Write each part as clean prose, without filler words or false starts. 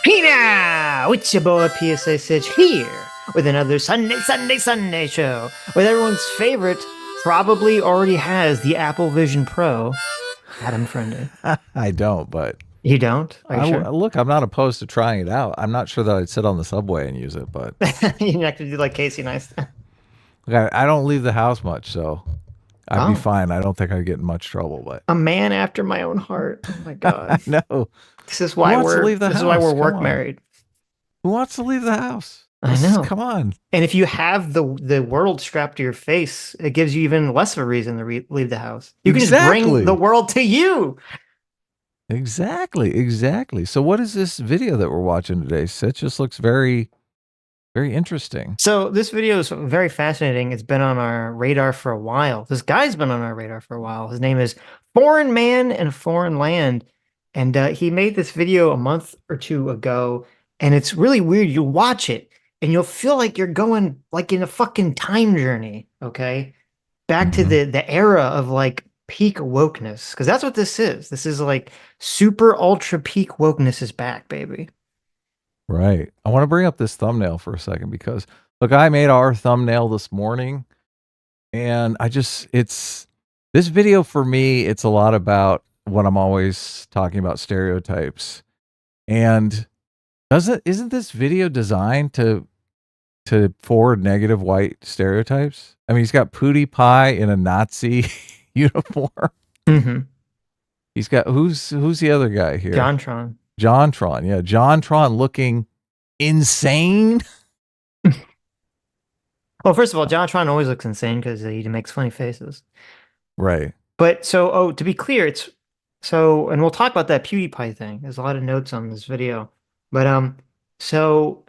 Hey now, it's your boy PSA Sitch here with another Sunday show with everyone's favorite, probably already has the Apple Vision Pro, Adam Friendly. I don't, but... You don't? Are you sure? Look, I'm not opposed to trying it out. I'm not sure that I'd sit on the subway and use it, but... You're not going to do like Casey Neistat. Look, I don't leave the house much, so I'd be fine. I don't think I'd get in much trouble, but... A man after my own heart. Oh my God. No. This is why we're work married. Who wants to leave the house? I know. Come on. And if you have the world strapped to your face, it gives you even less of a reason to leave the house. You can just bring the world to you. Exactly. So what is this video that we're watching today? It just looks very, very interesting. So this video is very fascinating. It's been on our radar for a while. This guy's been on our radar for a while. His name is Foreign Man and Foreign Land. And he made this video a month or two ago. And it's really weird. You watch it and you'll feel like you're going like in a fucking time journey. Okay. Back to the era of like peak wokeness. Because that's what this is. This is like super ultra peak wokeness is back, baby. Right. I want to bring up this thumbnail for a second because look, I made our thumbnail this morning and this video for me, it's a lot about what I'm always talking about, stereotypes. And isn't this video designed to forward negative white stereotypes? I mean, he's got PewDiePie in a Nazi uniform. Mm-hmm. He's got who's the other guy here? JonTron. Yeah, JonTron looking insane. Well, first of all, JonTron always looks insane because he makes funny faces. Right. But to be clear, and we'll talk about that PewDiePie thing. There's a lot of notes on this video. But so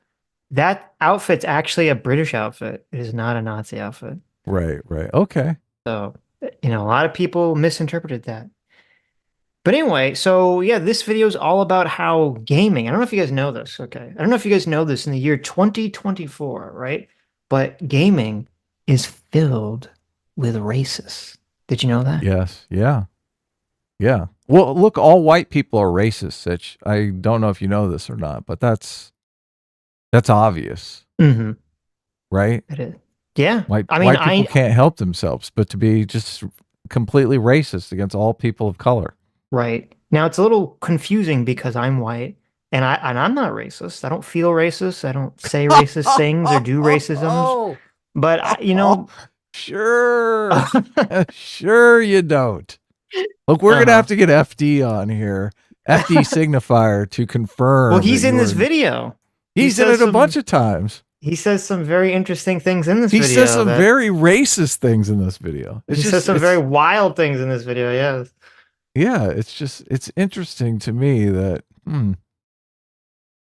that outfit's actually a British outfit. It is not a Nazi outfit. Right. Okay. So, a lot of people misinterpreted that. But anyway, so yeah, this video is all about how gaming, I don't know if you guys know this, okay? I don't know if you guys know this in the year 2024, right? But gaming is filled with racists. Did you know that? Yes. Yeah. Well, look, all white people are racist, Sitch. I don't know if you know this or not, but that's obvious. Mm-hmm. Right? It is. Yeah. White people can't help themselves, but to be just completely racist against all people of color. Right. Now it's a little confusing because I'm white and I'm not racist. I don't feel racist. I don't say racist things or do racisms. But sure. Sure you don't. Look, we're going to have to get FD on here. FD signifier to confirm. Well, he's in this video. He's in it a bunch of times. He says some very interesting things in this video. He says some very racist things in this video. He says some very wild things in this video, yes. Yeah, it's interesting to me that,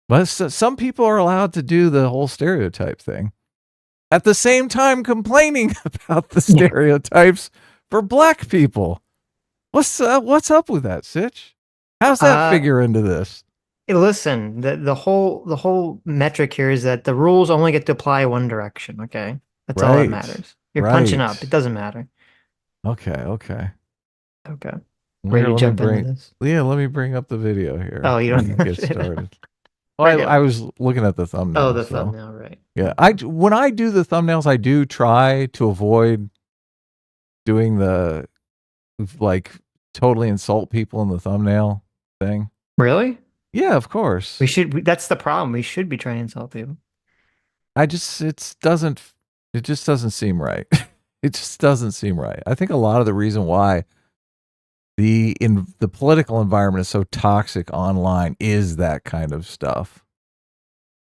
but some people are allowed to do the whole stereotype thing. At the same time complaining about the stereotypes for black people. What's up with that, Sitch? How's that figure into this? Listen, the whole metric here is that the rules only get to apply one direction, okay? That's all that matters. You're punching up. It doesn't matter. Okay. Ready to jump into this? Yeah, let me bring up the video here. Oh, you don't get started. Well, I was looking at the thumbnail. Oh, the thumbnail, right. Yeah, when I do the thumbnails, I do try to avoid doing the like totally insult people in the thumbnail thing. Really? Yeah, of course. That's the problem. We should be trying to insult people. It just doesn't seem right. It just doesn't seem right. I think a lot of the reason why the political environment is so toxic online is that kind of stuff.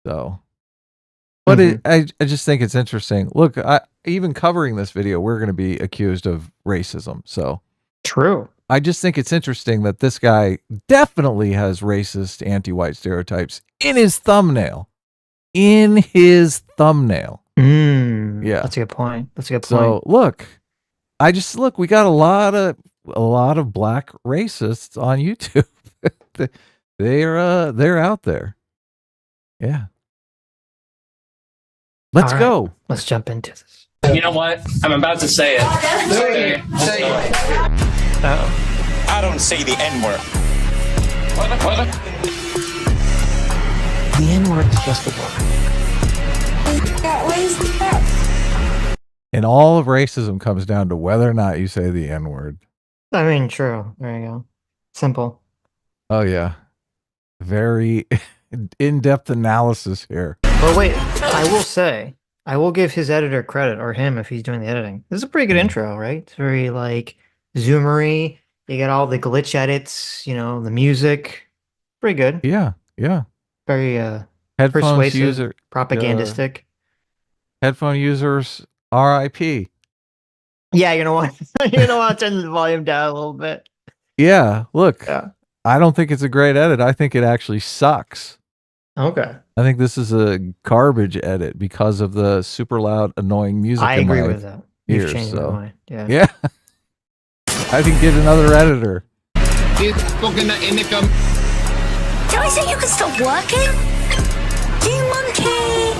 So, but I just think it's interesting. Look, even covering this video, we're going to be accused of racism. So true. I just think it's interesting that this guy definitely has racist anti-white stereotypes in his thumbnail. Yeah. That's a good point. So look, we got a lot of black racists on YouTube. They're out there. Yeah. Let's go. Let's jump into this. You know what? I'm about to say it. Say it. I don't say the N-word. The N-word is just a word. And all of racism comes down to whether or not you say the N-word. I mean, true. There you go. Simple. Oh, yeah. Very in-depth analysis here. But wait, I will say, I will give his editor credit, or him if he's doing the editing. This is a pretty good intro, right? It's very, like, zoomery. You get all the glitch edits, you know, the music. Pretty good. Yeah, yeah. Very Headphones persuasive, user, propagandistic. headphone users, RIP. Yeah, you know what? You know what? Turn the volume down a little bit. Yeah, look. Yeah. I don't think it's a great edit. I think it actually sucks. Okay. I think this is a garbage edit because of the super loud, annoying music. I agree with that. You've ears, changed my mind. Yeah. Yeah. I think get another editor. Can I say you can stop working? You monkey!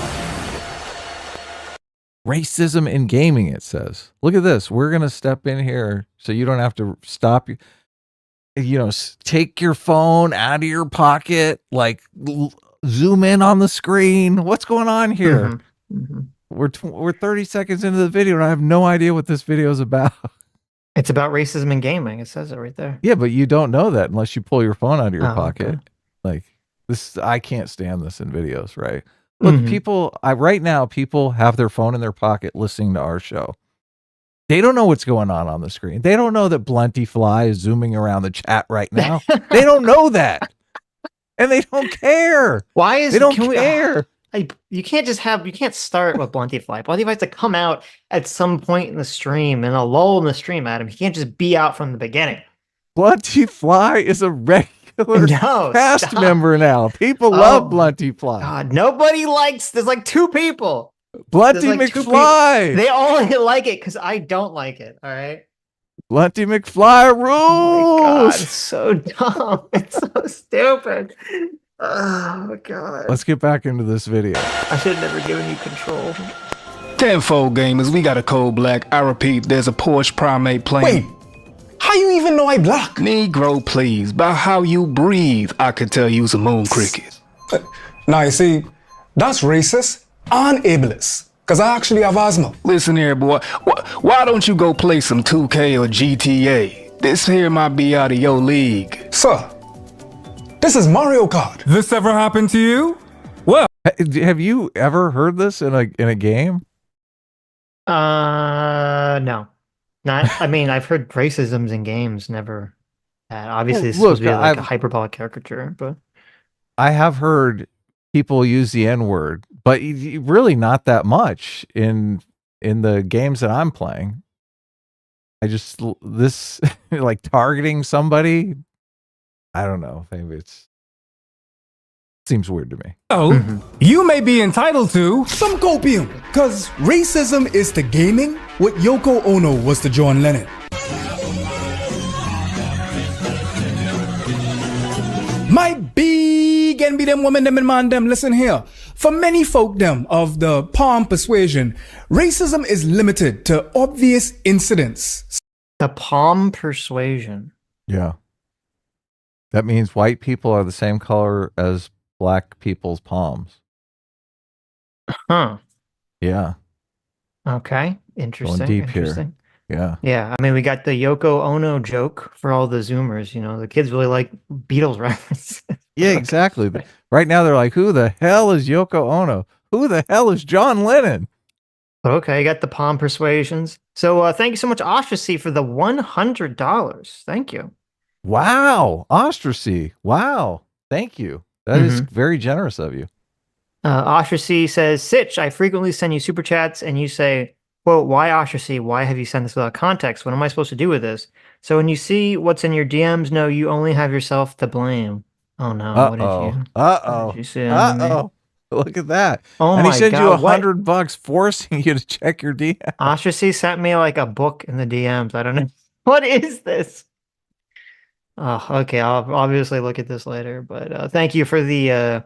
Racism in gaming, it says. Look at this. We're going to step in here so you don't have to stop. You know, take your phone out of your pocket, like zoom in on the screen. What's going on here? Mm-hmm. We're 30 seconds into the video and I have no idea what this video is about. It's about racism in gaming. It says it right there. Yeah, but you don't know that unless you pull your phone out of your pocket. Okay. Like this, I can't stand this in videos, right? Look, people, right now, people have their phone in their pocket listening to our show. They don't know what's going on the screen. They don't know that Blunty Fly is zooming around the chat right now. They don't know that. And they don't care. Why is they don't care? You can't start with Blunty Fly. Blunty Fly has to come out at some point in the stream, in a lull in the stream, Adam. He can't just be out from the beginning. Blunty Fly is a regular cast member now. People love Blunty Fly. God, nobody likes, there's like 2 people. Blunty McFly. They only like it because I don't like it. All right. Blunty McFly rules. Oh my God, it's so dumb. It's so stupid. Oh God. Let's get back into this video. I should have never given you control. Tenfold gamers, we got a cold black. I repeat, there's a Porsche Primate playing. Wait, how you even know I black? Negro, please. By how you breathe, I could tell you's a moon cricket. Now you see, that's racist and ableist, because I actually have asthma. Listen here, boy. Why don't you go play some 2K or GTA? This here might be out of your league. Sir, this is Mario Kart. This ever happened to you? Well, have you ever heard this in a game? No. Not, I mean, I've heard racisms in games, never. Obviously, it's supposed to be like a hyperbolic caricature, but I have heard people use the N-word, but really not that much in the games that I'm playing. I just, this, like targeting somebody, I don't know. Maybe seems weird to me. oh, you may be entitled to Some copium, because racism is to gaming what Yoko Ono was to John Lennon. My big and be them women, them and man, them, listen here. For many folk them of the palm persuasion, racism is limited to obvious incidents. the palm persuasion. Yeah. That means white people are the same color as black people's palms. Huh. Yeah. Okay. Interesting. Going deep Interesting. here. Yeah. Yeah. I mean, we got the Yoko Ono joke for all the Zoomers. You know, the kids really like Beatles references. Yeah, exactly. But right now they're like, who the hell is Yoko Ono? Who the hell is John Lennon? Okay, you got the palm persuasions. So thank you so much, Ostracy, for the $100. Thank you. Wow. Ostracy. Wow. Thank you. That is very generous of you. Ostracy says, Sitch, I frequently send you super chats and you say, quote, why Ostracy? Why have you sent this without context? What am I supposed to do with this? So when you see what's in your DMs, no, you only have yourself to blame. Oh no. What did you? Uh-oh. What did you say on me? Uh-oh. Look at that. Oh and my he sent God, you $100 forcing you to check your DM. Ostracy sent me like a book in the DMs. I don't know. What is this? Oh, okay. I'll obviously look at this later, but thank you for the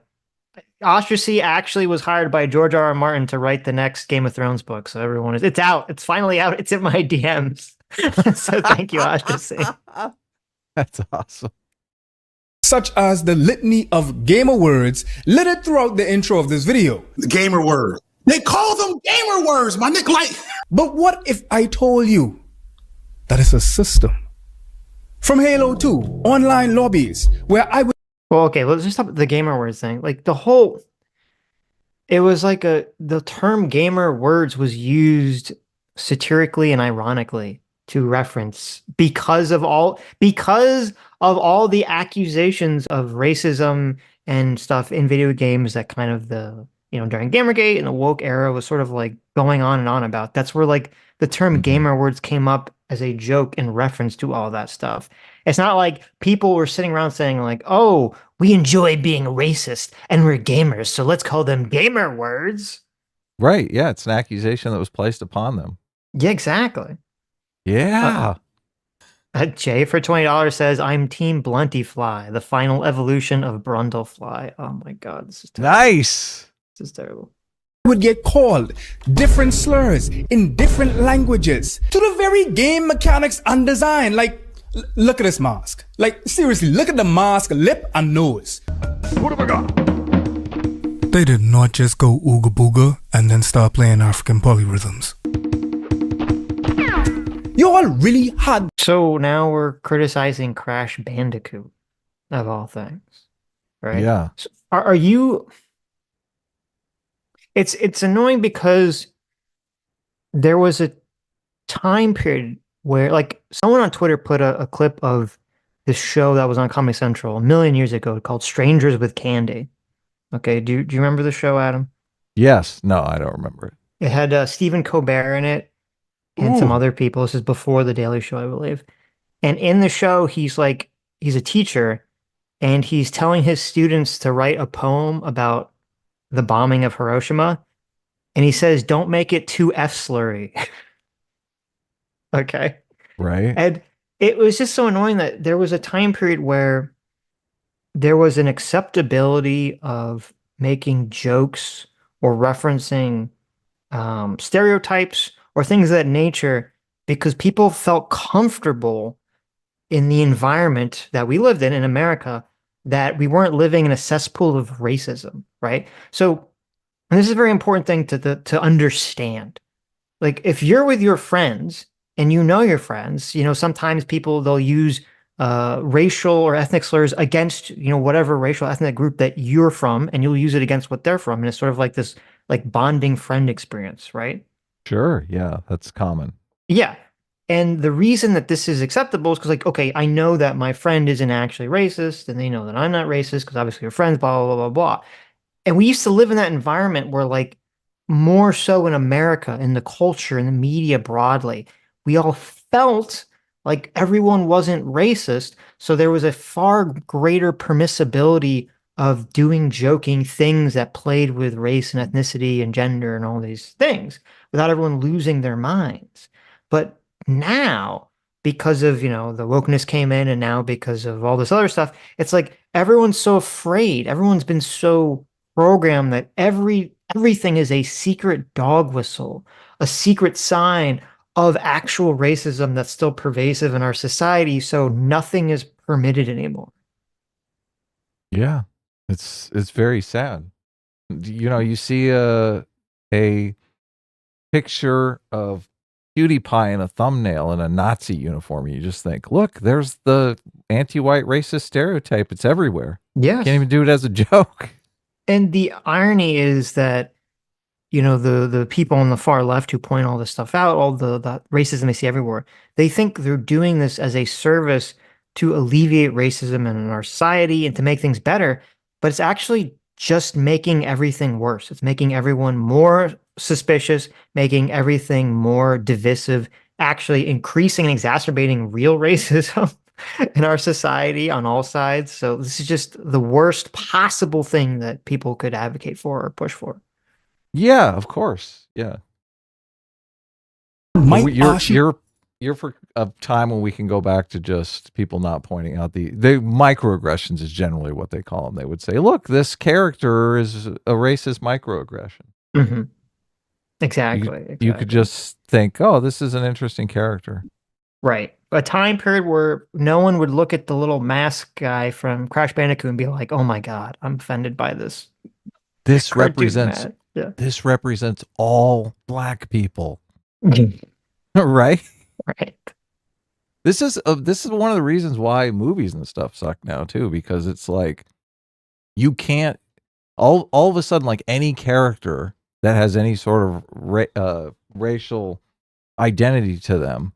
Ostracy actually was hired by George R.R. Martin to write the next Game of Thrones book. So everyone it's out. It's finally out. It's in my DMs. So thank you, Ostracy. That's awesome. such as the litany of gamer words littered throughout the intro of this video. The gamer word. They call them gamer words, my nigga. Like, but what if I told you that it's a system? From Halo 2, online lobbies, where I would... Well, okay, let's just stop the gamer words thing. Like the whole, it was like the term gamer words was used satirically and ironically to reference because of all the accusations of racism and stuff in video games that kind of during Gamergate and the woke era was sort of like going on and on about. That's where like the term gamer words came up as a joke in reference to all that stuff. It's not like people were sitting around saying like, oh, we enjoy being racist and we're gamers, so let's call them gamer words. Right. Yeah. It's an accusation that was placed upon them. Yeah, exactly. Yeah. Jay for $20 says, I'm Team Bluntyfly, the final evolution of Brundlefly. Oh my God, this is terrible. Nice. This is terrible. Would get called different slurs in different languages to the very game mechanics and design. Like, look at this mask. Like, seriously, look at the mask, lip and nose. what have I got? They did not just go ooga booga and then start playing African polyrhythms. You all really had... So now we're criticizing Crash Bandicoot, of all things, right? Yeah. So are you... It's annoying because there was a time period where, like, someone on Twitter put a clip of this show that was on Comedy Central a million years ago called Strangers with Candy. Okay, do you remember the show, Adam? Yes. No, I don't remember it. It had Stephen Colbert in it and some other people. This is before The Daily Show, I believe. And in the show, he's a teacher, and he's telling his students to write a poem about the bombing of Hiroshima, and he says, don't make it too F-slurry. Okay. Right. And it was just so annoying that there was a time period where there was an acceptability of making jokes or referencing stereotypes or things of that nature because people felt comfortable in the environment that we lived in America, that we weren't living in a cesspool of racism, right? So, and this is a very important thing to understand. Like, if you're with your friends and you know your friends, sometimes they'll use racial or ethnic slurs against, whatever racial ethnic group that you're from, and you'll use it against what they're from. And it's sort of like this like bonding friend experience, right? Sure. Yeah. That's common. Yeah. And the reason that this is acceptable is because, like, okay, I know that my friend isn't actually racist, and they know that I'm not racist because obviously we're friends, blah, blah, blah, blah, blah. And we used to live in that environment where, like, more so in America, in the culture, in the media broadly, we all felt like everyone wasn't racist. So there was a far greater permissibility of doing joking things that played with race and ethnicity and gender and all these things without everyone losing their minds. But now, because of, the wokeness came in, and now because of all this other stuff, it's like everyone's so afraid. Everyone's been so programmed that everything is a secret dog whistle, a secret sign of actual racism that's still pervasive in our society. So nothing is permitted anymore. Yeah. It's very sad. You see a picture of PewDiePie in a thumbnail in a Nazi uniform. You just think, look, there's the anti-white racist stereotype. It's everywhere. Yeah. Can't even do it as a joke. And the irony is that, the people on the far left who point all this stuff out, all the racism they see everywhere, they think they're doing this as a service to alleviate racism in our society and to make things better. But it's actually just making everything worse. It's making everyone more suspicious, making everything more divisive, actually increasing and exacerbating real racism in our society on all sides. So this is just the worst possible thing that people could advocate for or push for. Yeah, of course. Yeah. You're for a time when we can go back to just people not pointing out the microaggressions is generally what they call them. They would say, look, this character is a racist microaggression. Mm-hmm. Exactly. You could just think, oh, this is an interesting character. Right. a time period where no one would look at the little mask guy from Crash Bandicoot and be like, "Oh my God, I'm offended by this." This cartoon represents man." Yeah. this represents all black people, right? Right. This is one of the reasons why movies and stuff suck now too, because it's like you can't all of a sudden, like, any character that has any sort of racial identity to them,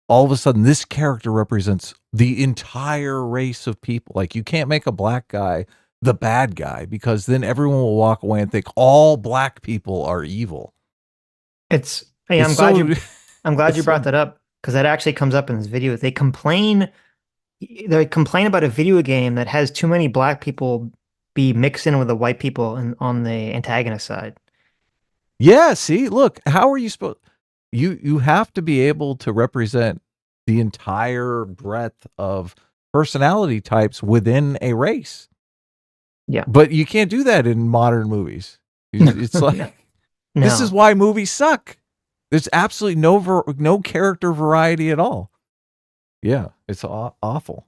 all of a sudden this character represents the entire race of people. Like, you can't make a black guy the bad guy, because then everyone will walk away and think all black people are evil. Hey, I'm glad you brought that up, because that actually comes up in this video. They complain about a video game that has too many black people be mixed in with the white people on the antagonist side. Yeah, see, look, how are you supposed you have to be able to represent the entire breadth of personality types within a race. Yeah. But you can't do that in modern movies. It's like this is why movies suck. There's absolutely no character variety at all. Yeah, it's awful.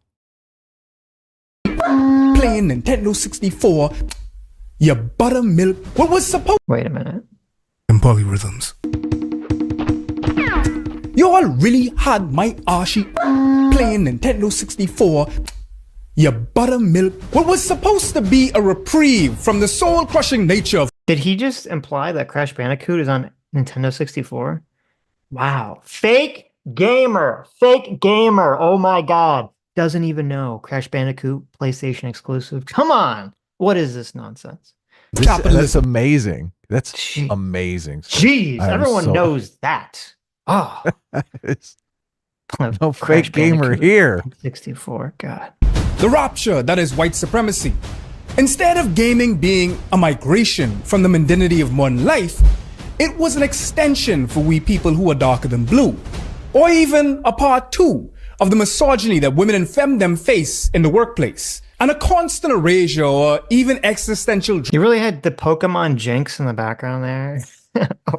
Playing Nintendo 64, your buttermilk. What was supposed? Wait a minute. And polyrhythms. Y'all really had my arshy playing Nintendo 64. Your buttermilk. What was supposed to be a reprieve from the soul-crushing nature of. Did he just imply that Crash Bandicoot is on Nintendo 64? Wow. Fake gamer. Oh my God. Doesn't even know. Crash Bandicoot, PlayStation exclusive. Come on. What is this nonsense? That's amazing. That's amazing. Jeez, everyone knows that. Oh. No fake gamer here. 64, God. The rupture that is white supremacy. Instead of gaming being a migration from the mundanity of modern life, it was an extension for we people who are darker than blue. Or even a part 2 of the misogyny that women and femdom face in the workplace. And a constant erasure or even existential. You really had the Pokemon Jinx in the background there.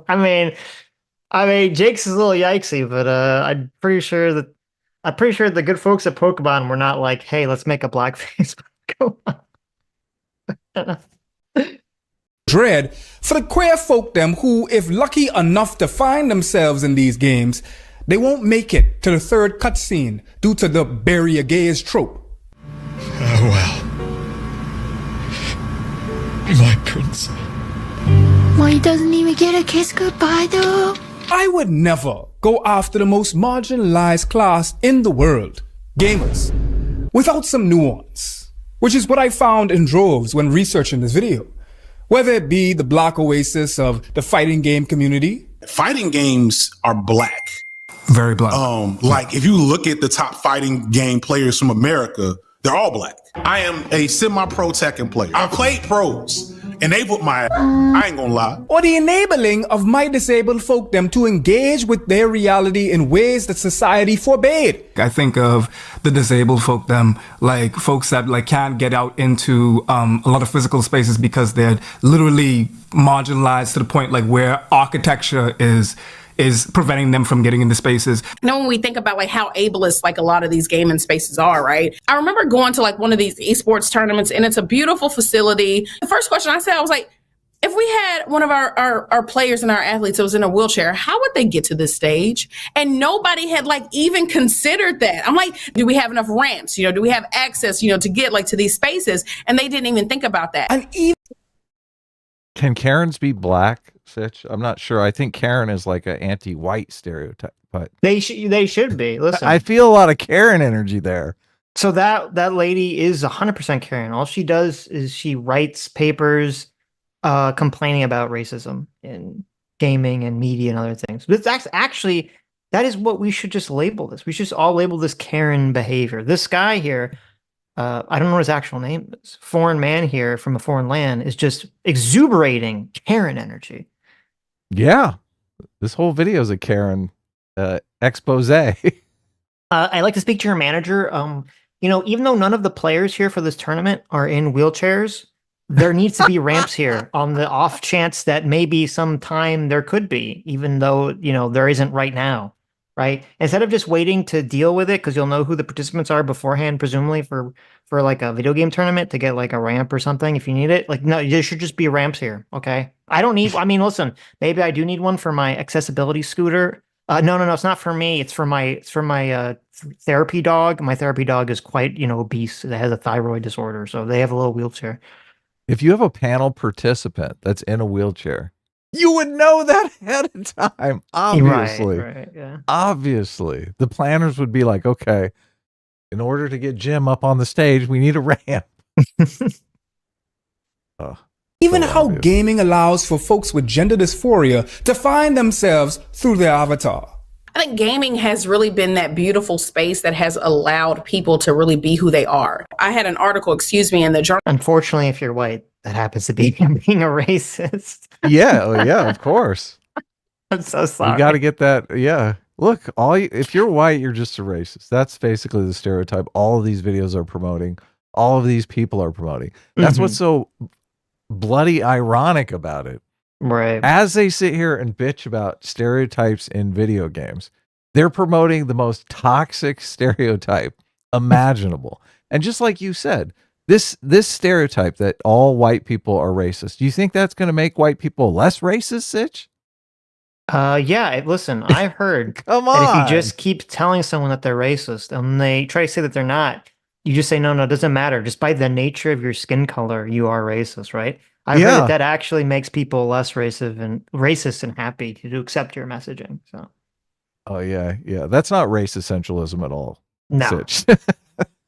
I mean, Jinx is a little yikesy, but I'm pretty sure the good folks at Pokemon were not like, "Hey, let's make a blackface Pokemon." Dread for the queer folk them who, if lucky enough to find themselves in these games, they won't make it to the third cutscene due to the bury a gays trope. Farewell, my prince. Well, he doesn't even get a kiss goodbye, though. I would never go after the most marginalized class in the world, gamers, without some nuance, which is what I found in droves when researching this video. Whether it be the black oasis of the fighting game community. Fighting games are black. Very black. Like, if you look at the top fighting game players from America, they're all black. I am a semi-pro Tekken player. I played pros, and they put my I ain't gonna lie. Or the enabling of my disabled folk them to engage with their reality in ways that society forbade. I think of the disabled folk them like folks that like can't get out into a lot of physical spaces because they're literally marginalized to the point like where architecture is preventing them from getting into spaces. You know, when we think about like how ableist like a lot of these gaming spaces are, right? I remember going to like one of these esports tournaments, and it's a beautiful facility. The first question I said, I was like, if we had one of our players and our athletes that was in a wheelchair, how would they get to this stage? And nobody had like even considered that. I'm like, do we have enough ramps? You know, do we have access, you know, to get like to these spaces? And they didn't even think about that. And even Can Karens be black, Sitch? I'm not sure. I think Karen is like an anti-white stereotype, but They should be. Listen, I feel a lot of Karen energy there. so that lady is 100% Karen. All she does is she writes papers complaining about racism in gaming and media and other things. But that's actually, that is what we should just label this. We should just all label this Karen behavior. This guy here, I don't know what his actual name is. Foreign man here from a foreign land is just exuberating Karen energy. Yeah. This whole video is a Karen expose. I'd like to speak to your manager. You know, even though none of the players here for this tournament are in wheelchairs, there needs to be ramps here on the off chance that maybe sometime there could be, even though, you know, there isn't right now. right? Instead of just waiting to deal with it, because you'll know who the participants are beforehand, presumably for like a video game tournament to get like a ramp or something if you need it. Like, no, there should just be ramps here. Okay. I don't need, I mean, listen, maybe I do need one for my accessibility scooter. No, it's not for me. It's for my therapy dog. My therapy dog is quite, obese. It has a thyroid disorder. So they have a little wheelchair. If you have a panel participant that's in a wheelchair, you would know that ahead of time. Obviously. Right, yeah. Obviously. The planners would be like, okay, in order to get Jim up on the stage, we need a ramp. Even how gaming allows for folks with gender dysphoria to find themselves through their avatar. I think gaming has really been that beautiful space that has allowed people to really be who they are. I had an article, in the journal. Unfortunately, if you're white, that happens to be being a racist. Yeah, of course. I'm so sorry. You got to get that. Yeah. Look, if you're white, you're just a racist. That's basically the stereotype all of these videos are promoting. All of these people are promoting. That's what's so bloody ironic about it. Right. As they sit here and bitch about stereotypes in video games, they're promoting the most toxic stereotype imaginable. And just like you said, this stereotype that all white people are racist, do you think that's going to make white people less racist, Sitch? Yeah, listen, I've heard Come that if on. you just keep telling someone that they're racist and they try to say that they're not, you just say, no, it doesn't matter. Just by the nature of your skin color, you are racist, right? I've heard that actually makes people less racist and happy to accept your messaging. So. Oh, yeah. That's not race essentialism at all. No. Sitch.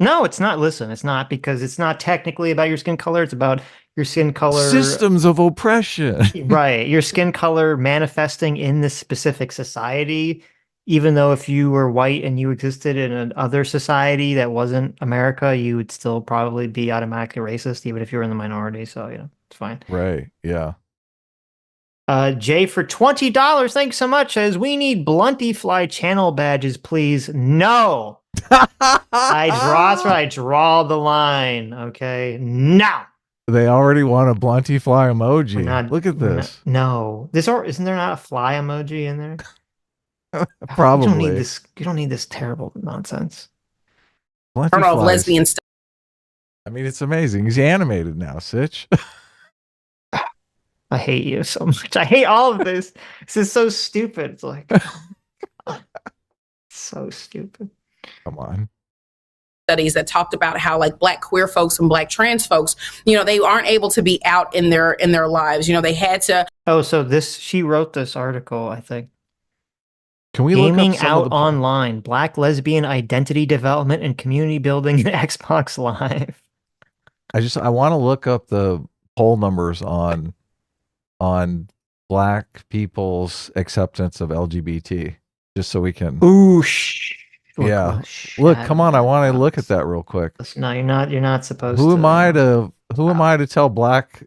No, it's not. Listen, it's not, because it's not technically about your skin color. It's about your skin color. Systems of oppression. Right. Your skin color manifesting in this specific society, even though if you were white and you existed in another society that wasn't America, you would still probably be automatically racist, even if you were in the minority. So, it's fine. Right. Yeah. Jay for $20. Thanks so much. Says, we need Blunty channel badges, please. No. That's where I draw the line. Okay. No. They already want a Blunty emoji. Look at this. No. Isn't there not a fly emoji in there? Probably. You don't need this terrible nonsense. Turn off lesbian stuff. I mean, it's amazing. He's animated now, Sitch. I hate you so much. I hate all of this. This is so stupid. It's like, so stupid. Come on. Studies that talked about how like Black queer folks and Black trans folks, they aren't able to be out in their lives. They had to. Oh, so she wrote this article, I think. Can we Gaming look up out online, Black lesbian identity development and community building in Xbox Live. I want to look up the poll numbers on Black people's acceptance of LGBT, just so we can. Ooh, Look, come on! I want to look at that real quick. No, you're not supposed. Who am I to tell Black?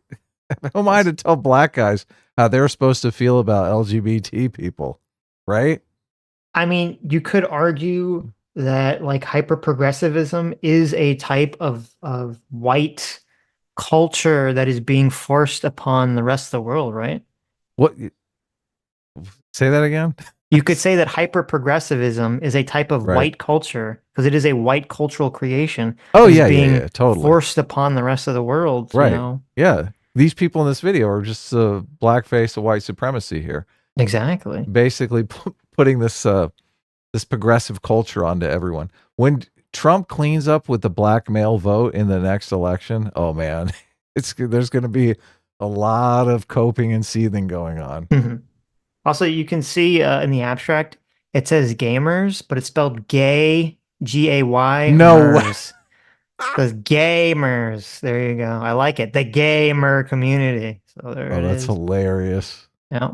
Who am I to tell Black guys how they're supposed to feel about LGBT people? Right? I mean, you could argue that like hyper progressivism is a type of white culture that is being forced upon the rest of the world, right? What? Say that again? You could say that hyper progressivism is a type of white culture because it is a white cultural creation. Oh yeah, totally forced upon the rest of the world. Right? Yeah, these people in this video are just blackface of white supremacy here. Exactly. Basically, putting this progressive culture onto everyone. When Trump cleans up with the black male vote in the next election, oh man, there's going to be a lot of coping and seething going on. Mm-hmm. Also, you can see in the abstract, it says gamers, but it's spelled gay, G-A-Y. No way. It says gamers. There you go. I like it. The gamer community. So there it is. That's hilarious. Yeah.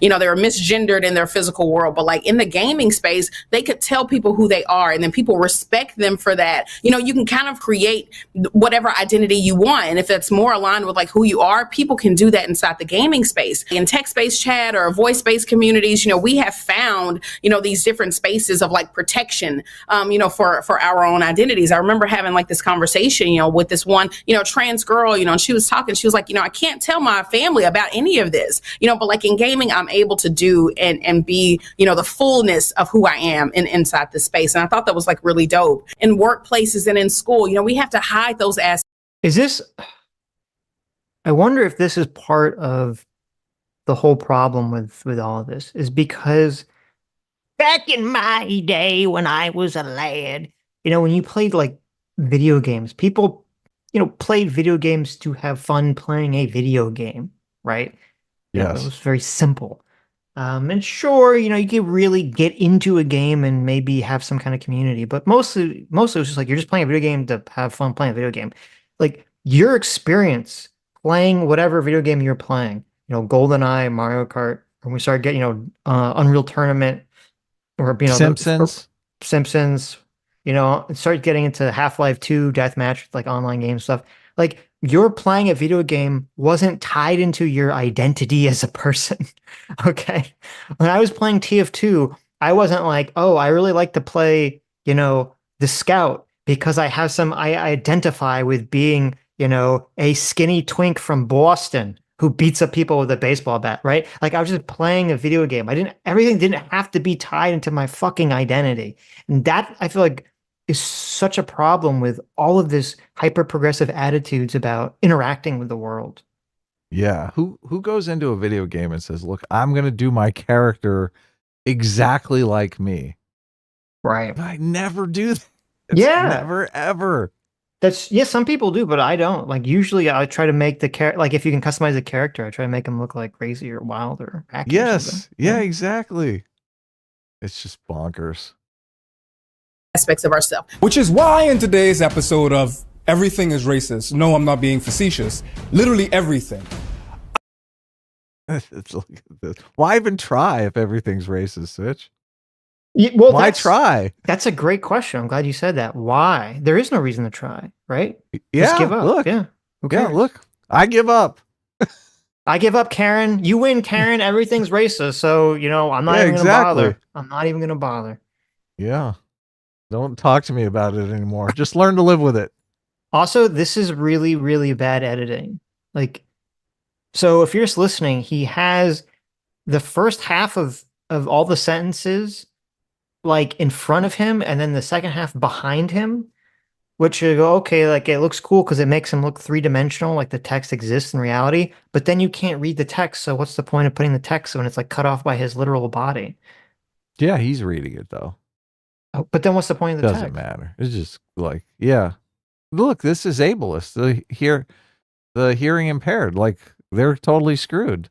They were misgendered in their physical world, but like in the gaming space, they could tell people who they are and then people respect them for that. You can kind of create whatever identity you want. And if it's more aligned with like who you are, people can do that inside the gaming space. In text-based chat or voice-based communities, we have found, these different spaces of like protection, for our own identities. I remember having like this conversation, with this one, trans girl, and she was talking, she was like, I can't tell my family about any of this, but like in gaming something I'm able to do and be, the fullness of who I am inside this space. And I thought that was like really dope. In workplaces and in school, we have to hide those aspects. I wonder if this is part of the whole problem with all of this, is because back in my day when I was a lad, when you played like video games, people, played video games to have fun playing a video game, right? Yes. It was very simple. And sure, you could really get into a game and maybe have some kind of community, but mostly it was just like you're just playing a video game to have fun playing a video game. Like your experience playing whatever video game you're playing, GoldenEye, Mario Kart, when we started getting, Unreal Tournament, or Simpsons, start getting into Half-Life 2, Deathmatch, like online game stuff. Like your playing a video game wasn't tied into your identity as a person. Okay. When I was playing TF2, I wasn't like, oh, I really like to play, the Scout because I identify with being, a skinny twink from Boston who beats up people with a baseball bat, right? Like I was just playing a video game. Everything didn't have to be tied into my fucking identity. And that, I feel like, is such a problem with all of this hyper progressive attitudes about interacting with the world. Yeah. Who goes into a video game and says, look, I'm going to do my character exactly like me. Right. I never do that. Never, ever. Some people do, but I don't. Like usually I try to make the character, like if you can customize the character, I try to make them look like crazy or wild or hacky. Yes. Yeah, exactly. It's just bonkers. Aspects of ourselves. Which is why in today's episode of Everything is Racist, no, I'm not being facetious, literally everything. Why even try if everything's racist, Sitch? Well, why try? That's a great question. I'm glad you said that. Why? There is no reason to try, right? Yeah, just give up. Look. Yeah. Yeah, look. I give up. I give up, Karen. You win, Karen. Everything's racist. So, I'm not even going to bother. I'm not even going to bother. Yeah. Don't talk to me about it anymore. Just learn to live with it. Also, this is really, really bad editing. Like, so if you're just listening, he has the first half of all the sentences like in front of him and then the second half behind him, which you go, okay, like it looks cool because it makes him look three-dimensional, like the text exists in reality, but then you can't read the text. So what's the point of putting the text when it's like cut off by his literal body? Yeah, he's reading it though. Oh, but then what's the point of the text? Doesn't matter. It's just like, yeah. Look, this is ableist. The hearing impaired. Like they're totally screwed.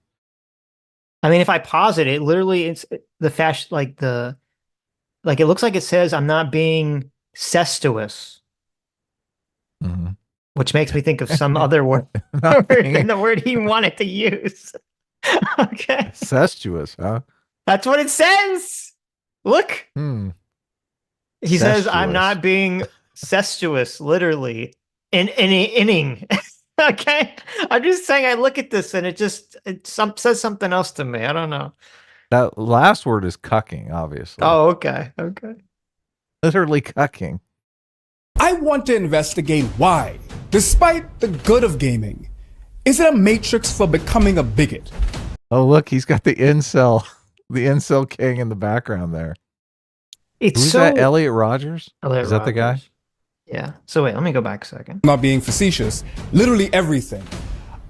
I mean, if I pause it, literally it's the fashion, like it looks like it says I'm not being cestuous, which makes me think of some other word than the word he wanted to use. Okay. Cestuous, huh? That's what it says. Look. He says, I'm not being cestuous, literally, in any inning. Okay? I'm just saying I look at this and it says something else to me. I don't know. That last word is cucking, obviously. Oh, okay. Okay. Literally cucking. I want to investigate why, despite the good of gaming, is it a matrix for becoming a bigot? Oh, look, he's got the incel king in the background there. Who's that? Elliot Rogers? Is that the guy? Yeah. So wait, let me go back a second. Not being facetious, literally everything.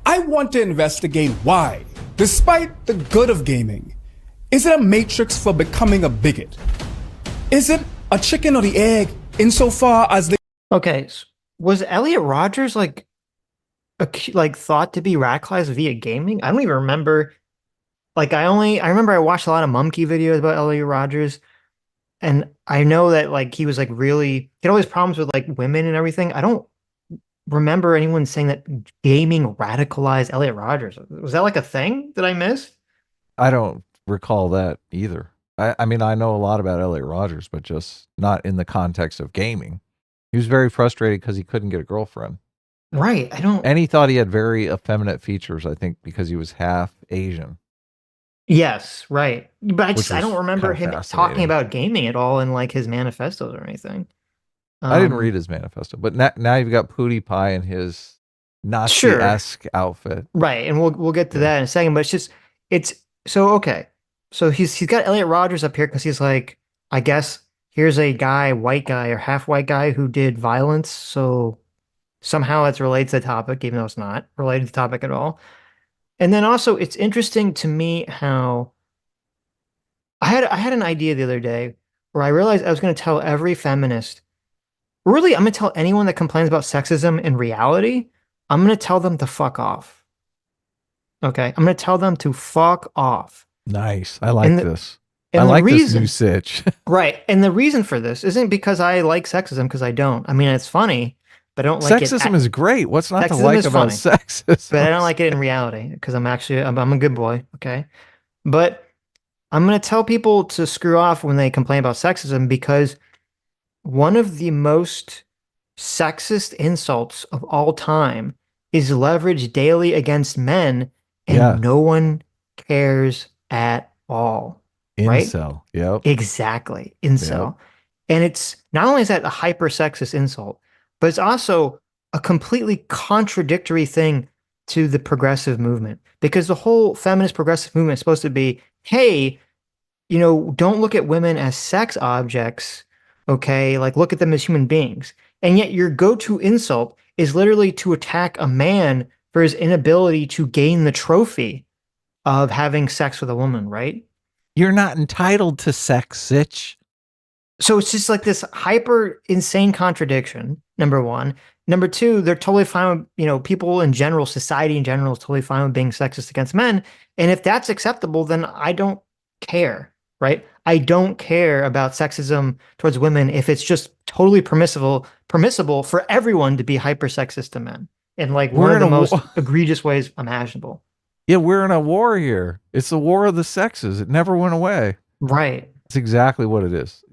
I want to investigate why, despite the good of gaming, is it a matrix for becoming a bigot? Is it a chicken or the egg insofar as the... Okay, was Elliot Rogers like thought to be radicalized via gaming? I don't even remember. Like I remember I watched a lot of Mumkey videos about Elliot Rogers. And I know that like he was like really, he had all these problems with like women and everything. I don't remember anyone saying that gaming radicalized Elliot Rogers. Was that like a thing that I missed? I don't recall that either. I mean, I know a lot about Elliot Rogers, but just not in the context of gaming. He was very frustrated because he couldn't get a girlfriend. Right. And he thought he had very effeminate features, I think, because he was half Asian. Yes, right. But I don't remember kind of him talking about gaming at all in like his manifestos or anything. I didn't read his manifesto, but now you've got PewDiePie in his Nazi-esque outfit. Right, and we'll get to that in a second. But it's So okay, so he's got Elliot Rodgers up here because he's like, I guess here's a guy, white guy or half white guy who did violence. So somehow it's related to the topic, even though it's not related to the topic at all. And then also, it's interesting to me how I had an idea the other day where I realized I was going to tell every feminist, really, I'm going to tell anyone that complains about sexism in reality, I'm going to tell them to fuck off. Okay, I'm going to tell them to fuck off. Nice. I like And the- this. And I the like this reason, new Sitch. right? And the reason for this isn't because I like sexism, because I don't. I mean, it's funny, but I don't like it. Sexism is great. What's not to Sexism like is about funny. sexism? But I don't like it in reality because I'm actually I'm a good boy. Okay, but I'm going to tell people to screw off when they complain about sexism because one of the most sexist insults of all time is leveraged daily against men, and Yeah. no one cares at all. Right? Incel. Yep. Exactly. Incel. And it's not only is that a hyper sexist insult, but it's also a completely contradictory thing to the progressive movement because the whole feminist progressive movement is supposed to be, hey, you know, don't look at women as sex objects, okay? Like look at them as human beings. And yet your go-to insult is literally to attack a man for his inability to gain the trophy of having sex with a woman, right? You're not entitled to sex, Sitch. So it's just like this hyper insane contradiction, number one. Number two, they're totally fine with, you know, people in general, society in general is totally fine with being sexist against men. And if that's acceptable, then I don't care, right? I don't care about sexism towards women if it's just totally permissible for everyone to be hyper sexist to men in like one of the most egregious ways imaginable. Yeah, we're in a war here. It's the war of the sexes. It never went away. Right. It's exactly what it is.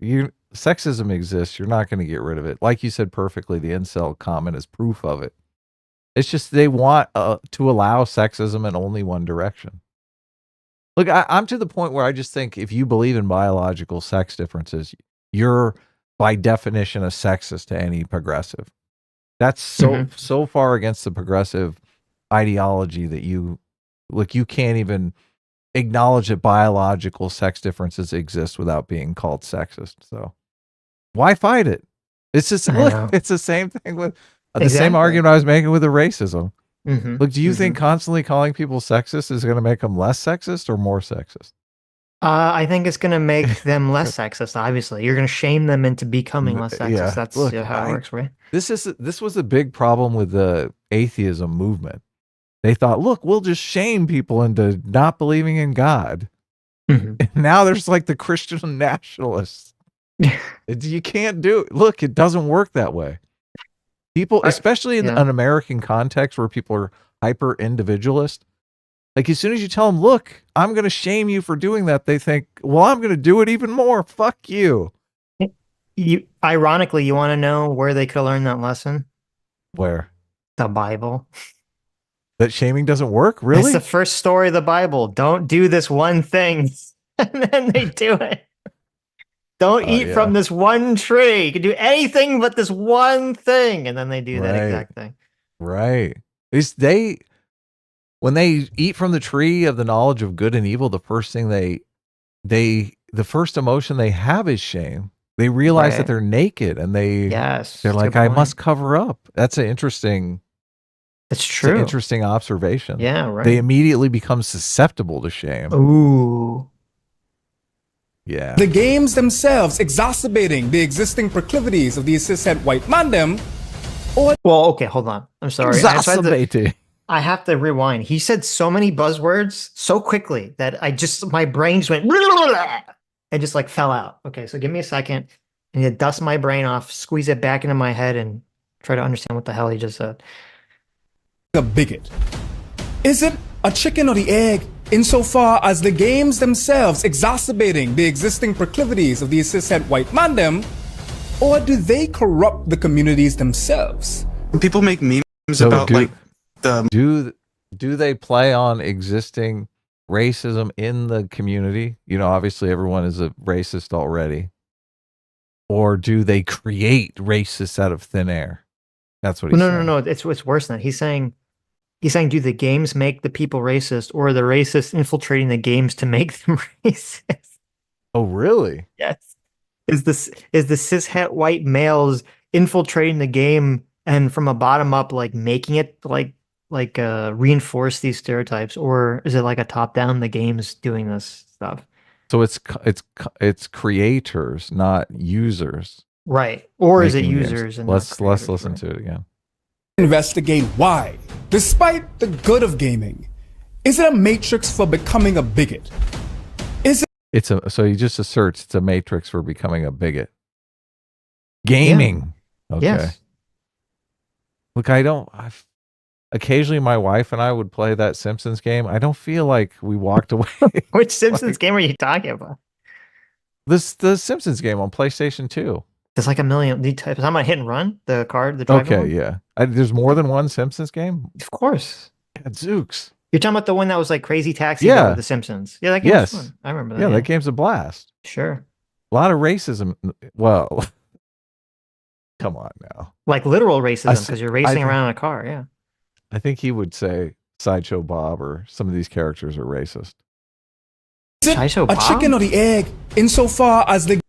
Sexism exists. You're not going to get rid of it. Like you said perfectly, the incel comment is proof of it. It's just they want to allow sexism in only one direction. Look, I'm to the point where I just think if you believe in biological sex differences, you're by definition a sexist to any progressive. That's so far against the progressive ideology that you can't even acknowledge that biological sex differences exist without being called sexist. So why fight it? It's just it's the same thing with the same argument I was making with the racism. Look, do you think constantly calling people sexist is going to make them less sexist or more sexist? I think it's going to make them less sexist. Obviously, you're going to shame them into becoming less sexist. Yeah. That's Look, how it works, right? This was a big problem with the atheism movement. They thought, look, we'll just shame people into not believing in God. And now there's like the Christian nationalists. You can't do it. Look, it doesn't work that way. People, especially in an American context where people are hyper individualist, like as soon as you tell them, look, I'm going to shame you for doing that, they think, well, I'm going to do it even more. Fuck you. Ironically, you want to know where they could learn that lesson? Where? The Bible. That shaming doesn't work? Really? It's the first story of the Bible. Don't do this one thing. And then they do it. Don't eat from this one tree. You can do anything but this one thing. And then they do that exact thing. Right. When they eat from the tree of the knowledge of good and evil, the first thing the first emotion they have is shame. They realize that they're naked and they're like, I must cover up. That's an interesting. It's true. It's an interesting observation. Yeah, right. They immediately become susceptible to shame. Ooh. Yeah. The games themselves exacerbating the existing proclivities of the cishet white mandem. Well, okay, hold on. I'm sorry. Exacerbating. I have to rewind. He said so many buzzwords so quickly that my brain just went and just like fell out. Okay, so give me a second. I need to dust my brain off, squeeze it back into my head, and try to understand what the hell he just said. A bigot. Is it a chicken or the egg insofar as the games themselves exacerbating the existing proclivities of the cishet white mandem, or do they corrupt the communities themselves? People make memes about do they play on existing racism in the community? You know, obviously everyone is a racist already. Or do they create racists out of thin air? That's what he's saying. No. It's worse than that. He's saying He's saying, do the games make the people racist, or are the racists infiltrating the games to make them racist? Oh, really? Yes. Is the cishet white males infiltrating the game and from a bottom up, like making it reinforce these stereotypes, or is it like a top down? The game's doing this stuff, So it's creators, not users. right? Or is it making games. users? And Let's not creators, listen right? to it again. Investigate why, despite the good of gaming, is it a matrix for becoming a bigot? So he just asserts it's a matrix for becoming a bigot. Gaming. Yeah. Okay. Yes. Look, occasionally my wife and I would play that Simpsons game. I don't feel like we walked away. Which Simpsons game are you talking about? The Simpsons game on PlayStation 2. There's like a million. Is that my hit and run? The driving Okay, one? yeah. There's more than one Simpsons game? Of course. Zooks. You're talking about the one that was like Crazy Taxi Yeah. with the Simpsons. Yeah, that game was fun. I remember that. Yeah, that game's a blast. Sure. A lot of racism. Well, come on now. Like literal racism because you're racing I- around in a car. Yeah. I think he would say Sideshow Bob or some of these characters are racist. Is it Sideshow a Bob? chicken or the egg insofar as the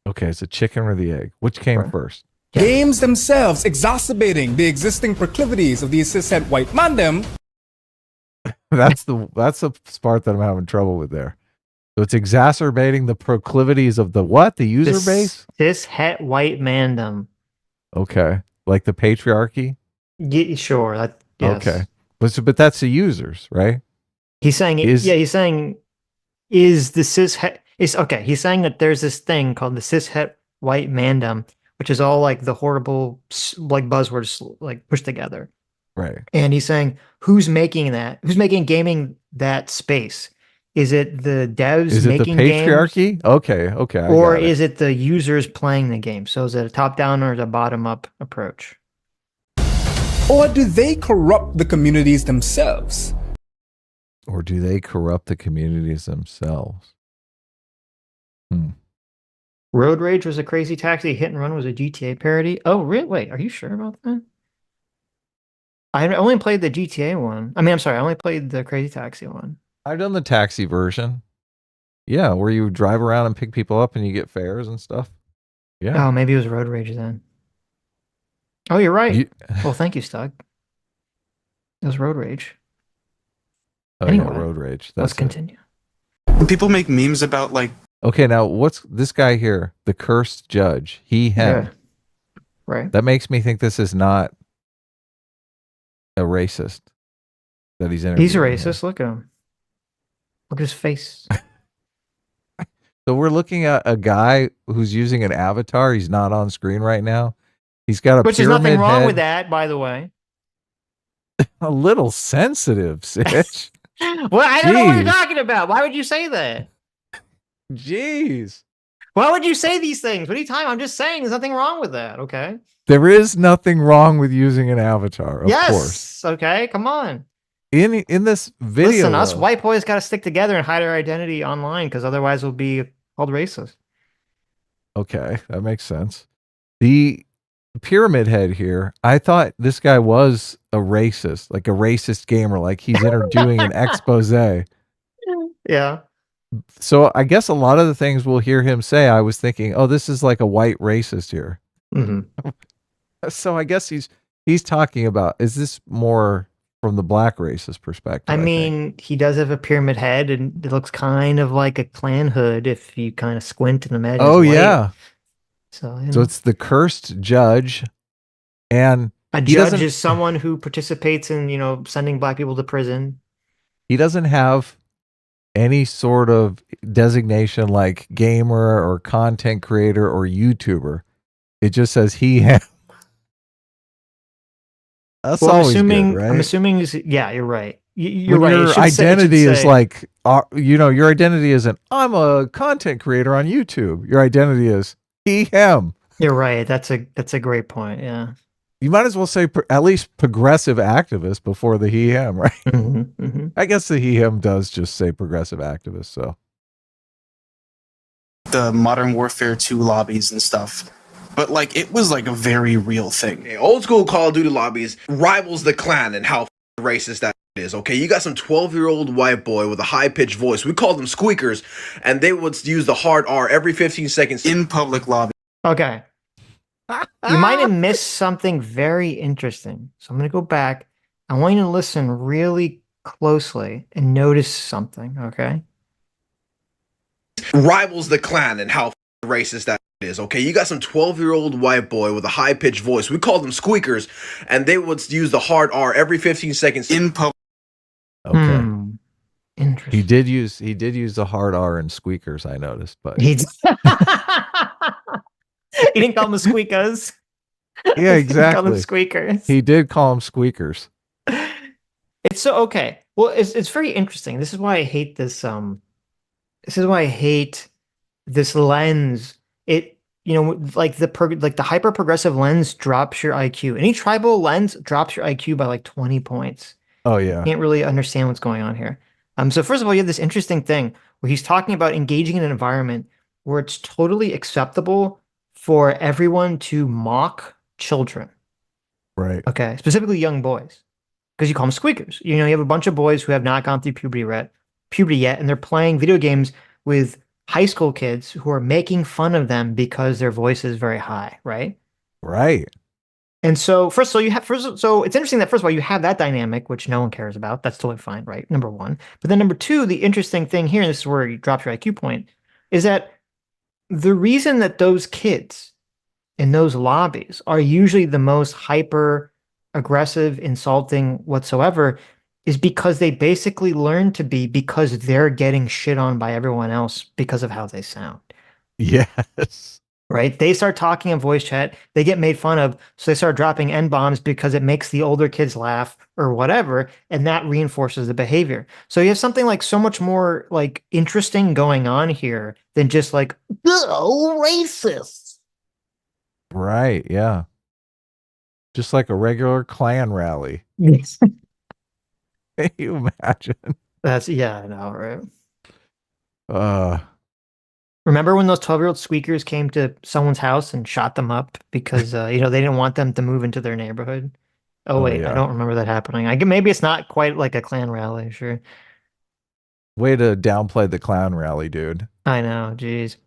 Okay, it's a chicken or the egg. Which came first? Yeah. games themselves exacerbating the existing proclivities of the cishet white mandem? That's the part that I'm having trouble with there. So it's exacerbating the proclivities of the what? The user base? This het white mandem. Okay. Like the patriarchy? Yeah, sure. Yes. Okay. But that's the users, right? He's saying Is- he's saying is the he's saying that there's this thing called the cishet white mandem, which is all like the horrible like buzzwords like pushed together. Right. And he's saying, who's making that? Who's making gaming that space? Is it the devs Is it the making games? patriarchy? Okay. I Or got it. is it the users playing the game? So is it a top-down or is it a bottom-up approach? Or do they corrupt the communities themselves? Or do they corrupt the communities themselves? Road Rage was a Crazy Taxi. Hit and Run was a GTA parody. Oh, really? Wait, are you sure about that? I only played the GTA one. I mean, I'm sorry, I only played the Crazy Taxi one. I've done the taxi version. Yeah, where you drive around and pick people up and you get fares and stuff. Yeah. Oh, maybe it was Road Rage then. Oh, you're right. You- Well, thank you, Stug. It was Road Rage. Oh, Anyway, yeah, Road Rage. Let's That's it. continue. People make memes about like Okay, now what's this guy here? The cursed judge. He, him. Yeah. Right. That makes me think this is not a racist that he's interviewing. He's a here. racist. Look at him. Look at his face. So we're looking at a guy who's using an avatar. He's not on screen right now. He's got a Which is pyramid nothing wrong head. with that, by the way. A little sensitive, Sitch. Well, I don't know what you're Jeez. talking about. Why would you say that? Jeez. Why would you say these things? What are you talking about? I'm just saying there's nothing wrong with that, okay? There is nothing wrong with using an avatar, of yes. course. Okay, come on. In this video, Listen, us though- white boys got to stick together and hide our identity online because otherwise we'll be called racist. Okay, that makes sense. The pyramid head here, I thought this guy was a racist, like a racist gamer, like he's doing an expose. Yeah. So I guess a lot of the things we'll hear him say, I was thinking, oh, this is like a white racist here. Mm-hmm. So I guess he's talking about, is this more from the black racist perspective? I think? mean, he does have a pyramid head and it looks kind of like a clan hood if you kind of squint and imagine. Oh it's white. yeah. So, So it's the cursed judge, and a he judge doesn't- is someone who participates in, sending black people to prison. he doesn't have any sort of designation like gamer or content creator or YouTuber. It just says he, him. That's Well, always good, right? I'm assuming, yeah, you're right. You're When right. It your should say- it should identity is say- like, your identity isn't, I'm a content creator on YouTube. Your identity is he, him. You're right. That's a great point. Yeah. You might as well say at least progressive activist before the he, him, right? Mm-hmm, mm-hmm. I guess the he, him does just say progressive activist. So the Modern Warfare 2 lobbies and stuff. But like it was like a very real thing. Old school Call of Duty lobbies rivals the clan and how racist that is, okay? You got some 12-year-old white boy with a high-pitched voice. We call them squeakers, and they would use the hard R every 15 seconds in public lobby. Okay. You might have missed something very interesting. So I'm going to go back. I want you to listen really closely and notice something, okay? Rivals the Klan and how racist that is, okay? You got some 12-year-old white boy with a high-pitched voice. We call them squeakers, and they would use the hard R every 15 seconds in public. Okay. Interesting. He did use the hard R in squeakers, I noticed, but He didn't call them squeakers. yeah, He called them exactly. squeakers. He did call them squeakers. It's so okay. Well, it's very interesting. This is why I hate this. This is why I hate this lens. It, you know, like the hyper progressive lens drops your IQ. Any tribal lens drops your IQ by like 20 points. Oh yeah. Can't really understand what's going on here. So first of all, you have this interesting thing where he's talking about engaging in an environment where it's totally acceptable for everyone to mock children. Right. Okay, specifically young boys, because you call them squeakers. You know, you have a bunch of boys who have not gone through puberty yet, and they're playing video games with high school kids who are making fun of them because their voice is very high, right? Right. And so so it's interesting that first of all you have that dynamic, which no one cares about. That's totally fine, right? Number one. But then number two, the interesting thing here, and this is where you drop your IQ point, is that the reason that those kids in those lobbies are usually the most hyper aggressive, insulting whatsoever is because they basically learn to be because they're getting shit on by everyone else because of how they sound. Yes. Right? They start talking in voice chat, they get made fun of, so they start dropping N-bombs because it makes the older kids laugh or whatever, and that reinforces the behavior. So you have something like so much more like interesting going on here than just like, oh, racist. Right, yeah. Just like a regular Klan rally. Yes. Can you imagine? Yeah, I know, right? Remember when those 12-year-old squeakers came to someone's house and shot them up because they didn't want them to move into their neighborhood? Oh wait, yeah. I don't remember that happening. Maybe it's not quite like a Klan rally, sure. Way to downplay the Klan rally, dude. I know, geez.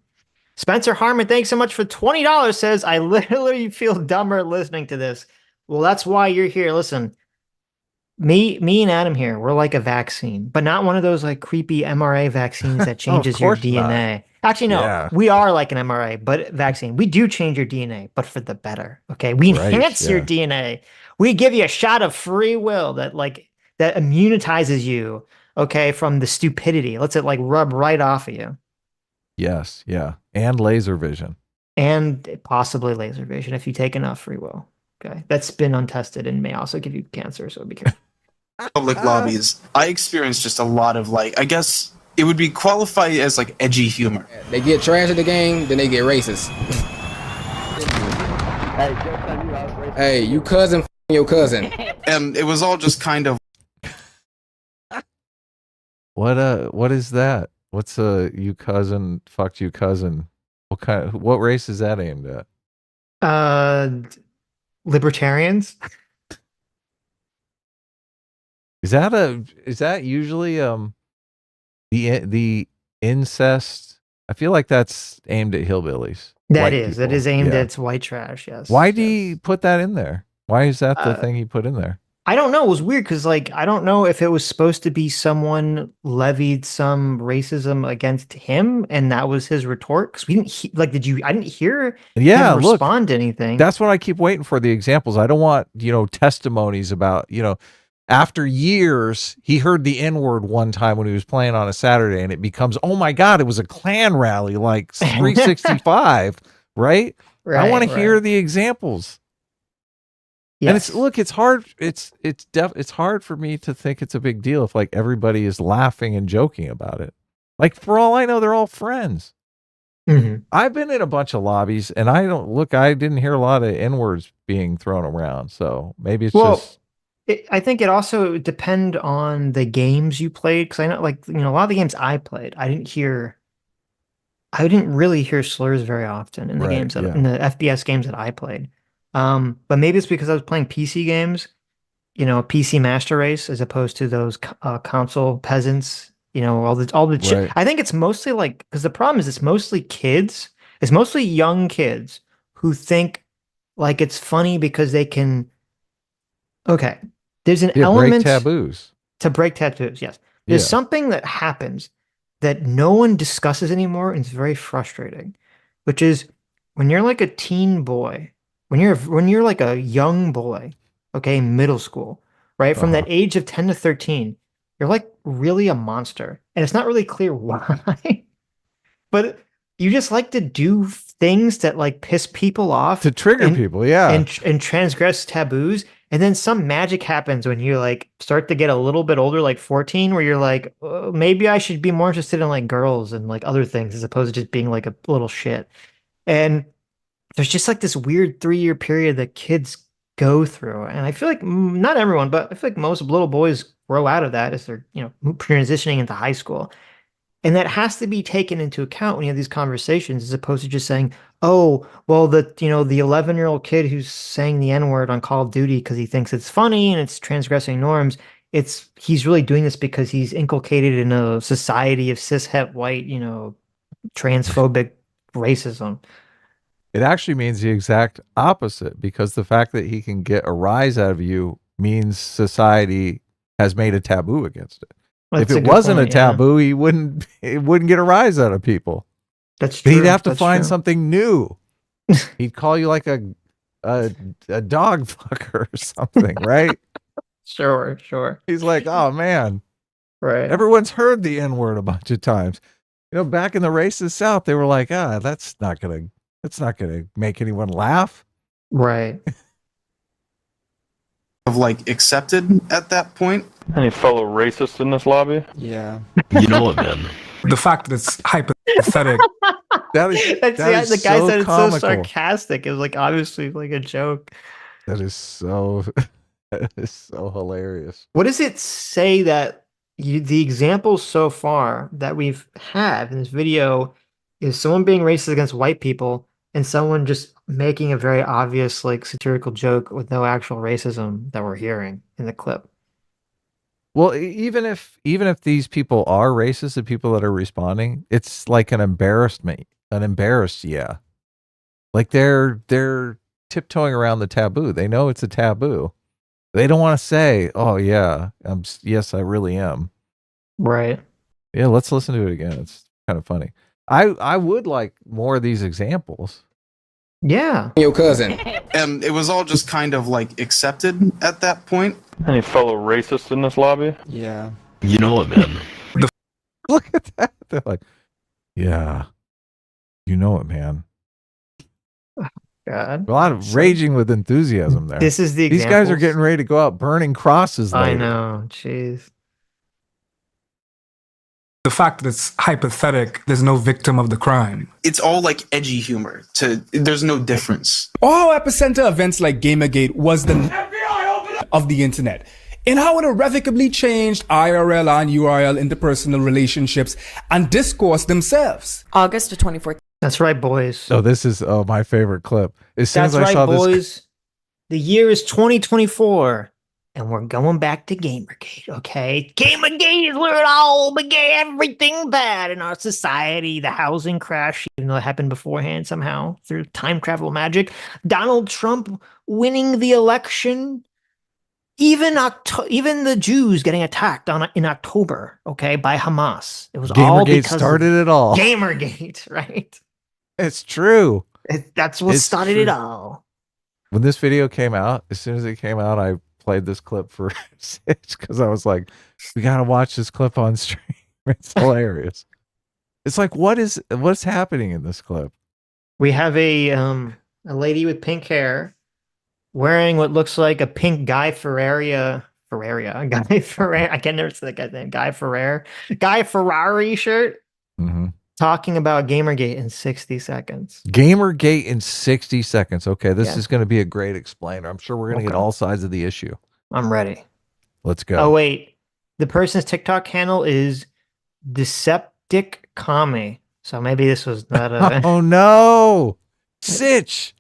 Spencer Harmon, thanks so much for $20, says, I literally feel dumber listening to this. Well, that's why you're here. Listen, me and Adam here, we're like a vaccine, but not one of those like creepy MRA vaccines that changes your DNA. Not. Actually, no, we are like an MRA, but vaccine. We do change your DNA, but for the better. Okay. We enhance your DNA. We give you a shot of free will that immunizes you, okay, from the stupidity. Lets it like rub right off of you. Yes, yeah. And laser vision. And possibly laser vision if you take enough free will. Okay. That's been untested and may also give you cancer, so be careful. Public lobbies. I experienced just a lot of like, I guess it would be qualified as like edgy humor. They get trash at the game, then they get racist. Hey, you cousin your cousin. And it was all just kind of what is that? What's you cousin fucked you cousin? What race is that aimed at? Libertarians. Is that usually the incest? I feel like that's aimed at hillbillies. That is aimed at white trash. Yes. Why do you put that in there? Why is that the thing he put in there? I don't know. It was weird because like I don't know if it was supposed to be someone levied some racism against him and that was his retort because we didn't I didn't hear him respond to anything. That's what I keep waiting for, the examples. I don't want testimonies about after years he heard the N-word one time when he was playing on a Saturday and it becomes, oh my god, it was a Klan rally like 365, right? I want to hear the examples. Yes. And it's hard. It's hard for me to think it's a big deal if like everybody is laughing and joking about it. Like for all I know, they're all friends. Mm-hmm. I've been in a bunch of lobbies and I didn't hear a lot of N-words being thrown around. So maybe it's just. I think it also depend on the games you played. Cause I know a lot of the games I played, I didn't really hear slurs very often in the in the FPS games that I played. But maybe it's because I was playing PC games a PC master race as opposed to those console peasants. All the shit. Right. I think it's mostly like, because the problem is it's mostly kids. It's mostly young kids who think like it's funny because they can. Okay, there's an break element taboos. to break taboos. Yes, there's Yeah. something that happens that no one discusses anymore, and it's very frustrating. Which is when you're like a teen boy, when you're like a young boy, okay, in middle school, right? From that age of 10 to 13, you're like really a monster. And it's not really clear why, but you just like to do things that like piss people off To trigger people, yeah. and transgress taboos. And then some magic happens when you like start to get a little bit older, like 14, where you're like, maybe I should be more interested in like girls and like other things as opposed to just being like a little shit. And there's just like this weird 3-year period that kids go through. And I feel like not everyone, but I feel like most little boys grow out of that as they're, transitioning into high school. And that has to be taken into account when you have these conversations, as opposed to just saying, oh, well, the 11-year-old kid who's saying the N-word on Call of Duty because he thinks it's funny and it's transgressing norms. He's really doing this because he's inculcated in a society of cishet white, transphobic racism. It actually means the exact opposite, because the fact that he can get a rise out of you means society has made a taboo against it. That's if it wasn't a taboo, he wouldn't get a rise out of people. That's true. He'd have to That's find true. something new. He'd call you like a dog fucker or something, right? Sure. He's like, oh man, Right. everyone's heard the N-word a bunch of times. Back in the racist South, they were like, that's not gonna make anyone laugh. Right. Of like accepted at that point. Any fellow racists in this lobby? Yeah. You know it, man. The fact that it's hypothetical. The guy so said it's comical. so sarcastic. It was like obviously like a joke. That is so hilarious. What does it say that the examples so far that we've had in this video is someone being racist against white people and someone just making a very obvious like satirical joke with no actual racism that we're hearing in the clip? Well, even if these people are racist, the people that are responding, it's like an embarrassed yeah. Like they're tiptoeing around the taboo. They know it's a taboo. They don't want to say, "Oh yeah, yes, I really am." Right. Yeah, let's listen to it again. It's kind of funny. I would like more of these examples. Yeah. Your cousin. And it was all just kind of like accepted at that point. Any fellow racists in this lobby? Yeah. You know it, man. Look at that. They're like, yeah, you know it, man. God. A lot of raging with enthusiasm there. This is the These guys are examples. getting ready to go out burning crosses later. I know. Jeez. The fact that it's hypothetical, there's no victim of the crime. It's all like edgy humor. There's no difference. All epicenter events like Gamergate was the of the internet, and how it irrevocably changed IRL and URL interpersonal relationships and discourse themselves. August of 2014. That's right, boys. So this is my favorite clip. As soon That's as I right, saw this, boys. The year is 2024, and we're going back to Gamergate, okay? Gamergate is where it all began. Everything bad in our society. The housing crash, even though it happened beforehand somehow through time travel magic. Donald Trump winning the election. Even the Jews getting attacked in October, okay, by Hamas. It was all Gamergate because started it all. Gamergate, right? It's true. That's what It's started true. it all. When this video came out, as soon as it came out, I played this clip for Sitch because I was like, we got to watch this clip on stream. It's hilarious. It's like, what's happening in this clip? We have a lady with pink hair wearing what looks like a pink Guy Ferrari, I can never say that guy's name, Guy Ferrari shirt, talking about Gamergate in 60 seconds. Gamergate in 60 seconds. Okay, this Yeah. is going to be a great explainer. I'm sure we're going to get all sides of the issue. I'm ready. Let's go. Oh, wait. The person's TikTok handle is Deceptic Kame. So maybe this was not a... Oh, no. Sitch.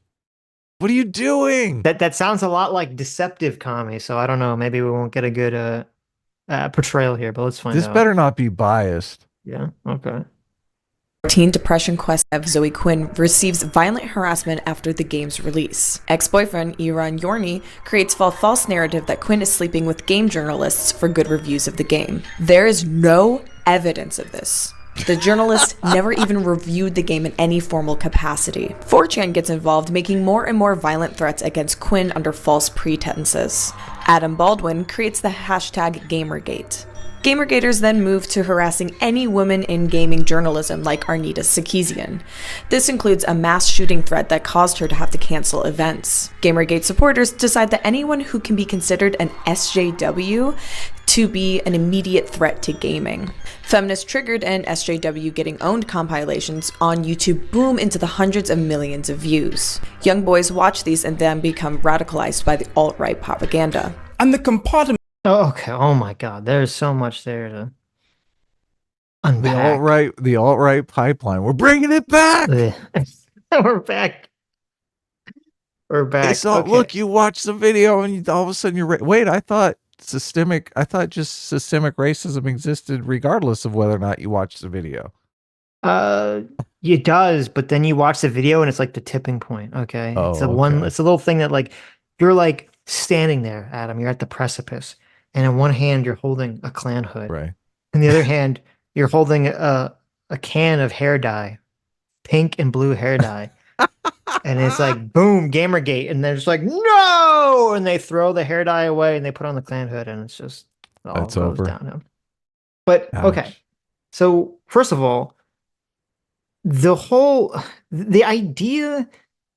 What are you doing? That sounds a lot like deceptive commie, so I don't know. Maybe we won't get a good portrayal here, but let's find This out. better not be biased. Yeah, okay. Teen depression quest of Zoe Quinn receives violent harassment after the game's release. Ex-boyfriend Iran Yorni creates a false narrative that Quinn is sleeping with game journalists for good reviews of the game. There is no evidence of this. The journalist never even reviewed the game in any formal capacity. 4chan gets involved, making more and more violent threats against Quinn under false pretenses. Adam Baldwin creates the hashtag Gamergate. Gamergaters then move to harassing any woman in gaming journalism like Arnita Sarkeesian. This includes a mass shooting threat that caused her to have to cancel events. Gamergate supporters decide that anyone who can be considered an SJW to be an immediate threat to gaming. Feminist Triggered and SJW Getting Owned compilations on YouTube boom into the hundreds of millions of views. Young boys watch these and then become radicalized by the alt-right propaganda. And the compartment. Oh, okay. Oh my God. There's so much there to unpack. The alt-right pipeline. We're bringing it back. We're back. We're back. So look, you watch the video and all of a sudden you're wait. I thought just systemic racism existed regardless of whether or not you watch the video. It does, but then you watch the video and it's like the tipping point. Okay. Oh, it's a little thing that like you're like standing there, Adam. You're at the precipice. And in one hand, you're holding a Klan hood. Right. In the other hand, you're holding a can of hair dye, pink and blue hair dye. And it's like, boom, Gamergate. And they're just like, no! And they throw the hair dye away and they put on the Klan hood. And it's just all That's goes over. downhill. But, Ouch. okay. So, first of all, the idea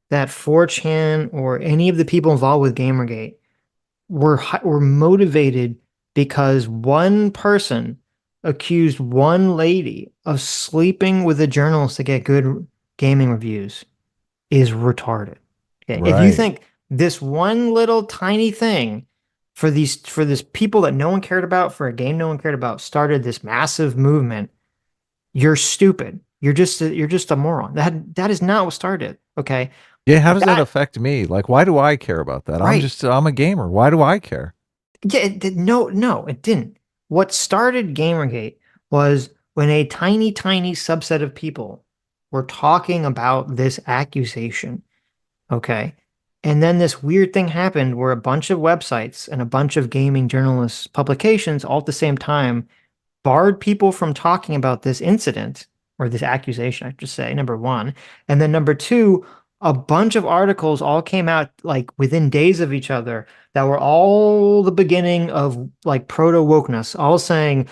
that 4chan or any of the people involved with Gamergate were motivated because one person accused one lady of sleeping with a journalist to get good gaming reviews is retarded. Okay? Right. If you think this one little tiny thing for this people that no one cared about, for a game no one cared about, started this massive movement, you're stupid. You're just a moron. That is not what started. Okay. Yeah, how does that affect me? Like, why do I care about that? Right. I'm a gamer. Why do I care? Yeah, no, it didn't. What started Gamergate was when a tiny subset of people were talking about this accusation. Okay. And then this weird thing happened where a bunch of websites and a bunch of gaming journalists publications all at the same time barred people from talking about this incident or this accusation, I should say, number one. And then number two, a bunch of articles all came out like within days of each other that were all the beginning of like proto wokeness, all saying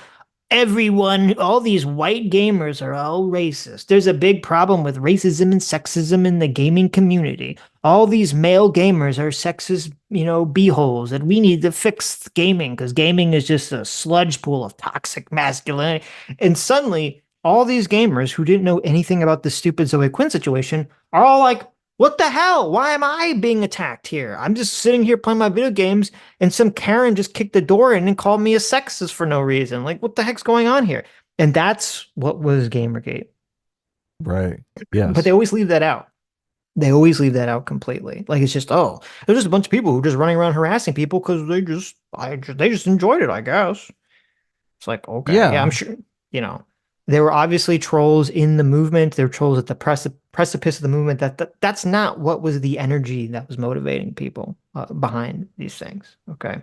all these white gamers are all racist. There's a big problem with racism and sexism in the gaming community. All these male gamers are sexist, beeholes, and we need to fix gaming because gaming is just a sludge pool of toxic masculinity. And suddenly, all these gamers who didn't know anything about the stupid Zoe Quinn situation are all like, what the hell? Why am I being attacked here? I'm just sitting here playing my video games and some Karen just kicked the door in and called me a sexist for no reason. Like, what the heck's going on here? And that's what was Gamergate. Right. Yes. But they always leave that out. They always leave that out completely. Like, it's just, there's just a bunch of people who are just running around harassing people because they just enjoyed it, I guess. It's like, okay. Yeah, I'm sure, there were obviously trolls in the movement. There were trolls at the precipice of the movement. That's not what was the energy that was motivating people behind these things. Okay.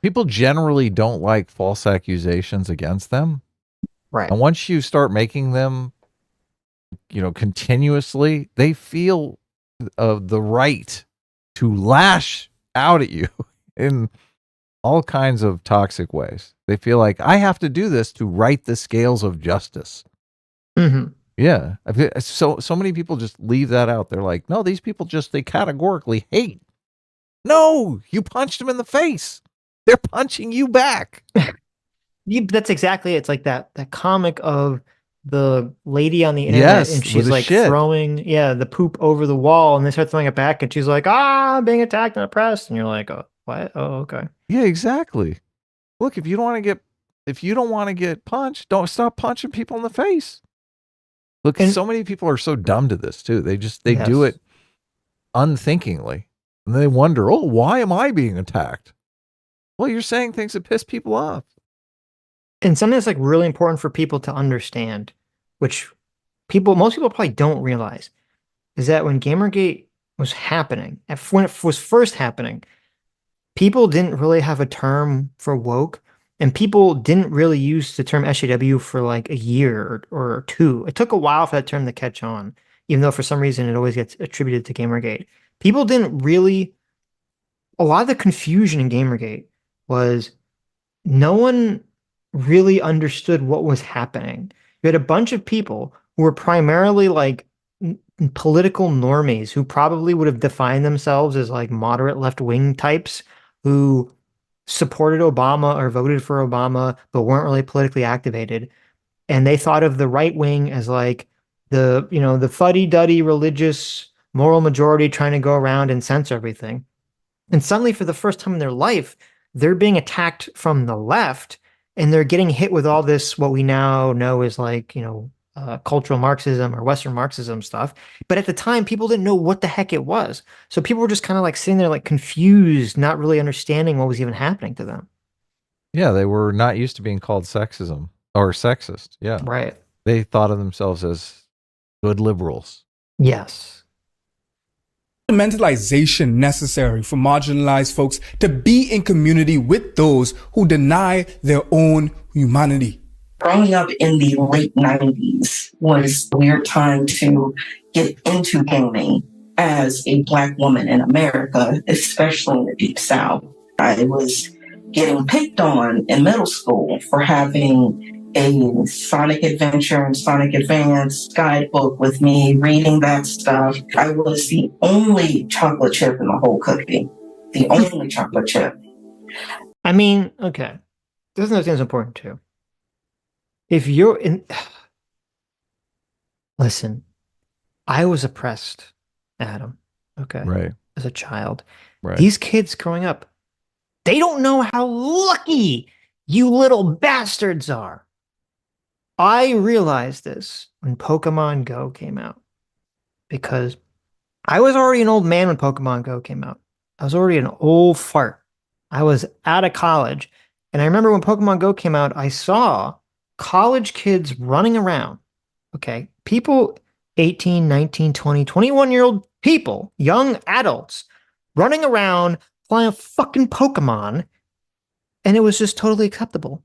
People generally don't like false accusations against them. Right. And once you start making them, continuously, they feel the right to lash out at you in all kinds of toxic ways. They feel like I have to do this to right the scales of justice. Mm-hmm. Yeah. So many people just leave that out. They're like, no, these people they categorically hate. No, you punched them in the face. They're punching you back. That's exactly it. It's like that comic of the lady on the internet, and she's like throwing the poop over the wall, and they start throwing it back, and she's like, I'm being attacked and oppressed, and you're like, oh, what? Oh, okay. Yeah, exactly. Look, if you don't want to get punched, don't stop punching people in the face. Look, so many people are so dumb to this too. They do it unthinkingly. And they wonder, oh, why am I being attacked? Well, you're saying things that piss people off. And something that's like really important for people to understand, which most people probably don't realize, is that when Gamergate was happening, when it was first happening, people didn't really have a term for woke, and people didn't really use the term SJW for like a year or two. It took a while for that term to catch on, even though for some reason it always gets attributed to Gamergate. People didn't really, a lot of the confusion in Gamergate was no one really understood what was happening. You had a bunch of people who were primarily like political normies who probably would have defined themselves as like moderate left-wing types who supported Obama or voted for Obama but weren't really politically activated. And they thought of the right wing as like the fuddy-duddy religious moral majority trying to go around and censor everything. And suddenly, for the first time in their life, they're being attacked from the left, and they're getting hit with all this, what we now know is like, cultural Marxism or Western Marxism stuff. But at the time, people didn't know what the heck it was. So people were just kind of like sitting there like confused, not really understanding what was even happening to them. Yeah, they were not used to being called sexism or sexist. Yeah. Right. They thought of themselves as good liberals. Yes. Mentalization necessary for marginalized folks to be in community with those who deny their own humanity. Growing up in the late 90s was a weird time to get into gaming as a Black woman in America, especially in the Deep South. I was getting picked on in middle school for having a Sonic Adventure and Sonic Advance guidebook with me, reading that stuff. I was the only chocolate chip in the whole cookie. The only chocolate chip. I mean, okay. This is another thing that's important too. If you're in... Listen, I was oppressed, Adam, okay? Right. As a child. Right. These kids growing up, they don't know how lucky you little bastards are. I realized this when Pokemon Go came out because I was already an old man when Pokemon Go came out. I was already an old fart. I was out of college. And I remember when Pokemon Go came out, I saw college kids running around. Okay. People 18, 19, 20, 21-year-old people, young adults running around playing fucking Pokemon. And it was just totally acceptable.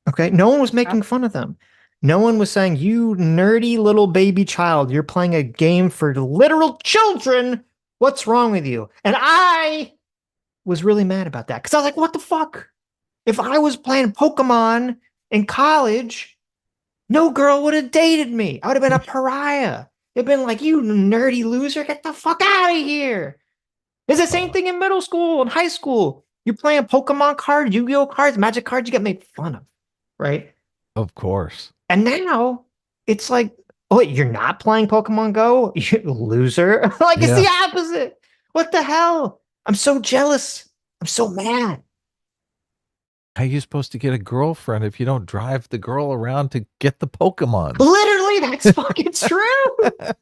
Okay. No one was making fun of them. No one was saying, you nerdy little baby child, you're playing a game for literal children. What's wrong with you? And I was really mad about that because I was like, what the fuck? If I was playing Pokemon in college, no girl would have dated me. I would have been a pariah. It'd been like, you nerdy loser, get the fuck out of here. It's the same thing in middle school and high school. You're playing Pokemon cards, Yu-Gi-Oh cards, Magic cards, you get made fun of, right? Of course. And now it's like, oh, you're not playing Pokemon Go? You loser. Like, it's the opposite. What the hell? I'm so jealous. I'm so mad. How are you supposed to get a girlfriend if you don't drive the girl around to get the Pokemon? Literally, that's fucking true.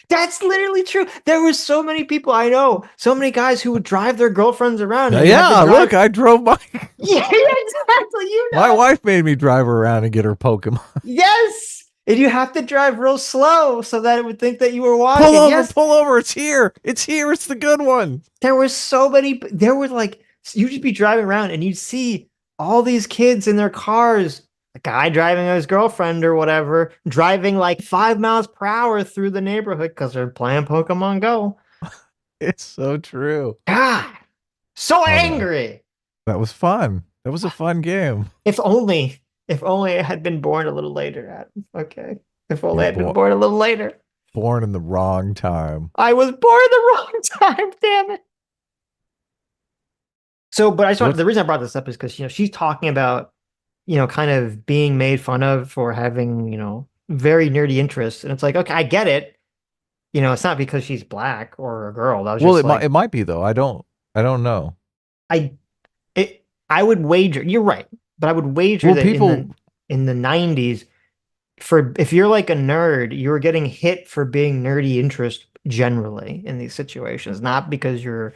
That's literally true. There were so many people I know, so many guys who would drive their girlfriends around. Yeah, look, I drove my... Yeah, exactly. You know. My wife made me drive her around and get her Pokemon. Yes. And you have to drive real slow so that it would think that you were walking. Pull over, pull over. It's here. It's here. It's the good one. There were so many. There were like, you'd just be driving around and you'd see all these kids in their cars, a guy driving his girlfriend or whatever, driving like 5 miles per hour through the neighborhood because they're playing Pokemon Go. It's so true. God, so angry. That was fun. That was a fun game. If only I had been born a little later, Adam. Okay. If only I had been born a little later. Born in the wrong time. I was born the wrong time, damn it. So, but the reason I brought this up is because, she's talking about, kind of being made fun of for having, very nerdy interests. And it's like, okay, I get it. It's not because she's black or a girl. That was it might be though. I don't know. I would wager, you're right, but I would wager that in the 90s, if you're like a nerd, you were getting hit for being nerdy interest generally in these situations, not because you're,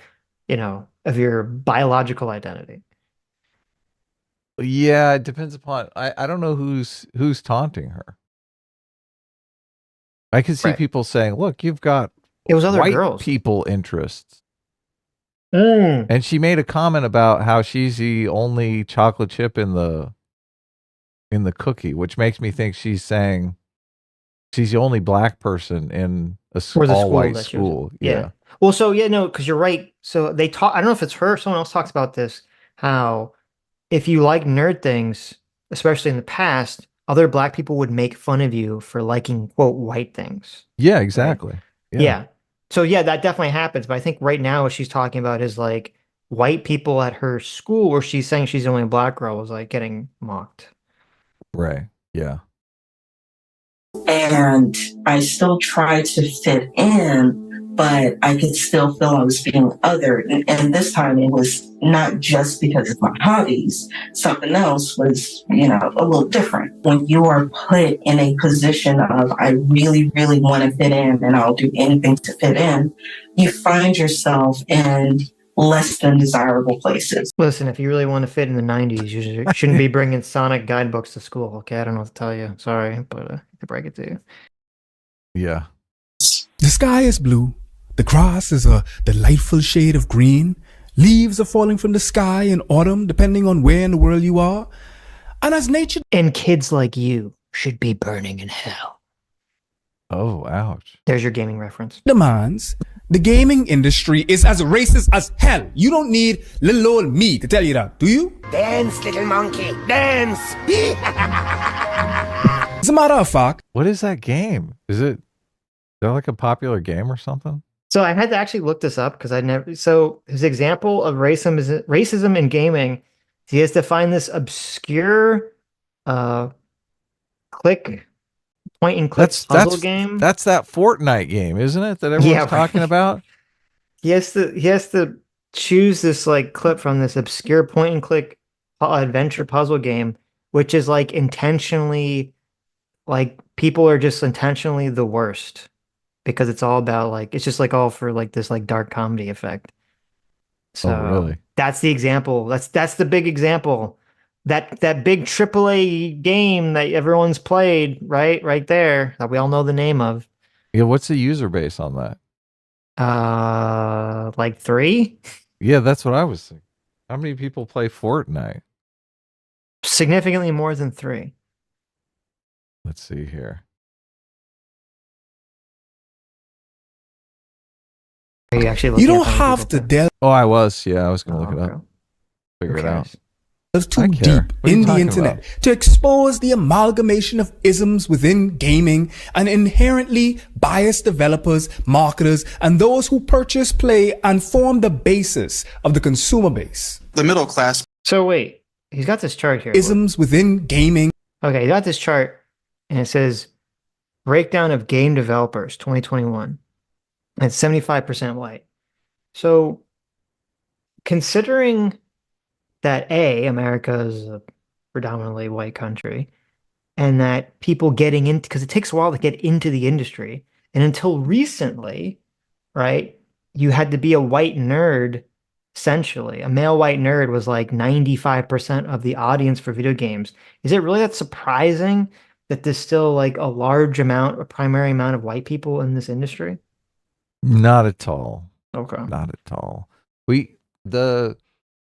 of your biological identity. Yeah, it depends upon. I don't know who's taunting her. I can see people saying, "Look, you've got it was other white girls. people interests." And she made a comment about how she's the only chocolate chip in the cookie, which makes me think she's saying she's the only black person in a all-white school. Yeah. Well, so no, because you're right. So they talk. I don't know if it's her or someone else talks about this. How if you like nerd things, especially in the past, other black people would make fun of you for liking quote white things. Yeah, exactly. Right? Yeah. So yeah, that definitely happens. But I think right now what she's talking about is like white people at her school, where she's saying she's the only black girl, was like getting mocked. Right. Yeah. And I still tried to fit in, but I could still feel I was being othered. And this time it was not just because of my hobbies. Something else was, a little different. When you are put in a position of, I really, really want to fit in and I'll do anything to fit in, you find yourself in less than desirable places. Listen, if you really want to fit in the 90s, you shouldn't be bringing Sonic guidebooks to school. Okay, I don't know what to tell you. Sorry, but to break it to you. Yeah. The sky is blue. The grass is a delightful shade of green. Leaves are falling from the sky in autumn, depending on where in the world you are. And as nature... And kids like you should be burning in hell. Oh, ouch. There's your gaming reference. ...demands, the gaming industry is as racist as hell. You don't need little old me to tell you that, do you? Dance, little monkey, dance! As a matter of fact... What is that game? Is that like a popular game or something? So I had to actually look this up because I never. So his example of racism in gaming, he has to find this obscure, point and click puzzle game. That's that Fortnite game, isn't it? That everyone's talking about. He has to choose this like clip from this obscure point and click adventure puzzle game, which is like intentionally, like people are just intentionally the worst. Because it's all about like it's just like all for like this like dark comedy effect. So really? That's the example. That's the big example. That big AAA game that everyone's played, right there, that we all know the name of. Yeah, what's the user base on that? Like 3? Yeah, that's what I was thinking. How many people play Fortnite? Significantly more than 3. Let's see here. You don't have to delve. Oh, I was. Yeah, I was going to look it up. Figure it out. Too deep in the internet to expose the amalgamation of isms within gaming and inherently biased developers, marketers, and those who purchase, play, and form the basis of the consumer base. The middle class. So wait, he's got this chart here. Isms within gaming. Okay, he got this chart, and it says breakdown of game developers 2021. It's 75% white. So considering that America is a predominantly white country, and that people getting into, because it takes a while to get into the industry, and until recently, right, you had to be a white nerd, essentially. A male white nerd was like 95% of the audience for video games. Is it really that surprising that there's still like a primary amount of white people in this industry? Not at all. Okay. Not at all.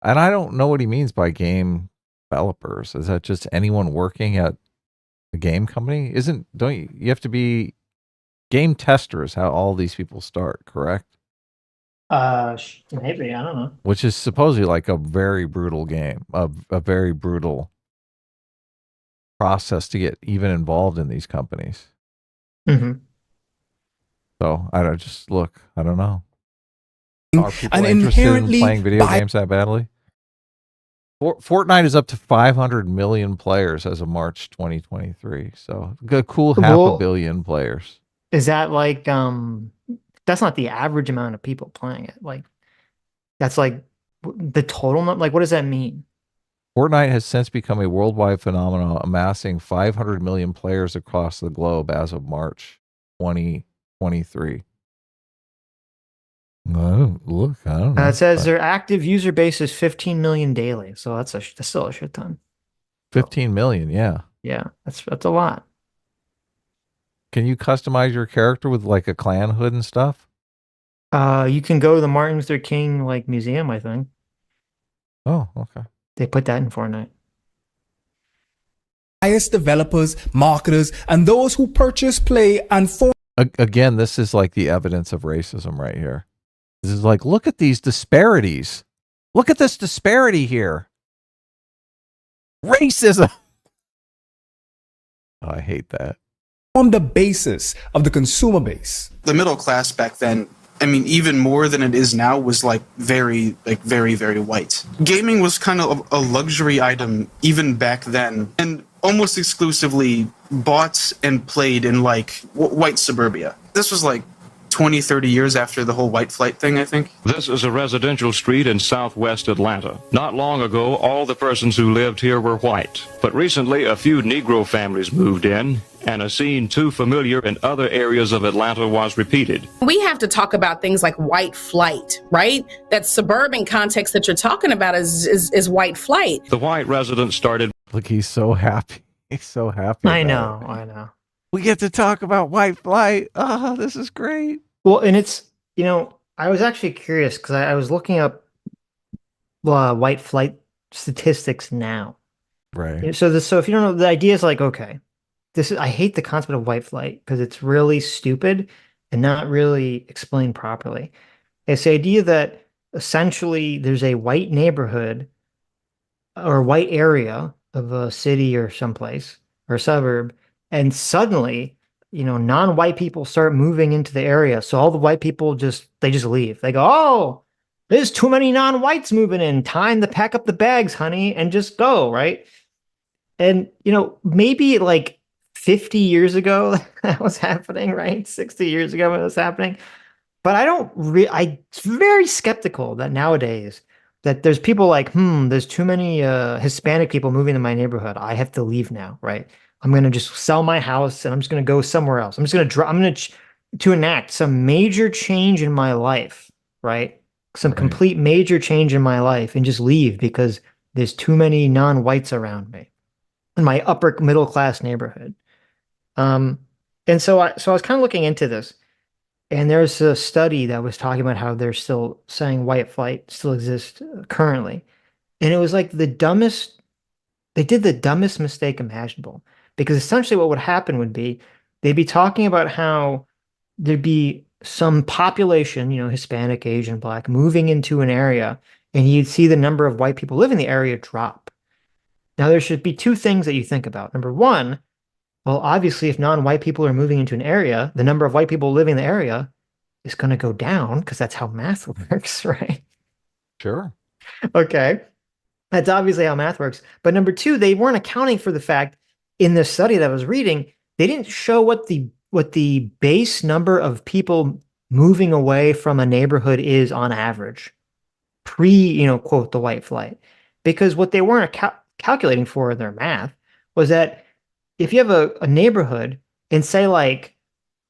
And I don't know what he means by game developers. Is that just anyone working at a game company? You have to be game testers, how all these people start, correct? Maybe, I don't know. Which is supposedly like a very brutal game, a very brutal process to get even involved in these companies. Mm-hmm. So I don't know. Are people And interested in inherently playing video games that badly? Fortnite is up to 500 million players as of March 2023. So a cool half a billion players. Is that like that's not the average amount of people playing it? Like that's like the total number? Like what does that mean? Fortnite has since become a worldwide phenomenon, amassing 500 million players across the globe as of March 2023. Oh, look, I don't know. It says their active user base is 15 million daily, so that's still a shit ton. 15 million, yeah. Yeah, that's a lot. Can you customize your character with like a clan hood and stuff? You can go to the Martin Luther King like museum, I think. Oh, okay. They put that in Fortnite. Highest developers, marketers, and those who purchase, play, and form. Again, this is like the evidence of racism right here. This is like, look at these disparities. Look at this disparity here. Racism. Oh, I hate that. On the basis of the consumer base. The middle class back then, I mean, even more than it is now, was like very, very white. Gaming was kind of a luxury item even back then, and almost exclusively bought and played in like white suburbia. This was like 20, 30 years after the whole white flight thing, I think. This is a residential street in southwest Atlanta. Not long ago, all the persons who lived here were white. But recently, a few Negro families moved in, and a scene too familiar in other areas of Atlanta was repeated. We have to talk about things like white flight, right? That suburban context that you're talking about is white flight. The white residents started... Look, he's so happy. He's so happy. I know. We get to talk about white flight. Oh, this is great. Well, and it's, I was actually curious because I was looking up white flight statistics now. Right. So if you don't know, the idea is like, okay, I hate the concept of white flight because it's really stupid and not really explained properly. It's the idea that essentially there's a white neighborhood or white area of a city or someplace or a suburb, and suddenly non-white people start moving into the area. So all the white people just leave. They go, oh, there's too many non-whites moving in. Time to pack up the bags, honey, and just go, right? And, maybe like 50 years ago that was happening, right? 60 years ago it was happening. But I'm very skeptical that nowadays that there's people like, there's too many Hispanic people moving in my neighborhood. I have to leave now, right? I'm going to just sell my house and I'm just going to go somewhere else. I'm going to enact some major change in my life, right? Some complete major change in my life and just leave because there's too many non-whites around me in my upper middle class neighborhood. And so I was kind of looking into this, and there's a study that was talking about how they're still saying white flight still exists currently. And it was like they did the dumbest mistake imaginable. Because essentially what would happen would be they'd be talking about how there'd be some population, Hispanic, Asian, Black, moving into an area, and you'd see the number of white people living in the area drop. Now, there should be two things that you think about. Number one, well, obviously, if non-white people are moving into an area, the number of white people living in the area is going to go down because that's how math works, right? Sure. Okay. That's obviously how math works. But number two, they weren't accounting for the fact in the study that I was reading, they didn't show what the base number of people moving away from a neighborhood is on average, quote, the white flight. Because what they weren't calculating for in their math was that if you have a neighborhood and say like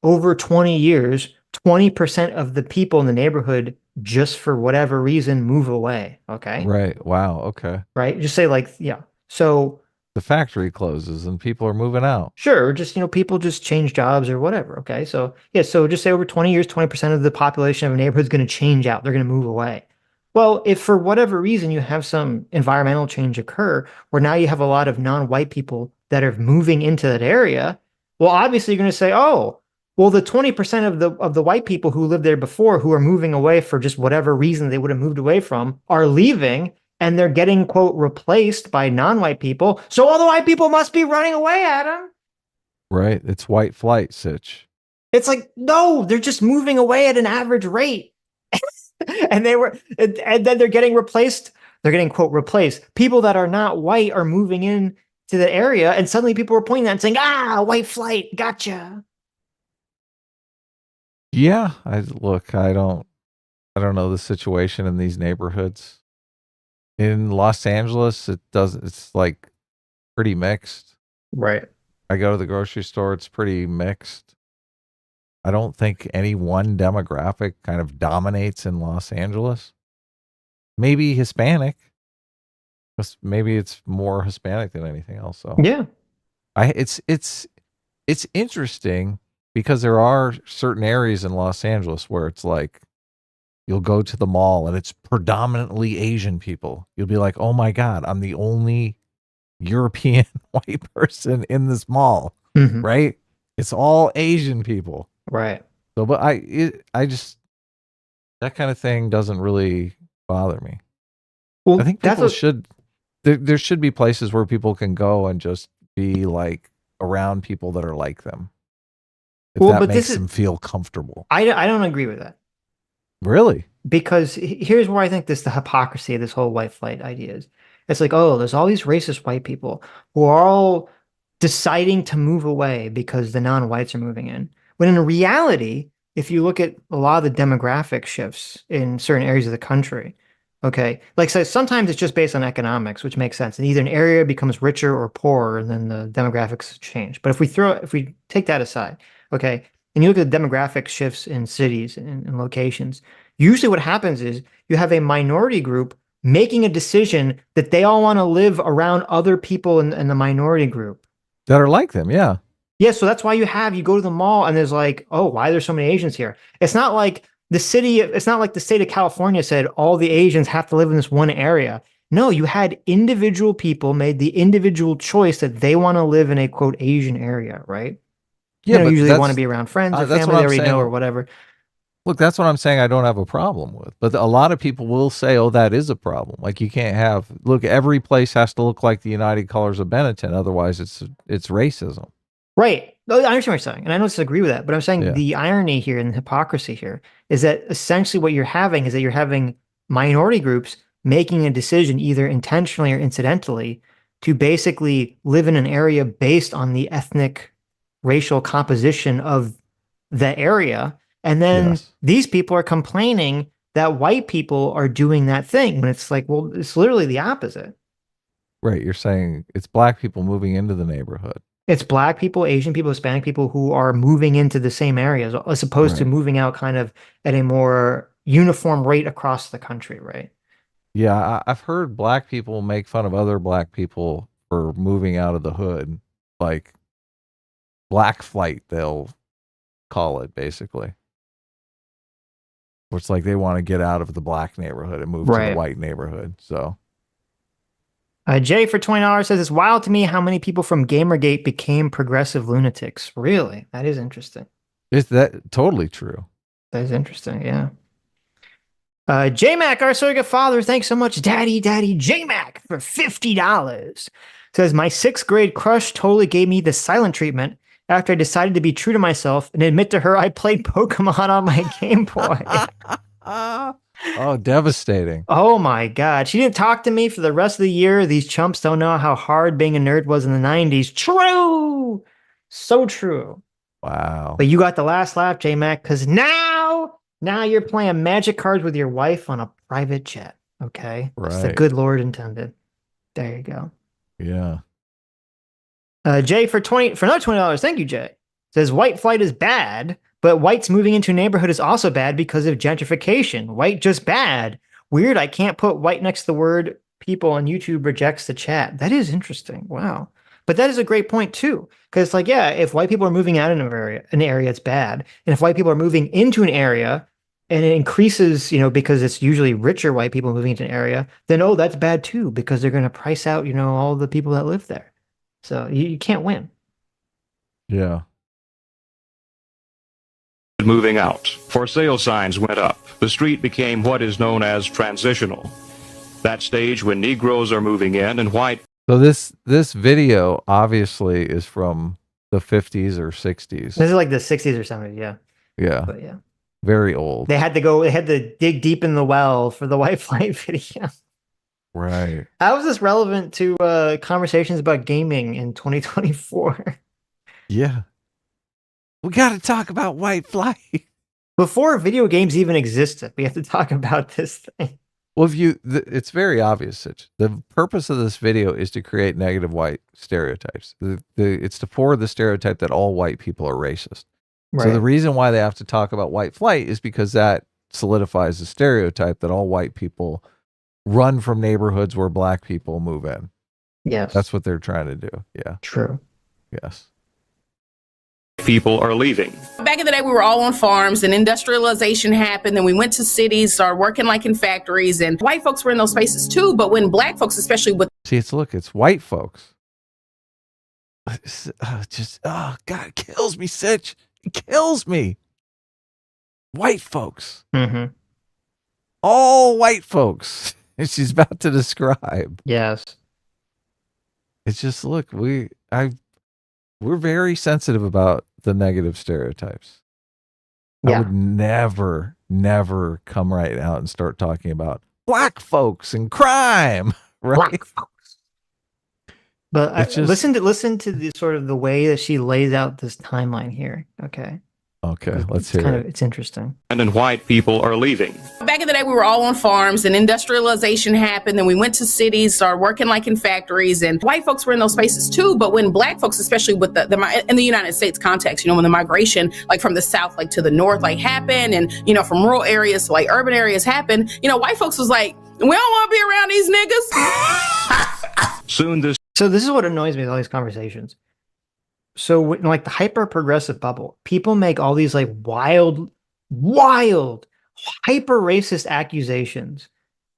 over 20 years, 20% of the people in the neighborhood just for whatever reason move away. Okay. Right. Wow. Okay. Right. Just say like, yeah. So the factory closes and people are moving out. Sure. Just, people just change jobs or whatever. Okay. So yeah. So just say over 20 years, 20% of the population of a neighborhood is going to change out. They're going to move away. Well, if for whatever reason you have some environmental change occur where now you have a lot of non-white people that are moving into that area, well, obviously you're going to say, oh, well, the 20% of the white people who lived there before who are moving away for just whatever reason they would have moved away from are leaving, and they're getting, quote, replaced by non-white people. So all the white people must be running away, Adam. Right. It's white flight, Sitch. It's like, no, they're just moving away at an average rate. and then they're getting replaced. They're getting, quote, replaced. People that are not white are moving in to the area, and suddenly people are pointing that and saying, white flight, gotcha. Yeah. I don't know the situation in these neighborhoods. In Los Angeles, it's like pretty mixed. Right. I go to the grocery store, it's pretty mixed. I don't think any one demographic kind of dominates in Los Angeles. Maybe Hispanic. Maybe it's more Hispanic than anything else. So yeah, it's interesting because there are certain areas in Los Angeles where it's like you'll go to the mall and it's predominantly Asian people. You'll be like, oh my God, I'm the only European white person in this mall, right? It's all Asian people. Right. So, but I just, that kind of thing doesn't really bother me. Well, I think people should, there should be places where people can go and just be like around people that are like them. If that makes them feel comfortable. I don't agree with that. Really? Because here's where I think the hypocrisy of this whole white flight idea is. It's like, oh, there's all these racist white people who are all deciding to move away because the non-whites are moving in. When in reality, if you look at a lot of the demographic shifts in certain areas of the country, okay, like so sometimes it's just based on economics, which makes sense. And either an area becomes richer or poorer, and then the demographics change. But if we take that aside, okay, and you look at the demographic shifts in cities and locations, usually what happens is you have a minority group making a decision that they all want to live around other people in the minority group that are like them. Yeah. Yeah. So that's why you go to the mall and there's like, oh, why are there so many Asians here? It's not like the state of California said all the Asians have to live in this one area. No, you had individual people made the individual choice that they want to live in a quote Asian area, right? Yeah, but usually they want to be around friends or family they already know or whatever. Look, that's what I'm saying I don't have a problem with. But a lot of people will say, oh, that is a problem. Like you can't have, look, every place has to look like the United Colors of Benetton. Otherwise, it's racism. Right. I understand what you're saying. And I don't disagree with that. But I'm saying the irony here and the hypocrisy here is that essentially what you're having is that you're having minority groups making a decision either intentionally or incidentally to basically live in an area based on the ethnic racial composition of the area. And then these people are complaining that white people are doing that thing when it's like, well, it's literally the opposite. Right. You're saying it's black people moving into the neighborhood. It's black people, Asian people, Hispanic people who are moving into the same areas as opposed to moving out kind of at a more uniform rate across the country. Right. Yeah. I've heard black people make fun of other black people for moving out of the hood. Like black flight, they'll call it basically. It's like they want to get out of the black neighborhood and move to the white neighborhood. So, Jay for $20 says it's wild to me how many people from Gamergate became progressive lunatics. Really, that is interesting. Is that totally true? That is interesting. Yeah. JMac, our surrogate father, thanks so much, Daddy JMac for $50. Says my 6th grade crush totally gave me the silent treatment after I decided to be true to myself and admit to her I played Pokemon on my Game Boy. Oh, devastating. Oh my God. She didn't talk to me for the rest of the year. These chumps don't know how hard being a nerd was in the 90s. True. So true. Wow. But you got the last laugh, J-Mac, because now you're playing Magic cards with your wife on a private jet. Okay? Right. It's the good Lord intended. There you go. Yeah. Jay for another $20. Thank you, Jay. Says white flight is bad, but whites moving into a neighborhood is also bad because of gentrification. White just bad. Weird. I can't put white next to the word people on YouTube rejects the chat. That is interesting. Wow. But that is a great point too. Because it's like, yeah, if white people are moving out of an area, it's bad. And if white people are moving into an area and it increases, because it's usually richer white people moving into an area, then, oh, that's bad too, because they're going to price out, all the people that live there. So you can't win. Yeah. Moving out. For sale signs went up. The street became what is known as transitional. That stage when Negroes are moving in and white. So this video obviously is from the 50s or 60s. This is like the 60s or 70s, yeah. Yeah. But yeah. Very old. They had to dig deep in the well for the white flight video. Right. How is this relevant to conversations about gaming in 2024? Yeah. We got to talk about white flight. Before video games even existed, we have to talk about this thing. Well, it's very obvious, Sitch. The purpose of this video is to create negative white stereotypes. It's to forward the stereotype that all white people are racist. So the reason why they have to talk about white flight is because that solidifies the stereotype that all white people run from neighborhoods where black people move in. Yes. That's what they're trying to do. Yeah. True. Yes. People are leaving. Back in the day, we were all on farms and industrialization happened. Then we went to cities, started working like in factories, and white folks were in those spaces too. But when black folks, especially with See, it's white folks. God, it kills me, Sitch. It kills me. White folks. Mm-hmm. All white folks. And she's about to describe. Yes. It's just, look, we're very sensitive about the negative stereotypes. I would never come right out and start talking about black folks and crime. Right? Black folks. But listen to the sort of the way that she lays out this timeline here. Okay. Okay, let's hear it. It's interesting. And then white people are leaving. back in the day, we were all on farms and industrialization happened. Then we went to cities, started working like in factories, and white folks were in those spaces too. But when black folks, especially with the in the United States context, you know, when the migration like from the South, like to the North, like happened, and, you know, from rural areas to like urban areas happened, you know, white folks was like, we don't want to be around these niggas. So this is what annoys me with all these conversations. So when, like the hyper progressive bubble, people make all these like wild, hyper racist accusations,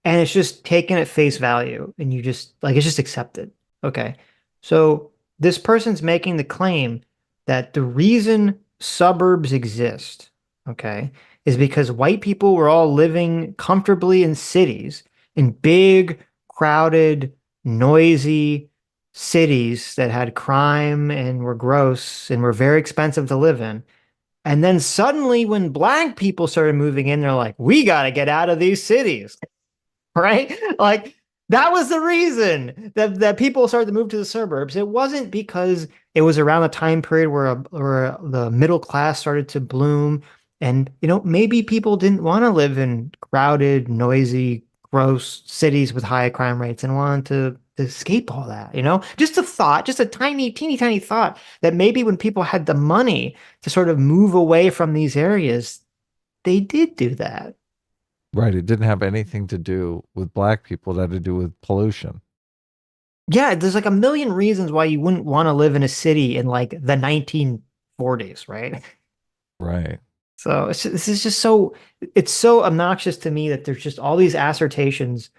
and it's just taken at face value, and you just like it's just accepted. Okay, so this person's making the claim that the reason suburbs exist, okay, is because white people were all living comfortably in cities, in big, crowded, noisy cities that had crime and were gross and were very expensive to live in. And then suddenly when black people started moving in, they're like, we got to get out of these cities, right? Like that was the reason that people started to move to the suburbs. It wasn't because it was around the time period where the middle class started to bloom. And, you know, maybe people didn't want to live in crowded, noisy, gross cities with high crime rates and wanted to escape all that, you know, just a thought, just a teeny tiny thought that maybe when people had the money to sort of move away from these areas, they did do that. Right. It didn't have anything to do with black people. It had to do with pollution. Yeah. There's like a million reasons why you wouldn't want to live in a city in like the 1940s. Right. Right. So this is just it's so obnoxious to me that there's just all these assertions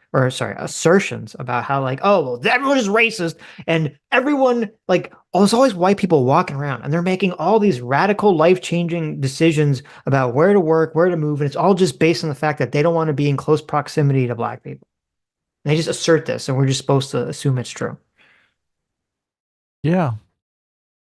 about how like, oh, well, everyone is racist and everyone like, oh, there's always white people walking around and they're making all these radical life-changing decisions about where to work, where to move. And it's all just based on the fact that they don't want to be in close proximity to black people. And they just assert this and we're just supposed to assume it's true. Yeah.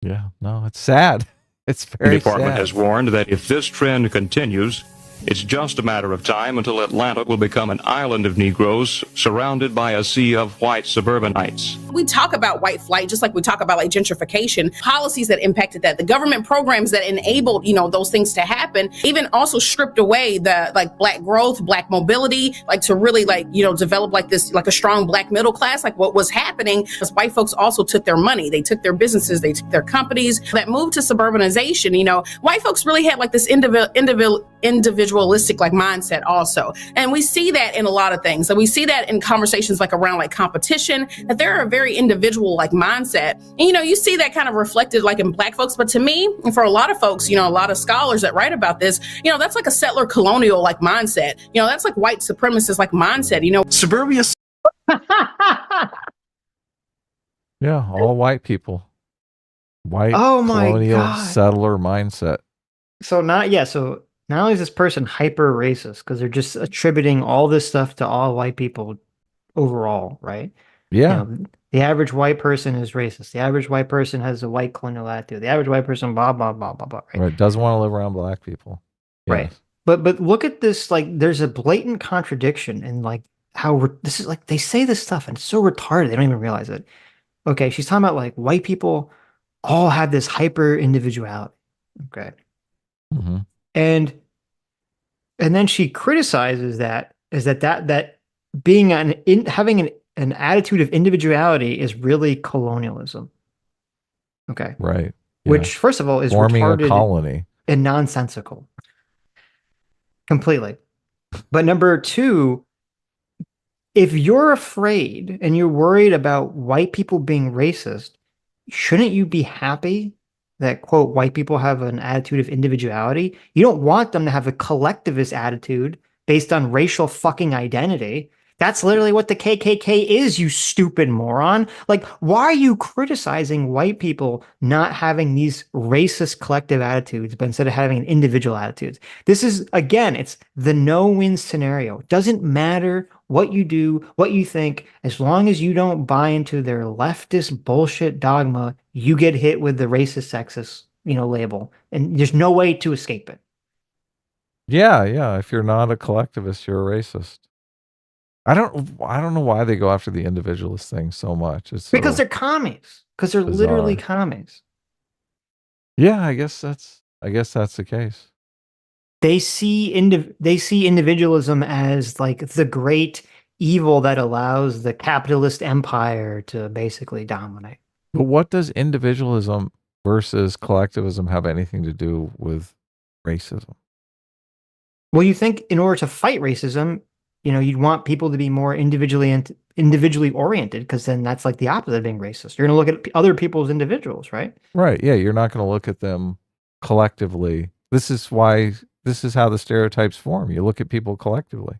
Yeah. No, it's sad. It's very The department sad. has warned that if this trend continues, it's just a matter of time until Atlanta will become an island of Negroes surrounded by a sea of white suburbanites. We talk about white flight, just like we talk about like gentrification, policies that impacted that, the government programs that enabled, you know, those things to happen, even also stripped away the like black growth, black mobility, like to really like, you know, develop like this, like a strong black middle class, like what was happening because white folks also took their money, they took their businesses, they took their companies that moved to suburbanization. You know, white folks really had like this individualistic like mindset also. And we see that in a lot of things. So we see that in conversations like around like competition, that they're a very individual like mindset. And, you know, you see that kind of reflected like in black folks. But to me, and for a lot of folks, you know, a lot of scholars that write about this, you know, that's like a settler colonial like mindset. You know, that's like white supremacist like mindset, you know. Suburbia. Yeah, all white people. White Oh my colonial God. settler mindset. So not only is this person hyper racist because they're just attributing all this stuff to all white people overall, right? Yeah. You know, the average white person is racist. The average white person has a white colonial attitude. The average white person, blah, blah, blah, blah, blah, right? Right. Doesn't want to live around black people. Right. Yes. But look at this, like there's a blatant contradiction in like how this is like they say this stuff and it's so retarded they don't even realize it. Okay, she's talking about like white people all have this hyper individuality. Okay. Mm-hmm. And then she criticizes that being having an attitude of individuality is really colonialism. Okay. Right. Which, first of all, is forming retarded. a colony. and nonsensical. Completely. But number two, if you're afraid and you're worried about white people being racist, shouldn't you be happy that, quote, white people have an attitude of individuality? You don't want them to have a collectivist attitude based on racial fucking identity. That's literally what the KKK is, you stupid moron. Like, why are you criticizing white people not having these racist collective attitudes, but instead of having individual attitudes? This is, again, it's the no-win scenario. It doesn't matter what you do, what you think, as long as you don't buy into their leftist bullshit dogma, you get hit with the racist, sexist, label. And there's no way to escape it. Yeah. If you're not a collectivist, you're a racist. I don't know why they go after the individualist thing so much. It's because they're commies. Because they're literally commies. Yeah, I guess that's the case. They see individualism as like the great evil that allows the capitalist empire to basically dominate. But what does individualism versus collectivism have anything to do with racism? Well, you think in order to fight racism, you'd want people to be more individually oriented, because then that's like the opposite of being racist. You're going to look at other people as individuals, right? Right. Yeah. You're not going to look at them collectively. This is how the stereotypes form. You look at people collectively.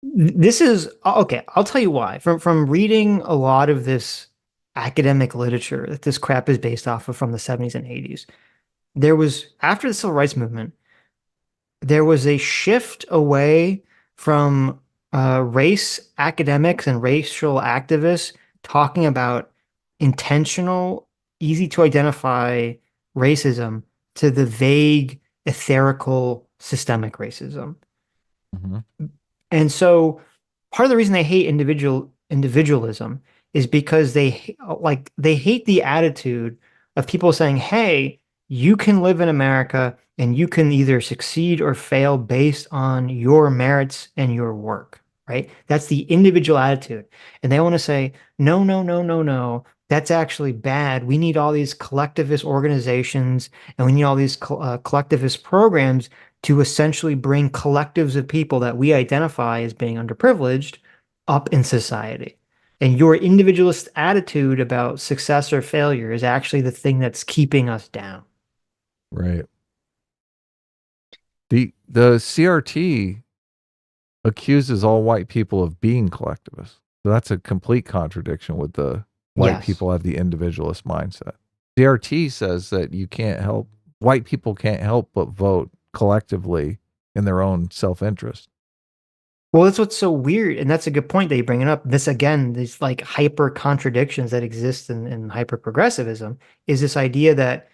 This is okay. I'll tell you why. From reading a lot of this academic literature that this crap is based off of from the 70s and 80s, there was, after the civil rights movement, there was a shift away from race academics and racial activists talking about intentional, easy to identify racism to the vague, etherical, systemic racism. Mm-hmm. And so part of the reason they hate individualism is because they hate the attitude of people saying, hey, you can live in America and you can either succeed or fail based on your merits and your work, right? That's the individual attitude. And they want to say, no, that's actually bad. We need all these collectivist organizations and we need all these collectivist programs to essentially bring collectives of people that we identify as being underprivileged up in society. And your individualist attitude about success or failure is actually the thing that's keeping us down. Right. The CRT accuses all white people of being collectivists. So that's a complete contradiction with the white people have the individualist mindset. CRT says that white people can't help but vote collectively in their own self-interest. Well, that's what's so weird, and that's a good point that you bring it up. This, again, these like hyper contradictions that exist in hyper progressivism is this idea that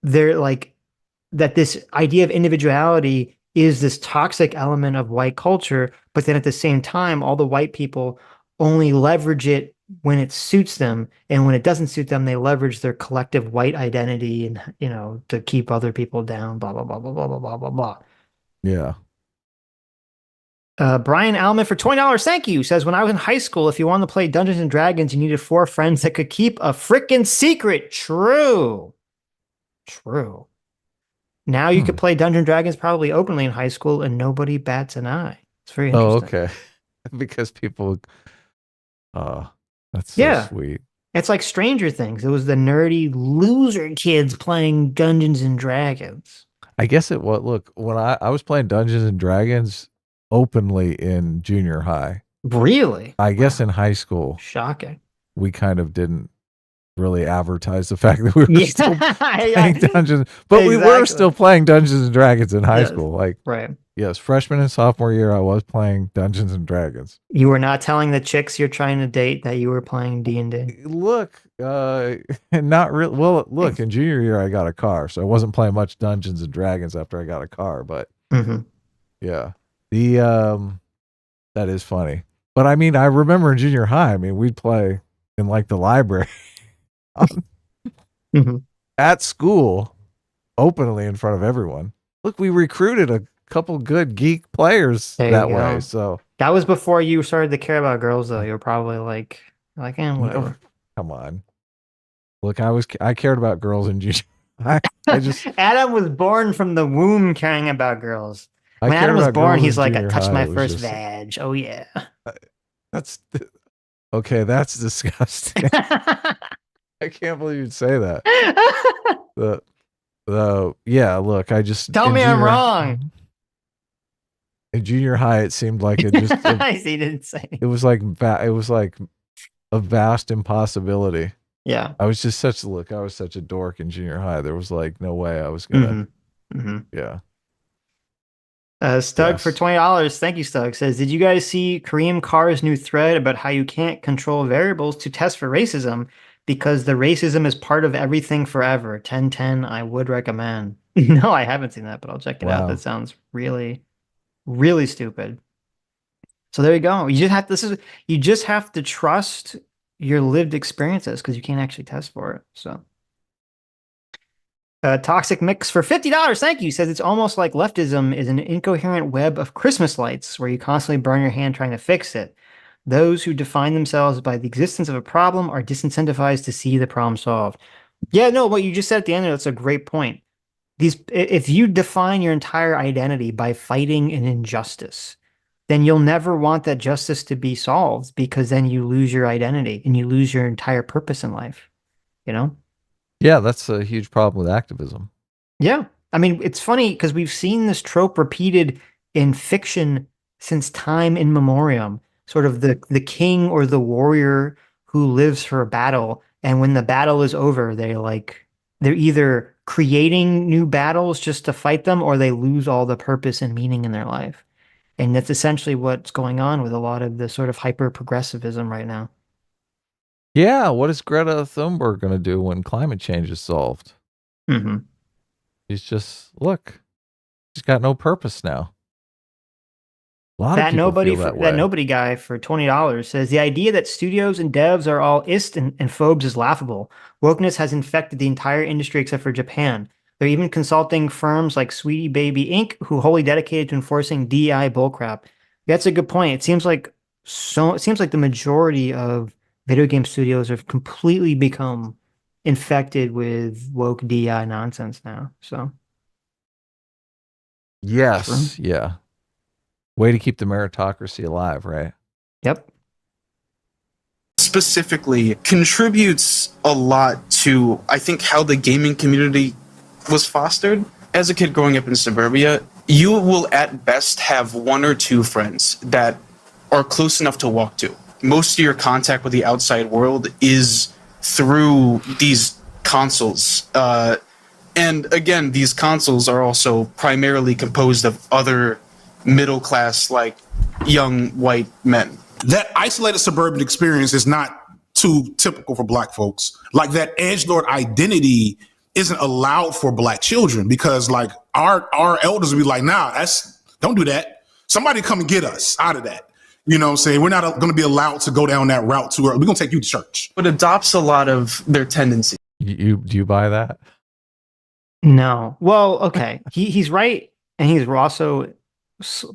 this idea of individuality is this toxic element of white culture, but then at the same time, all the white people only leverage it when it suits them, and when it doesn't suit them, they leverage their collective white identity and to keep other people down. Blah blah blah blah blah blah blah blah. Yeah. Brian Alman for $20, thank you, says, when I was in high school, if you wanted to play Dungeons and Dragons, you needed 4 friends that could keep a frickin' secret. True. Now you could play Dungeons and Dragons probably openly in high school and nobody bats an eye. It's very interesting. Oh, okay. Because people, that's so sweet. It's like Stranger Things. It was the nerdy loser kids playing Dungeons and Dragons. I guess look, when I was playing Dungeons and Dragons openly in junior high. Really? I guess in high school. Shocking. We kind of didn't really advertise the fact that we were still playing Dungeons, but we were still playing Dungeons and Dragons in high school. Like, right. Yes, freshman and sophomore year, I was playing Dungeons and Dragons. You were not telling the chicks you're trying to date that you were playing D&D. Look, not really. Well, look, in junior year, I got a car, so I wasn't playing much Dungeons and Dragons after I got a car. But yeah, that is funny. But I mean, I remember in junior high, I mean, we'd play in like the library at school openly in front of everyone. Look, we recruited a couple good geek players that way. So that was before you started to care about girls, though. You were probably like, whatever. Come on. Look, I cared about girls in junior high. Adam was born from the womb caring about girls. When Adam was born, he's like, I touched my first vag. Oh, yeah. That's okay. That's disgusting. I can't believe you'd say that. Yeah, look, I just tell me I'm wrong. In junior high, it seemed like it just. He didn't say. It was like a vast impossibility. Yeah. I was such a dork in junior high. There was like no way I was gonna. Yeah. Stug for $20. Thank you, Stug. Says, did you guys see Kareem Carr's new thread about how you can't control variables to test for racism because the racism is part of everything forever? 1010, I would recommend. No, I haven't seen that, but I'll check it out. That sounds really, really stupid. So there you go. You just have to trust your lived experiences because you can't actually test for it. So. Toxic Mix for $50. Thank you. Says it's almost like leftism is an incoherent web of Christmas lights where you constantly burn your hand trying to fix it. Those who define themselves by the existence of a problem are disincentivized to see the problem solved. Yeah, no, what you just said at the end, that's a great point. If you define your entire identity by fighting an injustice, then you'll never want that justice to be solved because then you lose your identity and you lose your entire purpose in life. You know? Yeah, that's a huge problem with activism. Yeah. I mean, it's funny because we've seen this trope repeated in fiction since time immemorial. Sort of the king or the warrior who lives for a battle, and when the battle is over, they're either creating new battles just to fight them, or they lose all the purpose and meaning in their life. And that's essentially what's going on with a lot of the sort of hyper progressivism right now. Yeah, what is Greta Thunberg going to do when climate change is solved? She's just she's got no purpose now. A lot of people feel that way. That nobody guy for $20 says the idea that studios and devs are all ist and phobes is laughable. Wokeness has infected the entire industry except for Japan. They're even consulting firms like Sweetie Baby Inc., who wholly dedicated to enforcing DEI bullcrap. That's a good point. It seems like the majority of video game studios have completely become infected with woke DI nonsense now. So, yes, yeah. Way to keep the meritocracy alive, right? Yep. Specifically, contributes a lot to, I think, how the gaming community was fostered. As a kid growing up in suburbia, you will at best have one or two friends that are close enough to walk to. Most of your contact with the outside world is through these consoles. And again, these consoles are also primarily composed of other middle-class, like, young white men. That isolated suburban experience is not too typical for black folks. Like, that edgelord identity isn't allowed for black children because, like, our elders would be like, nah, don't do that. Somebody come and get us out of that. You know what I'm saying? We're not going to be allowed to go down that route too early. We're going to take you to church. But adopts a lot of their tendencies. Do you buy that? No. Well, okay. He's right, and he's also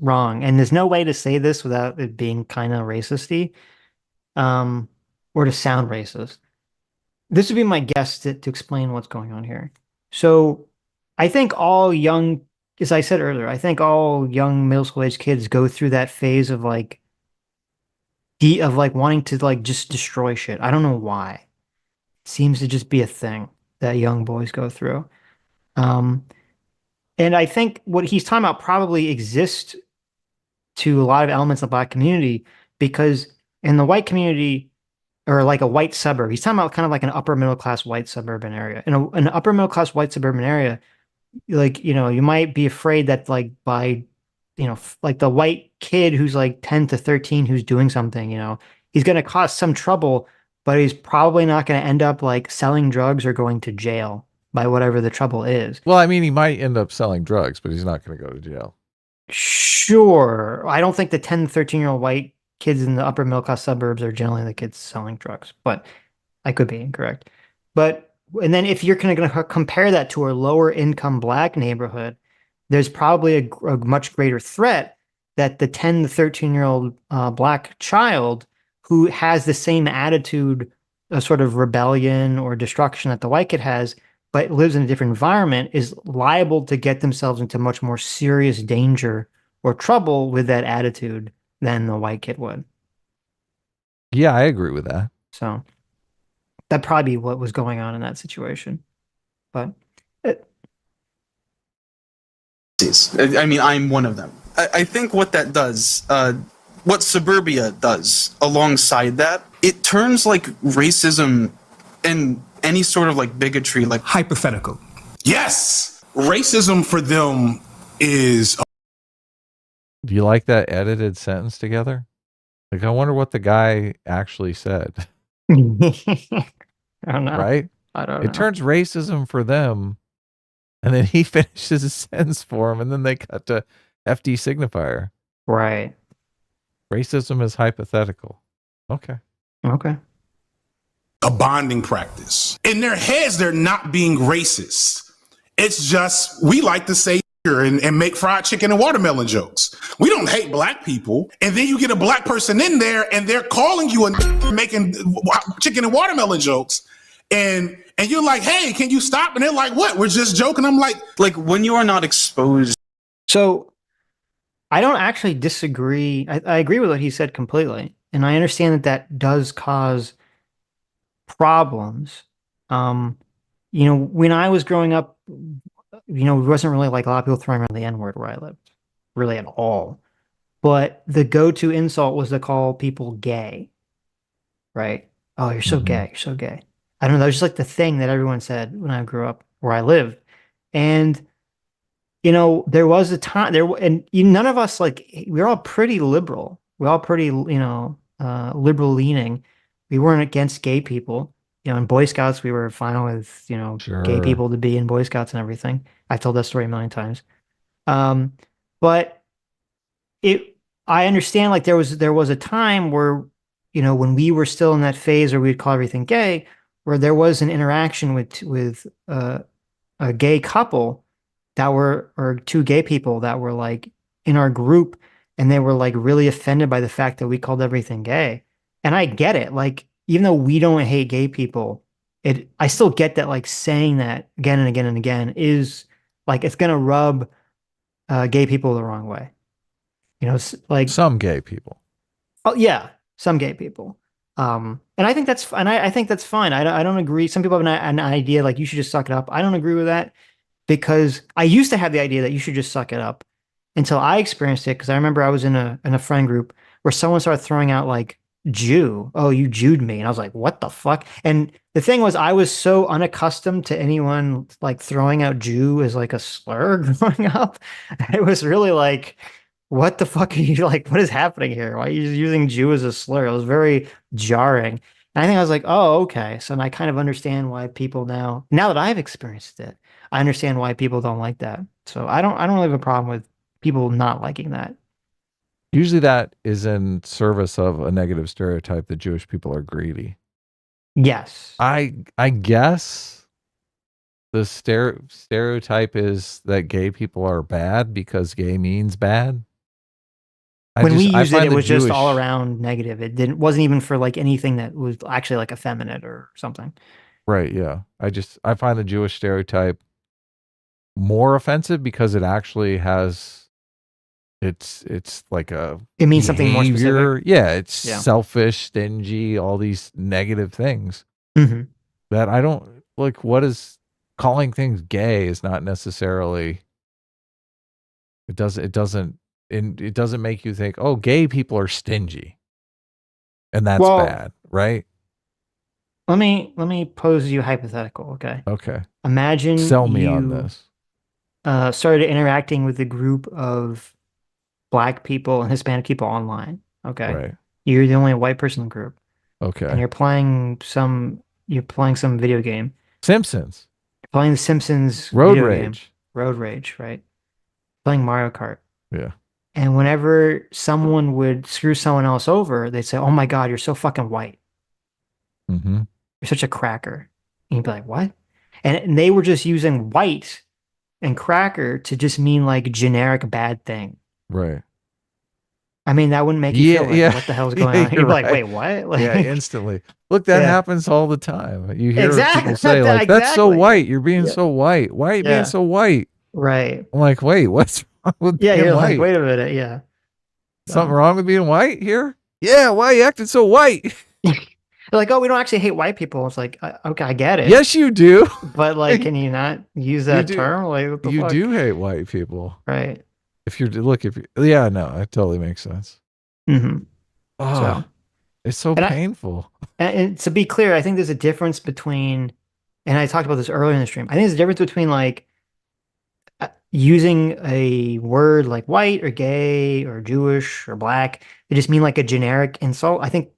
wrong. And there's no way to say this without it being kind of racisty, or to sound racist. This would be my guess to explain what's going on here. So I think all young, as I said earlier, I think all young middle school age kids go through that phase of wanting to just destroy shit. I don't know why. It seems to just be a thing that young boys go through. And I think what he's talking about probably exists to a lot of elements of the black community, because in the white community, or like a white suburb, he's talking about kind of like an upper middle class white suburban area. In an upper middle class white suburban area, you might be afraid that by the white kid who's like 10 to 13 who's doing something, he's going to cause some trouble, but he's probably not going to end up like selling drugs or going to jail by whatever the trouble is. Well, I mean, he might end up selling drugs, but he's not going to go to jail. Sure. I don't think the 10 to 13-year-old white kids in the upper middle class suburbs are generally the kids selling drugs, but I could be incorrect. And then if you're going to compare that to a lower income black neighborhood, there's probably a much greater threat that the 10 to 13-year-old black child who has the same attitude, a sort of rebellion or destruction that the white kid has, but lives in a different environment is liable to get themselves into much more serious danger or trouble with that attitude than the white kid would. Yeah, I agree with that. So that'd probably be what was going on in that situation. But I mean, I'm one of them. I think what that does, what suburbia does alongside that, it turns like racism and any sort of like bigotry like hypothetical. Yes, racism for them is. Do you like that edited sentence together? Like, I wonder what the guy actually said. I don't know. Right? I don't know. It turns racism for them, and then he finishes a sentence for him, and then they cut to FD signifier. Right. Racism is hypothetical. Okay. Okay. A bonding practice. In their heads, they're not being racist. It's just, we like to say and make fried chicken and watermelon jokes. We don't hate black people. And then you get a black person in there and they're calling you and making chicken and watermelon jokes. And you're like, hey, can you stop? And they're like, what? We're just joking. I'm like when you are not exposed. So I don't actually disagree. I agree with what he said completely. And I understand that that does cause problems. When I was growing up, it wasn't really like a lot of people throwing around the N-word where I lived, really at all. But the go-to insult was to call people gay, right? Oh, you're so gay, you're so gay. I don't know, that was just like the thing that everyone said when I grew up where I lived. And, there was a time none of us, we're all pretty liberal. We're all pretty, liberal leaning. We weren't against gay people. In Boy Scouts, we were fine with, gay people to be in Boy Scouts and everything. I've told that story a million times. But I understand there was a time where, when we were still in that phase where we'd call everything gay, where there was an interaction with a gay couple or two gay people that were in our group, and they were really offended by the fact that we called everything gay. And I get it. Even though we don't hate gay people, I still get that saying that again and again and again is it's gonna rub gay people the wrong way. Some gay people. Oh yeah, some gay people. And I think that's fine. I think that's fine. I don't agree. Some people have an idea you should just suck it up. I don't agree with that because I used to have the idea that you should just suck it up until I experienced it. Because I remember I was in a friend group where someone started throwing out Jew. Oh, you Jewed me. And I was like, what the fuck? And the thing was, I was so unaccustomed to anyone throwing out Jew as a slur growing up. It was really what the fuck are you what is happening here? Why are you using Jew as a slur? It was very jarring. And I think I was like, oh, okay. So I kind of understand why people now that I've experienced it, I understand why people don't like that. So I don't really have a problem with people not liking that. Usually that is in service of a negative stereotype that Jewish people are greedy. Yes. I guess the stereotype is that gay people are bad because gay means bad. When we used it was just all around negative. It wasn't even for anything that was actually effeminate or something. Right, yeah. I find the Jewish stereotype more offensive because it actually has it means something more specific. Yeah, it's selfish, stingy, all these negative things that I don't what is calling things gay is not necessarily it doesn't make you think, oh, gay people are stingy and that's bad, right? Let me pose you a hypothetical, okay? Okay. Imagine sell me on this. Started interacting with a group of Black people and Hispanic people online. Okay. Right. You're the only white person in the group. Okay. And you're playing some video game. Simpsons. You're playing the Simpsons Road Rage. Road Rage, right? Playing Mario Kart. Yeah. And whenever someone would screw someone else over, they'd say, oh my God, you're so fucking white. Mm-hmm. You're such a cracker. And you'd be like, what? And they were just using white and cracker to just mean generic bad thing. Right. I mean, that wouldn't make you feel like, what the hell's going on? You'd be like, right. wait, what? Like, Yeah, instantly. Look, that Yeah. happens all the time. You hear Exactly. people say, like, that's so Exactly. white. You're being Yeah. so white. Why are you Yeah. being so white? Right. I'm like, wait, what's wrong with Yeah, being you're white? like, wait a minute, yeah. Something wrong with being white here? Yeah, why are you acting so white? They're like, oh, we don't actually hate white people. It's like, okay, I get it. Yes, you do. But like, can you not use that do. term? Like, what the You fuck? do hate white people. Right. If you're yeah, no, it totally makes sense. Mm-hmm. Oh, it's so painful. And to be clear, I think there's a difference between, and I talked about this earlier in the stream. I think there's a difference between like using a word like white or gay or Jewish or black. They just mean like a generic insult. I think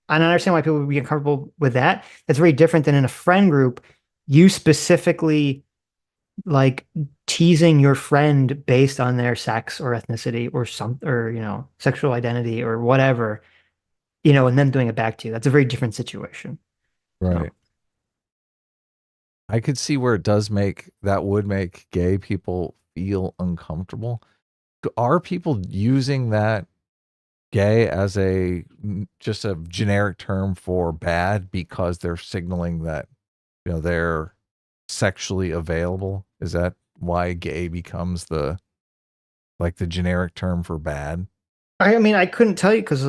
I don't understand why people would be uncomfortable with that. That's very different than in a friend group, you specifically like teasing your friend based on their sex or ethnicity or sexual identity or whatever, and then doing it back to you. That's a very different situation. Right. I could see where that would make gay people feel uncomfortable. Are people using that gay as just a generic term for bad because they're signaling that they're sexually available? Is that why gay becomes the generic term for bad? I mean, I couldn't tell you because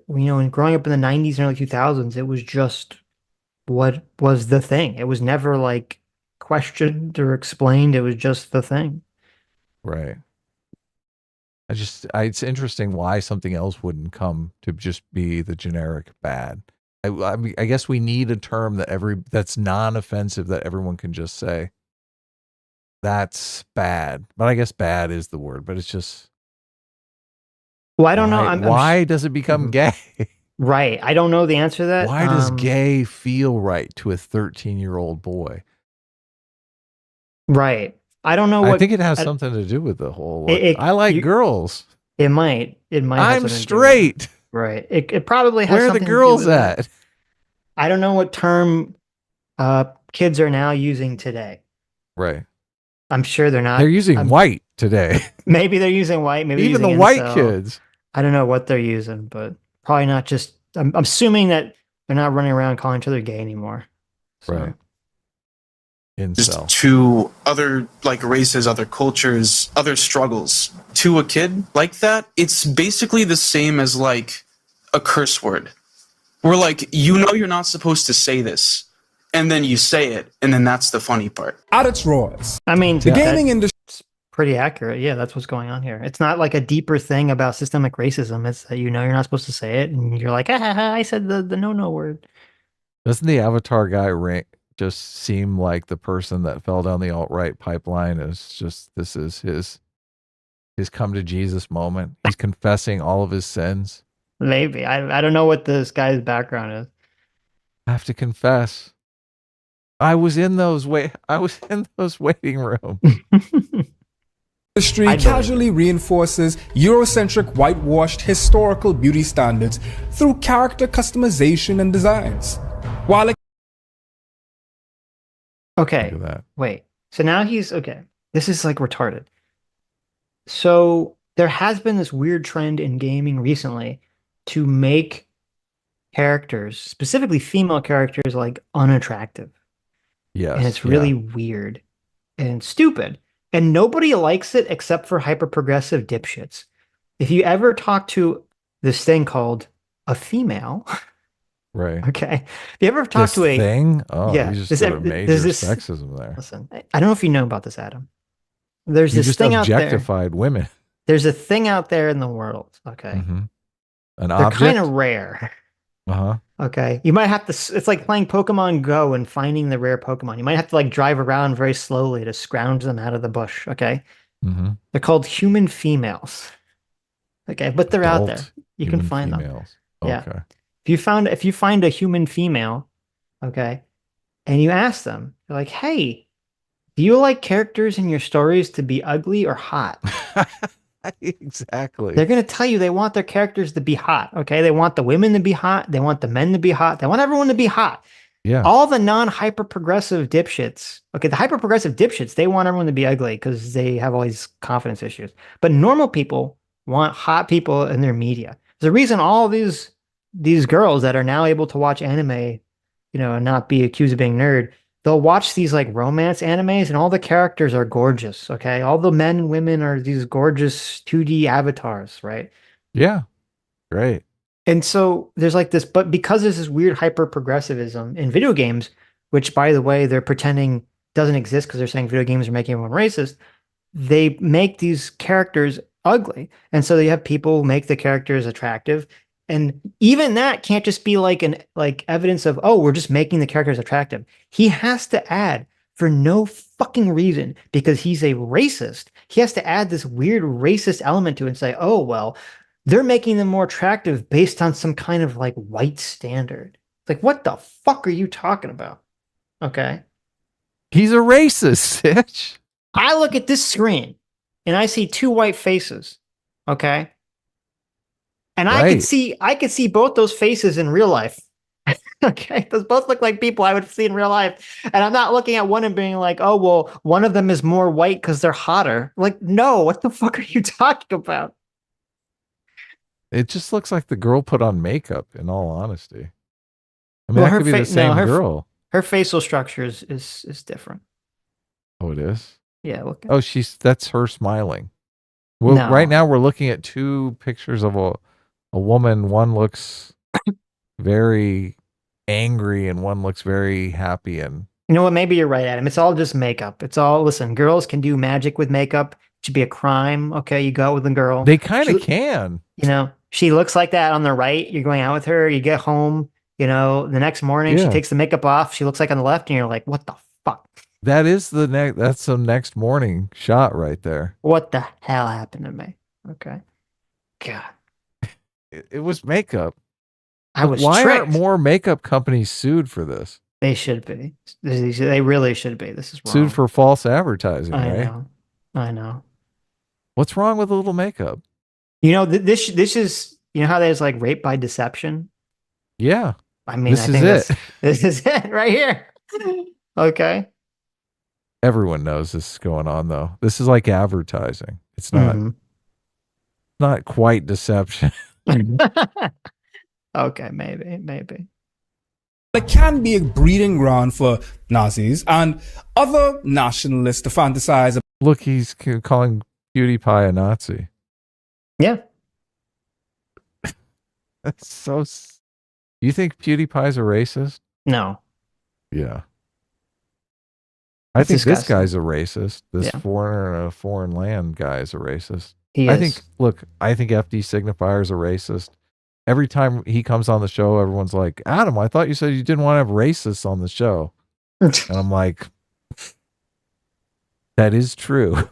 when growing up in the 90s and early 2000s, it was just what was the thing. It was never like questioned or explained. It was just the thing. Right. It's interesting why something else wouldn't come to just be the generic bad. I mean, I guess we need a term that's non-offensive that everyone can just say. That's bad. But I guess bad is the word, but it's just. Well, I don't know. Why does it become gay? Right. I don't know the answer to that. Why does gay feel right to a 13-year-old boy? Right. I don't know. I think it has something to do with the whole. I like girls. It might. I'm straight. Right. It probably has. Where are the girls at? I don't know what term kids are now using today. Right. I'm sure they're not. They're using white today. Maybe they're using white. Maybe even the white kids. I don't know what they're using, but probably not just. I'm assuming that they're not running around calling each other gay anymore. So. Right. Just to other races, other cultures, other struggles. To a kid like that, it's basically the same as like a curse word. Where you're not supposed to say this, and then you say it, and then that's the funny part. At its rawest. I mean, the gaming industry. Pretty accurate. Yeah, that's what's going on here. It's not like a deeper thing about systemic racism. It's that you're not supposed to say it, and you're like, I said the no word. Doesn't the Avatar guy just seem like the person that fell down the alt-right pipeline? This is his come to Jesus moment. He's confessing all of his sins. Maybe. I don't know what this guy's background is. I have to confess. I was in those waiting rooms. Industry casually reinforces Eurocentric whitewashed historical beauty standards through character customization and designs. While it Okay. Wait. So now he's okay. This is like retarded. So there has been this weird trend in gaming recently to make characters, specifically female characters, like unattractive. Yes. And it's really weird and stupid. And nobody likes it except for hyper-progressive dipshits. If you ever talk to this thing called a female, right? Okay. If you ever talk to a thing, yeah, you just got a major sexism there. Listen, I don't know if you know about this, Adam. There's this just thing out there. Objectified women. There's a thing out there in the world. Okay. Mm-hmm. They're kind of rare. Uh-huh. Okay. You might have to, it's like playing Pokemon Go and finding the rare Pokemon. You might have to drive around very slowly to scrounge them out of the bush. Okay. Mm-hmm. They're called human females. Okay. But they're out there. You can find them. Yeah. Okay. If you find a human female, okay, and you ask them, you're like, hey, do you like characters in your stories to be ugly or hot? Exactly. They're going to tell you they want their characters to be hot. Okay. They want the women to be hot. They want the men to be hot. They want everyone to be hot. Yeah. All the non-hyper progressive dipshits. Okay. The hyper progressive dipshits, they want everyone to be ugly because they have all these confidence issues. But normal people want hot people in their media. There's a reason all these girls that are now able to watch anime, and not be accused of being nerd, they'll watch these like romance animes and all the characters are gorgeous, okay? All the men and women are these gorgeous 2D avatars, right? Yeah. Great. And so there's like this, but because there's this weird hyper progressivism in video games, which by the way, they're pretending doesn't exist because they're saying video games are making everyone racist, they make these characters ugly. And so you have people make the characters attractive. And even that can't just be like evidence of, oh, we're just making the characters attractive. He has to add, for no fucking reason, because he's a racist, he has to add this weird racist element to it and say, oh, well, they're making them more attractive based on some kind of like white standard. Like, what the fuck are you talking about? Okay. He's a racist, Sitch. I look at this screen and I see two white faces. Okay. And I could see both those faces in real life. Okay. Those both look like people I would see in real life. And I'm not looking at one and being like, oh, well, one of them is more white because they're hotter. Like, no, what the fuck are you talking about? It just looks like the girl put on makeup, in all honesty. I mean, that could be the same girl. Her facial structure is different. Oh, it is? Yeah, look. Oh, that's her smiling. Well, No. Right now we're looking at two pictures of a woman. One looks very angry and one looks very happy. And you know what? Maybe you're right, Adam. It's all just makeup. It's all, listen, girls can do magic with makeup. It should be a crime. Okay, you go out with a girl. They kind of can. She looks like that on the right. You're going out with her. You get home, the next morning, she takes the makeup off. She looks like on the left and you're like, what the fuck? That is that's the next morning shot right there. What the hell happened to me? Okay. God. It was makeup. Why aren't more makeup companies sued for this? They should be. They really should be. This is wrong. Sued for false advertising, right? I know. What's wrong with a little makeup? This is, how there's like rape by deception? Yeah. I mean, this is it right here. Okay. Everyone knows this is going on, though. This is like advertising. It's not quite deception. Okay, maybe. It can be a breeding ground for Nazis and other nationalists to fantasize. Look, he's calling PewDiePie a Nazi. Yeah. That's so... You think PewDiePie's a racist? No. Yeah. I think this guy's a racist. This foreigner in a foreign land guy is a racist. I think FD Signifier's a racist. Every time he comes on the show, everyone's like, Adam, I thought you said you didn't want to have racists on the show. And I'm like, that is true.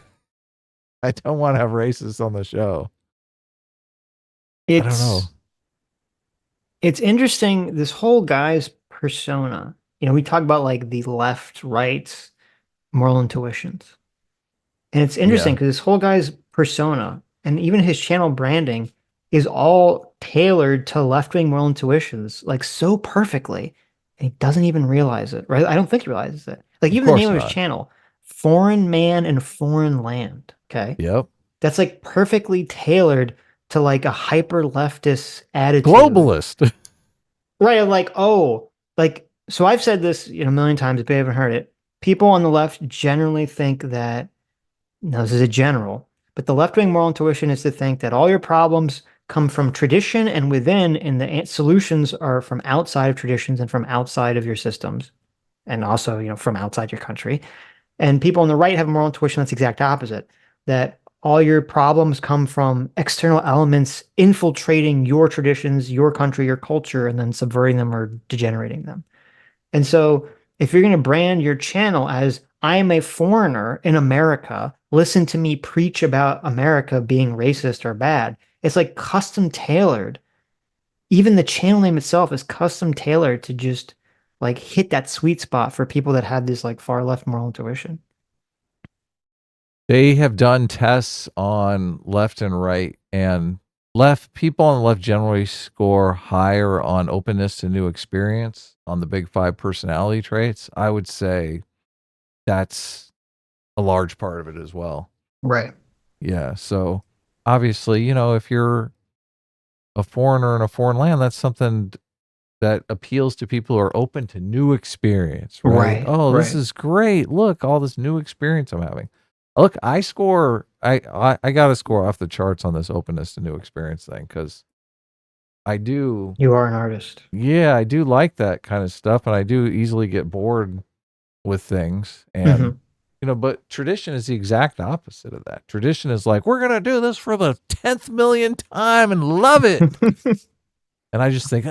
I don't want to have racists on the show. I don't know. It's interesting, this whole guy's persona. We talk about like the left, right, moral intuitions. And it's interesting because this whole guy's persona and even his channel branding is all tailored to left-wing moral intuitions, like so perfectly. And he doesn't even realize it, right? I don't think he realizes it. Like even the name of his channel, Foreign Man and Foreign Land. Okay. Yep. That's like perfectly tailored to like a hyper leftist attitude. Globalist. Right. Like, so I've said this, a million times, if you haven't heard it. People on the left generally think that, this is a general, but the left-wing moral intuition is to think that all your problems come from tradition and within, and the solutions are from outside of traditions and from outside of your systems. And also, from outside your country. And people on the right have a moral intuition that's the exact opposite, that all your problems come from external elements infiltrating your traditions, your country, your culture, and then subverting them or degenerating them. And so if you're going to brand your channel as I am a foreigner in America, listen to me preach about America being racist or bad, it's like custom tailored. Even the channel name itself is custom tailored to just like hit that sweet spot for people that have this like far left moral intuition. They have done tests on left and right, and people on the left generally score higher on openness to new experience on the big 5 personality traits. I would say that's a large part of it as well. Right. Yeah. So obviously, you know, if you're a foreigner in a foreign land, that's something that appeals to people who are open to new experience, right? Right, Oh, this right. is great. Look, all this new experience I'm having. Look, I got a score off the charts on this openness to new experience thing because I do. You are an artist. Yeah, I do like that kind of stuff, and I do easily get bored with things. And you know, but tradition is the exact opposite of that. Tradition is like, we're gonna do this for the 10th million time and love it. And I just think,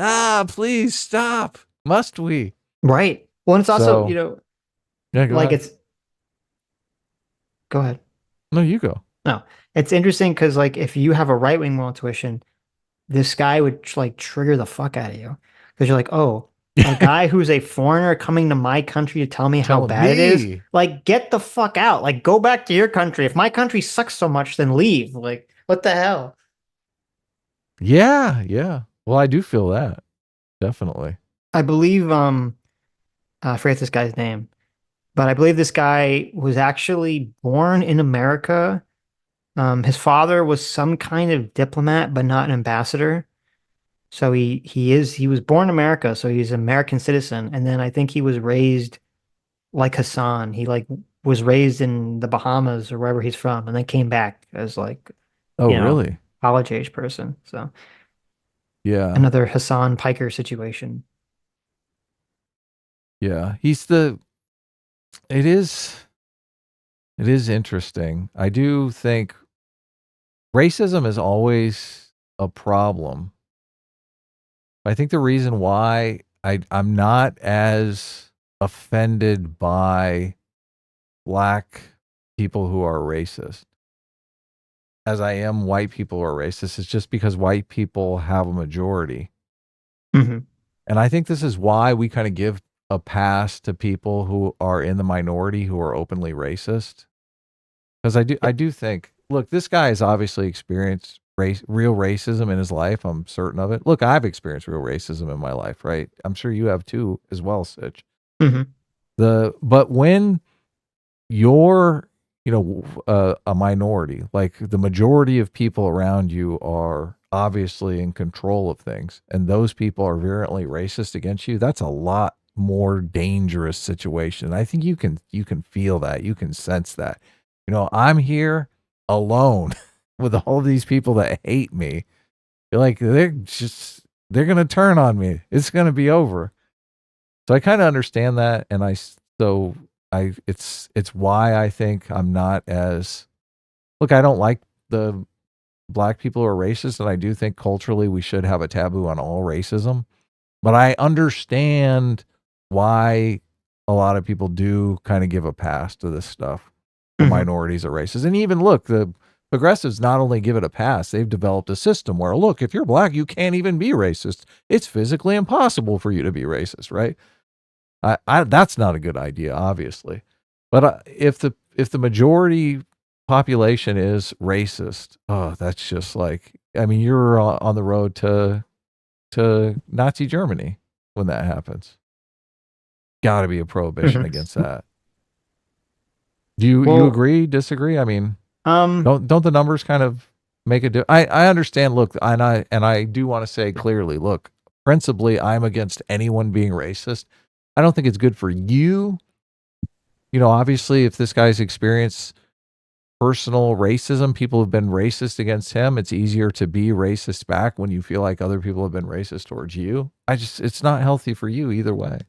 please stop. Must we? Right. Well, and it's also, So- you know, Yeah, go like ahead. go ahead. No, you go. No, it's interesting because like if you have a right wing moral intuition, this guy would like trigger the fuck out of you because you're like, oh, a guy who's a foreigner coming to my country to tell me how Telling bad it is. me. Like, get the fuck out. Like, go back to your country. If my country sucks so much, then leave. Like, what the hell? Yeah, yeah. Well, I do feel that. Definitely. I believe I forget this guy's name, but I believe this guy was actually born in America. His father was some kind of diplomat, but not an ambassador. So he was born in America, so he's an American citizen. And then I think he was raised like Hassan. He like was raised in the Bahamas or wherever he's from, and then came back as like Oh, you know, really? college age person. So Yeah. another Hassan Piker situation. Yeah. It is interesting. I do think racism is always a problem. I think the reason why I'm not as offended by black people who are racist as I am white people who are racist is just because white people have a majority. Mhm. And I think this is why we kind of give a pass to people who are in the minority who are openly racist. Because I do think, look, this guy has obviously experienced real racism in his life. I'm certain of it. Look, I've experienced real racism in my life, right? I'm sure you have too, as well, Sitch. Mhm. But when you're, you know, a minority, like the majority of people around you are obviously in control of things, and those people are virulently racist against you, that's a lot more dangerous situation. I think you can feel that, you can sense that. You know, I'm here alone with all these people that hate me. You're like, they're gonna turn on me. It's gonna be over. So I kind of understand that, and it's why I think I'm not as, look, I don't like the black people who are racist, and I do think culturally we should have a taboo on all racism. But I understand why a lot of people do kind of give a pass to this stuff. The minorities are racist. And even look, the progressives not only give it a pass, they've developed a system where, look, if you're black, you can't even be racist. It's physically impossible for you to be racist, right? That's not a good idea, obviously. But if the majority population is racist, oh, that's just like, I mean, you're on the road to Nazi Germany when that happens. Got to be a prohibition against that. Do you agree? Disagree? I mean, don't the numbers kind of make a difference? I understand. Look, and I do want to say clearly, look, principally, I'm against anyone being racist. I don't think it's good for you. You know, obviously, if this guy's experienced personal racism, people have been racist against him, it's easier to be racist back when you feel like other people have been racist towards you. It's not healthy for you either way.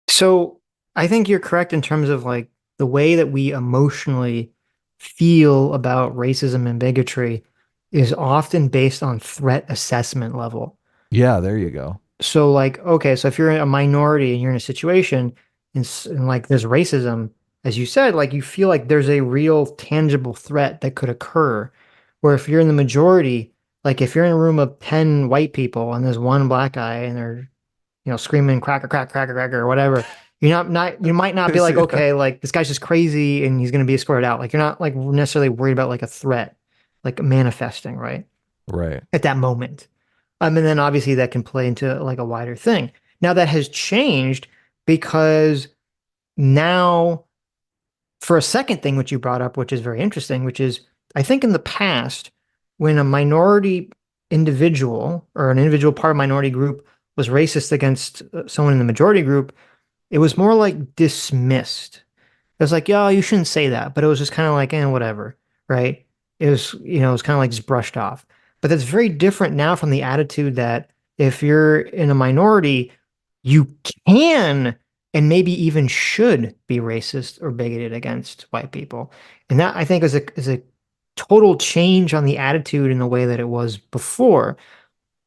So I think you're correct in terms of like the way that we emotionally feel about racism and bigotry is often based on threat assessment level. Yeah, there you go. So like, okay, so if you're a minority and you're in a situation and like there's racism, as you said, like you feel like there's a real tangible threat that could occur. Where if you're in the majority, like if you're in a room of 10 white people and there's one black guy and they're, you know, screaming cracker, cracker, cracker, cracker, or whatever, you might not be like, okay, like this guy's just crazy and he's going to be escorted out. Like you're not like necessarily worried about like a threat, like manifesting, right? Right. At that moment. And then obviously that can play into like a wider thing. Now that has changed because now for a second thing, which you brought up, which is very interesting, which is I think in the past, when a minority individual or an individual part of a minority group was racist against someone in the majority group, it was more like dismissed. It was like, yo, you shouldn't say that. But it was just kind of like, whatever, right? It was, it was kind of like just brushed off. But that's very different now from the attitude that if you're in a minority, you can and maybe even should be racist or bigoted against white people. And that I think is a total change on the attitude in the way that it was before.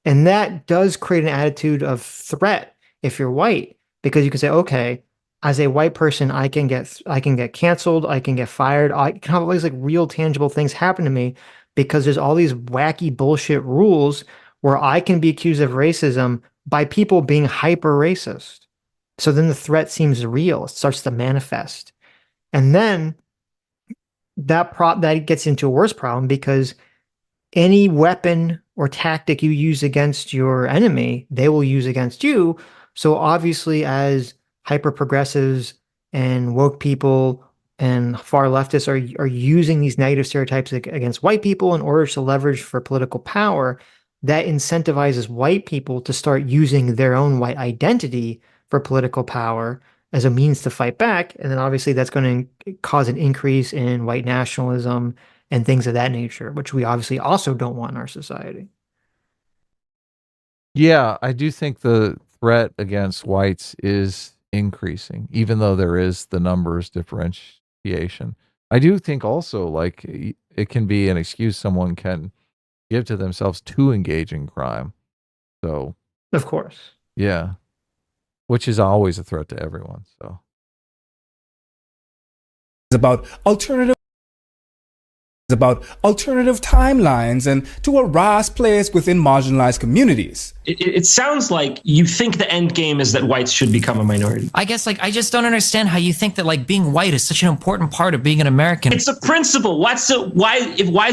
And that does create an attitude of threat if you're white, because you can say, okay, as a white person, I can get canceled, I can get fired, I can have all these like real tangible things happen to me because there's all these wacky bullshit rules where I can be accused of racism by people being hyper racist. So then the threat seems real. It starts to manifest. And then that gets into a worse problem because any weapon or tactic you use against your enemy, they will use against you. So obviously, as hyper progressives and woke people and far leftists are using these negative stereotypes against white people in order to leverage for political power, that incentivizes white people to start using their own white identity for political power as a means to fight back. And then obviously that's going to cause an increase in white nationalism and things of that nature, which we obviously also don't want in our society. Yeah, I do think the threat against whites is increasing, even though there is the numbers differentiation. I do think also like it can be an excuse someone can give to themselves to engage in crime. So, of course, yeah, which is always a threat to everyone. So, it's about alternative timelines and to harass players within marginalized communities. It sounds like you think the end game is that whites should become a minority. I guess I just don't understand how you think that being white is such an important part of being an American. It's a principle. Why is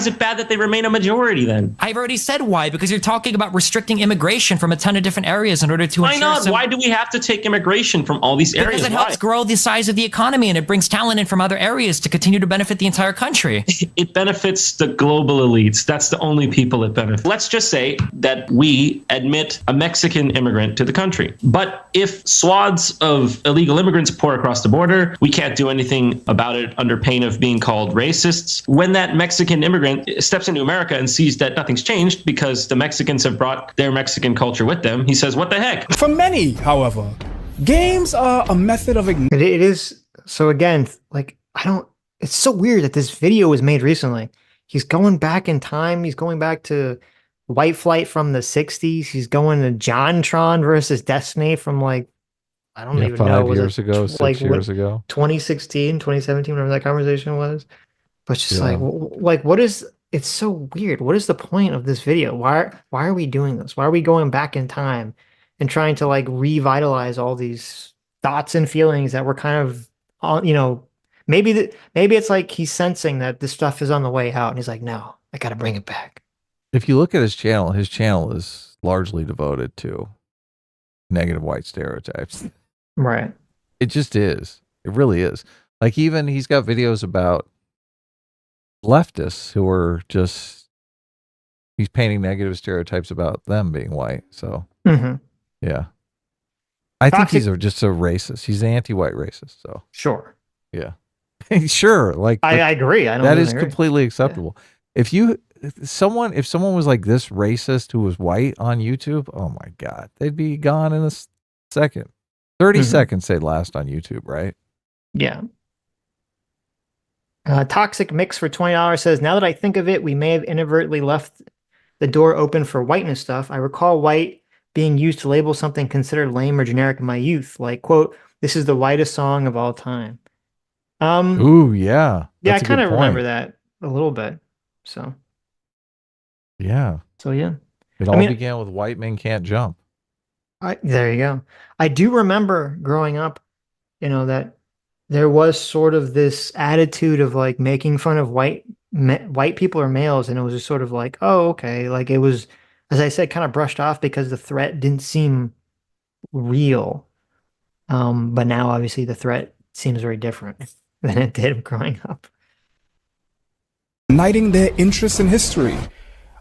it bad that they remain a majority then? I've already said why, because you're talking about restricting immigration from a ton of different areas in order to Why not? Why do we have to take immigration from all these areas? Because it helps grow the size of the economy and it brings talent in from other areas to continue to benefit the entire country. It benefits the global elites. That's the only people it benefits. Let's just say that we admit a Mexican immigrant to the country. But if swaths of illegal immigrants pour across the border, we can't do anything about it under pain of being called racists. When that Mexican immigrant steps into America and sees that nothing's changed because the Mexicans have brought their Mexican culture with them, he says, what the heck? For many, however, games are a method of it is. So again, it's so weird that this video was made recently. He's going back in time. He's going back to White Flight from the 60s. He's going to JonTron versus Destiny from I don't even know. 5 years ago, 6 years ago. 2016, 2017, whatever that conversation was. But it's just what is, it's so weird. What is the point of this video? Why are we doing this? Why are we going back in time and trying to revitalize all these thoughts and feelings that were kind of, maybe it's like he's sensing that this stuff is on the way out and he's like, no, I got to bring it back. If you look at his channel is largely devoted to negative white stereotypes. Right. It just is. It really is. Even he's got videos about leftists who are just, he's painting negative stereotypes about them being white. So, yeah. I think he's just a racist. He's an anti-white racist. So, sure. Yeah. Sure. I agree. That is completely acceptable. Yeah. If someone was like this racist who was white on YouTube, oh my God, they'd be gone in a second. 30 seconds they'd last on YouTube, right? Yeah. Toxic Mix for $20 says, now that I think of it, we may have inadvertently left the door open for whiteness stuff. I recall white being used to label something considered lame or generic in my youth. Quote, this is the whitest song of all time. Ooh, yeah. Yeah, I kind of remember that a little bit. So. Yeah. So yeah. It all began with white men can't jump. There you go. I do remember growing up, that there was sort of this attitude of making fun of white people or males, and it was just sort of oh, okay. It was, as I said, kind of brushed off because the threat didn't seem real. But now obviously the threat seems very different than it did growing up. igniting their interest in history,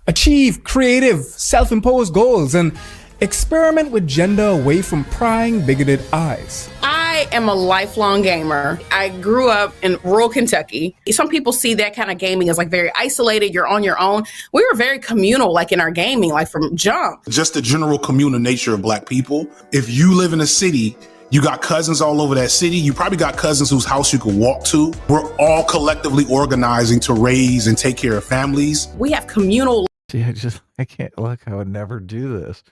achieve creative, self-imposed goals, and experiment with gender away from prying, bigoted eyes. I am a lifelong gamer. I grew up in rural Kentucky. Some people see that kind of gaming as like very isolated. You're on your own. We were very communal, like in our gaming, like from jump. Just the general communal nature of Black people. If you live in a city, you got cousins all over that city. You probably got cousins whose house you could walk to. We're all collectively organizing to raise and take care of families. We have communal. See, I can't look. I would never do this.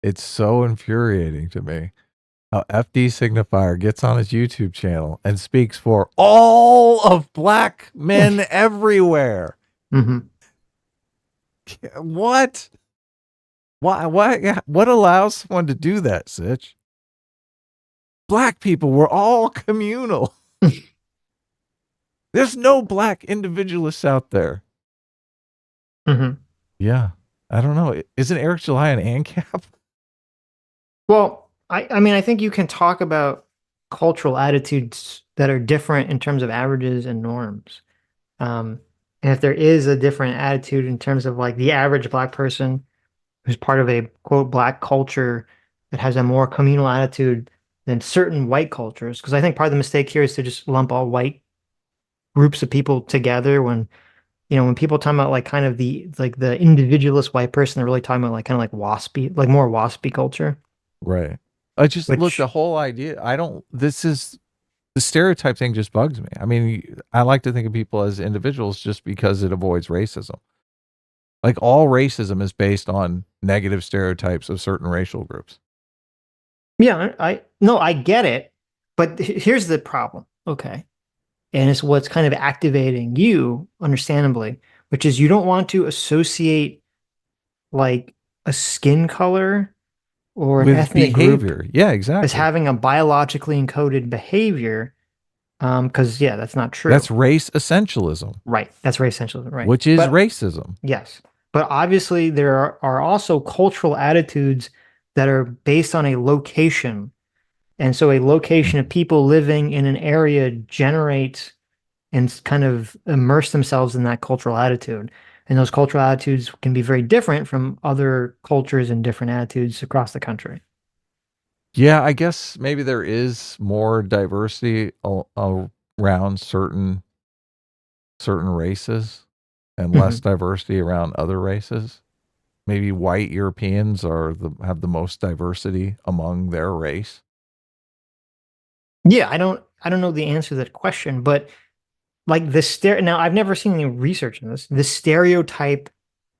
It's so infuriating to me how FD Signifier gets on his YouTube channel and speaks for all of Black men everywhere. Mm-hmm. What? Why? What allows someone to do that, Sitch? Black people, we're all communal. There's no Black individualists out there. Mm-hmm. Yeah. I don't know. Isn't Eric July an ANCAP? Well, I mean, I think you can talk about cultural attitudes that are different in terms of averages and norms. And if there is a different attitude in terms of like the average Black person who's part of a quote Black culture that has a more communal attitude than certain white cultures, because I think part of the mistake here is to just lump all white groups of people together when, you know, when people talk about like kind of the individualist white person, they're really talking about like kind of like waspy, like more waspy culture. Right. I just look, the whole idea, this is the stereotype thing just bugs me. I mean, I like to think of people as individuals just because it avoids racism. Like all racism is based on negative stereotypes of certain racial groups. Yeah, I get it, but here's the problem. Okay. And it's what's kind of activating you, understandably, which is you don't want to associate like a skin color or an With ethnic behavior. group Yeah, exactly. as having a biologically encoded behavior. Because yeah, that's not true. That's race essentialism. Right. That's race essentialism, right. Which is racism. Yes. But obviously there are also cultural attitudes that are based on a location. And so a location of people living in an area generates and kind of immerse themselves in that cultural attitude. And those cultural attitudes can be very different from other cultures and different attitudes across the country. Yeah, I guess maybe there is more diversity around certain races and less diversity around other races. Maybe white Europeans have the most diversity among their race. Yeah, I don't know the answer to that question, but like now I've never seen any research on this. The stereotype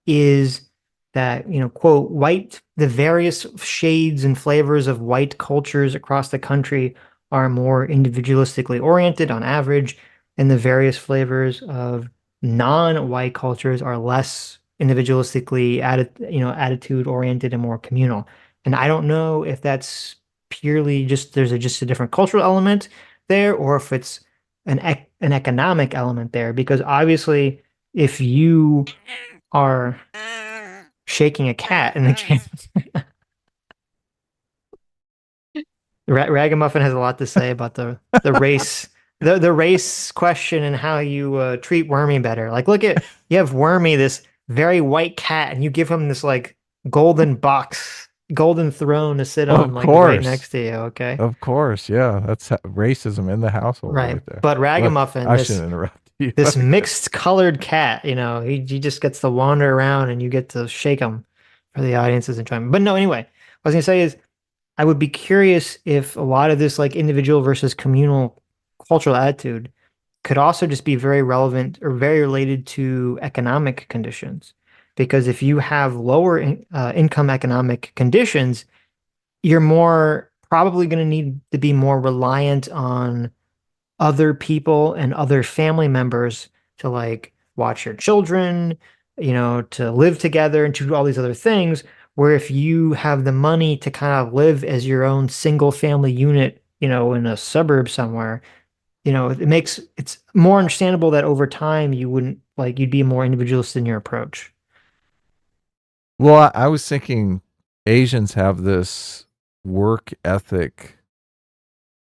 is that, you know, quote, the various shades and flavors of white cultures across the country are more individualistically oriented on average, and the various flavors of non-white cultures are less individualistically attitude oriented and more communal. And I don't know if that's purely just there's just a different cultural element there, or if it's an economic element there, because obviously if you are shaking a cat and the cat Ragamuffin has a lot to say about the race the race question and how you treat Wormy better. Like you have Wormy, this very white cat, and you give him this like golden throne to sit on, like right next to you. Okay, of course, yeah, that's racism in the household, right there. But Ragamuffin, I shouldn't interrupt you. This mixed colored cat, you know, he just gets to wander around, and you get to shake him for the audience's enjoyment. But no, anyway, what I was gonna say is, I would be curious if a lot of this like individual versus communal cultural attitude could also just be very relevant or very related to economic conditions. Because if you have lower income economic conditions, you're more probably going to need to be more reliant on other people and other family members to like watch your children, you know, to live together and to do all these other things. Where if you have the money to kind of live as your own single family unit, you know, in a suburb somewhere, you know, it's more understandable that over time you'd be more individualist in your approach. Well, I was thinking Asians have this work ethic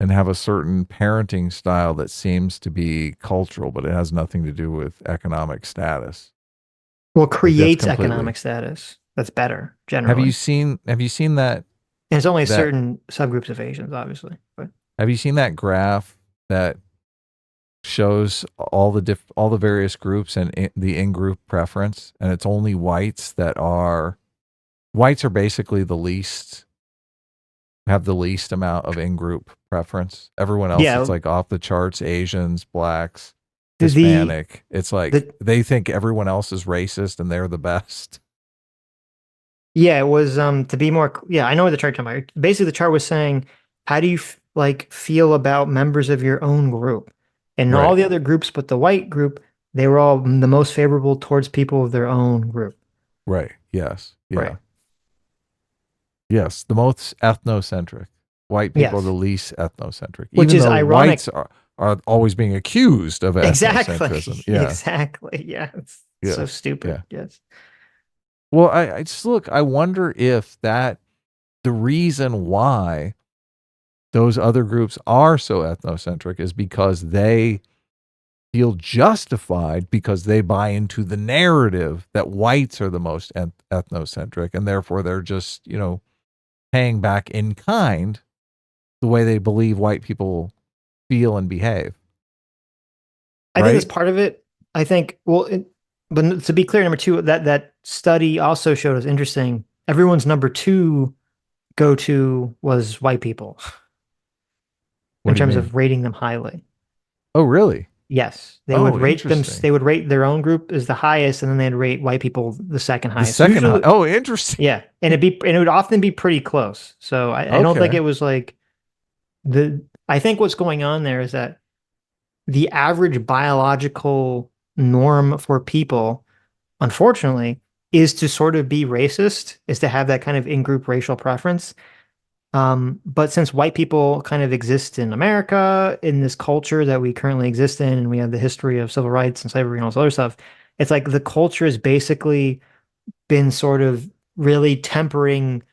and have a certain parenting style that seems to be cultural, but it has nothing to do with economic status. Well, Like, that's creates completely. economic status. That's better Have generally. you seen that? And it's only that certain subgroups of Asians, obviously. But Have you seen that graph that shows all the various groups and the in-group preference, and it's only whites are basically have the least amount of in-group preference. Everyone else Yeah. is like off the charts: Asians, blacks, The- Hispanic. It's like the- they think everyone else is racist and they're the best. yeah, it was to be more. Yeah, I know what the chart talking about. Basically, the chart was saying, how do you feel about members of your own group? And all Right. the other groups, but the white group, they were all the most favorable towards people of their own group. Right. Yes. Yeah. Right. Yes. The most ethnocentric. White people are Yes. the least ethnocentric. Which even is though ironic. whites are always being accused of Exactly. ethnocentrism. Yeah. Exactly. Yeah. It's so Yes. stupid. Yeah. Yes. Well, I just look, I wonder if the reason why those other groups are so ethnocentric is because they feel justified because they buy into the narrative that whites are the most ethnocentric, and therefore they're just, paying back in kind the way they believe white people feel and behave. I think that's Right? part of it. I think, but to be clear, number two, that study also showed us interesting. Everyone's number two go-to was white people What in do you terms mean? of rating them highly. Oh, really? Yes, they Oh, would rate them. interesting. They would rate their own group as the highest, and then they'd rate white people the second The highest. second Usually- oh, interesting. yeah, and it would often be pretty close. So I don't think Okay. it was like I think what's going on there is that the average biological norm for people, unfortunately, is to sort of be racist, is to have that kind of in-group racial preference. But since white people kind of exist in America, in this culture that we currently exist in, and we have the history of civil rights and slavery and all this other stuff, it's like the culture has basically been sort of really tempering,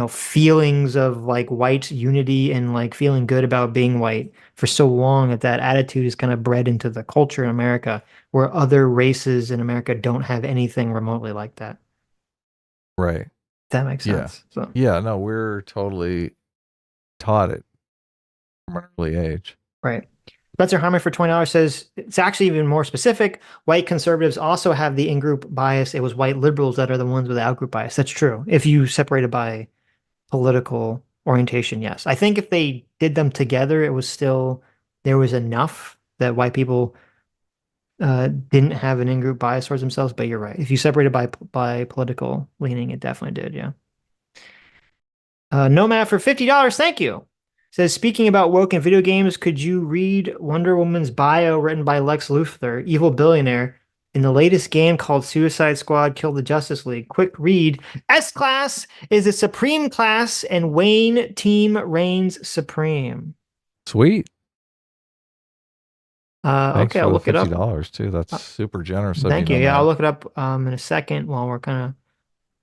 feelings of like white unity and like feeling good about being white for so long that attitude is kind of bred into the culture in America, where other races in America don't have anything remotely like that. Right. That makes Yeah. sense. So. Yeah, no, we're totally taught it from an early age. Right. Spencer Harmon for $20 says it's actually even more specific. White conservatives also have the in-group bias. It was white liberals that are the ones with the out-group bias. That's true. If you separate it by political orientation, yes. I think if they did them together, it was still, there was enough that white people didn't have an in-group bias towards themselves, but you're right. If you separate it by political leaning, it definitely did, yeah. Nomad for $50, thank you. Says, speaking about woke in video games, could you read Wonder Woman's bio written by Lex Luthor, evil billionaire, in the latest game called Suicide Squad Kill the Justice League? Quick read. S-Class is a supreme class, and Wayne team reigns supreme. Sweet. Thanks Okay, for I'll the look it up. $50 too. That's super generous. Thank you. Yeah, I'll look it up in a second while we're kind of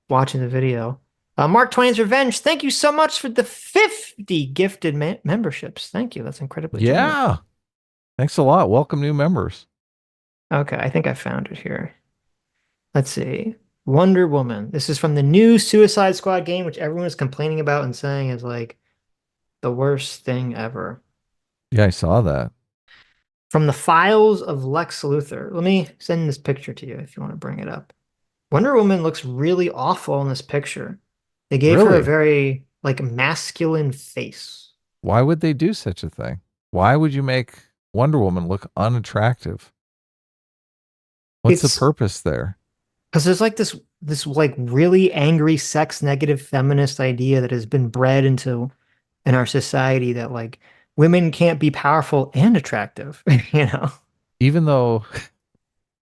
watching the video. Mark Twain's Revenge, thank you so much for the 50 gifted memberships. Thank you. That's incredibly generous. Yeah. Thanks a lot. Welcome new members. Okay, I think I found it here. Let's see. Wonder Woman. This is from the new Suicide Squad game, which everyone is complaining about and saying is like the worst thing ever. Yeah, I saw that. From the files of Lex Luthor. Let me send this picture to you if you want to bring it up. Wonder Woman looks really awful in this picture. They gave her a Really? very like masculine face. Why would they do such a thing? Why would you make Wonder Woman look unattractive? What's the purpose there? Because there's like this like really angry sex negative feminist idea that has been bred into in our society that like women can't be powerful and attractive, you know? Even though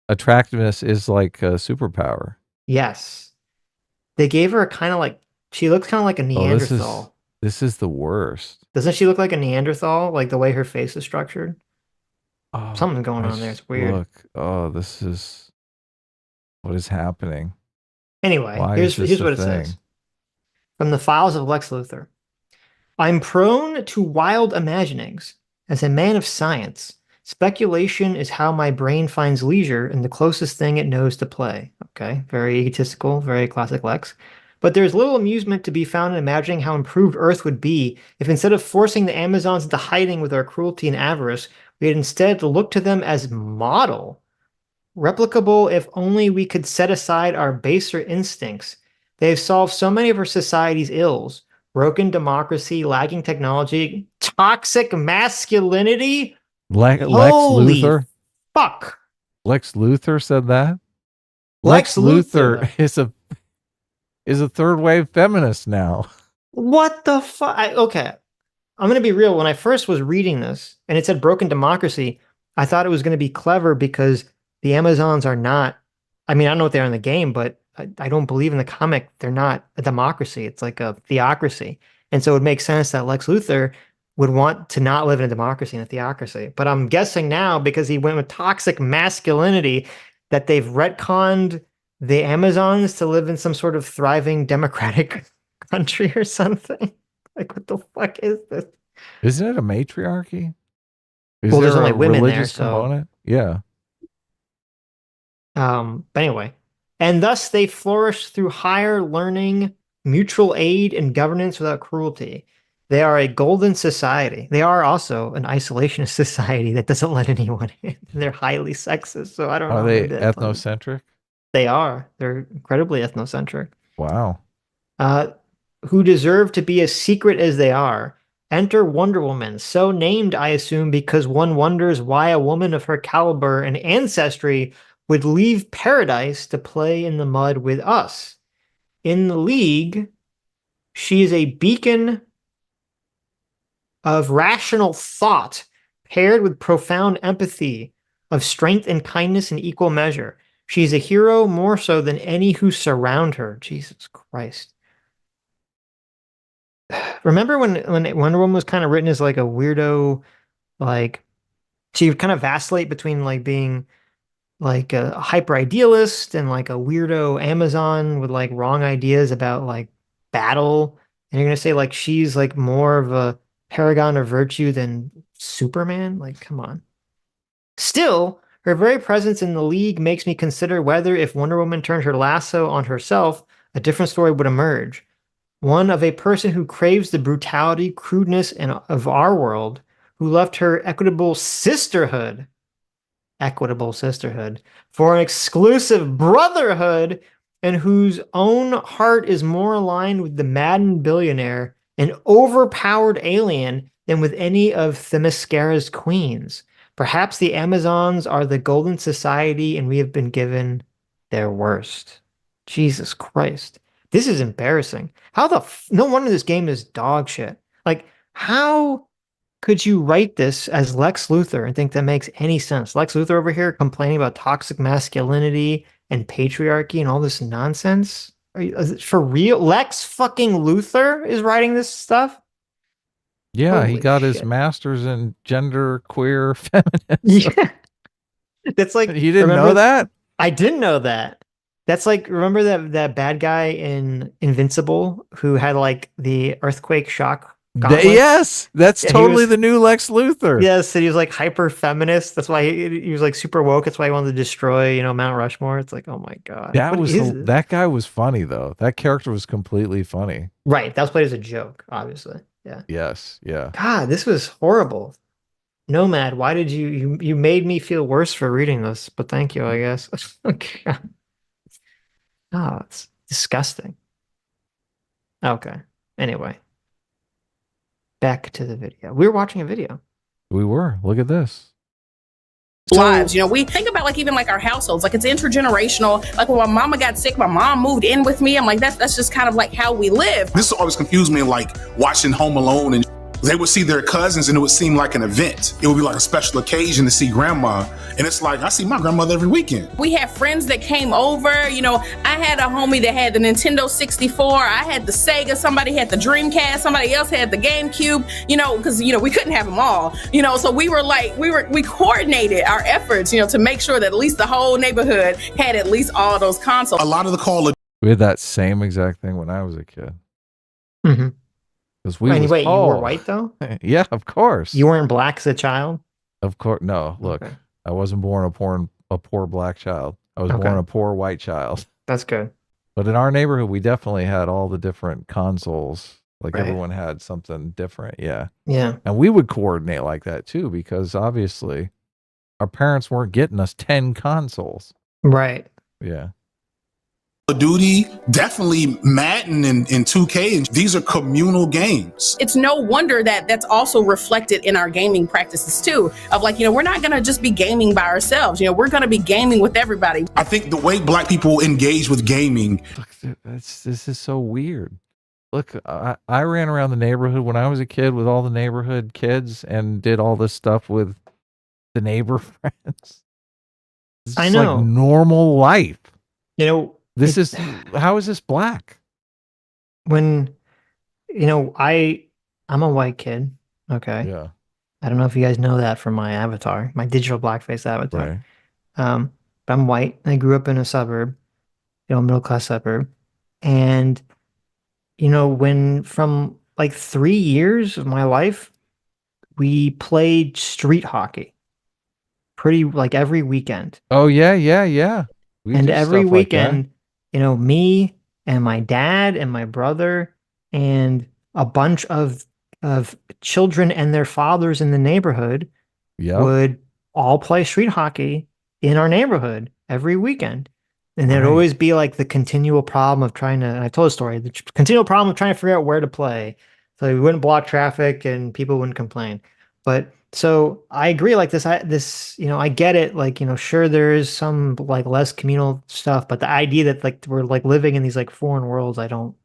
attractiveness is like a superpower. Yes. They gave her a kind of like, she looks kind of like a Neanderthal. This is the worst. Doesn't she look like a Neanderthal? Like the way her face is structured? Oh, Something's going on there. It's weird. Look, this is what is happening. Anyway, Why here's is this what a it thing? says. From the files of Lex Luthor. I'm prone to wild imaginings. As a man of science, speculation is how my brain finds leisure and the closest thing it knows to play. Okay, very egotistical, very classic Lex. But there's little amusement to be found in imagining how improved Earth would be if instead of forcing the Amazons into hiding with our cruelty and avarice, we had instead looked to them as model. Replicable if only we could set aside our baser instincts. They have solved so many of our society's ills. Broken democracy, lagging technology, toxic masculinity. Lex Holy Luthor? fuck. Lex Luthor said that? Lex Luthor is a third wave feminist now. What the fuck? Okay. I'm going to be real. When I first was reading this and it said broken democracy, I thought it was going to be clever because the Amazons are not, I mean, I don't know what they are in the game, but I don't believe in the comic. They're not a democracy. It's like a theocracy. And so it makes sense that Lex Luthor would want to not live in a democracy and a theocracy. But I'm guessing now, because he went with toxic masculinity, that they've retconned the Amazons to live in some sort of thriving democratic country or something. Like, what the fuck is this? Isn't it a matriarchy? Well, there's only women there, so component? Yeah. But anyway, and thus they flourish through higher learning, mutual aid, and governance without cruelty. They are a golden society. They are also an isolationist society that doesn't let anyone in. They're highly sexist, so I don't know. Are they ethnocentric? They are. They're incredibly ethnocentric. Wow. Who deserve to be as secret as they are. Enter Wonder Woman, so named, I assume, because one wonders why a woman of her caliber and ancestry would leave paradise to play in the mud with us. In the League, she is a beacon of rational thought paired with profound empathy, of strength and kindness in equal measure. She's a hero more so than any who surround her. Jesus Christ. Remember when Wonder Woman was kind of written as like a weirdo, like she would kind of vacillate between like being like a hyper idealist and like a weirdo Amazon with like wrong ideas about like battle. And you're gonna say like she's like more of a paragon of virtue than Superman? Like, come on. Still, her very presence in the League makes me consider whether if Wonder Woman turned her lasso on herself, a different story would emerge. One of a person who craves the brutality, crudeness of our world, who left her equitable sisterhood for an exclusive brotherhood, and whose own heart is more aligned with the maddened billionaire, an overpowered alien, than with any of Themyscira's queens. Perhaps the Amazons are the golden society and we have been given their worst. Jesus Christ. This is embarrassing. No wonder this game is dog shit. Like, how could you write this as Lex Luthor and think that makes any sense? Lex Luthor over here complaining about toxic masculinity and patriarchy and all this nonsense? Is it for real? Lex fucking Luthor is writing this stuff? Yeah, Holy he got his shit. master's in gender queer feminism. Yeah. That's like, You didn't know that? I didn't know that. That's like, remember that bad guy in Invincible who had like the earthquake shock gauntlets? Yes, that's Yeah, totally the new Lex Luthor. Yes, and he was like hyper feminist. That's why he was like super woke. That's why he wanted to destroy, Mount Rushmore. It's like, oh my god. That guy was funny though. That character was completely funny. Right. That was played as a joke, obviously. Yeah. Yes. Yeah. God, this was horrible. Nomad, why did you made me feel worse for reading this, but thank you, I guess. Okay. Oh, it's disgusting. Okay. Anyway. Back to the video. We were watching a video. We were. Look at this. Lives, we think about like even like our households, like it's intergenerational. Like when my mama got sick, my mom moved in with me. I'm like, that's just kind of like how we live. This always confused me, like watching Home Alone, and they would see their cousins and it would seem like an event. It would be like a special occasion to see grandma. And it's like, I see my grandmother every weekend. We had friends that came over. I had a homie that had the Nintendo 64. I had the Sega. Somebody had the Dreamcast. Somebody else had the GameCube, because, we couldn't have them all, so we coordinated our efforts, to make sure that at least the whole neighborhood had at least all those consoles. A lot of the Call of We had that same exact thing when I was a kid. Mm-hmm. Because we Anyway, was you were told. white though? Yeah, of course. You weren't black as a child? Of course. No, look, Okay. I wasn't born a poor black child. I was Okay. born a poor white child. That's good. But in our neighborhood, we definitely had all the different consoles. Like Right. everyone had something different. Yeah. Yeah. And we would coordinate like that too, because obviously our parents weren't getting us 10 consoles. Right. Yeah. Call of Duty, definitely Madden and 2K, and these are communal games. It's no wonder that that's also reflected in our gaming practices too, of like, we're not going to just be gaming by ourselves. We're going to be gaming with everybody. I think the way black people engage with gaming. This is so weird. Look, I ran around the neighborhood when I was a kid with all the neighborhood kids and did all this stuff with the neighbor friends. It's I know. like normal life. This It's- is, how is this black? When, I'm a white kid. Okay. Yeah. I don't know if you guys know that from my avatar, my digital blackface avatar. Right. But I'm white. I grew up in a suburb, middle class suburb. And, when from like 3 years of my life, we played street hockey pretty like every weekend. Oh, yeah. We And do every stuff like that. weekend, me and my dad and my brother and a bunch of children and their fathers in the neighborhood Yep. would all play street hockey in our neighborhood every weekend. And there'd Right. always be like the continual problem of trying to, and I told a story, the continual problem of trying to figure out where to play. So we wouldn't block traffic and people wouldn't complain. But so I agree, like I get it. Like, sure, there is some like less communal stuff, but the idea that like we're like living in these like foreign worlds, I don't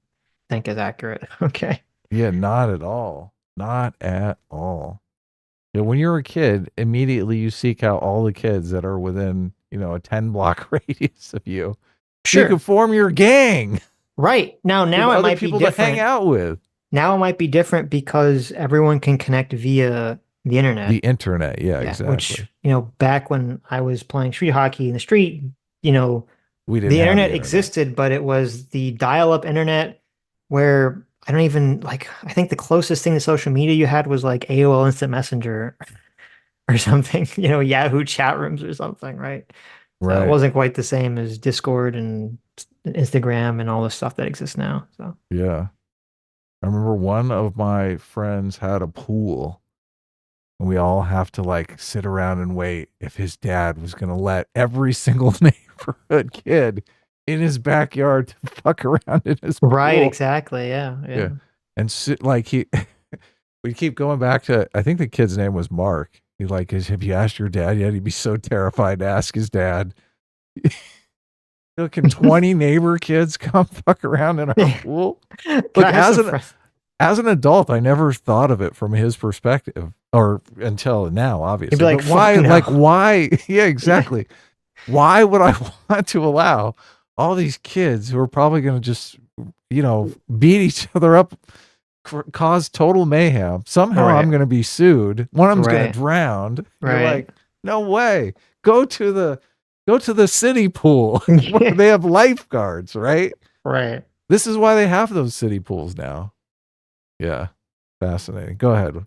think is accurate. Okay. Yeah, not at all. Not at all. Yeah, when you're a kid, immediately you seek out all the kids that are within, a 10 block radius of you. Sure. You can form your gang. Right. Now Give it other might be people to different. hang out with. Now it might be different because everyone can connect via the internet. The internet, yeah, Yeah, exactly. which, back when I was playing street hockey in the street, We didn't the have internet existed, but it was the dial-up internet where I don't even I think the closest thing to social media you had was like AOL Instant Messenger or something, Yahoo chat rooms or something, right? So Right. it wasn't quite the same as Discord and Instagram and all the stuff that exists now. So Yeah. I remember one of my friends had a pool, and we all have to sit around and wait if his dad was going to let every single neighborhood kid in his backyard to fuck around in his pool. right, exactly, yeah. Yeah. And we keep going back to, I think the kid's name was Mark. He have you asked your dad yet? He'd be so terrified to ask his dad. Look, can 20 neighbor kids come fuck around in our pool? Look, Can I have some as an adult, I never thought of it from his perspective, or until now, obviously. You'd be like, But why? "Fuck no." Like, why? Yeah, exactly. Why would I want to allow all these kids who are probably going to just, beat each other up, cause total mayhem? Somehow Right. I'm going to be sued. One of them's going Right. to drown. You're Right. like, no way. Go to the city pool where they have lifeguards, right? Right. This is why they have those city pools now. Yeah. Fascinating. Go ahead.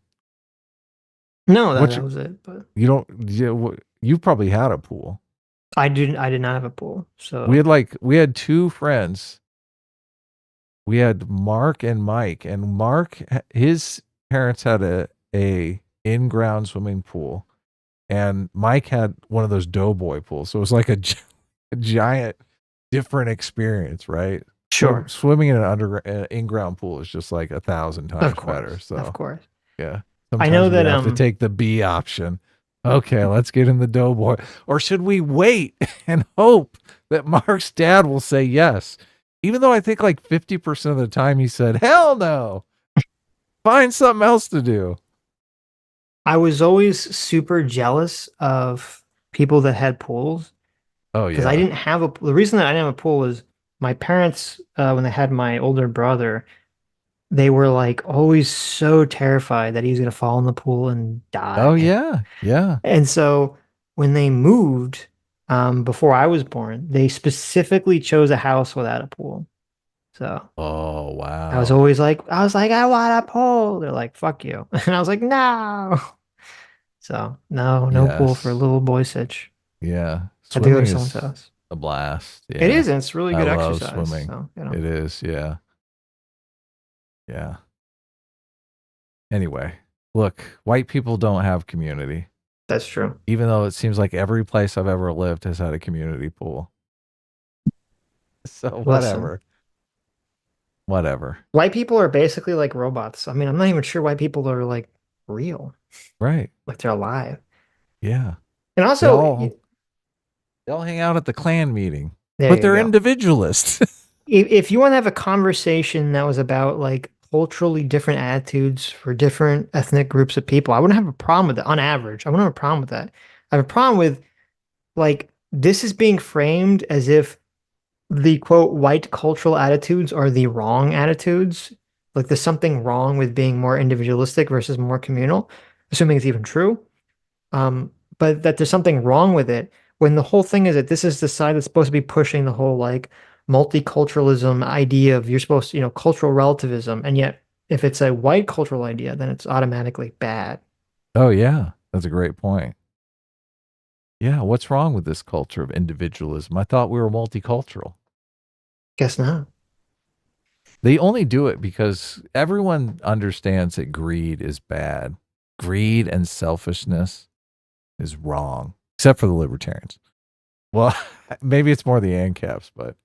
No, What's that your- was it. But You probably had a pool. I did not have a pool. So We had two friends. We had Mark and Mike, and Mark, his parents had a in-ground swimming pool, and Mike had one of those doughboy pools. So it was like a giant different experience, right? Sure. Swimming in an in-ground pool is just like 1,000 times Of course, better. So of course. yeah. I know Sometimes we that, have to take the B option. Okay, let's get in the doughboy. Or should we wait and hope that Mark's dad will say yes? Even though I think 50% of the time he said, hell no. Find something else to do. I was always super jealous of people that had pools Oh, because yeah. I didn't have the reason that I didn't have a pool was my parents, when they had my older brother, they were always so terrified that he was going to fall in the pool and die. Oh, yeah. Yeah. And so when they moved, before I was born, they specifically chose a house without a pool. So Oh wow. I was always like, I want a pool. They're like, fuck you. And I was like, no. So no pool for Yes. little boy Sitch. Yeah. Had to go to Swimming someone's is house. a blast. It Yeah. is, and it's really good I love exercise. swimming. So, It is, yeah. Yeah. Anyway, look, white people don't have community. That's true. Even though it seems like every place I've ever lived has had a community pool. So whatever. Whatever. White people are basically like robots. I mean, I'm not even sure white people are like real. Right. Like they're alive. Yeah. And also, they all hang out at the Klan meeting, There but you they're go. individualists. if you want to have a conversation that was about like culturally different attitudes for different ethnic groups of people, I wouldn't have a problem with it on average. I wouldn't have a problem with that. I have a problem with like this is being framed as if the quote white cultural attitudes are the wrong attitudes. Like there's something wrong with being more individualistic versus more communal, assuming it's even true. But that there's something wrong with it when the whole thing is that this is the side that's supposed to be pushing the whole like multiculturalism idea of you're supposed to, cultural relativism. And yet if it's a white cultural idea, then it's automatically bad. Oh yeah. That's a great point. Yeah. What's wrong with this culture of individualism? I thought we were multicultural. Guess not. They only do it because everyone understands that greed is bad. Greed and selfishness is wrong, except for the libertarians. Well, maybe it's more the ANCAPs, but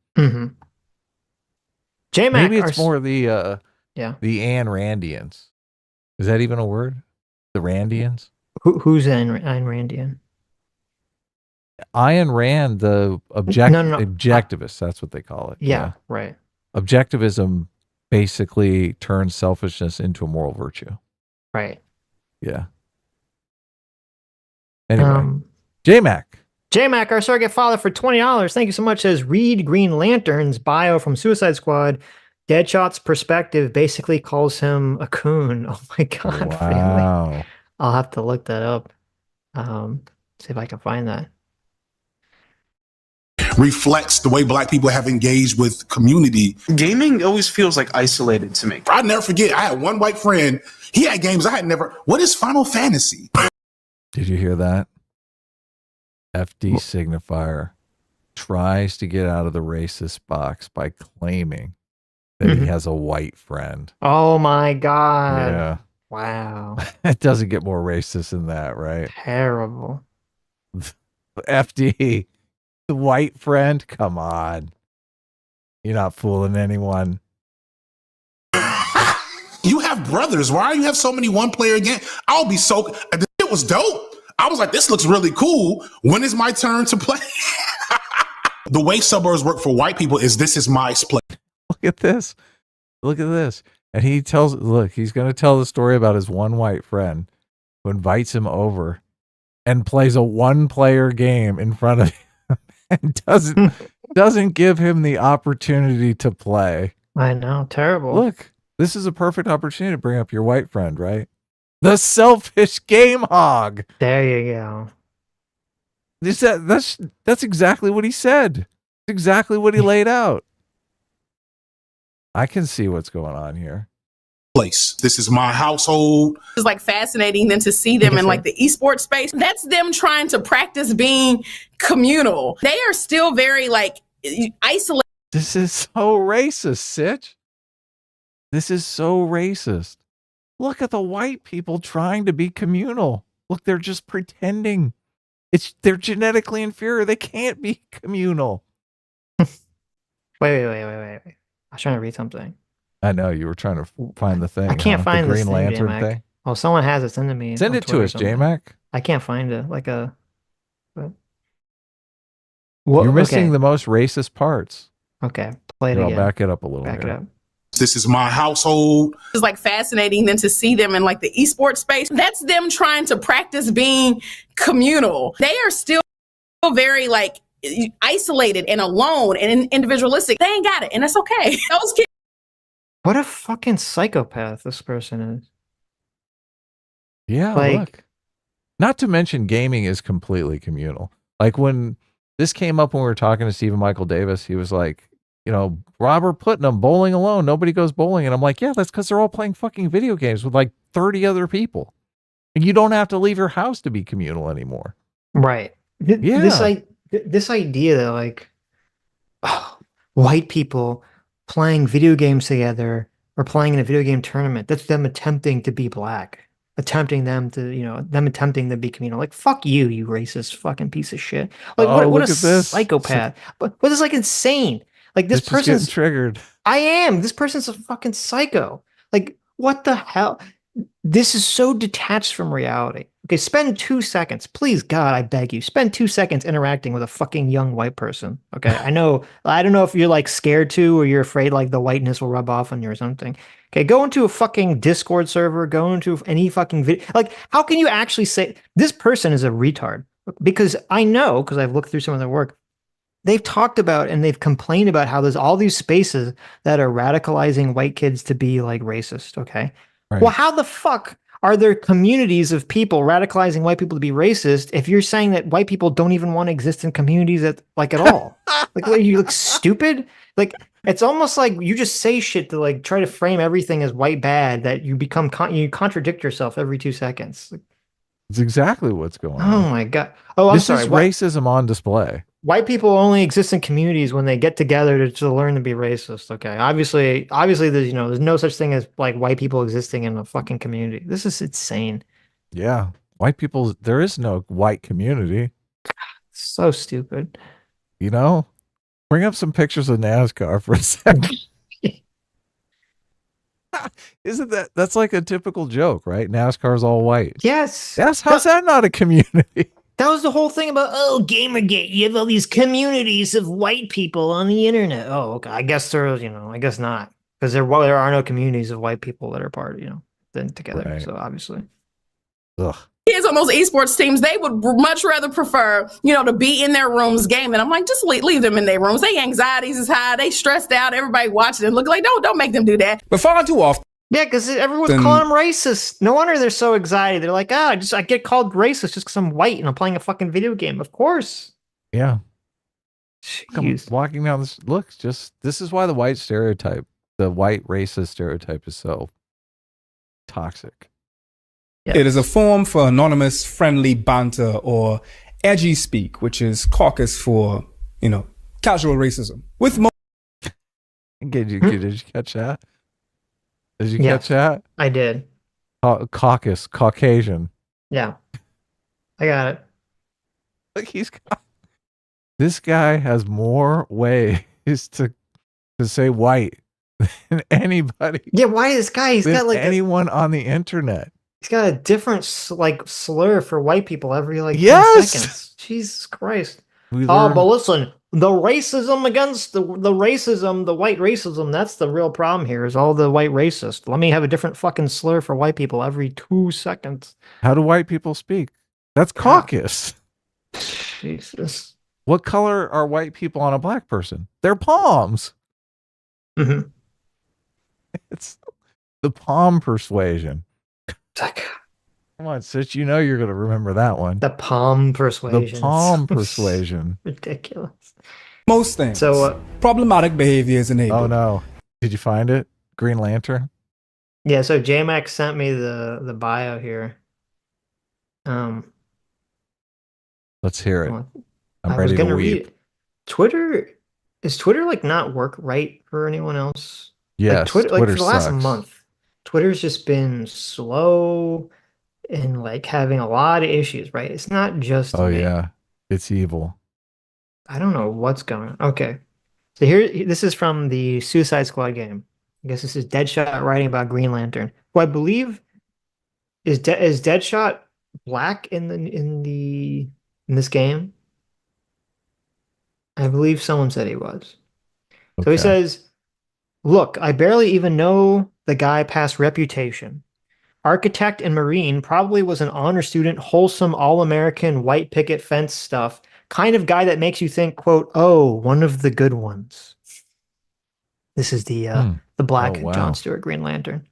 J-Mac, maybe it's more the the Ayn Randians. Is that even a word? The Randians? Who's Ayn Randian? Ayn Rand, the objectivist, that's what they call it. Yeah, right. Objectivism basically turns selfishness into a moral virtue. Right. Yeah. Anyway, J-Mac, our surrogate father for $20. Thank you so much. Says read Green Lantern's bio from Suicide Squad. Deadshot's perspective basically calls him a coon. Oh my god! Wow. Really? I'll have to look that up. See if I can find that. Reflects the way black people have engaged with community. Gaming always feels like isolated to me. I'll never forget, I had one white friend. He had games I had never. What is Final Fantasy? Did you hear that? FD signifier tries to get out of the racist box by claiming that he has a white friend. Oh my god. Yeah. Wow. It doesn't get more racist than that, right? Terrible. FD, the white friend? Come on. You're not fooling anyone. You have brothers. Why do you have so many one-player games? I'll be so... It was dope. I was like, this looks really cool. When is my turn to play? The way suburbs work for white people is this is my split. Look at this. Look at this. And he tells, look, he's going to tell the story about his one white friend who invites him over and plays a one-player game in front of him and doesn't give him the opportunity to play. I know. Terrible. Look, this is a perfect opportunity to bring up your white friend, right? The selfish game hog. There you go. That's exactly what he said. Exactly what he laid out. I can see what's going on here. Place. This is my household. It's like fascinating then to see them in like the esports space. That's them trying to practice being communal. They are still very like isolated. This is so racist, Sitch. This is so racist. Look at the white people trying to be communal. Look, they're just pretending. They're genetically inferior. They can't be communal. Wait. I was trying to read something. I know you were trying to find the thing. I can't find the this Green thing, Lantern J-Mac. thing. Oh, someone has it. Send it to me. Send it to us, J-Mac. I can't find it. Like a. You're missing the most racist parts. Okay, play it Here, again. I'll back it up a little. Back it up. This is my household. It's like fascinating then to see them in like the esports space. That's them trying to practice being communal. They are still very like isolated and alone and individualistic. They ain't got it, and that's okay. Those kids. What a fucking psychopath this person is. Yeah, look. Not to mention gaming is completely communal. Like when this came up when we were talking to Stephen Michael Davis, he was like, Robert Putnam bowling alone. Nobody goes bowling. And I'm like, yeah, that's because they're all playing fucking video games with like 30 other people. And you don't have to leave your house to be communal anymore. Right. This idea that like white people playing video games together or playing in a video game tournament, that's them attempting to be black. Attempting them to, them attempting to be communal. Like, fuck you, you racist fucking piece of shit. Like, what a psychopath. But this is like insane. Like, this person's triggered. I am. This person's a fucking psycho. Like, what the hell? This is so detached from reality. Okay, spend 2 seconds. Please, God, I beg you. Spend 2 seconds interacting with a fucking young white person. Okay, I don't know if you're like scared to or you're afraid like the whiteness will rub off on you or something. Okay, go into a fucking Discord server, go into any fucking video. Like, how can you actually say this person is a retard? Because I know, because I've looked through some of their work, they've talked about and they've complained about how there's all these spaces that are radicalizing white kids to be like racist. Okay. Right. Well, how the fuck are there communities of people radicalizing white people to be racist if you're saying that white people don't even want to exist in communities at all? Like, what, you look stupid? Like, it's almost like you just say shit to like try to frame everything as white bad that you become you contradict yourself every 2 seconds. It's exactly what's going on. Oh my God. Oh, I'm sorry. This is racism on display. White people only exist in communities when they get together to learn to be racist. Okay. Obviously there's, there's no such thing as like white people existing in a fucking community. This is insane. Yeah. White people, there is no white community. So stupid. Bring up some pictures of NASCAR for a second. Isn't that's like a typical joke, right? NASCAR's all white. Yes. How's that not a community? That was the whole thing about, Gamergate. You have all these communities of white people on the internet. Oh, okay. I guess I guess not. Because there are no communities of white people that are part, then together. Right. So obviously. Ugh. Kids on those esports teams, they would much rather prefer, to be in their rooms gaming. I'm like, just leave them in their rooms. Their anxieties is high. They stressed out. Everybody watching and look like, don't make them do that. But far too often. Yeah, because everyone's calling them racist. No wonder they're so excited. They're like, I get called racist just because I'm white and I'm playing a fucking video game. Of course. Yeah. Walking down this, this is why the white racist stereotype is so toxic. Yes. It is a form for anonymous, friendly banter or edgy speak, which is caucus for, casual racism. With Did you catch that? Did you catch that? I did. Caucus, Caucasian. Yeah. I got it. Look, this guy has more ways to say white than anybody. Yeah, why this guy? He's got like anyone on the internet. He's got a different slur for white people every 10 seconds. Jesus Christ. But listen, the racism against the racism, the white racism, that's the real problem here is all the white racist. Let me have a different fucking slur for white people every 2 seconds. How do white people speak? That's caucus. Jesus. What color are white people on a black person? Their palms. Mm-hmm. It's the palm persuasion. Come on, Sitch, you're going to remember that one. The palm persuasion. The palm persuasion. Ridiculous. Most things. So problematic behavior is enabled. Oh no. Did you find it? Green Lantern? Yeah, so JMax sent me the bio here. Let's hear it. I'm ready to weep. Is Twitter not work right for anyone else? Yes, Twitter for the last sucks. month. Twitter's just been slow and having a lot of issues, right? It's not just me. Yeah. It's evil. I don't know what's going on. Okay. So this is from the Suicide Squad game. I guess this is Deadshot writing about Green Lantern, who I believe is Deadshot black in this game. I believe someone said he was. Okay. So he says, "Look, I barely even know the guy past reputation. Architect and Marine, probably was an honor student, wholesome, all-American, white picket fence stuff. Kind of guy that makes you think, quote, oh, one of the good ones." This is the black John Stewart Green Lantern.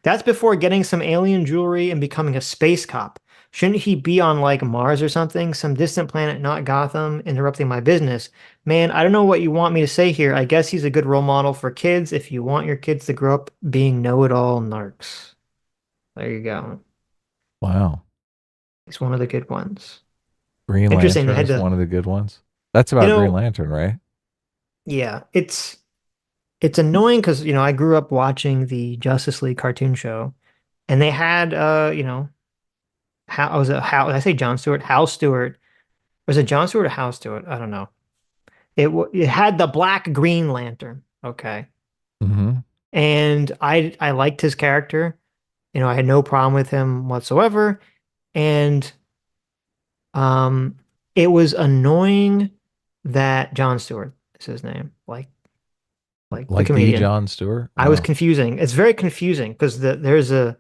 "That's before getting some alien jewelry and becoming a space cop. Shouldn't he be on like Mars or something? Some distant planet, not Gotham, interrupting my business. Man, I don't know what you want me to say here. I guess he's a good role model for kids if you want your kids to grow up being know-it-all narcs. There you go. Wow. He's one of the good ones. Green Interesting. Lantern is one of the good ones. That's about Green Lantern, right? Yeah, it's annoying because I grew up watching the Justice League cartoon show, and they had how was it how did I say John Stewart? Hal Stewart. Was it John Stewart or Hal Stewart? I don't know. It had the Black Green Lantern. Okay. Mm-hmm. And I liked his character. I had no problem with him whatsoever. And it was annoying that John Stewart is his name. Like the comedian. John Stewart? I was confusing. It's very confusing because there's a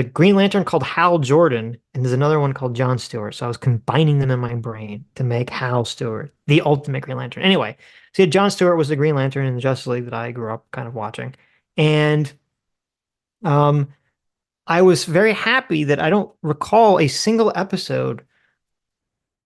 Green Lantern called Hal Jordan, and there's another one called John Stewart. So I was combining them in my brain to make Hal Stewart, the ultimate Green Lantern. Anyway, so yeah, John Stewart was the Green Lantern in the Justice League that I grew up kind of watching. And I was very happy that I don't recall a single episode.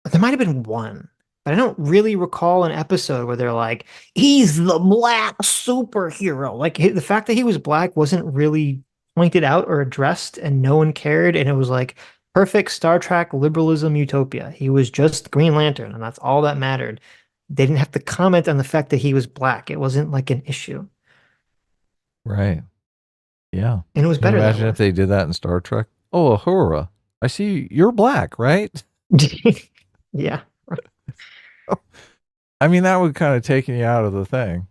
There might have been one, but I don't really recall an episode where they're like, he's the black superhero. Like the fact that he was black wasn't really pointed out or addressed, and no one cared. And it was like perfect Star Trek liberalism utopia. He was just Green Lantern, and that's all that mattered. They didn't have to comment on the fact that he was black. It wasn't like an issue. Right. Yeah. And it was better. Imagine if they did that in Star Trek. Oh, Uhura. I see you're black, right? Yeah. I mean, that would kind of take you out of the thing.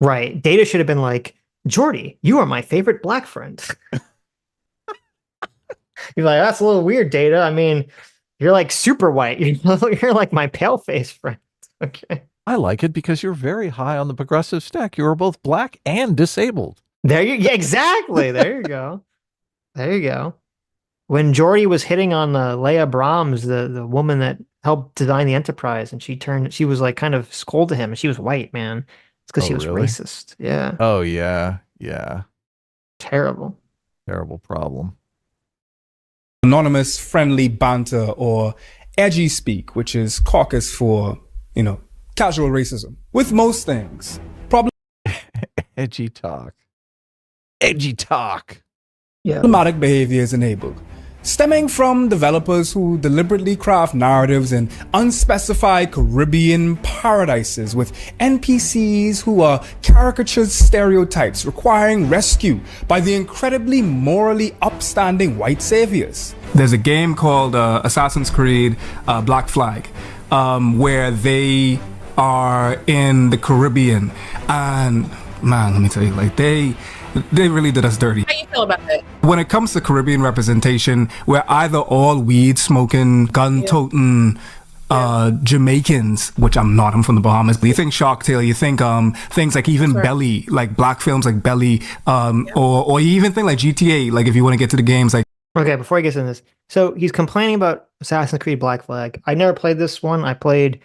Right. Data should have been like, Jordy, you are my favorite black friend. You're like, that's a little weird, Data. I mean, you're like super white. You're like my pale face friend. Okay. I like it because you're very high on the progressive stack. You are both black and disabled. Yeah, exactly. There you go. There you go. When Jordy was hitting on Leia Brahms, the woman that helped design the Enterprise, and she was like kind of scolded him, and she was white, man. It's because she was racist. Yeah. Oh, yeah. Yeah. Terrible. Terrible problem. Anonymous friendly banter or edgy speak, which is caucus for, casual racism. With most things. Edgy talk. Edgy talk. Yeah. Problematic behavior is enabled, stemming from developers who deliberately craft narratives in unspecified Caribbean paradises with NPCs who are caricatured stereotypes requiring rescue by the incredibly morally upstanding white saviors. There's a game called Assassin's Creed Black Flag, where they are in the Caribbean, and man, let me tell you, like they really did us dirty. How you feel about that? When it comes to Caribbean representation, we're either all weed smoking, gun toting Jamaicans, which I'm not, I'm from the Bahamas, but you think Shark Tale, you think things like even Belly, like black films like Belly, or you even think like GTA, like if you want to get to the games like. Okay, before he gets into this, so he's complaining about Assassin's Creed Black Flag. I never played this one. I played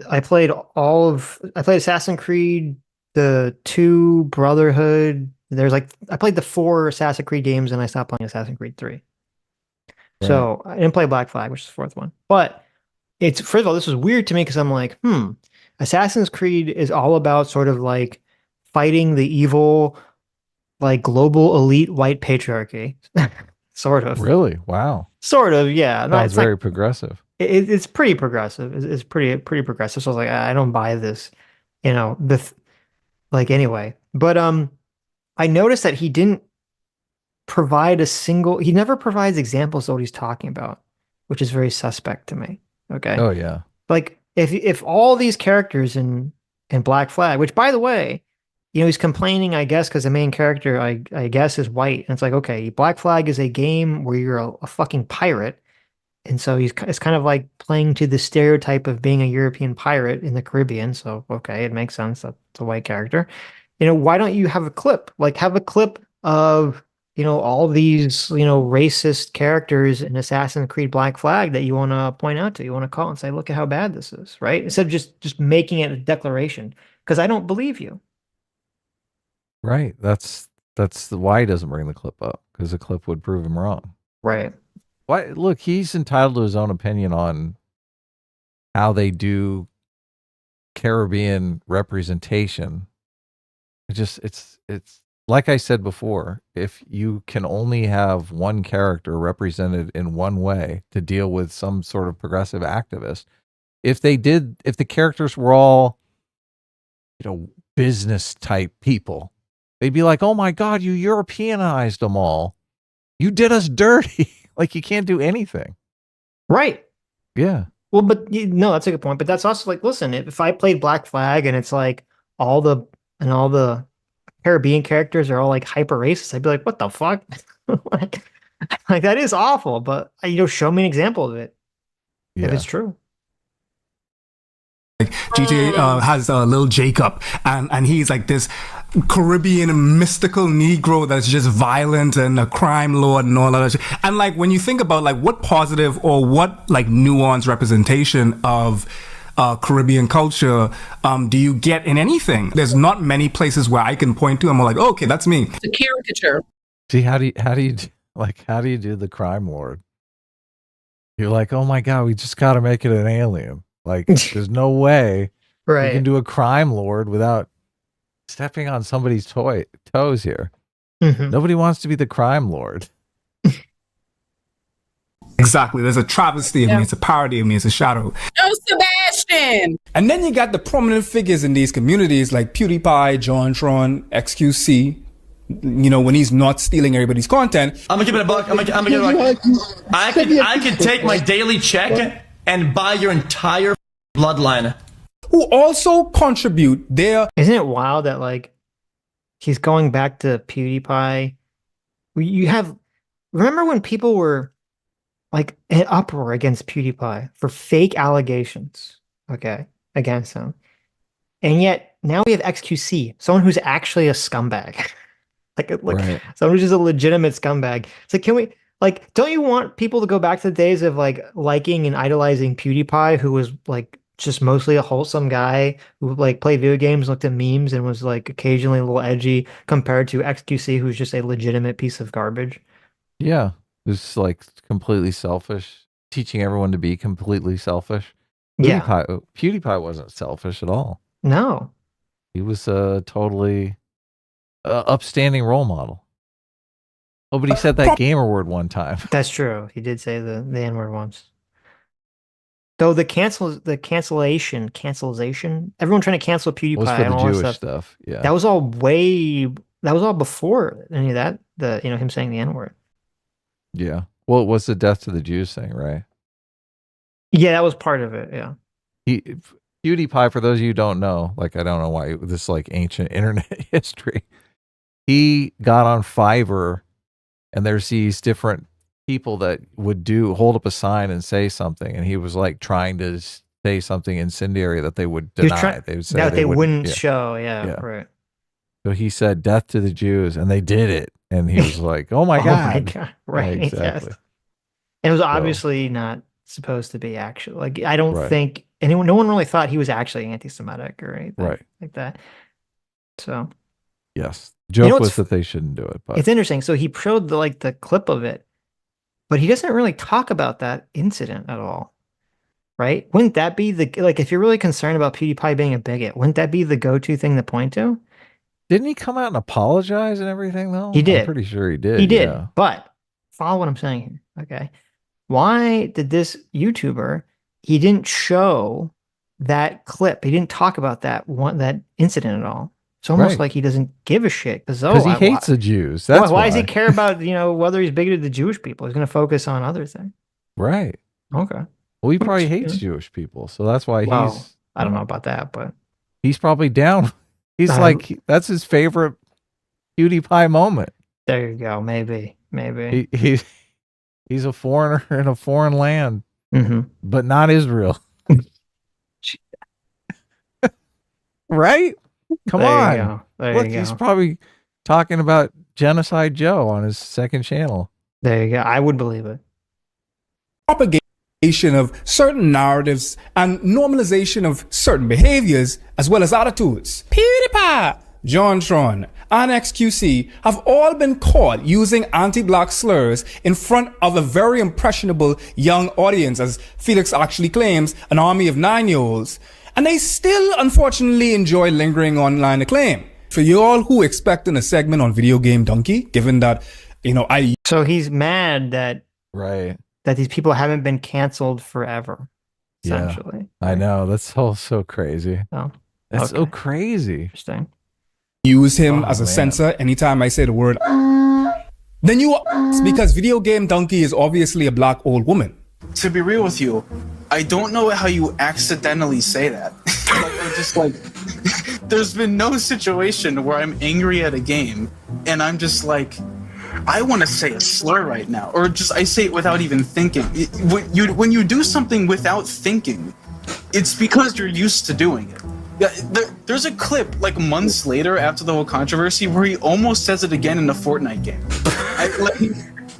Assassin's Creed, the 2 Brotherhood. I played the 4 Assassin's Creed games, and I stopped playing Assassin's Creed 3. Right. So I didn't play Black Flag, which is the 4th one. But first of all, this was weird to me because I'm like, Assassin's Creed is all about sort of like fighting the evil, like global elite white patriarchy. Sort of. Really? Wow. Sort of, yeah. No, it's very progressive. It's pretty progressive. It's pretty progressive. So I was like, I don't buy this, anyway. But I noticed that he didn't provide he never provides examples of what he's talking about, which is very suspect to me. Okay. Oh yeah. Like if all these characters in Black Flag, which by the way, he's complaining, I guess, because the main character, I guess, is white. And it's like, okay, Black Flag is a game where you're a fucking pirate. And so it's kind of like playing to the stereotype of being a European pirate in the Caribbean. So, okay, it makes sense. That's a white character. Why don't you have a clip? Like have a clip of, all these, racist characters in Assassin's Creed Black Flag that you want to point out to. You want to call and say, look at how bad this is, right? Instead of just making it a declaration. Because I don't believe you. Right. That's why he doesn't bring the clip up, because the clip would prove him wrong. Right. Why? Look, he's entitled to his own opinion on how they do Caribbean representation. It's like I said before, if you can only have one character represented in one way to deal with some sort of progressive activist, if the characters were all, business type people, they'd be like, oh my God, you Europeanized them all. You did us dirty. Like, you can't do anything. Right. Yeah. Well, but no, that's a good point. But that's also like, listen, if I played Black Flag and it's like all the Caribbean characters are all like hyper racist, I'd be like, what the fuck? like that is awful. But show me an example of it if it's true. Like GTA has Lil Jacob, and he's like this Caribbean mystical Negro that's just violent and a crime lord and all that shit. And like when you think about like what positive or what like nuanced representation of Caribbean culture do you get in anything? There's not many places where I can point to. I'm like, oh, okay, that's me. It's a caricature. See, how do you do the crime lord? You're like, oh my God, we just got to make it an alien. Like, there's no way you can do a crime lord without stepping on somebody's toes here. Mm-hmm. Nobody wants to be the crime lord. Exactly. There's a travesty of me. It's a parody of me. It's a shadow. Oh, Sebastian. And then you got the prominent figures in these communities like PewDiePie, JonTron, XQC. When he's not stealing everybody's content. I'm gonna give it a buck. I'm gonna give it a buck. I could take my daily check and buy your entire bloodline. Who also contribute their... Isn't it wild that like he's going back to PewDiePie? Remember when people were like in uproar against PewDiePie for fake allegations, against him. And yet now we have XQC, someone who's actually a scumbag. Someone who's just a legitimate scumbag. It's like, can we... Like, don't you want people to go back to the days of like liking and idolizing PewDiePie, who was like just mostly a wholesome guy who like played video games, looked at memes, and was like occasionally a little edgy, compared to XQC, who's just a legitimate piece of garbage? Yeah, who's like completely selfish, teaching everyone to be completely selfish. PewDiePie wasn't selfish at all. No, he was a totally upstanding role model. Oh, but he said that gamer word one time. That's true. He did say the N-word once. Though the cancellation, everyone trying to cancel PewDiePie was for and the all Jewish that stuff. Yeah, that was all before any of that. Him saying the N-word. Yeah. Well, it was the death to the Jews thing, right? Yeah, that was part of it. Yeah. PewDiePie, for those of you who don't know, like I don't know why this like ancient internet history. He got on Fiverr. And there's these different people that would hold up a sign and say something, and he was like trying to say something incendiary that they would deny. They would say that they wouldn't show. Yeah, right. So he said, "Death to the Jews," and they did it. And he was like, "Oh my God!" Right? Yeah, exactly. Yes. And it was obviously not supposed to be actual. Like I don't think anyone. No one really thought he was actually anti-Semitic or anything like that. So. Yes. Joke was that they shouldn't do it, but it's interesting. So he showed the clip of it, but he doesn't really talk about that incident at all, right? Wouldn't that be if you're really concerned about PewDiePie being a bigot, wouldn't that be the go-to thing to point to? Didn't he come out and apologize and everything though? He did. I'm pretty sure he did. He did. Yeah. But follow what I'm saying here. Okay. Why did this YouTuber, he didn't show that clip. He didn't talk about that incident at all. It's almost like he doesn't give a shit because he hates the Jews. That's why does he care about whether he's bigoted to Jewish people? He's going to focus on other things. Right. Okay. Well, he probably hates Jewish people, so that's why he's. I don't know about that, but he's probably down. He's that's his favorite PewDiePie moment. There you go. Maybe. He's a foreigner in a foreign land, but not Israel. Right. Come on. Look, he's probably talking about Genocide Joe on his second channel. There you go. I would believe it. Propagation of certain narratives and normalization of certain behaviors as well as attitudes. PewDiePie, JonTron, and XQC have all been caught using anti-black slurs in front of a very impressionable young audience, as Felix actually claims, an army of 9-year-olds. And they still, unfortunately, enjoy lingering online acclaim. For you all who expecting a segment on Video Game Donkey, given that, So he's mad that right that these people haven't been canceled forever, essentially. Yeah, I know. That's so crazy. Oh, that's so crazy. Interesting. Use him as a censor anytime I say the word. Then you are, because Video Game Donkey is obviously a black old woman. To be real with you, I don't know how you accidentally say that. There's been no situation where I'm angry at a game and I'm just like, I want to say a slur right now, or just I say it without even thinking. When you do something without thinking, it's because you're used to doing it. There's a clip like months later after the whole controversy where he almost says it again in a Fortnite game.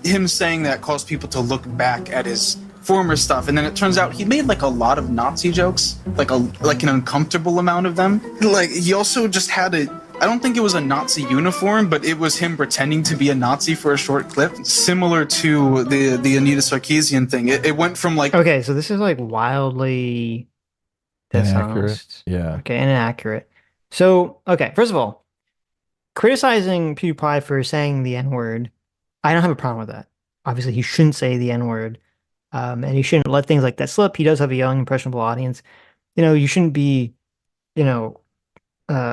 Him saying that caused people to look back at his former stuff, and then it turns out he made like a lot of Nazi jokes, like an uncomfortable amount of them. Like he also just had I don't think it was a Nazi uniform, but it was him pretending to be a Nazi for a short clip, similar to the Anita Sarkeesian thing. It went from like Okay, so this is like wildly dishonest. Yeah. Okay, inaccurate. So, okay, first of all, criticizing PewDiePie for saying the N-word, I don't have a problem with that. Obviously, he shouldn't say the N-word, and he shouldn't let things like that slip. He does have a young, impressionable audience. You shouldn't be,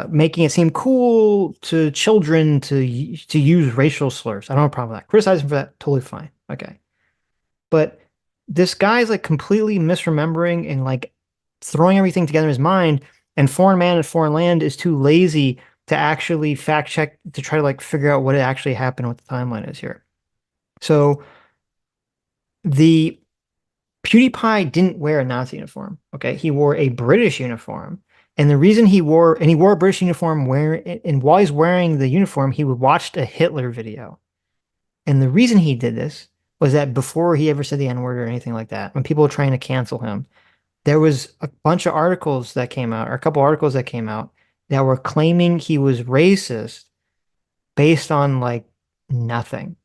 making it seem cool to children to use racial slurs. I don't have a problem with that. Criticizing for that, totally fine. Okay. But this guy's like completely misremembering and like throwing everything together in his mind, and Foreign Man and Foreign Land is too lazy to actually fact check to try to like figure out what actually happened, what the timeline is here. So the PewDiePie didn't wear a Nazi uniform. Okay. He wore a British uniform. And the reason he wore a British uniform and while he's wearing the uniform, he watched a Hitler video. And the reason he did this was that before he ever said the N-word or anything like that, when people were trying to cancel him, there was a bunch of articles that came out, or a couple articles that came out that were claiming he was racist based on like nothing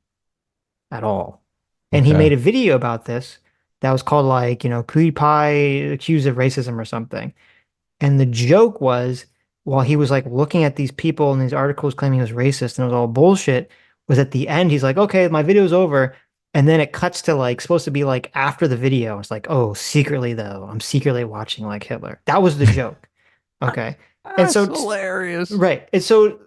at all. And he made a video about this that was called like, PewDiePie accused of racism or something. And the joke was, while he was like looking at these people and these articles claiming he was racist and it was all bullshit, was at the end, he's like, okay, my video's over. And then it cuts to like, supposed to be like after the video. It's like, oh, secretly though, I'm secretly watching like Hitler. That was the joke. Okay. And so hilarious. Right. And so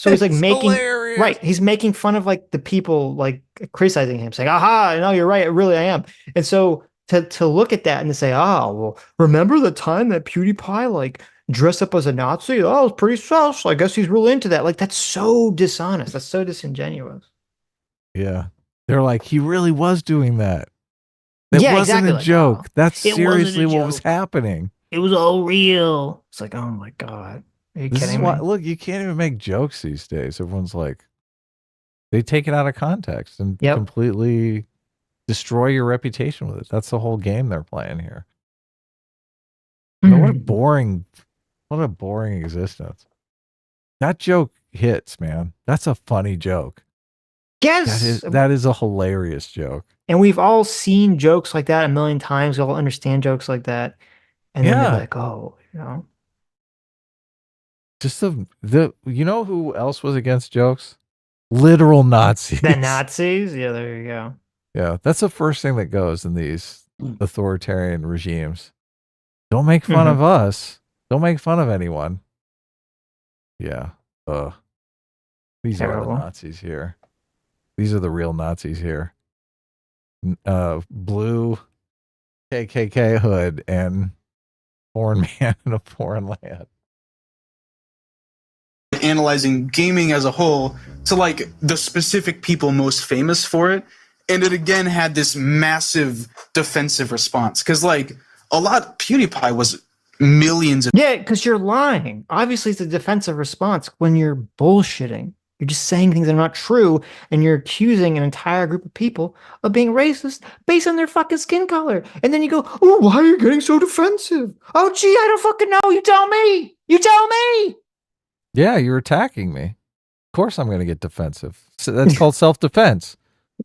he's like making, hilarious. right. He's making fun of like the people like criticizing him, saying, aha, no, you're right. Really, I am. And so to look at that and to say, oh, well, remember the time that PewDiePie like dressed up as a Nazi? Oh, it was pretty sus. I guess he's really into that. Like, that's so dishonest. That's so disingenuous. Yeah. They're like, he really was doing that. It Yeah, wasn't exactly. a Like, joke. oh, That's it wasn't a seriously what joke. was happening. It was all real. It's like, oh my God. Are you This is kidding why, me? look, you can't even make jokes these days. Everyone's like, they take it out of context and completely destroy your reputation with it. That's the whole game they're playing here. But what a boring existence. That joke hits, man. That's a funny joke. Yes. That is a hilarious joke. And we've all seen jokes like that a million times. We all understand jokes like that. And then they're like, oh, Just you know who else was against jokes? Literal Nazis. The Nazis? Yeah, there you go. Yeah, that's the first thing that goes in these authoritarian regimes. Don't make fun of us. Don't make fun of anyone. Yeah. These are the Nazis here. These are the real Nazis here. Blue KKK hood and Foreign Man in a Foreign Land. Analyzing gaming as a whole to like the specific people most famous for it, and it again had this massive defensive response because like a lot PewDiePie was millions of because you're lying. Obviously it's a defensive response when you're bullshitting. You're just saying things that are not true, and you're accusing an entire group of people of being racist based on their fucking skin color. And then you go, oh, why are you getting so defensive? Oh, gee, I don't fucking know. You tell me. You tell me. Yeah, you're attacking me. course I'm going to get defensive. So that's called self-defense.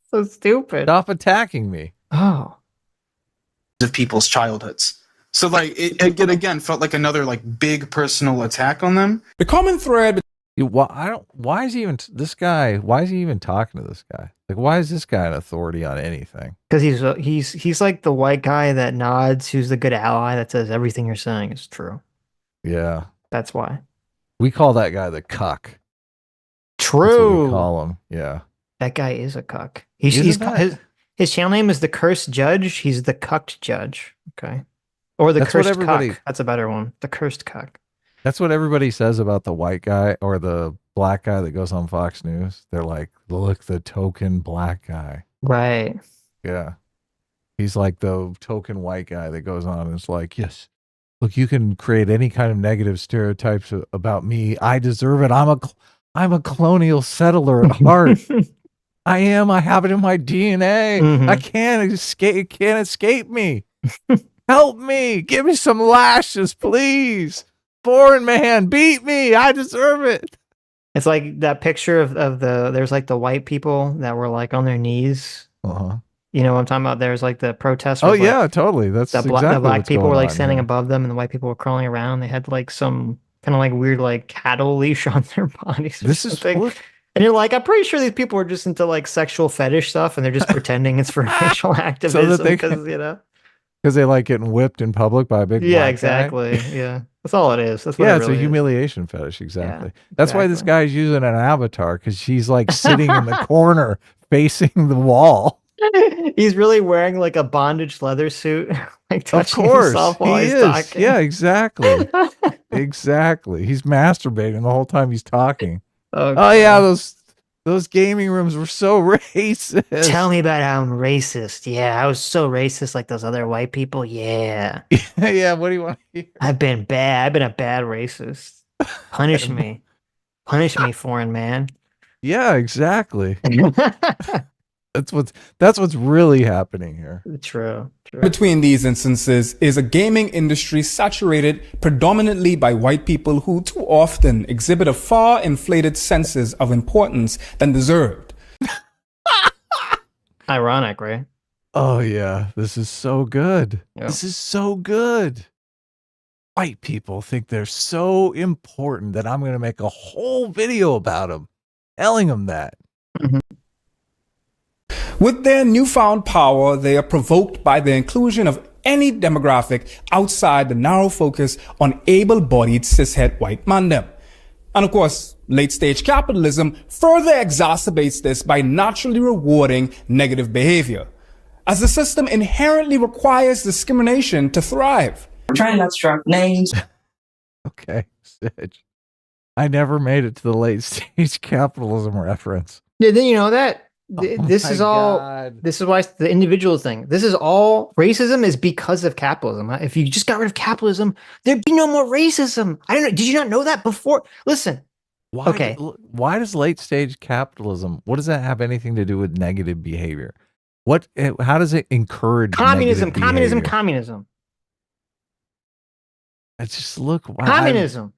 So stupid. Stop attacking me. Oh. Of people's childhoods. So like it again felt like another like big personal attack on them. The common thread. Why is he even this guy? Why is he even talking to this guy? Like, why is this guy an authority on anything? Because he's like the white guy that nods, who's the good ally that says everything you're saying is true. Yeah, that's why we call that guy the cuck. True. That's what we call him. Yeah, that guy is a cuck. His channel name is the Cursed Judge. He's the cucked judge. Okay, or the Cursed Cuck. That's a better one. The Cursed Cuck. That's what everybody says about the white guy or the black guy that goes on Fox News. They're like, look, the token black guy. Right. Yeah. He's like the token white guy that goes on and is like, yes, look, you can create any kind of negative stereotypes about me. I deserve it. I'm a colonial settler at heart. I have it in my DNA. Mm-hmm. I can't escape me. Help me. Give me some lashes, please. Foreign man, beat me. I deserve it. It's like that picture of there's like the white people that were like on their knees. Uh-huh. You know what I'm talking about? There's like the protesters. Oh yeah, totally. That's the black people were like standing above them, and the white people were crawling around. They had like some kind of like weird like cattle leash on their bodies. This is and you're like, I'm pretty sure these people are just into like sexual fetish stuff, and they're just pretending it's for racial activism because because they like getting whipped in public by a big black exactly guy. Yeah. That's all it is. That's what yeah, it it's really a humiliation fetish. Exactly. That's why this guy's using an avatar, because she's like sitting in the corner facing the wall. He's really wearing like a bondage leather suit, like touching of course, himself while he he's is. talking. Yeah, exactly. Exactly. He's masturbating the whole time he's talking. Oh yeah, those gaming rooms were so racist. Tell me about how I'm racist. Yeah, I was so racist like those other white people. Yeah. Yeah, what do you want to hear? I've been bad. I've been a bad racist. Punish me. Punish me, foreign man. Yeah, exactly. That's what's really happening here. True. Between these instances is a gaming industry saturated predominantly by white people who too often exhibit a far inflated senses of importance than deserved. Ironic, right? Oh yeah, this is so good. Yep. This is so good. White people think they're so important that I'm going to make a whole video about them, telling them that. Mm-hmm. With their newfound power, they are provoked by the inclusion of any demographic outside the narrow focus on able-bodied cishet white mandem. And of course, late-stage capitalism further exacerbates this by naturally rewarding negative behavior, as the system inherently requires discrimination to thrive. I'm trying not to drop names. Okay, Sitch. I never made it to the late-stage capitalism reference. Yeah, then you know that. This is why the individual thing. This is all racism is because of capitalism. If you just got rid of capitalism, there'd be no more racism. I don't know. Did you not know that before? Listen. Why does late stage capitalism? What does that have anything to do with negative behavior? How does it encourage communism? I just look. Communism.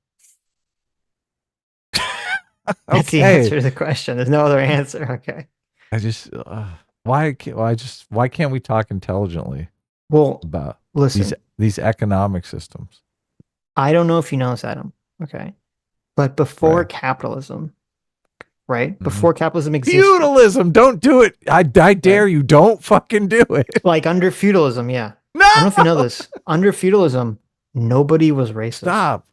That's the answer to the question. There's no other answer. Okay. I just why can't we talk intelligently? Well, about listen, these economic systems. I don't know if you know this, Adam. Okay, but before capitalism, right? Mm-hmm. Before capitalism existed, feudalism. Don't do it. I dare you. Don't fucking do it. Like under feudalism, yeah. No! I don't know if you know this. Under feudalism, nobody was racist. Stop.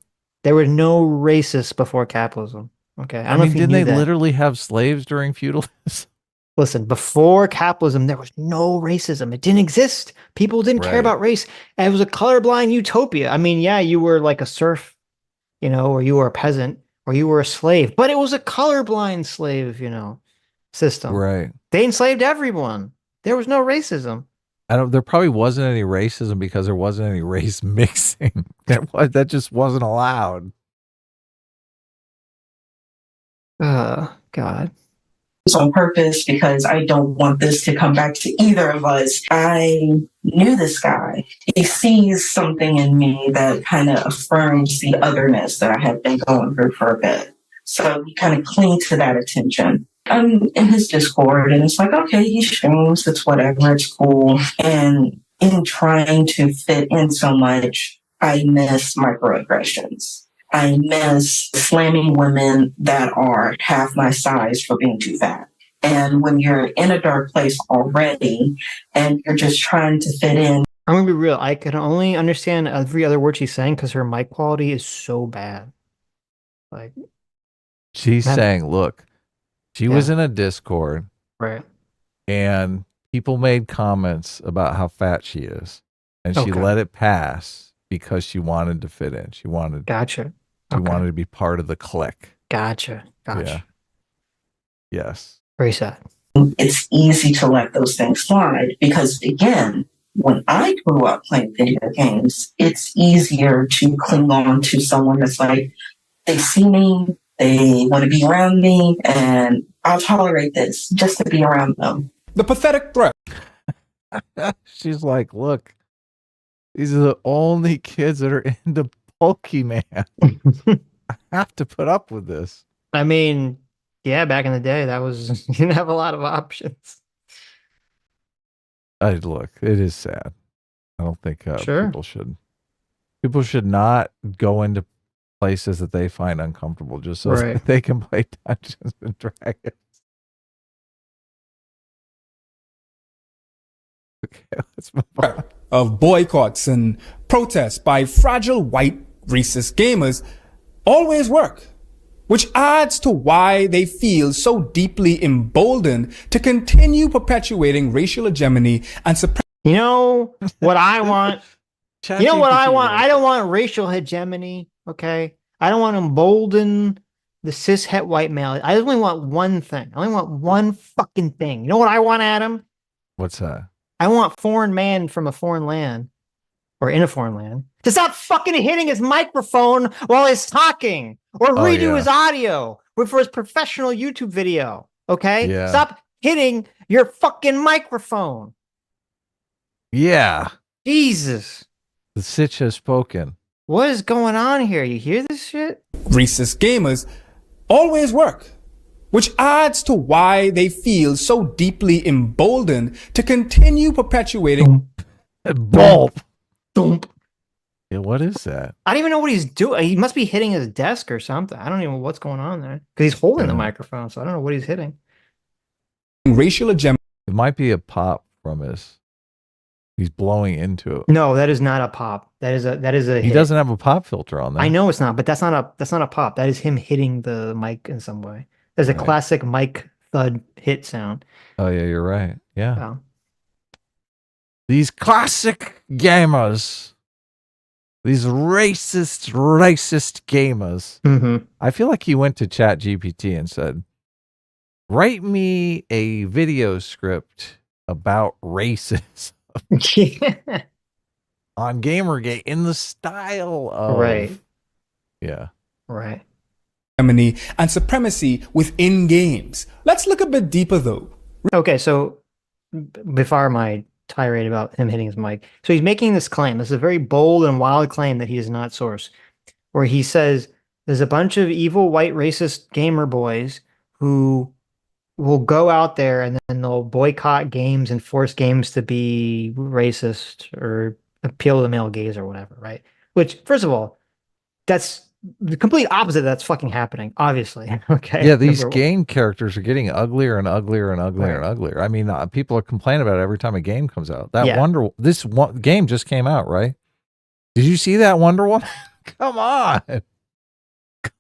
There were no racists before capitalism. Okay, I mean, didn't they literally have slaves during feudalism? Listen, before capitalism, there was no racism. It didn't exist. People didn't care about race. And it was a colorblind utopia. I mean, yeah, you were like a serf, or you were a peasant, or you were a slave, but it was a colorblind slave, system. Right. They enslaved everyone. There was no racism. There probably wasn't any racism because there wasn't any race mixing. That just wasn't allowed. God. On purpose because I don't want this to come back to either of us. I knew this guy. He sees something in me that kind of affirms the otherness that I had been going through for a bit. So we kind of cling to that attention. I'm in his Discord, and it's like, okay, he streams, it's whatever, it's cool. And in trying to fit in so much, I miss microaggressions. I miss slamming women that are half my size for being too fat. And when you're in a dark place already and you're just trying to fit in. I'm going to be real. I can only understand every other word she's saying because her mic quality is so bad. Like, she's saying, look, she was in a Discord. Right. And people made comments about how fat she is. And she let it pass because she wanted to fit in. She wanted. Gotcha. She wanted to be part of the clique. Gotcha. Yeah. Yes. Very sad. It's easy to let those things slide because, again, when I grew up playing video games, it's easier to cling on to someone that's like, they see me, they want to be around me, and I'll tolerate this just to be around them. The pathetic threat. She's like, look, these are the only kids that are into Pokemon. I have to put up with this. I mean, yeah, back in the day, that was, you didn't have a lot of options. Look, it is sad. I don't think people should not go into places that they find uncomfortable just so that they can play Dungeons and Dragons. Okay, let's move on. Of boycotts and protests by fragile white racist gamers always work, which adds to why they feel so deeply emboldened to continue perpetuating racial hegemony and suppress. You know what I want? You know what I want? I don't want racial hegemony, okay? I don't want to embolden the cis-het white male. I only want one thing. I only want one fucking thing. You know what I want, Adam? What's that? I want foreign man from a foreign land, or in a foreign land, to stop fucking hitting his microphone while he's talking, or redo his audio for his professional YouTube video, okay? Yeah. Stop hitting your fucking microphone. Yeah. Jesus. The Sitch has spoken. What is going on here? You hear this shit? Racist gamers always work, which adds to why they feel so deeply emboldened to continue perpetuating. Bulb. Yeah, what is that? I don't even know what he's doing. He must be hitting his desk or something. I don't even know what's going on there because he's holding the microphone, so I don't know what he's hitting. Racial hegemony. It might be a pop from his. He's blowing into it. No, that is not a pop. That is a. He hit. doesn't have a pop filter on there. I know it's not, but that's not a pop. That is him hitting the mic in some way. There's a classic mic thud hit sound. Oh yeah, you're right. Yeah. Oh. These classic gamers. These racist gamers. Mm-hmm. I feel like he went to ChatGPT and said, write me a video script about racism on Gamergate in the style of... Yeah. Right. And supremacy within games. Let's look a bit deeper though. Okay, so before my tirade about him hitting his mic. So he's making this claim. This is a very bold and wild claim that he is not source, where he says there's a bunch of evil white racist gamer boys who will go out there and then they'll boycott games and force games to be racist or appeal to the male gaze or whatever, right? Which, first of all, that's the complete opposite that's fucking happening, obviously. Okay. Yeah, these game characters are getting uglier and uglier and uglier and uglier. I mean, people are complaining about it every time a game comes out. This game just came out, right? Did you see that Wonder Woman? Come on.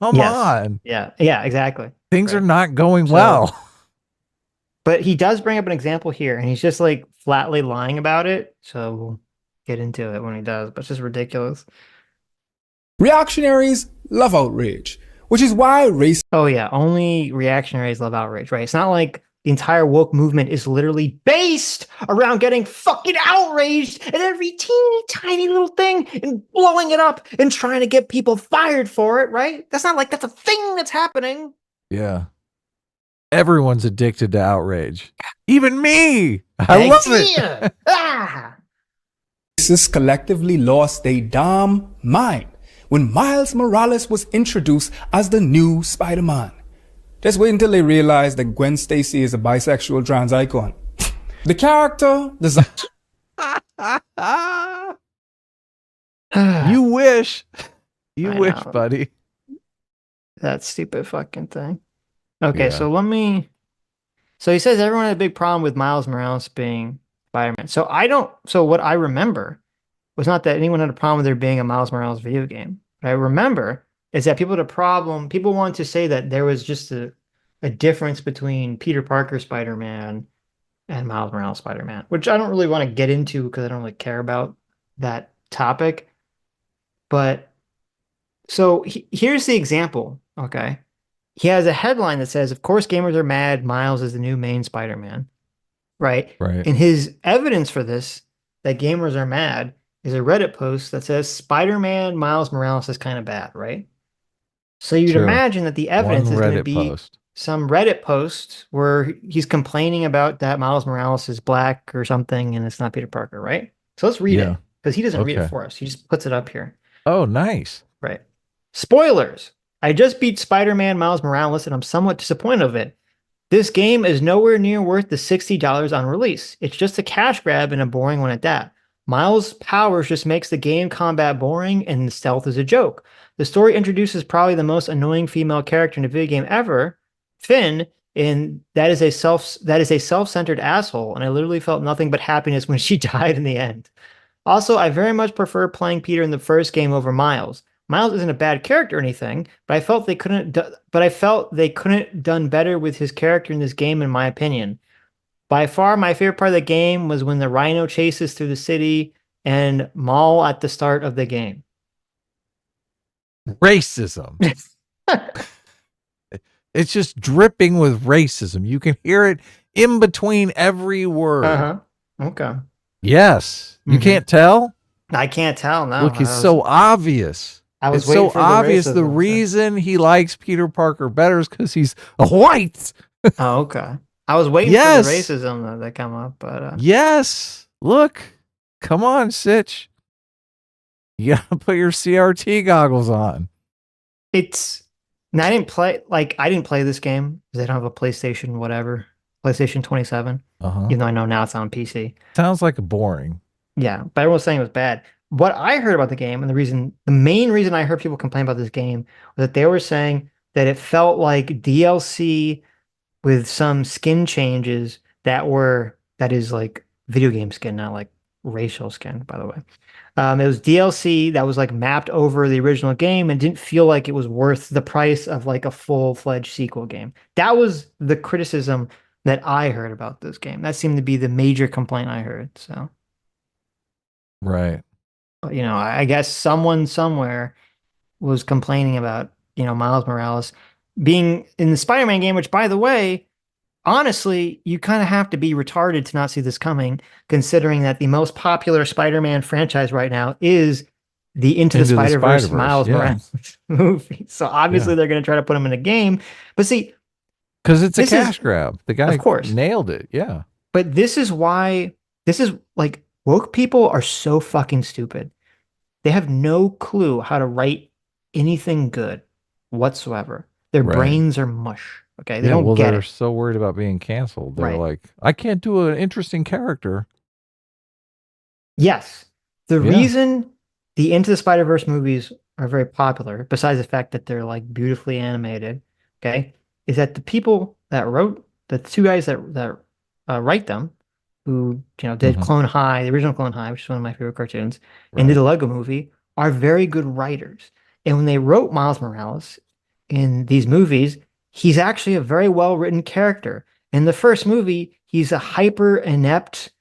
Come on. Yeah. Yeah, exactly. Things are not going well. But he does bring up an example here, and he's just like flatly lying about it. So we'll get into it when he does, but it's just ridiculous. Reactionaries love outrage, which is why race. Oh yeah, only reactionaries love outrage, right? It's not like the entire woke movement is literally based around getting fucking outraged at every teeny tiny little thing and blowing it up and trying to get people fired for it, right? That's not like that's a thing that's happening. Yeah. Everyone's addicted to outrage. Even me. I love it. Racists collectively lost their damn mind when Miles Morales was introduced as the new Spider-Man. Just wait until they realize that Gwen Stacy is a bisexual trans icon. The character design. You wish. You I wish, know. buddy. That stupid fucking thing. Okay, Yeah. so let me. So he says everyone had a big problem with Miles Morales being Spider-Man. So I don't. So what I remember was not that anyone had a problem with there being a Miles Morales video game. What I remember is that people had a problem. People wanted to say that there was just a difference between Peter Parker Spider-Man and Miles Morales Spider-Man, which I don't really want to get into because I don't really care about that topic. But so here's the example. Okay. He has a headline that says, of course, gamers are mad. Miles is the new main Spider-Man. Right. Right. And his evidence for this, that gamers are mad, is a Reddit post that says Spider-Man Miles Morales is kind of bad. Right. So you'd Sure. imagine that the evidence One is going to Reddit be post. some Reddit post where he's complaining about that Miles Morales is black or something and it's not Peter Parker. Right. So let's read Yeah. it because he doesn't read it Okay. for us. He just puts it up here. Oh, nice. Right. Spoilers. I just beat Spider-Man Miles Morales and I'm somewhat disappointed of it. This game is nowhere near worth the $60 on release. It's just a cash grab and a boring one at that. Miles' powers just makes the game combat boring and the stealth is a joke. The story introduces probably the most annoying female character in a video game ever, Finn, and that is a self-centered asshole, and I literally felt nothing but happiness when she died in the end. Also, I very much prefer playing Peter in the first game over Miles. Miles isn't a bad character or anything, but I felt they couldn't done better with his character in this game, in my opinion. By far, my favorite part of the game was when the Rhino chases through the city and Maul at the start of the game. Racism. It's just dripping with racism. You can hear it in between every word. Uh-huh. Okay. Yes. You can't tell? I can't tell. No. Look, it's so obvious. I was It's waiting so for the obvious. The racism, reason he likes Peter Parker better is because he's white. Oh, okay. I was waiting Yes. for the racism that come up, but Yes. Look. Come on, Sitch. You gotta put your CRT goggles on. I didn't play this game because I don't have a PlayStation, whatever. PlayStation 27. Uh-huh. Even though I know now it's on PC. Sounds like boring. Yeah, but everyone was saying it was bad. What I heard about the game, and the main reason I heard people complain about this game was that they were saying that it felt like DLC with some skin changes that is like video game skin, not like racial skin, by the way. It was DLC that was like mapped over the original game and didn't feel like it was worth the price of like a full-fledged sequel game. That was the criticism that I heard about this game. That seemed to be the major complaint I heard. So, Right. but, I guess someone somewhere was complaining about, Miles Morales being in the Spider-Man game, which, by the way, honestly, you kind of have to be retarded to not see this coming, considering that the most popular Spider-Man franchise right now is the Into the Spider-Verse Miles Morales movie. So obviously they're going to try to put him in a game. But see, because it's a cash grab. The guy, of course, nailed it. Yeah. But this is like woke people are so fucking stupid. They have no clue how to write anything good whatsoever. Their brains are mush. Okay, they don't get they're it. so worried about being canceled. They're like, I can't do an interesting character. Yes. The reason the Into the Spider-Verse movies are very popular, besides the fact that they're like beautifully animated, okay, is that the people that wrote, the two guys that write them, who did Clone High, the original Clone High, which is one of my favorite cartoons, and did the Lego movie, are very good writers. And when they wrote Miles Morales in these movies, he's actually a very well-written character. In the first movie, he's a hyper inept,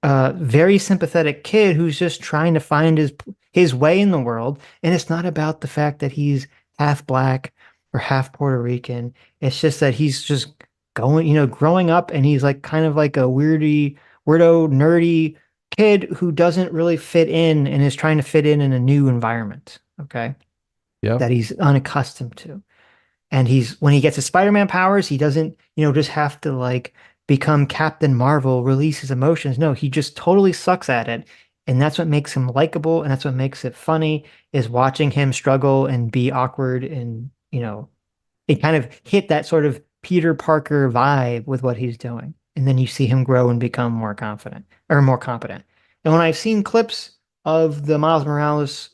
very sympathetic kid who's just trying to find his way in the world. And it's not about the fact that he's half black or half Puerto Rican. It's just that he's just growing up, and he's like kind of like a weirdo, nerdy kid who doesn't really fit in and is trying to fit in a new environment. Okay. Yeah. That he's unaccustomed to. And when he gets his Spider-Man powers, he doesn't, just have to like become Captain Marvel, release his emotions. No, he just totally sucks at it. And that's what makes him likable, and that's what makes it funny, is watching him struggle and be awkward, and it kind of hit that sort of Peter Parker vibe with what he's doing. And then you see him grow and become more confident or more competent. And when I've seen clips of the Miles Morales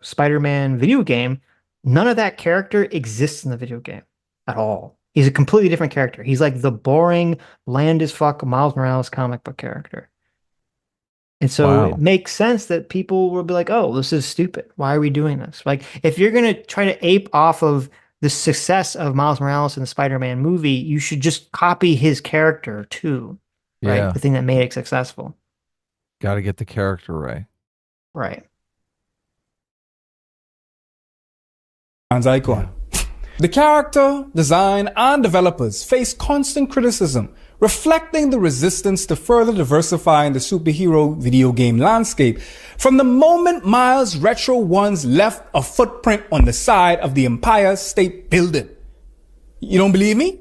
Spider-Man video game, none of that character exists in the video game at all. He's a completely different character. He's like the boring, bland as fuck Miles Morales comic book character. And so it makes sense that people will be like, oh, this is stupid. Why are we doing this? Like, if you're going to try to ape off of the success of Miles Morales in the Spider-Man movie, you should just copy his character too, right? Yeah. The thing that made it successful. Got to get the character right. Right. Icon. The character, design, and developers face constant criticism, reflecting the resistance to further diversifying the superhero video game landscape. From the moment Miles Retro Ones left a footprint on the side of the Empire State Building. You don't believe me?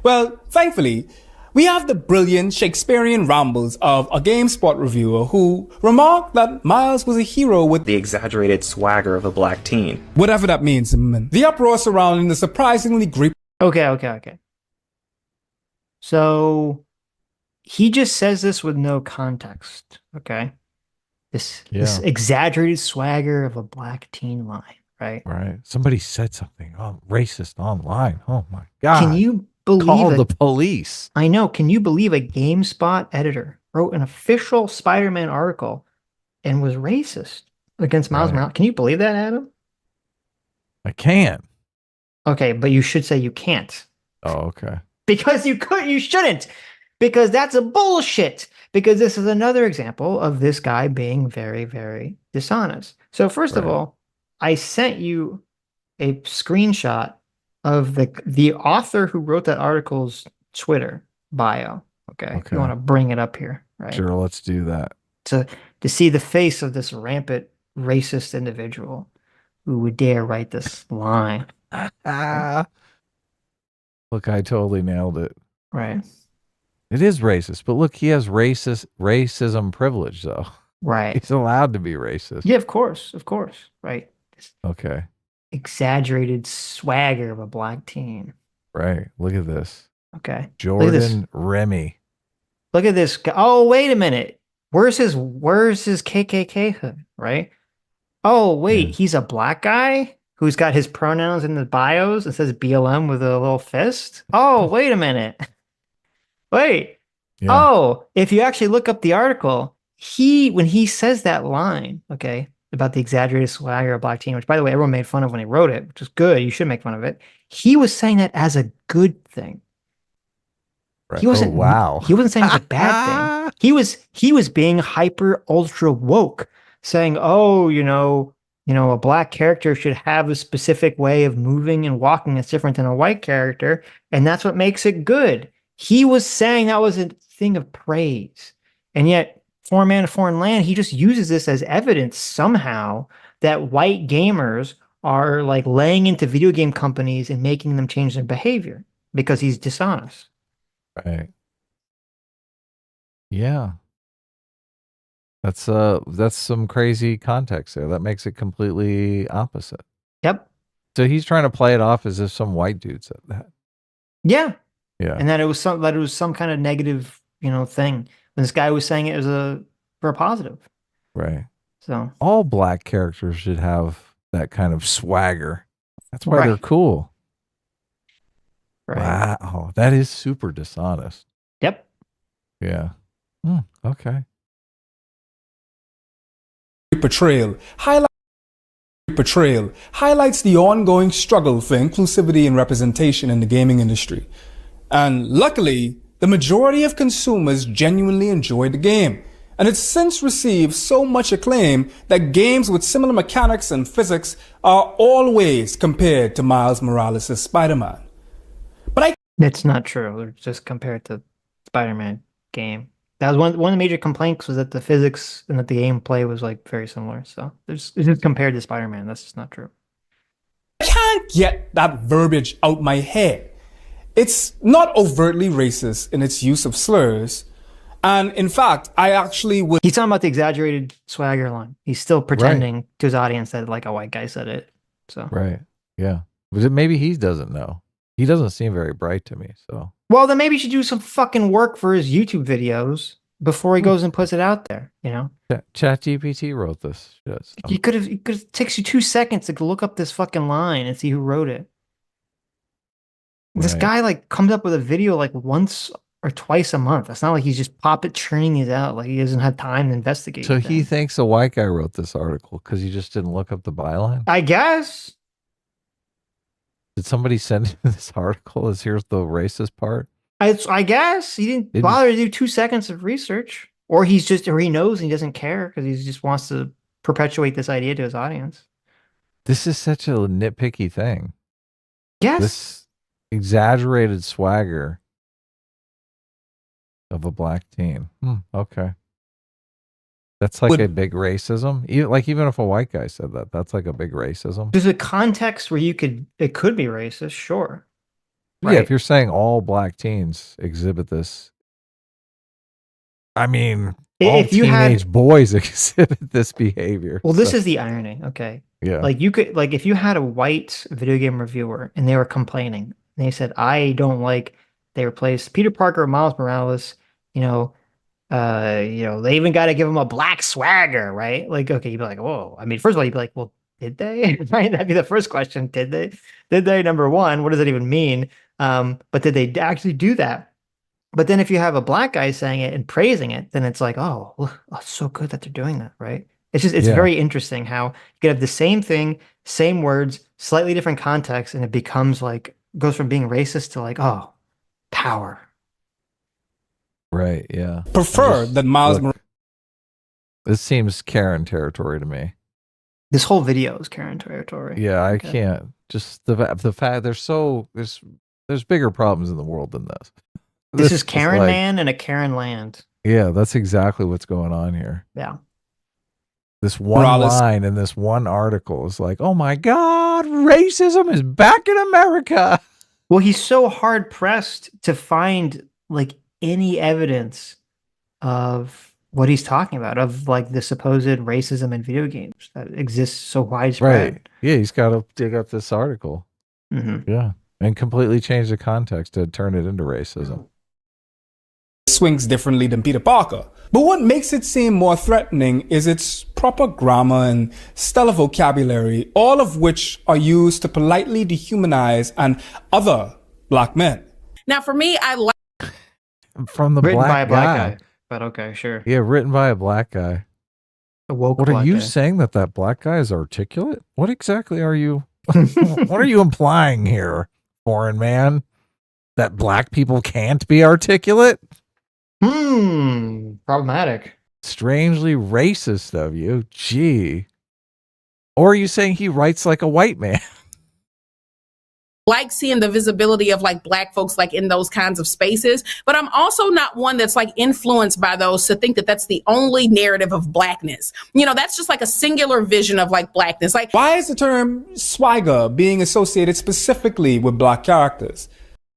Well, thankfully, we have the brilliant Shakespearean rambles of a GameSpot reviewer who remarked that Miles was a hero with the exaggerated swagger of a black teen. Whatever that means, man. The uproar surrounding the surprisingly great. Okay. So he just says this with no context. Okay. This exaggerated swagger of a black teen line, right? Right. Somebody said something racist online. Oh my God. Can you believe Call the police? I know. Can you believe a GameSpot editor wrote an official Spider-Man article and was racist against Miles Morales? Can you believe that, Adam? I can. Okay, but you should say you can't. Oh, okay. Because you shouldn't. Because that's a bullshit. Because this is another example of this guy being very, very dishonest. So first of all, I sent you a screenshot of the author who wrote that article's Twitter bio. Okay. If you want to bring it up here, right? Sure, let's do that. To see the face of this rampant racist individual who would dare write this line. Look, I totally nailed it. Right. It is racist, but look, he has racism privilege, though. Right. He's allowed to be racist. Yeah, of course. Right. Okay. Exaggerated swagger of a black teen. Right. Look at this. Okay. Jordan Remy. Look at this. Oh, wait a minute. Where's his KKK hood? Right. Oh, wait. He's a black guy who's got his pronouns in the bios and says BLM with a little fist. Oh, wait a minute. Wait. Yeah. Oh, if you actually look up the article, when he says that line, okay, about the exaggerated swagger of black teen, which by the way, everyone made fun of when he wrote it, which is good. You should make fun of it. He was saying that as a good thing. Right. He wasn't. Wow. He wasn't saying it was a bad thing. He was being hyper ultra woke, saying, "Oh, a black character should have a specific way of moving and walking that's different than a white character, and that's what makes it good." He was saying that was a thing of praise, and yet Foreign Man, Foreign Land, he just uses this as evidence somehow that white gamers are like laying into video game companies and making them change their behavior because he's dishonest. Right. Yeah. That's some crazy context there. That makes it completely opposite. Yep. So he's trying to play it off as if some white dude said that. Yeah. Yeah. And that it was some kind of negative, thing. And this guy was saying it was for a positive. Right. So all black characters should have that kind of swagger. That's why they're cool. Right. Wow. That is super dishonest. Yep. Yeah. Okay. Portrayal highlights the ongoing struggle for inclusivity and representation in the gaming industry. And luckily, the majority of consumers genuinely enjoyed the game. And it's since received so much acclaim that games with similar mechanics and physics are always compared to Miles Morales' Spider-Man. But it's not true. They're just compared to Spider-Man game. That was one of the major complaints, was that the physics and that the gameplay was like very similar. So it's just compared to Spider-Man. That's just not true. I can't get that verbiage out my head. It's not overtly racist in its use of slurs, And in fact, I actually would. He's talking about the exaggerated swagger line. He's still pretending to his audience that like a white guy said it. So Right. Yeah. But maybe he doesn't know. He doesn't seem very bright to me. So well, then maybe he should do some fucking work for his YouTube videos before he goes and puts it out there. You know, ChatGPT wrote this shit. So. you could have. It takes you 2 seconds to look up this fucking line and see who wrote it. This Right. guy like comes up with a video like once or twice a month. It's not like he's just churning these out. Like he doesn't have time to investigate. So anything. he thinks a white guy wrote this article because he just didn't look up the byline. I guess. Did somebody send him this article? Here's the racist part. I guess he didn't bother to do 2 seconds of research, or he knows and he doesn't care because he just wants to perpetuate this idea to his audience. This is such a nitpicky thing. Yes. This exaggerated swagger of a black teen. Okay. That's like a big racism. Even if a white guy said that, that's like a big racism. There's a context where it could be racist, sure. Right. Yeah, if you're saying all black teens exhibit this, I mean, all teenage boys exhibit this behavior. Well, this is the irony. Okay. Yeah. Like if you had a white video game reviewer and they were complaining, and they said, I don't like they replaced Peter Parker with Miles Morales, they even got to give him a black swagger, right? Like, okay, you'd be like, whoa. I mean, first of all, you'd be like, well, did they? Right? That'd be the first question. Did they? Did they? Number one, what does that even mean? But did they actually do that? But then if you have a black guy saying it and praising it, then it's like, oh, it's so good that they're doing that, right? It's very interesting how you could have the same thing, same words, slightly different context, and it becomes like, goes from being racist to like, oh, power. Right, yeah. Prefer that Miles Morales. This seems Karen territory to me. This whole video is Karen territory. Yeah, I can't. Just the fact there's bigger problems in the world than this. This is Karen man and a Karen land. Yeah, that's exactly what's going on here. Yeah. This one line in this one article is like, oh my God, racism is back in America. Well, he's so hard pressed to find like any evidence of what he's talking about, of like the supposed racism in video games that exists so widespread. Right. Yeah, he's got to dig up this article. Mm-hmm. Yeah. And completely change the context to turn it into racism. Swings differently than Peter Parker. But what makes it seem more threatening is its proper grammar and stellar vocabulary, all of which are used to politely dehumanize and other black men. Now, for me, I like from the written black by a black guy. guy. But okay, sure. Yeah, written by a black guy. A woke what are black you guy. saying that black guy is articulate? What exactly are you? What are you implying here, foreign man? That black people can't be articulate? Problematic. Strangely racist of you. Gee. Or are you saying he writes like a white man? seeing the visibility of like black folks like in those kinds of spaces, but I'm also not one that's like influenced by those to think that that's the only narrative of blackness. That's just like a singular vision of like blackness. Like, why is the term swagger being associated specifically with black characters?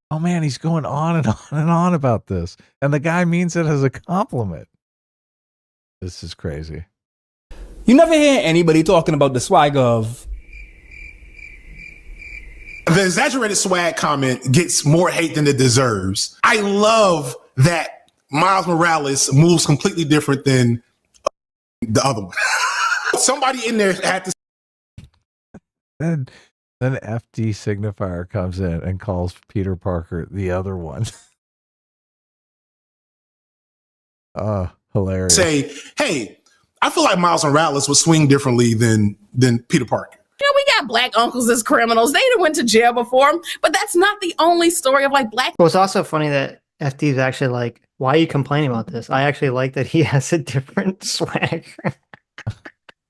Oh man, he's going on and on and on about this, and the guy means it as a compliment. This is crazy. You never hear anybody talking about the swagger of. The exaggerated swag comment gets more hate than it deserves. I love that Miles Morales moves completely different than the other one. Somebody in there had to. Then FD signifier comes in and calls Peter Parker the other one. Hilarious. Say, hey, I feel like Miles Morales would swing differently than Peter Parker. We got black uncles as criminals. They went to jail before, but that's not the only story of like black. Well, it's also funny that FD is actually like, why are you complaining about this? I actually like that he has a different swag.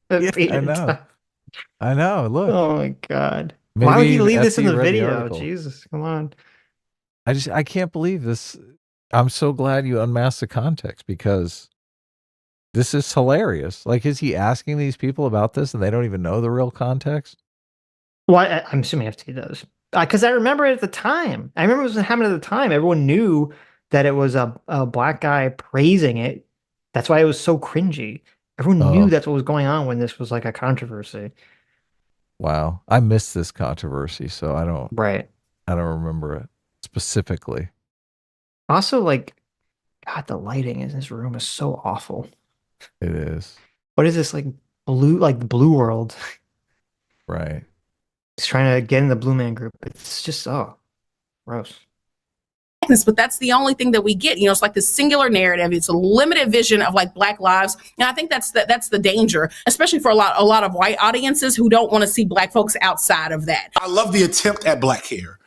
Yeah, I know. Look. Oh my God. Maybe why would he leave this in the read video? article. Jesus, come on. I can't believe this. I'm so glad you unmasked the context because this is hilarious. Like, is he asking these people about this and they don't even know the real context? Well, I'm assuming FT does. Because I remember it at the time. I remember it was happening at the time. Everyone knew that it was a black guy praising it. That's why it was so cringy. Everyone knew Oh. that's what was going on when this was like a controversy. Wow. I missed this controversy, so I don't remember it specifically. Also, like, God, the lighting in this room is so awful. It is. What is this, like blue world? Right. He's trying to get in the Blue Man Group. It's just gross. But that's the only thing that we get. You know, it's like the singular narrative. It's a limited vision of like Black lives, and I think that's the danger, especially for a lot of white audiences who don't want to see Black folks outside of that. I love the attempt at black hair.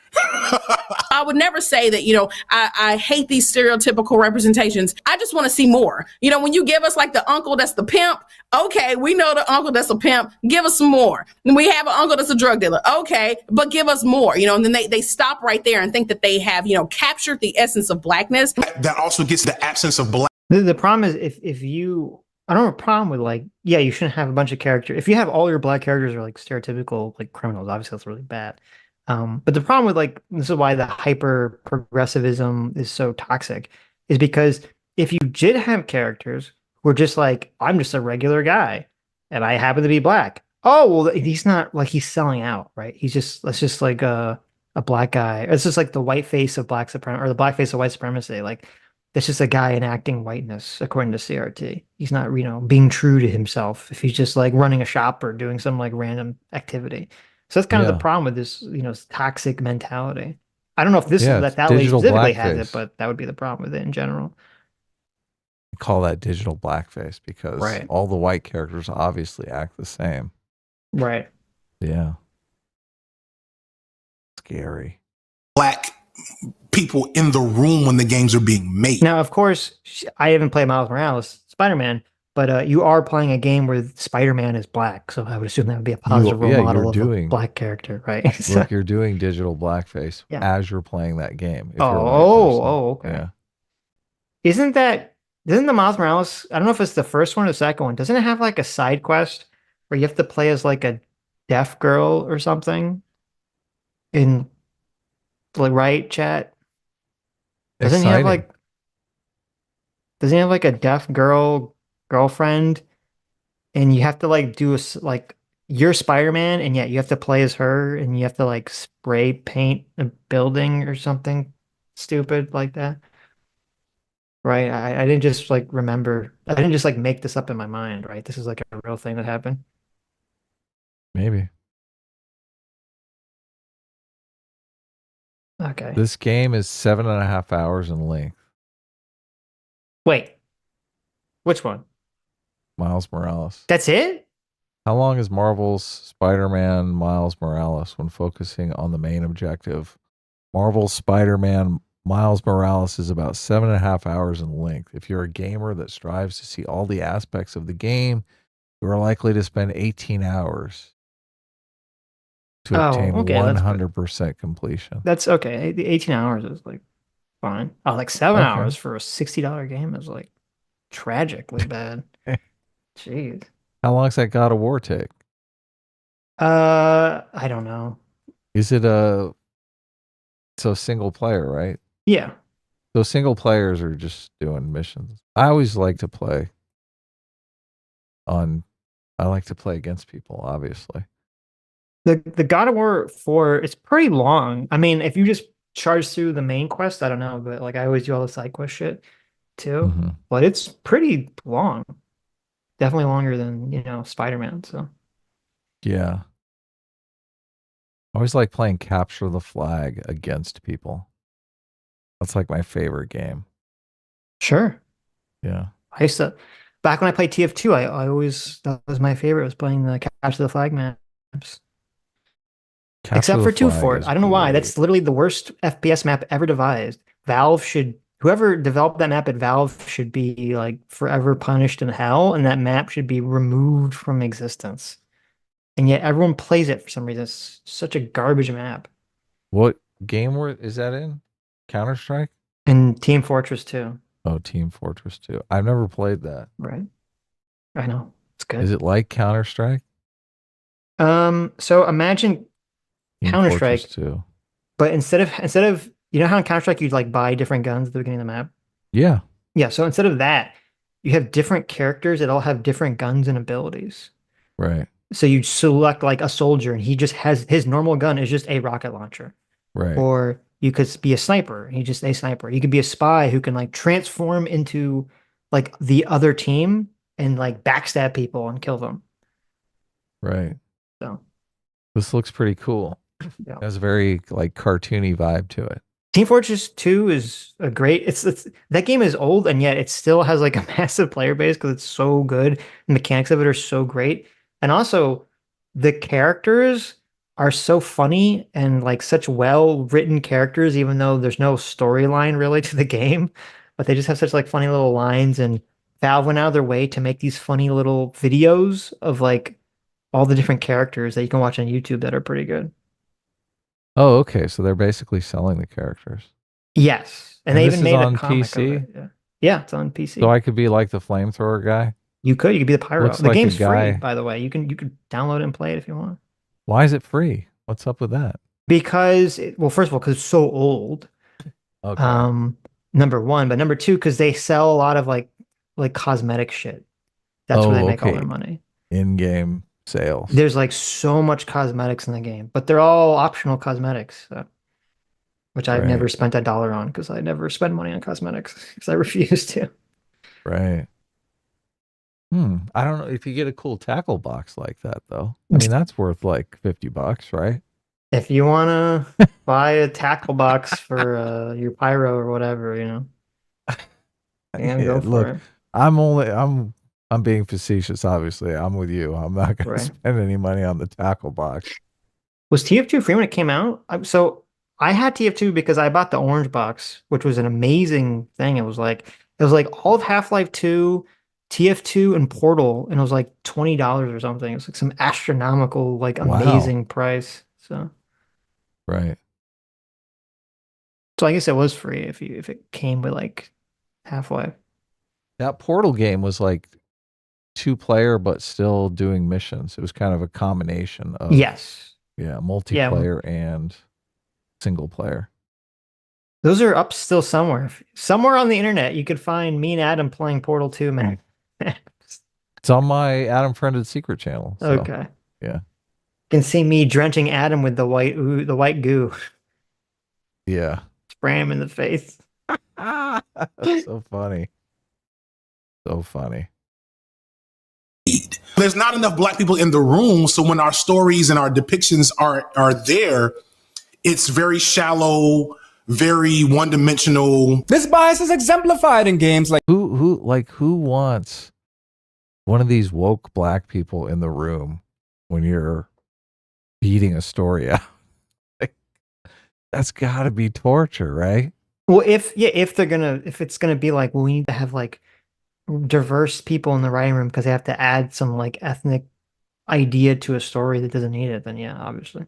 I would never say that, you know, I hate these stereotypical representations. I just want to see more. You know, when you give us like the uncle that's the pimp, okay, we know the uncle that's a pimp, give us some more. And we have an uncle that's a drug dealer, okay, but give us more, you know, and then they stop right there and think that they have, you know, captured the essence of Blackness. That also gets the absence of black. The problem is if you, I don't have a problem with like, yeah, you shouldn't have a bunch of characters. If you have all your Black characters are like stereotypical like criminals, obviously that's really bad. But the problem with like, this is why the hyper progressivism is so toxic, is because if you did have characters who are just like, I'm just a regular guy and I happen to be Black. Oh, well, he's not like, he's selling out, right? That's just like a Black guy. It's just like the white face of Black supremacy or the Black face of white supremacy. Like, that's just a guy enacting whiteness according to CRT. He's not, you know, being true to himself if he's just like running a shop or doing some like random activity. So that's kind of the problem with this, you know, toxic mentality. I don't know if that lady specifically has it, but that would be the problem with it in general. I call that digital blackface because all the white characters obviously act the same. Right. Yeah. Scary. Black people in the room when the games are being made. Now, of course, I haven't played Miles Morales, Spider-Man, but you are playing a game where Spider-Man is Black, so I would assume that would be a positive role model of a Black character, right? Look, you're doing digital blackface as you're playing that game. If Okay. Yeah. Doesn't the Miles Morales, I don't know if it's the first one or the second one, doesn't it have like a side quest where you have to play as like a deaf girl or something? In like, right, chat? Doesn't he have like a deaf girlfriend, and you have to like do like you're Spider-Man and yet you have to play as her and you have to like spray paint a building or something stupid like that, right? I didn't just like I didn't just like make this up in my mind, right? This is like a real thing that happened. Maybe. Okay. This game is 7.5 hours in length. Wait, which one? Miles Morales. That's it? How long is Marvel's Spider-Man Miles Morales when focusing on the main objective? Marvel's Spider-Man Miles Morales is about 7.5 hours in length. If you're a gamer that strives to see all the aspects of the game, you are likely to spend 18 hours to obtain 100% completion. That's okay. The 18 hours is like fine. Oh, like 7 hours for a $60 game is like tragically bad. Jeez. How long does that God of War take? I don't know. Is it single player, right? Yeah. So single players are just doing missions. I always like to play against people, obviously. The God of War 4, it's pretty long. I mean, if you just charge through the main quest, I don't know, but like I always do all the side quest shit too. Mm-hmm. But it's pretty long. Definitely longer than, you know, Spider-Man, so. Yeah. I always like playing capture the flag against people. That's like my favorite game. Sure. Yeah. I used to, back when I played TF2, I always, that was my favorite, was playing the capture the flag maps. Except for Two Fort. I don't know why. That's literally the worst FPS map ever devised. Whoever developed that map at Valve should be like forever punished in hell, and that map should be removed from existence. And yet everyone plays it for some reason. It's such a garbage map. What game is that in? Counter-Strike? And Team Fortress 2. Oh, Team Fortress 2. I've never played that. Right. I know. It's good. Is it like Counter-Strike? So imagine Counter-Strike, but instead of You know how in Counter-Strike you'd like buy different guns at the beginning of the map? Yeah. Yeah, so instead of that, you have different characters that all have different guns and abilities. Right. So you select like a soldier and he just has his normal gun is just a rocket launcher. Right. Or you could be a sniper, he just a sniper. You could be a spy who can like transform into like the other team and like backstab people and kill them. Right. So this looks pretty cool. Yeah. It has a very like cartoony vibe to it. Team Fortress 2 is a great it's that game is old and yet it still has like a massive player base because it's so good. The mechanics of it are so great. And also the characters are so funny and like such well-written characters, even though there's no storyline really to the game, but they just have such like funny little lines, and Valve went out of their way to make these funny little videos of like all the different characters that you can watch on YouTube that are pretty good. Oh, okay. So they're basically selling the characters. Yes. And they this even is made on a comic PC? of it. Yeah. Yeah, it's on PC. So I could be like the flamethrower guy. You could be the pyro. Looks The like a game's free, guy- by the way. You can download it and play it if you want. Why is it free? What's up with that? Because well, first of all, because it's so old. Okay. Number one, but number two, because they sell a lot of like cosmetic shit. That's where they make all their money. In-game sales. There's like so much cosmetics in the game, but they're all optional cosmetics, which I've never spent $1 on because I never spend money on cosmetics because I refuse to. Right. I don't know if you get a cool tackle box like that though. I mean, that's worth like $50, right? If you want to buy a tackle box for your pyro or whatever, you know, go for look, it. I'm being facetious. Obviously, I'm with you. I'm not going to Right. spend any money on the tackle box. Was TF2 free when it came out? So I had TF2 because I bought the orange box, which was an amazing thing. It was like all of Half-Life 2, TF2, and Portal, and it was like $20 or something. It was like some astronomical, like amazing price. So Right. I guess it was free if it came with like Half-Life. That Portal game was like 2-player, but still doing missions. It was kind of a combination of Yes. yeah, multiplayer and single player. Those are up still somewhere. Somewhere on the internet, you could find me and Adam playing Portal 2, man. It's on my Adam Friended secret channel. So, Okay. Yeah. You can see me drenching Adam with the white goo. Yeah. Spray him in the face. That's so funny. So funny. There's not enough black people in the room, so when our stories and our depictions are there, it's very shallow, very one-dimensional. This bias is exemplified in games like who wants one of these woke black people in the room when you're beating a story out? Like, that's got to be torture, right? Well, if it's gonna be like, well, we need to have like diverse people in the writing room because they have to add some like ethnic idea to a story that doesn't need it, then yeah, obviously.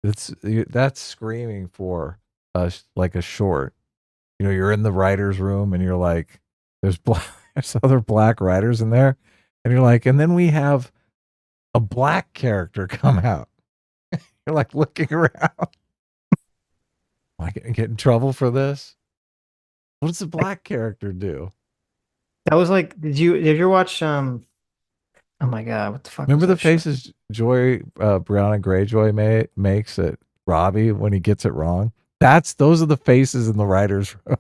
That's screaming for like a short. You know, you're in the writer's room and you're like, there's other black writers in there, and you're like, and then we have a black character come out. You're like looking around. Am I gonna get in trouble for this? What does the black character do? That was like, did you ever watch oh my god, what the fuck? Remember was the that show? faces Joy Brown and Greyjoy makes at Robbie when he gets it wrong? Those are the faces in the writer's room.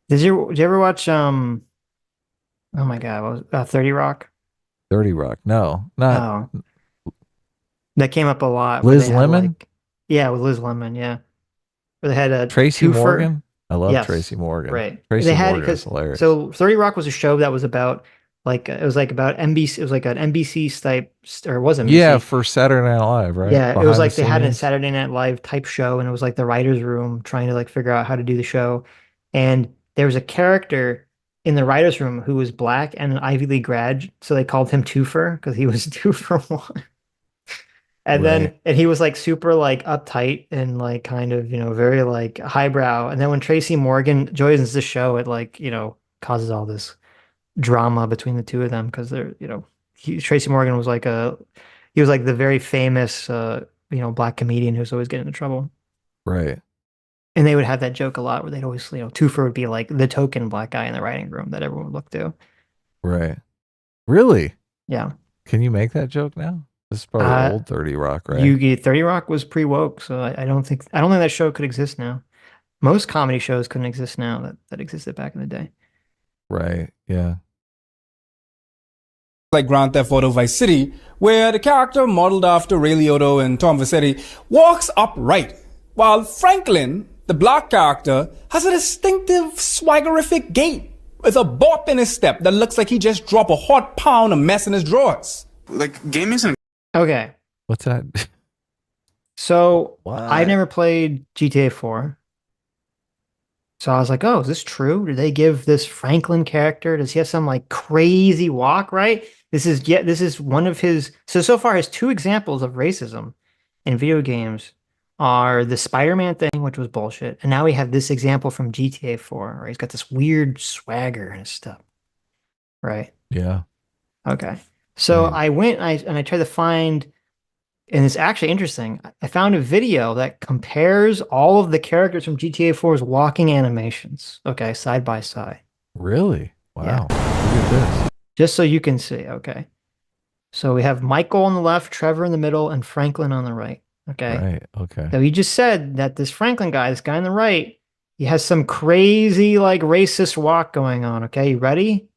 Did you ever watch oh my god, what was 30 Rock? 30 Rock. No, not That came up a lot. where Liz they had, Lemon? like- yeah, with Liz Lemon, yeah. Where they had a Tracy twofer. Morgan. I love Yes, Tracy Morgan. Right. Tracy They had Morgan is hilarious. so 30 Rock was a show that was about like it was like about NBC. It was like an NBC type, or it was NBC. Yeah, for Saturday Night Live, right? Yeah, it Behind was the like they had a scenes. Saturday Night Live type show, and it was like the writer's room trying to like figure out how to do the show. And there was a character in the writer's room who was black and an Ivy League grad, so they called him Twofer because he was 2 for 1. And then he was like super like uptight and like kind of, very like highbrow. And then when Tracy Morgan joins the show, it like, causes all this drama between the two of them because they're, Tracy Morgan was like he was like the very famous black comedian who's always getting into trouble. Right. And they would have that joke a lot where they'd always, Twofer would be like the token black guy in the writing room that everyone would look to. Right. Really? Yeah. Can you make that joke now? This is probably old 30 Rock, right? 30 Rock was pre-woke, so I don't think that show could exist now. Most comedy shows couldn't exist now that existed back in the day. Right. Yeah. Like Grand Theft Auto Vice City, where the character modeled after Ray Liotta and Tom Vassetti walks upright, while Franklin, the black character, has a distinctive swaggerific gait with a bop in his step that looks like he just dropped a hot pound of mess in his drawers. Like, gaming isn't... Okay. What's that? So, I never played GTA 4. So I was like, oh, is this true? Did they give this Franklin character, does he have some like crazy walk, right? This is one of his, so far his 2 examples of racism in video games are the Spider-Man thing, which was bullshit. And now we have this example from GTA 4, where he's got this weird swagger and stuff. Right? Yeah. Okay. So I went and I tried to find, and it's actually interesting. I found a video that compares all of the characters from GTA 4's walking animations. Okay, side by side. Really? Wow. Yeah. Look at this. Just so you can see. Okay. So we have Michael on the left, Trevor in the middle, and Franklin on the right. Okay. Right. Okay. So you just said that this Franklin guy, this guy on the right, he has some crazy like racist walk going on. Okay, you ready?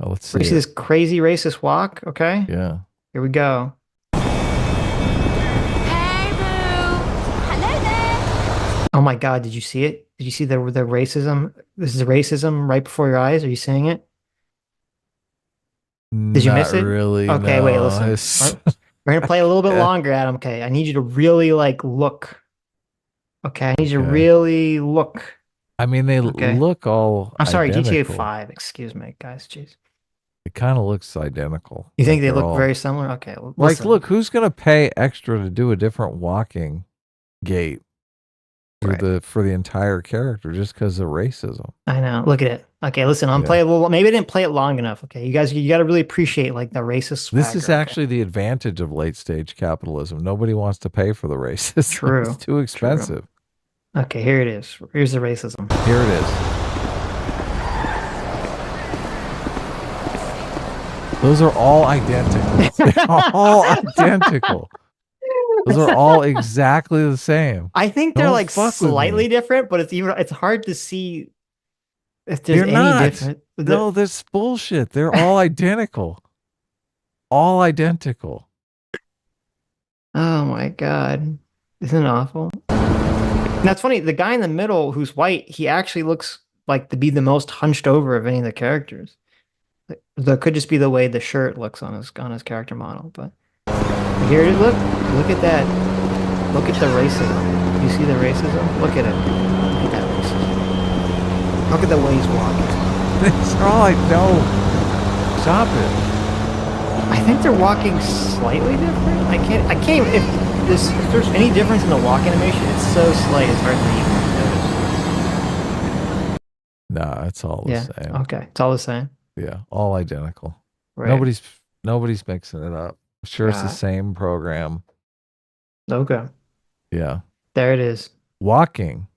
Oh, let's see. You see this crazy racist walk? Okay. Yeah. Here we go. Oh my God, did you see it? Did you see the racism? This is racism right before your eyes. Are you seeing it? Did you miss it? Really? Okay, no. wait, listen. We're going to play a little bit longer, Adam. Okay, I need you to really like look. Okay, I need you to really look. I mean, they look all I'm sorry, identical. GTA 5. Excuse me, guys. Jeez. It kind of looks identical. You think they they're look all... very similar? Okay. Well, like, listen. look, who's going to pay extra to do a different walking gait for the entire character just because of racism? I know. Look at it. Okay, listen, I'm playing a little. Maybe I didn't play it long enough. Okay, you guys, you got to really appreciate like the racist swagger. This is actually the advantage of late stage capitalism. Nobody wants to pay for the racism. True. It's too expensive. True. Okay, here it is. Here's the racism. Here it is. Those are all identical. They're all identical. Those are all exactly the same. I think they're like slightly different, but it's hard to see if there's any different. No, that's bullshit. They're all identical. All identical. Oh my God. Isn't it awful? And that's funny. The guy in the middle who's white, he actually looks like to be the most hunched over of any of the characters. That could just be the way the shirt looks on his character model, but here it is. Look at that. Look at the racism. You see the racism? Look at it. Look at that racism. Look at the way he's walking. That's all I know. Stop it. I think they're walking slightly different. I can't even, if there's any difference in the walk animation, it's so slight it's hard to even notice. Nah, it's all the same. Okay. It's all the same. Yeah, all identical. Right. Nobody's mixing it up. I'm sure it's the same program. Okay. Yeah. There it is. Walking.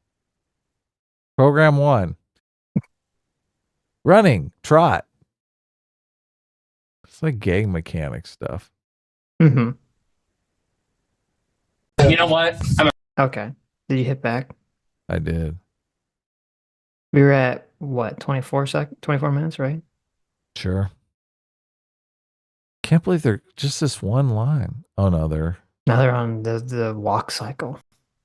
Program 1. Running. Trot. It's like gang mechanic stuff. Mm-hmm. You know what? Okay. Did you hit back? I did. We were at what, 24 minutes, right? Sure. Can't believe they're just this one line. Oh no, now they're on the walk cycle.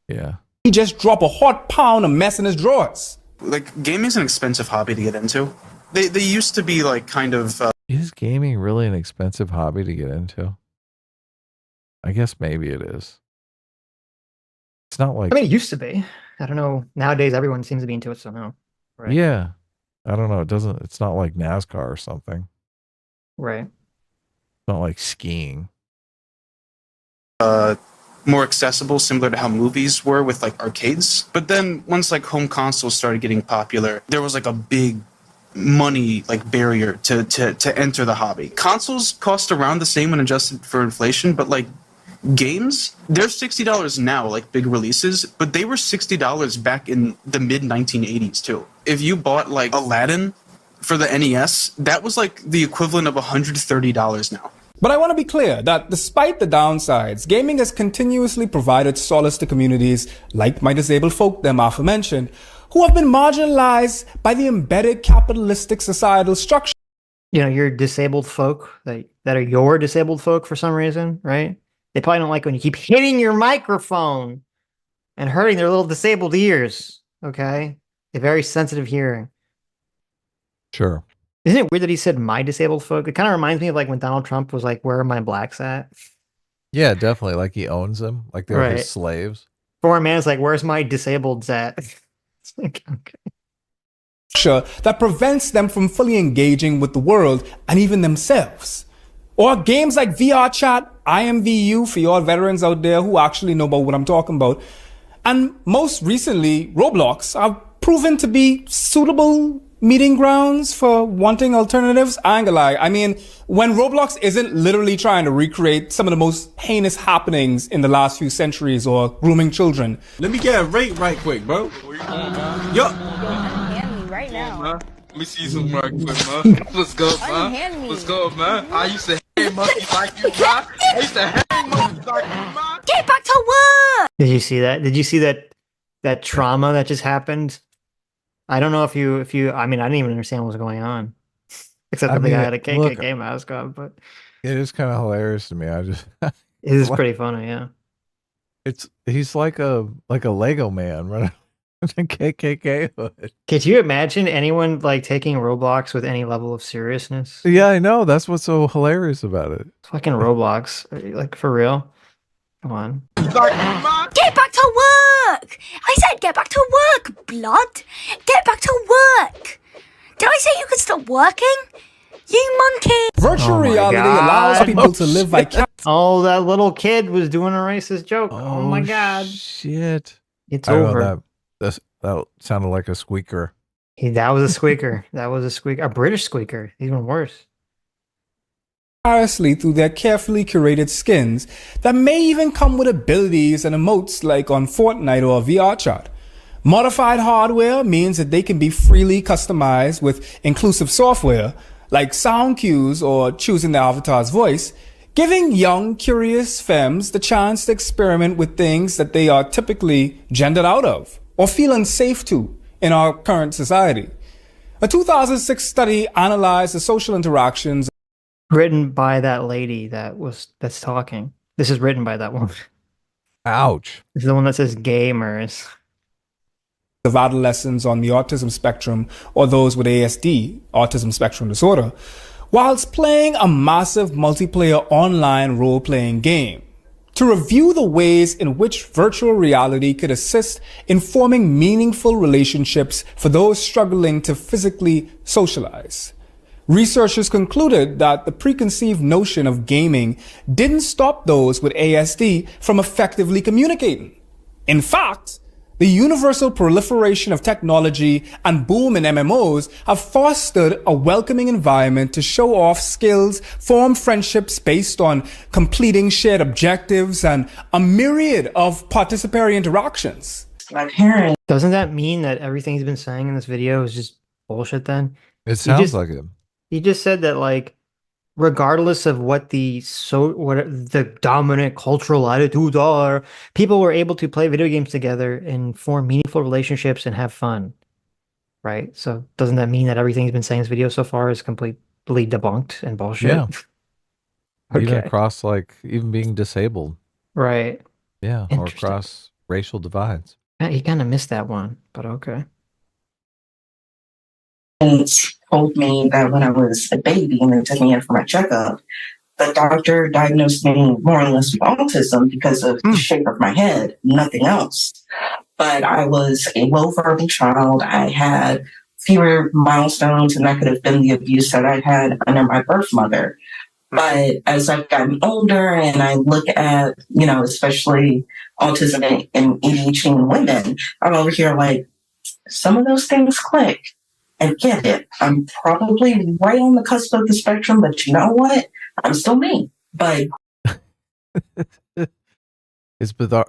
Yeah. He just dropped a hot pound of mess in his drawers. Like, gaming is an expensive hobby to get into. They used to be like kind of... Is gaming really an expensive hobby to get into? I guess maybe it is. It's not like... I mean, it used to be. I don't know. Nowadays, everyone seems to be into it somehow. Right? Yeah. I don't know. It's not like NASCAR or something. Right. It's not like skiing. More accessible, similar to how movies were with like arcades. But then once like home consoles started getting popular, there was like a big money like barrier to enter the hobby. Consoles cost around the same when adjusted for inflation, but like games, they're $60 now, like big releases, but they were $60 back in the mid 1980s too. If you bought like Aladdin for the NES, that was like the equivalent of $130 now. But I want to be clear that despite the downsides, gaming has continuously provided solace to communities like my disabled folk them aforementioned, who have been marginalized by the embedded capitalistic societal structure. You know, your disabled folk that are your disabled folk for some reason, right? They probably don't like when you keep hitting your microphone and hurting their little disabled ears, okay? A very sensitive hearing. Sure. Isn't it weird that he said my disabled folk? It kind of reminds me of like when Donald Trump was like, where are my blacks at? Yeah, definitely. Like he owns them. Like they're his slaves. Foreign man is like, where's my disabled at? It's like, okay. That prevents them from fully engaging with the world and even themselves. Or games like VR Chat, IMVU for your veterans out there who actually know about what I'm talking about. And most recently, Roblox have proven to be suitable meeting grounds for wanting alternatives. I ain't gonna lie. I mean, when Roblox isn't literally trying to recreate some of the most heinous happenings in the last few centuries or grooming children. Let me get a rate right quick, bro. Yo. Right now. Let me see some right quick, man. What's good, man? What's good, man? I used to hang monkeys like you, man. I used to hang monkeys like you, man. Get back to work! Did you see that? Did you see that trauma that just happened? I don't know if you, I mean, I didn't even understand what was going on. Except that the guy had a KKK mask on, but. It is kind of hilarious to me. I just. It is pretty funny, yeah. He's like a Lego man, right? KKK hood. Could you imagine anyone like taking Roblox with any level of seriousness? Yeah, I know. That's what's so hilarious about it. Fucking Roblox. Like, for real? Come on. Get back to work! I said get back to work, blood! Get back to work! Did I say you could stop working? You monkey! Virtual reality allows people to live vicariously. Oh, that little kid was doing a racist joke. Oh my god. Shit. It's over. That sounded like a squeaker. That was a squeaker. That was a squeaker. A British squeaker. Even worse. Through their carefully curated skins that may even come with abilities and emotes like on Fortnite or VR Chat. Modified hardware means that they can be freely customized with inclusive software like sound cues or choosing the avatar's voice, giving young, curious femmes the chance to experiment with things that they are typically gendered out of or feel unsafe to in our current society. A 2006 study analyzed the social interactions written by that lady that's talking. This is written by that woman. Ouch. This is the one that says gamers. Of adolescents on the autism spectrum or those with ASD, autism spectrum disorder, whilst playing a massive multiplayer online role-playing game, to review the ways in which virtual reality could assist in forming meaningful relationships for those struggling to physically socialize. Researchers concluded that the preconceived notion of gaming didn't stop those with ASD from effectively communicating. In fact, the universal proliferation of technology and boom in MMOs have fostered a welcoming environment to show off skills, form friendships based on completing shared objectives, and a myriad of participatory interactions. My parents. Doesn't that mean that everything he's been saying in this video is just bullshit then? It sounds like it. He just said that, like, regardless of what the dominant cultural attitudes are, people were able to play video games together and form meaningful relationships and have fun, right? So doesn't that mean that everything he's been saying in this video so far is completely debunked and bullshit? Yeah. Okay. Even across, like, even being disabled. Right. Yeah, or across racial divides. Yeah, he kind of missed that one, but okay. Told me that when I was a baby and they took me in for my checkup, the doctor diagnosed me more or less with autism because of the shape of my head, nothing else. But I was a low-verbal child. I had fewer milestones, and that could have been the abuse that I had under my birth mother. But as I've gotten older and I look at, especially autism and ADHD in women, I'm over here like, some of those things click. I get it. I'm probably right on the cusp of the spectrum, but you know what? I'm still me. But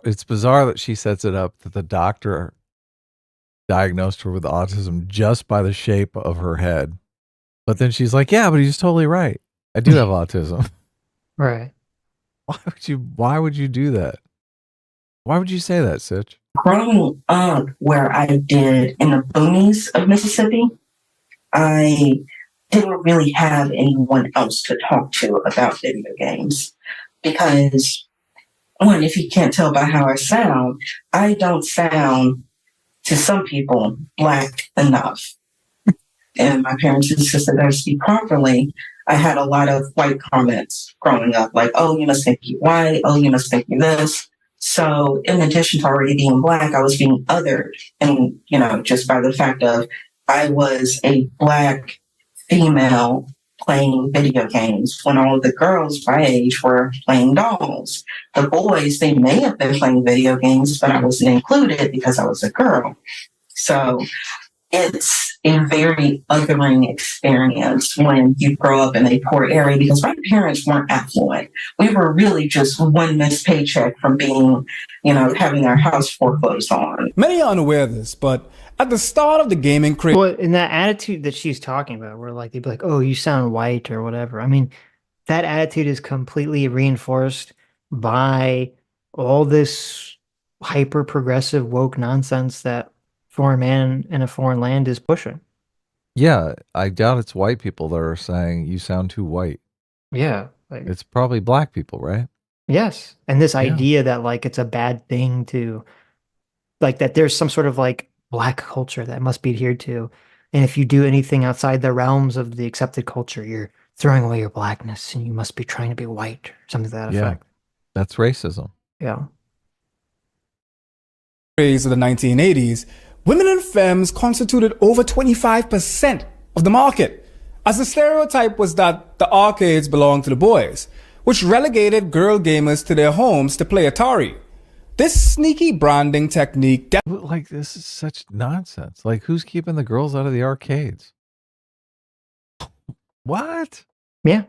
It's bizarre that she sets it up that the doctor diagnosed her with autism just by the shape of her head. But then she's like, yeah, but he's totally right. I do have autism. Right. Why would you do that? Why would you say that, Sitch? Growing up where I did in the boonies of Mississippi, I didn't really have anyone else to talk to about video games because, one, if you can't tell by how I don't sound, to some people, black enough. And my parents insisted that I speak properly. I had a lot of white comments growing up, like, oh, you must think you're white, oh, you must think you're this. So in addition to already being black, I was being othered. And, just by the fact of I was a black female playing video games when all of the girls my age were playing dolls. The boys, they may have been playing video games, but I wasn't included because I was a girl. So it's a very othering experience when you grow up in a poor area because my parents weren't affluent. We were really just one missed paycheck from being, having our house foreclosed on. Many are unaware of this, but at the start of the gaming craze... Well, in that attitude that she's talking about, where they'd be like, oh, you sound white or whatever. I mean, that attitude is completely reinforced by all this hyper progressive woke nonsense that foreign man in a foreign land is pushing. Yeah, I doubt it's white people that are saying you sound too white. Yeah. It's probably black people, right? Yes. And this idea that it's a bad thing to that there's some sort of black culture that must be adhered to. And if you do anything outside the realms of the accepted culture, you're throwing away your blackness and you must be trying to be white or something to that effect. That's racism. Yeah. Craze of the 1980s, women and femmes constituted over 25% of the market, as the stereotype was that the arcades belonged to the boys, which relegated girl gamers to their homes to play Atari. This sneaky branding technique... this is such nonsense. Who's keeping the girls out of the arcades? What? Yeah.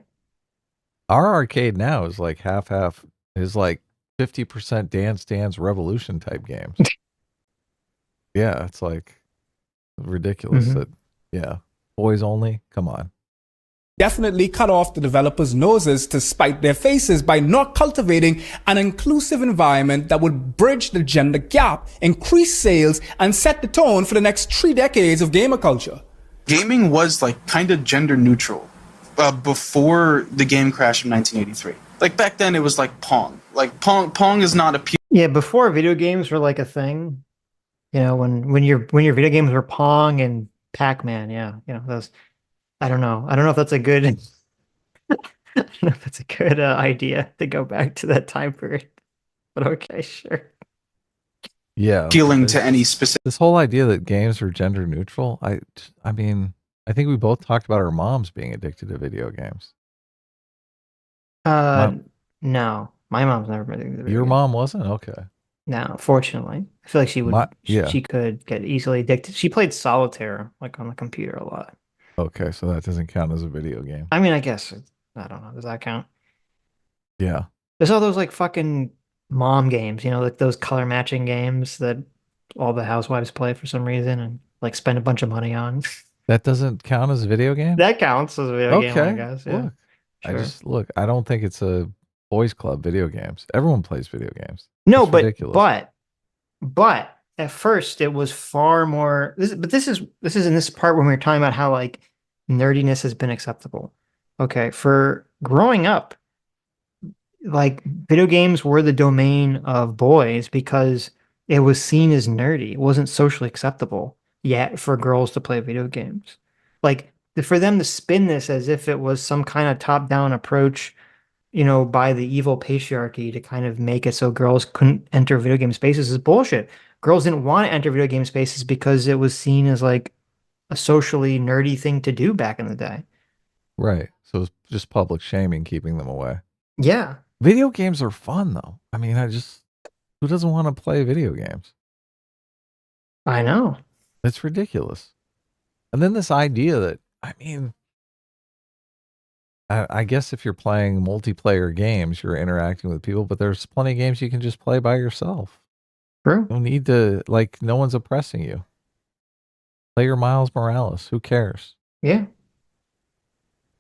Our arcade now is half-half, is 50% Dance Dance Revolution type games. Yeah, it's ridiculous that, boys only. Come on. Definitely cut off the developers' noses to spite their faces by not cultivating an inclusive environment that would bridge the gender gap, increase sales, and set the tone for the next 3 decades of gamer culture. Gaming was kind of gender neutral before the game crash in 1983. Back then it was Pong. Pong is not a... Yeah, before video games were a thing. When your video games were Pong and Pac-Man, those. I don't know. I don't know if that's a good. I don't know if that's a good idea to go back to that time period. But okay, sure. Yeah, appealing to any specific. This whole idea that games are gender neutral. I mean, I think we both talked about our moms being addicted to video games. No, my mom's never been addicted to video Your games. mom wasn't? Okay. No, fortunately. I feel like she would. She could get easily addicted. She played solitaire on the computer a lot. Okay, so that doesn't count as a video game. I mean, I guess I don't know. Does that count? Yeah. There's all those fucking mom games, those color matching games that all the housewives play for some reason and spend a bunch of money on. That doesn't count as a video game? That counts as a video game, I guess. Yeah. Look, I don't think it's a boys club video games. Everyone plays video games. No, it's but ridiculous. but at first it was far more this is in this part when we were talking about how nerdiness has been acceptable. Okay, for growing up, video games were the domain of boys because it was seen as nerdy. It wasn't socially acceptable yet for girls to play video games. For them to spin this as if it was some kind of top-down approach, by the evil patriarchy to kind of make it so girls couldn't enter video game spaces is bullshit. Girls didn't want to enter video game spaces because it was seen as a socially nerdy thing to do back in the day. Right. So it's just public shaming keeping them away. Yeah. Video games are fun though. I mean, who doesn't want to play video games? I know. It's ridiculous. And then this idea that, I guess if you're playing multiplayer games, you're interacting with people, but there's plenty of games you can just play by yourself. True. You don't need to, like, no one's oppressing you. Play your Miles Morales. Who cares? Yeah.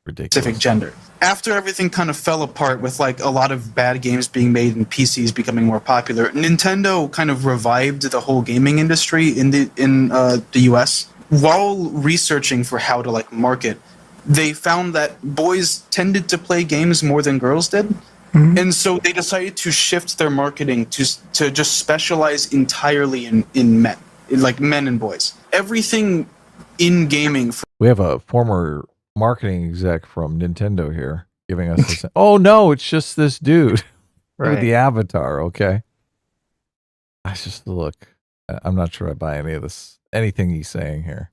Ridiculous. Specific gender. After everything kind of fell apart with like a lot of bad games being made and PCs becoming more popular, Nintendo kind of revived the whole gaming industry in the US. While researching for how to like market, they found that boys tended to play games more than girls did. And so they decided to shift their marketing to just specialize entirely in men, like men and boys. Everything in gaming. We have a former marketing exec from Nintendo here giving us this. Oh no, it's just this dude with the avatar. Okay. I just look. I'm not sure I buy any of this, anything he's saying here.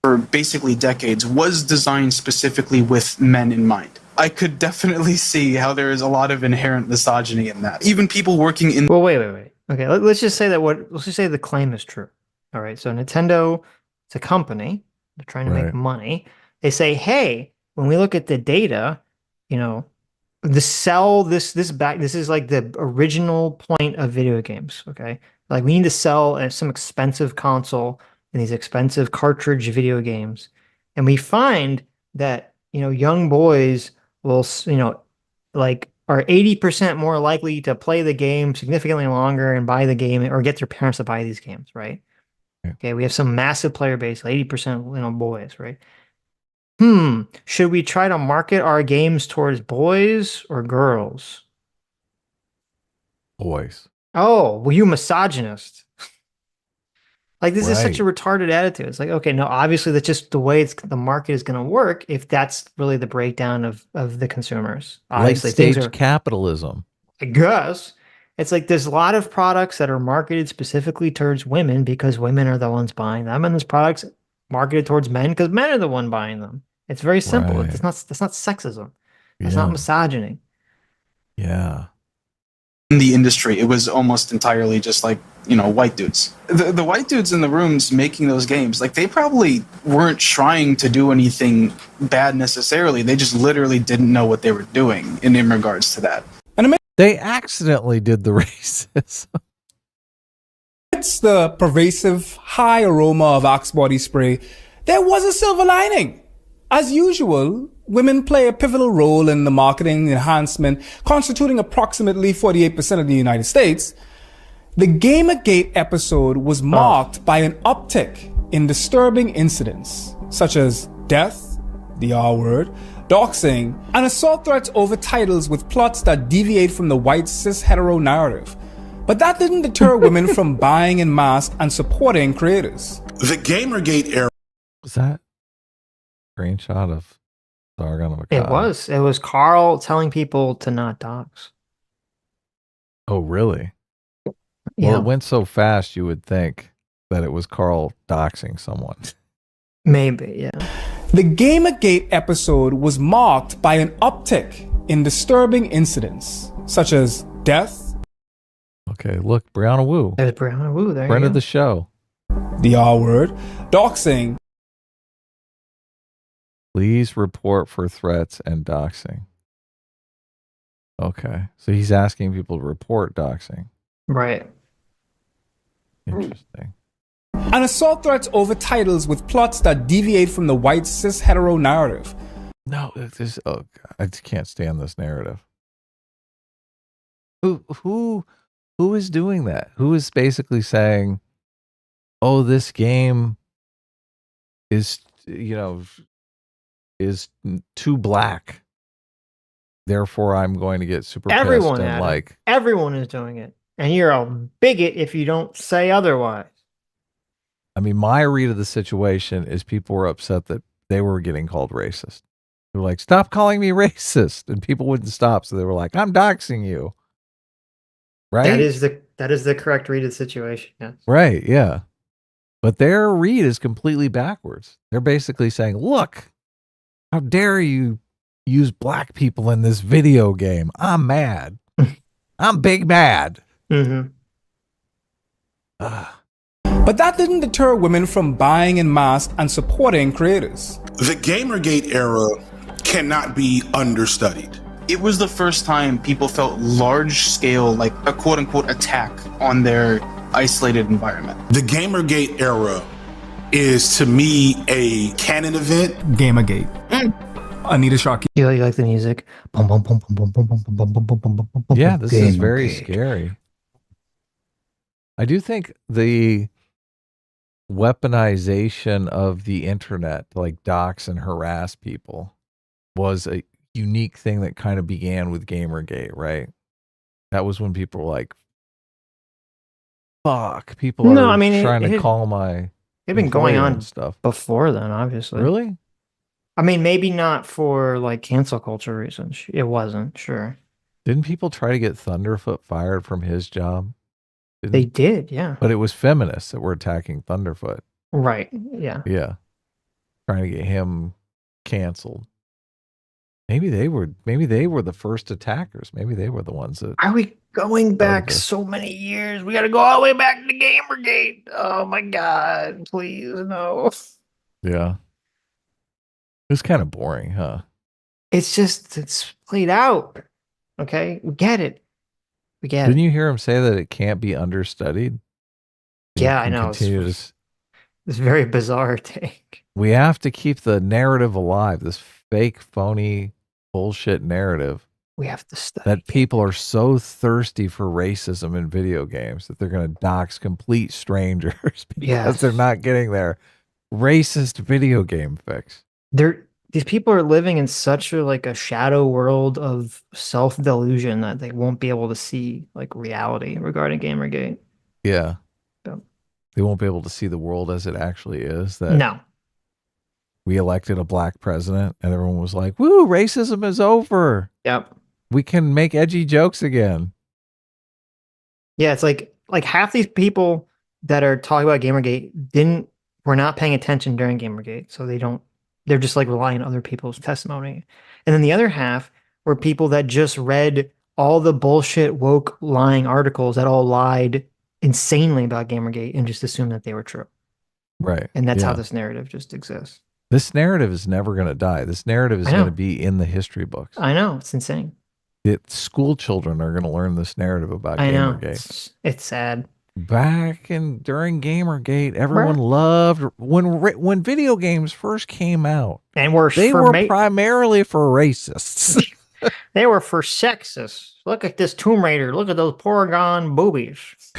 For basically decades was designed specifically with men in mind. I could definitely see how there is a lot of inherent misogyny in that. Even people working in. Well, wait. Okay, let's just say let's just say the claim is true. All right, so Nintendo, it's a company. They're trying to make money. They say, hey, when we look at the data, you know, this is like the original point of video games. Okay, like we need to sell some expensive console and these expensive cartridge video games, and we find that young boys will like are 80% more likely to play the game significantly longer and buy the game or get their parents to buy these games, right? Okay, we have some massive player base, 80% boys, right? Should we try to market our games towards boys or girls? Boys. Oh, well, you misogynist. Like, this is such a retarded attitude. It's like, okay, no, obviously that's just the way the market is going to work if that's really the breakdown of the consumers. Obviously, late stage capitalism. I guess. It's like there's a lot of products that are marketed specifically towards women because women are the ones buying them, and there's products marketed towards men because men are the one buying them. It's very simple. Right. That's not sexism. That's not misogyny. Yeah. In the industry, it was almost entirely just like, white dudes. The white dudes in the rooms making those games, like they probably weren't trying to do anything bad necessarily. They just literally didn't know what they were doing in regards to that. They accidentally did the racism. It's the pervasive high aroma of Axe body spray. There was a silver lining. As usual, women play a pivotal role in the marketing enhancement, constituting approximately 48% of the United States. The Gamergate episode was marked by an uptick in disturbing incidents, such as death, the R word, doxing, and assault threats over titles with plots that deviate from the white cis hetero narrative. But that didn't deter women from buying en masse and supporting creators. The Gamergate era. Was that a screenshot of Sargon of It was. It was Carl telling people to not dox. Oh, really? Yeah. Well, it went so fast you would think that it was Carl doxing someone. Maybe, yeah. The Gamergate episode was marked by an uptick in disturbing incidents, such as death. Okay, look, Brianna Wu. There's Brianna Wu there. Friend of the show. The R word, doxing. Please report for threats and doxing. Okay, so he's asking people to report doxing. Right. Interesting. And assault threats over titles with plots that deviate from the white cis hetero narrative. No, I just can't stand this narrative. Who is doing that? Who is basically saying, "Oh, this game is too black, therefore I'm going to get super pissed." Everyone, and everyone is doing it, and you're a bigot if you don't say otherwise. I mean, my read of the situation is people were upset that they were getting called racist. They were like, "Stop calling me racist," and people wouldn't stop, so they were like, "I'm doxing you." Right? That is the correct read of the situation. Yes. Right, yeah. But their read is completely backwards. They're basically saying, "Look, how dare you use black people in this video game? I'm mad. I'm big mad." Mm-hmm. But that didn't deter women from buying en masse and supporting creators. The Gamergate era cannot be understudied. It was the first time people felt large scale, like a quote unquote attack on their isolated environment. The Gamergate era is to me a canon event. Gamergate. Anita Sharkey. You like the music? Boom, boom, boom, boom, boom, boom, boom, boom, boom, boom, boom, boom, boom, Yeah, this is very Gamergate. scary. I do think the weaponization of the internet to like dox and harass people was a unique thing that kind of began with Gamergate, right? That was when people were like, fuck, people No, are I mean, trying to it- call my It'd been going employer on and stuff. before then, obviously. Really? I mean, maybe not for like cancel culture reasons. It wasn't, sure. Didn't people try to get Thunderfoot fired from his job? They did, yeah. But it was feminists that were attacking Thunderfoot. Right, yeah. Yeah. Trying to get him canceled. Maybe they were the first attackers. Maybe they were the ones that Are we going back this. so many years? We got to go all the way back to Gamergate. Oh my God, please, no. Yeah. It was kind of boring, huh? It's played out. Okay, we get it. We get Didn't it. you hear him say that it can't be understudied? It Yeah, I can know. It's continue to s- very bizarre take. We have to keep the narrative alive, this fake, phony bullshit narrative We have to study. that people are so thirsty for racism in video games that they're going to dox complete strangers because Yes. they're not getting their racist video game fix. These people are living in such a shadow world of self-delusion that they won't be able to see like reality regarding Gamergate. Yeah. So- They won't be able to see the world as it actually is. That No. we elected a black president and everyone was like, woo, racism is over. Yep. We can make edgy jokes again. Yeah, it's like half these people that are talking about Gamergate were not paying attention during Gamergate, so they're just like relying on other people's testimony. And then the other half were people that just read all the bullshit woke lying articles that all lied insanely about Gamergate and just assumed that they were true. Right. And that's how Yeah. this narrative just exists. This narrative is never going to die. This narrative is I know. going to be in the history books. I know, it's insane. School children are going to learn this narrative about I know. Gamergate. It's sad. During Gamergate, everyone loved when video games first came out. And were They for were primarily for racists. they were for sexists. Look at this Tomb Raider. Look at those Porygon boobies.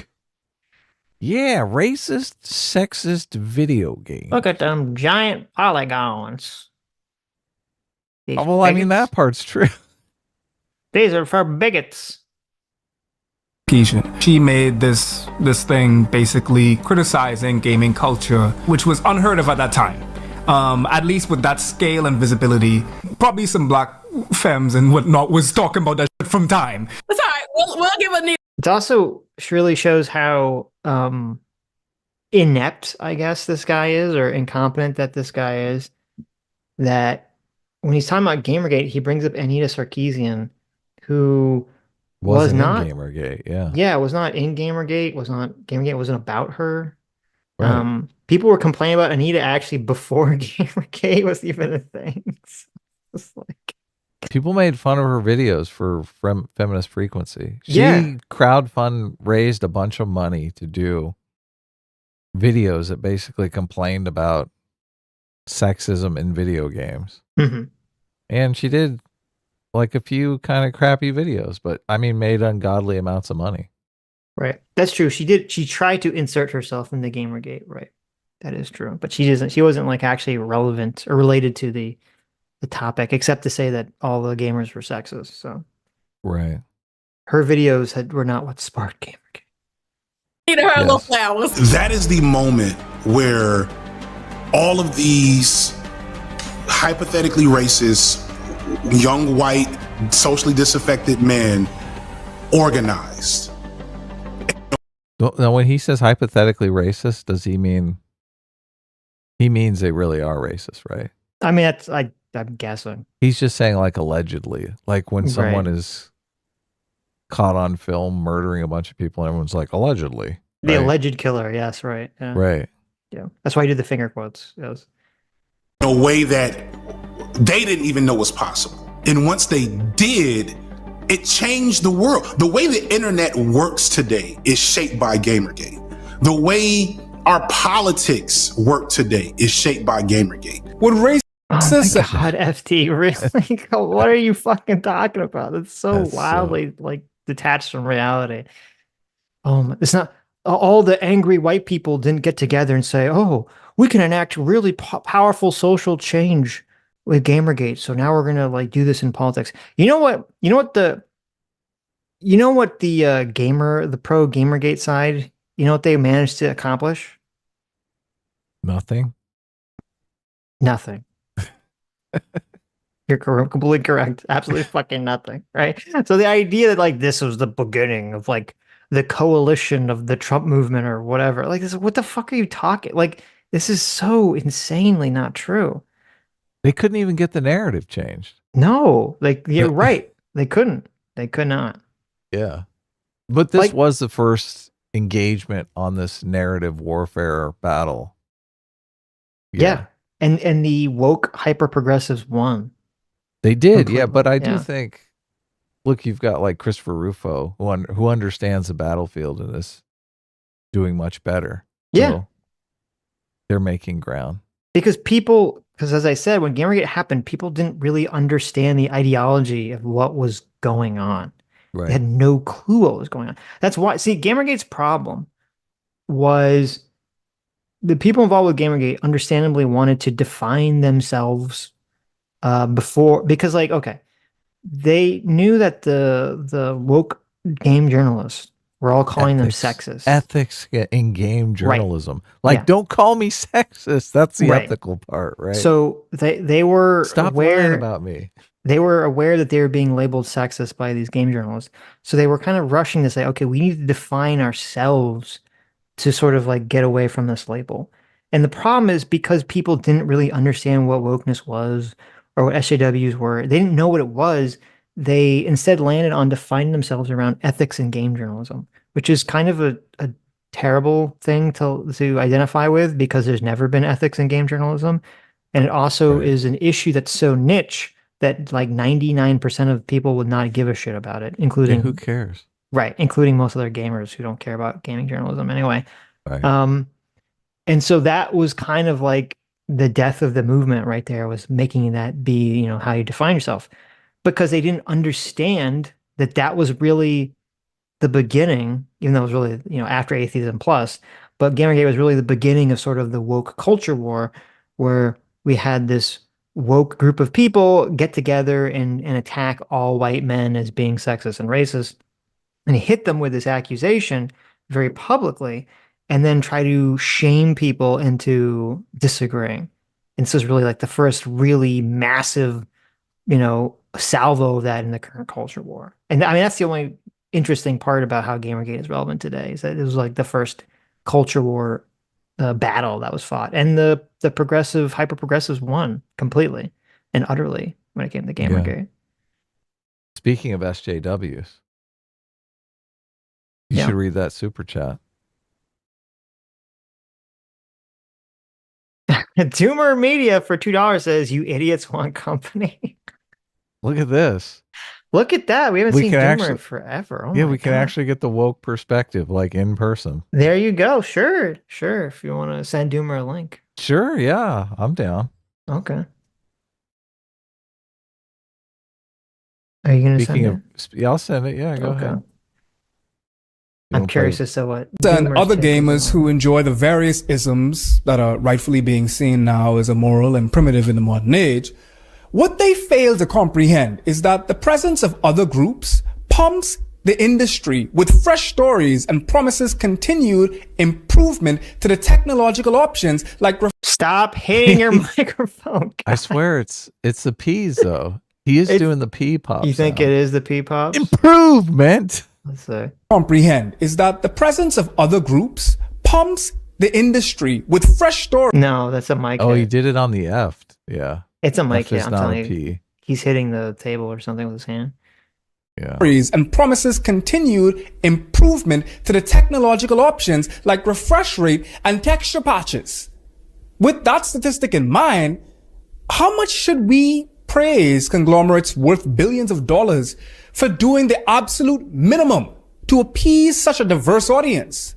Yeah, racist, sexist video games. Look at them giant polygons. These Well, I mean, bigots. that part's true. These are for bigots. She made this thing basically criticizing gaming culture, which was unheard of at that time. At least with that scale and visibility, probably some black femmes and whatnot was talking about that shit from time. That's all right. We'll give a new. It also really shows how inept, I guess, this guy is, or incompetent that this guy is. That when he's talking about Gamergate, he brings up Anita Sarkeesian, who was Wasn't not in Gamergate, yeah. Yeah, was not in Gamergate. Gamergate wasn't about her. Right. People were complaining about Anita actually before Gamergate was even a thing. It's like, People made fun of her videos for feminist frequency. She Yeah. crowdfund raised a bunch of money to do videos that basically complained about sexism in video games. Mhm. And she did like a few kind of crappy videos, but I mean, made ungodly amounts of money. right. That's true. She tried to insert herself in the Gamergate, right? That is true. But she wasn't like actually relevant or related to the topic, except to say that all the gamers were sexist. So Right. her videos were not what sparked Gamergate. Need her little flowers. That is the moment where all of these hypothetically racist, young, white, socially disaffected men organized. Now, when he says hypothetically racist, does he mean he means they really are racist, right? I mean, I'm guessing. He's just saying like allegedly, like when someone Right. is caught on film murdering a bunch of people and everyone's like allegedly. The right? alleged killer, yes, right. Yeah. Right. Yeah. That's why I do the finger quotes. Yes. In a way that they didn't even know was possible. And once they did, it changed the world. The way the internet works today is shaped by Gamergate. The way our politics work today is shaped by Gamergate. Would race Oh my God, FT, really? What are you fucking talking about? It's so wildly like detached from reality. It's not all the angry white people didn't get together and say, "Oh, we can enact really powerful social change with Gamergate. So now we're gonna like do this in politics." You know what? The pro Gamergate side, you know what they managed to accomplish? Nothing. Nothing. You're completely correct. Absolutely fucking nothing, right? So the idea that like this was the beginning of like the coalition of the Trump movement or whatever, like this, what the fuck are you talking? Like this is so insanely not true. They couldn't even get the narrative changed. No, like you're right. They couldn't. They could not. Yeah. But this was the first engagement on this narrative warfare battle. Yeah. And the woke hyper progressives won. They did, Completely. yeah. But I do think, look, you've got like Christopher Rufo, who understands the battlefield and is doing much better. Yeah. So they're making ground. Because as I said, when Gamergate happened, people didn't really understand the ideology of what was going on. Right. They had no clue what was going on. That's why, see, Gamergate's problem was the people involved with Gamergate understandably wanted to define themselves because like, okay, they knew that the woke game journalists were all calling them sexist. Ethics in game journalism. Right. Like, don't call me sexist. That's the ethical part, right? So they were Stop aware lying about me. They were aware that they were being labeled sexist by these game journalists. So they were kind of rushing to say, okay, we need to define ourselves to sort of like get away from this label. And the problem is because people didn't really understand what wokeness was or what SJWs were, they didn't know what it was. They instead landed on defining themselves around ethics in game journalism, which is kind of a terrible thing to identify with because there's never been ethics in game journalism. And it also is an issue that's so niche that like 99% of people would not give a shit about it, including who cares? Right, including most other gamers who don't care about gaming journalism anyway. Right. And so that was kind of like the death of the movement right there, was making that be, you know, how you define yourself, because they didn't understand that that was really the beginning, even though it was really, you know, after Atheism Plus, but Gamergate was really the beginning of sort of the woke culture war, where we had this woke group of people get together and attack all white men as being sexist and racist, and hit them with this accusation very publicly, and then try to shame people into disagreeing. And this is really like the first really massive, you know, salvo of that in the current culture war. And I mean, that's the only interesting part about how Gamergate is relevant today, is that it was like the first culture war battle that was fought, and the progressive hyper progressives won completely and utterly when it came to Gamergate. Yeah. Speaking of SJWs, you should read that super chat. Doomer Media for $2 says, "You idiots want company." Look at this. Look at that. We haven't seen Doomer in forever. Oh yeah, we can actually get the woke perspective, like in person. There you go. Sure. If you want to send Doomer a link. Sure, yeah. I'm down. Okay. Are you going to send it? Yeah, I'll send it. Yeah, go ahead. I'm curious as to what... And other gamers who enjoy the various isms that are rightfully being seen now as immoral and primitive in the modern age, what they fail to comprehend is that the presence of other groups pumps the industry with fresh stories and promises continued improvement to the technological options like... Stop hitting your microphone, guys. I swear it's the P's, though. He is doing the P pop. You think it is the P pop? Improvement! Let's see. Comprehend is that the presence of other groups pumps the industry with fresh stories... No, that's a mic hit. Oh, he did it on the F. Yeah. It's a mic hit, I'm telling you. P. He's hitting the table or something with his hand. Yeah. And promises continued improvement to the technological options like refresh rate and texture patches. With that statistic in mind, How much should we praise conglomerates worth billions of dollars for doing the absolute minimum to appease such a diverse audience?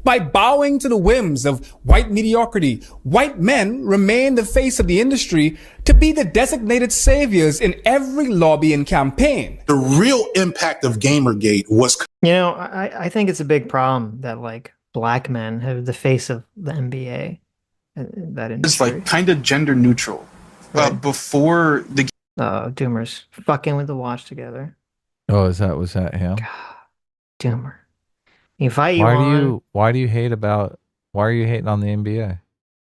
By bowing to the whims of white mediocrity, white men remain the face of the industry to be the designated saviors in every lobby and campaign. The real impact of Gamergate was... You know, I think it's a big problem that, like, black men have the face of the NBA. That industry. It's like kind of gender neutral. Before the... Doomer's fucking with the watch together. Oh, was that him? God, Doomer. Invite you on. Why do you hate about, why are you hating on the NBA?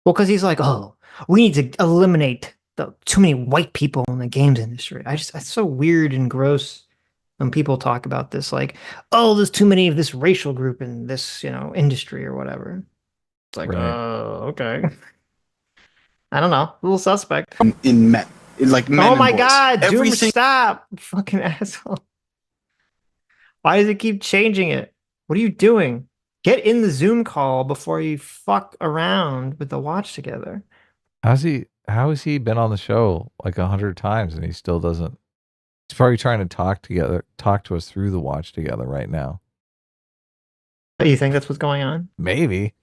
Well, because he's like, oh, we need to eliminate too many white people in the games industry. It's so weird and gross when people talk about this, like, oh, there's too many of this racial group in this, industry or whatever. It's like, oh, okay. I don't know, a little suspect. In men, like men. Oh my boys. God, Everything. Doomer, stop, fucking asshole! Why does it keep changing it? What are you doing? Get in the Zoom call before you fuck around with the watch together. How has he been on the show like 100 times and he still doesn't? He's probably trying to talk to us through the watch together right now. You think that's what's going on? Maybe.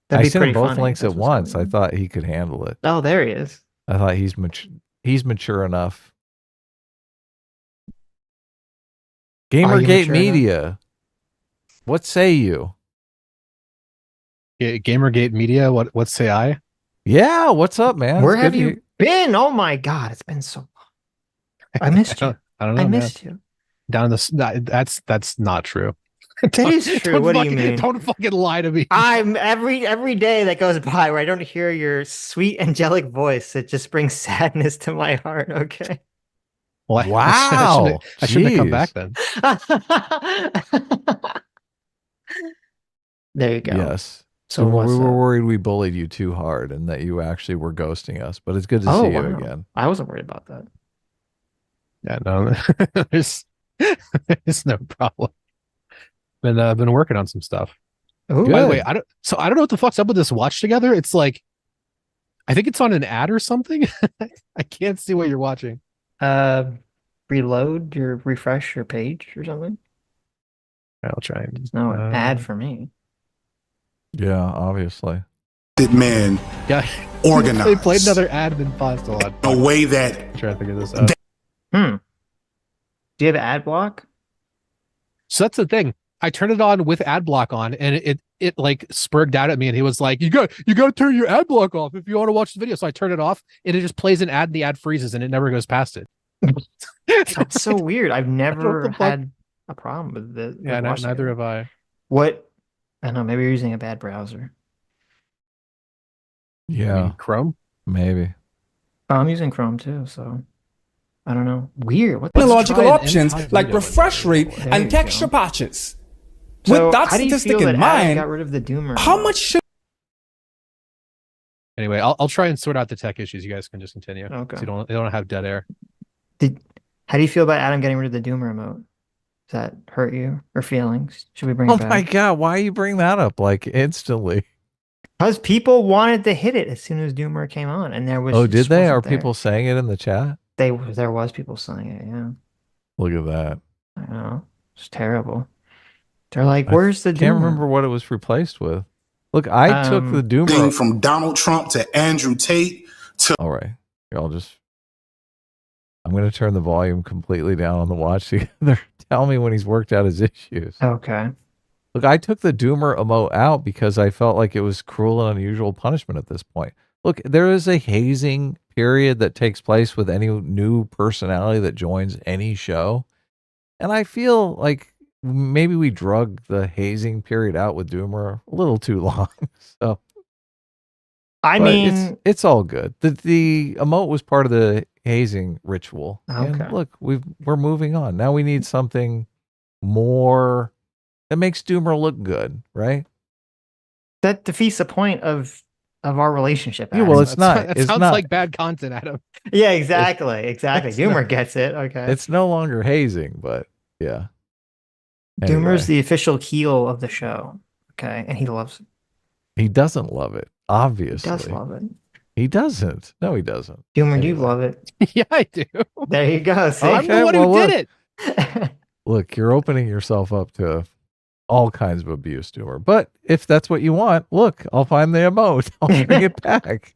That'd I be sent him pretty both funny links if that's at what's once. going I on. thought he could handle it. Oh, there he is. I thought he's mature enough. Gamergate mature Media. What say you? Gamergate Media, what say I? Yeah, what's up, man? Where It's have good to you been? Oh my God, it's been so long. I missed you. I don't know. I man. missed you. Down in the that's not true. That is true. What do you mean? Don't fucking lie to me. I'm every day that goes by where I don't hear your sweet angelic voice. It just brings sadness to my heart. Okay. Well, Wow. I shouldn't have come Jeez. back then. There you go. Yes. So we what's were up? worried we bullied you too hard and that you actually were ghosting us, but it's good to Oh, see you wow. again. I wasn't worried about that. Yeah, no, there's no problem. Been working on some stuff. Ooh. By the way, I don't know what the fuck's up with this watch together. It's like, I think it's on an ad or something. I can't see what you're watching. Refresh your page or something. I'll try and It's no ad for me. Yeah, obviously. Man, yeah, organized. They played another ad and then paused a lot. A way that I'm trying to figure this out. Do you have ad block? So that's the thing. I turned it on with ad block on, and it like spurred out at me, and he was like, "You got to turn your ad block off if you want to watch the video." So I turned it off, and it just plays an ad, and the ad freezes, and it never goes past it. That's so weird. I've never the fuck? had a problem with it. Yeah, neither have I. What? I don't know. Maybe you're using a bad browser. Yeah. Chrome? Maybe. I'm using Chrome too, so I don't know. Weird. What? Technological Let's try options an like video. refresh rate There and you texture go. patches. So With that how do you statistic feel that in Adam mind, got rid of the Doomer? how much should Anyway, I'll try and sort out the tech issues. You guys can just continue. Okay. So you don't have dead air. How do you feel about Adam getting rid of the Doomer emote? Does that hurt you or feelings? Should we bring it Oh back? my God, why you bring that up like instantly? Because people wanted to hit it as soon as Doomer came on, and there was. Oh, did just they? wasn't Are there. people saying it in the chat? There was people saying it. Yeah, Look at that. I know. It's terrible. They're like, "Where's the I can't Doomer?" remember what it was replaced with. Look, I took the thing Doomer. from Donald Trump to Andrew Tate to All right. Here, I'm going to turn the volume completely down on the watch together. Tell me when he's worked out his issues. Okay. Look, I took the Doomer emote out because I felt like it was cruel and unusual punishment at this point. Look, there is a hazing period that takes place with any new personality that joins any show. And I feel like maybe we drug the hazing period out with Doomer a little too long. So I but mean, it's all good. The emote was part of the hazing ritual. Okay. And look, we're moving on. Now we need something more that makes Doomer look good, right? that defeats the point of our relationship. Yeah, well, Adam. it's not. That It's sounds not. like bad content, Adam. Yeah, exactly. Exactly. it's Doomer not- gets it. Okay. It's no longer hazing, but yeah. Doomer's Anyway, the official heel of the show. Okay, and he loves it. he doesn't love it. He Obviously, does love it. He doesn't. No, he doesn't. Doomer, do you love it? Yeah, I do. There you go. See? I'm the one who did it. Look, you're opening yourself up to all kinds of abuse, Doomer. But if that's what you want, look, I'll find the emote. I'll bring it back.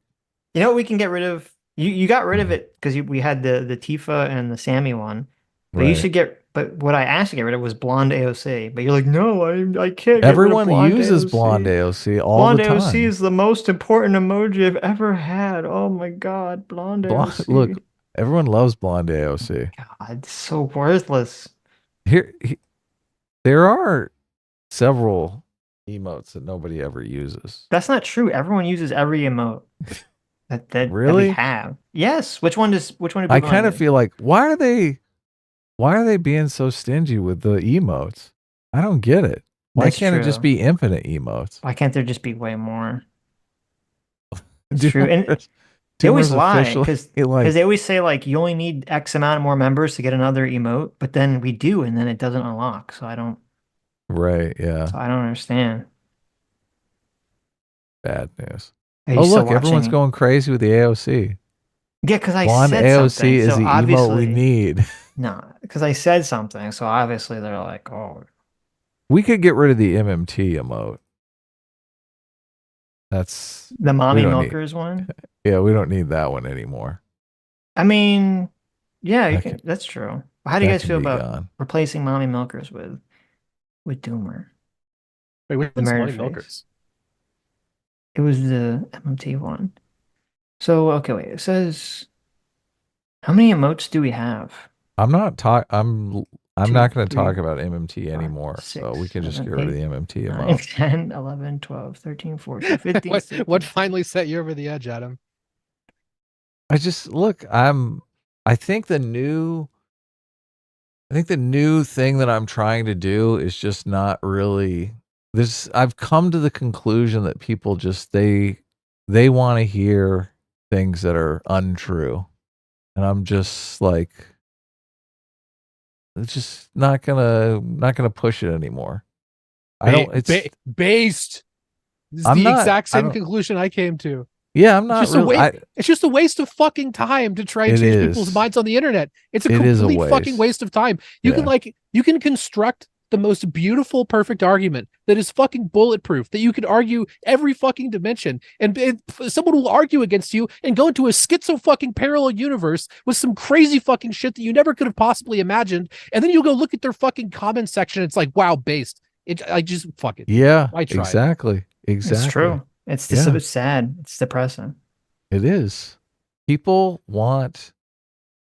You know what we can get rid of? You got rid of it because we had the Tifa and the Sammy one. But you should get. But what I asked to get rid of was blonde AOC. But you're like, no, I can't. Get Everyone rid of blonde uses AOC. blonde AOC all blonde the time. AOC is the most important emoji I've ever had. Oh my god, blonde AOC. Look, everyone loves blonde AOC. God, it's so worthless. There are several emotes that nobody ever uses. That's not true. Everyone uses every emote that Really? we have. Yes. Which one do I people kind of use? feel like why are they being so stingy with the emotes? I don't get it. Why That's can't it just true. be infinite emotes? Why can't there just be way more? It's Doomer's- true. And they always Doomer's lie officially, because like, they always say like you only need X amount more members to get another emote, but then we do, and then it doesn't unlock. So I don't yeah, understand. bad news. Are you Oh still look, everyone's watching? going crazy with the AOC. Yeah, because I Blonde said AOC something. is So the emote obviously, we need. no, because I said something. So obviously they're like, oh, We could get rid of the MMT emote. That's the mommy we don't milkers one. Yeah, we don't need that one anymore. I mean, yeah, you That can, that's true. How do you that guys can feel be about gone. replacing mommy milkers with Doomer? Wait, which The one's murder Money face. Milkers? It was the MMT one. So okay, wait. It says how many emotes do we have? I'm not Two, not going to talk three, about MMT anymore. So we can just get rid of the MMT 9, emote. 10, 11, 12, 13, 14, 15, what 16. finally set you over the edge, Adam? I just look, I think the new thing that I'm trying to do is just not really this. I've come to the conclusion that people just they want to hear things that are untrue. And I'm just like, it's just not gonna push it anymore. I don't. It's based. This is I'm the not- exact I same don't- conclusion I came to. Yeah, I'm It's not just really. it's just a waste of fucking time to try and It change is. people's minds on the internet. It's a It is a complete fucking waste. waste of time. You can construct the most beautiful, perfect argument that is fucking bulletproof, that you can argue every fucking dimension, and someone will argue against you and go into a schizo fucking parallel universe with some crazy fucking shit that you never could have possibly imagined, and then you'll go look at their fucking comment section. And it's like, wow, based. I just fuck it. Yeah, I tried. exactly. It's true. It's just Yeah. it's sad. It's depressing. It is. People want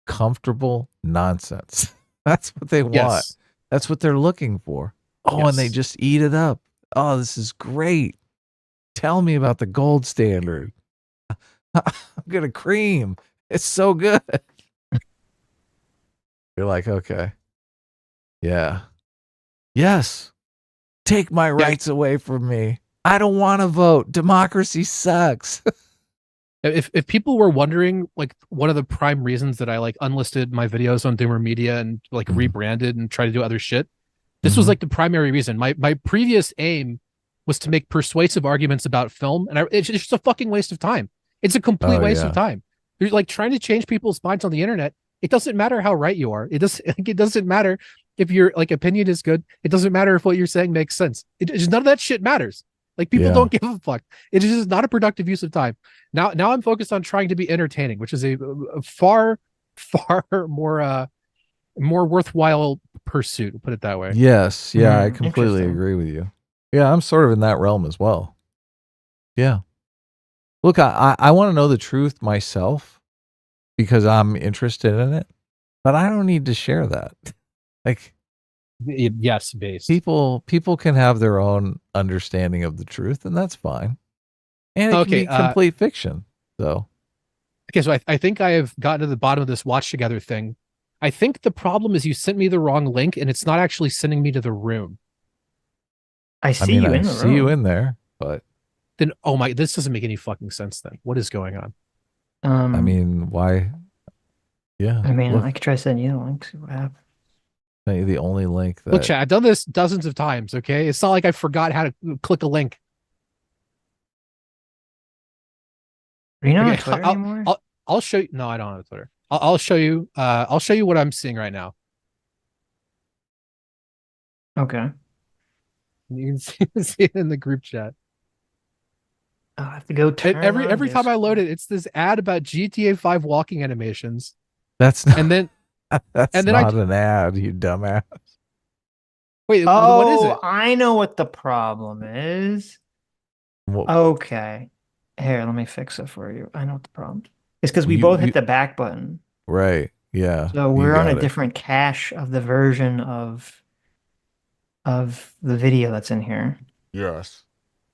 comfortable nonsense. That's what they want. Yes. That's what they're looking for. Oh, and they Yes. just eat it up. Oh, this is great. Tell me about the gold standard. I'm gonna cream. It's so good. You're like, okay. Yeah. Yes. Take my rights away from me. I don't want to vote. Democracy sucks. If people were wondering, like, one of the prime reasons that I like unlisted my videos on Doomer Media and like rebranded and tried to do other shit, this was like the primary reason. My previous aim was to make persuasive arguments about film, and it's just a fucking waste of time. It's a complete waste of time. You're like trying to change people's minds on the internet. It doesn't matter how right you are. It doesn't matter if your like opinion is good. It doesn't matter if what you're saying makes sense. None of that shit matters. Like people don't give a fuck. It is just not a productive use of time. Now I'm focused on trying to be entertaining, which is a far more worthwhile pursuit. We'll put it that way. Yes. Yeah, I completely interesting. agree with you. Yeah, I'm sort of in that realm as well. Yeah. Look, I want to know the truth myself because I'm interested in it, but I don't need to share that. Like, yes, based. People can have their own understanding of the truth, and that's fine. And it can be complete fiction. So, okay, so I think I have gotten to the bottom of this watch together thing. I think the problem is you sent me the wrong link, and it's not actually sending me to the room. I see you in the see room. you in there, but then oh my, this doesn't make any fucking sense. Then what is going on? I mean, why? Yeah, I mean, look, I could try sending you the link. See what happens. the only link that Look, chat, I've done this dozens of times. Okay, it's not like I forgot how to click a link. Are you not on Okay, Twitter anymore? I'll show you. No, I don't have Twitter. I'll show you. I'll show you what I'm seeing right now. Okay. You can see it in the group chat. I have to go turn Every on time I Discord. load it, it's this ad about GTA 5 walking animations. That's not, And then that's and then not an ad, you dumbass. wait, Oh, what is it? I know what the problem is. Well, Okay. Here, let me fix it for you. I know what the problem is. It's because we You- both you- hit the back button. right. Yeah. So you we're on got a it. different cache of the version of the video that's in here. Yes.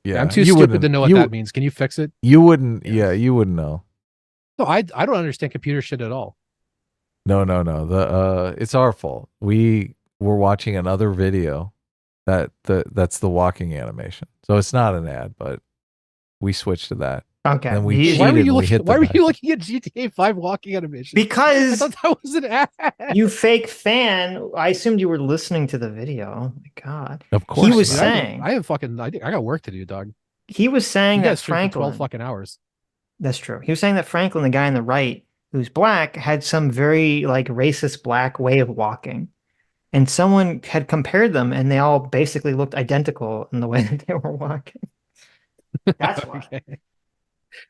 Yeah, Yeah. I'm too you stupid wouldn't- to know what you- that means. Can you fix it? You wouldn't. Yeah, you wouldn't know. No, I don't understand computer shit at all. No. The it's our fault. We were watching another video that's the walking animation. So it's not an ad, but we switched to that. Okay. And we You- cheated. Why were you and we looking? hit the Why were back. you looking at GTA 5 walking animation? I Because thought that was an ad. you fake fan, I assumed you were listening to the video. Oh my God. Of course. He was Dude, saying, I have fucking. I got work to do, dog. he was saying You that guys stream for 12 Franklin, fucking hours. that's true. He was saying that Franklin, the guy on the right, who's black, had some very like racist black way of walking. And someone had compared them and they all basically looked identical in the way that they were walking. That's why. Okay.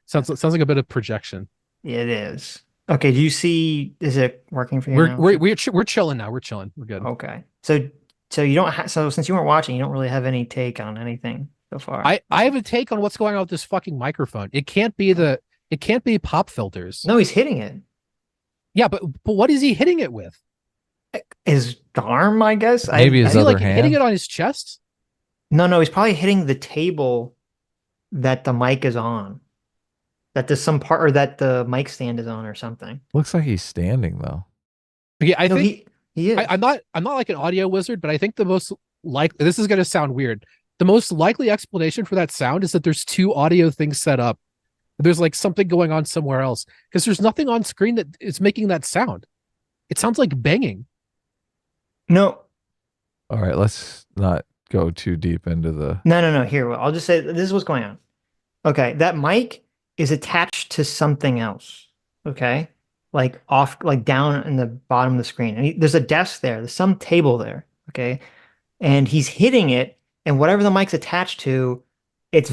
Sounds like a bit of projection. It is. Okay, do you see, is it working for you now? We're chilling now. We're chilling. We're good. Okay. So you don't have, so since you weren't watching, you don't really have any take on anything so far. I have a take on what's going on with this fucking microphone. It can't be pop filters. No, he's hitting it. Yeah, but what is he hitting it with? His arm, I guess. Maybe his Is he other like hand. hitting it on his chest? No, he's probably hitting the table that the mic is on. That there's some part, or that the mic stand is on, or something. Looks like he's standing though. Yeah, I No, think he is. I'm not like an audio wizard, but I think the most likely, this is going to sound weird, the most likely explanation for that sound is that there's two audio things set up. There's like something going on somewhere else because there's nothing on screen that is making that sound. It sounds like banging. No, All right, let's not go too deep into the. no. Here, I'll just say this is what's going on. Okay, that mic is attached to something else. Okay, like off, like down in the bottom of the screen, and there's a desk there. There's some table there. Okay, and he's hitting it, and whatever the mic's attached to, it's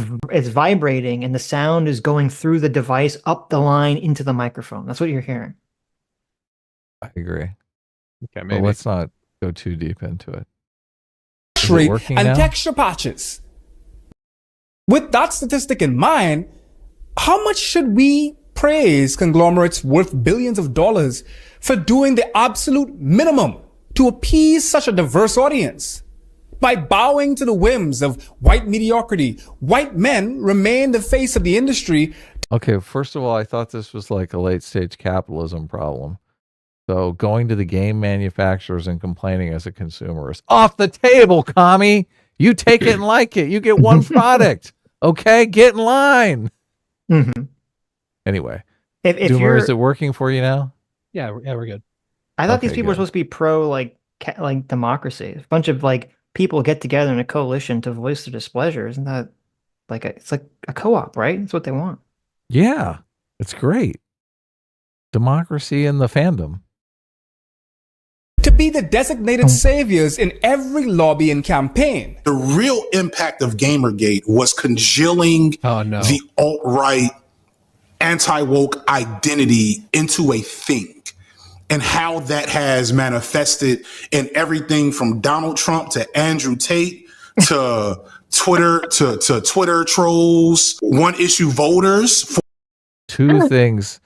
vibrating, and the sound is going through the device up the line into the microphone. That's what you're hearing. I agree. Okay, But maybe. let's not go too deep into it. Is it Rate working and now? texture patches. With that statistic in mind, how much should we praise conglomerates worth billions of dollars for doing the absolute minimum to appease such a diverse audience? By bowing to the whims of white mediocrity, white men remain the face of the industry. Okay, first of all, I thought this was like a late stage capitalism problem. So going to the game manufacturers and complaining as a consumer is off the table, commie. You take it and like it. You get one product. Okay, get in line. Mm-hmm. Anyway, If Doomer, you're, is it working for you now? Yeah, we're good. I thought these Okay, people were good. supposed to be pro like democracy. A bunch of like people get together in a coalition to voice their displeasure. Isn't that like it's like a co-op, right? That's what they want. Yeah, it's great. Democracy in the fandom. To be the designated saviors in every lobby and campaign. The real impact of Gamergate was congealing the alt-right, anti-woke identity into a thing, and how that has manifested in everything from Donald Trump to Andrew Tate to Twitter to Twitter trolls, one-issue voters. Two things.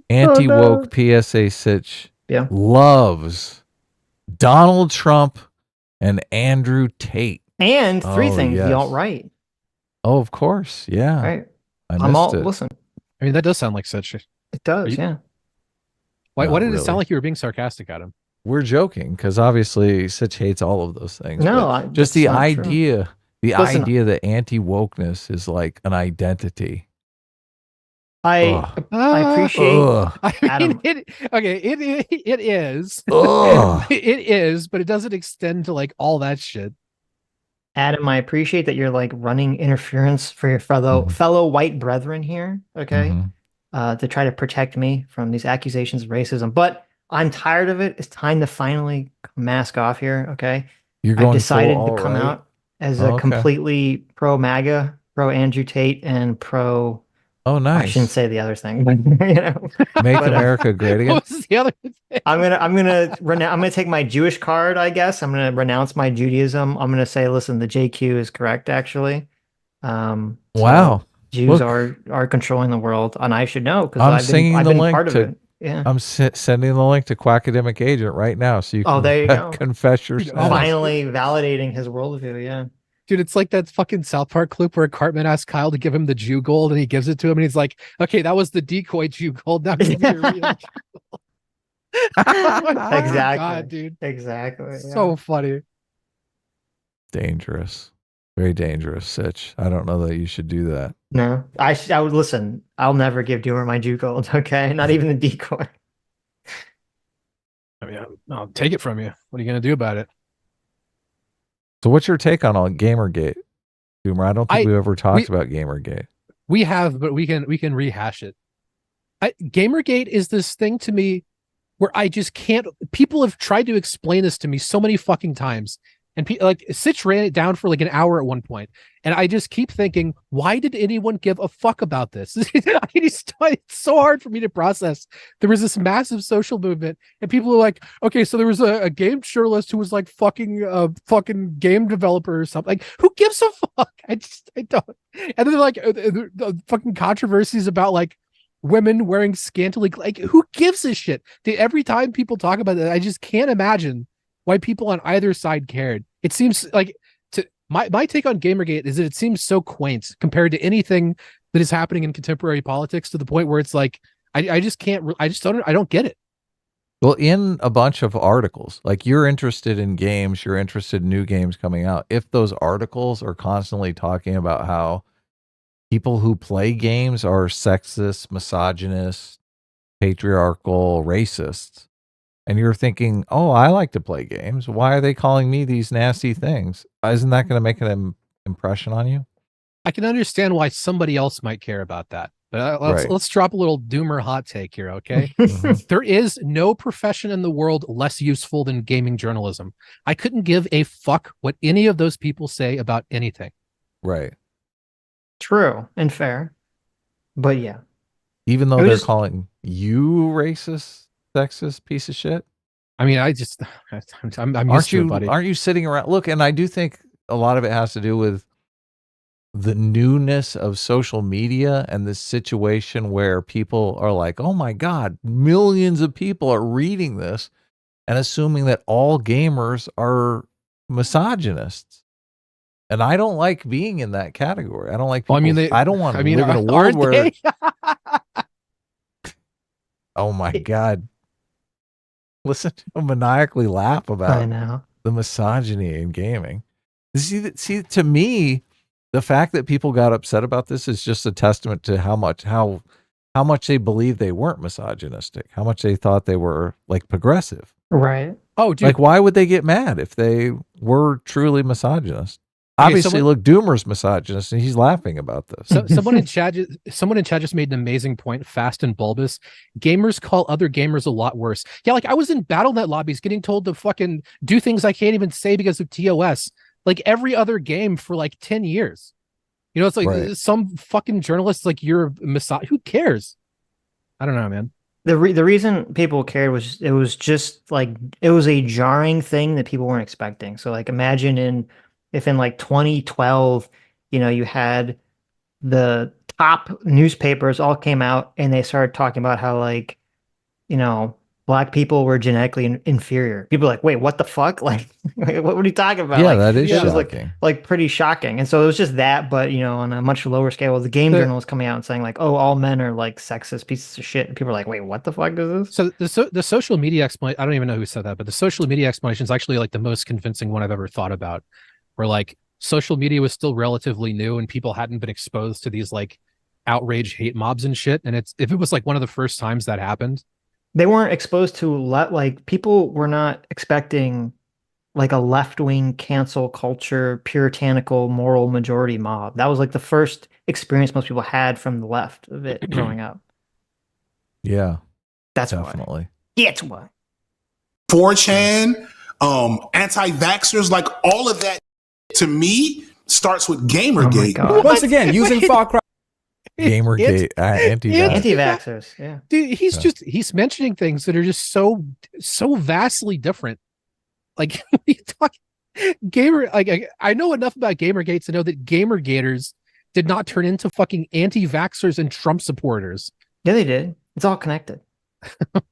Anti-woke PSA Sitch loves Donald Trump and Andrew Tate. And three things, yes. the alt-right. Oh, of course. Yeah. Right. I I'm missed all it. listen. I mean, that does sound like such. It does, yeah. Why Not did it really. sound like you were being sarcastic at him? We're joking because obviously Sitch hates all of those things. No, but just the that's not true. idea, Listen, idea that anti-wokeness is like an identity. I appreciate Ugh. I mean, Adam. it is. Ugh. It is, but it doesn't extend to like all that shit. Adam, I appreciate that you're like running interference for your fellow white brethren here. Okay. Mhm. to try to protect me from these accusations of racism. But I'm tired of it. It's time to finally mask off here. Okay. You're I've going decided full to come alt-right? out as Oh, a okay. completely pro MAGA, pro Andrew Tate, and pro. Oh, I shouldn't nice. say the other thing, but you know, Make but, America great again. What was the other thing? I'm gonna take my Jewish card, I guess. I'm gonna renounce my Judaism. I'm gonna say, listen, the JQ is correct, actually. So Wow. Jews Look. are controlling the world, and I should know because I'm I've singing the been link part of to. it. Yeah. I'm sending the link to Quackademic Agent right now, so you Oh, can there you go. confess your sins. Finally validating his worldview. Yeah. Dude, it's like that fucking South Park clip where Cartman asks Kyle to give him the Jew gold and he gives it to him and he's like, okay, that was the decoy Jew gold. Now give me your real Jew gold. Exactly. God, dude. Exactly. So funny. Dangerous. Very dangerous, Sitch. I don't know that you should do that. No, I would listen. I'll never give Doomer my Jew gold. Okay, not even the decoy. I mean, I'll take it from you. What are you going to do about it? So what's your take on all Gamergate, Doomer? I don't think we've ever talked about Gamergate. We have, but we can rehash it. Gamergate is this thing to me where I just can't. People have tried to explain this to me so many fucking times, and like Sitch ran it down for like an hour at one point, and I just keep thinking, why did anyone give a fuck about this? It's so hard for me to process. There was this massive social movement, and people are like, okay, so there was a game journalist who was like fucking game developer or something. Like, who gives a fuck? I don't. And then they're like the fucking controversies about like women wearing scantily, like, who gives a shit? Every time people talk about that, I just can't imagine why people on either side cared. It seems like my take on Gamergate is that it seems so quaint compared to anything that is happening in contemporary politics, to the point where it's like I just can't. I don't get it. Well, in a bunch of articles, like you're interested in games, you're interested in new games coming out. If those articles are constantly talking about how people who play games are sexist, misogynist, patriarchal, racists, and you're thinking, oh, I like to play games. Why are they calling me these nasty things? Isn't that going to make an impression on you? I can understand why somebody else might care about that. But let's drop a little doomer hot take here, okay? There is no profession in the world less useful than gaming journalism. I couldn't give a fuck what any of those people say about anything. Right. True and fair. But yeah. Even though they're calling you racist, sexist piece of shit. I mean, I'm used to it, buddy. Aren't you sitting around? Look, and I do think a lot of it has to do with the newness of social media and this situation where people are like, oh my God, millions of people are reading this and assuming that all gamers are misogynists. And I don't like being in that category. I don't like people, I don't want to live in a world where oh my God. Listen to him maniacally laugh about the misogyny in gaming. See, to me, the fact that people got upset about this is just a testament to how much they believe they weren't misogynistic, how much they thought they were like progressive. Right. Oh, dude. Like, why would they get mad if they were truly misogynist? Obviously, look, Doomer's misogynist, and he's laughing about this. So someone in chat just made an amazing point. Fast and bulbous. Gamers call other gamers a lot worse. Yeah, like I was in BattleNet lobbies getting told to fucking do things I can't even say because of TOS. Like every other game for like 10 years. You know, it's like some fucking journalists like, you're a misogynist. Who cares? I don't know, man. The reason people cared was it was just like it was a jarring thing that people weren't expecting. So like imagine if in like 2012, you know, you had the top newspapers all came out and they started talking about how like, you know, Black people were genetically inferior. People are like, wait, what the fuck? Like, what are you talking about? Yeah, like, that is shocking. Like pretty shocking. And so it was just that, but you know, on a much lower scale, the game journalists coming out and saying like, oh, all men are like sexist pieces of shit. And people are like, wait, what the fuck is this? So the social media explanation, I don't even know who said that, but the social media explanation is actually like the most convincing one I've ever thought about, where like social media was still relatively new and people hadn't been exposed to these like outrage hate mobs and shit. And if it was like one of the first times that happened, they weren't exposed to like people were not expecting like a left-wing cancel culture, puritanical moral majority mob. That was like the first experience most people had from the left of it growing up. Yeah, That's definitely. That's why. 4chan, anti-vaxxers, like all of that to me starts with Gamergate. Once again, using Far Cry. Gamergate, anti-vaxxers. Yeah, dude, he's mentioning things that are just so vastly different. Like we talk gamer. Like I know enough about Gamergates to know that Gamergaters did not turn into fucking anti-vaxxers and Trump supporters. Yeah, they did. It's all connected.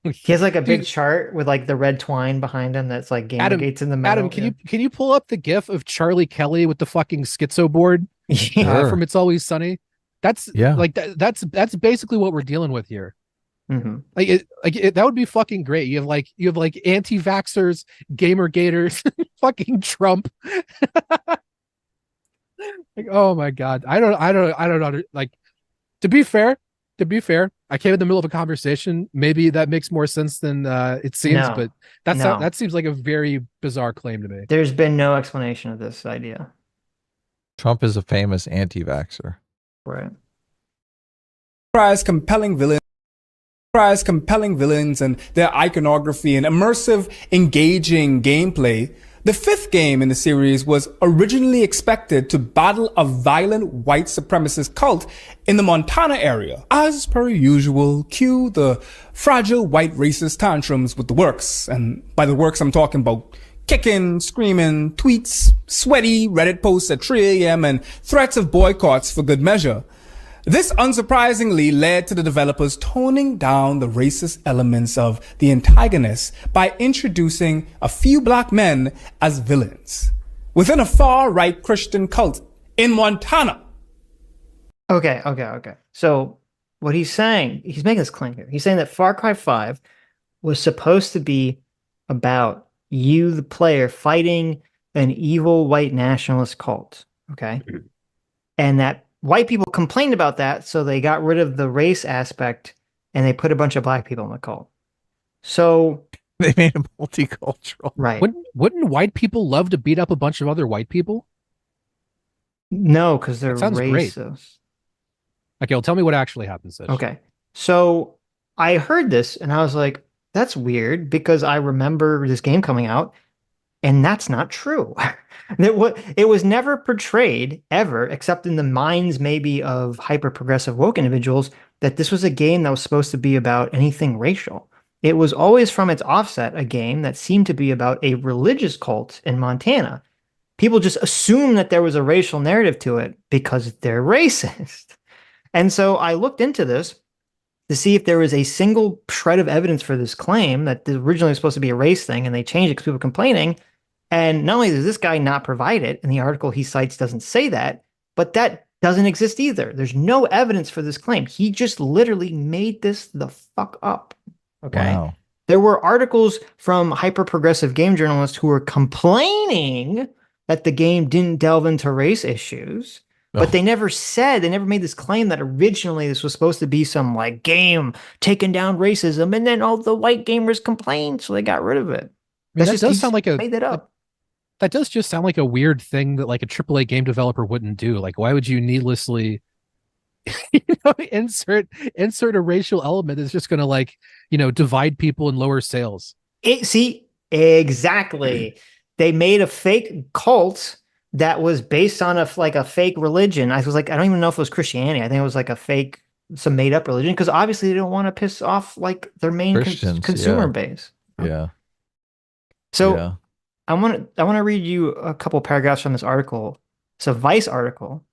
He has like a big chart with like the red twine behind him that's like Gamergates in the middle. Adam, can you pull up the GIF of Charlie Kelly with the fucking schizo board from It's Always Sunny? That's that's basically what we're dealing with here. Mm-hmm. That would be fucking great. You have like anti-vaxxers, Gamergaters, fucking Trump. Like, oh my god, I don't know. Like, to be fair, I came in the middle of a conversation. Maybe that makes more sense than it seems, but that seems like a very bizarre claim to me. There's been no explanation of this idea. Trump is a famous anti-vaxxer. Right. compelling villains and their iconography and immersive, engaging gameplay, the fifth game in the series was originally expected to battle a violent white supremacist cult in the Montana area. As per usual, cue the fragile white racist tantrums with the works. And by the works, I'm talking about kicking, screaming, tweets, sweaty Reddit posts at 3 a.m. and threats of boycotts for good measure. This unsurprisingly led to the developers toning down the racist elements of the antagonists by introducing a few black men as villains within a far-right Christian cult in Montana. Okay. So what he's saying, he's making this claim here. He's saying that Far Cry 5 was supposed to be about you, the player, fighting an evil white nationalist cult. Okay. And that white people complained about that, so they got rid of the race aspect and they put a bunch of black people in the cult. So they made it multicultural. Right. Wouldn't white people love to beat up a bunch of other white people? No, because they're racist. Great. Okay, well, tell me what actually happens. Okay. So I heard this and I was like, that's weird, because I remember this game coming out and that's not true. It was never portrayed ever, except in the minds maybe of hyper-progressive woke individuals, that this was a game that was supposed to be about anything racial. It was always from its offset a game that seemed to be about a religious cult in Montana. People just assumed that there was a racial narrative to it because they're racist. And so I looked into this to see if there was a single shred of evidence for this claim that originally was supposed to be a race thing and they changed it because people were complaining. And not only does this guy not provide it, and the article he cites doesn't say that, but that doesn't exist either. There's no evidence for this claim. He just literally made this the fuck up. Okay. Wow. There were articles from hyper-progressive game journalists who were complaining that the game didn't delve into race issues, but they never made this claim that originally this was supposed to be some like game taking down racism, and then all the white gamers complained, so they got rid of it. That does sound like made that up. That does just sound like a weird thing that like a AAA game developer wouldn't do. Like, why would you needlessly, insert a racial element that's just going to like, divide people and lower sales? Exactly. They made a fake cult that was based on a fake religion. I was like, I don't even know if it was Christianity. I think it was like some made up religion, because obviously they don't want to piss off like their main consumer base. Yeah. So I want to read you a couple paragraphs from this article. It's a Vice article.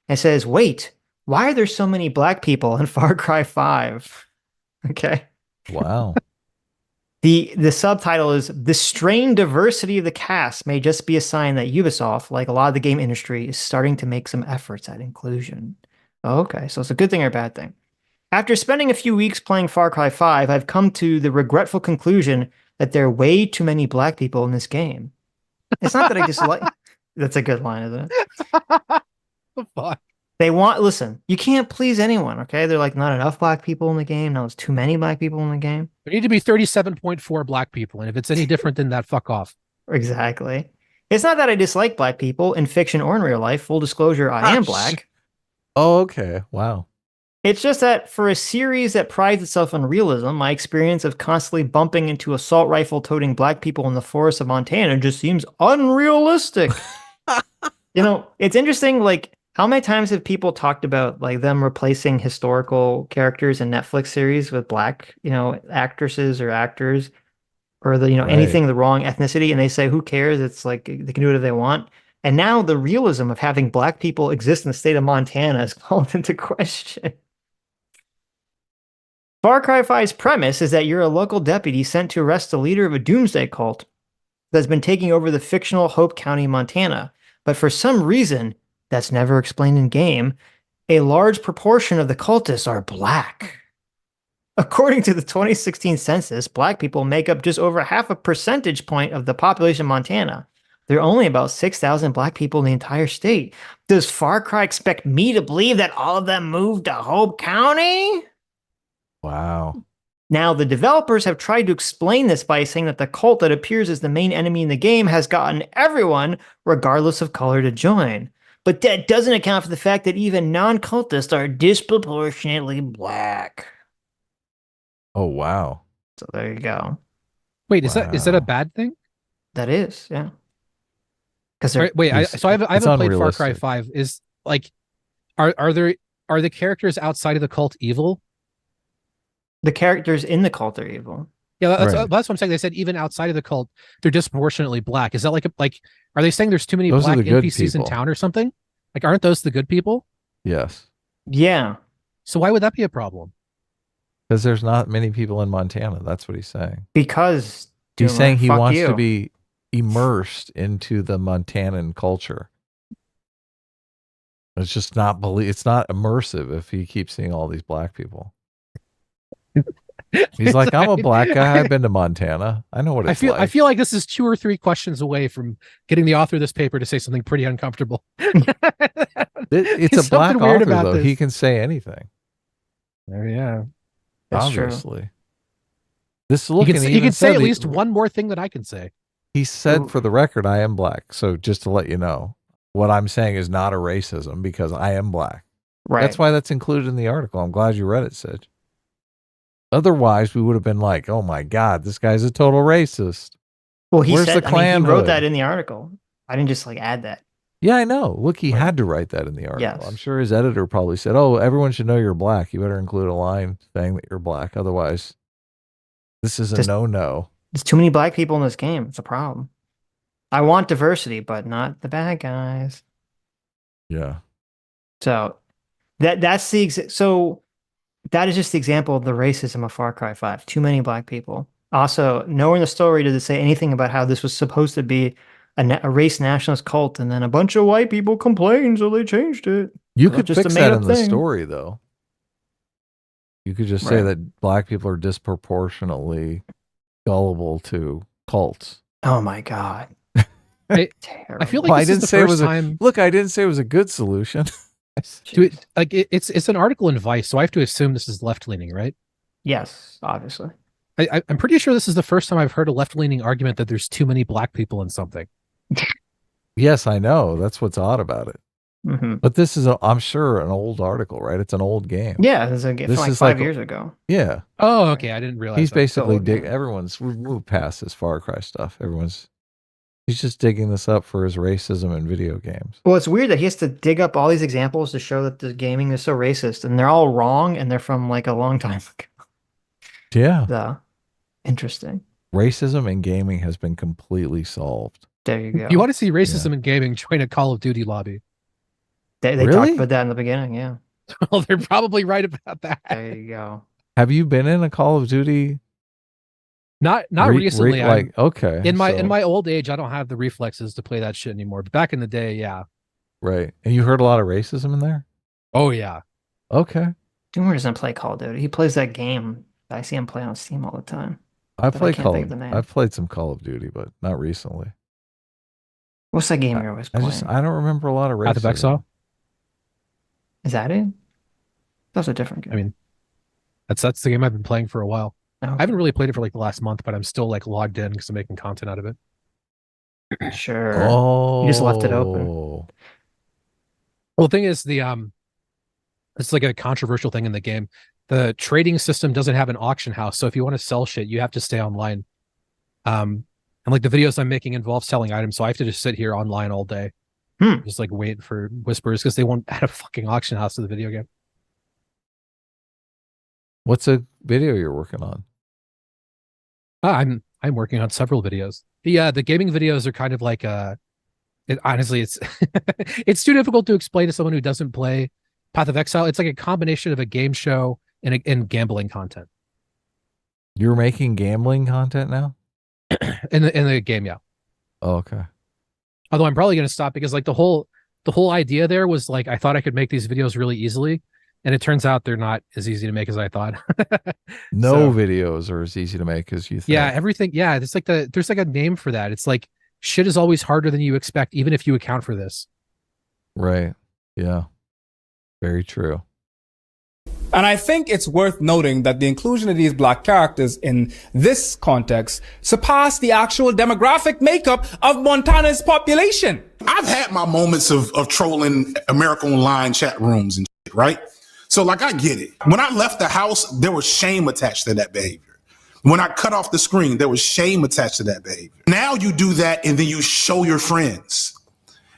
It says, wait, why are there so many black people in Far Cry 5? Okay. Wow. The subtitle is, the strained diversity of the cast may just be a sign that Ubisoft, like a lot of the game industry, is starting to make some efforts at inclusion. Okay, so it's a good thing or a bad thing. After spending a few weeks playing Far Cry 5, I've come to the regretful conclusion that there are way too many black people in this game. It's not that I dislike... That's a good line, isn't it? Fuck. Listen, you can't please anyone, okay? They're like, not enough black people in the game. Now there's too many black people in the game. There need to be 37.4 black people, and if it's any different than that, fuck off. Exactly. It's not that I dislike black people in fiction or in real life. Full disclosure, I am black. Oh, okay. Wow. It's just that for a series that prides itself on realism, my experience of constantly bumping into assault rifle toting black people in the forests of Montana just seems unrealistic. It's interesting, like, how many times have people talked about like them replacing historical characters in Netflix series with black, actresses or actors or anything the wrong ethnicity, and they say, who cares? It's like they can do whatever they want. And now the realism of having black people exist in the state of Montana is called into question. Far Cry 5's premise is that you're a local deputy sent to arrest the leader of a doomsday cult that's been taking over the fictional Hope County, Montana. But for some reason, that's never explained in game, a large proportion of the cultists are black. According to the 2016 census, black people make up just over half a percentage point of the population of Montana. There are only about 6,000 black people in the entire state. Does Far Cry expect me to believe that all of them moved to Hope County? Wow. Now, the developers have tried to explain this by saying that the cult that appears as the main enemy in the game has gotten everyone, regardless of color, to join. But that doesn't account for the fact that even non-cultists are disproportionately black. Oh, wow. So there you go. Wait, is that a bad thing? That is, yeah. Because I haven't played Far Cry 5. Is like, are the characters outside of the cult evil? The characters in the cult are evil. Yeah, that's what I'm saying. They said even outside of the cult, they're disproportionately black. Is that like are they saying there's too many black NPCs in town or something? Like, aren't those the good people? Yes. Yeah. So why would that be a problem? Because there's not many people in Montana. That's what he's saying. Because he's saying he wants to be immersed into the Montanan culture. It's just not it's not immersive if he keeps seeing all these black people. He's like, I'm a black guy. I've been to Montana. I know what it's like. I feel like this is 2 or 3 questions away from getting the author of this paper to say something pretty uncomfortable. It's a black author, though. He can say anything. Oh, yeah. That's obviously. True. He can say at least one more thing that I can say. He said, for the record, I am black. So just to let you know, what I'm saying is not a racism because I am black. Right. That's why that's included in the article. I'm glad you read it, Sitch. Otherwise, we would have been like, oh my God, this guy's a total racist. Well, he Where's said, the clan he wrote hood? that in the article. I didn't just add that. Yeah, I know. Look, he had to write that in the article. Yes. I'm sure his editor probably said, oh, everyone should know you're black. You better include a line saying that you're black. Otherwise, this is a no-no. There's too many black people in this game. It's a problem. I want diversity, but not the bad guys. Yeah. So that is just the example of the racism of Far Cry 5. Too many black people. Also, nowhere in the story does it say anything about how this was supposed to be a race nationalist cult, and then a bunch of white people complained, so they changed it. You could fix that in the story, though. You could just say Right. that black people are disproportionately gullible to cults. Oh my God. I feel like Well, this is the first time. Look, I didn't say it was a good solution. It's an article in Vice, so I have to assume this is left leaning, right? Yes, obviously. I'm pretty sure this is the first time I've heard a left leaning argument that there's too many black people in something. Yes, I know. That's what's odd about it. Mm-hmm. But this is, I'm sure, an old article, right? It's an old game. Yeah, this is a game from like 5 years ago. Yeah. Oh, okay. I didn't realize He's that. basically So, we've moved past this Far Cry stuff. He's just digging this up for his racism in video games. Well, it's weird that he has to dig up all these examples to show that the gaming is so racist, and they're all wrong, and they're from like a long time ago. Yeah. Interesting. Racism in gaming has been completely solved. There you go. You want to see racism in gaming? Join a Call of Duty lobby. They Really? talked about that in the beginning, yeah. Well, they're probably right about that. There you go. Have you been in a Call of Duty? Not recently. Okay. In my old age, I don't have the reflexes to play that shit anymore. But back in the day, yeah. Right. And you heard a lot of racism in there? Oh yeah. Okay. Doomer doesn't play Call of Duty. He plays that game. I see him play on Steam all the time. I've But I can't think of the name. I've played some Call of Duty, but not recently. What's that game you're always playing? I don't remember a lot of racism. Path of Exile? Is that it? That's a different game. I mean, that's the game I've been playing for a while. Okay. I haven't really played it for like the last month, but I'm still like logged in because I'm making content out of it. Sure. Oh. You just left it open. Well, the thing is, It's like a controversial thing in the game. The trading system doesn't have an auction house, so if you want to sell shit, you have to stay online. And like the videos I'm making involve selling items, so I have to just sit here online all day, just like wait for whispers because they won't add a fucking auction house to the video game. What's a video you're working on? I'm working on several videos. The gaming videos are kind of like honestly it's it's too difficult to explain to someone who doesn't play Path of Exile. It's like a combination of a game show and gambling content. You're making gambling content now? in the game, yeah. Oh, okay. Although I'm probably going to stop because like the whole idea there was like I thought I could make these videos really easily, and it turns out they're not as easy to make as I thought. No videos are as easy to make as you think. Yeah, everything. Yeah, it's like there's like a name for that. It's like shit is always harder than you expect, even if you account for this. Right. Yeah. Very true. And I think it's worth noting that the inclusion of these black characters in this context surpassed the actual demographic makeup of Montana's population. I've had my moments of trolling America Online chat rooms and shit, right? So like, I get it. When I left the house, there was shame attached to that behavior. When I cut off the screen, there was shame attached to that behavior. Now you do that and then you show your friends.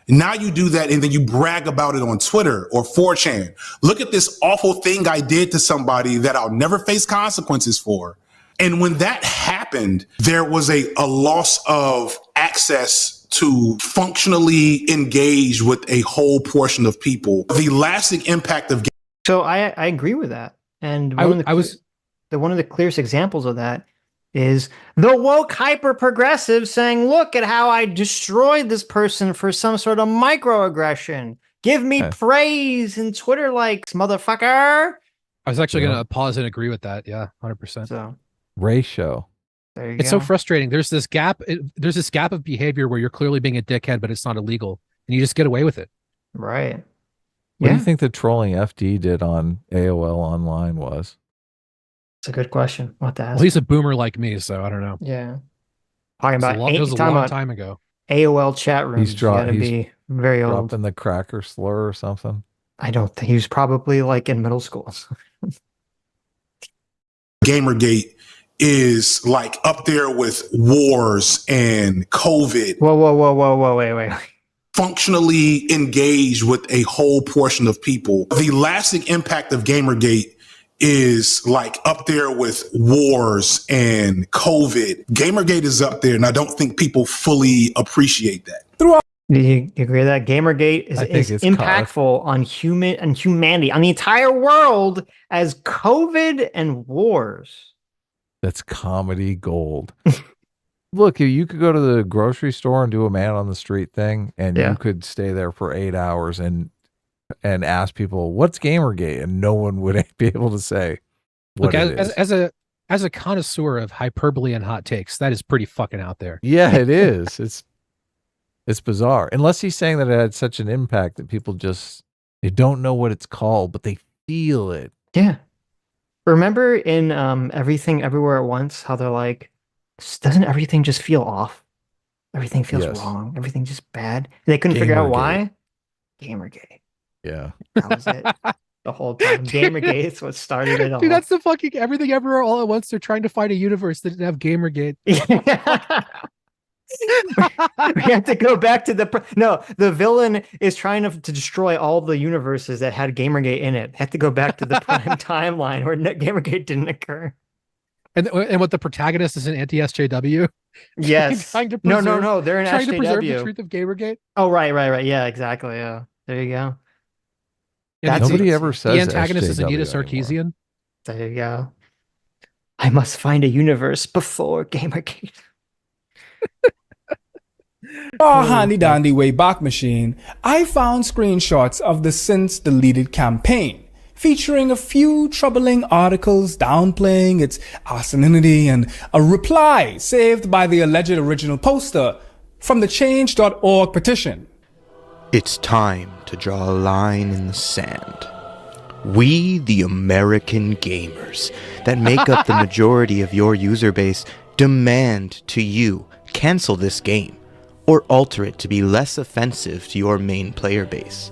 Now you do that and then you brag about it on Twitter or 4chan. Look at this awful thing I did to somebody that I'll never face consequences for. And when that happened, there was a loss of access to functionally engage with a whole portion of people. The lasting impact of... So I agree with that. And one of the clearest examples of that is the woke hyper progressive saying, look at how I destroyed this person for some sort of microaggression. Give me praise and Twitter likes, motherfucker. I was actually going to pause and agree with that. Yeah, 100%. So ratio. It's so frustrating. There's this gap. There's this gap of behavior where you're clearly being a dickhead, but it's not illegal, and you just get away with it. Right. What do you think the trolling FD did on AOL Online was? It's a good question. What to ask? Well, he's a boomer like me, so I don't know. Yeah. Talking about it was a long time ago. AOL chat rooms. He's got to be very old. Dropping the cracker slur or something. I don't think he was probably like in middle school. Gamergate is like up there with wars and COVID. Whoa, wait. Functionally engaged with a whole portion of people. The lasting impact of Gamergate is like up there with wars and COVID. Gamergate is up there, and I don't think people fully appreciate that. Do you agree with that? Gamergate is impactful on humanity, on the entire world as COVID and wars. That's comedy gold. Look, you could go to the grocery store and do a man on the street thing, and you could stay there for 8 hours and ask people, what's Gamergate? And no one would be able to say what it is. As a connoisseur of hyperbole and hot takes, that is pretty fucking out there. Yeah, it is. It's bizarre. Unless he's saying that it had such an impact that people they don't know what it's called, but they feel it. Yeah. Remember in Everything Everywhere at Once, how they're like, doesn't everything just feel off? Everything feels wrong. Everything's just bad. They couldn't figure out why. Gamergate. Yeah. That was it. The whole time. Gamergate is what started it all. Dude, that's the fucking Everything Everywhere All at Once. They're trying to find a universe that didn't have Gamergate. We have to go back to the villain is trying to destroy all the universes that had Gamergate in it. Have to go back to the prime timeline where Gamergate didn't occur. And what the protagonist is an anti-SJW? Yes. No. They're an trying SJW. to preserve the truth of Gamergate. Oh, right. Yeah, exactly. Yeah. There you go. Nobody ever says the antagonist is SJW Anita Sarkeesian. anymore. There you go. I must find a universe before Gamergate. Handy dandy Wayback Machine, I found screenshots of the since deleted campaign, featuring a few troubling articles downplaying its asininity and a reply saved by the alleged original poster from the change.org petition. It's time to draw a line in the sand. We, the American gamers that make up the majority of your user base, demand to you cancel this game or alter it to be less offensive to your main player base.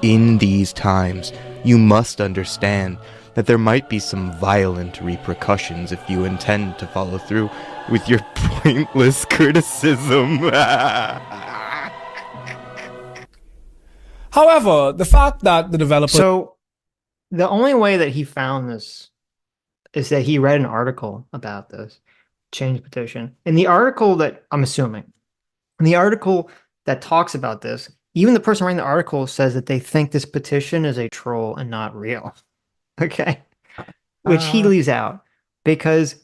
In these times, you must understand that there might be some violent repercussions if you intend to follow through with your pointless criticism. However, the fact that the developer... So the only way that he found this is that he read an article about this change petition. In the article that I'm assuming, in the article that talks about this, even the person writing the article says that they think this petition is a troll and not real. Okay. Which he leaves out because,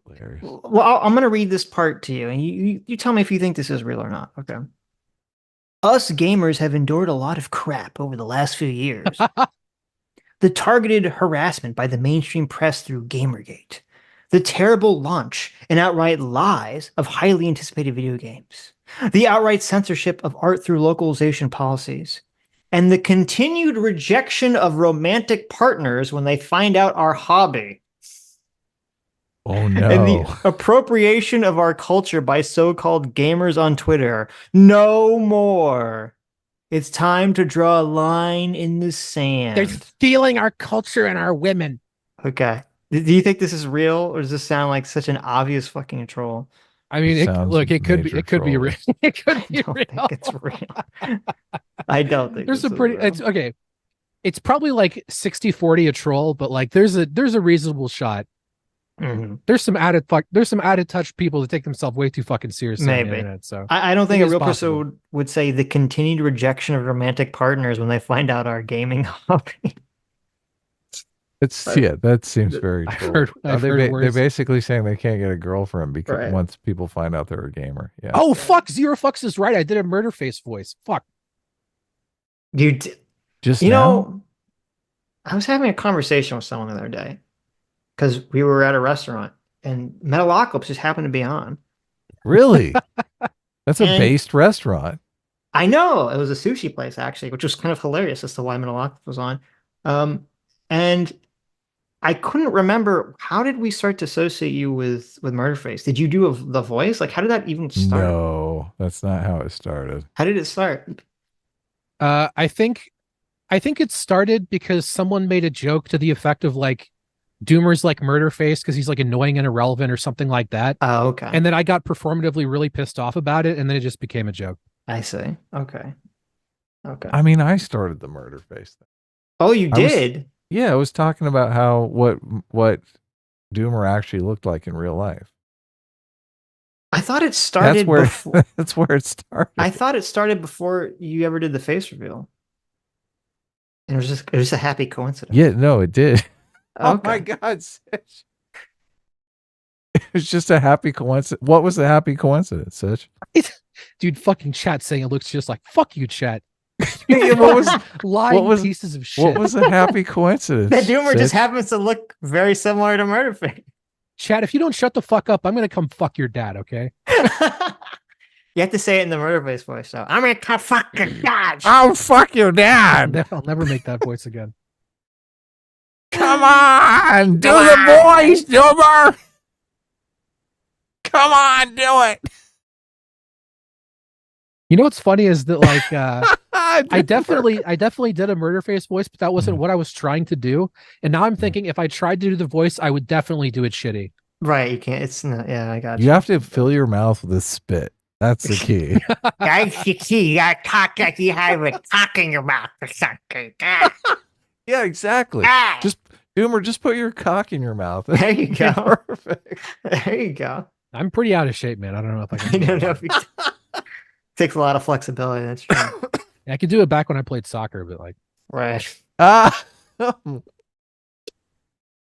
well, I'm going to read this part to you and you tell me if you think this is real or not. Okay. Us gamers have endured a lot of crap over the last few years. The targeted harassment by the mainstream press through Gamergate, the terrible launch and outright lies of highly anticipated video games, the outright censorship of art through localization policies, and the continued rejection of romantic partners when they find out our hobby. Oh no. And the appropriation of our culture by so-called gamers on Twitter. No more. It's time to draw a line in the sand. They're stealing our culture and our women. Okay. Do you think this is real, or does this sound like such an obvious fucking troll? I mean, it could be real. It could be real. Think it's real. I don't think there's a pretty. It's okay. It's probably like 60-40 a troll, but like there's a reasonable shot. Mm-hmm. There's some added touch people that take themselves way too fucking seriously. Maybe. On the internet, so I don't think a real possible. person would say the continued rejection of romantic partners when they find out our gaming hobby. That seems very true. They're basically saying they can't get a girlfriend because once people find out they're a gamer. Yeah. Oh fuck, Zero Fucks is right. I did a murder face voice. Fuck. Dude, you know, I was having a conversation with someone the other day because we were at a restaurant and Metalocalypse just happened to be on. Really? That's a based restaurant. I know. It was a sushi place actually, which was kind of hilarious as to why Metalocalypse was on. And I couldn't remember, how did we start to associate you with Murderface? Did you do the voice? Like, how did that even start? No, that's not how it started. How did it start? I think it started because someone made a joke to the effect of like, Doomer's like Murderface because he's like annoying and irrelevant or something like that. Oh, okay. And then I got performatively really pissed off about it, and then it just became a joke. I see. Okay. I mean, I started the Murderface thing. Oh, you did? I was talking about how what Doomer actually looked like in real life. I thought it started before. That's where it started. I thought it started before you ever did the face reveal. And it was a happy coincidence. Yeah, no, it did. Okay. Oh my God, Sitch. It was just a happy coincidence. What was the happy coincidence, Sitch? Dude, fucking chat saying it looks just like, fuck you, chat. Lying pieces of shit. What was a happy coincidence? That Doomer just happens to look very similar to Murderface. Chat, if you don't shut the fuck up, I'm going to come fuck your dad, okay? You have to say it in the Murderface voice, though. I'm going to come fuck your dad. I'll fuck your dad. I'll never make that voice again. Come on, do the voice, Doomer. Come on, do it. You know what's funny is that like I definitely did a Murderface voice, but that wasn't what I was trying to do. And now I'm thinking if I tried to do the voice, I would definitely do it shitty. Right, you can't. It's not. Yeah, I got you. You have to fill your mouth with a spit. That's the key. That's the key. You talk like you have a cock in your mouth or something. Yeah, exactly. Just Doomer, just put your cock in your mouth. There you go. Perfect. There you go. I'm pretty out of shape, man. I don't know if I can. I don't know if you takes a lot of flexibility. That's true. Yeah, I could do it back when I played soccer, but like, right.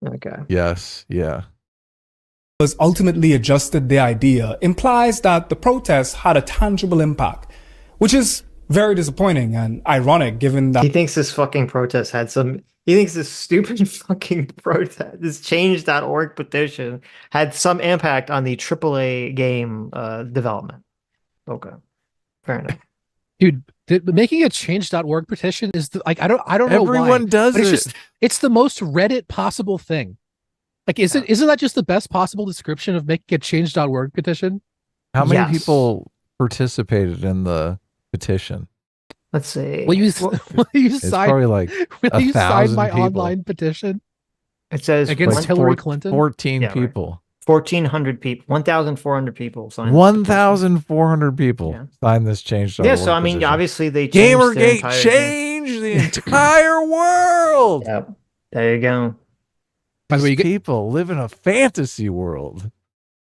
Okay. Yes. Yeah. Was ultimately adjusted the idea implies that the protests had a tangible impact, which is very disappointing and ironic given that he thinks this fucking protest had some. He thinks this stupid fucking protest, this change.org petition, had some impact on the AAA game development. Okay, fair enough. Dude, making a change.org petition is like I don't know why. Everyone does it. It's the most Reddit possible thing. Like, isn't that just the best possible description of making a change.org petition? How many people participated in the petition? Let's see. Will you It's sign? probably like Will you sign 1,000 my people. online petition It says against Like Hillary Clinton? 14 Yeah, right. people. 1,400 people. 1,400 people signed. 1,400 people Yeah. signed this change.org Yeah, so I mean, petition. obviously they changed their Gamergate entire changed the entire world. Yep. There you go. By the way, These people live in a fantasy world.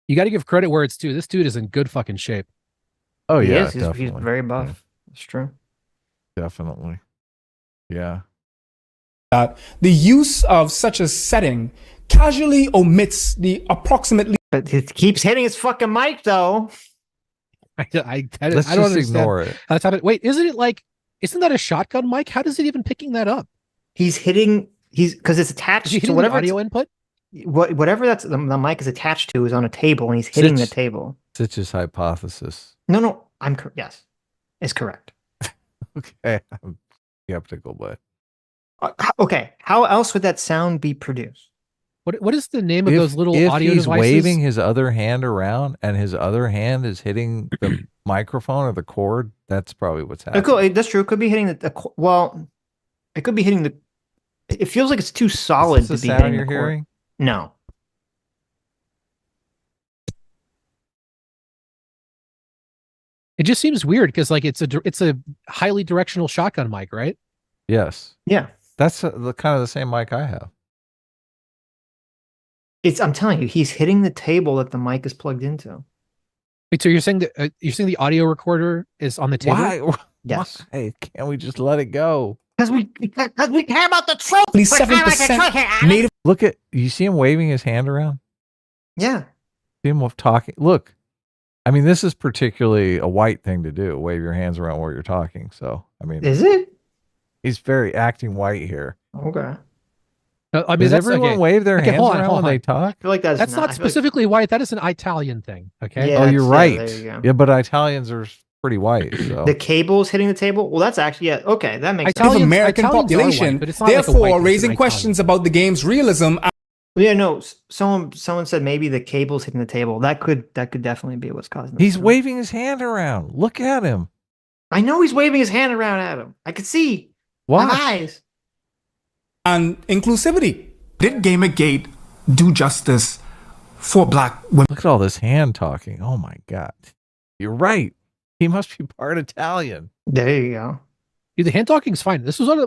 You got to give credit where it's due. This dude is in good fucking shape. Oh He yeah, is. He's definitely. very buff. It's true. Definitely. Yeah. The use of such a setting casually omits the approximately. But it keeps hitting his fucking mic though. I don't Let's just understand. ignore it. That's how wait, isn't that a shotgun mic? How does it even picking that up? He's because it's attached Is he to hitting whatever the audio input? whatever that's the mic is attached to is on a table, and he's hitting the Sitch- table. Sitch's hypothesis. No, yes, is correct. Okay, I'm skeptical, but Okay, how else would that sound be produced? What is the name of those little if audio he's devices? waving his other hand around and his other hand is hitting the microphone or the cord, that's probably what's happening. That's true. It could be hitting well, it could be hitting the. It feels like it's too solid Is to this be the sound hitting you're the cord. hearing? No. It just seems weird because like it's a highly directional shotgun mic, right? Yes. Yeah. That's the kind of the same mic I have. I'm telling you, he's hitting the table that the mic is plugged into. Wait, so you're saying that the audio recorder is on the table? Why? Yes. Why can't we just let it go? Because we care about the truth. Only We're kinda like the 7% truth here, Adam. native. Look at you see him waving his hand around? Yeah. See him talking. Look. I mean, this is particularly a white thing to do, wave your hands around while you're talking. So I mean, Is it? he's very acting white here. Okay. I mean, Does that's everyone okay. wave their Okay, hands hold on, around hold when on. they talk? I feel like that's not specifically white. That is an Italian thing. Okay. Yeah, Oh, you're yeah, right. there you go. Yeah, but Italians are pretty white. So. The cable's hitting the table. Well, that's actually okay. That makes Of sense. American Italians are white, population, but it's not like a white therefore person, raising Italian. questions about the game's realism. Yeah, no. Someone said maybe the cable's hitting the table. That could definitely be what's causing. He's waving his hand around. Look at him. I know he's waving his hand around at him. I could see. Watch. My eyes. And inclusivity. Did Gamergate do justice for black women? Look at all this hand talking. Oh my God. You're right. He must be part Italian. There you go. Dude, the hand talking's fine. This was one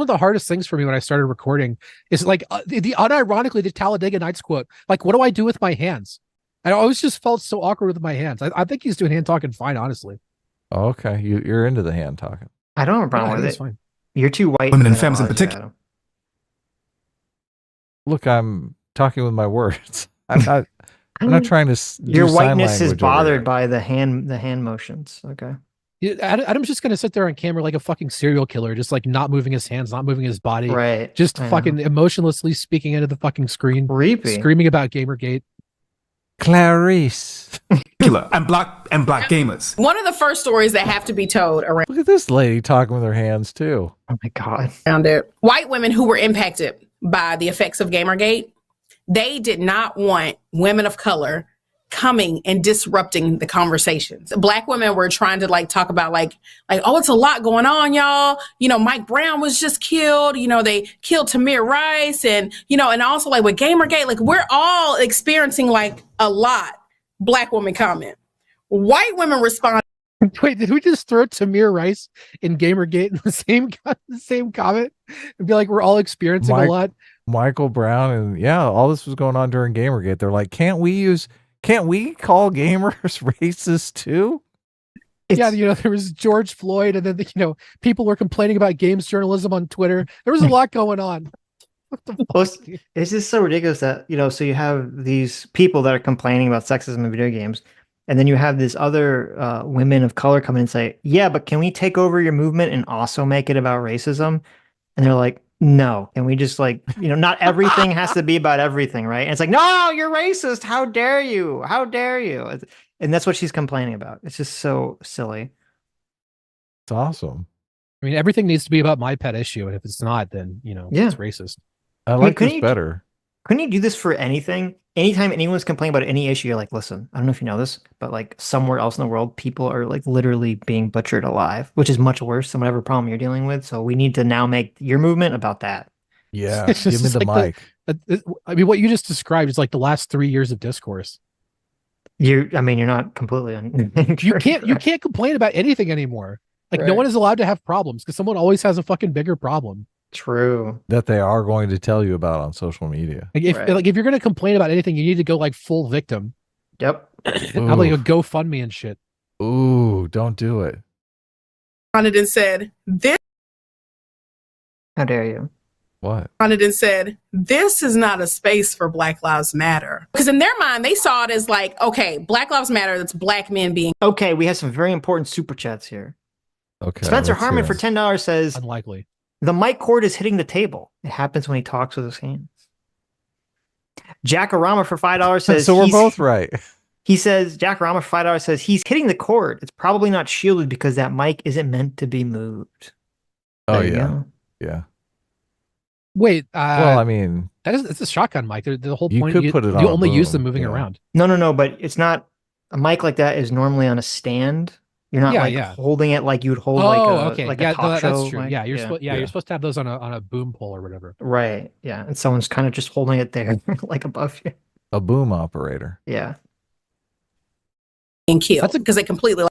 of the hardest things for me when I started recording. Is like unironically the Talladega Nights quote. Like, what do I do with my hands? I always just felt so awkward with my hands. I think he's doing hand talking fine, honestly. Oh, okay. You're into the hand talking. I don't have a problem Yeah, with it's it. fine. You're too white. Women and to femmes in apologize, particular. Adam. Look, I'm talking with my words. I'm not trying to. Your do sign whiteness is language over bothered here. by the hand motions. Okay. Yeah, Adam's just gonna sit there on camera like a fucking serial killer, just like not moving his hands, not moving his body, Right. just I know. fucking emotionlessly speaking into the fucking screen, Creepy. screaming about Gamergate. Clarice. And black gamers. One of the first stories that have to be told around Look at this lady talking with her hands too. Oh my God. it. White women who were impacted by the effects of Gamergate, they did not want women of color coming and disrupting the conversations. Black women were trying to like talk about like, oh, it's a lot going on, y'all. You know, Mike Brown was just killed. You know, they killed Tamir Rice, and you know, and also like with Gamergate, like we're all experiencing like a lot. Black women comment. White women respond. Wait, did we just throw Tamir Rice in Gamergate in the same comment and be like, we're all experiencing a lot? Michael Brown and yeah, all this was going on during Gamergate. They're like, can't we call gamers racist too? Yeah, you know, there was George Floyd, and then you know, people were complaining about games journalism on Twitter. There was a lot going on. It's just so ridiculous that, you know, so you have these people that are complaining about sexism in video games, and then you have this other women of color come in and say, yeah, but can we take over your movement and also make it about racism? And they're like, no, can we just like, you know, not everything has to be about everything, right? And it's like, no, you're racist. How dare you? How dare you? And that's what she's complaining about. It's just so silly. It's awesome. I mean, everything needs to be about my pet issue, and if it's not, then you know, Yeah. it's racist. I like couldn't this you- better. Couldn't you do this for anything? Anytime anyone's complaining about any issue, you're like, listen, I don't know if you know this, but like somewhere else in the world, people are like literally being butchered alive, which is much worse than whatever problem you're dealing with. So we need to now make your movement about that. Yeah, It's just give me the like mic. I mean, what you just described is like the last 3 years of discourse. You're not completely you can't complain about anything anymore. Like no Right. one is allowed to have problems because someone always has a fucking bigger problem. True. That they are going to tell you about on social media. Like if if you're gonna complain about anything, you need to go like full victim. Yep. Have like a GoFundMe and shit. Ooh, don't do it. Responded and said, "This." How dare you? What? Responded and said, "This is not a space for Black Lives Matter." Because in their mind, they saw it as like, okay, Black Lives Matter. That's black men being. Okay, we have some very important super chats here. Okay. Spencer let's Harmon hear for it. $10 says, unlikely. The mic cord is hitting the table. It happens when he talks with his hands. Jackarama for $5 says, So we're both right. He says, Jackarama for $5 says, he's hitting the cord. It's probably not shielded because that mic isn't meant to be moved. Oh There you yeah, go. yeah. Wait, Well, I mean, it's a shotgun mic. The whole You point could put it on you a only use them boom, moving yeah. around. No, but it's not. A mic like that is normally on a stand. You're not holding it like you would hold okay. like Yeah, a talk that's show true. mic. Yeah, you're supposed to have those on a boom pole or whatever. Right. Yeah. And someone's kind of just holding it there, like above you. a boom operator. Yeah. Being killed because they completely.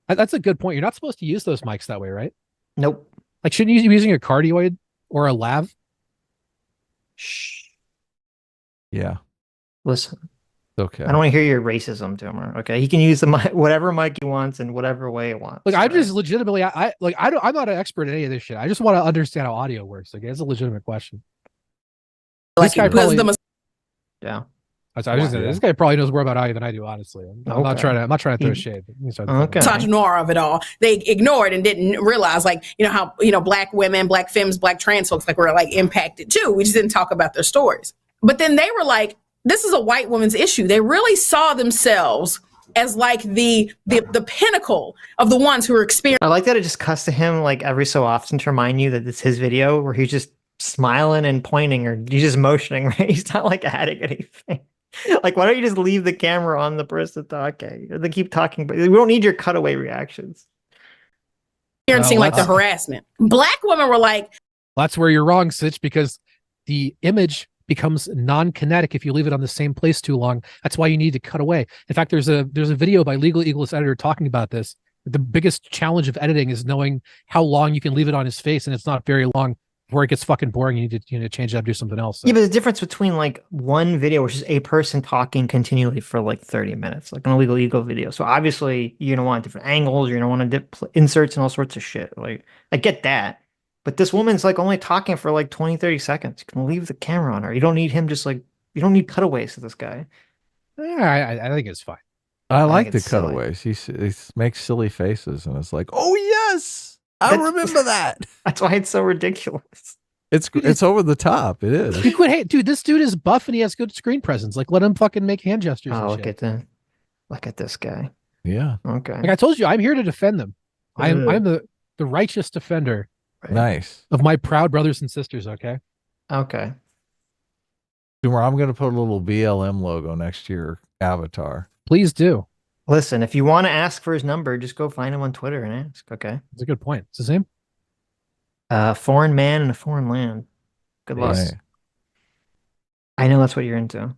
That's a good point. You're not supposed to use those mics that way, right? Nope. Like, shouldn't you be using a cardioid or a lav? Shh. Yeah. Listen. Okay. I don't want to hear your racism, Doomer. Okay. He can use the mic, whatever mic he wants in whatever way he wants. Like, I'm just legitimately, I'm not an expert in any of this shit. I just want to understand how audio works. Like, it's a legitimate question. Like, guy probably, yeah. This guy probably knows more about audio than I do, honestly. I'm not trying to throw shade. Okay. Misogynoir of it all. They ignored and didn't realize, like, how black women, black femmes, black trans folks like were like impacted too. We just didn't talk about their stories. But then they were like, this is a white woman's issue. They really saw themselves as like the pinnacle of the ones who are experiencing. I like that it just cuts to him like every so often to remind you that it's his video where he's just smiling and pointing or he's just motioning, right? He's not like adding anything. Like, why don't you just leave the camera on the person talking? They keep talking, but we don't need your cutaway reactions. Experiencing like the harassment. Black women were like, that's where you're wrong, Sitch, because the image becomes non-kinetic if you leave it on the same place too long. That's why you need to cut away. In fact, there's a video by Legal Eaglist editor talking about this. The biggest challenge of editing is knowing how long you can leave it on his face, and it's not very long before it gets fucking boring. You need to change it up, do something else. So. Yeah, but the difference between like one video, which is a person talking continually for like 30 minutes, like an illegal ego video. So obviously you're gonna want different angles, you're gonna want to inserts and all sorts of shit. Like, I get that. But this woman's like only talking for like 20, 30 seconds. You can leave the camera on her. You don't need him just like, you don't need cutaways to this guy. Yeah, I think it's fine. I like the it's silly. cutaways. He makes silly faces, and it's like, oh yes, I remember that. That's why it's so ridiculous. It's over the top. It is. You quit. Hey, dude, this dude is buff and he has good screen presence. Like, let him fucking make hand gestures. Oh, and shit. look at this guy. Yeah. Okay. Like I told you, I'm here to defend them. I'm the righteous defender. Nice. Of my proud brothers and sisters. Okay. Okay. Doomer, I'm going to put a little BLM logo next to your avatar. Please do. Listen, if you want to ask for his number, just go find him on Twitter and ask. Okay. That's a good point. It's his name. Foreign man in a foreign land. Good luck. Right. I know that's what you're into.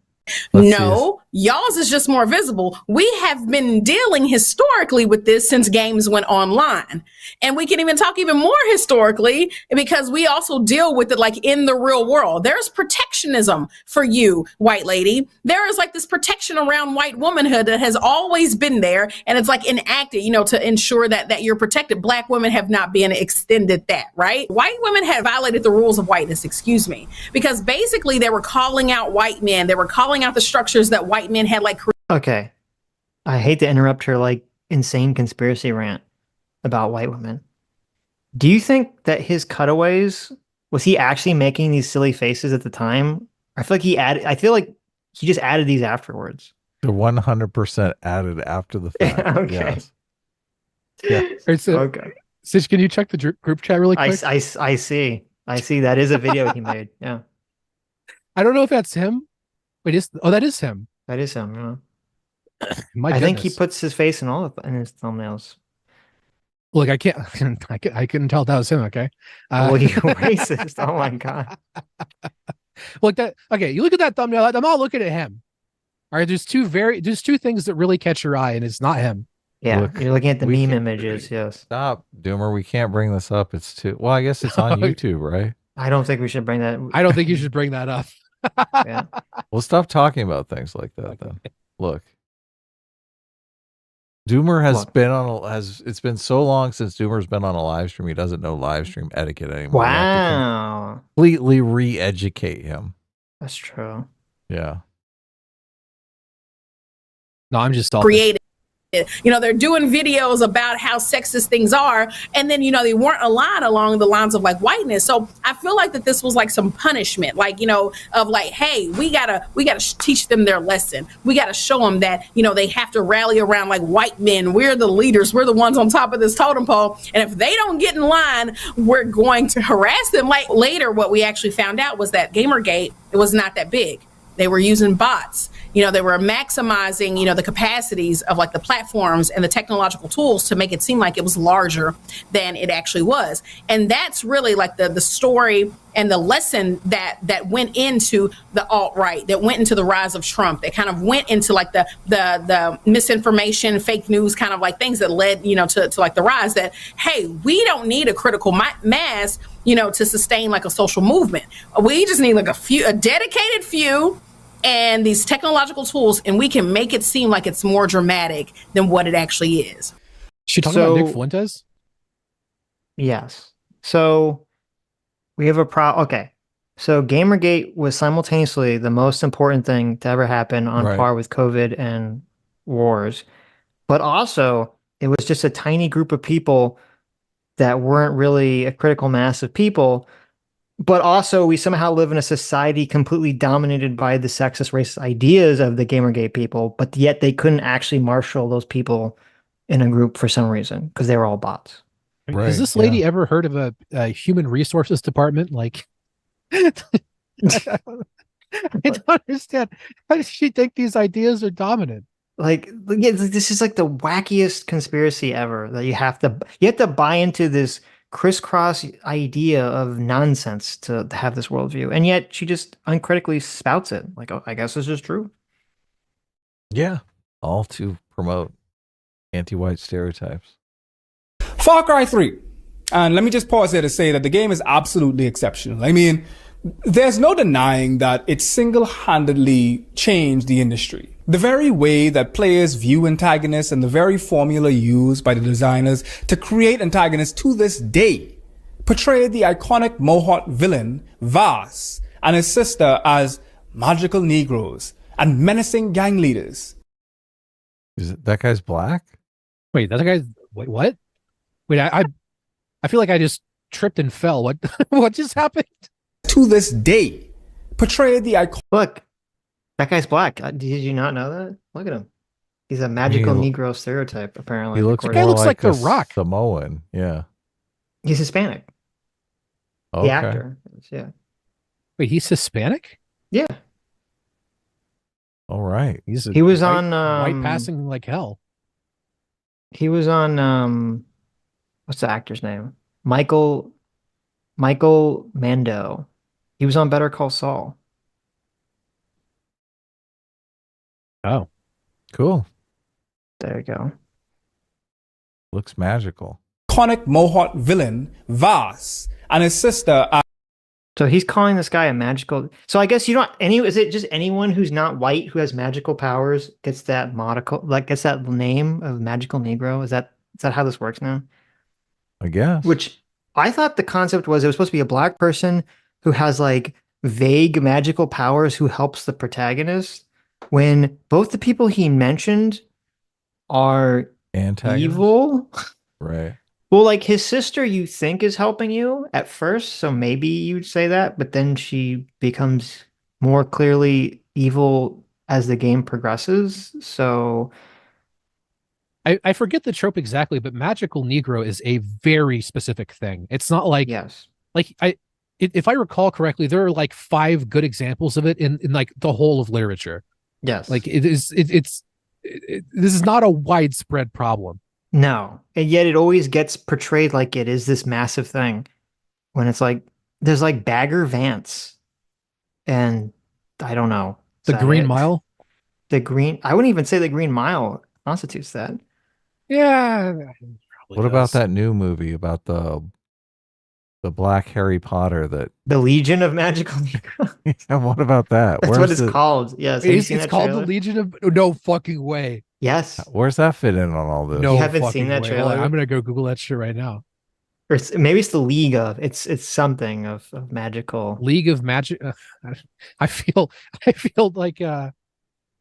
No, y'all's is just more visible. We have been dealing historically with this since games went online. And we can even talk even more historically because we also deal with it like in the real world. There's protectionism for you, white lady. There is like this protection around white womanhood that has always been there. And it's like enacted, to ensure that you're protected. Black women have not been extended that, right? White women have violated the rules of whiteness, because basically they were calling out white men. They were calling out the structures that white men had like. Okay. I hate to interrupt her like insane conspiracy rant about white women. Do you think that his cutaways, was he actually making these silly faces at the time? I feel like he just added these afterwards. They're 100% added after the fact. Okay. Yes. Yeah. Right, so, okay. Sitch, can you check the group chat really quick? I see. I see that is a video he made. Yeah. I don't know if that's him. Wait, that is him. That is him. Yeah. My I think he goodness. puts his face in all in his thumbnails. Look, I can't. I couldn't tell that was him. Okay. Well, you racist. Oh my god. Look that. Okay, you look at that thumbnail. I'm all looking at him. All right. There's two things that really catch your eye, and it's not him. Yeah, Look, you're looking at the we meme can- images. Yes. Stop, Doomer. We can't bring this up. It's too. Well, I guess it's on YouTube, right? I don't think we should bring that. I don't think you should bring that up. Yeah. Well, stop talking about things like that. Then look. Doomer has been on it's been so long since Doomer's been on a live stream. He doesn't know live stream etiquette anymore. We have to Wow. completely re-educate him. That's true. Yeah. No, I'm just created. You know, they're doing videos about how sexist things are, and then, you know, they weren't aligned along the lines of like whiteness. So I feel like that this was like some punishment, like, you know, of like, hey, we gotta teach them their lesson. We gotta show them that, you know, they have to rally around like white men. We're the leaders. We're the ones on top of this totem pole. And if they don't get in line, we're going to harass them. Like later, what we actually found out was that Gamergate, it was not that big. They were using bots. You know, they were maximizing, you know, the capacities of like the platforms and the technological tools to make it seem like it was larger than it actually was. And that's really like the story and the lesson that went into the alt-right, that went into the rise of Trump, that kind of went into like the misinformation, fake news, kind of like things that led, you know, to like the rise that, hey, we don't need a critical mass, you know, to sustain like a social movement. We just need like a dedicated few and these technological tools, and we can make it seem like it's more dramatic than what it actually is. She talking about Nick Fuentes? Yes. So we have a okay. So Gamergate was simultaneously the most important thing to ever happen on par with COVID and wars. But also it was just a tiny group of people that weren't really a critical mass of people. But also, we somehow live in a society completely dominated by the sexist, racist ideas of the Gamergate people, but yet they couldn't actually marshal those people in a group for some reason because they were all bots. Has this lady ever heard of a human resources department? Like, I don't understand. How does she think these ideas are dominant? Like, yeah, this is like the wackiest conspiracy ever. That you have to buy into this crisscross idea of nonsense to have this worldview, and yet she just uncritically spouts it. Like, oh, I guess this is true. Yeah, all to promote anti-white stereotypes. Far Cry 3. And let me just pause there to say that the game is absolutely exceptional. I mean, there's no denying that it single-handedly changed the industry. The very way that players view antagonists and the very formula used by the designers to create antagonists to this day portrayed the iconic Mohawk villain, Vaz, and his sister as magical Negroes and menacing gang leaders. Is it that guy's black? Wait, that guy's wait, what? Wait, I feel like I just tripped and fell. What what just happened? To this day, portrayed the iconic. Look, that guy's black. Did you not know that? Look at him. He's a magical Negro stereotype, apparently. He looks according more to- like The a Rock. Samoan. Yeah. He's Hispanic. Okay. The actor. Yeah. Wait, he's Hispanic? Yeah. All right. He was on white passing like hell. He was on what's the actor's name? Michael Mando. He was on Better Call Saul. Oh. Cool. There you go. Looks magical. Iconic Mohawk villain, Vaz, and his sister. So he's calling this guy a magical. So I guess you don't is it just anyone who's not white who has magical powers gets that gets that name of magical Negro? Is that how this works now? I guess. Which I thought the concept was it was supposed to be a black person who has like vague magical powers who helps the protagonist, when both the people he mentioned are evil. Right. Well, like his sister you think is helping you at first, so maybe you'd say that, but then she becomes more clearly evil as the game progresses. So I forget the trope exactly, but magical Negro is a very specific thing. It's not like yes. Like if I recall correctly, there are like 5 good examples of it in like the whole of literature. Yes. Like this is not a widespread problem. No. And yet it always gets portrayed like it is this massive thing when it's like there's like Bagger Vance and I don't know. Is The that Green it? Mile? I wouldn't even say the Green Mile constitutes that. Yeah. What about that new movie about the Black Harry Potter that The Legion of Magical Negro. Yeah, what about that? That's what it's called. Yes. Have you seen It's that called trailer? the Legion of no fucking way. Yes. Where's that fit in on all this? No, You haven't fucking seen that way. trailer? Hold on, I'm gonna go Google that shit right now. Or maybe it's the League of it's something of magical. League of Magic. I feel like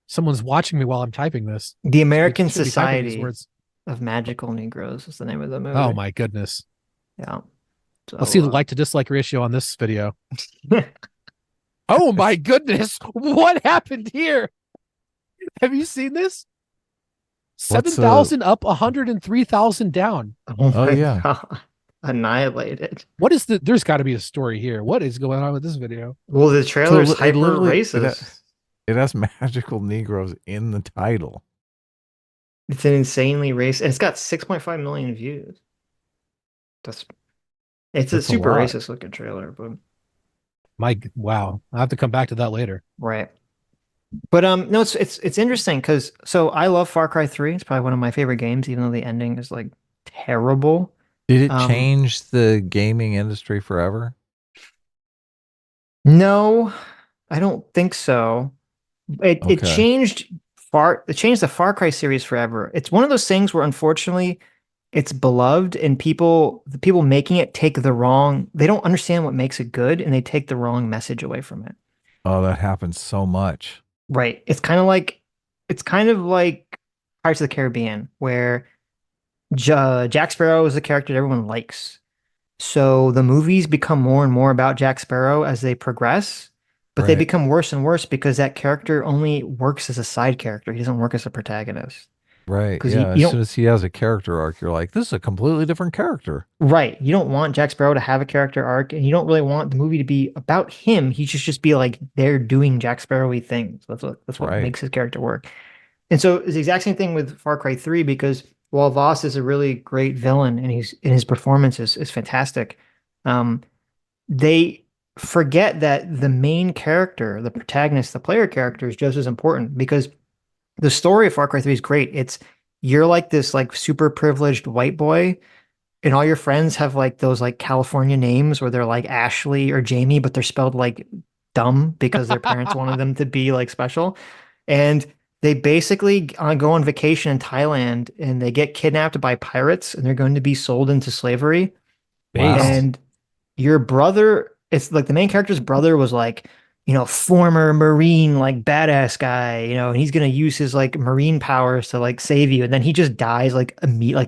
someone's watching me while I'm typing this. The American Should be typing these Society words. of Magical Negroes is the name of the movie. Oh my goodness. Yeah. Let's see the like to dislike ratio on this video. Oh my goodness. What happened here? Have you seen this? What's 7,000 up, 103,000 down. Oh my yeah. God. Annihilated. What is there's got to be a story here. What is going on with this video? Well, the trailer's So it hyper literally- racist. It has magical Negroes in the title. It's an insanely racist. And it's got 6.5 million views. It's a That's a super lot. racist looking trailer, but Wow. I'll have to come back to that later. right. But no, it's interesting because I love Far Cry 3. It's probably one of my favorite games, even though the ending is like terrible. Did it change the gaming industry forever? No, I don't think so. It Okay. changed the Far Cry series forever. It's one of those things where unfortunately it's beloved and the people making it they don't understand what makes it good and they take the wrong message away from it. Oh, that happens so much. Right. It's kind of like Pirates of the Caribbean, where Jack Sparrow is a character that everyone likes. So the movies become more and more about Jack Sparrow as they progress, but they Right. become worse and worse because that character only works as a side character. He doesn't work as a protagonist. Right. 'Cause Yeah. you As soon as he has a character arc, you're like, this is a completely different character. Right. You don't want Jack Sparrow to have a character arc, and you don't really want the movie to be about him. He should just be like they're doing Jack Sparrow-y things. That's what Right. makes his character work. And so it's the exact same thing with Far Cry 3 because while Voss is a really great villain and his performance is fantastic, they forget that the main character, the protagonist, the player character is just as important because the story of Far Cry 3 is great. You're like this like super privileged white boy and all your friends have like those like California names where they're like Ashley or Jamie, but they're spelled like dumb because their parents wanted them to be like special. And they basically go on vacation in Thailand and they get kidnapped by pirates and they're going to be sold into slavery. Wow. And your brother, it's like the main character's brother was like, former Marine, like badass guy, and he's going to use his like Marine powers to like save you. And then he just dies like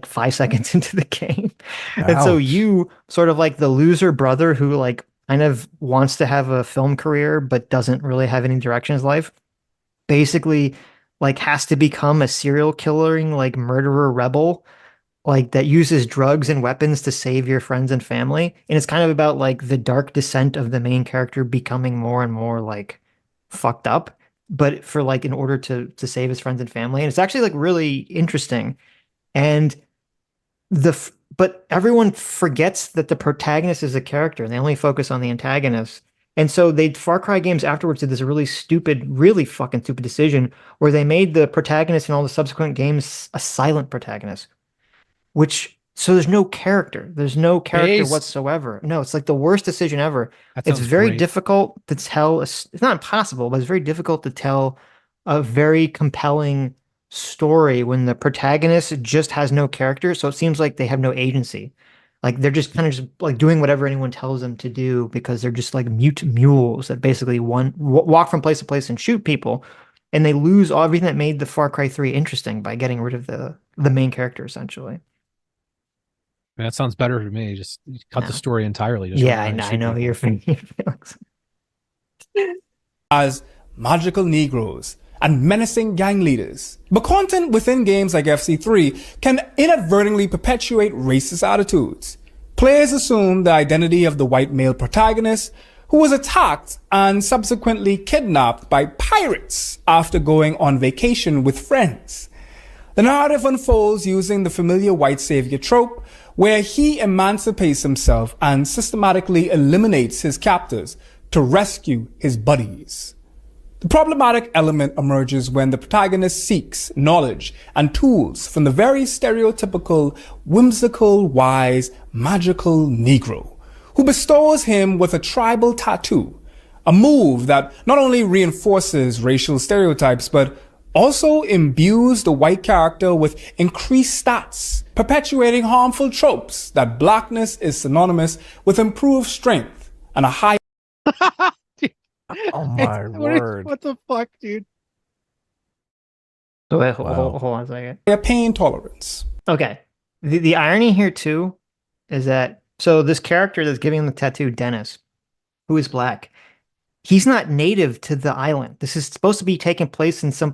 5 seconds into the game. And so Ouch. you sort of like the loser brother who like kind of wants to have a film career, but doesn't really have any direction in his life, basically like has to become a serial killing, like murderer rebel, like that uses drugs and weapons to save your friends and family. And it's kind of about like the dark descent of the main character becoming more and more like fucked up, but for like in order to save his friends and family. And it's actually like really interesting. And but everyone forgets that the protagonist is a character and they only focus on the antagonist. And so Far Cry games afterwards did this really fucking stupid decision where they made the protagonist in all the subsequent games a silent protagonist. So there's no character. There's no character Based. whatsoever. No, it's like the worst decision ever. That It's sounds very great. difficult to tell. It's not impossible, but it's very difficult to tell a very compelling story when the protagonist just has no character. So it seems like they have no agency. Like they're just kind of just like doing whatever anyone tells them to do because they're just like mute mules that basically walk from place to place and shoot people. And they lose everything that made the Far Cry 3 interesting by getting rid of the main character essentially. That sounds better to me. Just cut No. the story entirely. Just Yeah, run around and I shoot know people. your feelings. As magical Negroes and menacing gang leaders. But content within games like FC3 can inadvertently perpetuate racist attitudes. Players assume the identity of the white male protagonist, who was attacked and subsequently kidnapped by pirates after going on vacation with friends. The narrative unfolds using the familiar white savior trope, where he emancipates himself and systematically eliminates his captors to rescue his buddies. The problematic element emerges when the protagonist seeks knowledge and tools from the very stereotypical, whimsical, wise, magical Negro, who bestows him with a tribal tattoo, a move that not only reinforces racial stereotypes, but also imbues the white character with increased stats, perpetuating harmful tropes that blackness is synonymous with improved strength and a high... Oh my word. What the fuck, dude? So wait, hold on a second. Their pain tolerance. Okay. The irony here too is that so this character that's giving him the tattoo, Dennis, who is black, he's not native to the island. This is supposed to be taking place in some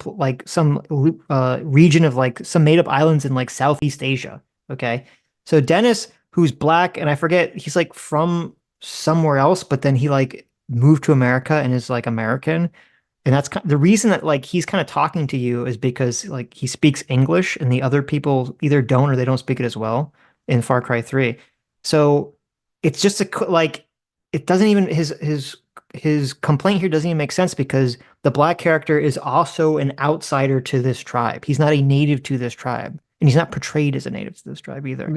region of like some made up islands in like Southeast Asia. Okay. So Dennis, who's black, and I forget, he's like from somewhere else, but then he like moved to America and is like American. And that's the reason that like he's kind of talking to you is because like he speaks English and the other people either don't or they don't speak it as well in Far Cry 3. So it's just like it doesn't even his complaint here doesn't even make sense because the black character is also an outsider to this tribe. He's not a native to this tribe, and he's not portrayed as a native to this tribe either.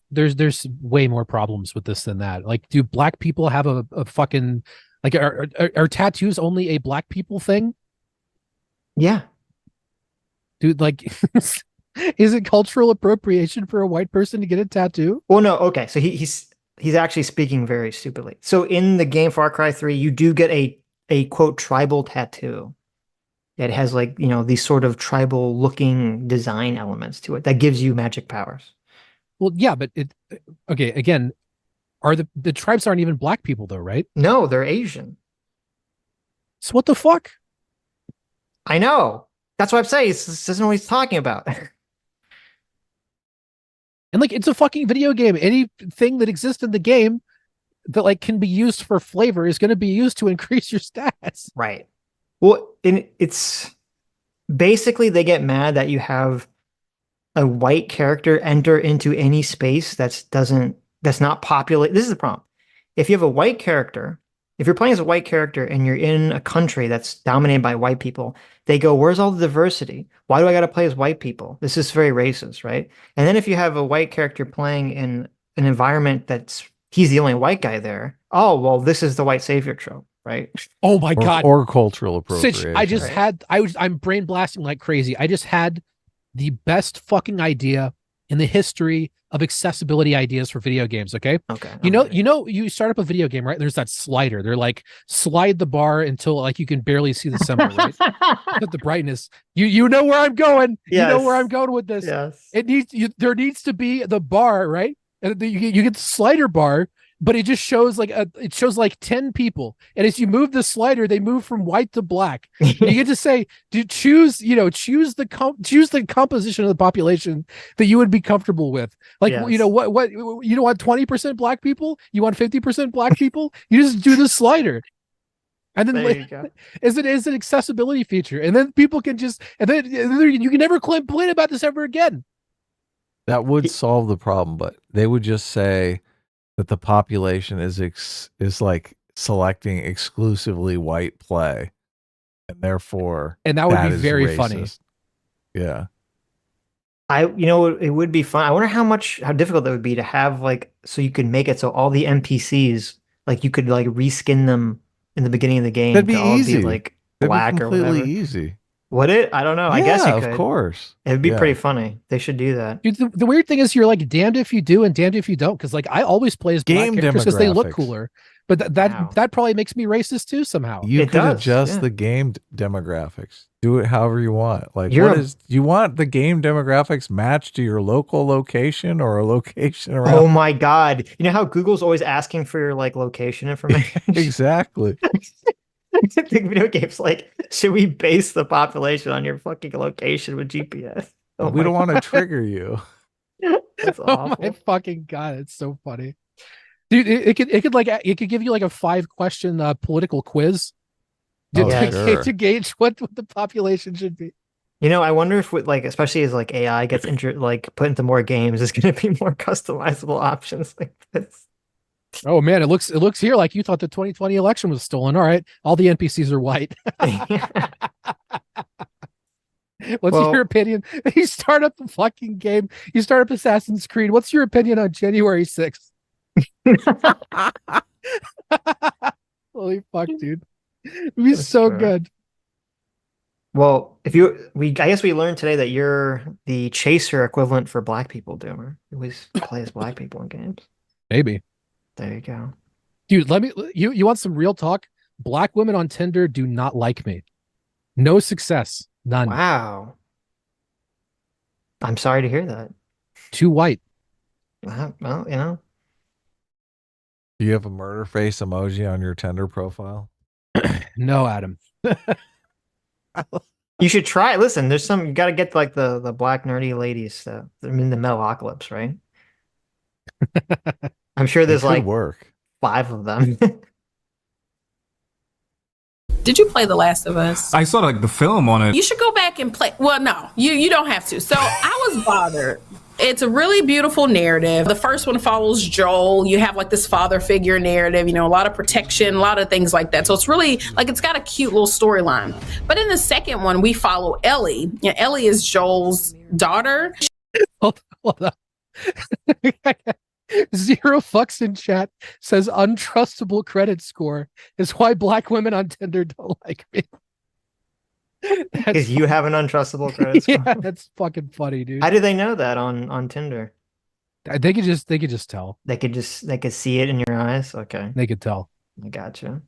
There's way more problems with this than that. Like, do black people have a fucking like are tattoos only a black people thing? Yeah, dude. Like, is it cultural appropriation for a white person to get a tattoo? Well, no. Okay, so he's actually speaking very stupidly. So in the game Far Cry 3, you do get a quote tribal tattoo. It has like, you know, these sort of tribal looking design elements to it that gives you magic powers. Well, yeah, but okay, again, are the tribes aren't even black people though, right? No, they're Asian. So what the fuck? I know. That's what I'm saying. This doesn't know what he's talking about. And like, it's a fucking video game. Anything that exists in the game that like can be used for flavor is going to be used to increase your stats. Right. Well, it's basically they get mad that you have a white character enter into any space that's not populated. This is the problem. If you have a white character, if you're playing as a white character and you're in a country that's dominated by white people, they go, where's all the diversity? Why do I got to play as white people? This is very racist, right? And then if you have a white character playing in an environment he's the only white guy there, oh, well, this is the white savior trope, right? Oh my God. Or cultural appropriation. Sitch, I'm brain blasting like crazy. I just had the best fucking idea in the history of accessibility ideas for video games. Okay. You start up a video game, right? There's that slider. They're like, slide the bar until like you can barely see the symbol, right? The brightness. You know where I'm going. Yes. You know where I'm going with this. Yes. There needs to be the bar, right? And you get the slider bar, but it just shows it shows like 10 people. And as you move the slider, they move from white to black. And you get to say, choose the composition of the population that you would be comfortable with. Like, yes. You know, what you don't want 20% black people? You want 50% black people? You just do the slider. And then is an accessibility feature. And then people can and then you can never complain about this ever again. That would solve the problem, but they would just say that the population is like selecting exclusively white play, and therefore, and that would be very racist. Funny. Yeah, it would be fun. I wonder how difficult that would be to have so you could make it so all the NPCs you could reskin them in the beginning of the game. That'd be easy. Black or whatever. Completely easy. Would it? I don't know. I guess you could. Of course. It'd be pretty funny. They should do that. Dude, the weird thing is you're damned if you do and damned if you don't. Because I always play as black characters because they look cooler. But that probably makes me racist too somehow. You could adjust the game demographics. Do it however you want. You want the game demographics matched to your local location or a location around? Oh my God. You know how Google's always asking for your location information? Exactly. The video games should we base the population on your fucking location with GPS? We don't want to trigger you. That's awful. Oh my fucking God, it's so funny. Dude, it could give you like a 5-question political quiz to gauge what the population should be. You know, I wonder if like, especially as like AI gets put into more games, there's going to be more customizable options like this. Oh man, it looks here like you thought the 2020 election was stolen. All right, all the NPCs are white. What's your opinion? You start up the fucking game. You start up Assassin's Creed. What's your opinion on January 6th? Holy fuck, dude. It'd be so good. Well, I guess we learned today that you're the chaser equivalent for black people, Doomer. You always play as black people in games. Maybe. There you go. Dude, you want some real talk? Black women on Tinder do not like me. No success. None. Wow. I'm sorry to hear that. Too white. Well, you know. Do you have a murder face emoji on your Tinder profile? No, Adam. You should try it. Listen, there's some, you got to get like the black nerdy ladies. I mean, the Metalocalypse, right? I'm sure there's like 5 of them. Did you play The Last of Us? I saw like the film on it. You should go back and play. Well, no, you don't have to. So I was bothered. It's a really beautiful narrative. The first one follows Joel. You have like this father figure narrative, you know, a lot of protection, a lot of things like that. So it's really like, it's got a cute little storyline. But in the second one, we follow Ellie. And Ellie is Joel's daughter. Hold on. 0 fucks in chat says untrustable credit score is why black women on Tinder don't like me. Because you have an untrustable credit score. Yeah, that's fucking funny, dude. How do they know that on Tinder? They could just tell. They could see it in your eyes. Okay. They could tell. I gotcha.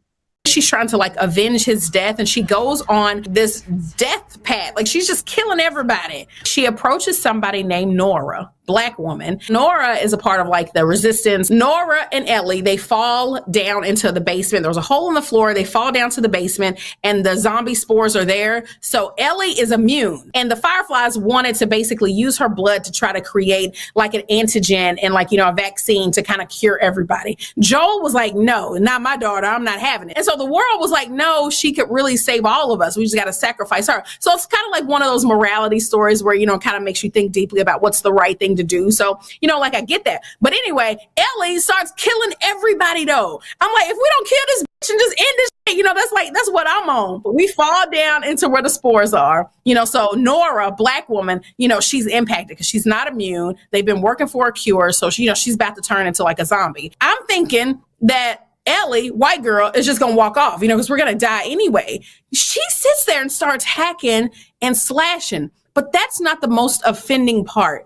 She's trying to like avenge his death, and she goes on this death path. Like she's just killing everybody. She approaches somebody named Nora, black woman. Nora is a part of like the resistance. Nora and Ellie, they fall down into the basement. There's a hole in the floor. They fall down to the basement and the zombie spores are there. So Ellie is immune, and the Fireflies wanted to basically use her blood to try to create like an antigen and like, you know, a vaccine to kind of cure everybody. Joel was like, no, not my daughter. I'm not having it. And so the world was like, no, she could really save all of us. We just got to sacrifice her. So it's kind of like one of those morality stories where, you know, kind of makes you think deeply about what's the right thing to do. So, you know, like I get that. But anyway, Ellie starts killing everybody though. I'm like, if we don't kill this bitch and just end this shit, you know, that's what I'm on. But we fall down into where the spores are, you know. So Nora, black woman, you know, she's impacted because she's not immune. They've been working for a cure. So she, you know, she's about to turn into like a zombie. I'm thinking that Ellie, white girl, is just gonna walk off, you know, because we're gonna die anyway. She sits there and starts hacking and slashing. But that's not the most offending part.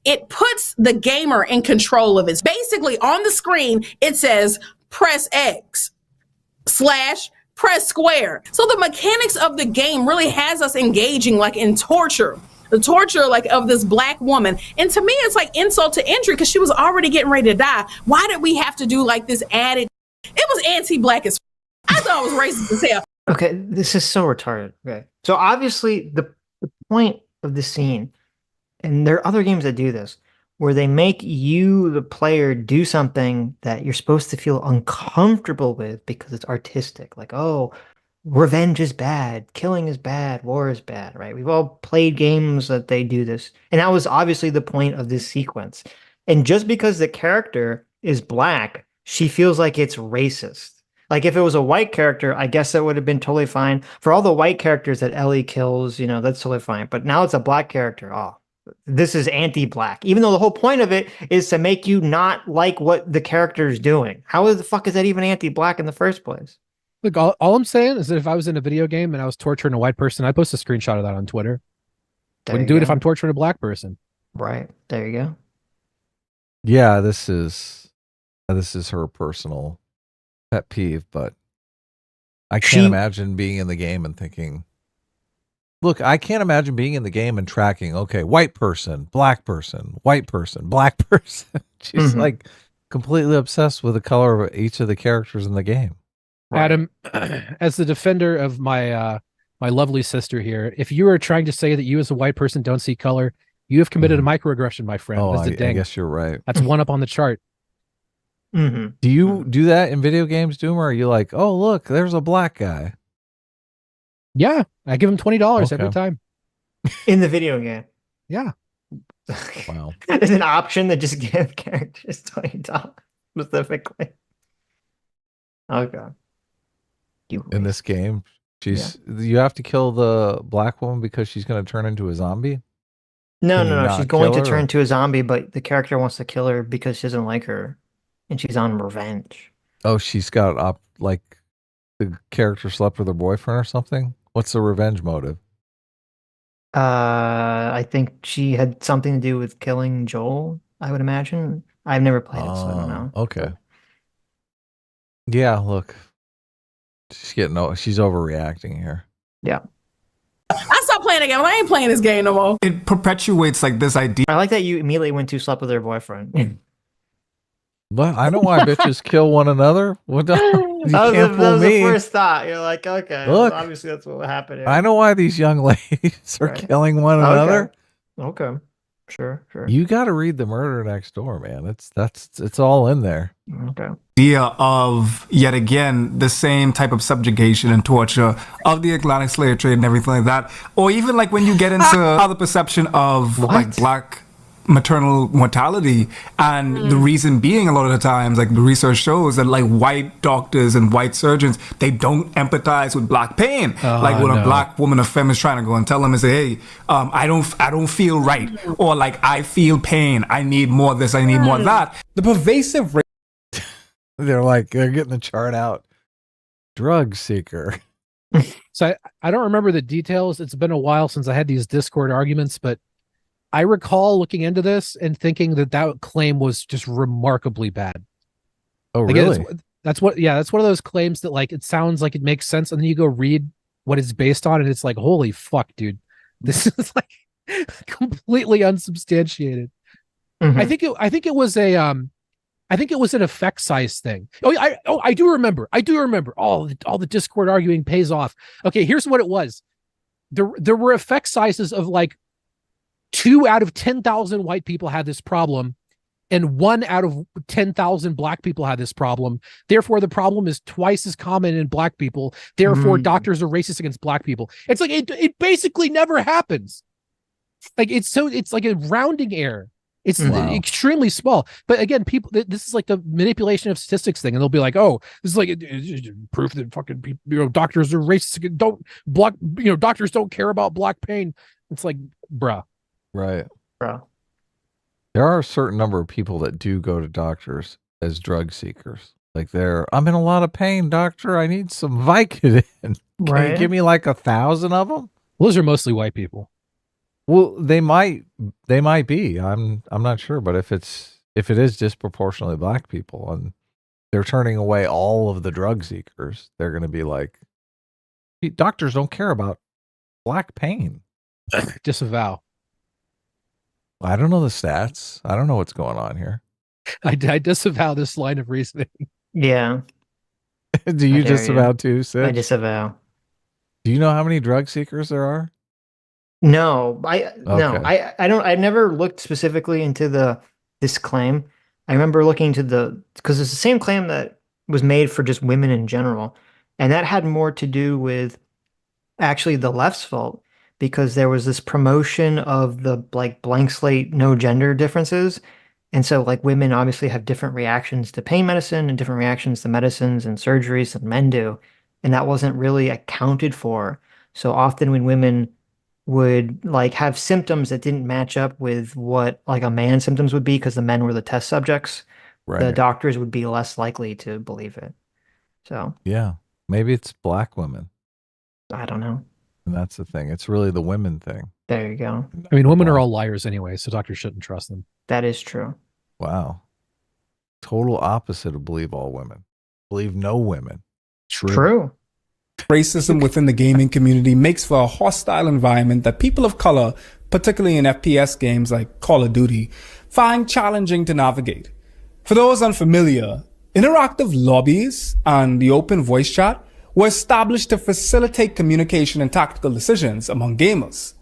It puts the gamer in control of it. Basically, on the screen, it says press X / press square. So the mechanics of the game really has us engaging like in torture. The torture like of this black woman. And to me, it's like insult to injury because she was already getting ready to die. Why did we have to do like this added? It was anti-black as I thought it was racist as hell. Okay, this is so retarded. Okay. So obviously the point of the scene, and there are other games that do this, where they make you, the player, do something that you're supposed to feel uncomfortable with because it's artistic. Like, oh, revenge is bad, killing is bad, war is bad, right? We've all played games that they do this. And that was obviously the point of this sequence. And just because the character is black, she feels like it's racist. Like if it was a white character, I guess that would have been totally fine. For all the white characters that Ellie kills, you know, that's totally fine. But now it's a black character. Oh, this is anti-black. Even though the whole point of it is to make you not like what the character is doing. How the fuck is that even anti-black in the first place? Look, all I'm saying is that if I was in a video game and I was torturing a white person, I'd post a screenshot of that on Twitter. Wouldn't do it if I'm torturing a black person. Right. There you go. Yeah, this is her personal pet peeve, but I can't imagine being in the game and thinking, look, I can't imagine being in the game and tracking, okay, white person, black person, white person, black person. She's like completely obsessed with the color of each of the characters in the game. Right. Adam, as the defender of my my lovely sister here, if you are trying to say that you as a white person don't see color, you have committed a microaggression, my friend. Oh, That's the I guess you're right. That's one up on the chart. Mm-hmm. Do you do that in video games, Doom, or are you like, oh look, there's a black guy? Yeah, I give him $20 every time. In the video game. Yeah. Wow. There's an option that just gives characters $20 specifically. Okay. In this game, you have to kill the black woman because she's going to turn into a zombie? No. She's going to turn into a zombie, but the character wants to kill her because she doesn't like her, and she's on revenge. Oh, she's got like the character slept with her boyfriend or something? What's the revenge motive? I think she had something to do with killing Joel, I would imagine. I've never played it, so I don't know. Okay. Yeah, look. She's overreacting here. Yeah. I stopped playing the game. I ain't playing this game no more. It perpetuates like this idea. I like that you immediately went to slept with her boyfriend. But I know why bitches kill one another. What the, you can't fool was me. the first thought. You're like, okay, Look, well, obviously that's what happened here. I know why these young ladies are killing one another. Okay. Sure. You got to read The Murder Next Door, man. It's all in there. Okay. Idea of yet again the same type of subjugation and torture of the Atlantic slave trade and everything like that, or even like when you get into how the perception of like black maternal mortality, and the reason being a lot of the times, like the research shows that like white doctors and white surgeons, they don't empathize with black pain. Like when a black woman, a femme, is trying to go and tell them and say, hey, I don't feel right, or like I feel pain, I need more of this, I need more of that. The pervasive they're getting the chart out. Drug seeker. So I don't remember the details. It's been a while since I had these Discord arguments, but I recall looking into this and thinking that claim was just remarkably bad. Oh, really? That's one of those claims that like, it sounds like it makes sense. And then you go read what it's based on and it's like, holy fuck, dude, this is like completely unsubstantiated. Mm-hmm. I think it was an effect size thing. I do remember. All the Discord arguing pays off. Okay, here's what it was. There were effect sizes of like 2 out of 10,000 white people had this problem, and 1 out of 10,000 black people had this problem. Therefore, the problem is twice as common in black people. Therefore, doctors are racist against black people. It's like it basically never happens. Like it's like a rounding error. It's extremely small. But again, this is like the manipulation of statistics thing, and they'll be like, "Oh, this is like it's proof that fucking people, doctors are racist. Doctors don't care about black pain." It's like, bruh. Right. Bro. There are a certain number of people that do go to doctors as drug seekers. Like I'm in a lot of pain, doctor. I need some Vicodin. Can you give me like 1,000 of them? Well, those are mostly white people. Well, they might be. I'm not sure, but if it is disproportionately black people and they're turning away all of the drug seekers, they're going to be like, doctors don't care about black pain. Disavow. I don't know the stats. I don't know what's going on here. I disavow this line of reasoning. Yeah. Do you disavow too, Sitch? I disavow. Do you know how many drug seekers there are? No, I don't. I've never looked specifically into this claim. I remember looking into because it's the same claim that was made for just women in general, and that had more to do with actually the left's fault, because there was this promotion of the like blank slate, no gender differences. And so like women obviously have different reactions to pain medicine and different reactions to medicines and surgeries than men do. And that wasn't really accounted for. So often when women would like have symptoms that didn't match up with what like a man's symptoms would be, because the men were the test subjects, the doctors would be less likely to believe it. So yeah, maybe it's black women. I don't know. And that's the thing. It's really the women thing. There you go. I mean, women are all liars anyway, so doctors shouldn't trust them. That is true. Wow. Total opposite of believe all women. Believe no women. True. Racism within the gaming community makes for a hostile environment that people of color, particularly in FPS games like Call of Duty, find challenging to navigate. For those unfamiliar, interactive lobbies and the open voice chat were established to facilitate communication and tactical decisions among gamers.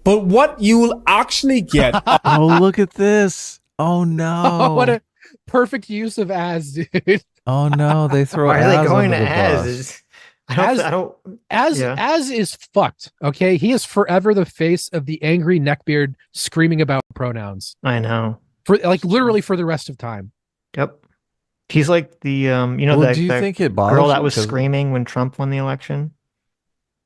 But what you'll actually get... Oh, look at this. Oh, no. Perfect use of as, dude. Oh no, they throw Why are they Az going under to the as? bus. Is- I don't. Yeah. As is fucked. Okay, he is forever the face of the angry neckbeard screaming about pronouns I know. for like literally for the rest of time. Yep. He's like the you know Well, the, do you the think it bothers girl that you? was 'Cause- screaming when Trump won the election.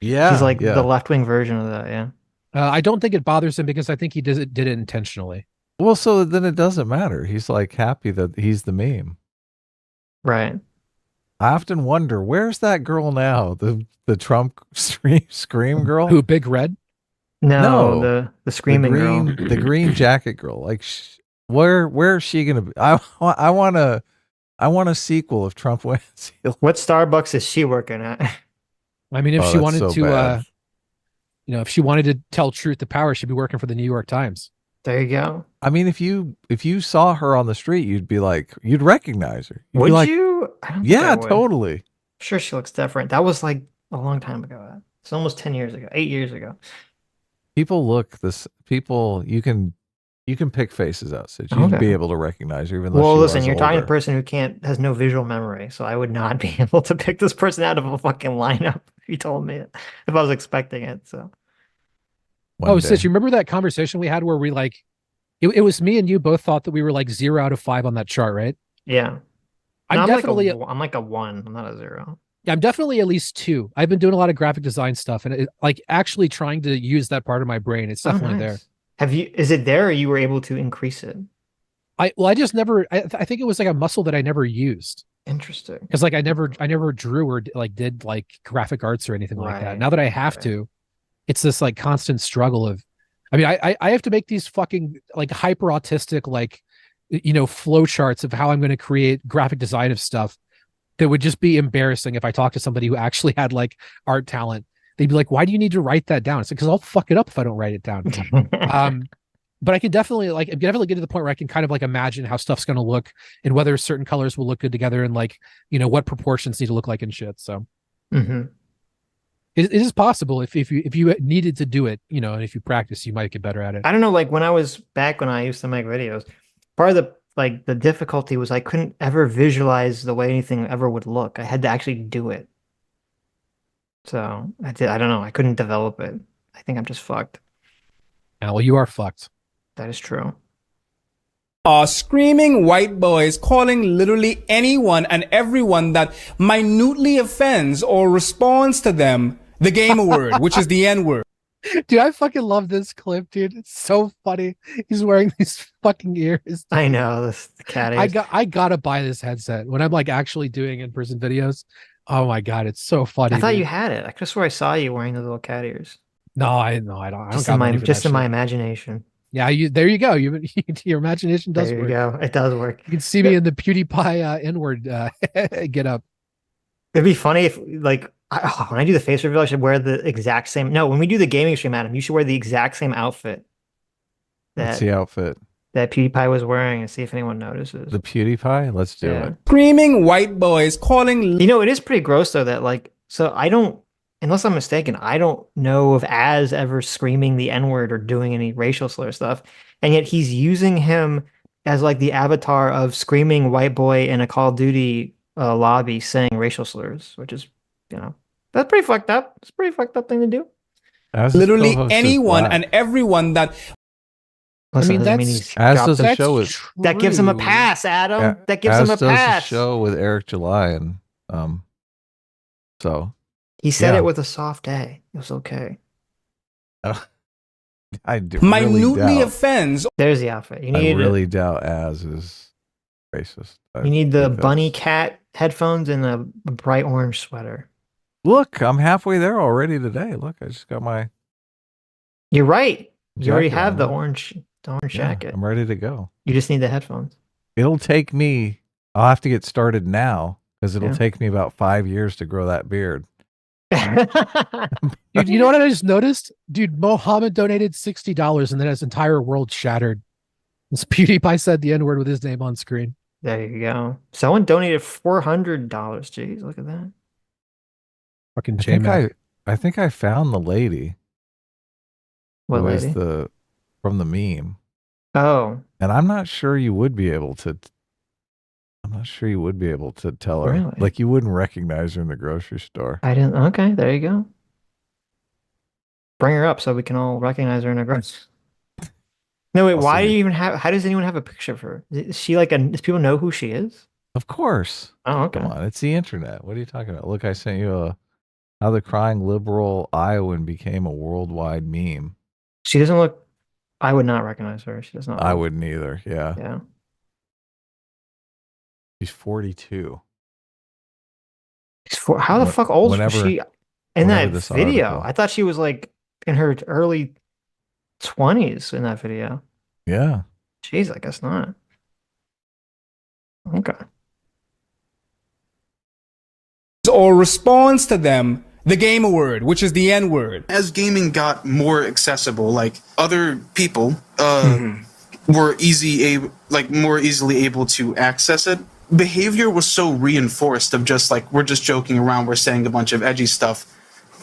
Yeah, He's like yeah. the left wing version of that. Yeah. I don't think it bothers him because I think he did it intentionally. Well, so then it doesn't matter. He's like happy that he's the meme. Right. I often wonder, where's that girl now? The Trump scream girl? Who, Big Red? No, the screaming green, girl. the green jacket girl. Like, where is she gonna be? I want a sequel if Trump wins. What Starbucks is she working at? I mean, if Oh, she that's wanted so to, bad. if she wanted to tell truth to power, she'd be working for the New York Times. There you go. I mean, if you saw her on the street, you'd be like, you'd recognize her. You'd be Would like, you? I don't think yeah, I would. totally. I'm sure she looks different. That was like a long time ago. It's almost 10 years ago, 8 years ago. People you can pick faces out, so you'd Okay. be able to recognize her even though Well, she listen, was you're talking to a older. person who has no visual memory, so I would not be able to pick this person out of a fucking lineup if you told me it, if I was expecting it. So One Sitch, day. you remember that conversation we had where we like, it was me and you both thought that we were like 0 out of 5 on that chart, right? yeah, I'm No, definitely, I'm like a 1. I'm not a 0. yeah, I'm definitely at least 2. I've been doing a lot of graphic design stuff and like actually trying to use that part of my brain. It's definitely there. Nice. Is it there, or you were able to increase it? I just never, I think it was like a muscle that I never used. Interesting. Because like I never drew or like did like graphic arts or anything like that. Right, Now that I have to, it's this like constant struggle of, I mean, I have to make these fucking like hyper autistic like, flow charts of how I'm going to create graphic design of stuff that would just be embarrassing if I talked to somebody who actually had like art talent. They'd be like, "Why do you need to write that down?" It's like, because I'll fuck it up if I don't write it down. But I can definitely get to the point where I can kind of like imagine how stuff's going to look and whether certain colors will look good together and like, what proportions need to look like and shit. So Mhm. it is possible if you needed to do it, and if you practice, you might get better at it. I don't know, like when I used to make videos, part of the difficulty was I couldn't ever visualize the way anything ever would look. I had to actually do it. So I don't know. I couldn't develop it. I think I'm just fucked. Yeah, well, you are fucked. That is true. Are screaming white boys calling literally anyone and everyone that minutely offends or responds to them the gamer word, which is the N word. Dude, I fucking love this clip, dude. It's so funny. He's wearing these fucking ears. I know the cat ears. I gotta buy this headset when I'm like actually doing in-person videos. Oh my god, it's so funny. I thought dude. you had it. I could have swore I saw you wearing the little cat ears. No, I don't. I don't Just got in my money for just that in my shit. imagination. Yeah, there you go. Your imagination does There you work. go. It does work. You can see me in the PewDiePie N-word get up. It'd be funny if like when I do the face reveal, I should wear the exact same. No, when we do the gaming stream, Adam, you should wear the exact same outfit What's that the outfit? that PewDiePie was wearing, and see if anyone notices. The PewDiePie? Let's do Yeah. it. Screaming white boys calling. You know, it is pretty gross though that like, so I don't, unless I'm mistaken, I don't know of Az ever screaming the N-word or doing any racial slur stuff, and yet he's using him as like the avatar of screaming white boy in a Call of Duty lobby saying racial slurs, which is, that's pretty fucked up. It's a pretty fucked up thing to do. As the Literally co-host is anyone black. and everyone that. Listen, I mean, doesn't that's he's As dropped does the a- show with that gives him a true. pass, Adam. Yeah, That gives as him a does the pass. show with Eric July and so He said yeah. it with a soft A. It was okay. I do minutely really doubt, offends. There's the outfit. You I need really doubt Az is racist. you need the think bunny that's- cat headphones and a bright orange sweater. Look, I'm halfway there already today. Look, I just got my You're right. You already jacket have on. the orange jacket. I'm ready to go. You just need the headphones. It'll take me. I'll have to get started now because it'll Yeah. take me about 5 years to grow that beard. Dude, you know what I just noticed? Dude, Mohammed donated $60 and then his entire world shattered. This PewDiePie said the N-word with his name on screen. There you go. Someone donated $400. Jeez, look at that. Fucking I think J-Mac. I think I found the lady. What who is lady? from the meme. Oh, And I'm not sure you would be able to I'm not sure you would be able to tell her. Really? Like, you wouldn't recognize her in the grocery store. I didn't. Okay, there you go. Bring her up so we can all recognize her in a grocery. No, wait. Why do you even have? How does anyone have a picture of her? Is she like a? Does people know who she is? Of course. Oh, okay. Come on, it's the internet. What are you talking about? Look, I sent you how the crying liberal Iowan became a worldwide meme. She doesn't look. I would not recognize her. She does not. I wouldn't either. Yeah. Yeah. She's 42. How the fuck old was she in that this video? article. I thought she was like in her early 20s in that video. Yeah. Jeez, I guess not. Okay. Or responds to them the gamer word, which is the N word. As gaming got more accessible, like other people were more easily able to access it. Behavior was so reinforced of just like, we're just joking around, we're saying a bunch of edgy stuff,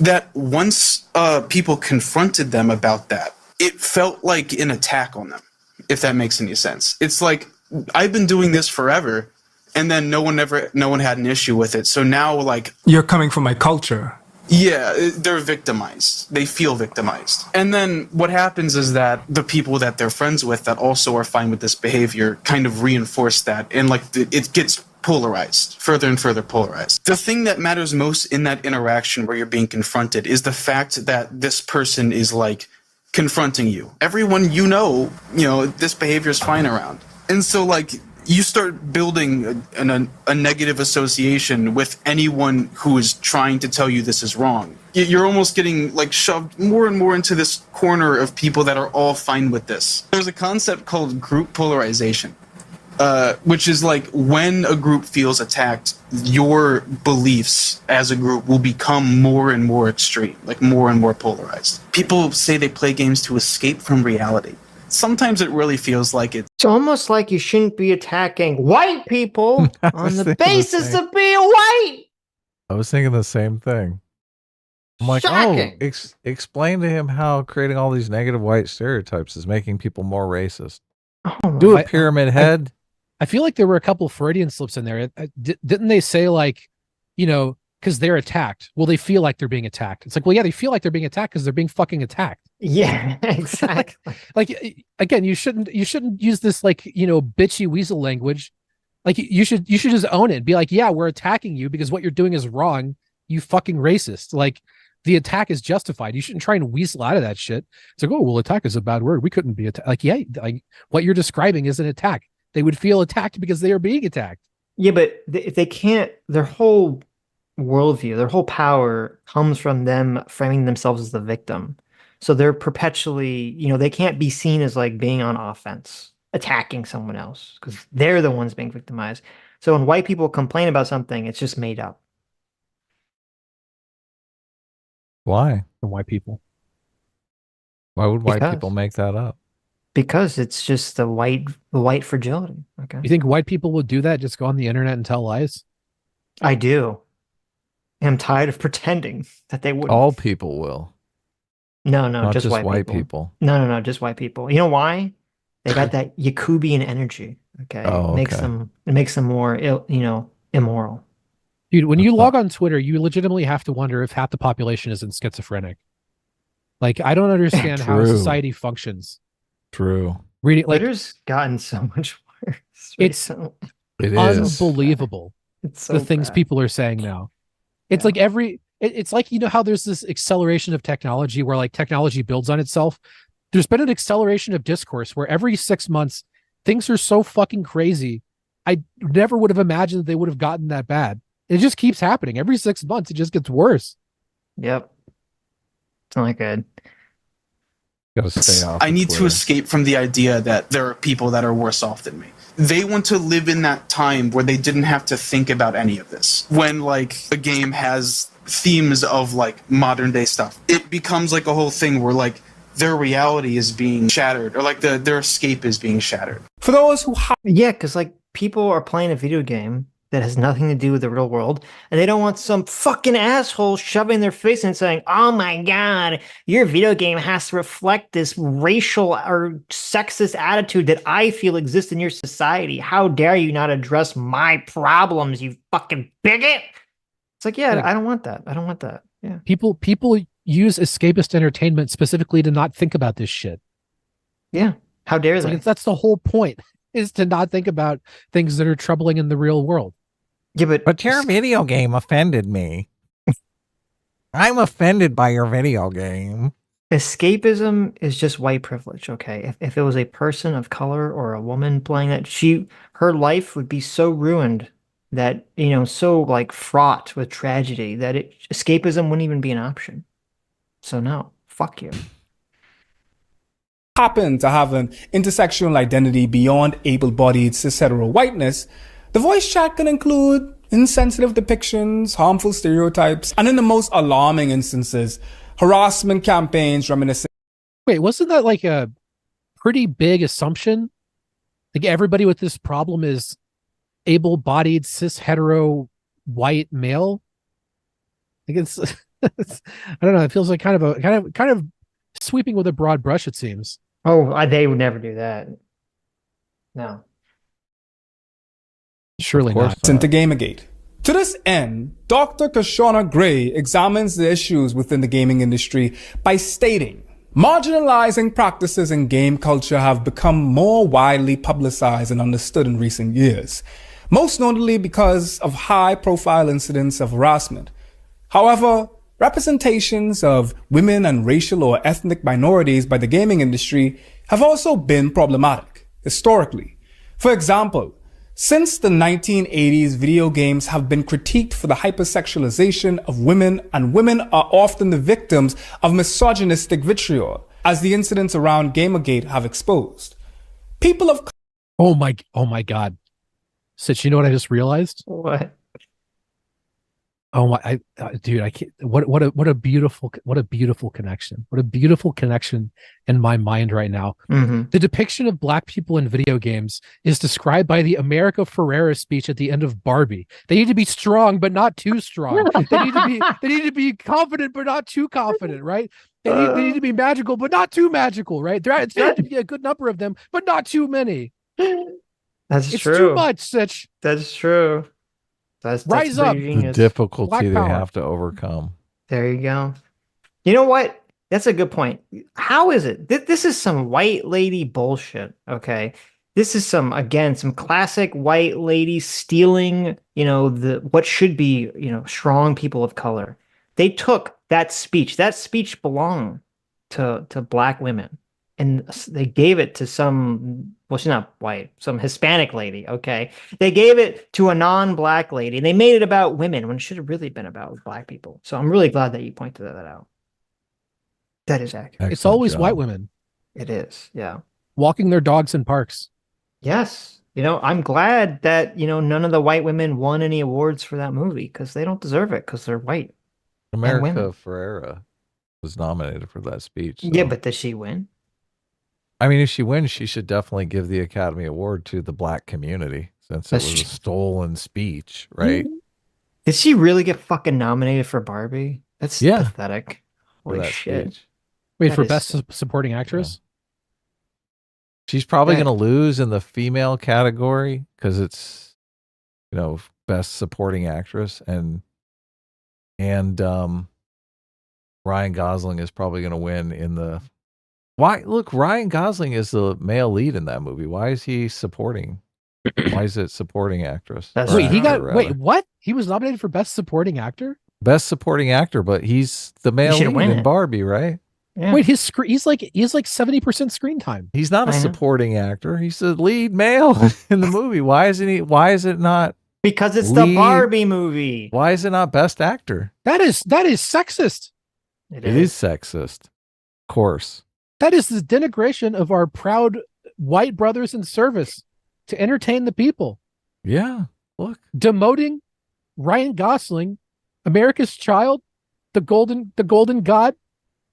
that once people confronted them about that, it felt like an attack on them, if that makes any sense. It's like, I've been doing this forever, and then no one had an issue with it. So now, like, You're coming from my culture. yeah, they're victimized. They feel victimized. And then what happens is that the people that they're friends with that also are fine with this behavior kind of reinforce that. And like it gets polarized, further and further polarized. The thing that matters most in that interaction where you're being confronted is the fact that this person is like confronting you. Everyone this behavior is fine around. And so like you start building a negative association with anyone who is trying to tell you this is wrong. You're almost getting like shoved more and more into this corner of people that are all fine with this. There's a concept called group polarization, which is like when a group feels attacked, your beliefs as a group will become more and more extreme, like more and more polarized. People say they play games to escape from reality. Sometimes it really feels like it. It's almost like you shouldn't be attacking white people on the basis of being white. I was thinking the same thing. I'm like, Shocking. explain to him how creating all these negative white stereotypes is making people more racist. Oh, Do a pyramid head. I feel like there were a couple Freudian slips in there. Didn't they say like, because they're attacked? Well, they feel like they're being attacked. It's like, well, yeah, they feel like they're being attacked because they're being fucking attacked. Yeah, exactly. Like again, you shouldn't use this like bitchy weasel language. Like you should just own it and be like, yeah, we're attacking you because what you're doing is wrong. You fucking racist. Like the attack is justified. You shouldn't try and weasel out of that shit. It's like, oh well, attack is a bad word. We couldn't be attacked. Like yeah, like what you're describing is an attack. They would feel attacked because they are being attacked. Yeah, but if they can't, their whole worldview, their whole power comes from them framing themselves as the victim. So they're perpetually, they can't be seen as like being on offense, attacking someone else because they're the ones being victimized. So when white people complain about something, it's just made up. Why? From white people. Why would white people make that up? Because it's just the white fragility. Okay. You think white people would do that? Just go on the internet and tell lies? I do. I'm tired of pretending that they wouldn't. All people will. No, Not just white people. No, just white people. You know why? They got that Yakubian energy. Okay, it makes them more, immoral. Dude, when you log on Twitter, you legitimately have to wonder if half the population isn't schizophrenic. Like, I don't understand how society functions. True. Reading Twitter's gotten so much worse. It's unbelievable. It's so the things bad. people are saying now. It's like it's like, how there's this acceleration of technology where like technology builds on itself. There's been an acceleration of discourse where every 6 months things are so fucking crazy. I never would have imagined that they would have gotten that bad. It just keeps happening. Every 6 months, it just gets worse. Yep. It's not good. Gotta stay off. I need to escape from the idea that there are people that are worse off than me. They want to live in that time where they didn't have to think about any of this. When like a game has themes of like modern day stuff, it becomes like a whole thing where like their reality is being shattered or like their escape is being shattered. For those who because like people are playing a video game. that has nothing to do with the real world, and they don't want some fucking asshole shoving their face in and saying, "Oh my god, your video game has to reflect this racial or sexist attitude that I feel exists in your society. How dare you not address my problems, you fucking bigot?" It's like, yeah, I don't want that. I don't want that. Yeah. People use escapist entertainment specifically to not think about this shit. Yeah. How dare they? Like, that's the whole point, is to not think about things that are troubling in the real world. Yeah, but your video game offended me. I'm offended by your video game. Escapism is just white privilege, okay? If it was a person of color or a woman playing that, her life would be so ruined that, so like fraught with tragedy that escapism wouldn't even be an option. So no, fuck you. Happen to have an intersectional identity beyond able-bodied cis-hetero whiteness, the voice chat can include insensitive depictions, harmful stereotypes, and in the most alarming instances, harassment campaigns reminiscent. Wait, wasn't that like a pretty big assumption? Like everybody with this problem is able-bodied cis-hetero white male? Like it's, I don't know. It feels like kind of sweeping with a broad brush, it seems. Oh, they would never do that. No. Surely not. Into Gamergate. To this end, Dr. Kashona Gray examines the issues within the gaming industry by stating, marginalizing practices in game culture have become more widely publicized and understood in recent years, most notably because of high-profile incidents of harassment. However, representations of women and racial or ethnic minorities by the gaming industry have also been problematic, historically. For example, since the 1980s, video games have been critiqued for the hypersexualization of women, and women are often the victims of misogynistic vitriol, as the incidents around Gamergate have exposed. People of... Oh my God. Sitch, you know what I just realized? What? Oh my, dude, I can't. What a beautiful connection. What a beautiful connection in my mind right now. Mm-hmm. The depiction of black people in video games is described by the America Ferrera speech at the end of Barbie. They need to be strong, but not too strong. They need to be confident, but not too confident, right? They need to be magical, but not too magical, right? There has to be a good number of them, but not too many. It's it's true. Too much, Sitch. That's true. Rise up. The difficulty they have to overcome. There you go. You know what? That's a good point. How is it? This is some white lady bullshit, okay? This is some classic white lady stealing, what should be, strong people of color. They took that speech. That speech belonged to black women. And they gave it to some, well, she's not white, some Hispanic lady, okay? They gave it to a non-black lady, and they made it about women when it should have really been about black people. So I'm really glad that you pointed that out. That is accurate. Excellent It's always job. white women. It is, yeah. Walking their dogs in parks. Yes. I'm glad that, none of the white women won any awards for that movie, because they don't deserve it, because they're white. America Ferrera was nominated for that speech. So. Yeah, but does she win? I mean, if she wins, she should definitely give the Academy Award to the black community, since it was a stolen speech, right? Did she really get fucking nominated for Barbie? That's pathetic. For Holy that shit. speech. Wait, That for is- best supporting actress? She's probably Yeah. going to lose in the female category because it's, best supporting actress, and Ryan Gosling is probably going to win in the. Why? Look, Ryan Gosling is the male lead in that movie. Why is he supporting? Why is it supporting actress? Or actor, rather. What? He was nominated for best supporting actor? Best supporting actor, but he's the male should lead win in it. Barbie, right? Yeah. Wait, he's like 70% screen time. He's not a I know. supporting actor. He's the lead male in the movie. Why isn't he? Why is it not? Because it's the lead- Barbie movie. Why is it not best actor? That is sexist. It is sexist. Of course. That is the denigration of our proud white brothers in service to entertain the people. Yeah. Look. Demoting Ryan Gosling, America's child, the golden god,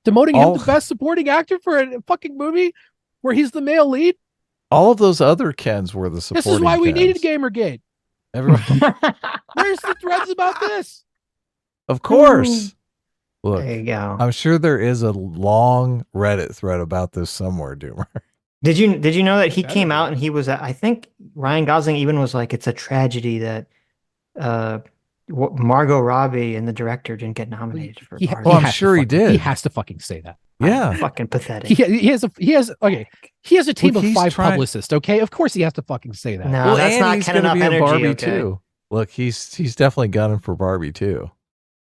demoting him the best supporting actor for a fucking movie where he's the male lead. All of those other Kens were the supporting This is why we Kens. needed Gamergate. Everyone, Where's the threads about this? of course. Look, There you go. I'm sure there is a long Reddit thread about this somewhere, Doomer. Did you know that he came out and he was I think Ryan Gosling even was like, it's a tragedy that Margot Robbie and the director didn't get nominated for Barbie. I'm sure he did. He has to fucking say that. Yeah. Fucking pathetic. He has a team Look, of he's 5 trying- publicists. Okay, of course he has to fucking say that. No, Well, that's and not he's Ken gonna enough be in energy. Barbie Okay. too. Look, he's definitely gunning for Barbie too.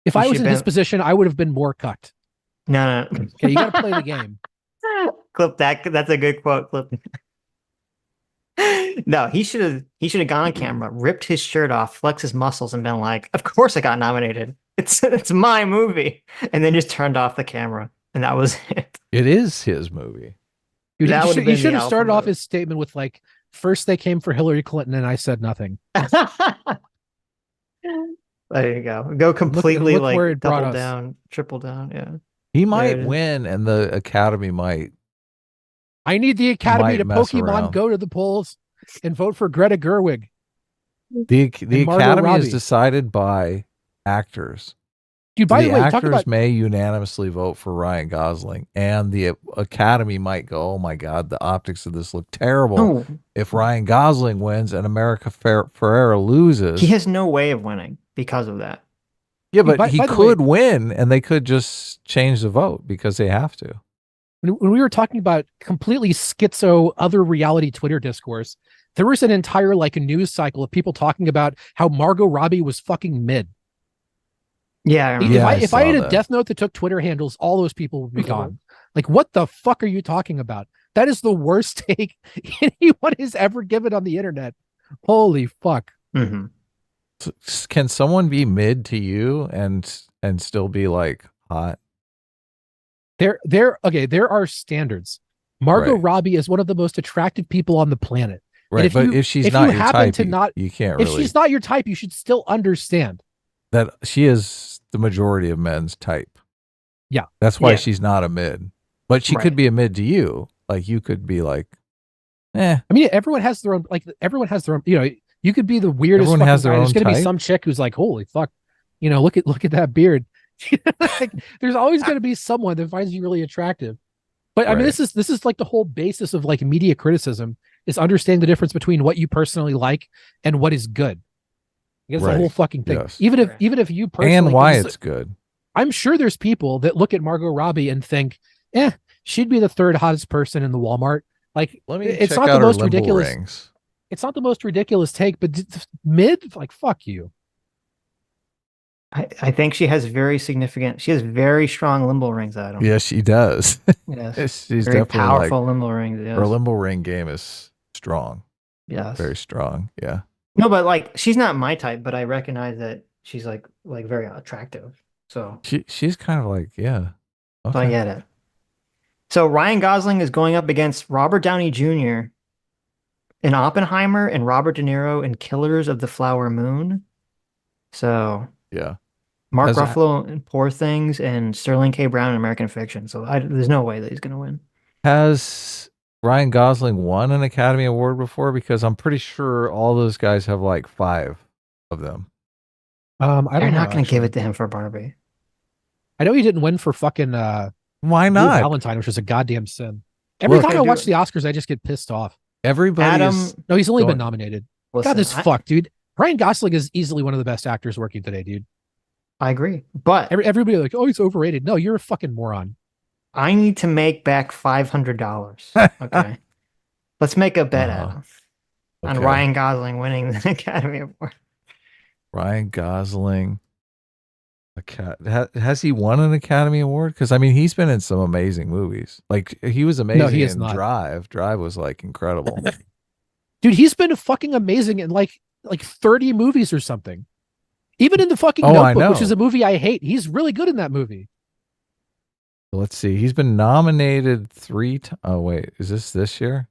If He I was should in his be- position, I would have been more cucked. No. Okay, you got to play the game. Clip that. That's a good quote. Clip. No, he should have gone on camera, ripped his shirt off, flexed his muscles, and been like, "Of course I got nominated. It's my movie," and then just turned off the camera, and that was it. It is his movie. Dude, That you would've should, been you the should have alpha started off move. his statement with like, first they came for Hillary Clinton and I said nothing. There you go. Go completely look where like it brought double us. down, triple down. Yeah. He There might it is. win, and the Academy might. I need the Academy Might to mess Pokemon around. go to the polls and vote for Greta Gerwig. The And Margot Academy is Robbie. decided by actors. Dude, by the way, talk actors about may unanimously vote for Ryan Gosling, and the Academy might go, "Oh my God, the optics of this look terrible." No. If Ryan Gosling wins and America Ferrera loses, He has no way of winning because of that. yeah, but By he the could win, and they could just change the vote because they have to. when we were talking about completely schizo other reality Twitter discourse, there was an entire like news cycle of people talking about how Margot Robbie was fucking mid. Yeah. I remember. If I had a that. Death Note that took Twitter handles, all those people would be gone. Like, what the fuck are you talking about? That is the worst take anyone has ever given on the internet. Holy fuck. Mm-hmm. Can someone be mid to you and still be like hot? There are standards. Margot Right. Robbie is one of the most attractive people on the planet. And Right, but if she's not your type, you can't if really. she's not your type, you should still understand. That she is the majority of men's type. Yeah. That's why Yeah. she's not a mid. But she Right. could be a mid to you. Like you could be like, I mean, everyone has their own, you could be the weirdest Everyone fucking has their guy. There's own gonna be type. some chick who's like, holy fuck, look at that beard. Like, there's always gonna be someone that finds you really attractive. But I mean, Right. this is like the whole basis of like media criticism is understanding the difference between what you personally like and what is good. It's the Right. whole fucking thing. Yes. Even if you personally and why can- it's good. I'm sure there's people that look at Margot Robbie and think, she'd be the third hottest person in the Walmart. Like, Let me it's check not out the her most limbo ridiculous. rings. It's not the most ridiculous take, but mid, like, fuck you. I think she has very strong limbo rings, Adam. Yes, she does. Yes. She's Very definitely powerful like, limbo rings. Yes. her limbo ring game is strong. Yes. Very strong. Yeah. No, but like she's not my type, but I recognize that she's like very attractive. So She's kind of like, yeah. So I get it. So Ryan Gosling is going up against Robert Downey Jr. in Oppenheimer and Robert De Niro in Killers of the Flower Moon. So Yeah. Mark Has a- Ruffalo in Poor Things and Sterling K. Brown in American Fiction. So there's no way that he's going to win. Has Ryan Gosling won an Academy Award before? Because I'm pretty sure all those guys have like 5 of them. I They're don't know. not going to give actually. it to him for Barbie. I know he didn't win for fucking Why Blue not? Valentine, which is a goddamn sin. Every Look, time I I do watch it. the Oscars, I just get pissed off. Everybody Adam, is No, he's only going- been nominated. listen, God, this I- fuck, dude. Ryan Gosling is easily one of the best actors working today, dude. I agree. But Everybody like, oh, he's overrated. No, you're a fucking moron. I need to make back $500. Okay. Let's make a bet, Adam, on Okay. Ryan Gosling winning the Academy Award. Ryan Gosling. Has he won an Academy Award? Because I mean, he's been in some amazing movies. Like he was amazing he has in not. Drive. Drive was like incredible. Dude, he's been fucking amazing in like 30 movies or something. Even in the fucking Oh, I Notebook, which know. is a movie I hate, he's really good in that movie. Let's see. He's been nominated 3 times. Oh wait, is this year?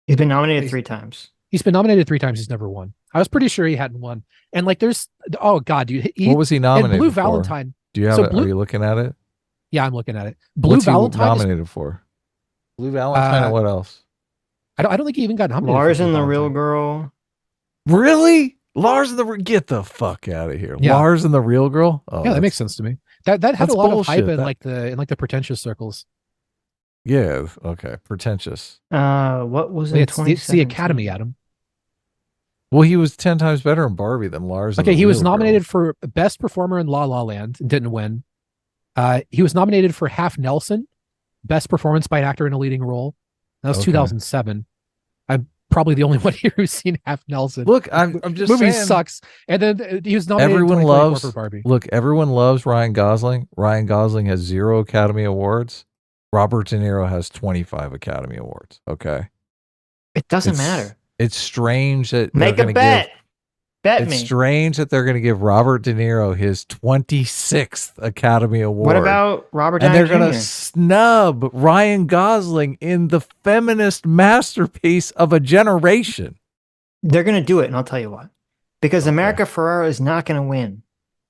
He's been nominated 3 times. He's been nominated 3 times. He's never won. I was pretty sure he hadn't won. And like, there's, oh god, dude, What was he nominated Blue for? Valentine. Do you have So it? Blue- Are you looking at it? Yeah, I'm looking at it. Blue What's Valentine. he is- nominated for? Blue Valentine and what else? I don't think he even got nominated. Lars for Blue and the Real Valentine. Girl. Really? Lars and the get the fuck out of here. Yeah. Lars and the real girl. Oh, Yeah, that makes sense to me. That had a that's lot of hype bullshit. in like the pretentious circles. Yeah. Okay. Pretentious. What was it? It's the Academy, Adam. Well, he was 10 times better in Barbie than Lars. Okay, he was nominated for Best Performer in La La Land and didn't win. He was nominated for Half Nelson, Best Performance by an Actor in a Leading Role. That was 2007. I'm probably the only one here who's seen Half Nelson. Look, I'm just movie saying, sucks. And then he was nominated. Everyone in loves for Barbie. Look, everyone loves Ryan Gosling. Ryan Gosling has 0 Academy Awards. Robert De Niro has 25 Academy Awards. Okay, it doesn't matter. It's strange that make a bet. Bet me. It's strange that they're going to give Robert De Niro his 26th Academy Award. What about Robert And Downey they're going Jr.? to snub Ryan Gosling in the feminist masterpiece of a generation. They're going to do it, and I'll tell you why. Because America Ferrera is not going to win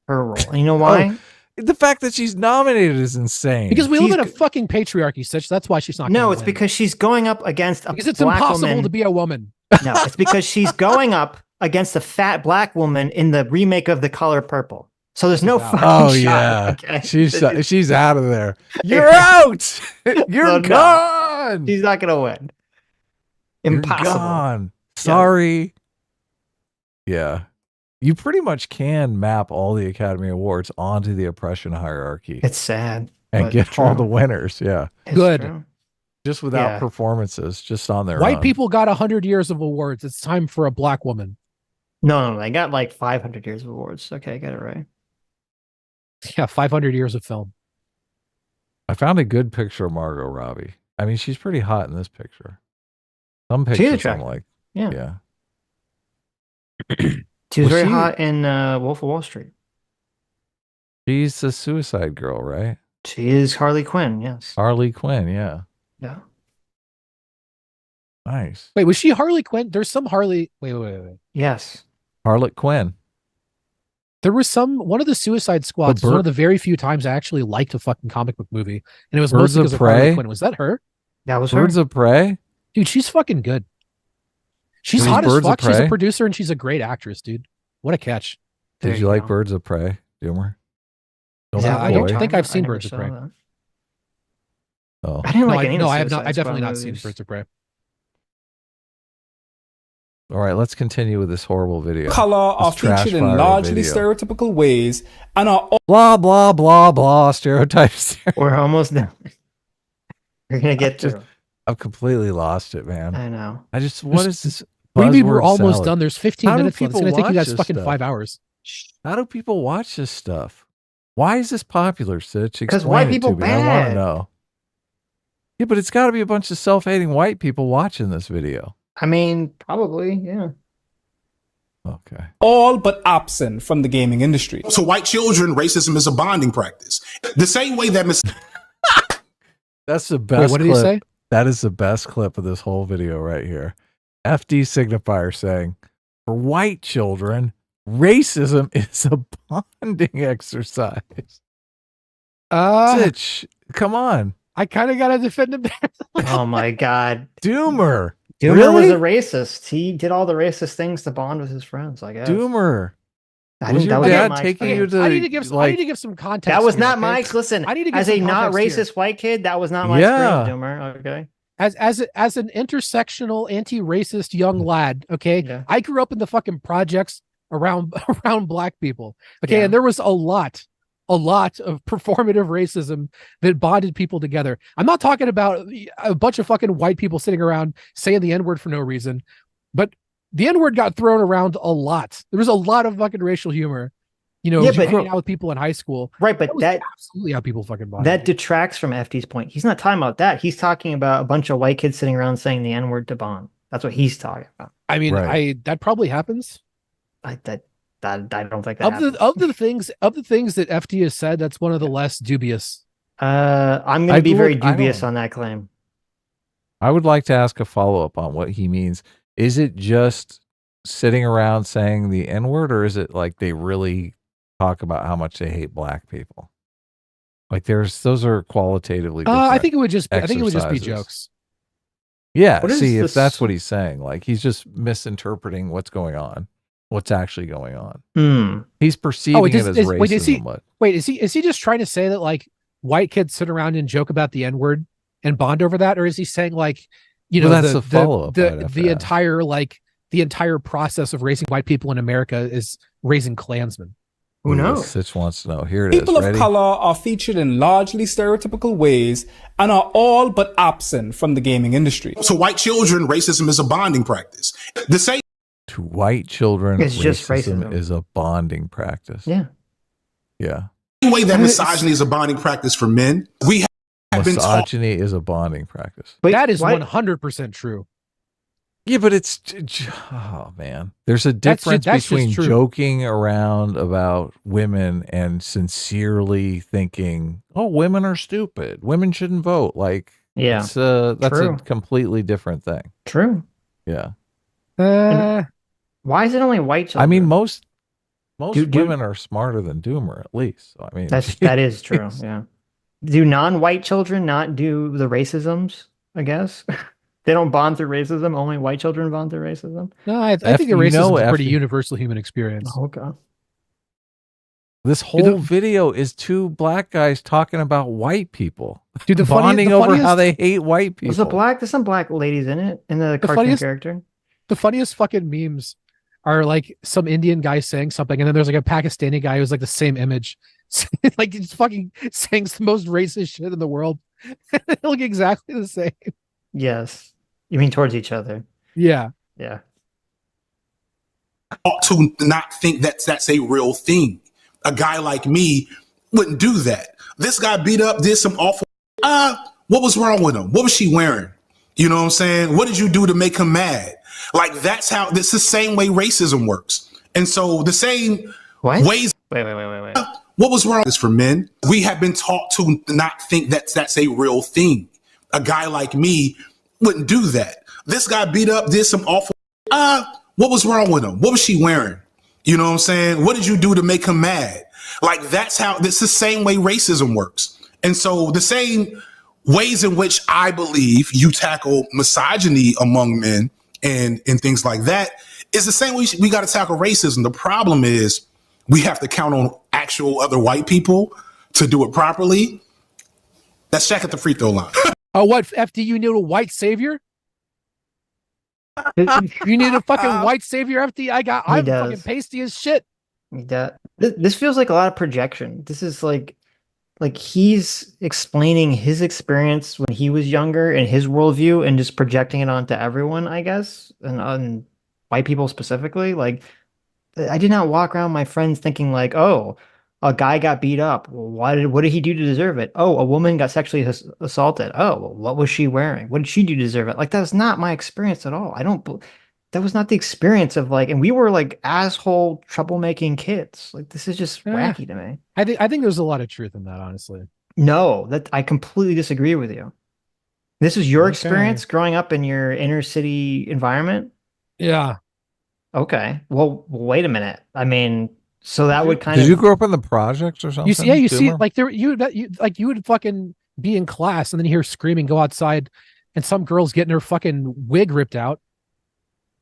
her role. And you know why? The fact that she's nominated is insane. Because we live in a fucking patriarchy, Sitch. That's why she's not. No, gonna it's win. because she's going up against a because it's black impossible woman. to be a woman. No, it's because she's going up against a fat black woman in the remake of The Color Purple. So there's no fucking Oh shot. yeah, Okay? she's out of there. You're out. You're So, no. gone. She's not gonna win. Impossible. You're gone. Sorry. Yeah. You pretty much can map all the Academy Awards onto the oppression hierarchy. It's sad. And but get true. all the winners. Yeah. It's Good. true. Just without Yeah. performances, just on their White own. people got 100 years of awards. It's time for a black woman. No, they got like 500 years of awards. Okay, I got it right. Yeah, 500 years of film. I found a good picture of Margot Robbie. I mean, she's pretty hot in this picture. Some She's pictures I'm attractive. like, Yeah. yeah. She was Well, very she- hot in Wolf of Wall Street. She's the Suicide Girl, right? She is Harley Quinn, yes. Harley Quinn, yeah. Yeah. Nice. Wait, was she Harley Quinn? There's some Harley. Wait. Yes. Harlot Quinn. There was one of the Suicide Squads. The Was one of the very few times I actually liked a fucking comic book movie, and it was Birds mostly of because of Harley Prey? Quinn. Was that her? That was Birds her. of Prey? Dude, she's fucking good. She's It was hot as Birds of fuck. She's a Prey? producer and she's a great actress, dude. What a catch. There Did you you like go. Birds of Prey, Doomer? Don't Is that be I don't coy. think I've I seen never Birds of saw Prey. that. Oh. I didn't No, like any of the I have not. Suicide I definitely Squad not seen movies. Birds of Prey. All right, let's continue with this horrible video. Color are This trash featured in fire largely video. stereotypical ways and are Blah, blah, blah, blah, stereotypes. We're almost done. We're gonna get Just- through. I've completely lost it, man. I know. What is this? What do you mean we're buzzword almost salad? done? There's 15 How do minutes left. It's people going to take you watch guys this fucking stuff? 5 hours. How do people watch this stuff? Why is this popular, Sitch? 'Cause Explain white it people to me. I want to bad. know. Yeah, but it's got to be a bunch of self-hating white people watching this video. I mean, probably, yeah. Okay. all but absent from the gaming industry. To white children, racism is a bonding practice. The same way that That's the best what did he clip. say? That is the best clip of this whole video right here. FD signifier saying, for white children, racism is a bonding exercise. Sitch, come on. I kind of got to defend him. Oh my God. Doomer. Doomer was Really? a racist. He did all the racist things to bond with his friends, I guess. Doomer. I Was didn't- your that was dad not my taking you experience. to I need to give some, I need to give some context. That was here, not okay? my listen. I need to give As some a not context racist here. white kid, that was not my Yeah. experience, Doomer. Okay. As an intersectional anti-racist young lad, okay, Yeah. I grew up in the fucking projects around black people, okay, Yeah. and there was a lot of performative racism that bonded people together. I'm not talking about a bunch of fucking white people sitting around saying the N-word for no reason, but the N-word got thrown around a lot. There was a lot of fucking racial humor, you know, Yeah, just but- hanging out with people in high school. Right, but was that absolutely how people fucking bonded. that detracts from FD's point. He's not talking about that. He's talking about a bunch of white kids sitting around saying the N-word to bond. That's what he's talking about. I mean, Right. that probably happens. I don't think that Of the things that FD has said, that's one of the less dubious. I'm going I to be do- very I dubious don't- on that claim. I would like to ask a follow-up on what he means. Is it just sitting around saying the N-word, or is it like they really talk about how much they hate black people? Like those are qualitatively different I think it would just be exercises. jokes. Yeah, What is see, if this- that's what he's saying, like he's just misinterpreting what's going on. what's actually going on. Hmm. He's perceiving it as racism. Is he just trying to say that like white kids sit around and joke about the N-word and bond over that, or is he saying like, you know, that's a follow-up the entire the entire process of raising white people in America is raising Klansmen? Who knows? Sitch wants to know. Here it is. People of Ready? color are featured in largely stereotypical ways and are all but absent from the gaming industry. To white children, racism is a bonding practice. The same To white children, It's just racism. is a bonding practice. Yeah. Yeah. way that misogyny is a bonding practice for men, we have been taught. Misogyny is a bonding practice. That is 100% true. Yeah, but it's, oh man, there's a difference between joking around about women and sincerely thinking, oh, women are stupid, women shouldn't vote. Like, yeah, that's a True. completely different thing. True. Yeah. Why is it only white children? I mean, most women are smarter than Doomer, at least. So, I mean, that is true. Yeah. Do non-white children not do the racisms? I guess. They don't bond through racism. Only white children bond through racism. No, I think the racism is a pretty universal human experience. Oh, okay. This whole video is two black guys talking about white people. Dude, the bonding over how they hate white people. There's some black ladies in it, in the cartoon character. The funniest fucking memes are like some Indian guy saying something, and then there's like a Pakistani guy who's like the same image. Like he's fucking saying the most racist shit in the world. They look exactly the same. Yes. You mean towards each other? Yeah. Yeah. Ought to not think that's a real thing. A guy like me wouldn't do that. This guy beat up, did some awful. What was wrong with him? What was she wearing? You know what I'm saying? What did you do to make him mad? Like that's how this is the same way racism works. And so the same ways. Wait. What was wrong is for men. We have been taught to not think that's a real thing. A guy like me wouldn't do that. This guy beat up, did some awful. What was wrong with him? What was she wearing? You know what I'm saying? What did you do to make him mad? Like that's how this is the same way racism works. And so the same ways in which I believe you tackle misogyny among men and things like that is the same way we got to tackle racism. The problem is we have to count on actual other white people to do it properly. That's Shaq at the free throw line. Oh, what? F, do you need a white savior? You need a fucking white savior, FD? I'm fucking pasty as shit. This feels like a lot of projection. This is like he's explaining his experience when he was younger and his worldview and just projecting it onto everyone, I guess, and on white people specifically. Like, I did not walk around my friends thinking like, oh, a guy got beat up. What did he do to deserve it? Oh, a woman got sexually assaulted. Oh, well, what was she wearing? What did she do to deserve it? Like, that's not my experience at all. That was not the experience of like, and we were like asshole troublemaking kids. Like, this is just wacky to me. I think there's a lot of truth in that, honestly. No, that I completely disagree with you. This is your experience growing up in your inner city environment? Yeah. Okay. Well, wait a minute. I mean, so that would kind Did of. you grow up in the projects or something? You see, you see, like you would fucking be in class and then you hear screaming, go outside, and some girl's getting her fucking wig ripped out,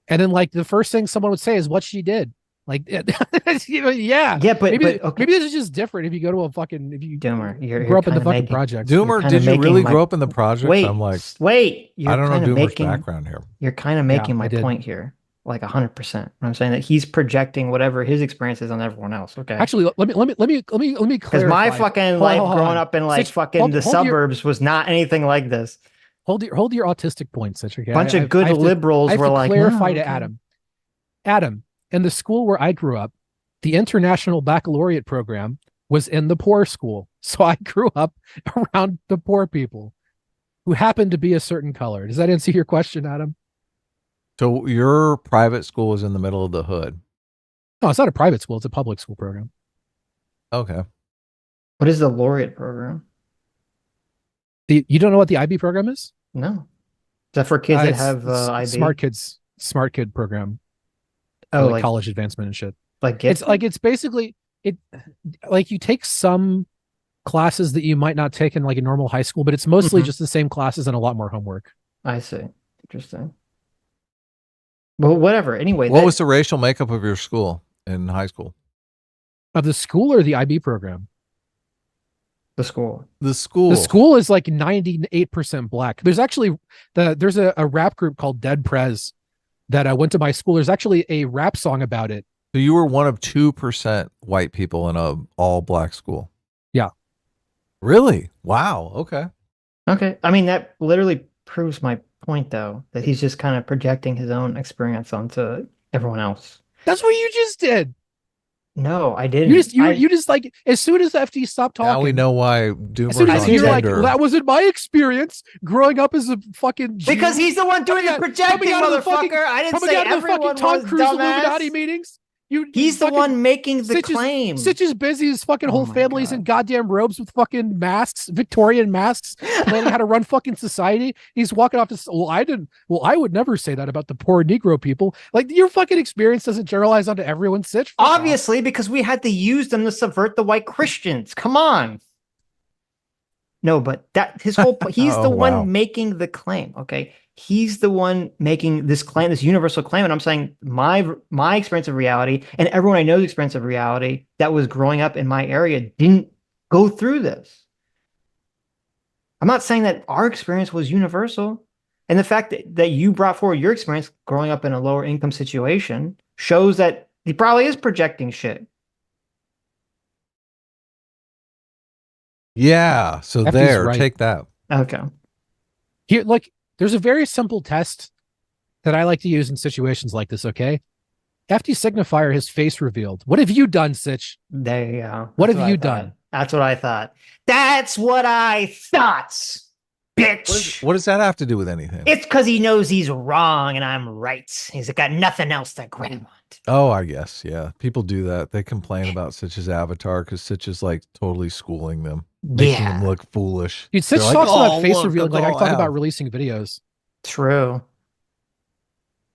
and then like the first thing someone would say is what she did. Like, yeah, but maybe okay. this is just different if you go to a fucking Doomer, you're grow up in the kinda fucking projects. Doomer, did you really grow up in the projects? Wait, I'm like, wait. I don't know kinda Doomer's background here. You're kind of making my point here. Like 100%. I'm saying that he's projecting whatever his experience is on everyone else. Okay. Actually, let me clarify. Because my fucking life growing up in like Sitch, fucking the suburbs was not anything like this. Hold your autistic points, Sitch. Okay. Bunch of good liberals were like, clarify no, to okay. Adam, in the school where I grew up, the International Baccalaureate program was in the poor school. So I grew up around the poor people who happened to be a certain color. Does that answer your question, Adam? So your private school was in the middle of the hood. No, it's not a private school. It's a public school program. Okay. What is the laureate program? You don't know what the IB program is? No. Is that for kids that have IB? Smart kid program. Oh, like college advancement and shit. Like it's basically like you take some classes that you might not take in like a normal high school, but it's mostly just the same classes and a lot more homework. I see. Interesting. Well, whatever. Anyway, What was the racial makeup of your school in high school? Of the school or the IB program? The school. The school. The school is like 98% black. There's actually there's a rap group called Dead Prez that went to my school. There's actually a rap song about it. So you were one of 2% white people in a all black school. Yeah. Really? Wow. Okay. Okay. I mean, that literally proves my point, though, that he's just kind of projecting his own experience onto everyone else. That's what you just did. No, I didn't. You just like, as soon as FD stopped talking. Now we know why Doomer's as soon as on you're like, Tinder. that wasn't my experience growing up as a fucking Jew. Because he's the one doing the projecting, coming out of the fucking- motherfucker. I didn't coming say out of the everyone fucking Tom was Cruise Illuminati dumbass. meetings. He's the one making the claim. Sitch is busy. His fucking whole family's in goddamn robes with fucking masks, Victorian masks, learning how to run fucking society. He's walking off to, I would never say that about the poor Negro people. Like, your fucking experience doesn't generalize onto everyone, Sitch. Obviously, because we had to use them to subvert the white Christians. Come on. No, but that his whole point, he's Oh, the wow. one making the claim. Okay. He's the one making this claim, this universal claim. And I'm saying my experience of reality and everyone I know's experience of reality that was growing up in my area didn't go through this. I'm not saying that our experience was universal. And the fact that you brought forward your experience growing up in a lower income situation shows that he probably is projecting shit. Yeah. So FD's there, right. take that. Okay. Here, like, there's a very simple test that I like to use in situations like this, okay? FD signifier has face revealed. What have you done, Sitch? There you go. What That's have you I thought. done? That's what I thought. That's what I thought, bitch. What does that have to do with anything? It's because he knows he's wrong and I'm right. He's got nothing else to grab on. Oh, I guess. Yeah. People do that. They complain about Sitch's avatar because Sitch is like totally schooling them, making them look foolish. Dude, Sitch They're talks like, about "Oh, face look, revealing like that's I all talk have." about releasing videos. True.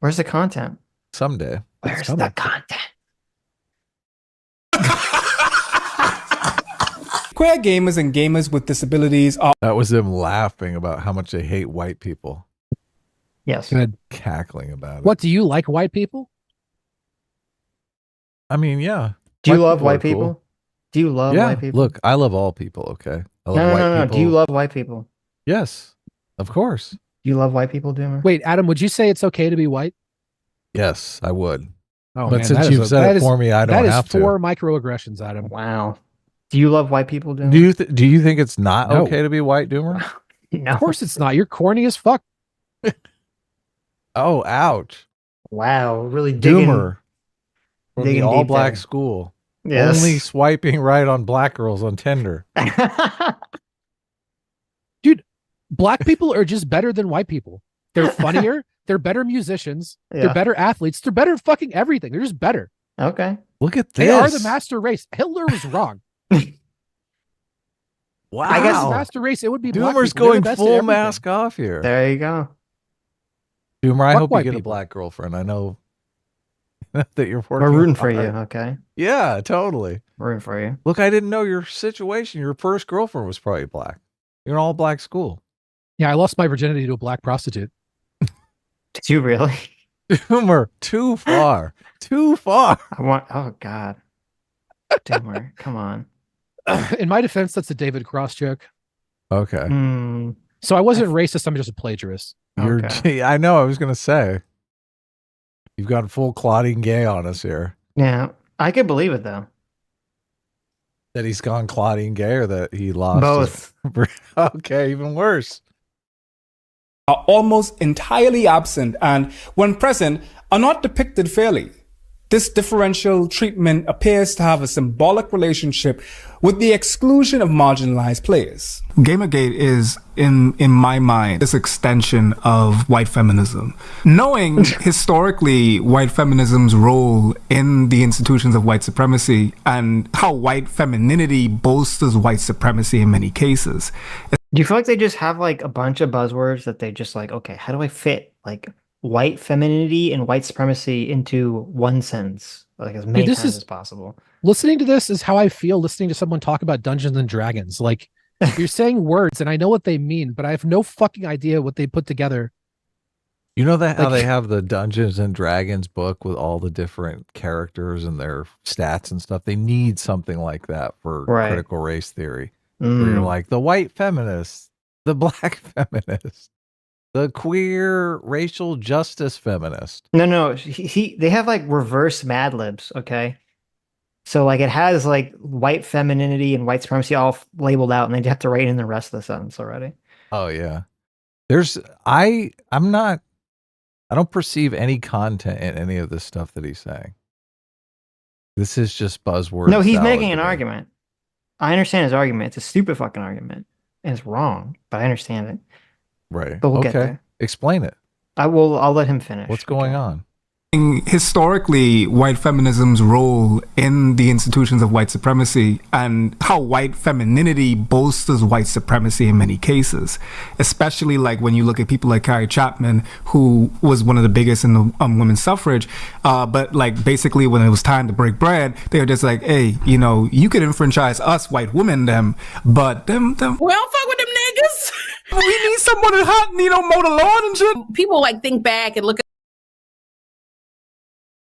Where's the content? Someday. Where's the content? Queer gamers and gamers with disabilities are That was them laughing about how much they hate white people. Yes. Good. Cackling about it. What, do you like white people? I mean, yeah. Do you love are white cool. people? Do you love Yeah. white people? Look, I love all people, okay? I love No, white no. people. Do you love white people? Yes. Of course. Do you love white people, Doomer? Wait, Adam, would you say it's okay to be white? Yes, I would. Oh, But man, since that is you've said that it for me, I don't That have is to. 4 microaggressions, Adam. Wow. Do you love white people, Doomer? Do you think it's not No. okay to be white, Doomer? No. Of course it's not. You're corny as fuck. Oh, ouch. Wow. Really digging. Doomer from the digging all deep black there. school. Yes. Only swiping right on black girls on Tinder. Dude, black people are just better than white people. They're funnier. They're better musicians. Yeah. They're better athletes. They're better fucking everything. They're just better. Okay. Look at this. They are the master race. Hitler was wrong. Wow. I guess the master race, it would be black Doomer's people. They're going the best at full everything. mask off here. There you go. Doomer, I Fuck hope you white get a people. black girlfriend. I know that you're working We're rooting for you, hard. okay? Yeah, totally. We're rooting for you. Look, I didn't know your situation. Your first girlfriend was probably black. You're an all black school. Yeah, I lost my virginity to a black prostitute. Did you really? Doomer, too far. Too far. Oh, God. Doomer, come on. In my defense, that's a David Cross joke. Okay. Hmm. So I wasn't racist. I'm just a plagiarist. You're Okay. I know, I was gonna say. You've got full Claudine Gay on us here. Yeah. I could believe it, though. That he's gone Claudine Gay or that he lost Both. Okay, even worse. are almost entirely absent and, when present, are not depicted fairly. This differential treatment appears to have a symbolic relationship with the exclusion of marginalized players. Gamergate is, in my mind, this extension of white feminism. Knowing historically white feminism's role in the institutions of white supremacy and how white femininity bolsters white supremacy in many cases. Do you feel like they just have like a bunch of buzzwords that they just like, okay, how do I fit like white femininity and white supremacy into one sentence, like as many this times is- as possible? Listening to this is how I feel listening to someone talk about Dungeons and Dragons. Like, you're saying words and I know what they mean, but I have no fucking idea what they put together. You know that how Like- they have the Dungeons and Dragons book with all the different characters and their stats and stuff? They need something like that for Right. critical race theory. Where you're Mm. like the white feminist, the black feminist, the queer racial justice feminist. No, they have like reverse Mad Libs, okay? So like it has like white femininity and white supremacy all labeled out, and they have to write in the rest of the sentence already. Oh yeah. I don't perceive any content in any of this stuff that he's saying. This is just buzzword. No, he's salad making to an me. argument. I understand his argument. It's a stupid fucking argument. And it's wrong, but I understand it. Right. But we'll get okay. there. Explain it. I'll let him finish. What's going on? Historically, white feminism's role in the institutions of white supremacy and how white femininity bolsters white supremacy in many cases, especially like when you look at people like Carrie Chapman, who was one of the biggest in the women's suffrage. But like basically when it was time to break bread, they were just like, hey, you know, you could enfranchise us white women, but them. We don't fuck with them niggas. We need someone to hot, you know, mow the lawn and shit. People like think back and look at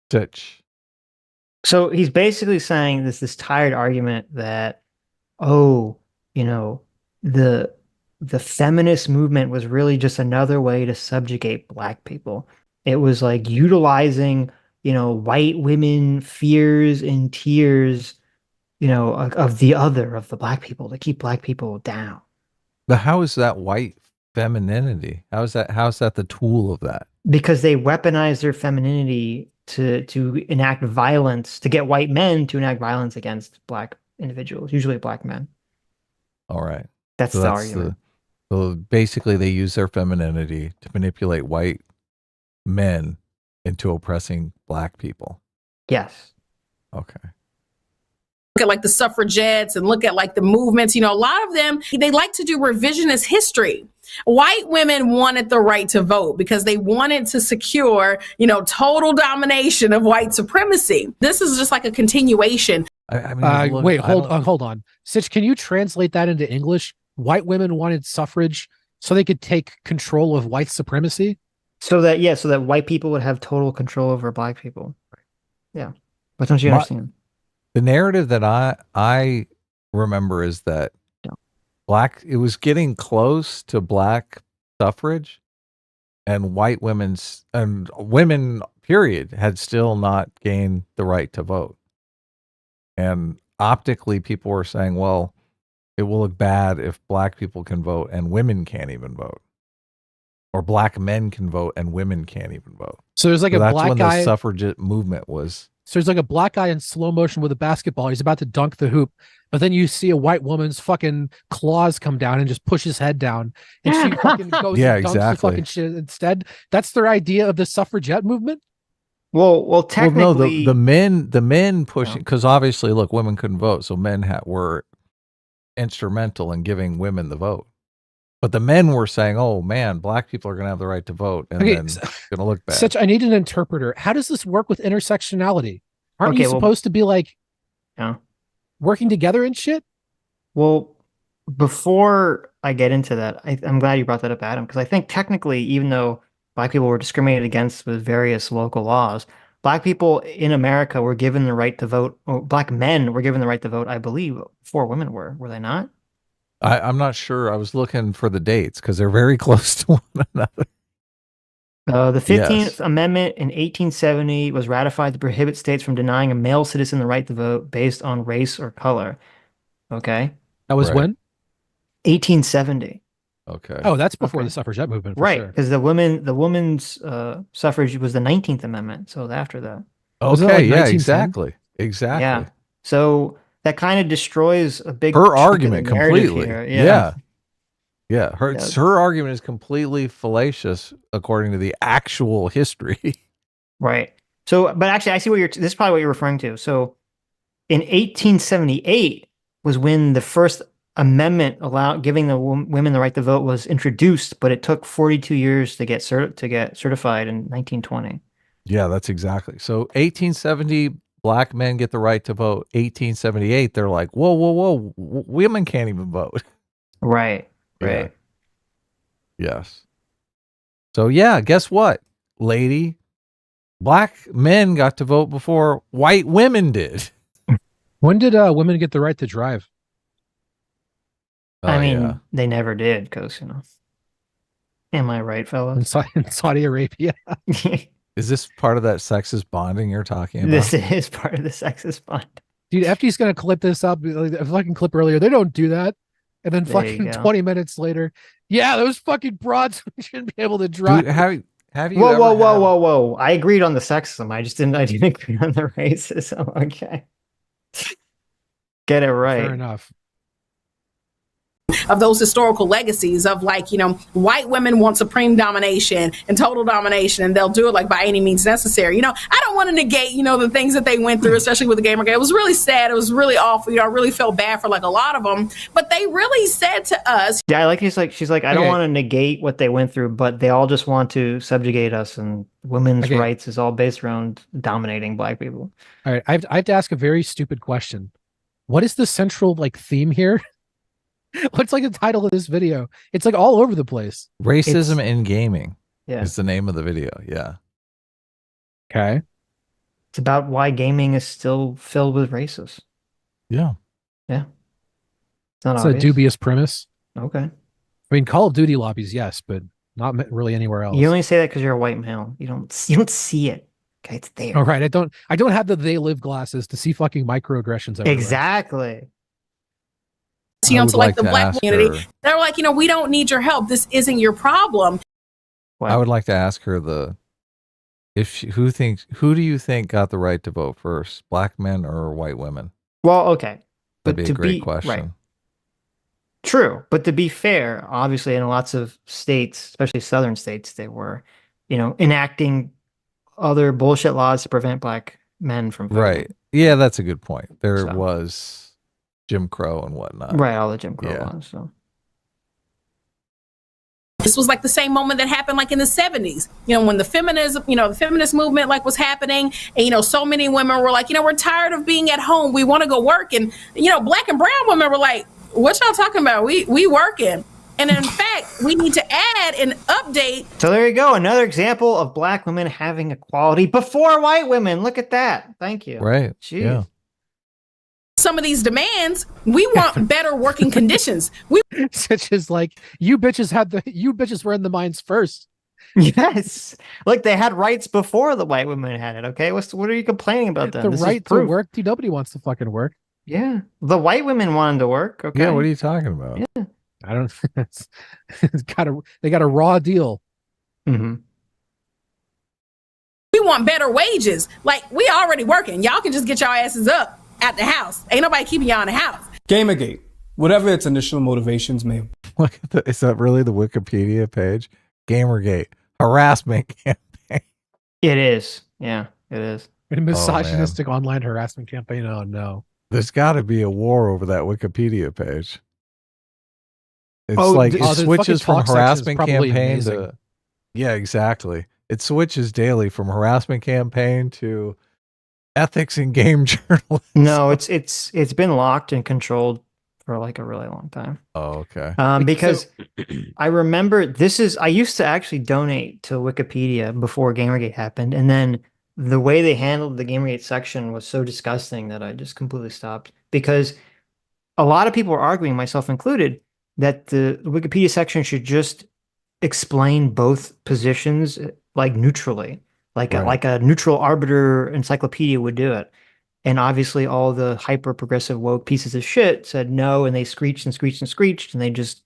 Sitch. So he's basically saying this tired argument that, oh, you know, the feminist movement was really just another way to subjugate black people. It was like utilizing, you know, white women fears and tears, you know, of the black people to keep black people down. But how is that white femininity? How is that the tool of that? Because they weaponize their femininity to enact violence, to get white men to enact violence against black individuals, usually black men. All right. That's the argument. So basically they use their femininity to manipulate white men into oppressing black people. Yes. Okay. look at like the suffragettes and look at like the movements, you know, a lot of them, they like to do revisionist history. White women wanted the right to vote because they wanted to secure, you know, total domination of white supremacy. This is just like a continuation. Wait, hold on. Sitch, can you translate that into English? White women wanted suffrage so they could take control of white supremacy? So that white people would have total control over black people. Yeah. But don't you understand? The narrative that I remember is that it was getting close to black suffrage, and white women period had still not gained the right to vote. And optically people were saying, well, it will look bad if black people can vote and women can't even vote. Or black men can vote and women can't even vote. So there's like a that's black when guy. the suffragette movement was. So there's like a black guy in slow motion with a basketball. He's about to dunk the hoop, but then you see a white woman's fucking claws come down and just push his head down, and she fucking goes and dunks the fucking shit instead. That's their idea of the suffragette movement. Well, technically, the men pushing, because obviously, look, women couldn't vote, so men were instrumental in giving women the vote. But the men were saying, "Oh man, black people are going to have the right to vote, and then it's going to look bad." Sitch, I need an interpreter. How does this work with intersectionality? Aren't you supposed to be like, working together and shit? Well, before I get into that, I'm glad you brought that up, Adam, because I think technically, even though black people were discriminated against with various local laws, black people in America were given the right to vote, or black men were given the right to vote, I believe, before women were they not? I'm not sure. I was looking for the dates because they're very close to one another. The 15th Amendment in 1870 was ratified to prohibit states from denying a male citizen the right to vote based on race or color. Okay. That was when? 1870. Okay. Oh, that's before the suffragette movement, for right? sure. Because the women's suffrage was the 19th Amendment, so after that. Okay, yeah, exactly. Yeah. So that kind of destroys a big her argument completely. Here. Yeah. Her argument is completely fallacious according to the actual history. Right. So, but actually, I see this is probably what you're referring to. So, in 1878 was when the first amendment giving the women the right to vote was introduced, but it took 42 years to get certified in 1920. Yeah, that's exactly. So 1870, black men get the right to vote. 1878, they're like, whoa, women can't even vote. Right. Yeah. Yes. So yeah, guess what, lady? Black men got to vote before white women did. When did women get the right to drive? I mean, they never did, because, am I right, fellas? In Saudi Arabia. Is this part of that sexist bonding you're talking about? This is part of the sexist bond. Dude, FG's going to clip this up. Like, a fucking clip earlier. They don't do that. And then There you fucking go. 20 minutes later, yeah, those fucking broads shouldn't be able to drive. Dude, have you Whoa, ever whoa, whoa, had- whoa, whoa! I agreed on the sexism. I didn't agree on the racism. Okay, get it right. Fair enough. Of those historical legacies of, like, white women want supreme domination and total domination, and they'll do it like by any means necessary. I don't want to negate, the things that they went through, especially with the Gamergate. It was really sad. It was really awful. I really felt bad for like a lot of them, but they really said to us. Yeah, I like she's like, I don't Okay. want to negate what they went through, but they all just want to subjugate us, and women's Okay. rights is all based around dominating Black people. All right. I have to ask a very stupid question. What is the central theme here? What's the title of this video? It's all over the place. Racism in gaming. Yeah. Is the name of the video. Yeah. Okay. It's about why gaming is still filled with racists. Yeah. Yeah. It's not It's a obvious. dubious premise. Okay. I mean, Call of Duty lobbies, yes, but not really anywhere else. You only say that because you're a white male. You don't see it. Okay, it's there. All right. I don't have the they live glasses to see fucking microaggressions everywhere. Exactly. I would To like like the to Black ask community. her- They're like, we don't need your help. This isn't your problem. I would like to ask her who do you think got the right to vote first, black men or white women? Well, okay. That'd be to a great question. Right. True. But to be fair, obviously in lots of states, especially southern states, they were, enacting other bullshit laws to prevent Black men from voting. Right. Yeah, that's a good point. There So. was Jim Crow and whatnot. Right, all the Jim Crow Yeah. laws. So This was like the same moment that happened like in the 70s, when the feminism, the feminist movement was happening, and so many women were like, we're tired of being at home, we want to go work. And Black and brown women were like, what y'all talking about? We working. And in fact, we need to add and update. So there you go, another example of Black women having equality before white women. Look at that. Thank you. Right. Jeez. Yeah. Some of these demands. We want better working conditions. Such as you bitches were in the mines first. Yes. Like they had rights before the white women had it. Okay. What are you complaining about then? The This is right to proof. work. Nobody wants to fucking work. Yeah. The white women wanted to work. Okay. Yeah, what are you talking about? Yeah. I don't. They got a raw deal. Mm-hmm. We want better wages. Like, we already working. Y'all can just get y'all asses up at the house. Ain't nobody keeping y'all in the house. Gamergate, whatever its initial motivations may. Look at is that really the Wikipedia page? Gamergate harassment campaign. It is. Yeah, it is. A misogynistic online harassment campaign. Oh no. There's got to be a war over that Wikipedia page. It's Oh, like the- it oh, the switches fucking from talk section is harassment probably campaign amazing. to yeah, exactly. It switches daily from harassment campaign to ethics in game journalism. No, it's been locked and controlled for like a really long time. Oh, okay. Because I remember I used to actually donate to Wikipedia before Gamergate happened, and then the way they handled the Gamergate section was so disgusting that I just completely stopped, because a lot of people were arguing, myself included, that the Wikipedia section should just explain both positions like neutrally, like a neutral arbiter encyclopedia would do it. And obviously all the hyper progressive woke pieces of shit said no, and they screeched and screeched and screeched, and they just,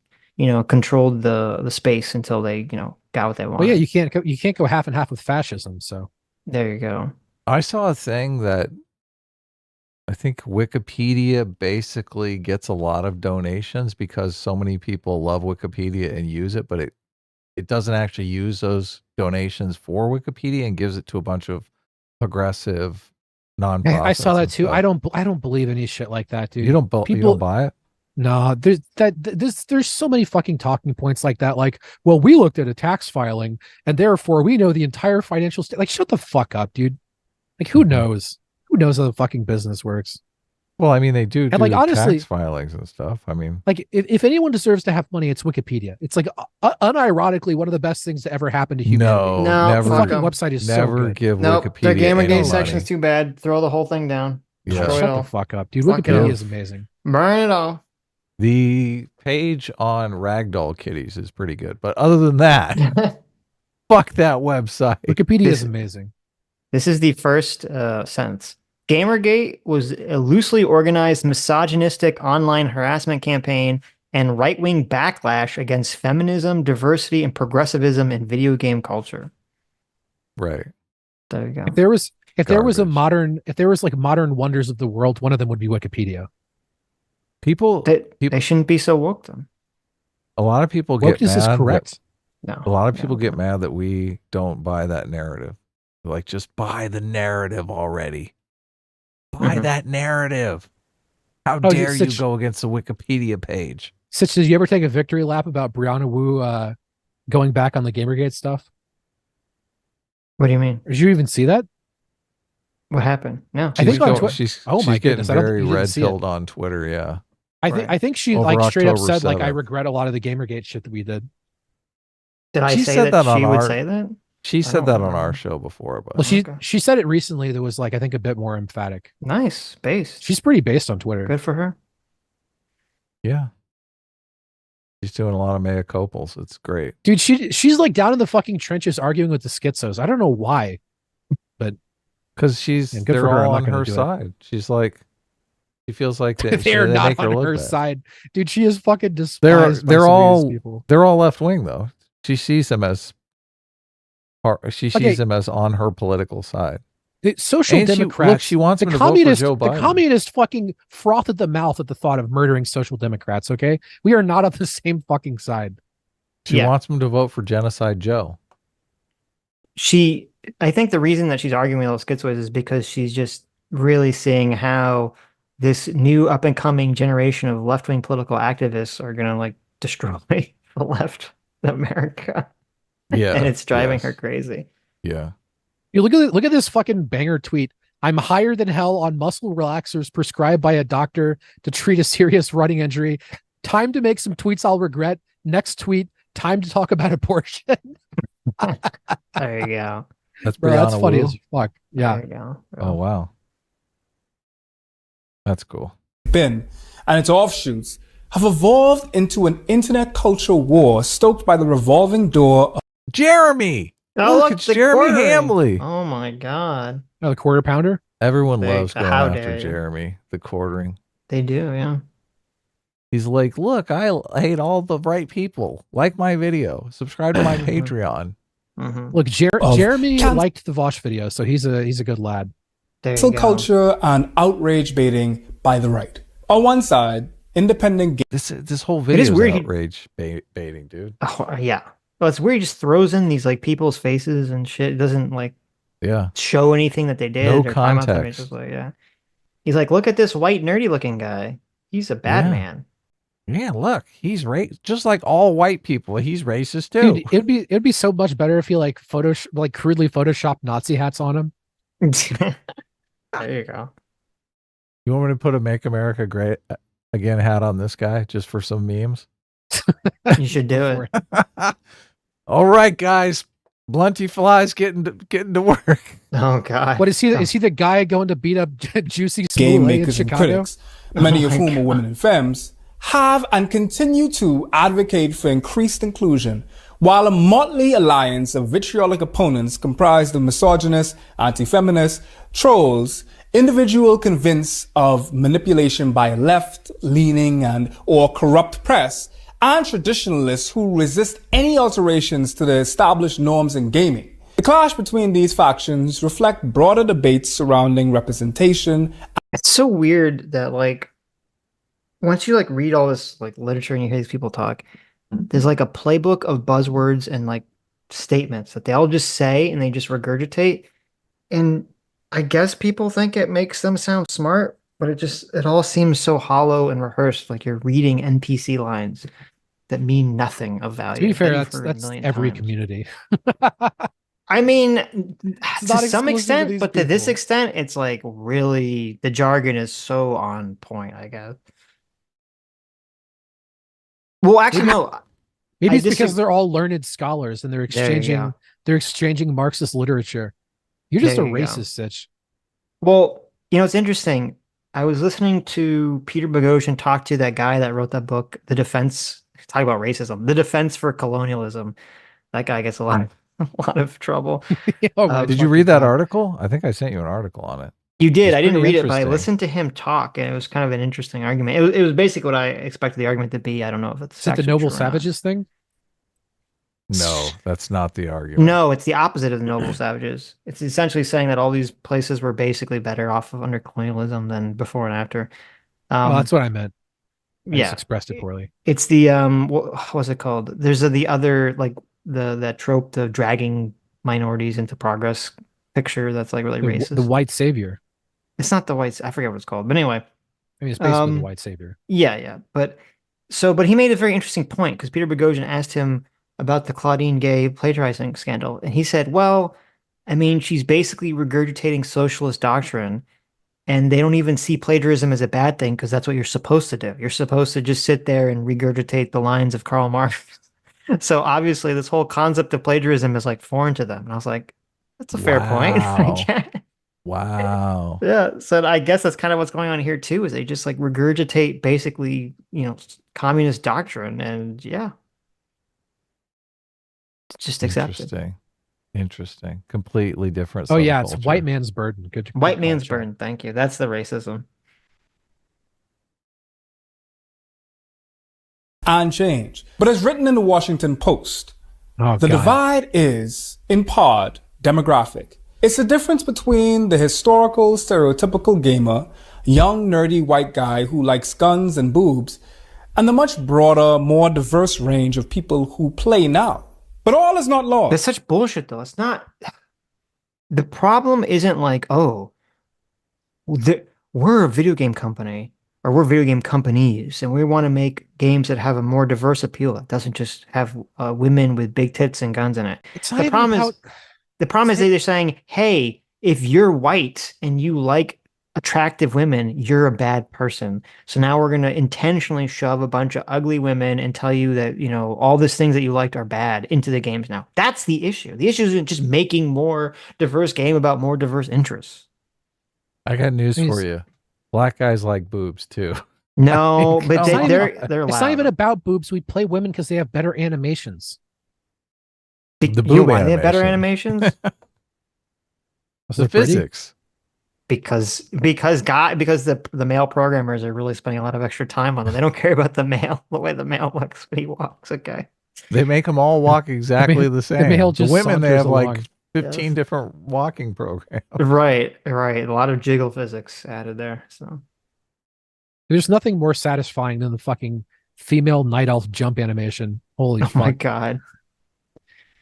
controlled the space until they, got what they wanted. Well, yeah, you can't go half and half with fascism. So There you go. I saw a thing that I think Wikipedia basically gets a lot of donations because so many people love Wikipedia and use it, but it doesn't actually use those donations for Wikipedia and gives it to a bunch of progressive nonprofits. I saw that and too. stuff. I don't believe any shit like that, dude. You don't buy it? No, there's so many fucking talking points like that. Like, well, we looked at a tax filing and therefore we know the entire financial state. Like, shut the fuck up, dude. Like, who knows? Who knows how the fucking business works? Well, I mean, they do And like honestly, tax filings and stuff. I mean, like if anyone deserves to have money, it's Wikipedia. It's like unironically one of the best things to ever happen to humanity. No, never. The fucking website is so Never good. give Nope, Wikipedia their Gamergate any section's money. too bad. Throw the whole thing down. Yeah. Destroy it Shut all. the fuck up, dude. Fuck it Wikipedia up. is amazing. Burn it all. The page on ragdoll kitties is pretty good, but other than that, fuck that website. Wikipedia is amazing. This is the first sentence. Gamergate was a loosely organized misogynistic online harassment campaign and right-wing backlash against feminism, diversity, and progressivism in video game culture. Right. There you go. If there was like modern wonders of the world, one of them would be Wikipedia. They shouldn't be so woke then. A lot of people get Wokeness mad. is correct. No. A lot of people get mad that we don't buy that narrative. They're like, just buy the narrative already. Buy that narrative. How dare you go against the Wikipedia page? Sitch, did you ever take a victory lap about Brianna Wu going back on the Gamergate stuff? What do you mean? Did you even see that? What happened? No. I think on Twitter. She's Oh my getting goodness! I don't very think you didn't red see it. pilled on Twitter. Yeah. I think she Over like straight up October said like I 7th. regret a lot of the Gamergate shit that we did. Did I She say said that that on she would our- say that? She said that on our show before, but Well, she said it recently. That was like I think a bit more emphatic. Nice. Based. She's pretty based on Twitter. Good for her. yeah. She's doing a lot of mea culpas. It's great. Dude, she's like down in the fucking trenches arguing with the schizos. I don't know why, but Because good they're for her. I'm all not on gonna her do it. side. She's like, she feels like they they're they not make her on look her bad. side, dude. She is fucking They're despised. by some of these people. they're all left wing though. She sees them as she sees Okay. them as on her political side. The social And democrats. she wants the them to vote for communist. Joe The Biden. communist fucking froth at the mouth at the thought of murdering social democrats. Okay, we are not on the same fucking side. She wants them to vote for Genocide Joe. I think the reason that she's arguing with those schizoids is because she's just really seeing how this new up and coming generation of left wing political activists are going to like destroy the left of America. Yeah. And it's driving yes. her crazy. Yeah. You look at this fucking banger tweet. I'm higher than hell on muscle relaxers prescribed by a doctor to treat a serious running injury. Time to make some tweets I'll regret. Next tweet. Time to talk about abortion. There you go. That's Bro, that's Brianna funny Wu? as fuck. Yeah. There you go. Oh wow. That's cool. Been and its offshoots have evolved into an internet culture war stoked by the revolving door of Jeremy. Oh, look, it's the Jeremy quartering. Hamley. Oh my God. Oh, the quarter pounder. Everyone They- loves going how after dare you. Jeremy, the quartering. They do, yeah. He's like, look, I hate all the right people. Like my video. Subscribe to my Patreon. Look, Of Jeremy can- liked the Vosh video, so he's a good lad. There you cancel go. culture and outrage baiting by the right. On one side, independent This whole It video is is weird he- outrage baiting, dude. Oh, yeah. Well, it's weird. He just throws in these like people's faces and shit. It doesn't like Yeah. show anything that they did. No or time out them. It's context. just like, yeah. He's like, look at this white nerdy looking guy. He's a bad Yeah. man. Yeah, look, he's just like all white people. He's racist too. Dude, it'd be so much better if he like crudely photoshopped Nazi hats on him. There you go. You want me to put a "Make America Great Again" hat on this guy just for some memes? You should do it. All right, guys, Blunty Fly's getting to work. Oh God. What is he? Is he the guy going to beat up Juicy game Smoulet in makers and Chicago? critics, many of my whom are women and femmes, have and continue to advocate for increased inclusion, while a motley alliance of vitriolic opponents comprised of misogynists, anti-feminists, trolls, individual convinced of manipulation by a left-leaning and or corrupt press, and traditionalists who resist any alterations to the established norms in gaming. The clash between these factions reflect broader debates surrounding representation. It's so weird that like once you like read all this like literature and you hear these people talk, there's like a playbook of buzzwords and like statements that they all just say and they just regurgitate. And I guess people think it makes them sound smart, but it all seems so hollow and rehearsed, like you're reading NPC lines that mean nothing of value. To be fair, I've said it for a that's million every times. community. I mean, It's to not some exclusive to extent, these but to this people. extent, it's like really the jargon is so on point, I guess. Well, actually, no. Maybe I it's because disagree. they're all learned scholars and There you go. they're exchanging Marxist literature. You're just There a you go. racist, Sitch. Well, it's interesting. I was listening to Peter Boghossian talk to that guy that wrote that book, The Defense, talk about racism, The Defense for Colonialism. That guy gets a lot of trouble. Did you read that article? I think I sent you an article on it. You did. It's I didn't pretty read it, but I interesting. listened to him talk, and it was kind of an interesting argument. It was basically what I expected the argument to be. I don't know if it's Is it the actually Noble true or not. Savages thing? No, that's not the argument. No, it's the opposite of the noble savages. It's essentially saying that all these places were basically better off of under colonialism than before and after. Oh, that's what I meant. I yeah, just expressed it poorly. it's the what was it called? There's the other like that trope of dragging minorities into progress picture that's like really racist. The white savior. It's not the white. I forget what it's called, but anyway. I mean, it's basically the white savior. Yeah. But he made a very interesting point because Peter Boghossian asked him about the Claudine Gay plagiarizing scandal. And he said, well, I mean, she's basically regurgitating socialist doctrine, and they don't even see plagiarism as a bad thing because that's what you're supposed to do. You're supposed to just sit there and regurgitate the lines of Karl Marx. So obviously this whole concept of plagiarism is like foreign to them. And I was like, that's a fair point. Wow. Yeah, so I guess that's kind of what's going on here too, is they just like regurgitate basically, communist doctrine, and yeah, just accept it. Interesting. Completely different. Oh yeah, it's white man's burden. Good. White man's burden. Thank you. That's the racism. And change. But as written in the Washington Post, the divide is, in part, demographic. It's the difference between the historical, stereotypical gamer, young, nerdy white guy who likes guns and boobs, and the much broader, more diverse range of people who play now. But all is not lost. That's such bullshit, though. It's not. The problem isn't like, we're a video game company, or we're video game companies, and we want to make games that have a more diverse appeal. It doesn't just have women with big tits and guns in it. The problem is they're saying, hey, if you're white and you like attractive women, you're a bad person. So now we're going to intentionally shove a bunch of ugly women and tell you that, all these things that you liked are bad into the games now. That's the issue. The issue isn't just making more diverse game about more diverse interests. I got news for you. Black guys like boobs too. No, but they're It's not even about boobs. We play women because they have better animations. The boob why they have better animations? The physics. Because the male programmers are really spending a lot of extra time on them. They don't care about the way the male looks when he walks. Okay. They make them all walk exactly the same. The women, they have along. like 15 different walking programs. Right. A lot of jiggle physics added there. So there's nothing more satisfying than the fucking female night elf jump animation. Holy fuck. My God.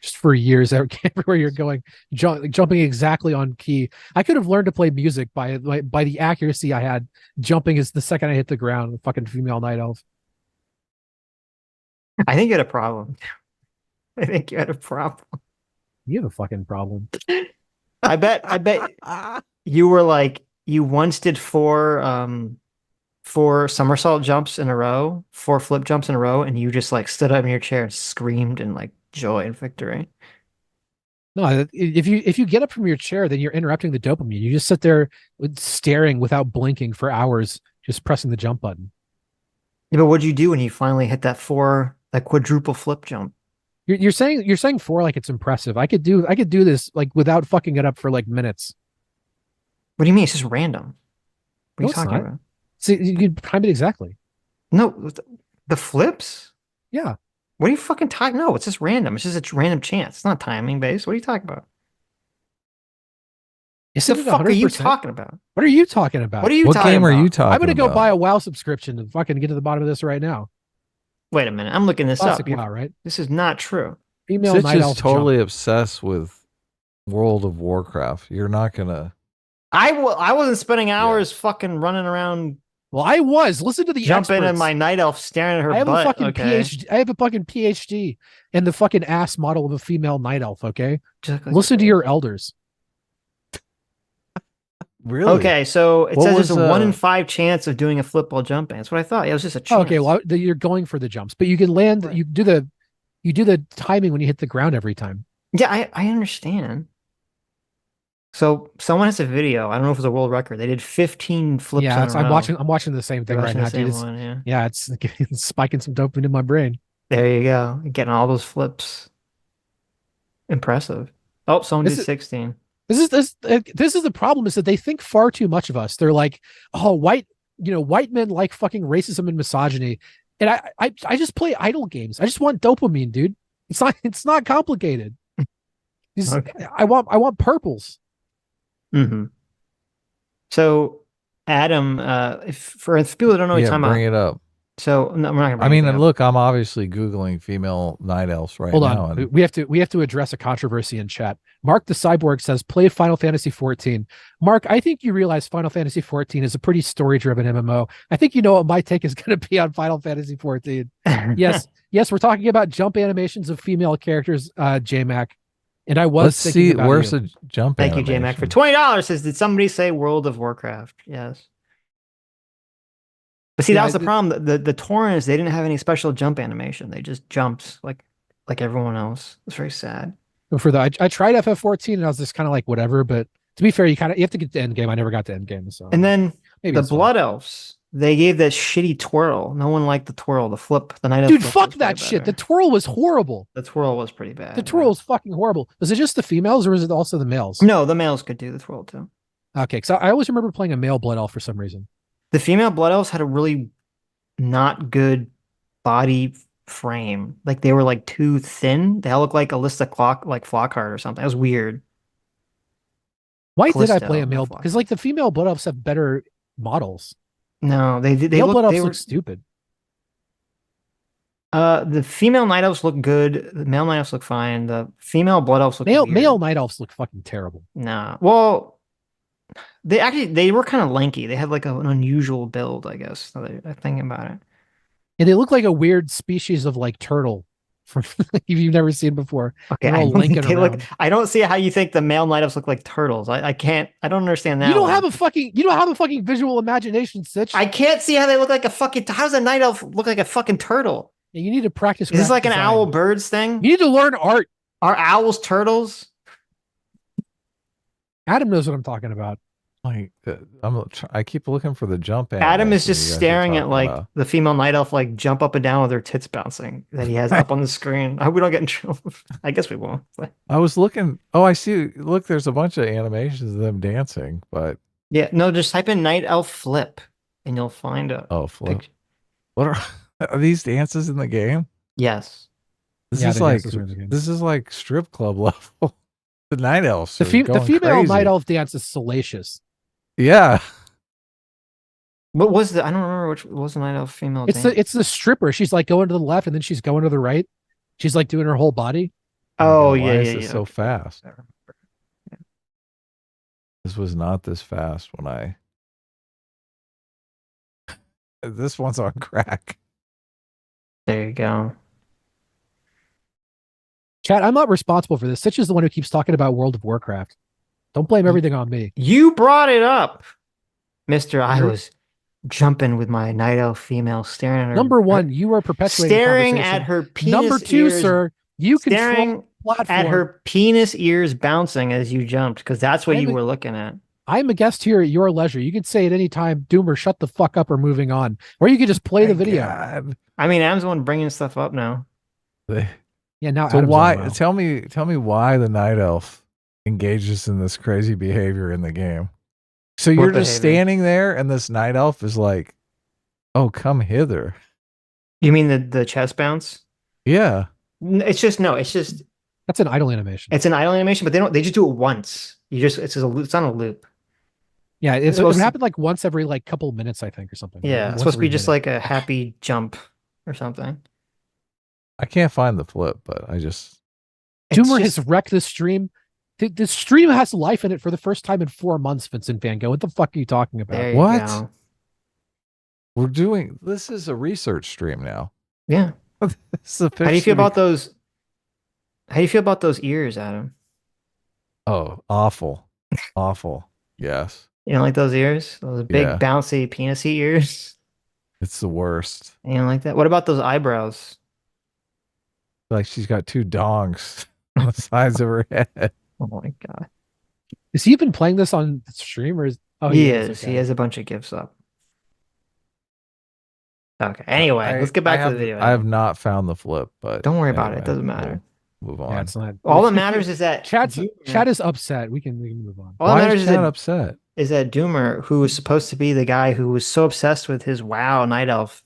Just for years, everywhere you're going, jumping exactly on key. I could have learned to play music by the accuracy I had. Jumping is the second I hit the ground. Fucking female night elf. I think you had a problem. I think you had a problem. You have a fucking problem. I bet you were like, you once did four somersault jumps in a row, 4 flip jumps in a row, and you just like stood up in your chair and screamed in like joy and victory. No, if you get up from your chair, then you're interrupting the dopamine. You just sit there staring without blinking for hours, just pressing the jump button. Yeah, but what'd you do when you finally hit that quadruple flip jump? You're saying 4 like it's impressive. I could do this like without fucking it up for like minutes. What do you mean? It's just random. What are you talking about? See, you time it exactly. No, the flips? Yeah. What are you fucking talking? No, it's just random. It's just a random chance. It's not timing based. What are you talking about? What the fuck are you talking about? What are you talking about? What are you talking about? What game are you talking about? I'm gonna go buy a WoW subscription and fucking get to the bottom of this right now. Wait a minute. I'm looking this Classic up. WoW, right? This is not true. Female Sitch night is elf totally jump. obsessed with World of Warcraft. You're not gonna. I wasn't spending hours fucking running around Well, I was. Listen to the Jumping experts. in my night elf staring at her I have butt. a fucking Okay. PhD. I have a fucking PhD in the fucking ass model of a female night elf. Okay, Just like listen to your elders. Really? Okay, so it What says there's was, a 1 in 5 chance of doing a flip while jumping. That's what I thought. Yeah, it was just a chance. Oh, okay, well you're going for the jumps, but you can land. You do the timing when you hit the ground every time. Yeah, I understand. So someone has a video. I don't know if it's a world record. They did 15 flips. Yeah, in a I'm row. watching the same thing You're right watching now, the same dude. It's, one, yeah. It's spiking some dopamine in my brain. There you go. Getting all those flips. Impressive. Oh, someone did 16. This is the problem, is that they think far too much of us. They're like, oh, white men like fucking racism and misogyny. And I just play idle games. I just want dopamine, dude. It's not complicated. Okay. I want purples. Mm-hmm. So Adam, if people that don't know what you're talking bring about, it up. So no, we're not gonna I bring mean, it up. look, I'm obviously Googling female night elves right Hold now. on. And We have to address a controversy in chat. Mark the Cyborg says, play Final Fantasy 14. Mark, I think you realize Final Fantasy 14 is a pretty story-driven MMO. I think you know what my take is going to be on Final Fantasy 14. Yes, we're talking about jump animations of female characters, JMac. And I was let's thinking see, about where's you. the jump Thank you, animation? JMac, for $20. Says, did somebody say World of Warcraft? Yes. But see, that was the problem. The Taurens, they didn't have any special jump animation. They just jumped like everyone else. It's very sad. For the I tried FF14 and I was just kind of like whatever. But to be fair, you have to get to end game. I never got to end game. So And then maybe the it's fine. Blood Elves, they gave that shitty twirl. No one liked the twirl, the flip, the night elf. Dude, flip fuck was that way shit. better. The twirl was horrible. The twirl was pretty bad. The twirl was fucking horrible. Was it just the females or was it also the males? No, the males could do the twirl too. Okay, because I always remember playing a male Blood Elf for some reason. The female Blood Elves had a really not good body frame. Like they were like too thin. They all looked like Alyssa Flockhart or something. It was weird. Why did I Callisto, play a male? not Because like the female Blood Elves have better models. No, they Male Blood Elves they were look stupid. the female Night Elves look good. The male Night Elves look fine. The female Blood Elves look weird. Male Night Elves look fucking terrible. Nah. Well, they were kind of lanky. They had like an unusual build, I guess. Now that I'm thinking about it. And they look like a weird species of like turtle from you've never seen before. Okay, They're all linking around. I don't see how you think the male Night Elves look like turtles. I don't understand that. You don't one. have a fucking visual imagination, Sitch. I can't see how they look like a fucking. How does a Night Elf look like a fucking turtle? Yeah, you need to practice. Is this like graphic an design. owl birds thing? You need to learn art. Are owls turtles? Adam knows what I'm talking about. Like, I keep looking for the jump. Adam is animation just you guys are staring at talking like about. the female Night Elf like jump up and down with her tits bouncing that he has up on the screen. I hope we don't get in trouble. I guess we won't. I was looking. Oh, I see. Look, there's a bunch of animations of them dancing, but Yeah, no, just type in Night Elf flip and you'll find a flip. What are these dances in the game? Yes. This Yeah, is the like dances are in the game. this is like strip club level. The night elves. The are female going crazy. Night Elf dance is salacious. Yeah. What was the? I don't remember which was the Night Elf female. It's the stripper. She's like going to the left and then she's going to the right. She's like doing her whole body. Oh Why yeah, is yeah, it yeah. so fast? This was not this fast when I. This one's on crack. There you go. Chat, I'm not responsible for this. Sitch is the one who keeps talking about World of Warcraft. Don't blame everything on me. You brought it up, Mister. I was jumping with my Night Elf female, staring at her. Number one, you are perpetuating staring the at conversation. her penis. Number two, ears, sir, you staring control the platform. at her penis ears bouncing as you jumped, because that's what you were looking at. I'm a guest here at your leisure. You can say at any time, Doomer, shut the fuck up or moving on. Or you can just play the video. God. I mean, Adam's the one bringing stuff up now. Yeah, now So Adam's why? on the Tell me why the night elf engages in this crazy behavior in the game. So you're just standing there, and this night elf is like, "Oh, come hither." You mean the chest bounce? Yeah. It's just that's an idle animation. It's an idle animation, but they just do it once. It's on a loop. Yeah, it supposed to- happened like once every like couple minutes, I think, or something. Yeah, Once it's supposed to be every just minute. like a happy jump or something. I can't find the flip, but I just. Doomer has wrecked the stream. The stream has life in it for the first time in 4 months, Vincent Van Gogh. What the fuck are you talking about? There you What? go. This is a research stream now. Yeah. How do you feel about those? How do you feel about those ears, Adam? Oh, awful. Awful. Yes. You don't like those ears? Those big Yeah. bouncy penisy ears? It's the worst. You don't like that? What about those eyebrows? Like she's got 2 dongs on the sides of her head. Oh my god. Is he even playing this on stream or is he is. Okay. He has a bunch of gifts up. Okay. Anyway, let's get back to the video. I have not found the flip, but don't worry about it. It doesn't matter. We'll move on. Yeah, it's not, all that matters is that chat is upset. We can move on. All that matters is that upset? Is that Doomer, who was supposed to be the guy who was so obsessed with his WoW Night Elf,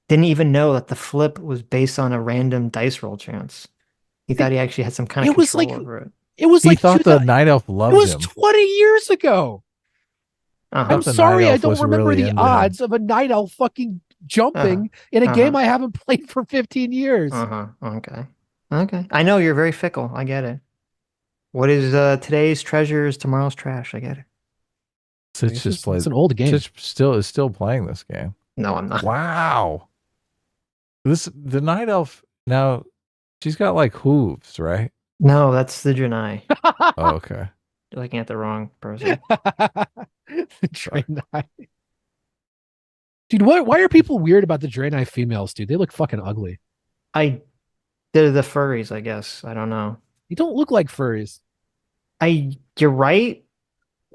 didn't even know that the flip was based on a random dice roll chance. He thought he actually had some kind of control over it. It was he like thought the Night Elf loved him. It was him. 20 years ago. I'm sorry, I don't remember really the odds of a Night Elf fucking jumping in a game I haven't played for 15 years. Okay. Okay. I know you're very fickle. I get it. What is today's treasure is tomorrow's trash. I get it. Sitch just plays. It's an old game. Sitch is still playing this game. No, I'm not. Wow. The Night Elf now, she's got like hooves, right? No, that's the Draenei. Oh, okay. You're looking at the wrong person. Draenei. Dude, why are people weird about the Draenei females, dude? They look fucking ugly. They're the furries, I guess. I don't know. You don't look like furries. You're right.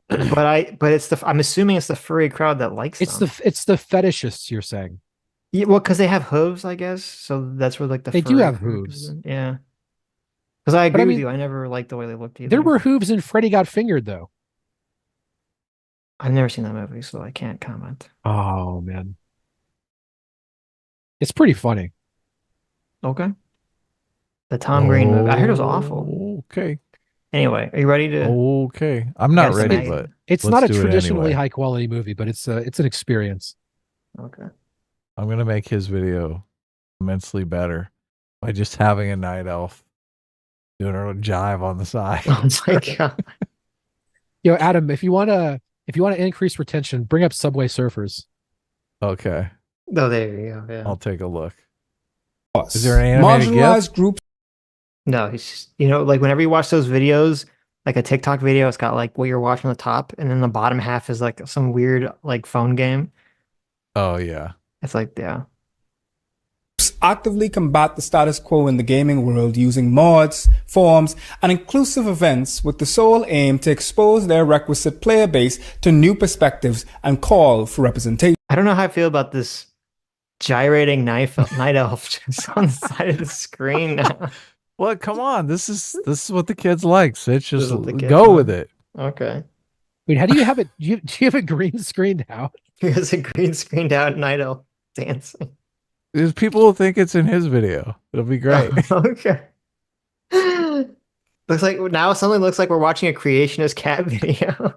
But I'm assuming it's the furry crowd that likes them. It's the fetishists you're saying. Yeah, well, because they have hooves, I guess. So that's where like they do have hooves. Yeah. Because I agree with you. I never liked the way they looked either. There were hooves in Freddy Got Fingered, though. I've never seen that movie, so I can't comment. Oh man, it's pretty funny. Okay. The Tom Green movie. I heard it was awful. Okay. Anyway, are you ready to? Okay, I'm not ready, but it's not a traditionally high quality movie, but it's an experience. Okay. I'm gonna make his video immensely better by just having a Night Elf doing her jive on the side. Oh my god. Yo, Adam, if you wanna increase retention, bring up Subway Surfers. Okay. Oh, there you go. Yeah. I'll take a look. Is there an animated GIF? Group? No, he's just, like whenever you watch those videos, like a TikTok video, it's got like what you're watching on the top, and then the bottom half is like some weird like phone game. Oh yeah. It's like, yeah. Actively combat the status quo in the gaming world using mods, forums, and inclusive events with the sole aim to expose their requisite player base to new perspectives and call for representation. I don't know how I feel about this gyrating night elf just on the side of the screen now. Well, come on. This is what the kids like. Sitch, just go with it. Okay. Wait, how do you have it? Do you have a green screened out? He has a green screened out night elf dancing. Because people will think it's in his video. It'll be great. Okay. Looks like now suddenly looks like we're watching a creationist cat video.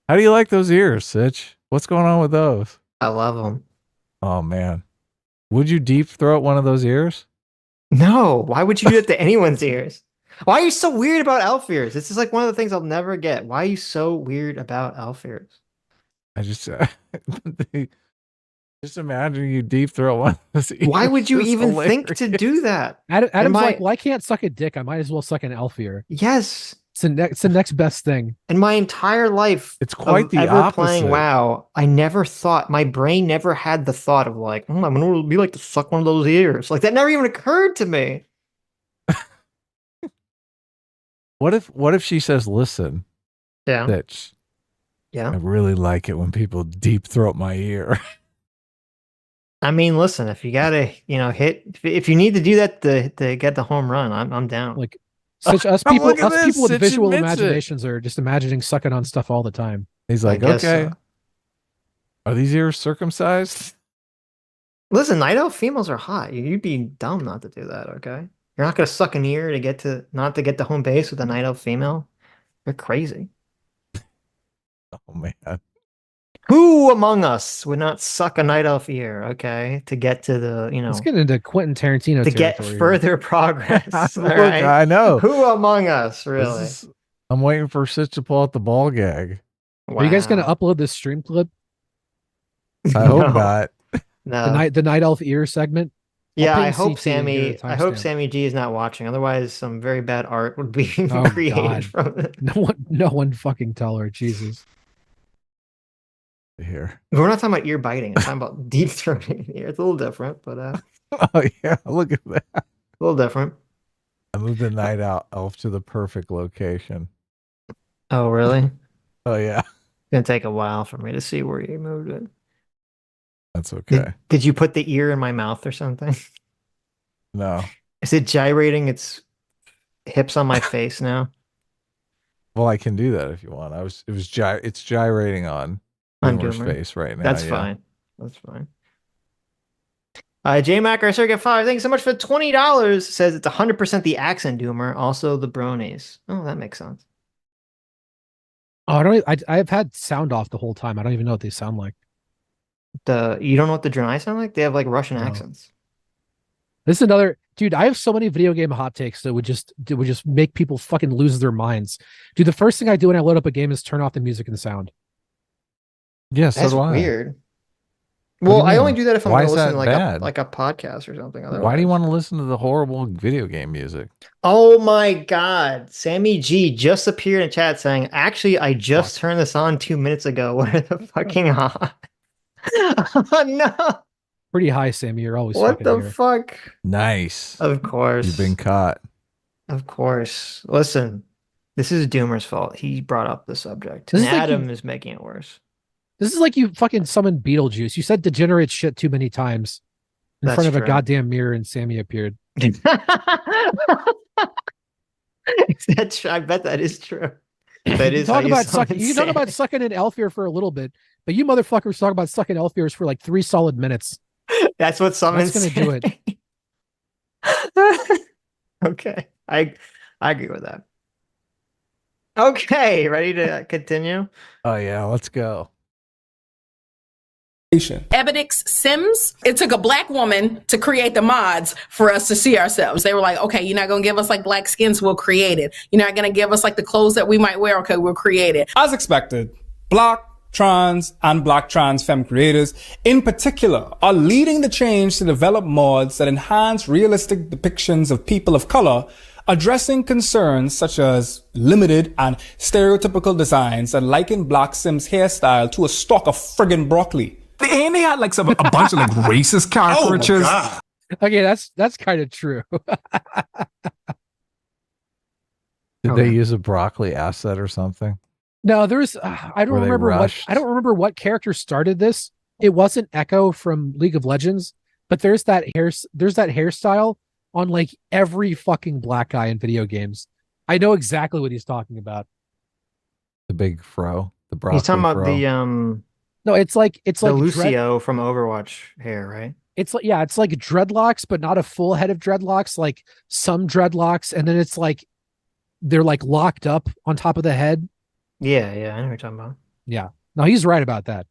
How do you like those ears, Sitch? What's going on with those? I love them. Oh man. Would you deep throat one of those ears? No. Why would you do that to anyone's ears? Why are you so weird about elf ears? This is like one of the things I'll never get. Why are you so weird about elf ears? I just just imagine you deep throat one of those ears. Why would you It's even hilarious. think to do that? Adam's like, well, I can't suck a dick. I might as well suck an elf ear. Yes. It's the next best thing. In my entire life, it's quite the ever opposite. Playing WoW, I never thought, my brain never had the thought of like, I'm gonna be like to suck one of those ears. Like that never even occurred to me. What if she says, listen, yeah, Sitch, yeah, I really like it when people deep throat my ear. I mean, listen, if you gotta, hit, if you need to do that to get the home run, I'm down. Like, Sitch, us people with Sitch visual admits imaginations are just imagining sucking on stuff all the time. He's like, I guess okay, so. Are these ears circumcised? Listen, night elf females are hot. You'd be dumb not to do that. Okay, you're not gonna suck an ear to not to get to home base with a night elf female. You're crazy. Oh man. Who among us would not suck a night elf ear, okay, to get to the, Let's get into Quentin Tarantino to get territory. further progress. All Look, right? I know. Who among us, really? I'm waiting for Sitch to pull out the ball gag. Are you guys going to upload this stream clip? I hope not. No. The night elf ear segment. Yeah, I ping hope CT and get a I hope timestamp. Sammy G is not watching. Otherwise, some very bad art would be Oh, created God. from it. No one fucking tell her. Jesus. Here. We're not talking about ear biting. I'm talking about deep throating the ear. It's a little different, but Oh yeah, look at that. a little different. I moved the night elf to the perfect location. Oh, really? Oh yeah. It's gonna take a while for me to see where you moved it. That's okay. Did you put the ear in my mouth or something? No. Is it gyrating its hips on my face now? Well, I can do that if you want. It's gyrating on Boomer's Doomer. face right now. That's yeah. fine. That's fine. J Mac, our circuit father, thanks so much for the $20. Says it's 100% the accent Doomer, also the bronies. Oh, that makes sense. Oh, I've had sound off the whole time. I don't even know what they sound like. You don't know what the Drenai sound like? They have like Russian No. accents. This is another dude. I have so many video game hot takes that would just make people fucking lose their minds. Dude, the first thing I do when I load up a game is turn off the music and the sound. Yeah, so That's do I. weird. What do Well, you I mean? only do that if I'm Why going to is listen that to bad? like a podcast or something. Why do you want to listen to the horrible video game music? Oh my God. Sammy G just appeared in chat saying, actually, I just turned this on 2 minutes ago. Where the fucking hot? Oh, no. Pretty high, Sammy. You're always What fucking the here. fuck? Nice. Of course. You've been caught. Of course. Listen, this is Doomer's fault. He brought up the subject. This And is like Adam you- is making it worse. This is like you fucking summoned Beetlejuice. You said degenerate shit too many times in That's front of a true. goddamn mirror, and Sammy appeared. I bet that is true. That is Talk how about summon sucking. You talk about Sammy. sucking an elf ear for a little bit, but you motherfuckers talk about sucking elf ears for like 3 solid minutes. That's what summons That's gonna do it. Okay. I agree with that. Okay, ready to continue? Oh yeah, let's go. Ebonix Sims. It took a black woman to create the mods for us to see ourselves. They were like, okay, you're not going to give us like black skins, we'll create it. You're not going to give us like the clothes that we might wear, okay, we'll create it. As expected, black, trans, and black trans femme creators in particular are leading the change to develop mods that enhance realistic depictions of people of color, addressing concerns such as limited and stereotypical designs that liken Black Sim's hairstyle to a stalk of friggin' broccoli. And they had like a bunch of like racist caricatures. God. Okay, that's kind of true. Did they use a broccoli asset or something? No, there's I don't Were they remember rushed? what character started this. It wasn't Echo from League of Legends, but there's that hairstyle on like every fucking black guy in video games. I know exactly what he's talking about. The big fro, the broccoli He's talking about fro. the No, it's like Lucio from Overwatch hair, right? it's like dreadlocks, but not a full head of dreadlocks, like some dreadlocks, and then it's like they're like locked up on top of the head. Yeah, I know what you're talking about. Yeah. No, he's right about that.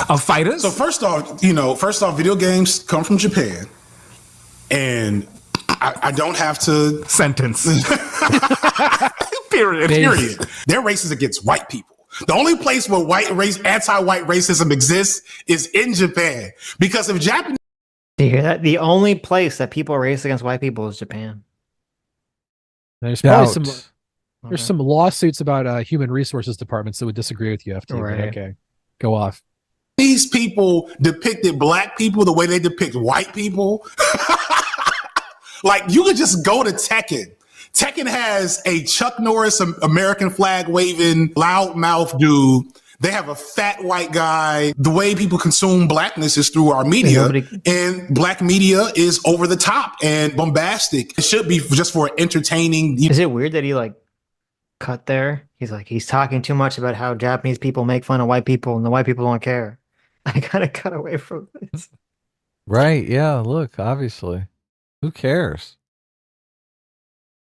Of fighters? So first off, video games come from Japan, and I don't have to sentence. Period. They're racist against white people. The only place where anti-white racism exists is in Japan. Because if Japanese Do you hear that? The only place that people are racist against white people is Japan. There's probably Doubt. there's some lawsuits about human resources departments that would disagree with you, FT. but Right. Okay, go off. people depicted black people the way they depict white people, like you could just go to Tekken. Tekken has a Chuck Norris American flag waving loudmouth dude. They have a fat white guy. The way people consume blackness is through our media, and black media is over the top and bombastic. It should be just for entertaining. Is it weird that he like cut there? He's talking too much about how Japanese people make fun of white people and the white people don't care. I gotta cut away from this. Right? Yeah. Look, obviously, who cares?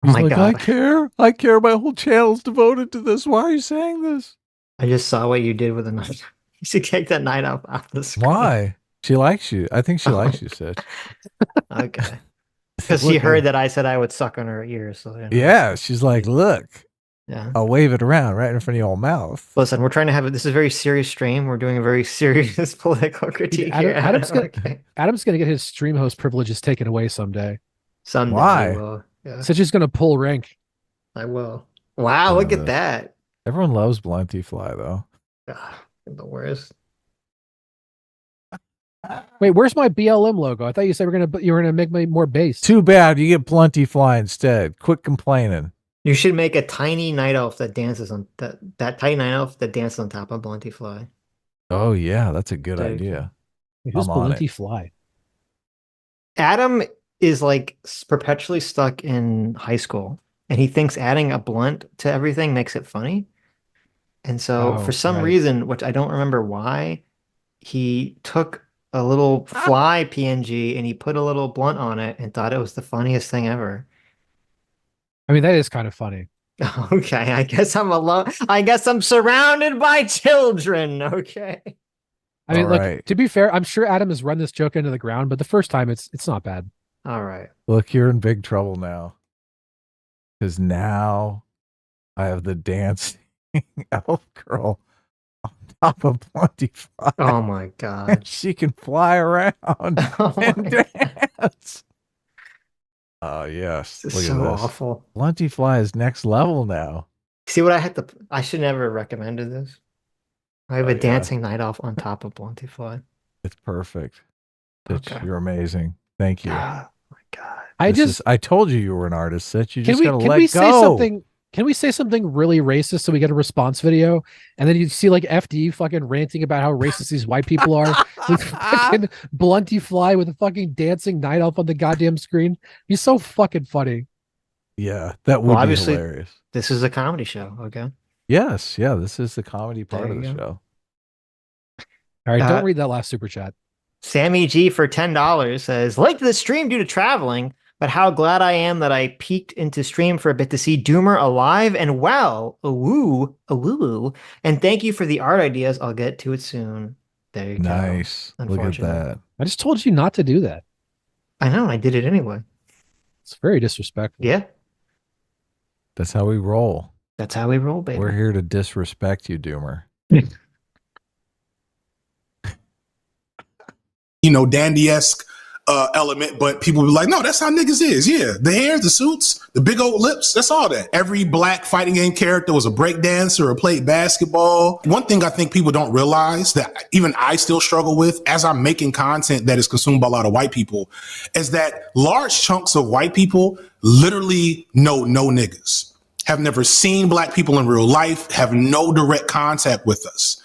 Oh my He's like, God. I care. I care. My whole channel's devoted to this. Why are you saying this? I just saw what you did with the knife. You should take that knife off the screen. Why? She likes you. I think she likes you, Sitch. Okay. Because she Look, heard that I said I would suck on her ears. So, Yeah, she's like, look, Yeah. I'll wave it around right in front of your mouth. Listen, we're trying to have this is a very serious stream. We're doing a very serious political critique here. Adam's gonna Okay. Adam's gonna get his stream host privileges taken away someday. Someday Why? I will. Yeah, Sitch is gonna pull rank. I will. Wow, look at that. Everyone loves Blenty Fly though. The worst. Wait, where's my BLM logo? I thought you said you were gonna make me more base. Too bad you get Plenty Fly instead. Quit complaining. You should make a tiny night elf that dances on that tiny night elf that dances on top of Blenty Fly. Oh yeah, that's a good There you idea. Who's I'm on Blenty it. Fly? Adam is like perpetually stuck in high school, and he thinks adding a blunt to everything makes it funny. And so, Oh, for some right. reason, which I don't remember why, he took a little fly PNG and he put a little blunt on it and thought it was the funniest thing ever. I mean, that is kind of funny. Okay, I guess I'm alone. I guess I'm surrounded by children. Okay. I mean, All look, right. to be fair, I'm sure Adam has run this joke into the ground, but the first time it's not bad. All right. Look, you're in big trouble now. Because now I have the dancing elf girl on top of Plenty Fly. Oh my God. She can fly around Oh my and dance. Oh, yes. This Look is at so this. awful. Plenty Fly is next level now. See what I had to. I should never have recommended this. I have Oh, a yeah. dancing night elf on top of Blenty Fly. It's perfect. Sitch, Okay. you're amazing. Thank you. Oh my God. I told you were an artist, Sitch. You Can just we gotta can let we go. say something? Can we say something really racist so we get a response video? And then you see like FD fucking ranting about how racist these white people are with fucking Blunty Fly with a fucking dancing night elf on the goddamn screen. He's so fucking funny. Yeah, that would Well, be obviously, hilarious. this is a comedy show. Okay. Yes, yeah, this is the comedy part There of the you go. show. All right, Uh, don't read that last super chat. Sammy G for $10 says, late to the stream due to traveling, but how glad I am that I peeked into stream for a bit to see Doomer alive and well. Ooh. And thank you for the art ideas. I'll get to it soon. There you go. Nice. Look at Unfortunate. that. I just told you not to do that. I know. I did it anyway. It's very disrespectful. Yeah. That's how we roll. That's how we roll, baby. We're here to disrespect you, Doomer. Dandy-esque element, but people be like, no, that's how niggas is. Yeah, the hair, the suits, the big old lips, that's all that. Every black fighting game character was a break dancer or played basketball. One thing I think people don't realize that even I still struggle with as I'm making content that is consumed by a lot of white people is that large chunks of white people literally know no niggas, have never seen black people in real life, have no direct contact with us.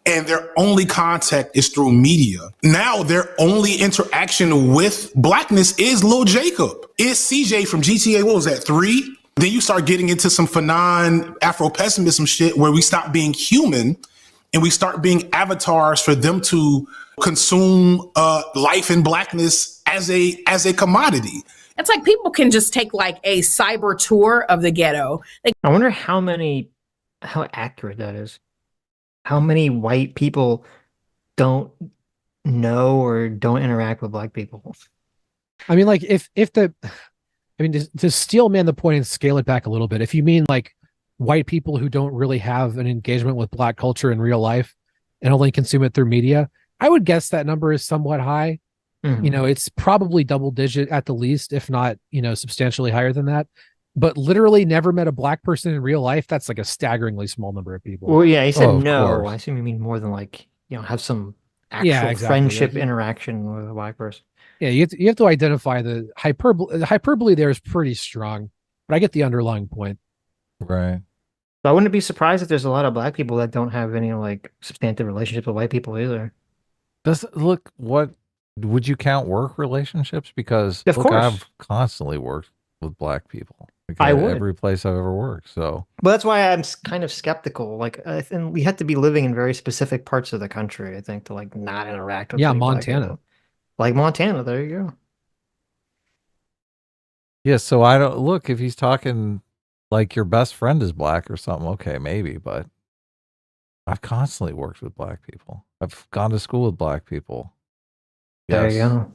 And their only contact is through media. Now their only interaction with blackness is Lil Jacob, is CJ from GTA. What was that, 3? Then you start getting into some Fanon Afro-pessimism shit where we stop being human and we start being avatars for them to consume life and blackness as a commodity. It's like people can just take like a cyber tour of the ghetto. I wonder how accurate that is. How many white people don't know or don't interact with black people? I mean, like to steel man the point and scale it back a little bit. If you mean like white people who don't really have an engagement with black culture in real life and only consume it through media, I would guess that number is somewhat high. Mhm. It's probably double digit at the least, if not, substantially higher than that. But literally never met a black person in real life. That's like a staggeringly small number of people. Well, yeah, he said of no. course. I assume you mean more than have some actual Yeah, exactly. friendship Like, interaction with a white person. Yeah, you have to identify the hyperbole. The hyperbole there is pretty strong, but I get the underlying point. Right. So I wouldn't be surprised if there's a lot of black people that don't have any substantive relationship with white people either. What would you count work relationships? Because Of course. I've constantly worked with black people. I would. Every place I've ever worked. So But that's why I'm kind of skeptical. I think we have to be living in very specific parts of the country, I think, to not interact with Yeah, black Montana. people. Like Montana, there you go. yeah, so I don't look if he's talking like your best friend is black or something. Okay, maybe, but I've constantly worked with black people. I've gone to school with black people. There you go.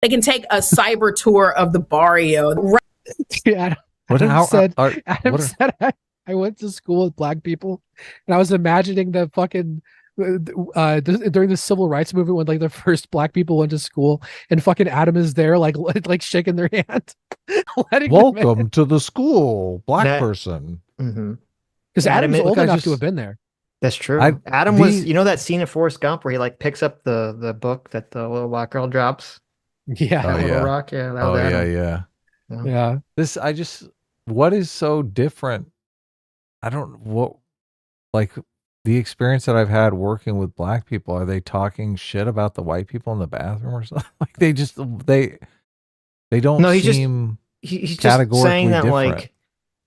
They can take a cyber tour of the barrio. Yeah, Adam said, I went to school with black people, and I was imagining the fucking during the civil rights movement when like the first black people went to school, and fucking Adam is there like shaking their hand. Welcome to the school, black person. Because Adam's old enough to have been there. That's true. Adam was, you know, that scene in Forrest Gump where he like picks up the book that the little black girl drops. Yeah. That little rock. Yeah. That was Adam. Yeah. What is so different? Like the experience that I've had working with black people, are they talking shit about the white people in the bathroom or something? Like they don't seem he's just categorically saying that different. like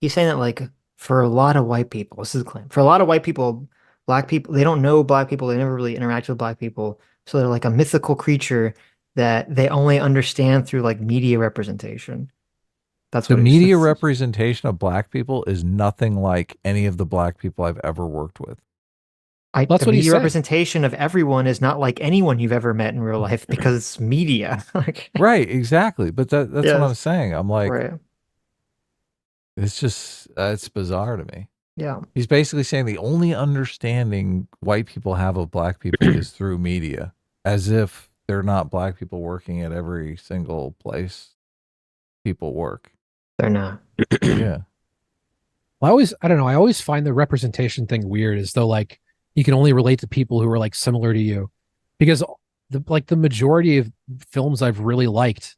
he's saying that like for a lot of white people, this is a claim. For a lot of white people, black people, they don't know black people, they never really interact with black people. So they're like a mythical creature that they only understand through like media representation. That's The what media representation of black people is nothing like any of the black people I've ever worked with. The what he's media saying. representation of everyone is not like anyone you've ever met in real life because it's media. Like, Right, exactly. But that's what I'm saying. I'm like, right. it's just, it's bizarre to me. Yeah. He's basically saying the only understanding white people have of black people is through media, as if they're not black people working at every single place people work. They're not. Yeah. Well, I don't know. I always find the representation thing weird, as though like you can only relate to people who are like similar to you, because the majority of films I've really liked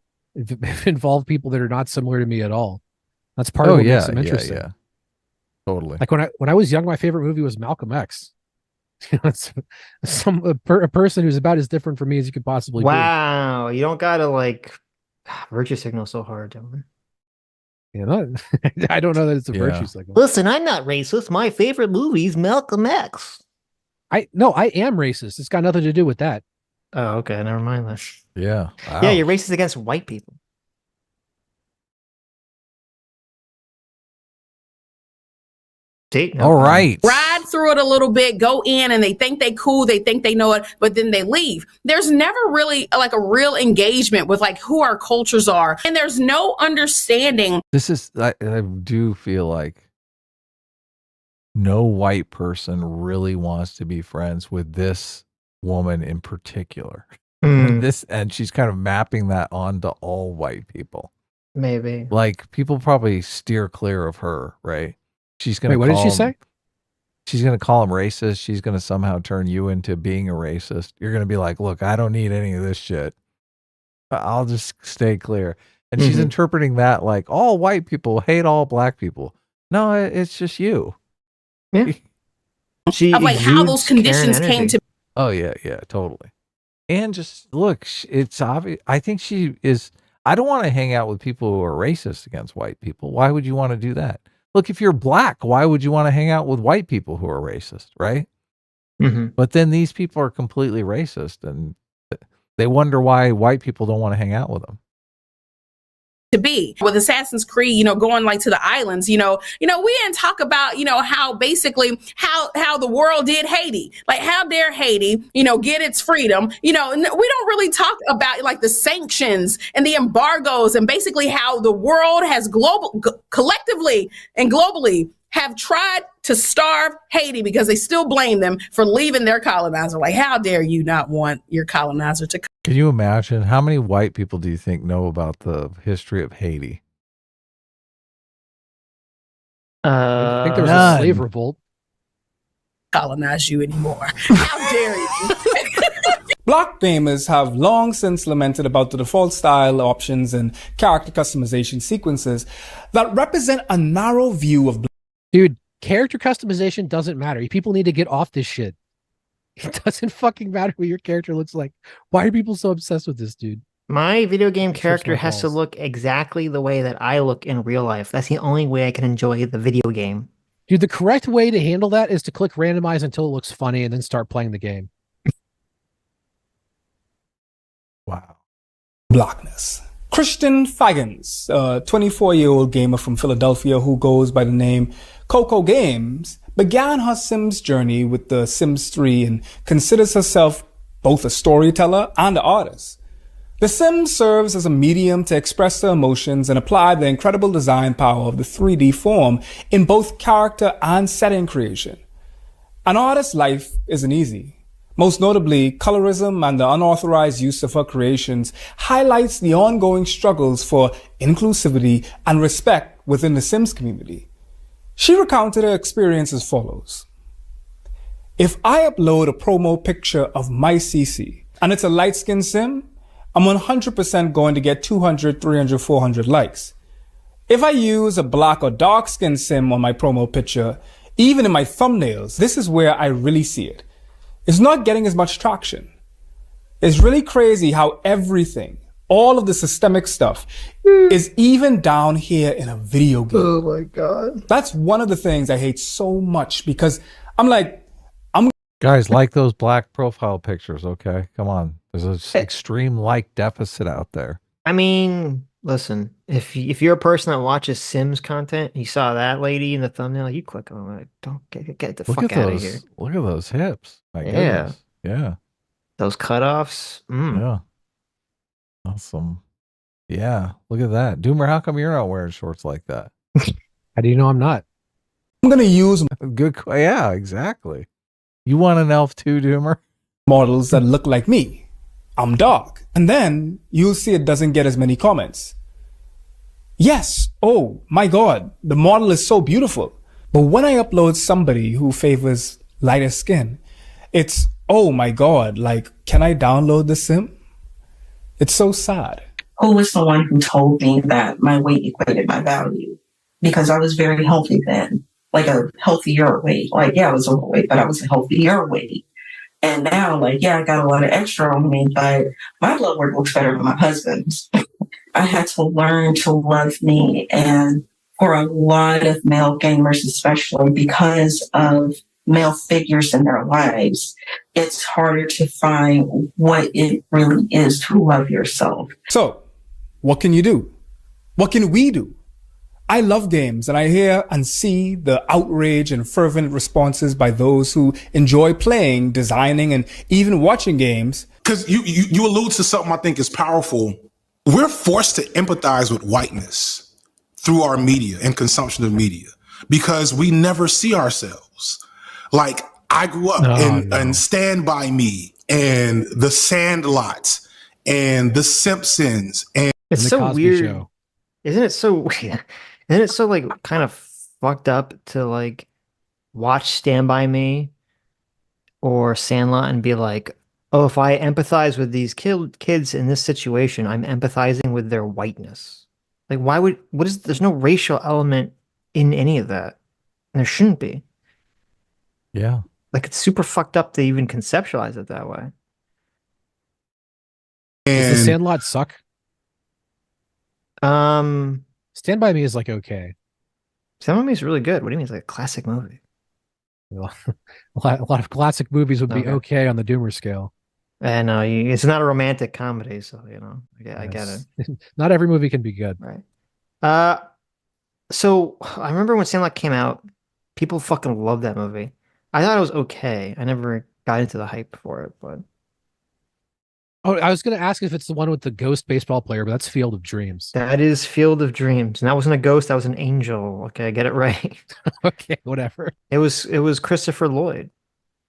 involve people that are not similar to me at all. That's part of what makes them interesting. Yeah. Totally. Like when I was young, my favorite movie was Malcolm X. It's a person who's about as different from me as you could possibly be. Wow. You don't gotta like virtue signal so hard, Dylan. You know, I don't know that it's a virtue signal. Listen, I'm not racist. My favorite movie is Malcolm X. I am racist. It's got nothing to do with that. Oh, okay. Never mind that. Yeah. Yeah, you're racist against white people. All right. Ride through it a little bit, go in, and they think they cool, they think they know it, but then they leave. There's never really like a real engagement with like who our cultures are, and there's no understanding. This is, I do feel like no white person really wants to be friends with this woman in particular. And she's kind of mapping that onto all white people. Maybe. Like people probably steer clear of her, right? She's gonna. Wait, what did she say? She's gonna call him racist. She's gonna somehow turn you into being a racist. You're gonna be like, look, I don't need any of this shit. I'll just stay clear. And she's interpreting that like all white people hate all black people. No, it's just you. Yeah. Of like how those conditions came to. Oh yeah, totally. And just look, it's obvious. I think she is. I don't want to hang out with people who are racist against white people. Why would you want to do that? Look, if you're black, why would you want to hang out with white people who are racist, right? But then these people are completely racist, and they wonder why white people don't want to hang out with them. To be with Assassin's Creed, going like to the islands, we didn't talk about, how basically how the world did Haiti, like how dare Haiti, get its freedom, we don't really talk about like the sanctions and the embargoes and basically how the world has collectively and globally have tried to starve Haiti because they still blame them for leaving their colonizer. Like, how dare you not want your colonizer to come? Can you imagine how many white people do you think know about the history of Haiti? I think there was a slave revolt. Colonize you anymore. How dare you? Black gamers have long since lamented about the default style options and character customization sequences that represent a narrow view of Dude, character customization doesn't matter. People need to get off this shit. It doesn't fucking matter what your character looks like. Why are people so obsessed with this, dude? My video game character has to look exactly the way that I look in real life. That's the only way I can enjoy the video game. Dude, the correct way to handle that is to click randomize until it looks funny and then start playing the game. Wow. Blackness. Christian Faggins, a 24-year-old gamer from Philadelphia who goes by the name Coco Games, began her Sims journey with The Sims 3 and considers herself both a storyteller and an artist. The sim serves as a medium to express the emotions and apply the incredible design power of the 3D form in both character and setting creation. An artist's life isn't easy. Most notably, colorism and the unauthorized use of her creations highlights the ongoing struggles for inclusivity and respect within the Sims community. She recounted her experience as follows. If I upload a promo picture of my CC and it's a light-skinned sim, I'm 100% going to get 200, 300, 400 likes. If I use a black or dark-skinned sim on my promo picture, even in my thumbnails, this is where I really see it. It's not getting as much traction. It's really crazy how everything, all of the systemic stuff, is even down here in a video game. Oh my God. That's one of the things I hate so much because I'm like, Guys, like those black profile pictures, okay? Come on. There's an extreme like deficit out there. I mean, listen, if you're a person that watches Sims content, you saw that lady in the thumbnail, you click on it. Don't get the fuck out of here. Look at those hips. My Yeah. goodness. Yeah. Those cutoffs. Yeah. Awesome. Yeah. Look at that. Doomer, how come you're not wearing shorts like that? How do you know I'm not? I'm going to use good. Yeah, exactly. You want an elf too, Doomer? Models that look like me. I'm dark. And then you'll see it doesn't get as many comments. Yes. Oh my God. The model is so beautiful. But when I upload somebody who favors lighter skin, it's, oh my God, like, can I download the sim? It's so sad. Who was the one who told me that my weight equated my value? Because I was very healthy then, like a healthier weight. Like, yeah, I was overweight, but I was a healthier weight. And now, like, yeah, I got a lot of extra on me, but my blood work looks better than my husband's. I had to learn to love me. And for a lot of male gamers, especially because of male figures in their lives, it's harder to find what it really is to love yourself. So, what can you do? What can we do? I love games, and I hear and see the outrage and fervent responses by those who enjoy playing, designing, and even watching games. Because you allude to something I think is powerful. We're forced to empathize with whiteness through our media and consumption of media because we never see ourselves. Like, I grew up in Stand By Me and The Sandlot and The Simpsons. And It's so weird. Isn't it so weird? Isn't it so like kind of fucked up to like watch Stand By Me or Sandlot and be like, oh, if I empathize with these kids in this situation, I'm empathizing with their whiteness. Like, there's no racial element in any of that. And there shouldn't be. Yeah. Like, it's super fucked up to even conceptualize it that way. Does the Sandlot suck? Stand By Me is like okay. Stand By Me is really good. What do you mean? It's like a classic movie. Well, a lot of classic movies would be okay on the Doomer scale. And it's not a romantic comedy, so I get it. Not every movie can be good. Right. So I remember when Sandlot came out, people fucking loved that movie. I thought it was okay. I never got into the hype for it, but I was going to ask if it's the one with the ghost baseball player, but that's Field of Dreams. That is Field of Dreams, and that wasn't a ghost. That was an angel. Okay, I get it right. Okay, whatever. It was Christopher Lloyd.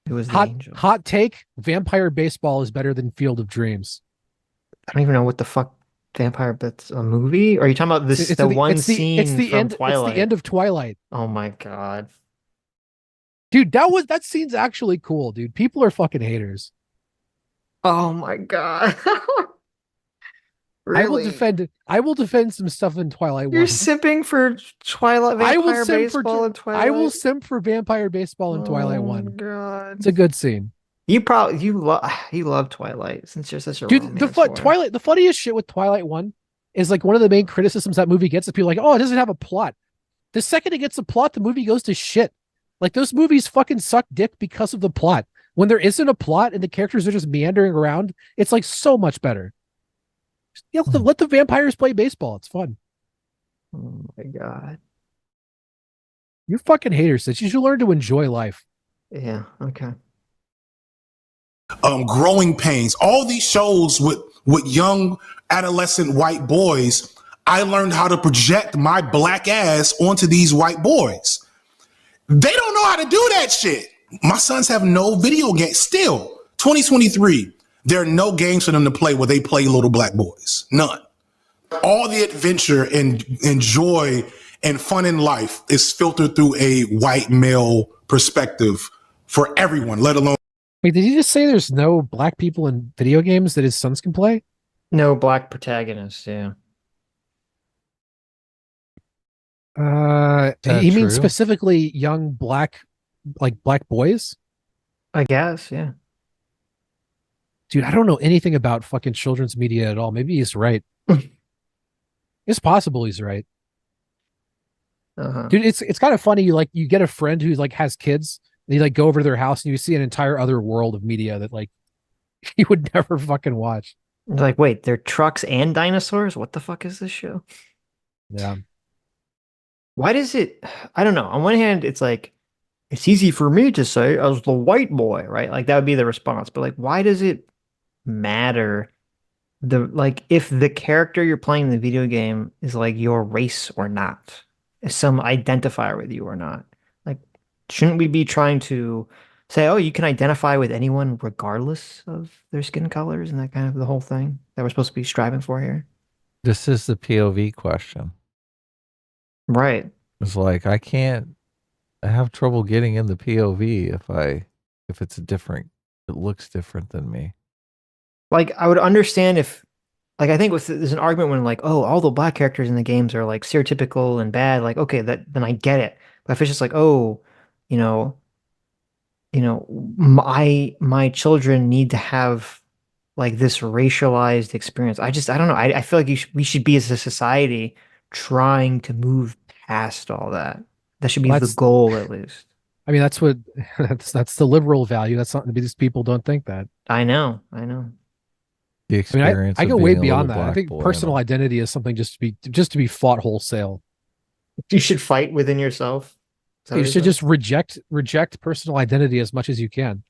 It was the angel. Hot take: Vampire Baseball is better than Field of Dreams. I don't even know what the fuck Vampire. That's a movie. Or are you talking about this? One scene from Twilight. It's the end of Twilight. Oh my God, dude, that scene's actually cool, dude. People are fucking haters. Oh my God. Really? I will defend some stuff in Twilight. You're simping for Twilight Vampire Baseball in Twilight. I will simp for Vampire Baseball in Twilight 1. God. It's a good scene. You love Twilight since you're such a dude. The funniest shit with Twilight 1 is like one of the main criticisms that movie gets is people like, oh, it doesn't have a plot. The second it gets a plot, the movie goes to shit. Like those movies fucking suck dick because of the plot. When there isn't a plot and the characters are just meandering around, it's like so much better. Let the vampires play baseball. It's fun. Oh my God. You're fucking haters. You should learn to enjoy life. Yeah. Okay. Growing Pains, all these shows with young adolescent white boys, I learned how to project my black ass onto these white boys. They don't know how to do that shit. My sons have no video games. Still, 2023, there are no games for them to play where they play little black boys. None. All the adventure and joy and fun in life is filtered through a white male perspective for everyone, let alone. Wait, did you just say there's no black people in video games that his sons can play? No black protagonists, yeah. You mean specifically young black, like black boys? I guess, yeah. Dude, I don't know anything about fucking children's media at all. Maybe he's right. It's possible he's right. Dude, it's kind of funny. You get a friend who like has kids, and you like go over to their house and you see an entire other world of media that like you would never fucking watch. You're like, wait, they're trucks and dinosaurs? What the fuck is this show? Yeah. Why does it, I don't know. On one hand, it's like, it's easy for me to say as the white boy, right? Like that would be the response. But like, why does it matter? If the character you're playing in the video game is like your race or not, is some identifier with you or not? Like, shouldn't we be trying to say, oh, you can identify with anyone regardless of their skin colors and that kind of the whole thing that we're supposed to be striving for here? This is the POV question. Right. It's like I have trouble getting in the POV if it's different, it looks different than me. Like I would understand if, like I think there's an argument when like, oh, all the black characters in the games are like stereotypical and bad. Like, okay, then I get it. But if it's just like, oh, my children need to have like this racialized experience. I don't know. I feel like we should be as a society trying to move past all that. That should be the goal, at least. I mean, that's what that's the liberal value. That's something these people don't think that. I know. The experience. I go way beyond that. I think personal identity is something just to be fought wholesale. You should fight within yourself. You should just reject personal identity as much as you can.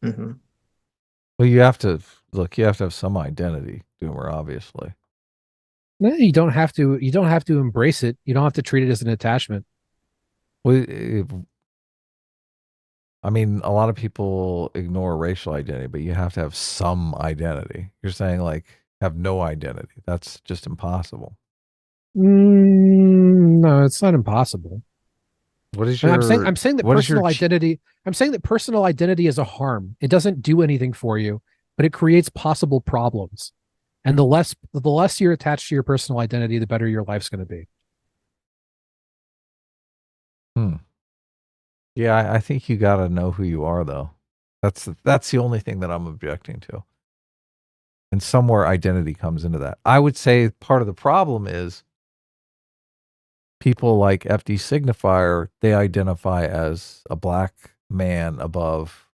Mm-hmm. Well, you have to have some identity, Doomer, obviously. No, you don't have to. You don't have to embrace it. You don't have to treat it as an attachment. Well, I mean, a lot of people ignore racial identity, but you have to have some identity. You're saying like have no identity. That's just impossible. No, it's not impossible. What is your? I'm saying that personal identity. I'm saying that personal identity is a harm. It doesn't do anything for you, but it creates possible problems. And the less you're attached to your personal identity, the better your life's going to be. Yeah, I think you got to know who you are, though. That's the only thing that I'm objecting to. And somewhere identity comes into that. I would say part of the problem is people like FD Signifier, they identify as a black man above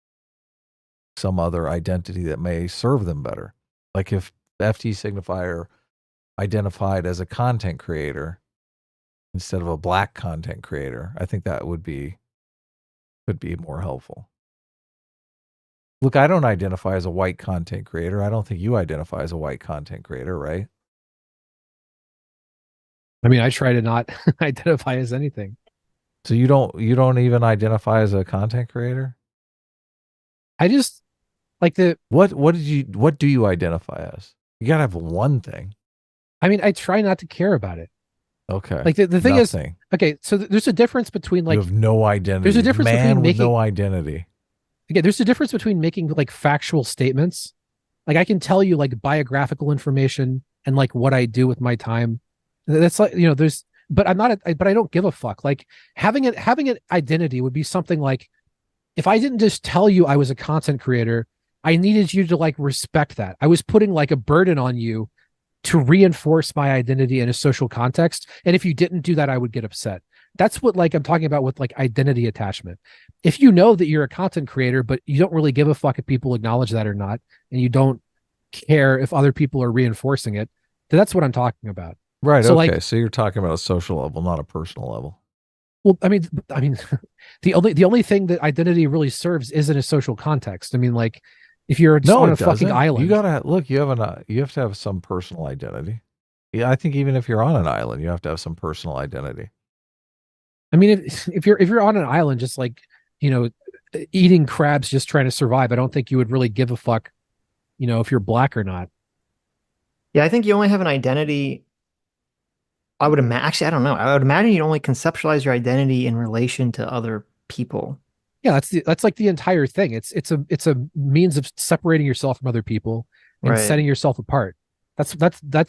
some other identity that may serve them better. Like if FD Signifier identified as a content creator instead of a black content creator, I think that could be more helpful. Look, I don't identify as a white content creator. I don't think you identify as a white content creator, right? I mean, I try to not identify as anything. So you don't even identify as a content creator? I just like what do you identify as? You gotta have one thing. I mean, I try not to care about it. Okay. Like the thing is, okay, so there's a difference between like you have no identity. There's a difference between making no identity. Okay, there's a difference between making like factual statements. Like I can tell you like biographical information and like what I do with my time. That's like, but I don't give a fuck. Like having an identity would be something like if I didn't just tell you I was a content creator, I needed you to like respect that. I was putting like a burden on you to reinforce my identity in a social context. And if you didn't do that, I would get upset. That's what like I'm talking about with like identity attachment. If you know that you're a content creator, but you don't really give a fuck if people acknowledge that or not, and you don't care if other people are reinforcing it, then that's what I'm talking about. Right. So okay. like, So you're talking about a social level, not a personal level. Well, I mean, the only thing that identity really serves isn't a social context. I mean, like, If you're just No, on a it fucking doesn't. island, You gotta look. You have to have some personal identity. Yeah, I think even if you're on an island, you have to have some personal identity. I mean, if you're on an island, just like, you know, eating crabs, just trying to survive, I don't think you would really give a fuck, you know, if you're black or not. Yeah, I think you only have an identity. I would imagine. Actually, I don't know. I would imagine you only conceptualize your identity in relation to other people. Yeah, that's like the entire thing. It's a means of separating yourself from other people and Right. setting yourself apart. That's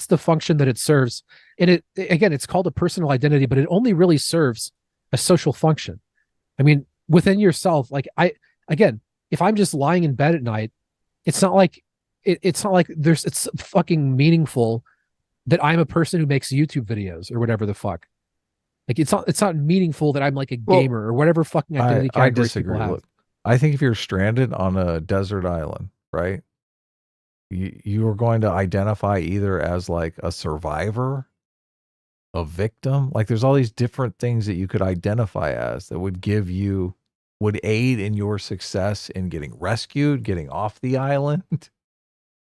the function that it serves. And it again, it's called a personal identity, but it only really serves a social function. I mean, within yourself, like again, if I'm just lying in bed at night, it's not like it's not like it's fucking meaningful that I'm a person who makes YouTube videos or whatever the fuck. Like it's not meaningful that I'm like a gamer or whatever fucking identity I categories disagree. people have. Look, I think if you're stranded on a desert island, right, you are going to identify either as like a survivor, a victim. Like there's all these different things that you could identify as that would aid in your success in getting rescued, getting off the island,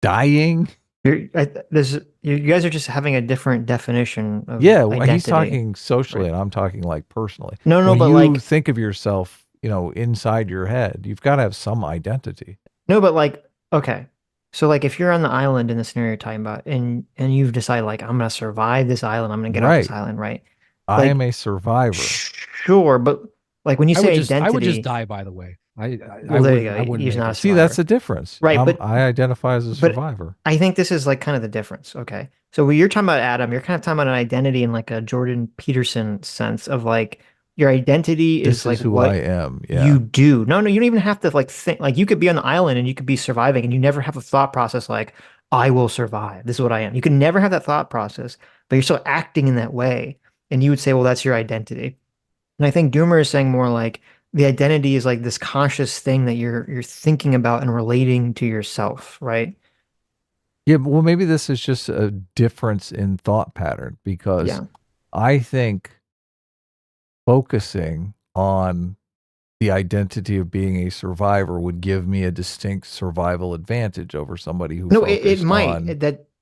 dying. You guys are just having a different definition of Yeah, identity. he's talking socially, and I'm talking like personally. No, when but you like think of yourself, you know, inside your head, you've got to have some identity. no, but like okay, so like if you're on the island in the scenario you're talking about, and you've decided like I'm gonna survive this island, I'm gonna get off this island, right? I Like, am a survivor. Sure, but like when you say identity, I would just die. By the way, well, there you go. He's not a See, survivor. that's the difference, Right? but But I identify as a but survivor. I think this is like kind of the difference. Okay, so when you're talking about Adam, you're kind of talking about an identity in like a Jordan Peterson sense of like your identity is This like is who what I am. Yeah. you do. No, you don't even have to like think. Like you could be on the island and you could be surviving, and you never have a thought process like I will survive. This is what I am. You can never have that thought process, but you're still acting in that way, and you would say, well, that's your identity. And I think Doomer is saying more like the identity is like this conscious thing that you're thinking about and relating to yourself, right? Yeah, well, maybe this is just a difference in thought pattern because Yeah. I think focusing on the identity of being a survivor would give me a distinct survival advantage over somebody who No, it focused might on-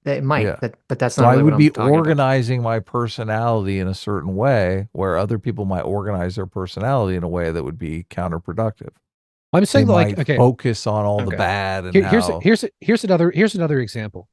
that might, Yeah. but that's So not I really would what be I'm talking about. organizing my personality in a certain way where other people might organize their personality in a way that would be counterproductive. I'm saying They that, like, might okay, focus on all the okay. bad and Here's another example.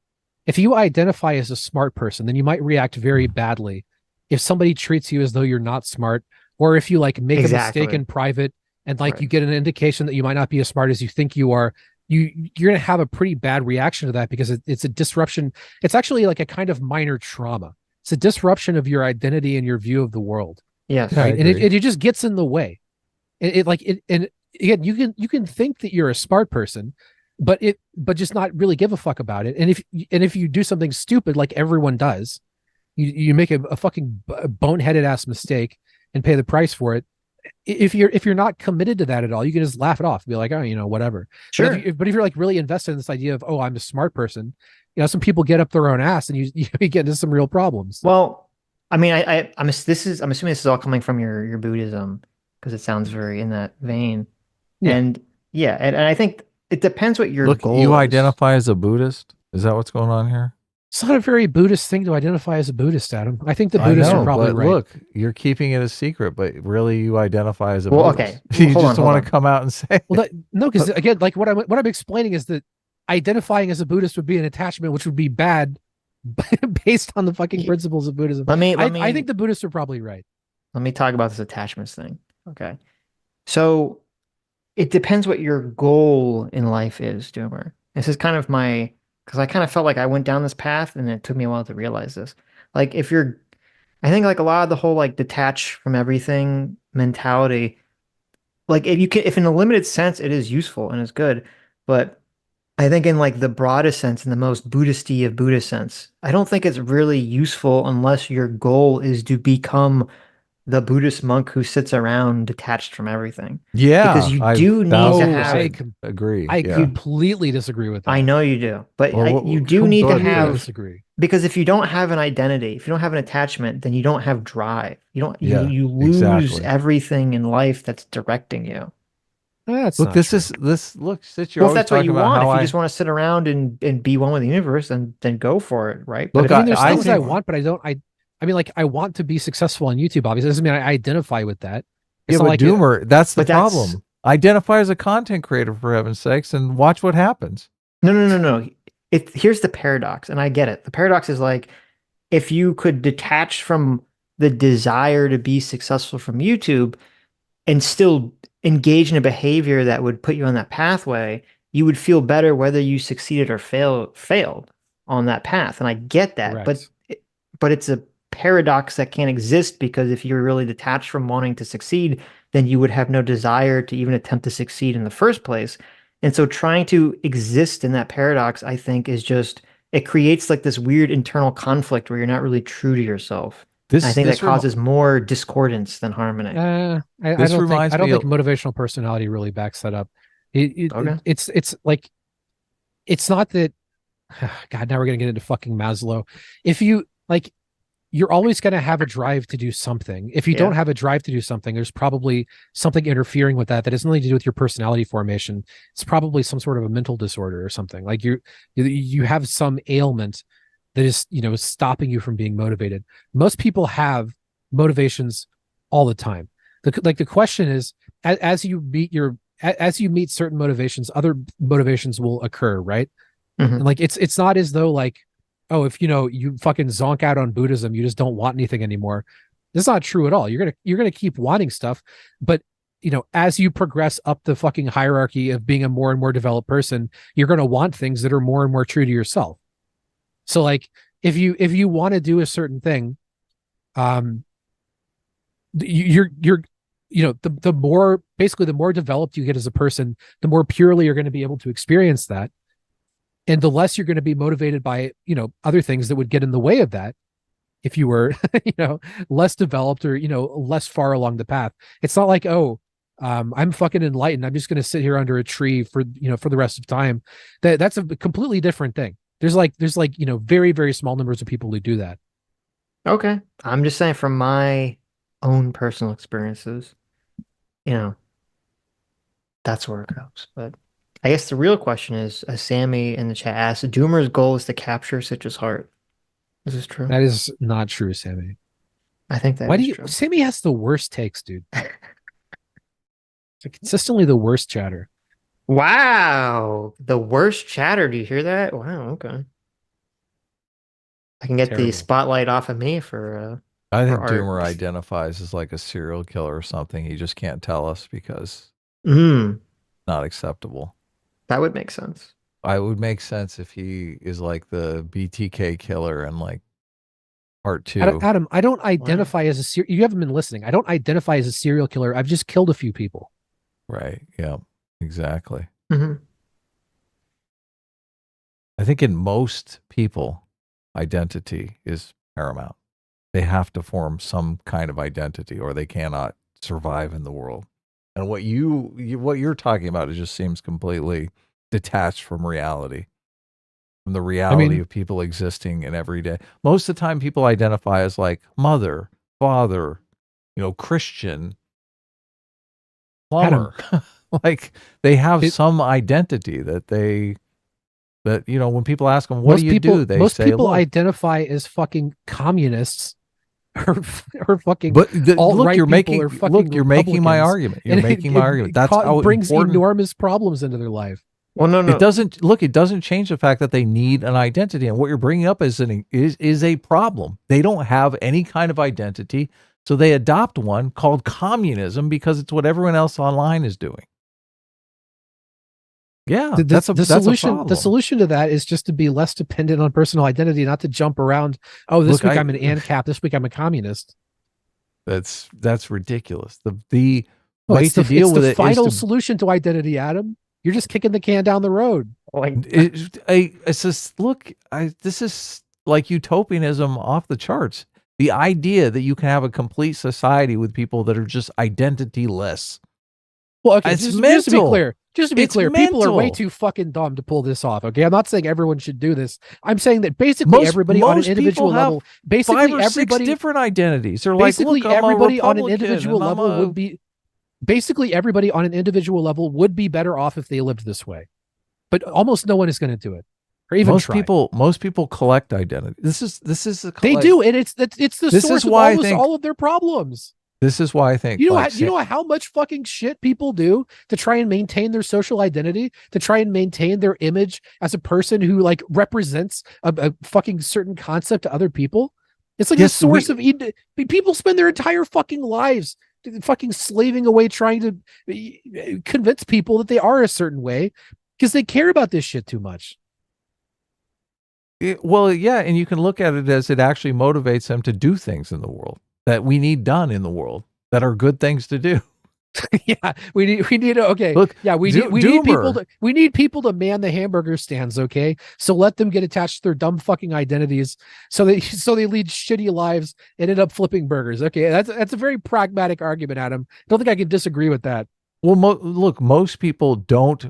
If you identify as a smart person, then you might react very badly if somebody treats you as though you're not smart, or if you like make a mistake Exactly. in private and like you get an indication that you might not be as smart as you think you are. You're gonna have a pretty bad reaction to that because it's a disruption. It's actually like a kind of minor trauma. It's a disruption of your identity and your view of the world. Yes. Right? And it just gets in the way. And again, you can think that you're a smart person, but just not really give a fuck about it. And if you do something stupid like everyone does, you make a fucking boneheaded ass mistake and pay the price for it. If you're not committed to that at all, you can just laugh it off, be like, oh, you know, whatever. Sure. But if you're like really invested in this idea of, oh, I'm a smart person, you know, some people get up their own ass and you get into some real problems. Well, I mean, I'm assuming this is all coming from your Buddhism because it sounds very in that vein. Yeah. And yeah, and I think it depends what your Look, goal you is. identify as a Buddhist? Is that what's going on here? It's not a very Buddhist thing to identify as a Buddhist, Adam. I think the I Buddhists know, are probably but right. look, you're keeping it a secret, but really you identify as a Well, Buddhist. okay. You Hold just on, want hold to come out and say Well, no, because again, like what I'm explaining is that identifying as a Buddhist would be an attachment, which would be bad based on the fucking principles of Buddhism. I think the Buddhists are probably right. Let me talk about this attachments thing. Okay. So it depends what your goal in life is, Doomer. This is kind of because I kind of felt like I went down this path and it took me a while to realize this. Like I think like a lot of the whole like detach from everything mentality, like if in a limited sense it is useful and it's good, but I think in like the broadest sense, in the most Buddhisty of Buddhist sense, I don't think it's really useful unless your goal is to become the Buddhist monk who sits around detached from everything. Yeah, because you I do need to have. agree. I yeah. completely disagree with that. I know you do, but Well, you do need to completely have. disagree. Because if you don't have an identity, if you don't have an attachment, then you don't have drive. You don't. Yeah, You lose exactly. everything in life that's directing you. That's look, not this true. is this. Look, Sitch, you're Well, if always that's what talking you about want, how if you I just want to sit around and be one with the universe, then go for it, right? But look. if, I mean, there's things I think, want, but I don't. I mean, like, I want to be successful on YouTube. Obviously, it doesn't mean I identify with that. yeah, It's but not like Doomer, that's the but that's- problem. Identify as a content creator for heaven's sakes, and watch what happens. no. Here's the paradox, and I get it. The paradox is like, if you could detach from the desire to be successful from YouTube and still engage in a behavior that would put you on that pathway, you would feel better whether you succeeded or failed on that path. And I get that, Correct. but it's a paradox that can't exist, because if you're really detached from wanting to succeed, then you would have no desire to even attempt to succeed in the first place. And so trying to exist in that paradox, I think, is just, it creates like this weird internal conflict where you're not really true to yourself. And I think that causes more discordance than harmony. I don't think motivational personality really backs that up. It's like, it's not that. God, now we're gonna get into fucking Maslow. If you like, you're always going to have a drive to do something. If you don't have a drive to do something, there's probably something interfering with that has nothing to do with your personality formation. It's probably some sort of a mental disorder or something. Like you have some ailment that is, stopping you from being motivated. Most people have motivations all the time. The question is, as you meet certain motivations, other motivations will occur, right? Mm-hmm. And like, it's not as though like, oh, if you fucking zonk out on Buddhism, you just don't want anything anymore. That's not true at all. You're gonna keep wanting stuff, but as you progress up the fucking hierarchy of being a more and more developed person, you're gonna want things that are more and more true to yourself. So like, if you want to do a certain thing, the more developed you get as a person, the more purely you're going to be able to experience that. And the less you're going to be motivated by, other things that would get in the way of that. If you were, less developed or, less far along the path. It's not like, I'm fucking enlightened, I'm just going to sit here under a tree for the rest of time. That's a completely different thing. There's very, very small numbers of people who do that. Okay. I'm just saying, from my own personal experiences, that's where it goes. But I guess the real question is, as Sammy in the chat asked, Doomer's goal is to capture Sitch's heart. Is this true? That is not true, Sammy. I think that is true. Sammy has the worst takes, dude. It's consistently the worst chatter. Wow. The worst chatter. Do you hear that? Wow. Okay. I can get the spotlight off of me for I think art. Doomer identifies as like a serial killer or something. He just can't tell us because not acceptable. That would make sense. I would make sense if he is like the BTK killer and like part 2. Adam, I don't identify as a you haven't been listening. I don't identify as a serial killer. I've just killed a few people. Right. Yeah, exactly. Mm-hmm. I think in most people, identity is paramount. They have to form some kind of identity or they cannot survive in the world. And what you're talking about, it just seems completely detached from reality, from the reality of people existing in every day. Most of the time people identify as like mother, father, Christian, plumber. Like they have some identity that when people ask them, what do you do? They most say, people look, identify as fucking communists or fucking look, you're making my Republicans. argument. You're making my argument. That's how it brings important. enormous problems into their life. Well, no. It doesn't change the fact that they need an identity. And what you're bringing up is a problem. They don't have any kind of identity. So they adopt one called communism because it's what everyone else online is doing. Yeah, that's a problem. The solution to that is just to be less dependent on personal identity, not to jump around. Oh, this week I'm an ANCAP. This week I'm a communist. That's ridiculous. The way to deal with it is the final solution to identity, Adam. You're just kicking the can down the road. It's just this is like utopianism off the charts. The idea that you can have a complete society with people that are just identityless. Well, okay, just to be clear, people are way mental. too fucking dumb to pull this off. Okay, I'm not saying everyone should do this. I'm saying that basically everybody on an individual level, basically 5 or 6 different identities. They're basically like, look, everybody I'm a on an individual Republican, level would be. basically everybody on an individual level would be better off if they lived this way, but almost no one is going to do it or even most try. people collect identity. This is They do, and it's the This source is of why I almost think- all of their problems. This is why I think You know, like, you know how much fucking shit people do to try and maintain their social identity, to try and maintain their image as a person who like represents a fucking certain concept to other people. It's like Yes, the source of people spend their entire fucking lives fucking slaving away trying to convince people that they are a certain way because they care about this shit too much. well, yeah, and you can look at it as it actually motivates them to do things in the world that we need done in the world that are good things to do. Yeah, we need okay. Look, yeah, we need people to man the hamburger stands, okay? So let them get attached to their dumb fucking identities so they lead shitty lives and end up flipping burgers. Okay, that's a very pragmatic argument, Adam. Don't think I can disagree with that. Well, look, most people don't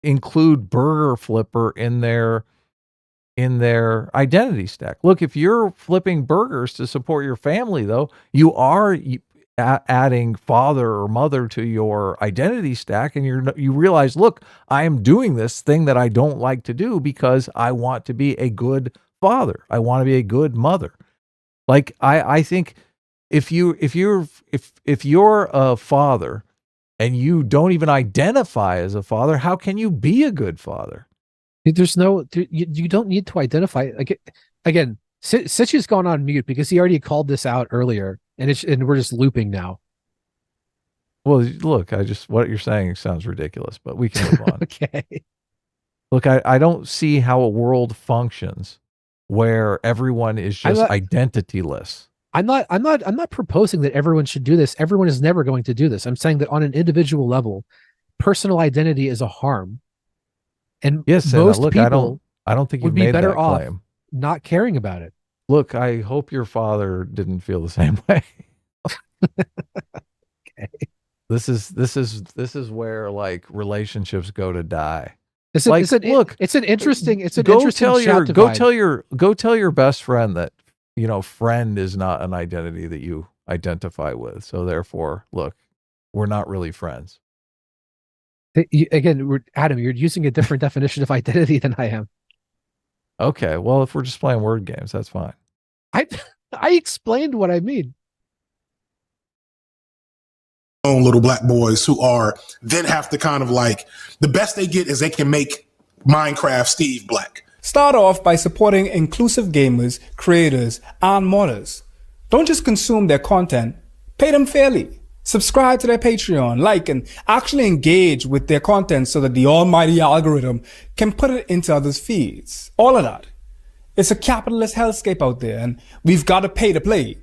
include burger flipper in their identity stack. Look, if you're flipping burgers to support your family, though, you are adding father or mother to your identity stack, and you realize, look, I am doing this thing that I don't like to do because I want to be a good father. I want to be a good mother. Like I think if you're a father and you don't even identify as a father, how can you be a good father? There's no, you don't need to identify. Like, again, Sitch has gone on mute because he already called this out earlier, and we're just looping now. Well, look, what you're saying sounds ridiculous, but we can move on. Okay. Look, I don't see how a world functions where everyone is just identityless. I'm not proposing that everyone should do this. Everyone is never going to do this. I'm saying that on an individual level, personal identity is a harm. And yes, most look, people I don't think you've would be made better that off claim. not caring about it. Look, I hope your father didn't feel the same way. Okay. This is where like relationships go to die. It's an interesting go tell your best friend that, you know, friend is not an identity that you identify with. So therefore, look, we're not really friends. Again, Adam, you're using a different definition of identity than I am. Okay, well, if we're just playing word games, that's fine. I explained what I mean. Own little black boys who are then have to kind of like, the best they get is they can make Minecraft Steve black. Start off by supporting inclusive gamers, creators, and modders. Don't just consume their content, pay them fairly. Subscribe to their Patreon, like, and actually engage with their content so that the almighty algorithm can put it into others' feeds. All of that. It's a capitalist hellscape out there, and we've got to pay to play.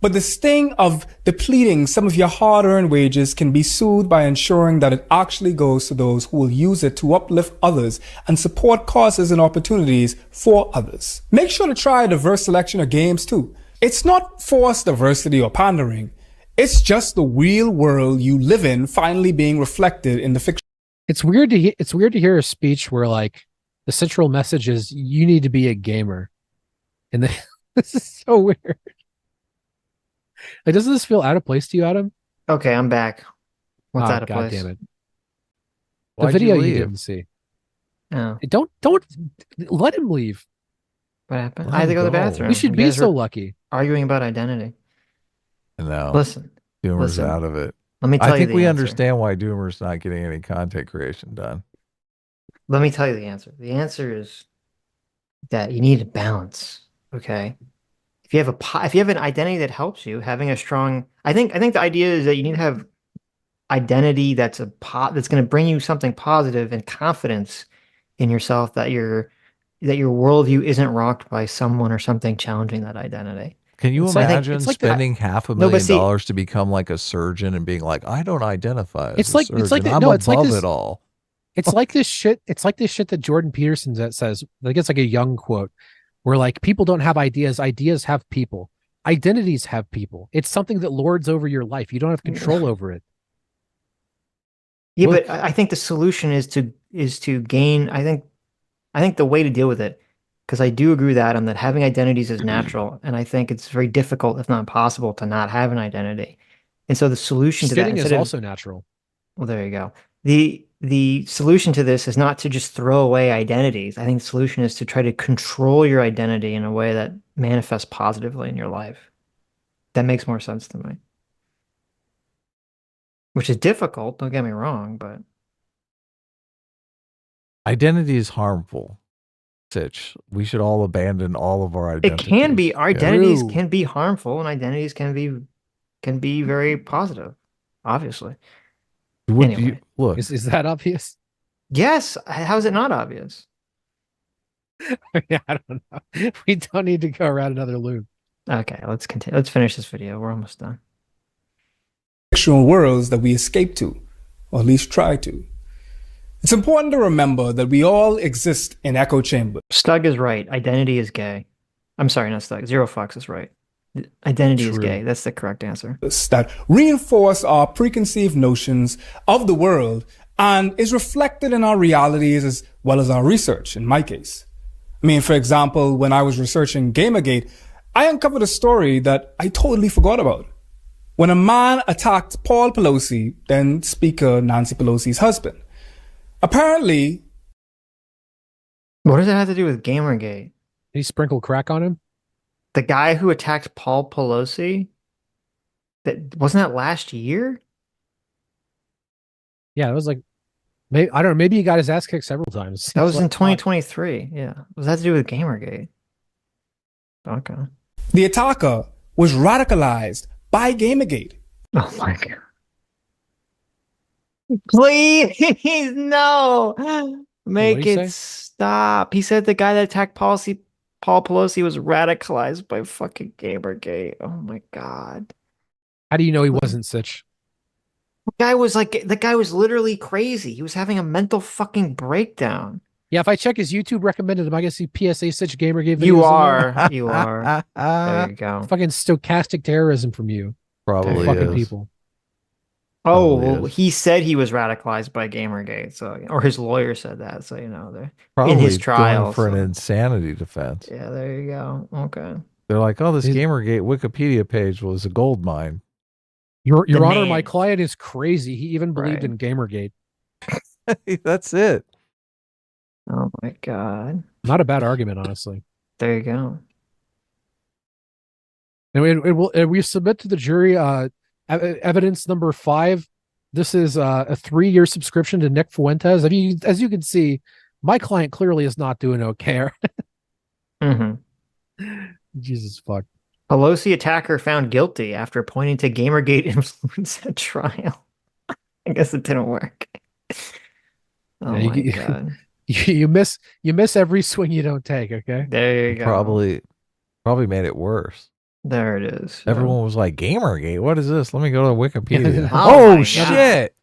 But the sting of depleting some of your hard-earned wages can be soothed by ensuring that it actually goes to those who will use it to uplift others and support causes and opportunities for others. Make sure to try a diverse selection of games too. It's not forced diversity or pandering. It's just the real world you live in finally being reflected in the fiction. It's weird to hear a speech where like the central message is you need to be a gamer, and this is so weird. Like, doesn't this feel out of place to you, Adam? Okay, I'm back. What's out of God place? damn it! Why'd The video you you leave? didn't see. Oh, Don't let him leave. what happened? Let I had to him go to the go. bathroom. We should You be guys so were lucky. arguing about identity. No, Listen, Doomer's listen. out of it. Let me tell I you think the we answer. understand why Doomer's not getting any content creation done. Let me tell you the answer. The answer is that you need a balance. Okay. If you have an identity that helps you, having a strong, I think the idea is that you need to have identity that's that's going to bring you something positive and confidence in yourself that your worldview isn't rocked by someone or something challenging that identity. Can you It's like- imagine it's like spending $500,000 to become like a surgeon and being like, I don't identify as It's a like surgeon. it's like I'm no, it's like above this, it all. It's like this shit. It's like this shit that Jordan Peterson says. Like it's like a Young quote, where like people don't have ideas. Ideas have people. Identities have people. It's something that lords over your life. You don't have control over it. Yeah, Look. but I think the solution is to gain. I think the way to deal with it, because I do agree with Adam that having identities is natural, and I think it's very difficult, if not impossible, to not have an identity. And so the solution to that Shitting is instead of, also natural. well, there you go. The solution to this is not to just throw away identities. I think the solution is to try to control your identity in a way that manifests positively in your life. That makes more sense to me. Which is difficult, don't get me wrong, but Identity is harmful, Sitch. We should all abandon all of our it identities. can be, our identities True. can be harmful and identities can be very positive, obviously. Would Anyway. you look? Is that obvious? Yes, how is it not obvious? Yeah, I don't know. We don't need to go around another loop. Okay, let's continue. Let's finish this video. We're almost done. Fictional worlds that we escape to, or at least try to. It's important to remember that we all exist in echo chambers. Stug is right. Identity is gay. I'm sorry, not Stug. Zero Fox is right. Identity is True. gay. That's the correct answer. That reinforce our preconceived notions of the world and is reflected in our realities as well as our research, in my case. I mean, for example, when I was researching Gamergate, I uncovered a story that I totally forgot about. When a man attacked Paul Pelosi, then Speaker Nancy Pelosi's husband. Apparently... What does that have to do with Gamergate? Did he sprinkle crack on him? The guy who attacked Paul Pelosi? Wasn't that last year? Yeah, it was like, maybe, I don't know, maybe he got his ass kicked several times. That was in 2023. Yeah. What does that have to do with Gamergate? Okay. The attacker was radicalized by Gamergate. Oh my God. Please, no. Make What'd he it say? stop. He said the guy that attacked Paul Pelosi was radicalized by fucking Gamergate. Oh my God. How do you know he wasn't Sitch? The guy was literally crazy. He was having a mental fucking breakdown. Yeah, if I check his YouTube recommended, am I gonna see PSA Sitch Gamergate videos? You in there? are. You are. There you go. Fucking stochastic terrorism from you. Probably fucking is. people. Oh, Probably well, is. he said he was radicalized by Gamergate, so or his lawyer said that, so you know they're Probably in his going trial for an so- insanity defense. Yeah, there you go. Okay. They're like, oh, this Gamergate Wikipedia page was a gold mine. Your The Honor, name. my client is crazy. He even believed Right. in Gamergate. That's it. Oh my God. Not a bad argument, honestly. There you go. And we submit to the jury evidence number 5. This is a 3-year subscription to Nick Fuentes. As you can see, my client clearly is not doing okay. Mm-hmm. Jesus fuck. Pelosi attacker found guilty after pointing to Gamergate influence at trial. I guess it didn't work. Oh Yeah, my God. You miss every swing you don't take, okay? There you go. Probably made it worse. There it is. Everyone was like, Gamergate, what is this? Let me go to Wikipedia. Oh my shit.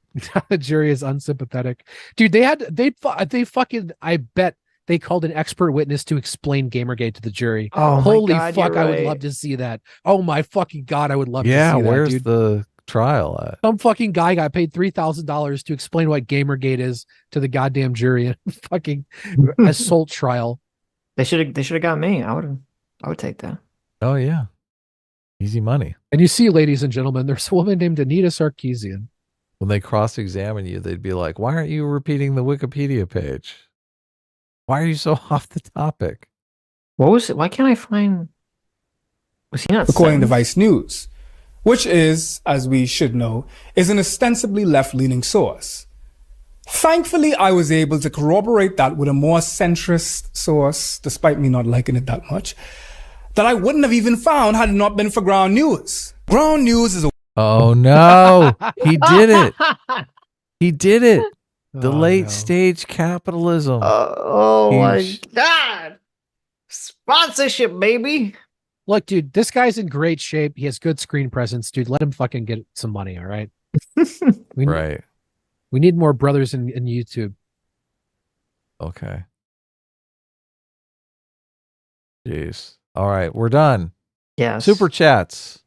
The jury is unsympathetic. Dude, they fucking, I bet they called an expert witness to explain Gamergate to the jury. Oh my Holy God, fuck, you're I would right. love to see that. Oh my fucking God, I would love Yeah, to see that, where's dude. the trial at? Some fucking guy got paid $3,000 to explain what Gamergate is to the goddamn jury in a fucking assault trial. They should have got me. I would take that. Oh, yeah. Easy money. And you see, ladies and gentlemen, there's a woman named Anita Sarkeesian. When they cross-examine you, they'd be like, why aren't you repeating the Wikipedia page? Why are you so off the topic? What was it? Why can't I find? Was he not? According to sentenced? Vice News, which is, as we should know, is an ostensibly left-leaning source. Thankfully, I was able to corroborate that with a more centrist source, despite me not liking it that much, that I wouldn't have even found had it not been for Ground News. Ground News is a... Oh, no. He did it. He did it. The Oh, late no. stage capitalism. Oh He my sh- God! Sponsorship, baby. Look, dude, this guy's in great shape. He has good screen presence, dude. Let him fucking get some money, all right? Right. We need more brothers in YouTube. Okay. Jeez. All right, we're done. Yes. Super chats.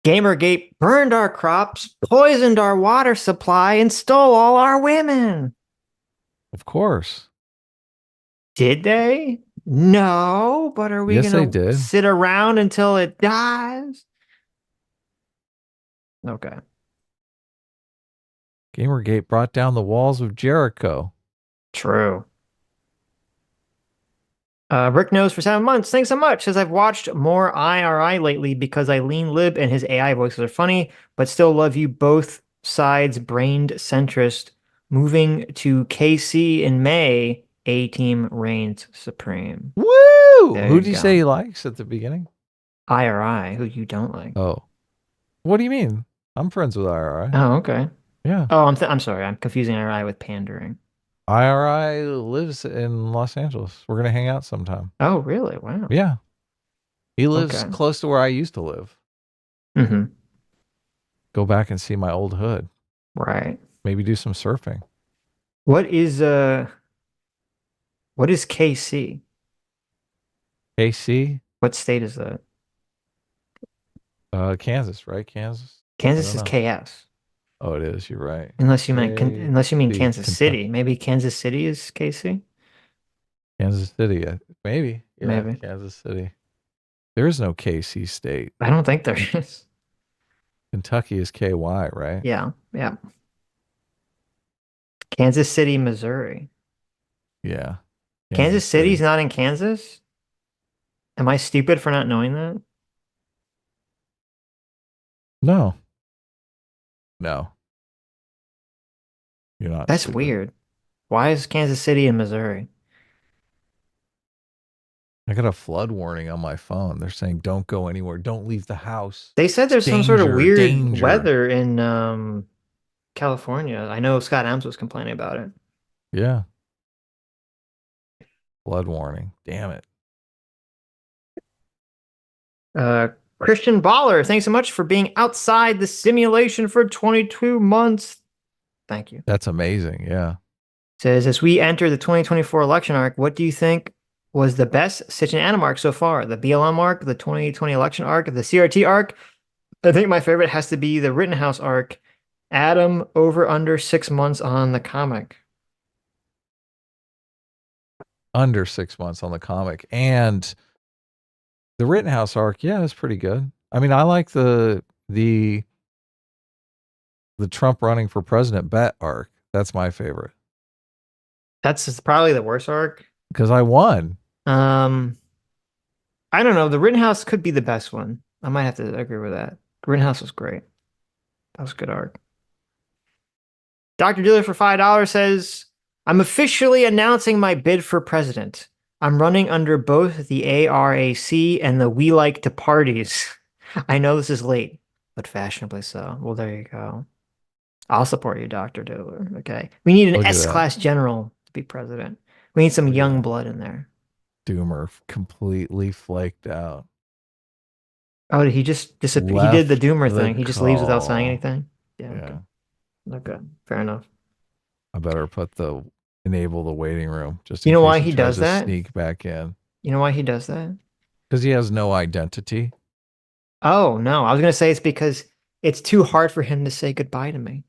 Gamergate burned our crops, poisoned our water supply, and stole all our women. Of course. Did they? No, but are we Yes, gonna they did. sit around until it dies? Okay. Gamergate brought down the walls of Jericho. True. Rick knows for 7 months. Thanks so much. Says I've watched more IRI lately because Eileen Lib and his AI voices are funny, but still love you both sides. Brained centrist. Moving to KC in May. A team reigns supreme. Woo! There Who you did you go. say he likes at the beginning? IRI, who you don't like. Oh, what do you mean? I'm friends with IRI. Oh, okay. Yeah. Oh, I'm sorry. I'm confusing IRI with pandering. IRI lives in Los Angeles. We're gonna hang out sometime. Oh, really? Wow. Yeah. He lives Okay. close to where I used to live. Mm-hmm. Go back and see my old hood. Right. Maybe do some surfing. What is KC? KC? What state is that? Kansas, right? Kansas. Kansas is know. KS. Oh, it is. You're right. Unless you mean Kansas Kentucky. City. Maybe Kansas City is KC. Kansas City. Maybe. Yeah, Maybe. Kansas City. There is no KC state. I don't think there is. Kentucky is KY, right? Yeah. Yeah. Kansas City, Missouri. Yeah. Kansas City's not in Kansas? Am I stupid for not knowing that? No. No. You're not. That's stupid. weird. Why is Kansas City in Missouri? I got a flood warning on my phone. They're saying don't go anywhere. Don't leave the house. They said there's some Danger, sort of weird danger. weather in California. I know Scott Adams was complaining about it. Yeah. Flood warning. Damn it. Christian Baller, thanks so much for being outside the simulation for 22 months. Thank you. That's amazing. Yeah. Says, as we enter the 2024 election arc, what do you think was the best Sitch and Anim arc so far? The BLM arc, the 2020 election arc, the CRT arc? I think my favorite has to be the Rittenhouse arc. Adam, over under 6 months on the comic. Under 6 months on the comic. And the Rittenhouse arc, yeah, is pretty good. I mean, I like the Trump running for president bet arc. That's my favorite. That's probably the worst arc. Because I won. I don't know. The Rittenhouse could be the best one. I might have to agree with that. Rittenhouse was great. That was a good arc. Dr. Dealer for $5 says, I'm officially announcing my bid for president. I'm running under both the ARAC and the We Like to Parties. I know this is late, but fashionably so. Well, there you go. I'll support you, Dr. Dealer. Okay. We need an Look at that. S-class general to be president. We need some young blood in there. Doomer completely flaked out. Oh, did he just disappear? He did the Doomer thing. He just leaves without saying anything? Yeah. Okay. Fair enough. I better enable the waiting room. Just You in know case why he tries does to that? Sneak back in. You know why he does that? Because he has no identity. Oh, no. I was going to say it's because it's too hard for him to say goodbye to me.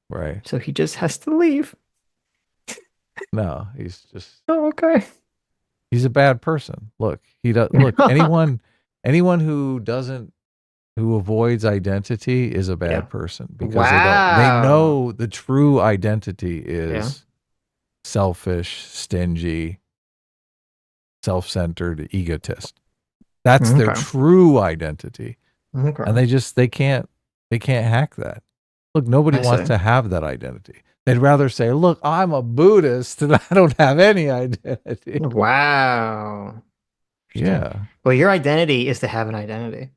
Right. So he just has to leave. No, he's just. Oh, okay. He's a bad person. Look, he does. Look, anyone who avoids identity is a bad person because they know the true identity is selfish, stingy, self-centered egotist. That's their true identity. Okay. And they can't hack that. Look, nobody wants to have that identity. They'd rather say, look, I'm a Buddhist and I don't have any identity. Wow. Yeah. Well, your identity is to have an identity.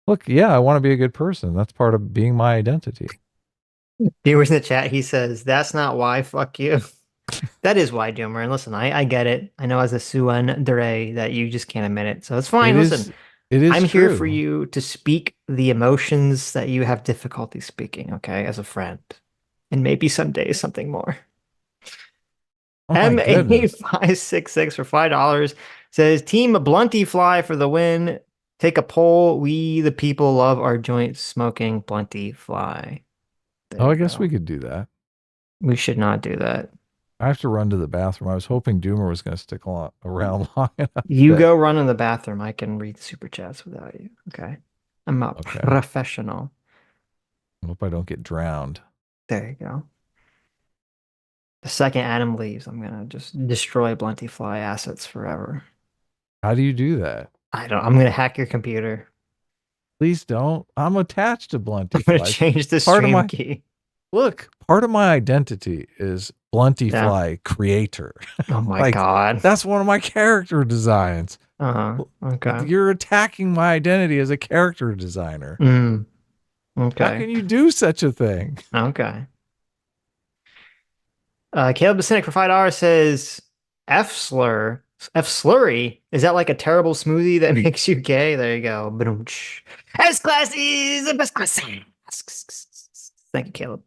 Look, yeah, I want to be a good person. That's part of being my identity. Viewers in the chat, he says, that's not why, fuck you. That is why, Doomer. And listen, I get it. I know as a Suan Dure that you just can't admit it. So it's fine. Listen, I'm here for you to speak the emotions that you have difficulty speaking, okay, as a friend. And maybe someday something more. M8566 for $5 says, Team Blunty Fly for the win. Take a poll. We, the people, love our joint smoking Blunty Fly. I guess we could do that. We should not do that. I have to run to the bathroom. I was hoping Doomer was going to stick around long enough. You go run in the bathroom. I can read super chats without you. Okay. I'm a professional. I hope I don't get drowned. There you go. The second Adam leaves, I'm gonna just destroy Bluntyfly assets forever. How do you do that? I'm gonna hack your computer. Please don't. I'm attached to Bluntyfly. I'm gonna change the stream key. Look, part of my identity is Bluntyfly creator. Oh my god. That's one of my character designs. Okay. You're attacking my identity as a character designer. Okay. How can you do such a thing? Okay. Caleb the Cynic for $5 says F slurry. Is that like a terrible smoothie that makes you gay? There you go. S class is the best class. Thank you, Caleb.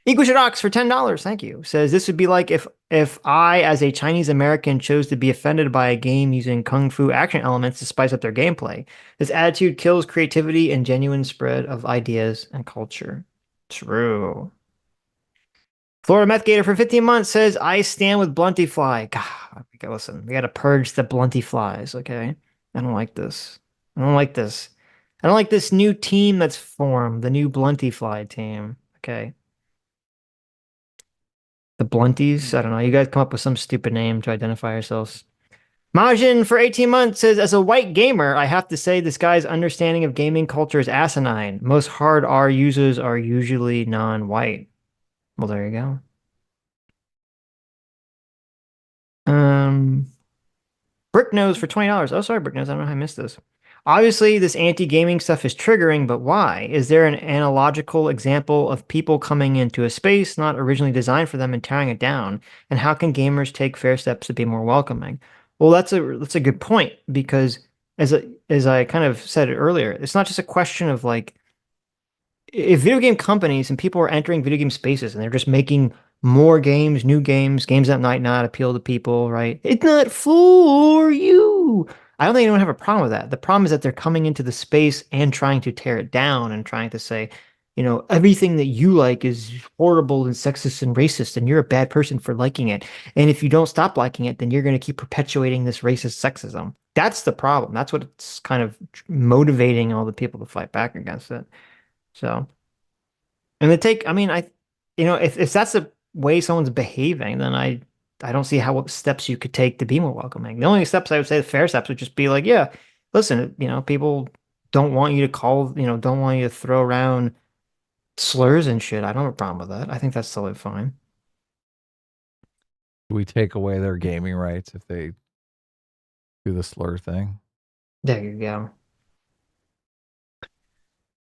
Equishadox for $10. Thank you. Says this would be like if I, as a Chinese American, chose to be offended by a game using kung fu action elements to spice up their gameplay. This attitude kills creativity and genuine spread of ideas and culture. True. Florida Meth Gator for 15 months says, I stand with Bluntyfly. God, listen, we gotta purge the Bluntyflies, okay? I don't like this. I don't like this. I don't like this new team that's formed, the new Bluntyfly team, okay? The Blunties? I don't know. You guys come up with some stupid name to identify yourselves. Majin for 18 months says, as a white gamer, I have to say this guy's understanding of gaming culture is asinine. Most hard R users are usually non-white. Well, there you go. Bricknose for $20. Oh, sorry, Bricknose. I don't know how I missed this. Obviously, this anti-gaming stuff is triggering, but why? Is there an analogical example of people coming into a space not originally designed for them and tearing it down? And how can gamers take fair steps to be more welcoming? Well, that's a good point, because as I kind of said it earlier, it's not just a question of like, if video game companies and people are entering video game spaces and they're just making more games, new games that might not appeal to people, right? It's not for you. I don't think anyone have a problem with that. The problem is that they're coming into the space and trying to tear it down and trying to say, you know, everything that you like is horrible and sexist and racist, and you're a bad person for liking it. And if you don't stop liking it, then you're going to keep perpetuating this racist sexism. That's the problem. That's what it's kind of motivating all the people to fight back against it. So, and if that's the way someone's behaving, then I don't see what steps you could take to be more welcoming. The only steps I would say, the fair steps, would just be like, yeah, listen, people don't want you to don't want you to throw around slurs and shit. I don't have a problem with that. I think that's totally fine. Do we take away their gaming rights if they do the slur thing? There you go.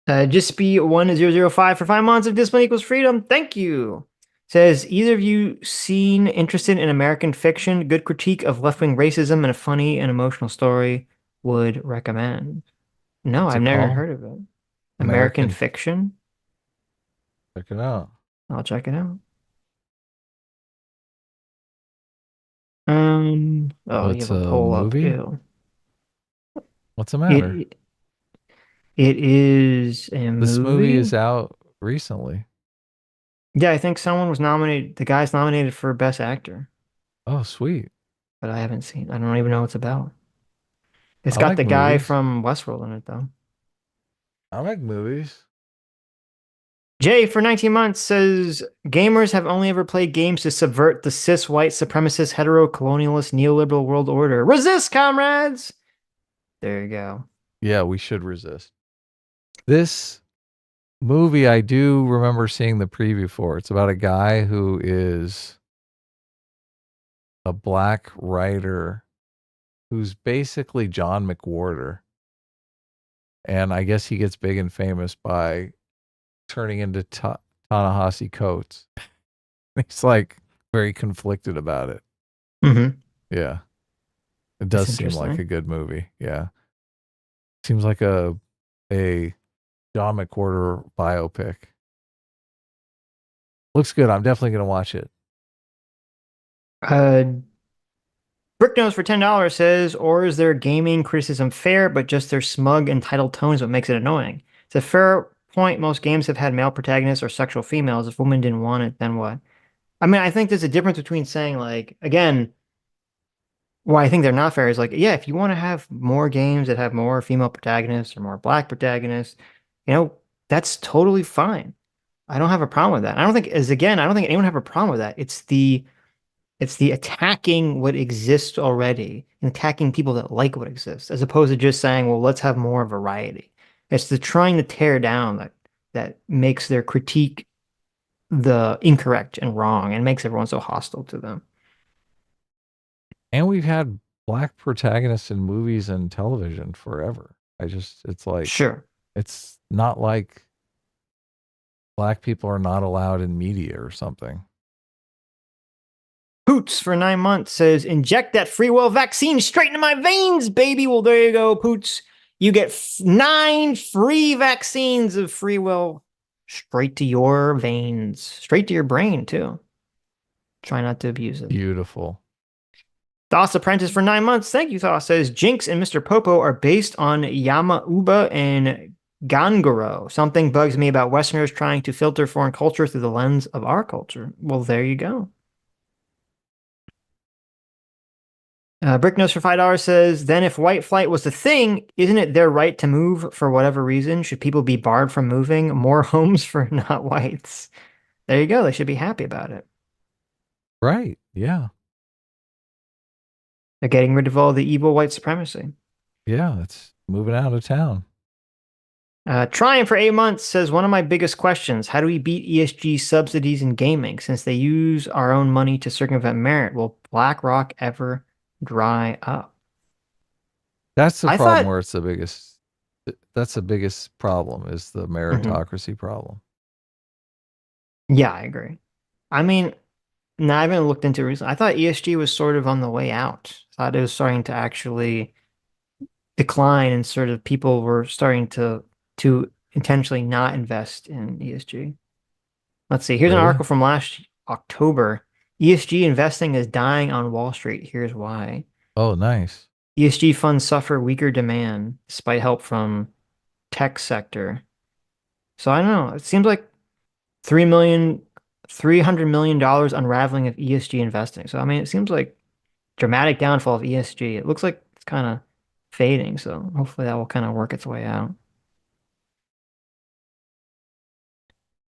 Just be 1005 for 5 months of discipline equals freedom. Thank you. Says, either of you interested in American fiction, good critique of left-wing racism, and a funny and emotional story would recommend? No, I've never heard of it. American fiction? Check it out. I'll check it out. You have a poll up. Ew. What's the matter? It is a movie. This movie is out recently. Yeah, I think someone was nominated. The guy's nominated for Best Actor. Oh, sweet. But I haven't seen. I don't even know what it's about. It's got the guy from Westworld in it, though. I like movies. Jay, for 19 months, says, gamers have only ever played games to subvert the cis, white, supremacist, hetero-colonialist, neoliberal world order. Resist, comrades! There you go. Yeah, we should resist. This movie, I do remember seeing the preview for. It's about a guy who is a black writer who's basically John McWhorter. And I guess he gets big and famous by turning into Ta-Nehisi Coates. He's like very conflicted about it. Mm-hmm. Yeah. It does seem like a good movie. Yeah. Seems like a John McWhorter biopic. Looks good. I'm definitely going to watch it. Bricknose for $10 says, or is their gaming criticism fair, but just their smug, entitled tone is what makes it annoying? It's a fair point. Most games have had male protagonists or sexual females. If women didn't want it, then what? I mean, I think there's a difference between saying, like, again, why I think they're not fair is like, yeah, if you want to have more games that have more female protagonists or more black protagonists, That's totally fine. I don't have a problem with that. I don't think anyone have a problem with that. It's the attacking what exists already and attacking people that like what exists, as opposed to just saying, well, let's have more variety. It's the trying to tear down that makes their critique the incorrect and wrong and makes everyone so hostile to them. And we've had black protagonists in movies and television forever. It's like, sure, it's not like black people are not allowed in media or something. Poots for 9 months says, inject that free will vaccine straight into my veins, baby. Well, there you go, Poots. You get 9 free vaccines of free will straight to your veins, straight to your brain, too. Try not to abuse it. Beautiful. Thos Apprentice for 9 months. Thank you, Thos. Says, Jinx and Mr. Popo are based on Yamauba and Ganguro. Something bugs me about Westerners trying to filter foreign culture through the lens of our culture. Well, there you go. Bricknose for $5 says, then if white flight was the thing, isn't it their right to move for whatever reason? Should people be barred from moving? More homes for not whites. There you go. They should be happy about it. Right. Yeah. They're getting rid of all the evil white supremacy. Yeah. It's moving out of town. Trying for 8 months says, one of my biggest questions, how do we beat ESG subsidies in gaming since they use our own money to circumvent merit? Will BlackRock ever dry up? That's the problem where it's the biggest. That's the biggest problem is the meritocracy problem. Yeah, I agree. I mean, no, I haven't looked into it recently. I thought ESG was sort of on the way out. I thought it was starting to actually decline and sort of people were starting to intentionally not invest in ESG. Let's see. Here's an article from last October. ESG investing is dying on Wall Street. Here's why. Oh, nice. ESG funds suffer weaker demand despite help from tech sector. So I don't know. It seems like $300 million unraveling of ESG investing. So I mean, it seems like dramatic downfall of ESG. It looks like it's kind of fading. So hopefully that will kind of work its way out.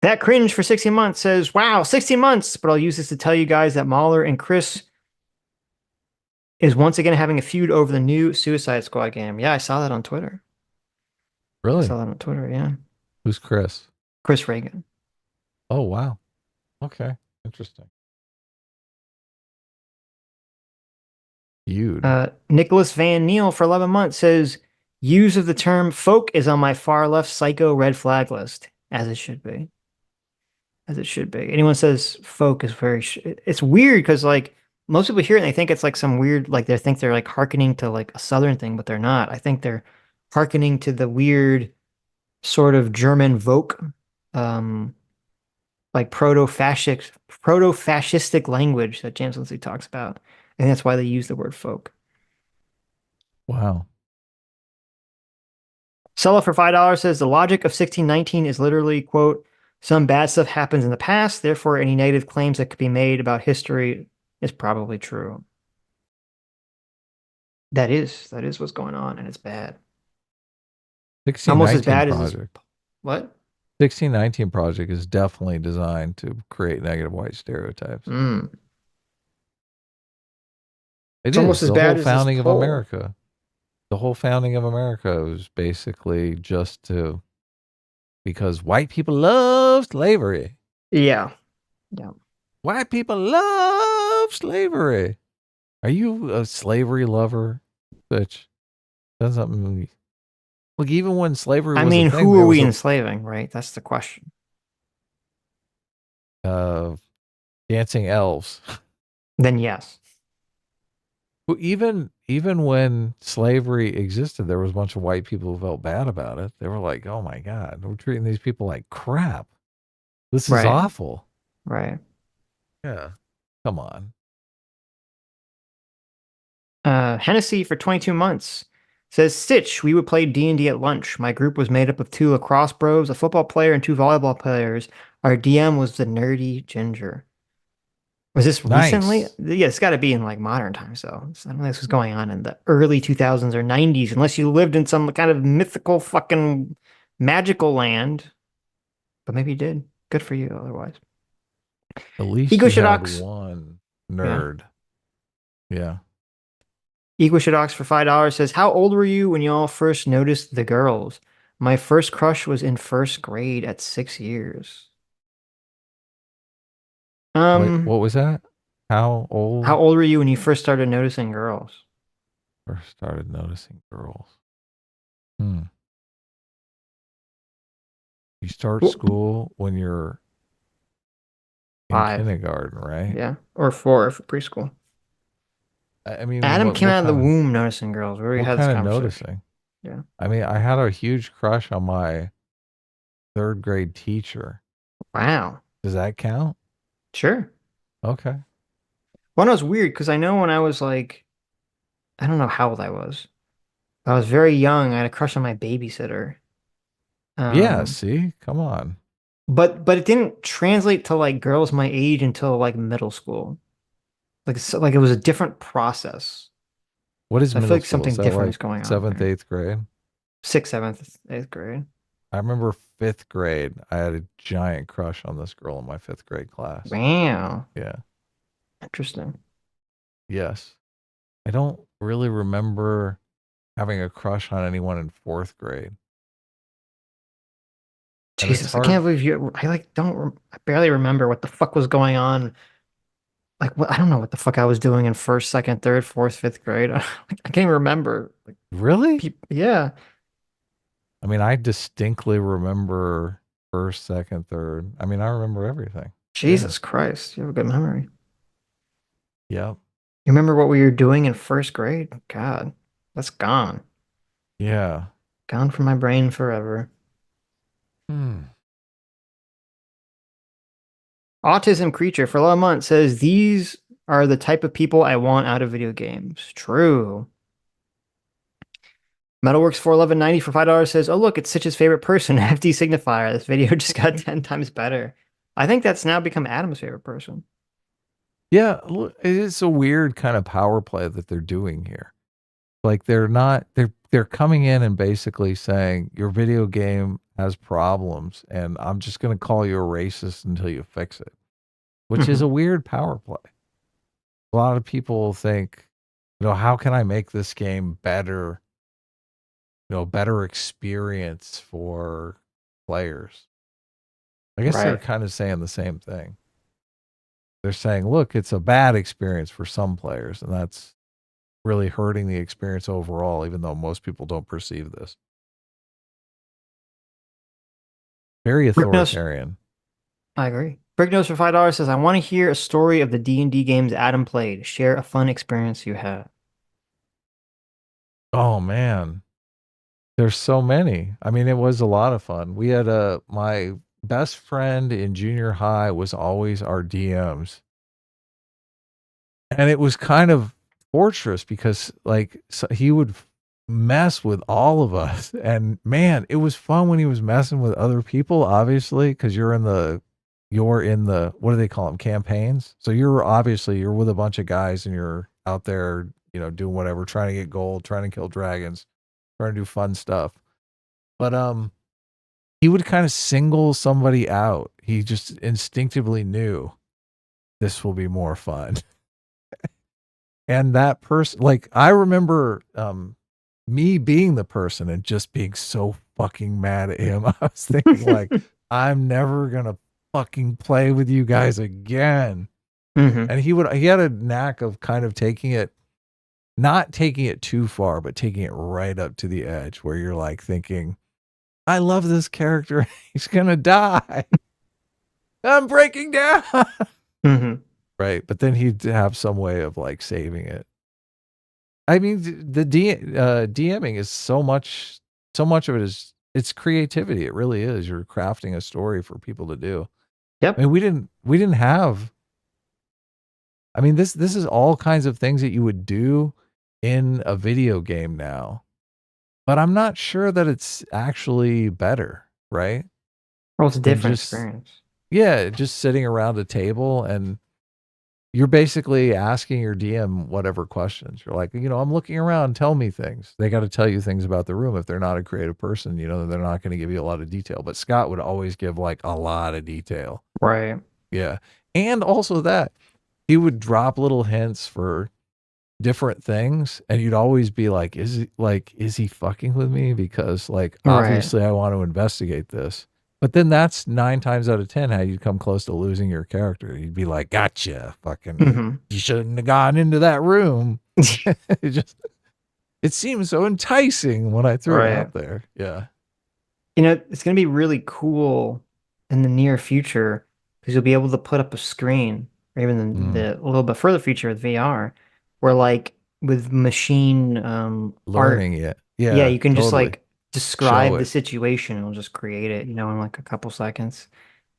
That cringe for 60 months says, wow, 60 months, but I'll use this to tell you guys that Mahler and Chris is once again having a feud over the new Suicide Squad game. Yeah, I saw that on Twitter. Really? I saw that on Twitter, yeah. Who's Chris? Chris Reagan. Oh, wow. Okay. Interesting. Feud. Nicholas Van Neal for 11 months says, use of the term folk is on my far left psycho red flag list, as it should be. As it should be. Anyone says folk is very, it's weird because like most people hear it and they think it's like some weird, like they think they're like hearkening to like a Southern thing, but they're not. I think they're hearkening to the weird sort of German Vogue, like proto-fascistic language that James Lindsay talks about. And that's why they use the word folk. Wow. Sella for $5 says the logic of 1619 is literally, quote, some bad stuff happens in the past, therefore any negative claims that could be made about history is probably true. That is what's going on, and it's bad. 1619 almost as bad project. as what? 1619 project is definitely designed to create negative white stereotypes. It's almost as the bad whole as founding this of poll. America. The whole founding of America was basically just because white people love slavery. Yeah. White people love slavery. Are you a slavery lover, Sitch? That's something. Look, even when slavery was I mean, a thing, who there are was we enslaving, right? That's the question. Dancing elves. Then yes. Well, even when slavery existed, there was a bunch of white people who felt bad about it. They were like, "Oh my God, we're treating these people like crap. This is awful." Right. Yeah. Come on. Hennessy for 22 months says, Sitch, we would play D&D at lunch. My group was made up of 2 lacrosse bros, a football player, and 2 volleyball players. Our DM was the nerdy ginger. Was this recently? Yeah, it's got to be in like modern times, though. So I don't think this was going on in the early 2000s or 90s, unless you lived in some kind of mythical fucking magical land but maybe you did. Good for you. Otherwise, At least Ego you had Shadox. one nerd. Yeah. Ego Shadox for $5 says, "How old were you when y'all first noticed the girls? My first crush was in first grade at 6 years." Wait, what was that? How old? How old were you when you first started noticing girls? First started noticing girls. You start school when you're in 5. kindergarten, right? Yeah, or 4 for preschool. I mean, Adam what came out of the kind womb noticing girls. We already what had this kind of conversation. noticing? Yeah. I mean, I had a huge crush on my 3rd grade teacher. Wow. Does that count? Sure. Okay. Well, no, it's weird because I know when I was like, I don't know how old I was. I was very young. I had a crush on my babysitter. Yeah, see? Come on. But it didn't translate to like girls my age until like middle school. Like it was a different process. What is I feel middle like school? something Is that different like is going on 7th, there. 8th grade? 6th, 7th, 8th grade. I remember 5th grade. I had a giant crush on this girl in my 5th grade class. Wow. Yeah. Interesting. Yes. I don't really remember having a crush on anyone in 4th grade. And it's Jesus, I hard. can't believe you. I like I barely remember what the fuck was going on. Like what? I don't know what the fuck I was doing in 1st, 2nd, 3rd, 4th, 5th grade. I can't even remember. Like, Really? yeah. I mean, I distinctly remember 1st, 2nd, 3rd. I mean, I remember everything. Jesus Christ, you have a good memory. Yep. You remember what we were doing in 1st grade? God, that's gone. Yeah. Gone from my brain forever. Autism Creature for Lamont says, "These are the type of people I want out of video games." True. Metalworks 41190 for $5 says, "Oh look, it's Sitch's favorite person, FD Signifier. This video just got 10 times better." I think that's now become Adam's favorite person. Yeah, look, it is a weird kind of power play that they're doing here. Like they're coming in and basically saying your video game has problems and I'm just going to call you a racist until you fix it, which is a weird power play. A lot of people think, how can I make this game better? Better experience for players. I guess they're kind of saying the same thing. They're saying, look, it's a bad experience for some players, and that's really hurting the experience overall, even though most people don't perceive this. Very authoritarian. I agree. Bricknose for $5 says, "I want to hear a story of the D&D games Adam played. Share a fun experience you had." Oh, man. There's so many. I mean, it was a lot of fun. We had my best friend in junior high was always our DMs. And it was kind of torturous because he would mess with all of us. And man, it was fun when he was messing with other people, obviously, because you're in the, what do they call them? Campaigns. So you're with a bunch of guys and you're out there, doing whatever, trying to get gold, trying to kill dragons, trying to do fun stuff. But he would kind of single somebody out. He just instinctively knew this will be more fun. And that person, I remember me being the person and just being so fucking mad at him. I was thinking I'm never gonna fucking play with you guys again. And he had a knack of kind of not taking it too far, but taking it right up to the edge where you're thinking, I love this character. He's gonna die. I'm breaking down. Right. But then he'd have some way of saving it. I mean, the DMing is so much of it it's creativity. It really is. You're crafting a story for people to do. Yep. I mean, we didn't have, I mean, this is all kinds of things that you would do in a video game now, but I'm not sure that it's actually better. Right. Well, it's a different experience. Yeah. Just sitting around a table and you're basically asking your DM whatever questions. You're like, I'm looking around, tell me things. They got to tell you things about the room. If they're not a creative person, they're not going to give you a lot of detail. But Scott would always give like a lot of detail. Right. Yeah. And also that he would drop little hints for different things, and you'd always be like, is he fucking with me? Because like, obviously I want to investigate this. But then that's 9 times out of 10 how you'd come close to losing your character. You'd be like, gotcha, fucking, you shouldn't have gone into that room. It seems so enticing when I threw it out there. Yeah. It's going to be really cool in the near future because you'll be able to put up a screen, or even the a little bit further future with VR, where like with machine learning art, it. Yeah. you can just totally. like describe Show the it. situation and it'll just create it, in like a couple seconds.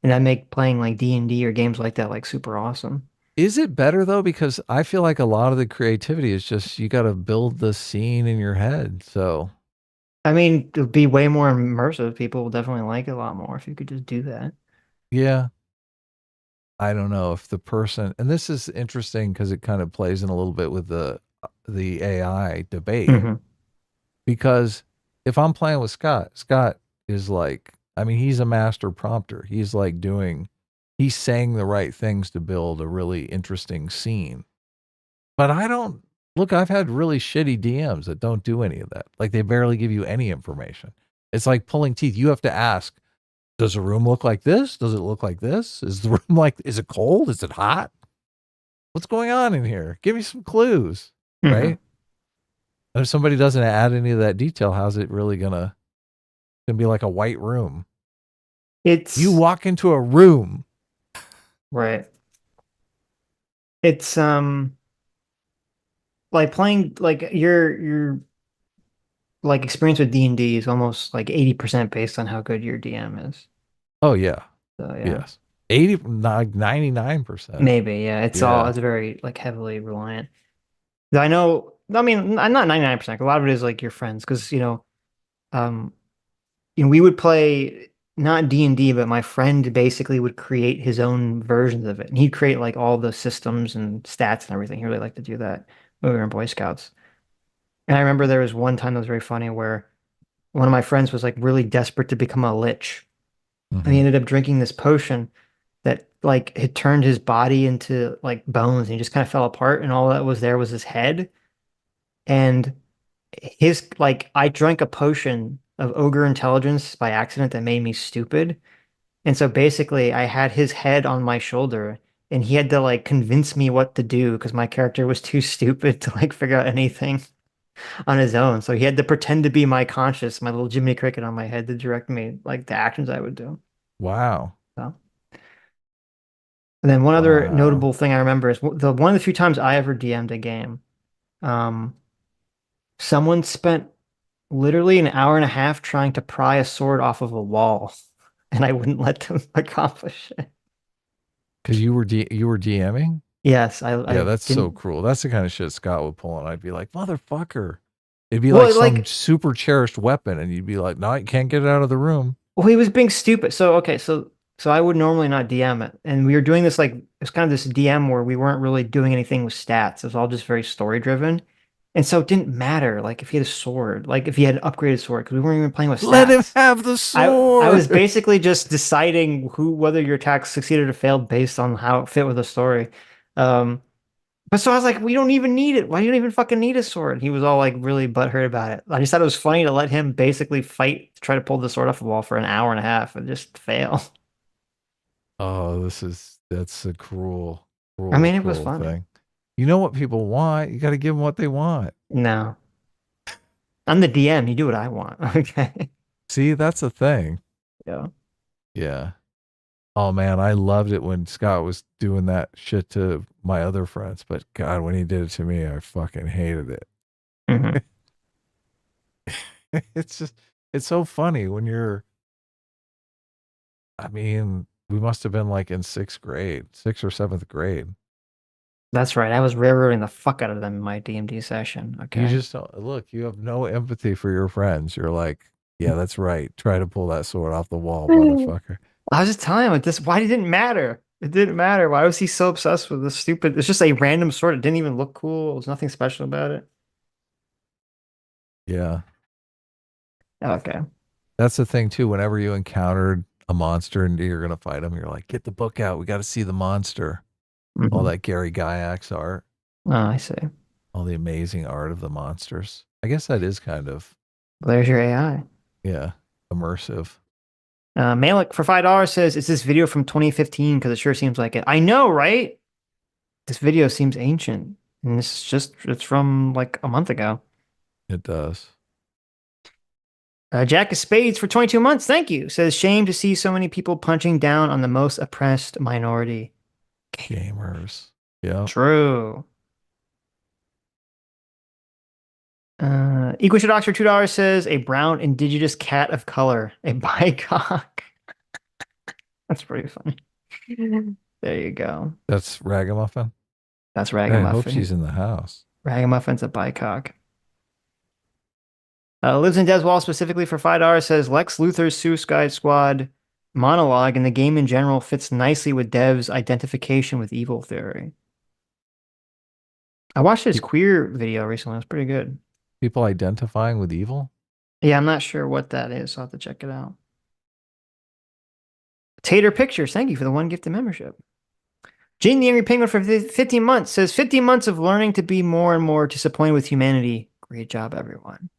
And that make playing like D&D or games like that like super awesome. Is it better though? Because I feel like a lot of the creativity is just you got to build the scene in your head. So, I mean, it'll be way more immersive. People will definitely like it a lot more if you could just do that. yeah. I don't know if the person, and this is interesting because it kind of plays in a little bit with the AI debate. Because if I'm playing with Scott is like, I mean, he's a master prompter. He's like he's saying the right things to build a really interesting scene. But I've had really shitty DMs that don't do any of that. Like they barely give you any information. It's like pulling teeth. You have to ask, does a room look like this? Does it look like this? Is the room is it cold? Is it hot? What's going on in here? Give me some clues, right? And if somebody doesn't add any of that detail, how's it really gonna be like a white room? You walk into a room. Right. It's like playing like your like experience with D&D is almost like 80% based on how good your DM is. Oh yeah. So yeah. Yes. 99%. Maybe, yeah. It's very like heavily reliant. I know, I mean, not 99%. A lot of it is like your friends, because we would play not D&D, but my friend basically would create his own versions of it, and he'd create like all the systems and stats and everything. He really liked to do that when we were in Boy Scouts. And I remember there was one time that was very funny where one of my friends was like really desperate to become a lich, and he ended up drinking this potion that like had turned his body into like bones, and he just kind of fell apart, and all that was there was his head. And I drank a potion of ogre intelligence by accident that made me stupid. And so basically I had his head on my shoulder, and he had to like convince me what to do because my character was too stupid to like figure out anything on his own. So he had to pretend to be my conscious, my little Jiminy Cricket on my head, to direct me like the actions I would do. Wow. So. And then one other notable thing I remember is one of the few times I ever DM'd a game. Someone spent literally an hour and a half trying to pry a sword off of a wall, and I wouldn't let them accomplish it. Because you were DMing? Yes, that's so cruel. That's the kind of shit Scott would pull, and I'd be like, motherfucker. It'd be like some super cherished weapon, and you'd be like, no, you can't get it out of the room. Well, he was being stupid. So okay, so I would normally not DM it, and we were doing this like it's kind of this DM where we weren't really doing anything with stats. It was all just very story driven. And so it didn't matter, like, if he had a sword, like, if he had an upgraded sword, because we weren't even playing with stats. Let him have the sword! I was basically just deciding whether your attack succeeded or failed based on how it fit with the story. But so I was like, we don't even need it. Why do you even fucking need a sword? He was all, like, really butthurt about it. I just thought it was funny to let him basically fight to try to pull the sword off the wall for an hour and a half and just fail. Oh, that's a cruel I mean, it was fun. Thing. You know what people want. You got to give them what they want. No. I'm the DM. You do what I want. Okay. See, that's the thing. Yeah. Yeah. Oh, man. I loved it when Scott was doing that shit to my other friends. But, God, when he did it to me, I fucking hated it. It's so funny when you're, I mean, we must have been like in 6th or 7th grade. That's right. I was railroading the fuck out of them in my DMD session. Okay. You just don't look. You have no empathy for your friends. You're like, yeah, that's right. Try to pull that sword off the wall, motherfucker. I was just telling him this. Why did it matter? It didn't matter. Why was he so obsessed with this stupid? It's just a random sword. It didn't even look cool. There was nothing special about it. Yeah. Okay. That's the thing too. Whenever you encountered a monster and you're gonna fight him, you're like, get the book out. We got to see the monster. All Mhm. that Gary Gygax art. Oh, I see. All the amazing art of the monsters. I guess that is kind of, There's your AI. yeah, immersive. Malik for $5 says, "Is this video from 2015? Because it sure seems like it." I know, right? This video seems ancient, and it's from like a month ago. It does. Jack of Spades for 22 months. Thank you. Says, "Shame to see so many people punching down on the most oppressed minority." Gamers. Yeah. True. Equal Doctor $2 says, "A brown indigenous cat of color, a bicock." That's pretty funny. There you go. That's Ragamuffin. That's I Ragamuffin. hope she's in the house. Ragamuffin's a bicock. Lives in Deswall specifically for $5 says, "Lex Luthor's Suicide Squad monologue and the game in general fits nicely with devs' identification with evil theory." I watched his queer video recently. It was pretty good. People identifying with evil? Yeah, I'm not sure what that is. So I'll have to check it out. Tater Pictures, thank you for the 1 gifted membership. Gene the Angry Penguin for 15 months says, 15 months of learning to be more and more disappointed with humanity. Great job, everyone.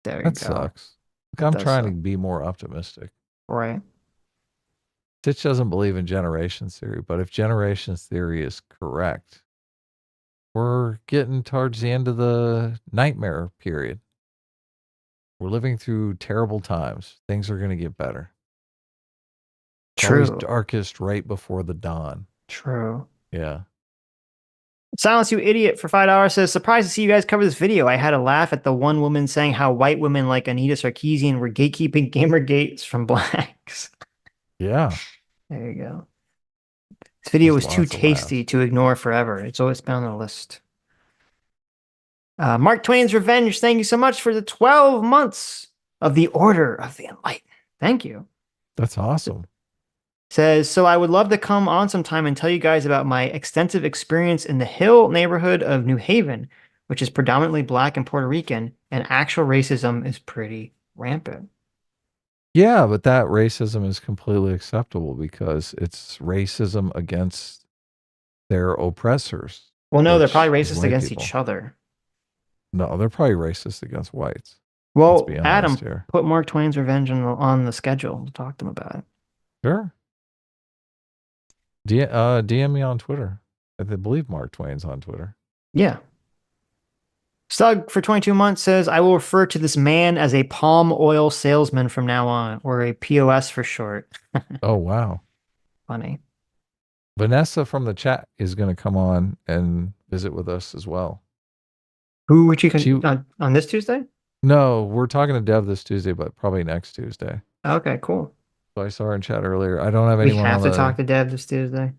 There you That go. sucks. That I'm does trying suck. to be more optimistic. Right. Sitch doesn't believe in generations theory, but if generations theory is correct, we're getting towards the end of the nightmare period. We're living through terrible times. Things are going to get better. It's True. always darkest right before the dawn. True. Yeah. Silence You Idiot for $5 says, "Surprised to see you guys cover this video. I had a laugh at the one woman saying how white women like Anita Sarkeesian were gatekeeping Gamergates from blacks." Yeah. There you go. This video There's was too lots of tasty to ignore forever. It's always been on the list. Mark Twain's Revenge, thank you so much for the 12 months of the Order of the Enlightened. Thank you. That's awesome. Says, "So I would love to come on sometime and tell you guys about my extensive experience in the Hill neighborhood of New Haven, which is predominantly black and Puerto Rican, and actual racism is pretty rampant." Yeah, but that racism is completely acceptable because it's racism against their oppressors. Well, no, they're which probably is racist white against people. each other. No, they're probably racist against whites. Well, Let's be honest Adam, here. put Mark Twain's Revenge on the schedule to talk to him about it. Sure. DM me on Twitter. I believe Mark Twain's on Twitter. Yeah. Stug for 22 months says, "I will refer to this man as a palm oil salesman from now on, or a POS for short." Oh, wow. Funny. Vanessa from the chat is going to come on and visit with us as well. Who would you on this Tuesday? No, we're talking to Dev this Tuesday, but probably next Tuesday. Okay, cool. So I saw her in chat earlier. I don't have We anyone have on to the, talk to Dev this Tuesday.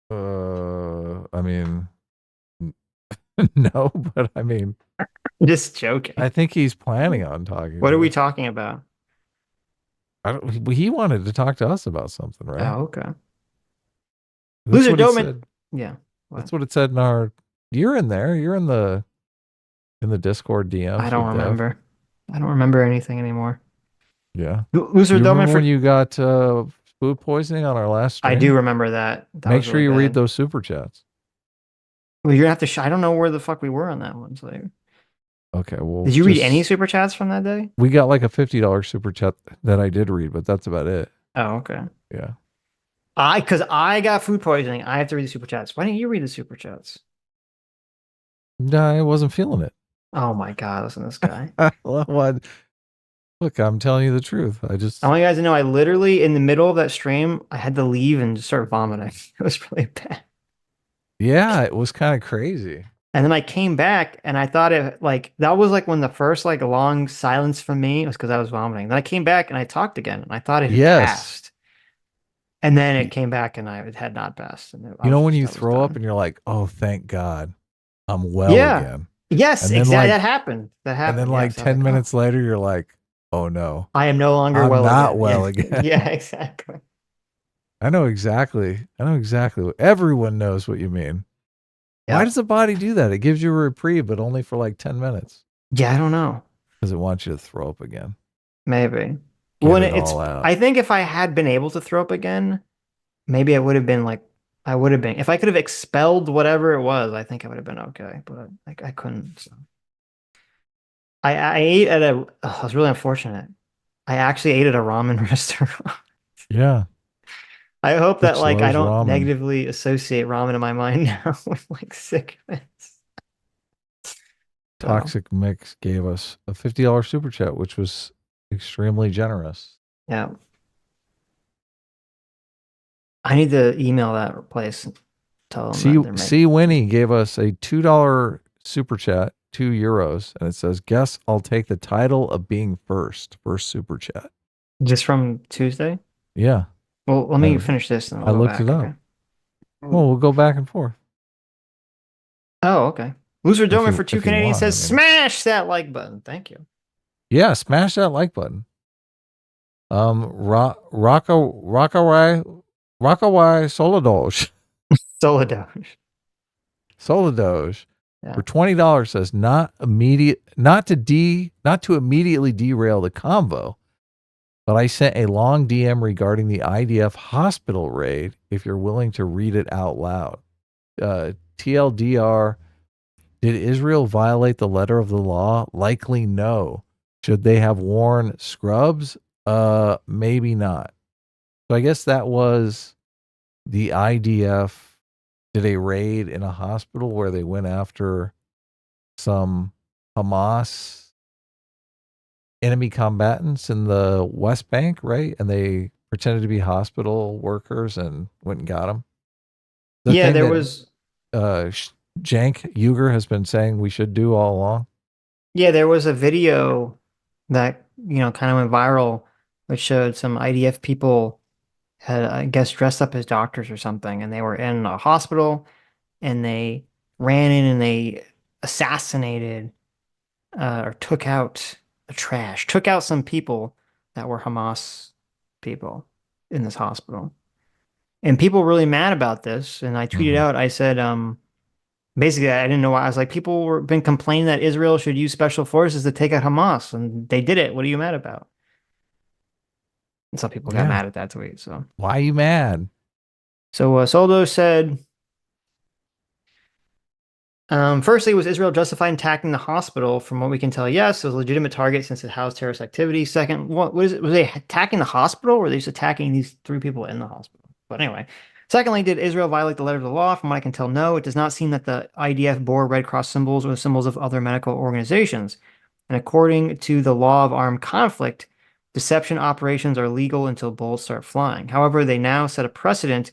I mean, no, but I mean, Just joking. I think he's planning on talking. What to are we us. talking about? He wanted to talk to us about something, right? Oh, okay. That's Loser what it Doman. said. Yeah. That's what it said in our. You're in there. You're in the Discord DMs. I don't with Dev. remember. I don't remember anything anymore. Yeah. Loser You Doman remember for when you got food poisoning on our last stream? I do remember that. Make sure you read those super chats. Well, you're gonna have to. I don't know where the fuck we were on that one. So, Okay. Well, did you read just- any super chats from that day? We got like a $50 super chat that I did read, but that's about it. Oh, okay. Yeah. Because I got food poisoning. I have to read the super chats. Why didn't you read the super chats? No, I wasn't feeling it. Oh my god, listen to this guy. Look, I'm telling you the truth. I just I want you guys to know I literally, in the middle of that stream, I had to leave and just start vomiting. It was really bad. Yeah, it was kind of crazy. And then I came back and I thought it that was like when the first long silence from me was because I was vomiting. Then I came back and I talked again and I thought it had passed. And then it came back and it had not passed. And You know when you throw up and you're like, "Oh, thank God, I'm well again." Yes, And then, exactly. like- That happened. That happened. And then like yes. I was 10 like, minutes later, you're like, "Oh no, I am no longer I'm well not again." well Yeah. again." Yeah, exactly. I know exactly. What, everyone knows what you mean. Why does the body do that? It gives you a reprieve, but only for like 10 minutes. Yeah, I don't know. Because it wants you to throw up again. Maybe. Get When it it's, all out. I think if I had been able to throw up again, maybe I would have been like, I would have been, if I could have expelled whatever it was, I think I would have been okay, but like I couldn't. So. I ate at a, I was really unfortunate. I actually ate at a ramen restaurant. Yeah. I hope that Sitch like I loves don't ramen. negatively associate ramen in my mind now with like sickness. Toxic Mix gave us a $50 super chat, which was extremely generous. Yeah. I need to email that place. Tell them that they're making. C. Winnie gave us a $2 super chat, €2, and it says, "Guess I'll take the title of being first super chat." Just from Tuesday? Yeah. Well, let me finish this. And I looked it up. Okay. Well, we'll go back and forth. Oh, okay. Loser Domer for if 2 you Canadian want, says, smash that like button. Thank you. Yeah, smash that like button. Rockaway Soladoge. Soladoge. For $20 says not to immediately derail the convo, but I sent a long DM regarding the IDF hospital raid if you're willing to read it out loud. TLDR, did Israel violate the letter of the law? Likely no. Should they have worn scrubs? Maybe not. So I guess that was the IDF did a raid in a hospital where they went after some Hamas enemy combatants in the West Bank, right? And they pretended to be hospital workers and went and got them. Yeah, there was... Jank Uger has been saying we should do all along. Yeah, there was a video that, kind of went viral, which showed some IDF people had, I guess, dressed up as doctors or something, and they were in a hospital, and they ran in and they assassinated or took out some people that were Hamas people in this hospital. And people were really mad about this, and I tweeted out, I said, basically, I didn't know why. I was like, people were been complaining that Israel should use special forces to take out Hamas, and they did it. What are you mad about? And some people got mad at that tweet. So why are you mad? So Soldo said, firstly, was Israel justified in attacking the hospital? From what we can tell, yes, it was a legitimate target since it housed terrorist activity. Second, what is it? Was they attacking the hospital, or were they just attacking these 3 people in the hospital? But anyway. Secondly, did Israel violate the letter of the law? From what I can tell, no. It does not seem that the IDF bore Red Cross symbols or symbols of other medical organizations. And according to the law of armed conflict, deception operations are legal until bullets start flying. However, they now set a precedent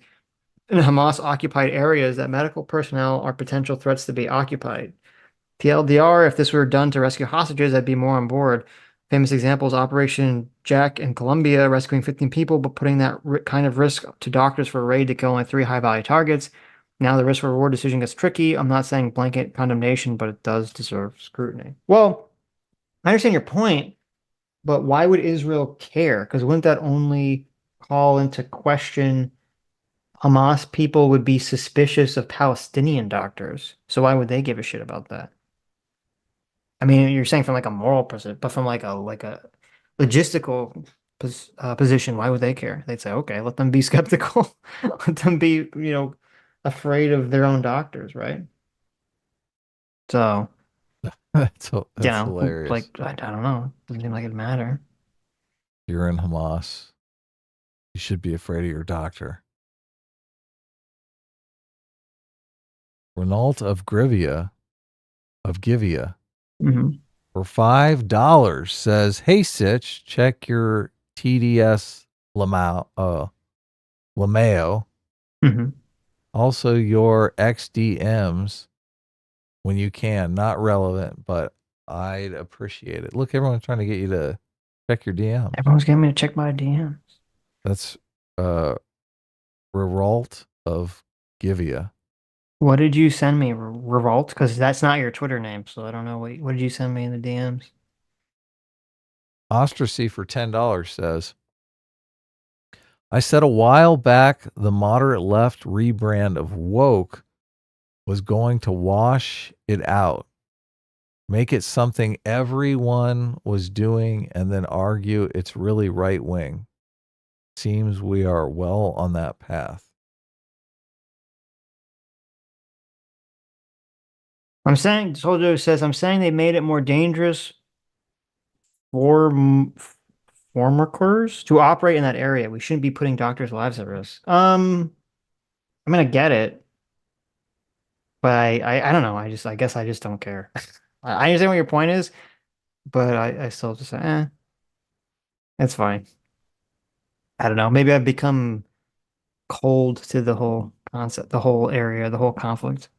in Hamas-occupied areas that medical personnel are potential threats to be occupied. TLDR, if this were done to rescue hostages, I'd be more on board. Famous examples, Operation Jack in Colombia, rescuing 15 people, but putting that kind of risk to doctors for a raid to kill only 3 high-value targets. Now the risk-reward decision gets tricky. I'm not saying blanket condemnation, but it does deserve scrutiny. Well, I understand your point, but why would Israel care? Because wouldn't that only call into question Hamas people would be suspicious of Palestinian doctors? So why would they give a shit about that? I mean, you're saying from like a moral position, but from like a logistical position, why would they care? They'd say, okay, let them be skeptical, let them be, afraid of their own doctors, right? So that's hilarious. Like I don't know, doesn't seem like it'd matter. You're in Hamas. You should be afraid of your doctor. Renault of Givea. For $5 says, hey, Sitch, check your TDS lmao. Also, your XDMs when you can. Not relevant, but I'd appreciate it. Look, everyone's trying to get you to check your DMs. Everyone's getting me to check my DMs. That's Revolt of Givea. What did you send me, Revolt? Because that's not your Twitter name, so I don't know. What did you send me in the DMs? Ostracy for $10 says, I said a while back the moderate left rebrand of woke was going to wash it out, make it something everyone was doing, and then argue it's really right wing. Seems we are well on that path. I'm saying, Soldier says, I'm saying they made it more dangerous for workers to operate in that area. We shouldn't be putting doctors' lives at risk. I mean, I get it, but I don't know. I guess I just don't care. I understand what your point is, but I still just say, it's fine. I don't know. Maybe I've become cold to the whole concept, the whole area, the whole conflict.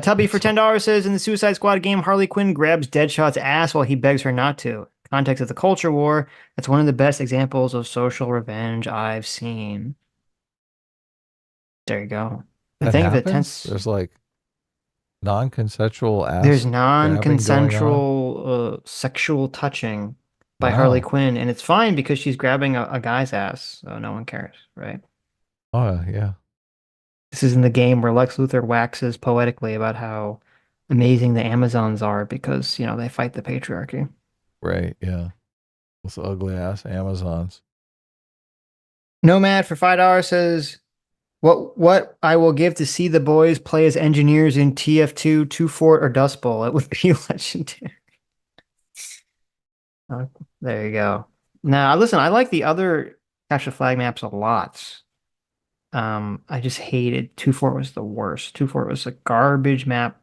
Tubby for $10 says, in the Suicide Squad game, Harley Quinn grabs Deadshot's ass while he begs her not to. Context of the culture war, that's one of the best examples of social revenge I've seen. There you go. The That thing of it happens? There's like non-consensual ass there's grabbing going on? non-consensual sexual touching by Harley Wow. Quinn, and it's fine because she's grabbing a guy's ass, so no one cares, right? Oh, yeah. This is in the game where Lex Luthor waxes poetically about how amazing the Amazons are because, you know, they fight the patriarchy. Right, yeah. Those ugly ass Amazons. Nomad for $5 says, what I will give to see the boys play as engineers in TF2, Two Fort, or Dust Bowl. It would be legendary. There you go. Now, listen, I like the other Capture the Flag maps a lot. I just hated Two Fort was the worst. Two Fort was a garbage map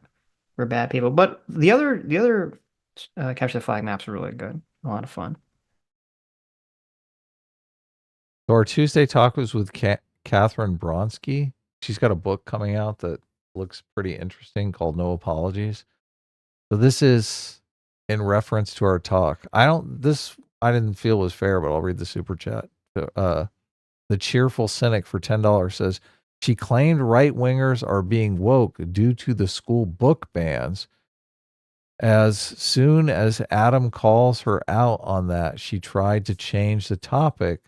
for bad people. But the other Capture the Flag maps are really good. A lot of fun. So our Tuesday talk was with Catherine Bronsky. She's got a book coming out that looks pretty interesting called No Apologies. So this is in reference to our talk. I didn't feel was fair, but I'll read the super chat. The Cheerful Cynic for $10 says, she claimed right-wingers are being woke due to the school book bans. As soon as Adam calls her out on that, she tried to change the topic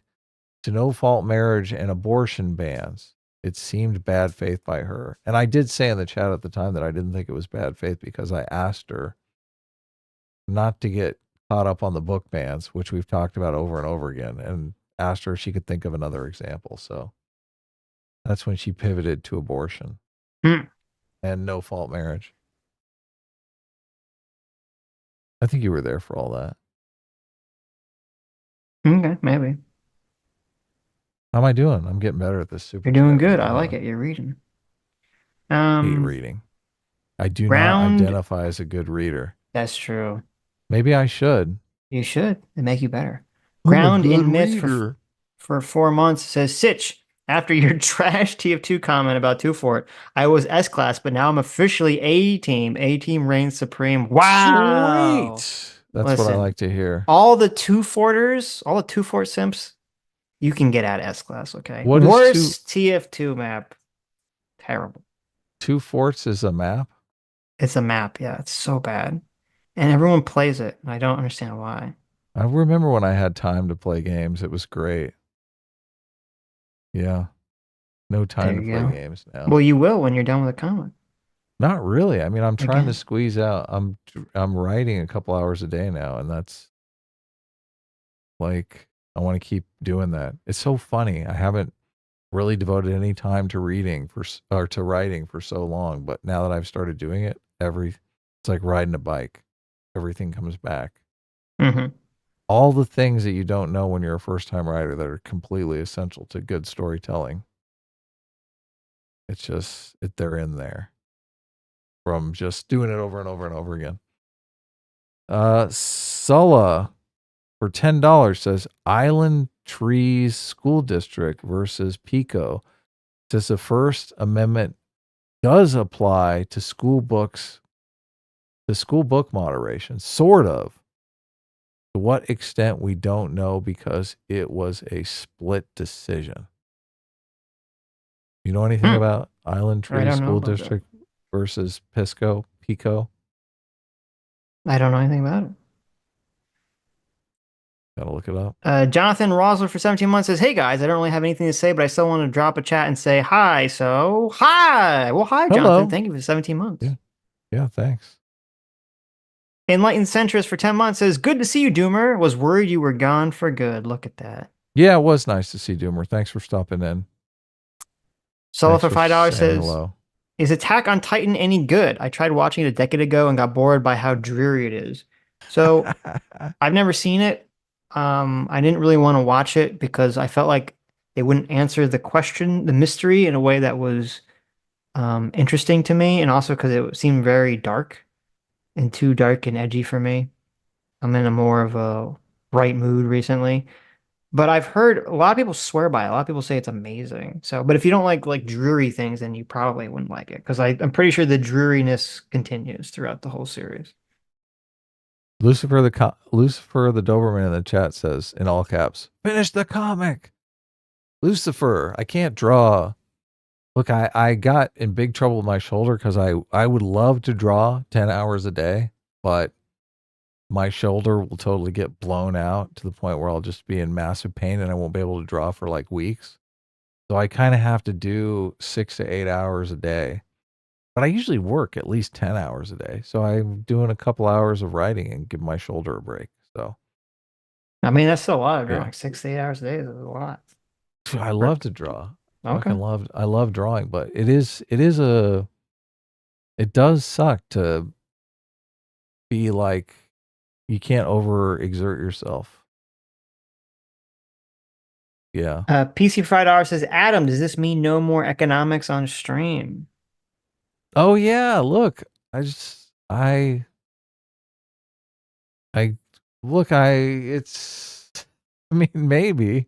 to no-fault marriage and abortion bans. It seemed bad faith by her. And I did say in the chat at the time that I didn't think it was bad faith because I asked her not to get caught up on the book bans, which we've talked about over and over again, and asked her if she could think of another example. So that's when she pivoted to abortion and no-fault marriage. I think you were there for all that. Okay, maybe. How am I doing? I'm getting better at this super. You're doing good. I like it. You're reading. I hate reading. I do not identify as a good reader. That's true. Maybe I should. You should. It make you better. Ground in myth for 4 months says, Sitch, after your trash TF2 comment about Two Fort, I was S-class, but now I'm officially A-team. A-team reigns supreme. Wow. Great. That's what I like to hear. All the Two Forters, all the Two Fort simps, you can get out S-class, okay? What is worst TF2 map? Terrible. Two Forts is a map? It's a map, yeah. It's so bad. And everyone plays it, and I don't understand why. I remember when I had time to play games. It was great. Yeah. No time to play games now. Well, you will when you're done with the comic. Not really. I mean, I'm trying to squeeze out. I'm writing a couple hours a day now, and that's like, I want to keep doing that. It's so funny. I haven't really devoted any time to writing for so long, but now that I've started doing it, it's like riding a bike. Everything comes back. Mm-hmm. All the things that you don't know when you're a first-time writer that are completely essential to good storytelling. It's just they're in there from just doing it over and over and over again. Sulla for $10 says Island Trees School District versus Pico says the First Amendment does apply to school books, to school book moderation, sort of. To what extent we don't know because it was a split decision. You know anything about Island Tree School District versus Pico? I don't know anything about it. Gotta look it up. Jonathan Rosler for 17 months says, "Hey guys, I don't really have anything to say, but I still want to drop a chat and say hi. So hi. Well, hi, Hello. Jonathan. Thank you for 17 months. Yeah, thanks. Enlightened Centrist for 10 months says, "Good to see you, Doomer. Was worried you were gone for good." Look at that. Yeah, it was nice to see Doomer. Thanks for stopping in. Solo Thanks for $5 saying says, hello. "Is Attack on Titan any good? I tried watching it a decade ago and got bored by how dreary it is." So I've never seen it. I didn't really want to watch it because I felt like they wouldn't answer the question, the mystery, in a way that was interesting to me, and also because it seemed very dark and too dark and edgy for me. I'm in a more of a bright mood recently. But I've heard a lot of people swear by it. A lot of people say it's amazing. So, but if you don't like dreary things, then you probably wouldn't like it because I'm pretty sure the dreariness continues throughout the whole series. Lucifer the Doberman in the chat says in all caps, "Finish the comic." Lucifer, I can't draw. Look, I got in big trouble with my shoulder because I would love to draw 10 hours a day, but my shoulder will totally get blown out to the point where I'll just be in massive pain and I won't be able to draw for like weeks. So I kind of have to do 6 to 8 hours a day. But I usually work at least 10 hours a day. So I'm doing a couple hours of writing and give my shoulder a break. So I mean, that's still a lot of Yeah. drawing. 6 to 8 hours a day is a lot. I love to draw. Okay. I love drawing, but it does suck to be like, you can't overexert yourself. Yeah. PC Fried R says, "Adam, does this mean no more economics on stream?" Oh yeah, look. I mean, maybe.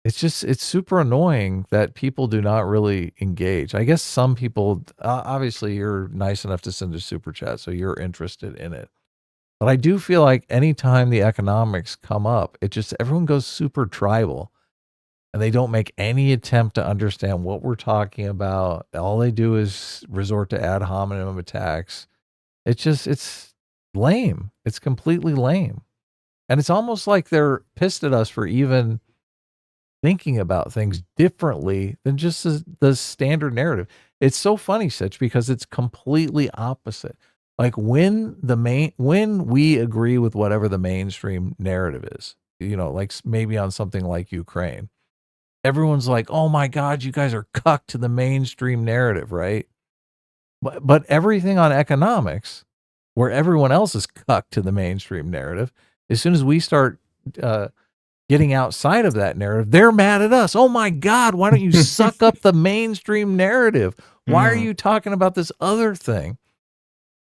It's super annoying that people do not really engage. I guess some people, obviously you're nice enough to send a super chat, so you're interested in it. But I do feel like anytime the economics come up, everyone goes super tribal and they don't make any attempt to understand what we're talking about. All they do is resort to ad hominem attacks. It's lame. It's completely lame. And it's almost like they're pissed at us for even thinking about things differently than just the standard narrative. It's so funny, Sitch, because it's completely opposite. Like when we agree with whatever the mainstream narrative is, like maybe on something like Ukraine, everyone's like, "Oh my God, you guys are cucked to the mainstream narrative," right? But everything on economics, where everyone else is cucked to the mainstream narrative, as soon as we start getting outside of that narrative, they're mad at us. "Oh my God, why don't you suck up the mainstream narrative? Why are you talking about this other thing?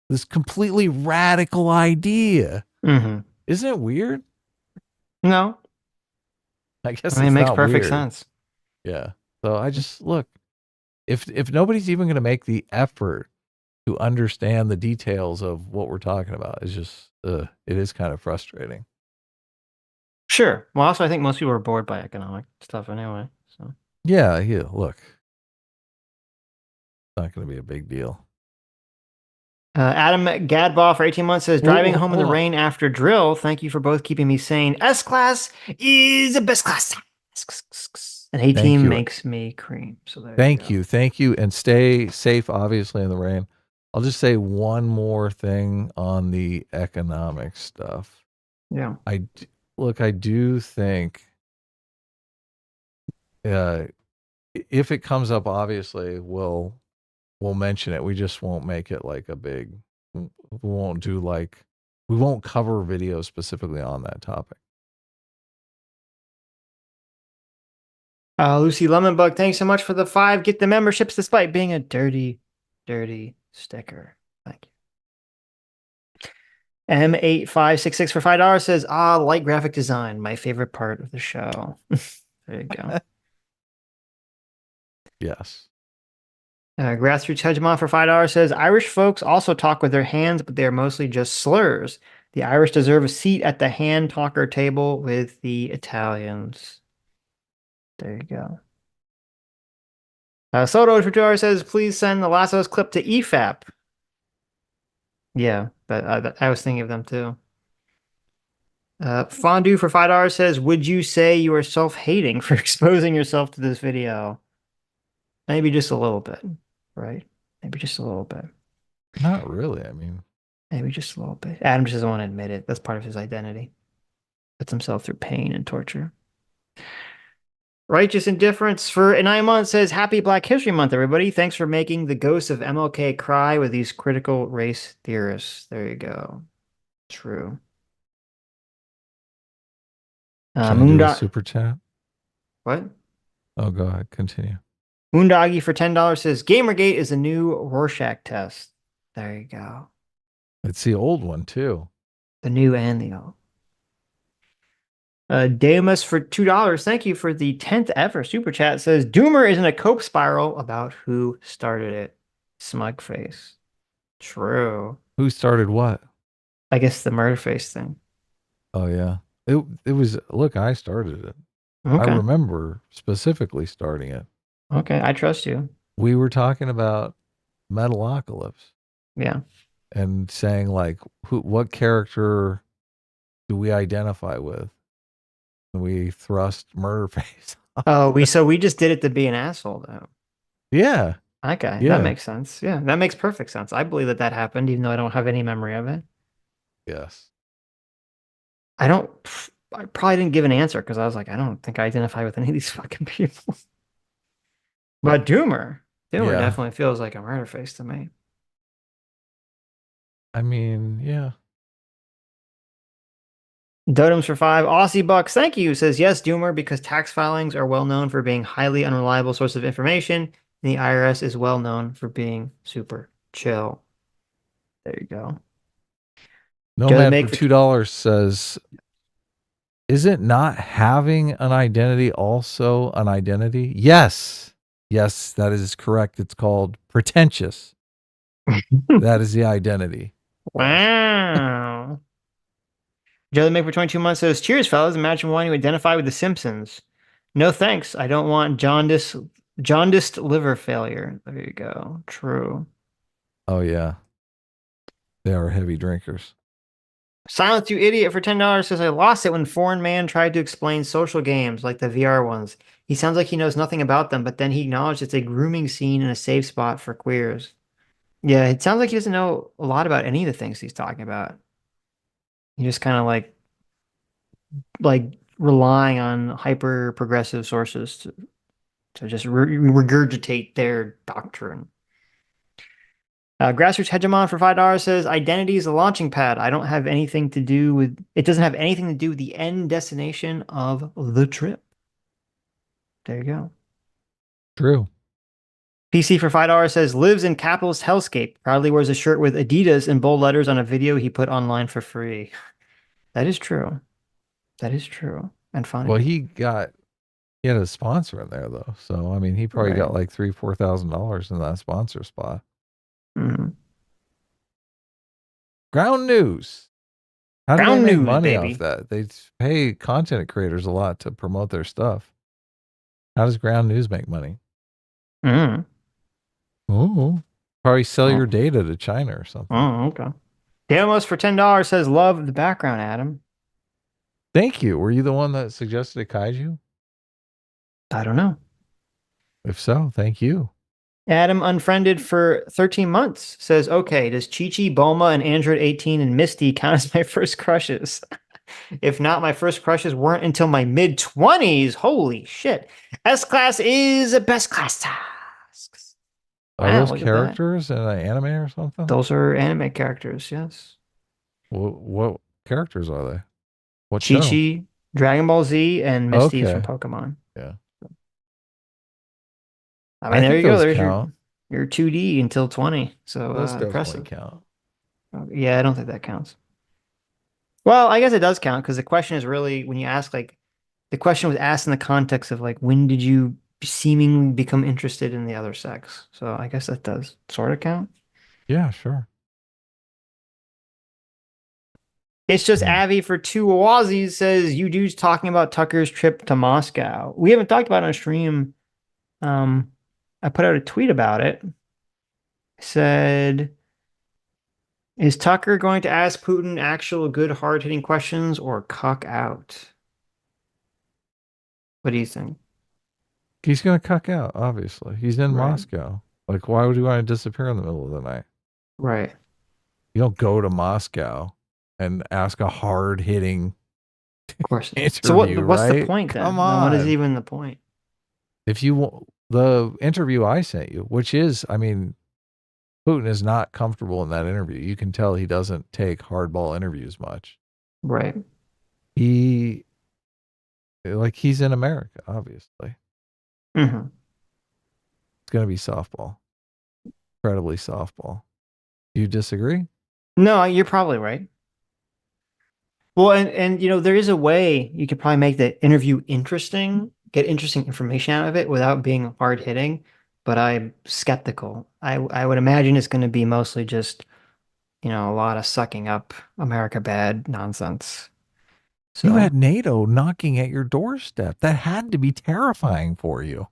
This completely radical idea." Mm-hmm. Isn't it weird? No. I guess I mean, it it's makes not perfect weird. sense. Yeah. So I just look, if nobody's even going to make the effort to understand the details of what we're talking about, it's just it is kind of frustrating. Sure. Well, also, I think most people are bored by economic stuff anyway. So Yeah, look. It's not going to be a big deal. Adam Gadball for 18 months says, "Driving home in the hold on. rain after drill. Thank you for both keeping me sane. S-Class is the best class. And Thank A-Team you. makes me cream." So there Thank you, and stay safe, obviously, in the rain. I'll just say one more thing on the economic stuff. Yeah. I do think if it comes up, obviously we'll mention it. We just won't make it like a big, we won't cover videos specifically on that topic. Lucy Lemonbug, thanks so much for the 5. Get the memberships despite being a dirty, dirty sticker. Thank you. M8566 for $5 says, light graphic design, my favorite part of the show. There you go. Yes. Grassroots Hegemon for $5 says, "Irish folks also talk with their hands, but they are mostly just slurs. The Irish deserve a seat at the hand talker table with the Italians." There you go. Soto for $2 says, "Please send the Last of Us clip to EFAP." Yeah, but I was thinking of them too. Fondue for $5 says, would you say you are self-hating for exposing yourself to this video? Maybe just a little bit, right? Maybe just a little bit. Not really. I mean, maybe just a little bit. Adam just doesn't want to admit it. That's part of his identity. Puts himself through pain and torture. Righteous Indifference for 9 months says, happy Black History Month, everybody. Thanks for making the ghosts of MLK cry with these critical race theorists. There you go. True. can I do a super chat? What? Oh, go ahead. Continue. Moondoggy for $10 says, Gamergate is a new Rorschach test. There you go. It's the old one, too. The new and the old. Deus for $2. Thank you for the 10th ever super chat. Says, Doomer is in a cope spiral about who started it. Smug face. True. Who started what? I guess the murder face thing. Oh, yeah. It was, look, I started it. Okay. I remember specifically starting it. Okay, I trust you. We were talking about Metalocalypse. Yeah. And saying, like, what character do we identify with? And we thrust Murderface. Oh, we just did it to be an asshole, though. Yeah. Okay, Yeah. that makes sense. Yeah, that makes perfect sense. I believe that happened, even though I don't have any memory of it. Yes. I probably didn't give an answer because I was like, I don't think I identify with any of these fucking people. But Doomer definitely feels like a murder face to me. I mean, yeah. Dotems for 5. Aussie Bucks, thank you. Says, yes, Doomer, because tax filings are well known for being highly unreliable source of information. And the IRS is well known for being super chill. There you go. Nomad for $2 says, isn't not having an identity also an identity? Yes. Yes, that is correct. It's called pretentious. That is the identity. Wow. Joe the Make for 22 months says, cheers, fellas. Imagine wanting to identify with the Simpsons. No thanks. I don't want jaundiced liver failure. There you go. True. Oh, yeah. They are heavy drinkers. Silence You Idiot for $10 says, I lost it when Foreign Man tried to explain social games like the VR ones. He sounds like he knows nothing about them, but then he acknowledged it's a grooming scene and a safe spot for queers. Yeah, it sounds like he doesn't know a lot about any of the things he's talking about. He just kind of like relying on hyper progressive sources to just regurgitate their doctrine. Grassroots Hegemon for $5 says, identity is a launching pad. I don't have anything to do with it. Doesn't have anything to do with the end destination of the trip. There you go. True. PC for $5 says, lives in capitalist hellscape. Proudly wears a shirt with Adidas in bold letters on a video he put online for free. That is true. That is true. And funny. Well, he had a sponsor in there though. So, I mean, he probably got like $3,000-$4,000 in that sponsor spot. Mm-hmm. Ground News. How do they make money baby. off that? They pay content creators a lot to promote their stuff. How does Ground News make money? Mm. Oh, probably sell your data to China or something. Oh, okay. Damos for $10 says, love the background, Adam. Thank you. Were you the one that suggested a kaiju? I don't know. If so, thank you. Adam Unfriended for 13 months says, okay, does Chi-Chi, Bulma, and Android 18 and Misty count as my first crushes? If not, my first crushes weren't until my mid-20s. Holy shit. S-Class is a best class tasks. Are Wow, those look at characters in an anime or something? Those are anime characters, yes. What characters are they? What show? Chi-Chi, Dragon Ball Z, and Misty is from Okay. Pokemon. Yeah. I mean, there you think go. those There's count. your 2D until 20. So Those definitely impressive. count. Yeah, I don't think that counts. Well, I guess it does count because the question is really when you ask, like, the question was asked in the context of, like, when did you seemingly become interested in the other sex? So I guess that does sort of count. Yeah, sure. It's just Avi for 2 Aussies says, you dudes talking about Tucker's trip to Moscow. We haven't talked about it on stream. I put out a tweet about it. I said, Is Tucker going to ask Putin actual good hard-hitting questions or cuck out? What do you think? He's going to cuck out, obviously. He's in Right. Moscow. Like, why would you want to disappear in the middle of the night? Right. You don't go to Moscow and ask a hard-hitting Of course. interview, So what's the right? point then? Come Then on. what is even the point? If you the interview I sent you, which is, I mean, Putin is not comfortable in that interview. You can tell he doesn't take hardball interviews much. Right. He's in America, obviously. Mm-hmm. It's going to be softball. Incredibly softball. Do you disagree? No, you're probably right. Well, and there is a way you could probably make the interview interesting, get interesting information out of it without being hard hitting, but I'm skeptical. I would imagine it's going to be mostly just, a lot of sucking up America bad nonsense. So You had NATO knocking at your doorstep. That had to be terrifying for you.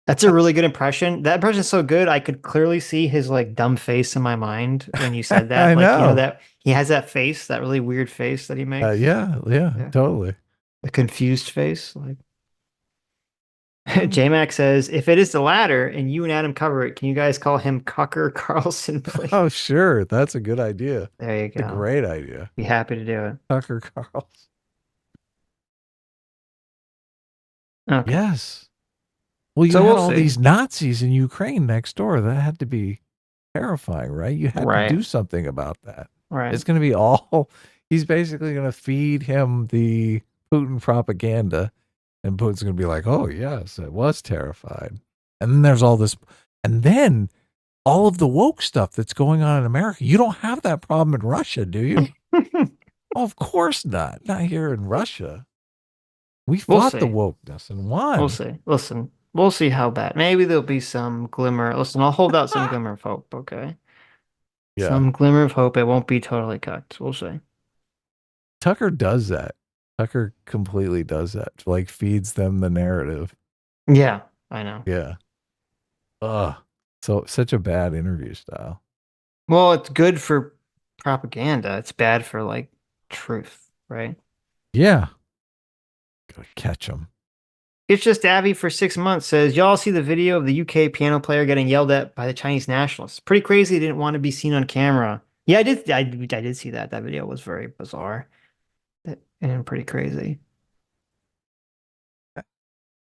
that's a really good impression. That impression is so good. I could clearly see his like dumb face in my mind when you said that. I Like, know. that he has that face, that really weird face that he makes. Yeah, totally. The confused face. Like J-Mac says, if it is the latter and you and Adam cover it, can you guys call him Cucker Carlson, please? Oh, sure. That's a good idea. There you It's a go. great idea. Be happy to do it. Tucker Carlson. Okay. Yes. Well, you So had we'll all see. these Nazis in Ukraine next door. That had to be terrifying, right? You had Right. to do something about that. Right. It's going to be all, he's basically going to feed him the Putin propaganda, and Putin's going to be like, oh, yes, I was terrified. And then there's all this, and then all of the woke stuff that's going on in America. You don't have that problem in Russia, do you? Oh, of course not. Not here in Russia. We We'll fought the see. wokeness and won. We'll see. Listen, we'll see how bad. Maybe there'll be some glimmer. Listen, I'll hold out some glimmer of hope, okay? Yeah. Some glimmer of hope. It won't be totally cut. We'll see. Tucker does that. Tucker completely does that. Like, feeds them the narrative. Yeah, I know. Yeah. Ugh. So such a bad interview style. Well, it's good for propaganda. It's bad for like truth, right? Yeah. Gotta catch them. It's just Abby for 6 months says, y'all see the video of the UK piano player getting yelled at by the Chinese nationalists. Pretty crazy. He didn't want to be seen on camera. Yeah, I did see that. That video was very bizarre and pretty crazy.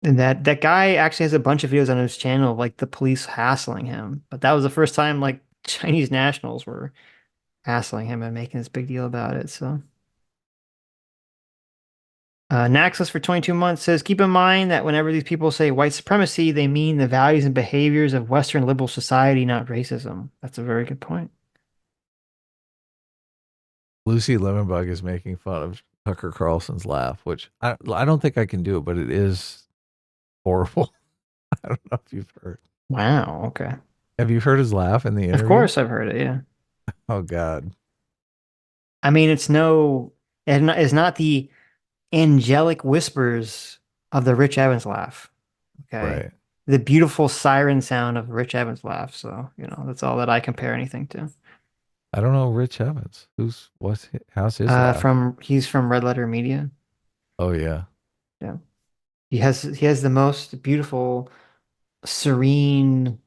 And that guy actually has a bunch of videos on his channel of like the police hassling him. But that was the first time like Chinese nationals were hassling him and making this big deal about it. So Naxos for 22 months says, keep in mind that whenever these people say white supremacy, they mean the values and behaviors of Western liberal society, not racism. That's a very good point. Lucy Lemonbug is making fun of Tucker Carlson's laugh, which I don't think I can do it, but it is horrible. I don't know if you've heard. Wow. Okay. Have you heard his laugh in the interview? Of course I've heard it. Yeah. Oh, God. I mean, it's not the angelic whispers of the Rich Evans laugh. Okay. Right. The beautiful siren sound of Rich Evans laugh. So, that's all that I compare anything to. I don't know Rich Evans. How's his laugh? He's from Red Letter Media. Oh, yeah. Yeah. He has the most beautiful, serene,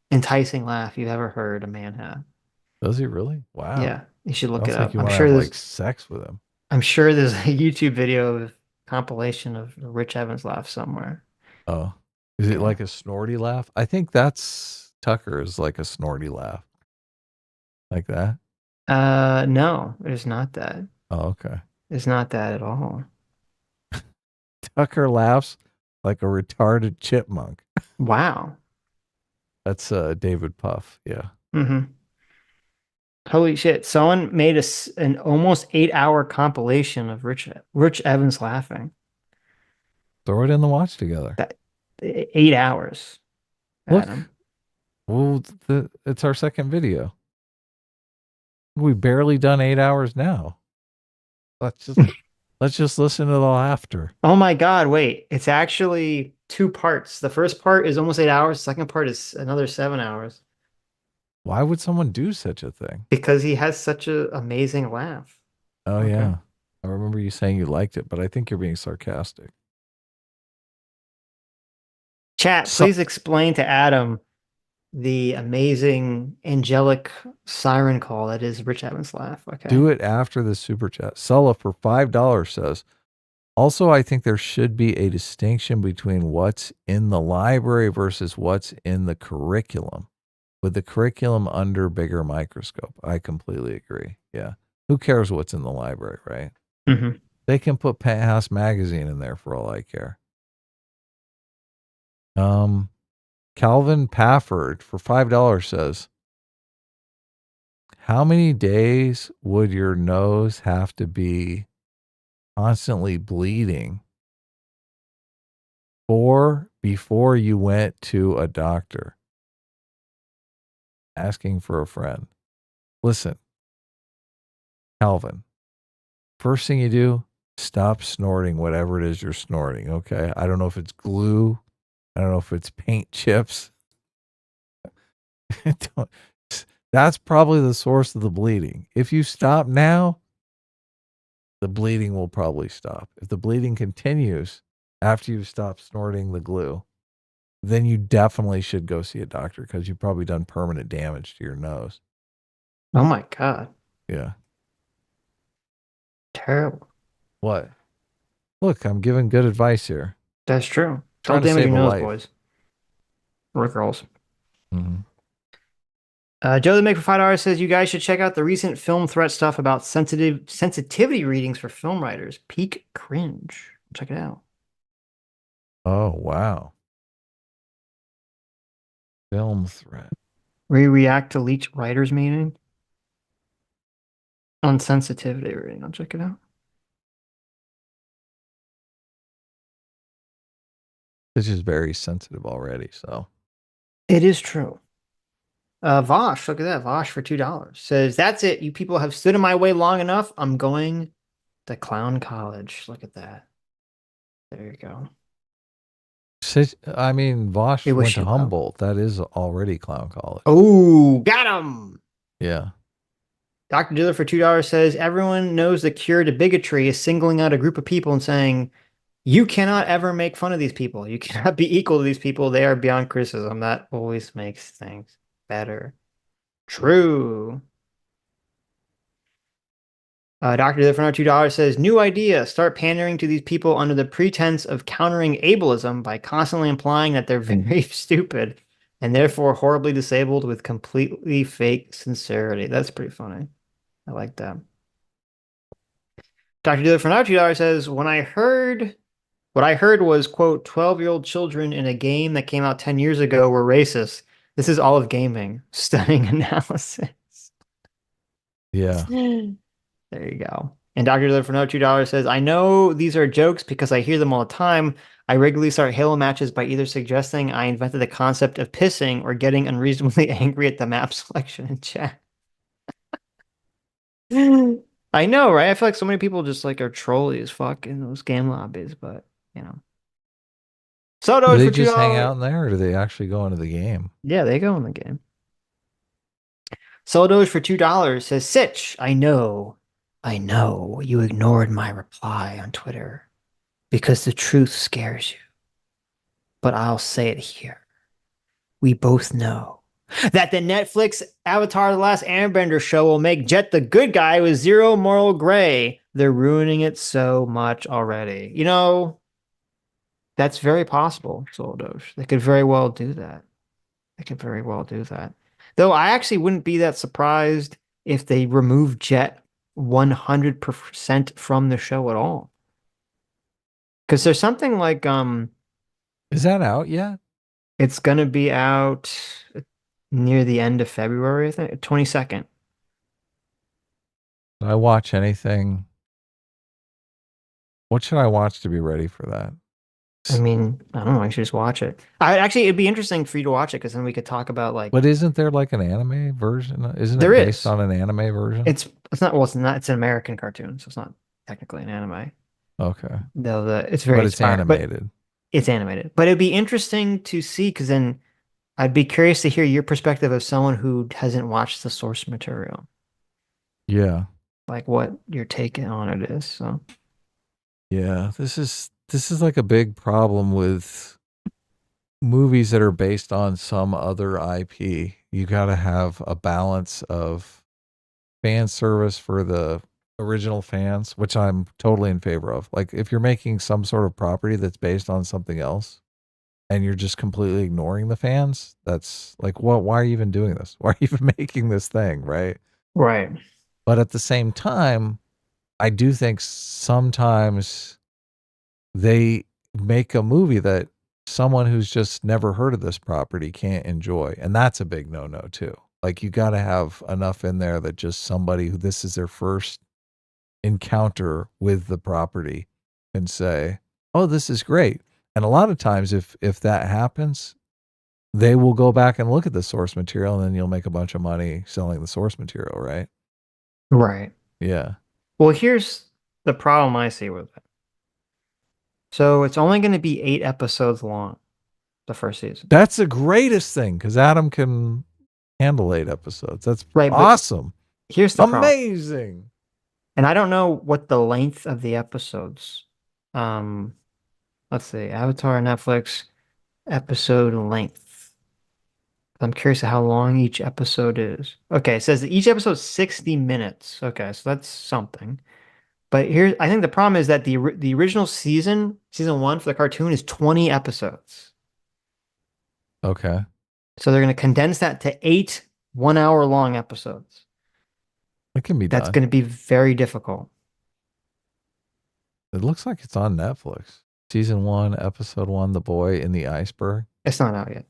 enticing laugh you've ever heard a man have. Does he really? Wow. Yeah. You should look Sounds it like up. you I'm wanna sure have, there's like, sex with him. I'm sure there's a YouTube video of compilation of Rich Evans laugh somewhere. Oh, is it like a snorty laugh? I think that's Tucker's, like a snorty laugh. Like that? No, it's not that. Oh, okay. It's not that at all. Tucker laughs like a retarded chipmunk. Wow. That's David Puff. Yeah. Mm-hmm. Holy shit. Someone made an almost 8-hour compilation of Rich Evans laughing. Throw it in the watch together. 8 hours. Look. Adam. Well, it's our second video. We've barely done 8 hours now. Let's just listen to the laughter. Oh my God, wait. It's actually 2 parts. The first part is almost 8 hours. The second part is another 7 hours. Why would someone do such a thing? Because he has such an amazing laugh. Oh, yeah. I remember you saying you liked it, but I think you're being sarcastic. Chat, please explain to Adam the amazing angelic siren call that is Rich Evans' laugh. Okay. Do it after the super chat. Sulla for $5 says, also, I think there should be a distinction between what's in the library versus what's in the curriculum, with the curriculum under bigger microscope. I completely agree. Yeah. Who cares what's in the library, right? Mm-hmm. They can put Penthouse Magazine in there for all I care. Calvin Pafford for $5 says, how many days would your nose have to be constantly bleeding before you went to a doctor? Asking for a friend. Listen, Calvin, first thing you do, stop snorting whatever it is you're snorting, okay? I don't know if it's glue. I don't know if it's paint chips. That's probably the source of the bleeding. If you stop now, the bleeding will probably stop. If the bleeding continues after you've stopped snorting the glue, then you definitely should go see a doctor because you've probably done permanent damage to your nose. Oh my God. Yeah. Terrible. What? Look, I'm giving good advice here. That's true. Trying Don't to damage save your a nose, life. boys. Or girls. Mm-hmm. Joe the Make for $5 says you guys should check out the recent film threat stuff about sensitivity readings for film writers. Peak cringe. Check it out. Oh, wow. Film threat. React to leaked writers meeting on sensitivity reading. I'll check it out. This is very sensitive already, so. It is true. Vosh, look at that. Vosh for $2 says, that's it. You people have stood in my way long enough. I'm going to clown college. Look at that. There you go. I mean, Vosh went to you Humboldt. That is already clown college. Oh, got him. Yeah. Dr. Diller for $2 says, everyone knows the cure to bigotry is singling out a group of people and saying, you cannot ever make fun of these people. You cannot be equal to these people. They are beyond criticism. That always makes things better. True. Dr. Diller for another $2 says, new idea. Start pandering to these people under the pretense of countering ableism by constantly implying that they're very stupid and therefore horribly disabled with completely fake sincerity. That's pretty funny. I like that. Dr. Diller for another $2 says, what I heard was, quote, 12-year-old children in a game that came out 10 years ago were racist. This is all of gaming. Stunning analysis. Yeah. There you go. And Dr. Diller for another $2 says, I know these are jokes because I hear them all the time. I regularly start Halo matches by either suggesting I invented the concept of pissing or getting unreasonably angry at the map selection in chat. I know, right? I feel like so many people just like are trolly as fuck in those game lobbies, but you know. So Do they for just $2. hang out in there or do they actually go into the game? Yeah, they go in the game. Soldoge for $2 says, Sitch, I know you ignored my reply on Twitter because the truth scares you. But I'll say it here. We both know that the Netflix Avatar The Last Airbender show will make Jet the good guy with zero moral gray. They're ruining it so much already. You know, that's very possible, Soldoge. They could very well do that. Though I actually wouldn't be that surprised if they removed Jet 100% from the show at all. Because there's something like is that out yet? It's gonna be out near the end of February, I think, 22nd. Did I watch anything? What should I watch to be ready for that? I mean, I don't know. I should just watch it. It'd be interesting for you to watch it because then we could talk about like. But isn't there like an anime version? Isn't it based on an anime version? It's not. Well, it's not. It's an American cartoon, so it's not technically an anime. Okay. Though it's very. But it's animated. It's animated, but it'd be interesting to see because then I'd be curious to hear your perspective as someone who hasn't watched the source material, Yeah. like what your take on it is. So Yeah, this is like a big problem with movies that are based on some other IP. You got to have a balance of fan service for the original fans, which I'm totally in favor of. Like if you're making some sort of property that's based on something else and you're just completely ignoring the fans, that's like, what, why are you even doing this? Why are you even making this thing, right? right. But at the same time, I do think sometimes they make a movie that someone who's just never heard of this property can't enjoy. And that's a big no-no too. Like you got to have enough in there that just somebody who this is their first encounter with the property can say, "Oh, this is great." And a lot of times if that happens, they will go back and look at the source material and then you'll make a bunch of money selling the source material, right? Right. Yeah. Well, here's the problem I see with it. So it's only going to be 8 episodes long, the first season. That's the greatest thing because Adam can handle 8 episodes. That's Right, but awesome. Here's the problem. Amazing. And I don't know what the length of the episodes. Let's see, Avatar, Netflix, episode length. I'm curious how long each episode is. Okay, it says that each episode is 60 minutes. Okay, so that's something. But here, I think the problem is that the original season 1 for the cartoon is 20 episodes. Okay. So they're going to condense that to 8 1-hour long episodes. It can be That's done. going to be very difficult. It looks like it's on Netflix. Season 1, episode 1, The Boy in the Iceberg. It's not out yet.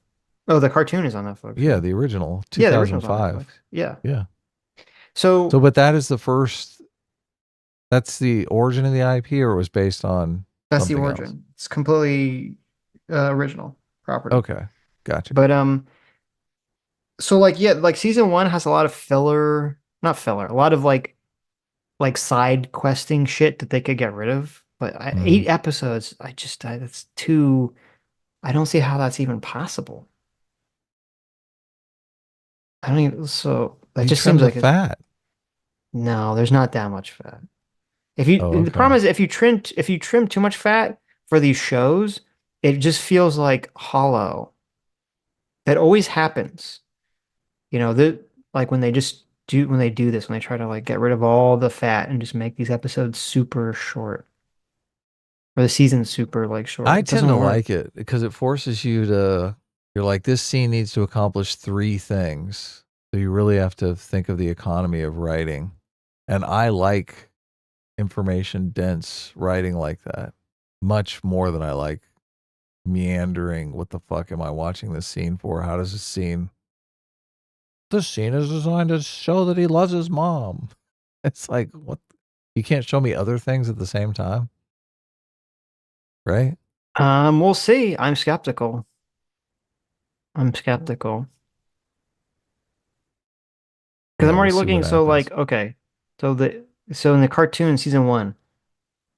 Oh, the cartoon is on Netflix. Yeah, the original, Yeah, the original's on 2005. Netflix. Yeah. Yeah. So, but that is the first, that's the origin of the IP, or it was based on that's the something origin. else? It's completely original property. Okay. Gotcha. But so like yeah, like season 1 has a lot of filler, not filler, a lot of like side questing shit that they could get rid of. But 8 episodes, that's too. I don't see how that's even possible. I don't even. So that You just trim seems the like fat. No, there's not that much fat. If you Oh, The problem is if you trim too much fat for these shows, it just feels like hollow. That always happens. You know, like when they do this, when they try to like get rid of all the fat and just make these episodes super short. Or the season's super like short. I It tend doesn't to work. like it because it forces you to, you're like, this scene needs to accomplish 3 things. So you really have to think of the economy of writing. And I like information dense writing like that much more than I like meandering. What the fuck am I watching this scene for? How does this scene is designed to show that he loves his mom. It's like, what? You can't show me other things at the same time, right? We'll see. I'm skeptical. Because Yeah, I'm already we'll see looking. what So happens. like, okay, so in the cartoon season 1,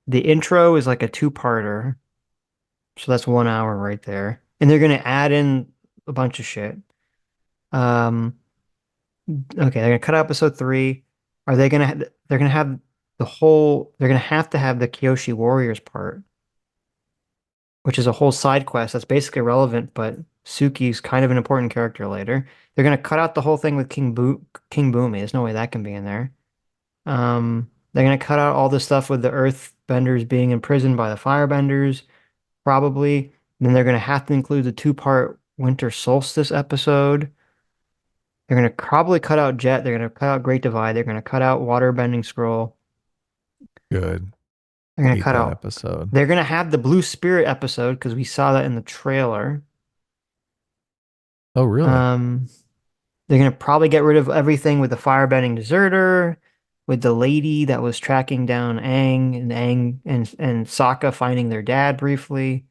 the intro is like a 2-parter, so that's 1 hour right there, and they're gonna add in a bunch of shit. Okay, they're gonna cut out episode 3. Are they gonna? They're gonna have the whole. They're gonna have to have the Kyoshi Warriors part, which is a whole side quest that's basically irrelevant, but Suki's kind of an important character later. They're gonna cut out the whole thing with King Boomy. There's no way that can be in there. They're gonna cut out all the stuff with the Earthbenders being imprisoned by the Firebenders, probably. Then they're gonna have to include the 2-part Winter Solstice episode. They're gonna probably cut out Jet. They're gonna cut out Great Divide. They're gonna cut out Waterbending Scroll. Good. They're gonna Hate cut that out. episode. They're gonna have the Blue Spirit episode because we saw that in the trailer. Oh, really? They're gonna probably get rid of everything with the Firebending Deserter, with the lady that was tracking down Aang and Sokka finding their dad briefly.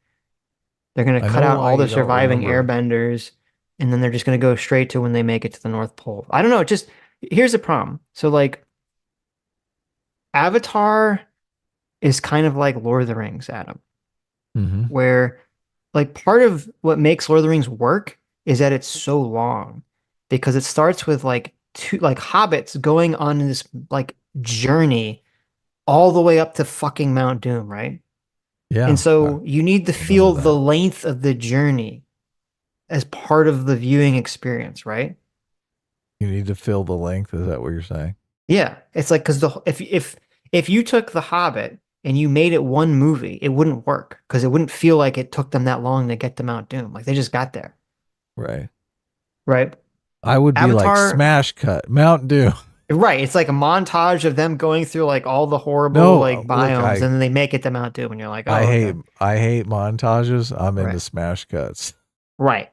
They're gonna I cut know out why all the you don't surviving remember. airbenders, and then they're just gonna go straight to when they make it to the North Pole. I don't know, just here's the problem. So like Avatar is kind of like Lord of the Rings, Adam, Mm-hmm. where like part of what makes Lord of the Rings work is that it's so long because it starts with like two like hobbits going on this like journey all the way up to fucking Mount Doom, right? Yeah. And so you need to feel the length of the journey as part of the viewing experience, right? You need to fill the length. Is that what you're saying? Yeah, it's like because if you took The Hobbit and you made it one movie, it wouldn't work because it wouldn't feel like it took them that long to get to Mount Doom. Like they just got there, Right. right? I would be Avatar- like smash cut, Mount Doom. Right. It's like a montage of them going through like all the horrible No, like look, biomes, and then they make it to Mount Doom, and you're like, oh, I okay. hate montages. I'm into Right. smash cuts. Right.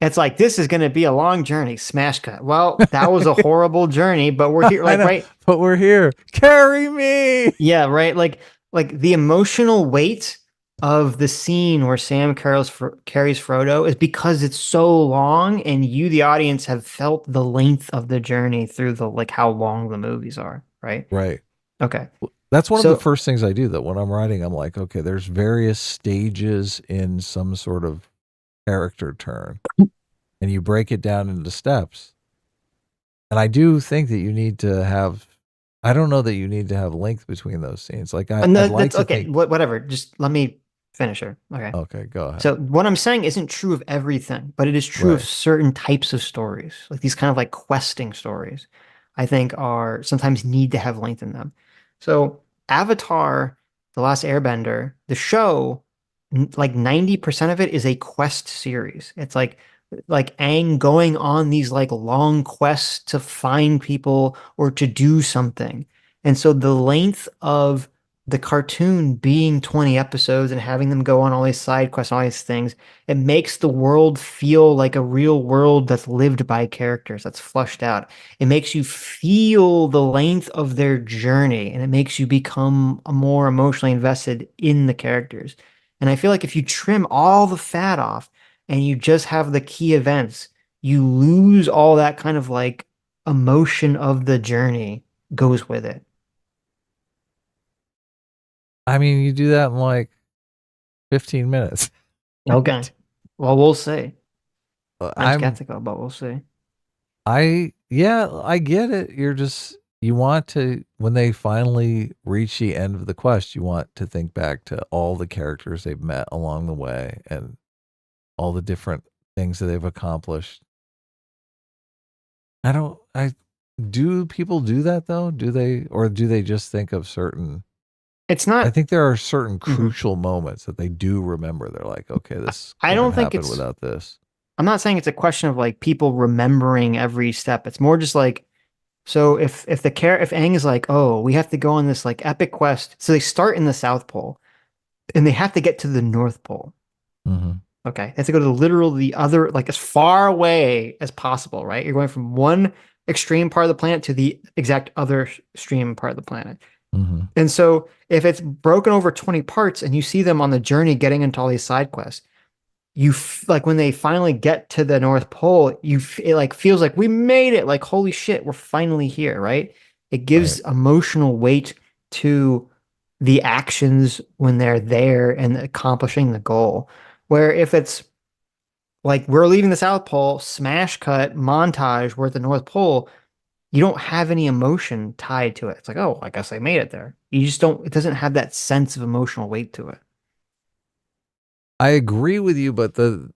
It's like this is going to be a long journey. Smash cut. Well, that was a horrible journey, but we're here, I like know, right. but we're here. Carry me. Yeah, right. Like the emotional weight of the scene where Sam carries Frodo is because it's so long, and you, the audience, have felt the length of the journey through the like how long the movies are. Right. Right. Okay. That's one So- of the first things I do. That when I'm writing, I'm like, okay, there's various stages in some sort of character turn, and you break it down into steps. And I do think that you need to have. I don't know that you need to have length between those scenes. Like I'd like that's to okay. think. Whatever. Just let me finish her. Okay. Okay, go ahead. So what I'm saying isn't true of everything, but it is true of Right. certain types of stories, like these kind of like questing stories, I think are sometimes need to have length in them. So Avatar, The Last Airbender, the show, like 90% of it is a quest series. It's like Aang going on these like long quests to find people or to do something. And so the length of the cartoon being 20 episodes and having them go on all these side quests and all these things, it makes the world feel like a real world that's lived by characters, that's flushed out. It makes you feel the length of their journey, and it makes you become more emotionally invested in the characters. And I feel like if you trim all the fat off and you just have the key events, you lose all that kind of like emotion of the journey goes with it. I mean, you do that in like 15 minutes. Okay. Well, we'll see. I'm I'm skeptical, but we'll see. I get it. You want to, when they finally reach the end of the quest, you want to think back to all the characters they've met along the way and all the different things that they've accomplished. Do people do that though? Do they just think of certain? It's not. I think there are certain crucial moments that they do remember. They're like, okay, this I don't couldn't think happen it's without this. I'm not saying it's a question of like people remembering every step. It's more just like, so if Aang is like, oh, we have to go on this like epic quest. So they start in the South Pole and they have to get to the North Pole. Mm-hmm. Okay. They have to go to the other, like as far away as possible, right? You're going from one extreme part of the planet to the exact other extreme part of the planet. Mm-hmm. And so if it's broken over 20 parts and you see them on the journey getting into all these side quests, like when they finally get to the North Pole, it like feels like we made it. Like, holy shit, we're finally here, right? It gives emotional weight to the actions when they're there and accomplishing the goal. Where if it's like we're leaving the South Pole, smash cut, montage, we're at the North Pole, you don't have any emotion tied to it. It's like, oh, I guess I made it there. You just don't, it doesn't have that sense of emotional weight to it. I agree with you, but the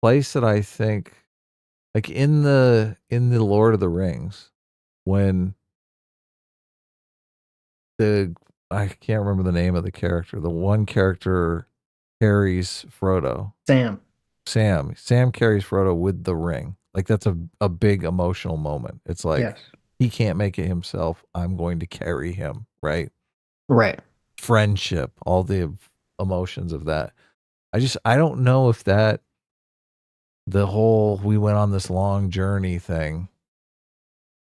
place that I think, like in the Lord of the Rings, when I can't remember the name of the character. The one character carries Frodo. Sam carries Frodo with the ring. Like that's a big emotional moment. It's like Yes. he can't make it himself. I'm going to carry him, right? Right. Friendship, all the emotions of that. I don't know if that the whole we went on this long journey thing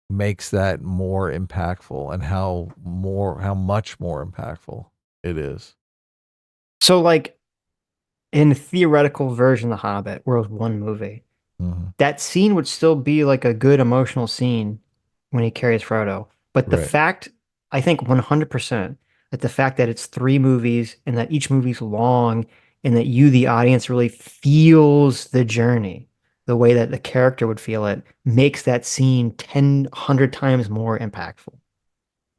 makes that more impactful and how much more impactful it is. So like in theoretical version of The Hobbit, where it was one movie, that scene would still be like a good emotional scene when he carries Frodo. But the Right. fact, I think 100%, that the fact that it's 3 movies and that each movie's long and that you, the audience, really feels the journey. the way that the character would feel it makes that scene 100 times more impactful.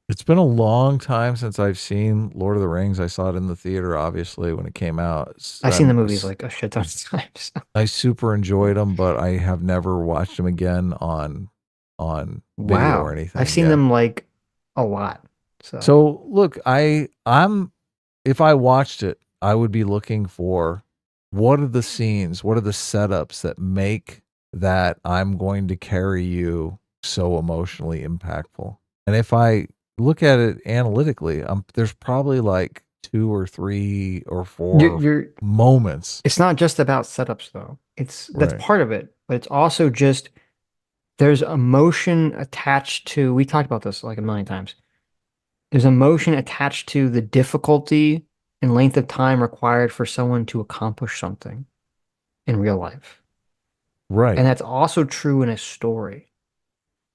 It's been a long time since I've seen Lord of the Rings. I saw it in the theater, obviously, when it came out. I've seen the movies like a shit ton of times. I super enjoyed them, but I have never watched them again on video Wow. or anything. I've seen them like a lot. So look, I'm if I watched it, I would be looking for what are the scenes, what are the setups that make that I'm going to carry you so emotionally impactful. And if I look at it analytically, there's probably like 2 or 3 or 4 moments. It's not just about setups though. That's Right. part of it, but it's also just there's emotion attached to, we talked about this like a million times. There's emotion attached to the difficulty and length of time required for someone to accomplish something in real life. Right. And that's also true in a story.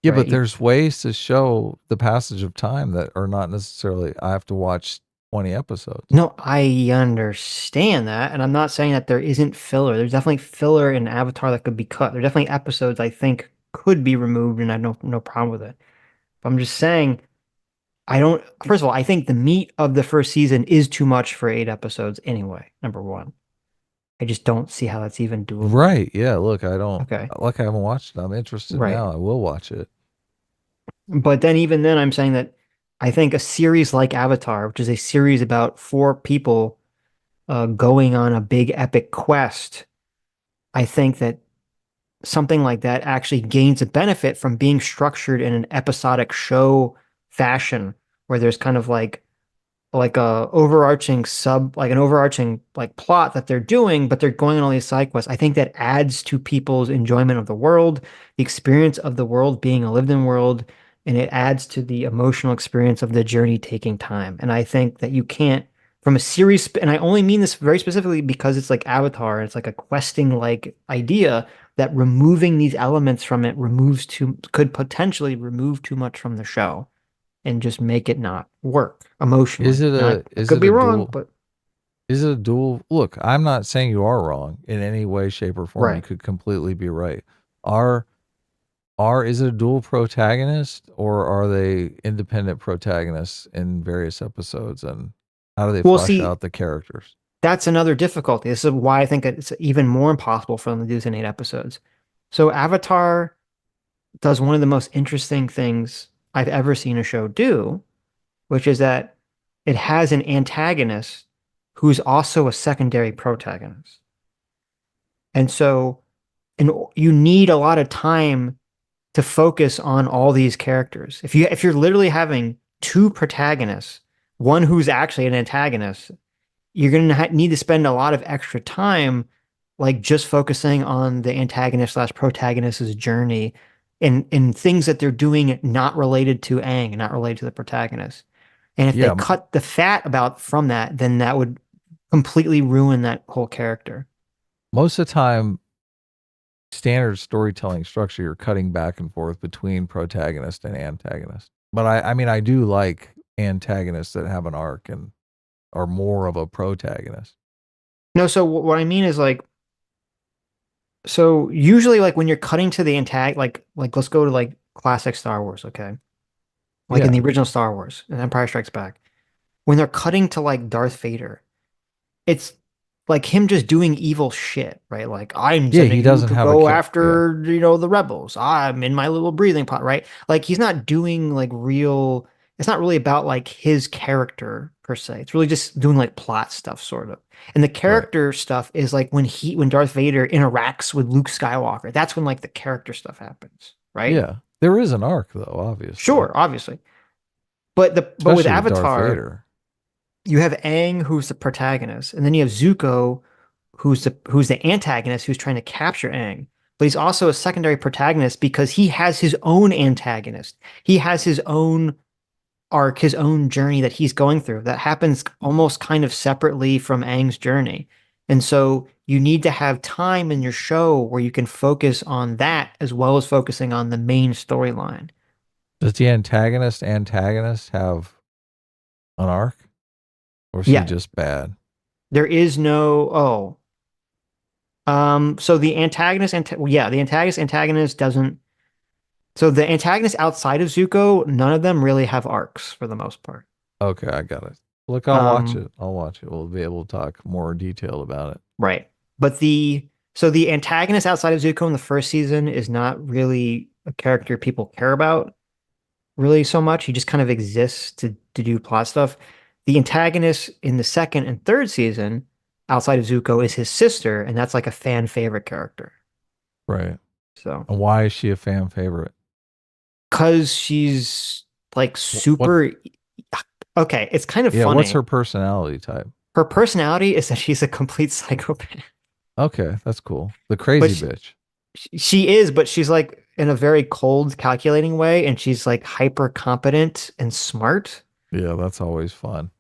Yeah, right? but there's ways to show the passage of time that are not necessarily, I have to watch 20 episodes. No, I understand that. And I'm not saying that there isn't filler. There's definitely filler in Avatar that could be cut. There are definitely episodes I think could be removed and I have no problem with it. But I'm just saying, first of all, I think the meat of the first season is too much for 8 episodes anyway, number one. I just don't see how that's even doable. Right. Yeah. Look, I Okay. haven't watched it. I'm interested Right. now. I will watch it. But then even then I'm saying that I think a series like Avatar, which is a series about 4 people going on a big epic quest, I think that something like that actually gains a benefit from being structured in an episodic show fashion where there's kind of like a overarching plot that they're doing, but they're going on all these side quests. I think that adds to people's enjoyment of the world, the experience of the world being a lived-in world, and it adds to the emotional experience of the journey taking time. And I think that you can't, from a series, and I only mean this very specifically because it's like Avatar, and it's like a questing like idea, that removing these elements from it could potentially remove too much from the show and just make it not work emotionally. Is it Now, I could be wrong, but is it a dual? Look, I'm not saying you are wrong in any way, shape, or form. Right. You could completely be right. Is it a dual protagonist, or are they independent protagonists in various episodes? And how do they flesh out the characters? That's another difficulty. This is why I think it's even more impossible for them to do this in 8 episodes. So Avatar does one of the most interesting things I've ever seen a show do, which is that it has an antagonist who's also a secondary protagonist. And so you need a lot of time to focus on all these characters. If you're literally having 2 protagonists, one who's actually an antagonist, you're going to need to spend a lot of extra time like just focusing on the antagonist / protagonist's journey in things that they're doing not related to Aang and not related to the protagonist. And if they cut the fat from that, then that would completely ruin that whole character. Most of the time, standard storytelling structure, you're cutting back and forth between protagonist and antagonist. But I mean, I do like antagonists that have an arc and are more of a protagonist. No, so what I mean is like, so usually like when you're cutting to the like let's go to like classic Star Wars, okay? Like in the original Star Wars, and Empire Strikes Back. When they're cutting to like Darth Vader, it's like him just doing evil shit, right? Like I'm sending you to go after, the rebels. I'm in my little breathing pot, right? Like he's not doing like real, it's not really about like his character per se. It's really just doing like plot stuff sort of. And the character stuff is like when Darth Vader interacts with Luke Skywalker. That's when like the character stuff happens, right? Yeah. There is an arc though, obviously. Sure, obviously. But with Avatar, you have Aang, who's the protagonist, and then you have Zuko, who's the antagonist, who's trying to capture Aang. But he's also a secondary protagonist because he has his own antagonist. He has his own arc, his own journey that he's going through that happens almost kind of separately from Aang's journey. And so you need to have time in your show where you can focus on that as well as focusing on the main storyline. Does the antagonist have an arc? Or is he just bad? There is no, So the antagonist, the antagonist doesn't. So the antagonists outside of Zuko, none of them really have arcs for the most part. Okay, I got it. Look, I'll watch Um, it. I'll watch it. We'll be able to talk more detail about it. Right. But the antagonist outside of Zuko in the first season is not really a character people care about really so much. He just kind of exists to do plot stuff. The antagonist in the second and third season outside of Zuko is his sister, and that's like a fan favorite character. Right. So And why is she a fan favorite? because she's like super okay, it's kind of funny. What's her personality type? Her personality is that she's a complete psychopath. Okay, that's cool. The crazy bitch. She is, but she's like in a very cold, calculating way, and she's like hyper competent and smart. Yeah, that's always fun.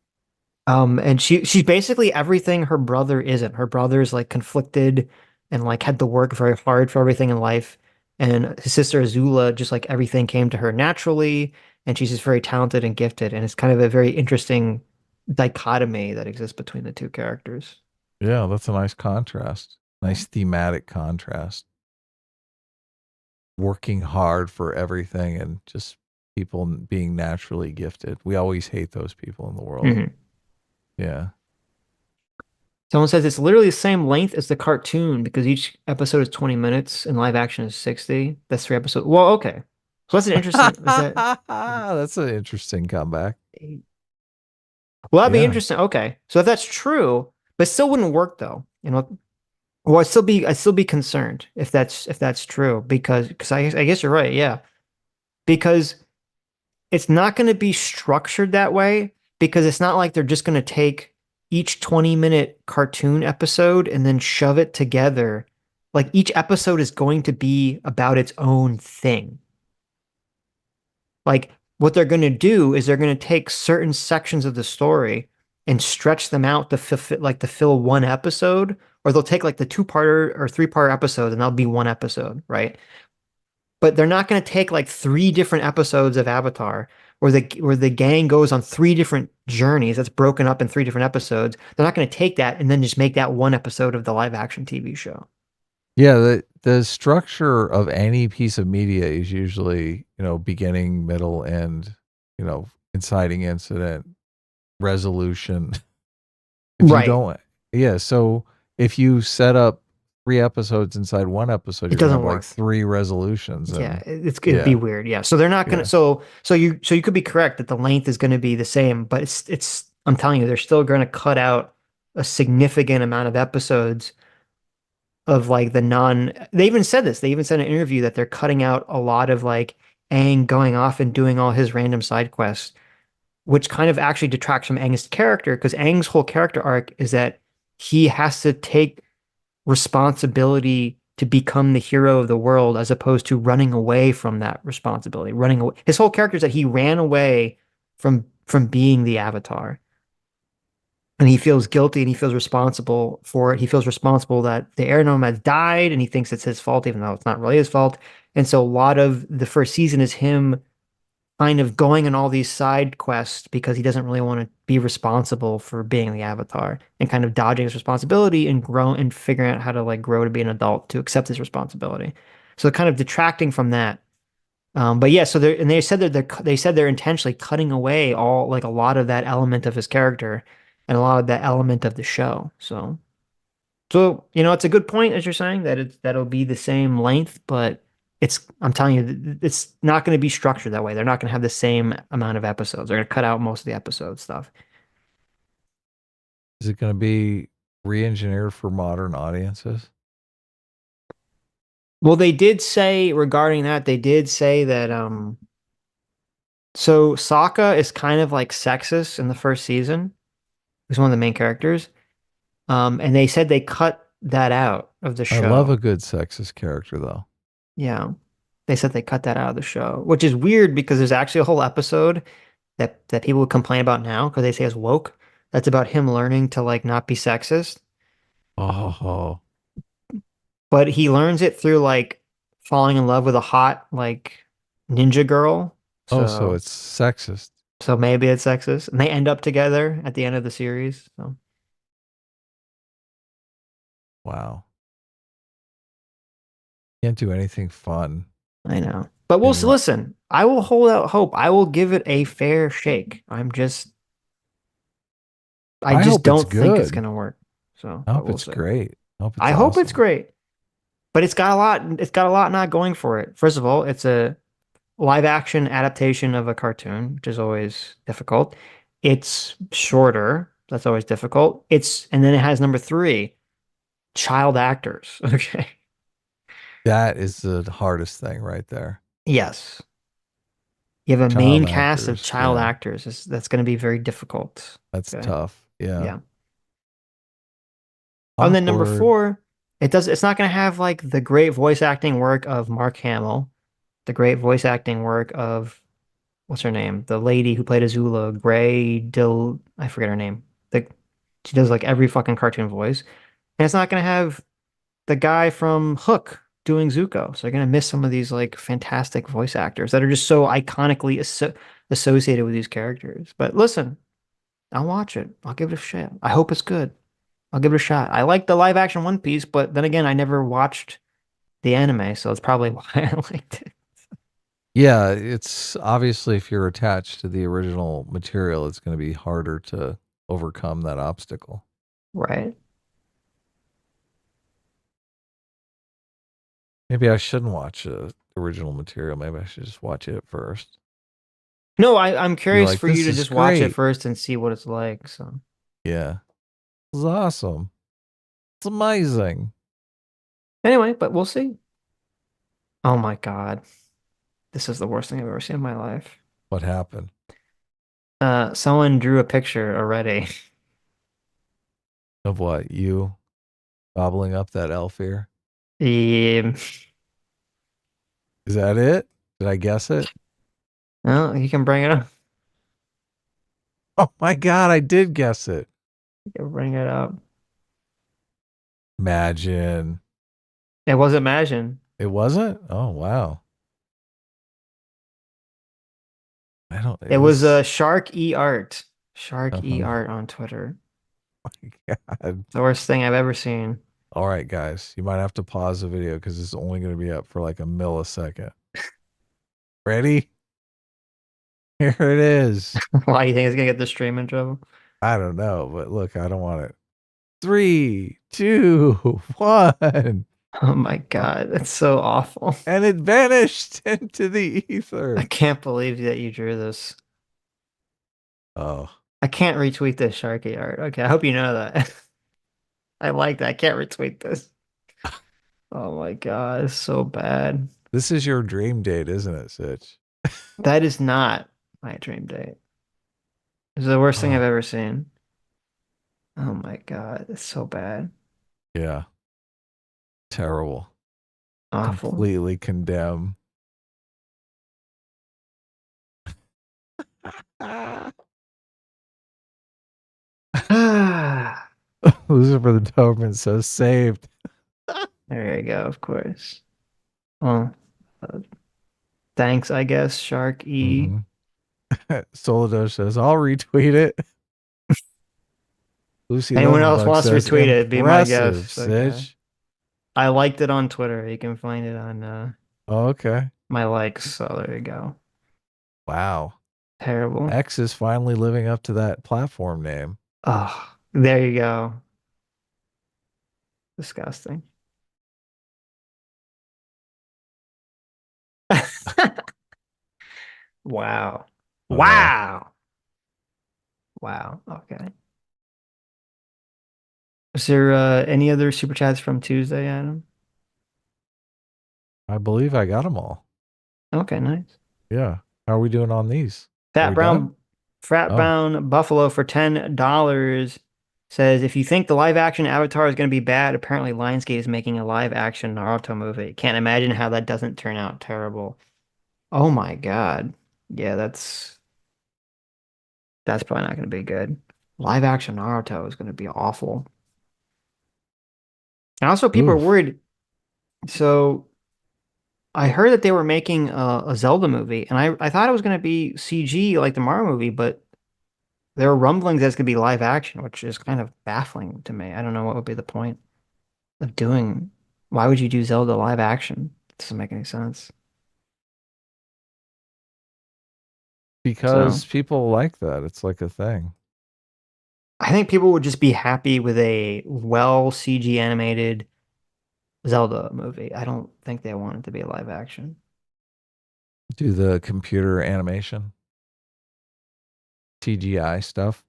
And she's basically everything her brother isn't. Her brother's like conflicted and like had to work very hard for everything in life. And his sister Azula, just like everything came to her naturally, and she's just very talented and gifted. And it's kind of a very interesting dichotomy that exists between the two characters. Yeah, that's a nice contrast. Nice thematic contrast. Working hard for everything and just people being naturally gifted. We always hate those people in the world. Mhm. Yeah. Someone says it's literally the same length as the cartoon because each episode is 20 minutes and live action is 60. That's 3 episodes. Well, okay. So that's an interesting. That's an interesting comeback. Well, that'd be interesting. Okay. So if that's true, but it still wouldn't work though. You know, well, I'd still be concerned if that's true because I guess you're right. Yeah. Because it's not going to be structured that way because it's not like they're just going to take each 20-minute cartoon episode and then shove it together. Like each episode is going to be about its own thing. Like what they're going to do is they're going to take certain sections of the story and stretch them out to fill one episode, or they'll take like the 2-parter or 3-part episode and that'll be one episode, right? But they're not going to take like 3 different episodes of Avatar where the gang goes on 3 different journeys that's broken up in 3 different episodes. They're not going to take that and then just make that one episode of the live action TV show. Yeah, the structure of any piece of media is usually, beginning, middle, end, inciting incident, resolution. Right. So if you set up 3 episodes inside one episode, It doesn't work. Like 3 resolutions. Yeah, it'd be weird. Yeah. So they're not gonna so you could be correct that the length is gonna be the same, but it's I'm telling you, they're still gonna cut out a significant amount of episodes of like they even said this. They even said in an interview that they're cutting out a lot of like Aang going off and doing all his random side quests, which kind of actually detracts from Aang's character, because Aang's whole character arc is that he has to take responsibility to become the hero of the world as opposed to running away from that responsibility. Running away. His whole character is that he ran away from being the Avatar. And he feels guilty and he feels responsible for it. He feels responsible that the air nomad died and he thinks it's his fault, even though it's not really his fault. And so a lot of the first season is him kind of going on all these side quests because he doesn't really want to be responsible for being the Avatar and kind of dodging his responsibility and grow and figuring out how to like grow to be an adult to accept his responsibility. So kind of detracting from that. But yeah, so they said they're intentionally cutting away all like a lot of that element of his character and a lot of that element of the show. So it's a good point as you're saying that that'll be the same length, but I'm telling you, it's not going to be structured that way. They're not going to have the same amount of episodes. They're going to cut out most of the episode stuff. Is it going to be re-engineered for modern audiences? Well, they did say regarding that, so Sokka is kind of like sexist in the first season. He's one of the main characters. And they said they cut that out of the show. I love a good sexist character though. Yeah. They said they cut that out of the show, which is weird because there's actually a whole episode that people would complain about now because they say it's woke. That's about him learning to like not be sexist. Oh. But he learns it through like falling in love with a hot like ninja girl. So it's sexist. So maybe it's sexist. And they end up together at the end of the series. So. Wow. Can't do anything fun. I know. But we'll listen. I will hold out hope. I will give it a fair shake. I just hope don't it's think it's good. gonna work. So I hope we'll it's see. great. I hope it's great. But it's got a lot. It's got a lot not going for it. First of all, it's a live action adaptation of a cartoon, which is always difficult. It's shorter. That's always difficult. And then it has number 3, child actors. Okay. That is the hardest thing right there. Yes. You have a Child main cast of actors, child yeah. actors. That's going to be very difficult. That's Okay. tough. Yeah. Yeah. And then number Awkward. 4, it's not going to have like the great voice acting work of Mark Hamill, the great voice acting work of what's her name? The lady who played Azula, I forget her name. She does like every fucking cartoon voice. And it's not going to have the guy from Hook doing Zuko. So you're going to miss some of these like fantastic voice actors that are just so iconically associated with these characters. But listen, I'll watch it. I'll give it a shot. I hope it's good. I'll give it a shot. I like the live action One Piece, but then again, I never watched the anime, so it's probably why I liked it. Yeah, it's obviously if you're attached to the original material, it's going to be harder to overcome that obstacle. Right. Maybe I shouldn't watch the original material. Maybe I should just watch it first. No, I'm curious like, for you "This to is just watch it great." first and see what it's like. So Yeah. It's awesome. It's amazing. anyway, but we'll see. Oh my God. This is the worst thing I've ever seen in my life. What happened? Someone drew a picture already. Of what? You gobbling up that elf ear? Yeah. Is that it? Did I guess it? Well, you can bring it up. Oh my God, I did guess it. You can bring it up. Imagine. It wasn't Imagine. It wasn't? Oh, wow. I don't. It was Shark E Art. Shark E Uh-huh. Art on Twitter. My God. The worst thing I've ever seen. All right, guys. You might have to pause the video because it's only going to be up for like a millisecond. Ready? Here it is. Why you think it's gonna get the stream in trouble? I don't know, but look, I don't want it. 3, 2, 1. Oh my God, that's so awful. And it vanished into the ether. I can't believe that you drew this. Oh. I can't retweet this Sharky art. Okay, I hope you know that. I like that. I can't retweet this. Oh my God, it's so bad. This is your dream date, isn't it, Sitch? That is not my dream date. This is the worst thing I've ever seen. Oh my God, it's so bad. Yeah. Terrible. Awful. Completely condemn. Loser for the Doberman says saved. There you go, of course. Well, thanks, I guess, Shark E. Mm-hmm. Solodo says, I'll retweet it. Lucy Anyone else Lovenbug wants to says, retweet it, be my "Impressive, guest. Okay. Sitch." I liked it on Twitter. You can find it on Oh, okay. my likes. So there you go. Wow. Terrible. X is finally living up to that platform name. Oh, there you go. Disgusting. Wow. Wow. Wow. Okay. Is there any other super chats from Tuesday, Adam? I believe I got them all. Okay, nice. Yeah. How are we doing on these? Fat Brown Buffalo for $10 says, if you think the live action Avatar is going to be bad, apparently Lionsgate is making a live action Naruto movie. Can't imagine how that doesn't turn out terrible. Oh my God. Yeah, that's probably not going to be good. Live action Naruto is going to be awful. And also people are worried. So I heard that they were making a Zelda movie, and I thought it was going to be CG like the Mario movie, but there are rumblings that it's going to be live action, which is kind of baffling to me. I don't know what would be the point of doing Why would you do Zelda live action? It doesn't make any sense. Because people like that. It's like a thing. I think people would just be happy with a well CG animated Zelda movie. I don't think they want it to be live action. Do the computer animation. CGI stuff.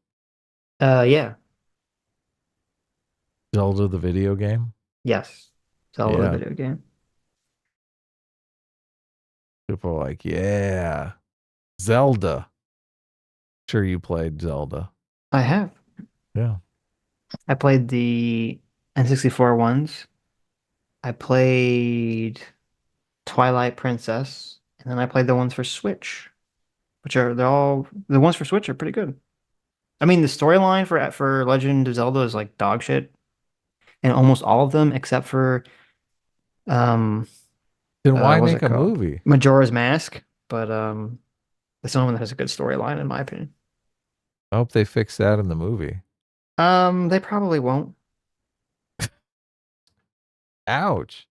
Yeah. Zelda the video game. Yes. Zelda Yeah. the video game. People are like, yeah. Zelda. Sure you played Zelda. I have. Yeah. I played the N64 ones. I played Twilight Princess, and then I played the ones for Switch, the ones for Switch are pretty good. I mean, the storyline for Legend of Zelda is like dog shit, and almost all of them except for Then why what's make it a called? movie? Majora's Mask, but it's the only one that has a good storyline in my opinion. I hope they fix that in the movie. They probably won't. Ouch.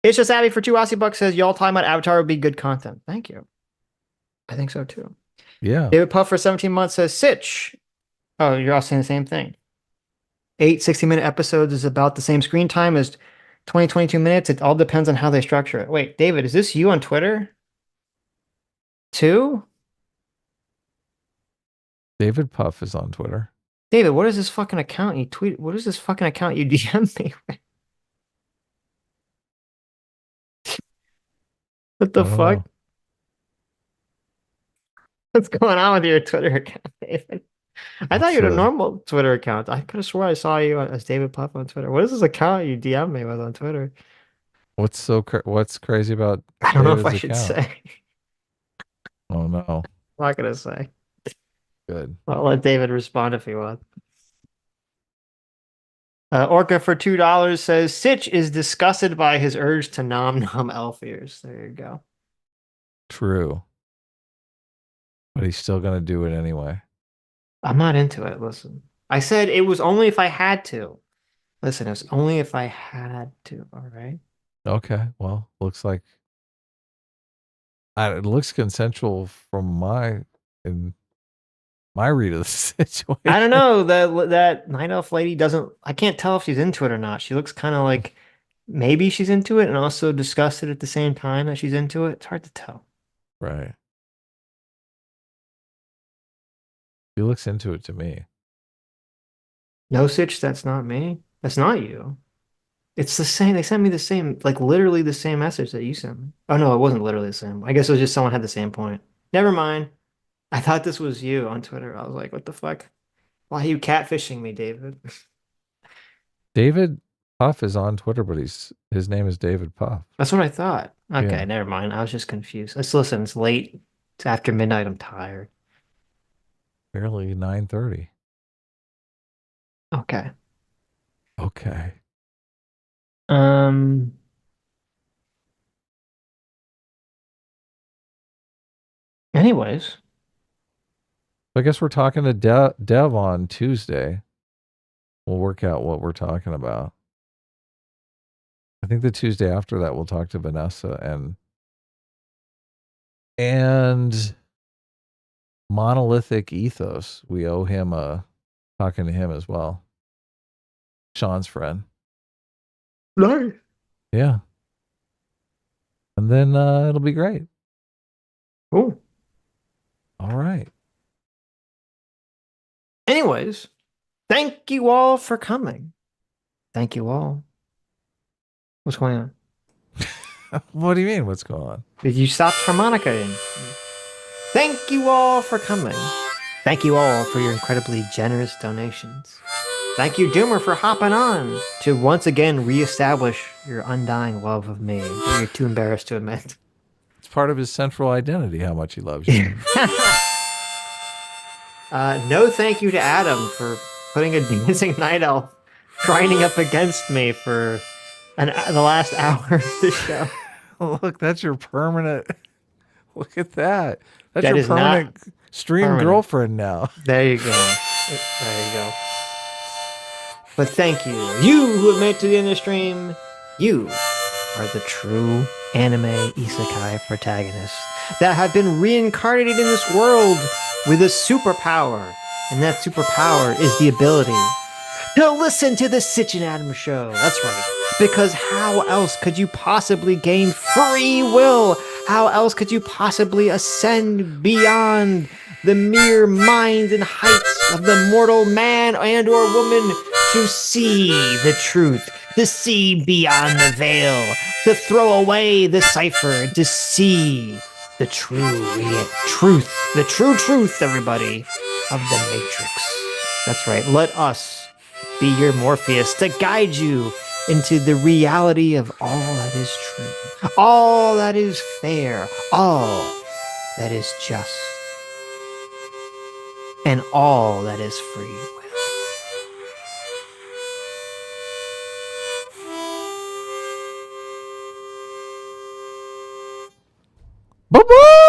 It's just Abby for 2 Aussie bucks says y'all talking about Avatar would be good content. Thank you. I think so too. Yeah. David Puff for 17 months says Sitch. Oh, you're all saying the same thing. 8 60-minute episodes is about the same screen time as 20, 22 minutes. It all depends on how they structure it. Wait, David, is this you on Twitter? Too? David Puff is on Twitter. David, what is this fucking account you tweet? What is this fucking account you DM me with? What the I don't fuck? know. What's going on with your Twitter account, David? I thought you had a normal Twitter account. I could have swore I saw you as David Puff on Twitter. What is this account you DM me with on Twitter? What's crazy about I don't know if I David's should account? say. Oh no. I'm not gonna say. Good. I'll let David respond if he wants. Orca for $2 says Sitch is disgusted by his urge to nom elf ears. There you go. True. But he's still gonna do it anyway. I'm not into it. Listen, I said it was only if I had to. Listen, it was only if I had to. All right. Okay. Well, looks like it looks consensual from my read of the situation. I don't know, that night elf lady doesn't. I can't tell if she's into it or not. She looks kind of like maybe she's into it and also disgusted at the same time that she's into it. It's hard to tell. Right. He looks into it to me. No, Sitch, that's not me. That's not you. It's the same. They sent me the same, like literally the same message that you sent me. Oh no, it wasn't literally the same. I guess it was just someone had the same point. Never mind. I thought this was you on Twitter. I was like, what the fuck? Why are you catfishing me, David? David Puff is on Twitter, but his name is David Puff. That's what I thought. Okay, Yeah. never mind. I was just confused. Let's listen. It's late. It's after midnight. I'm tired. Barely 9:30. Okay. Okay. Anyways, I guess we're talking to Dev on Tuesday. We'll work out what we're talking about. I think the Tuesday after that we'll talk to Vanessa and Monolithic Ethos. We owe him talking to him as well. Sean's friend. Nice. Yeah. And then it'll be great. Cool. All right. Anyways, thank you all for coming. Thank you all. What's going on? What do you mean? What's going on? Did you stop harmonica in? Thank you all for coming. Thank you all for your incredibly generous donations. Thank you, Doomer, for hopping on to once again reestablish your undying love of me. You're too embarrassed to admit. It's part of his central identity, how much he loves you. No thank you to Adam for putting a dancing night elf grinding up against me for the last hour of the show. Look, that's your permanent. Look at that. That's That your is not permanent stream permanent. girlfriend now. There you go. There you go. But thank you. You who have made it to the end of the stream. You are the true anime isekai protagonists that have been reincarnated in this world with a superpower. And that superpower is the ability to listen to the Sitch and Adam show. That's right. Because how else could you possibly gain free will? How else could you possibly ascend beyond the mere minds and heights of the mortal man and or woman to see the truth, to see beyond the veil, to throw away the cipher, and to see the truth, the true truth, everybody, of the Matrix. That's right. Let us be your Morpheus to guide you into the reality of all that is true, all that is fair, all that is just, and all that is free will. Bye-bye!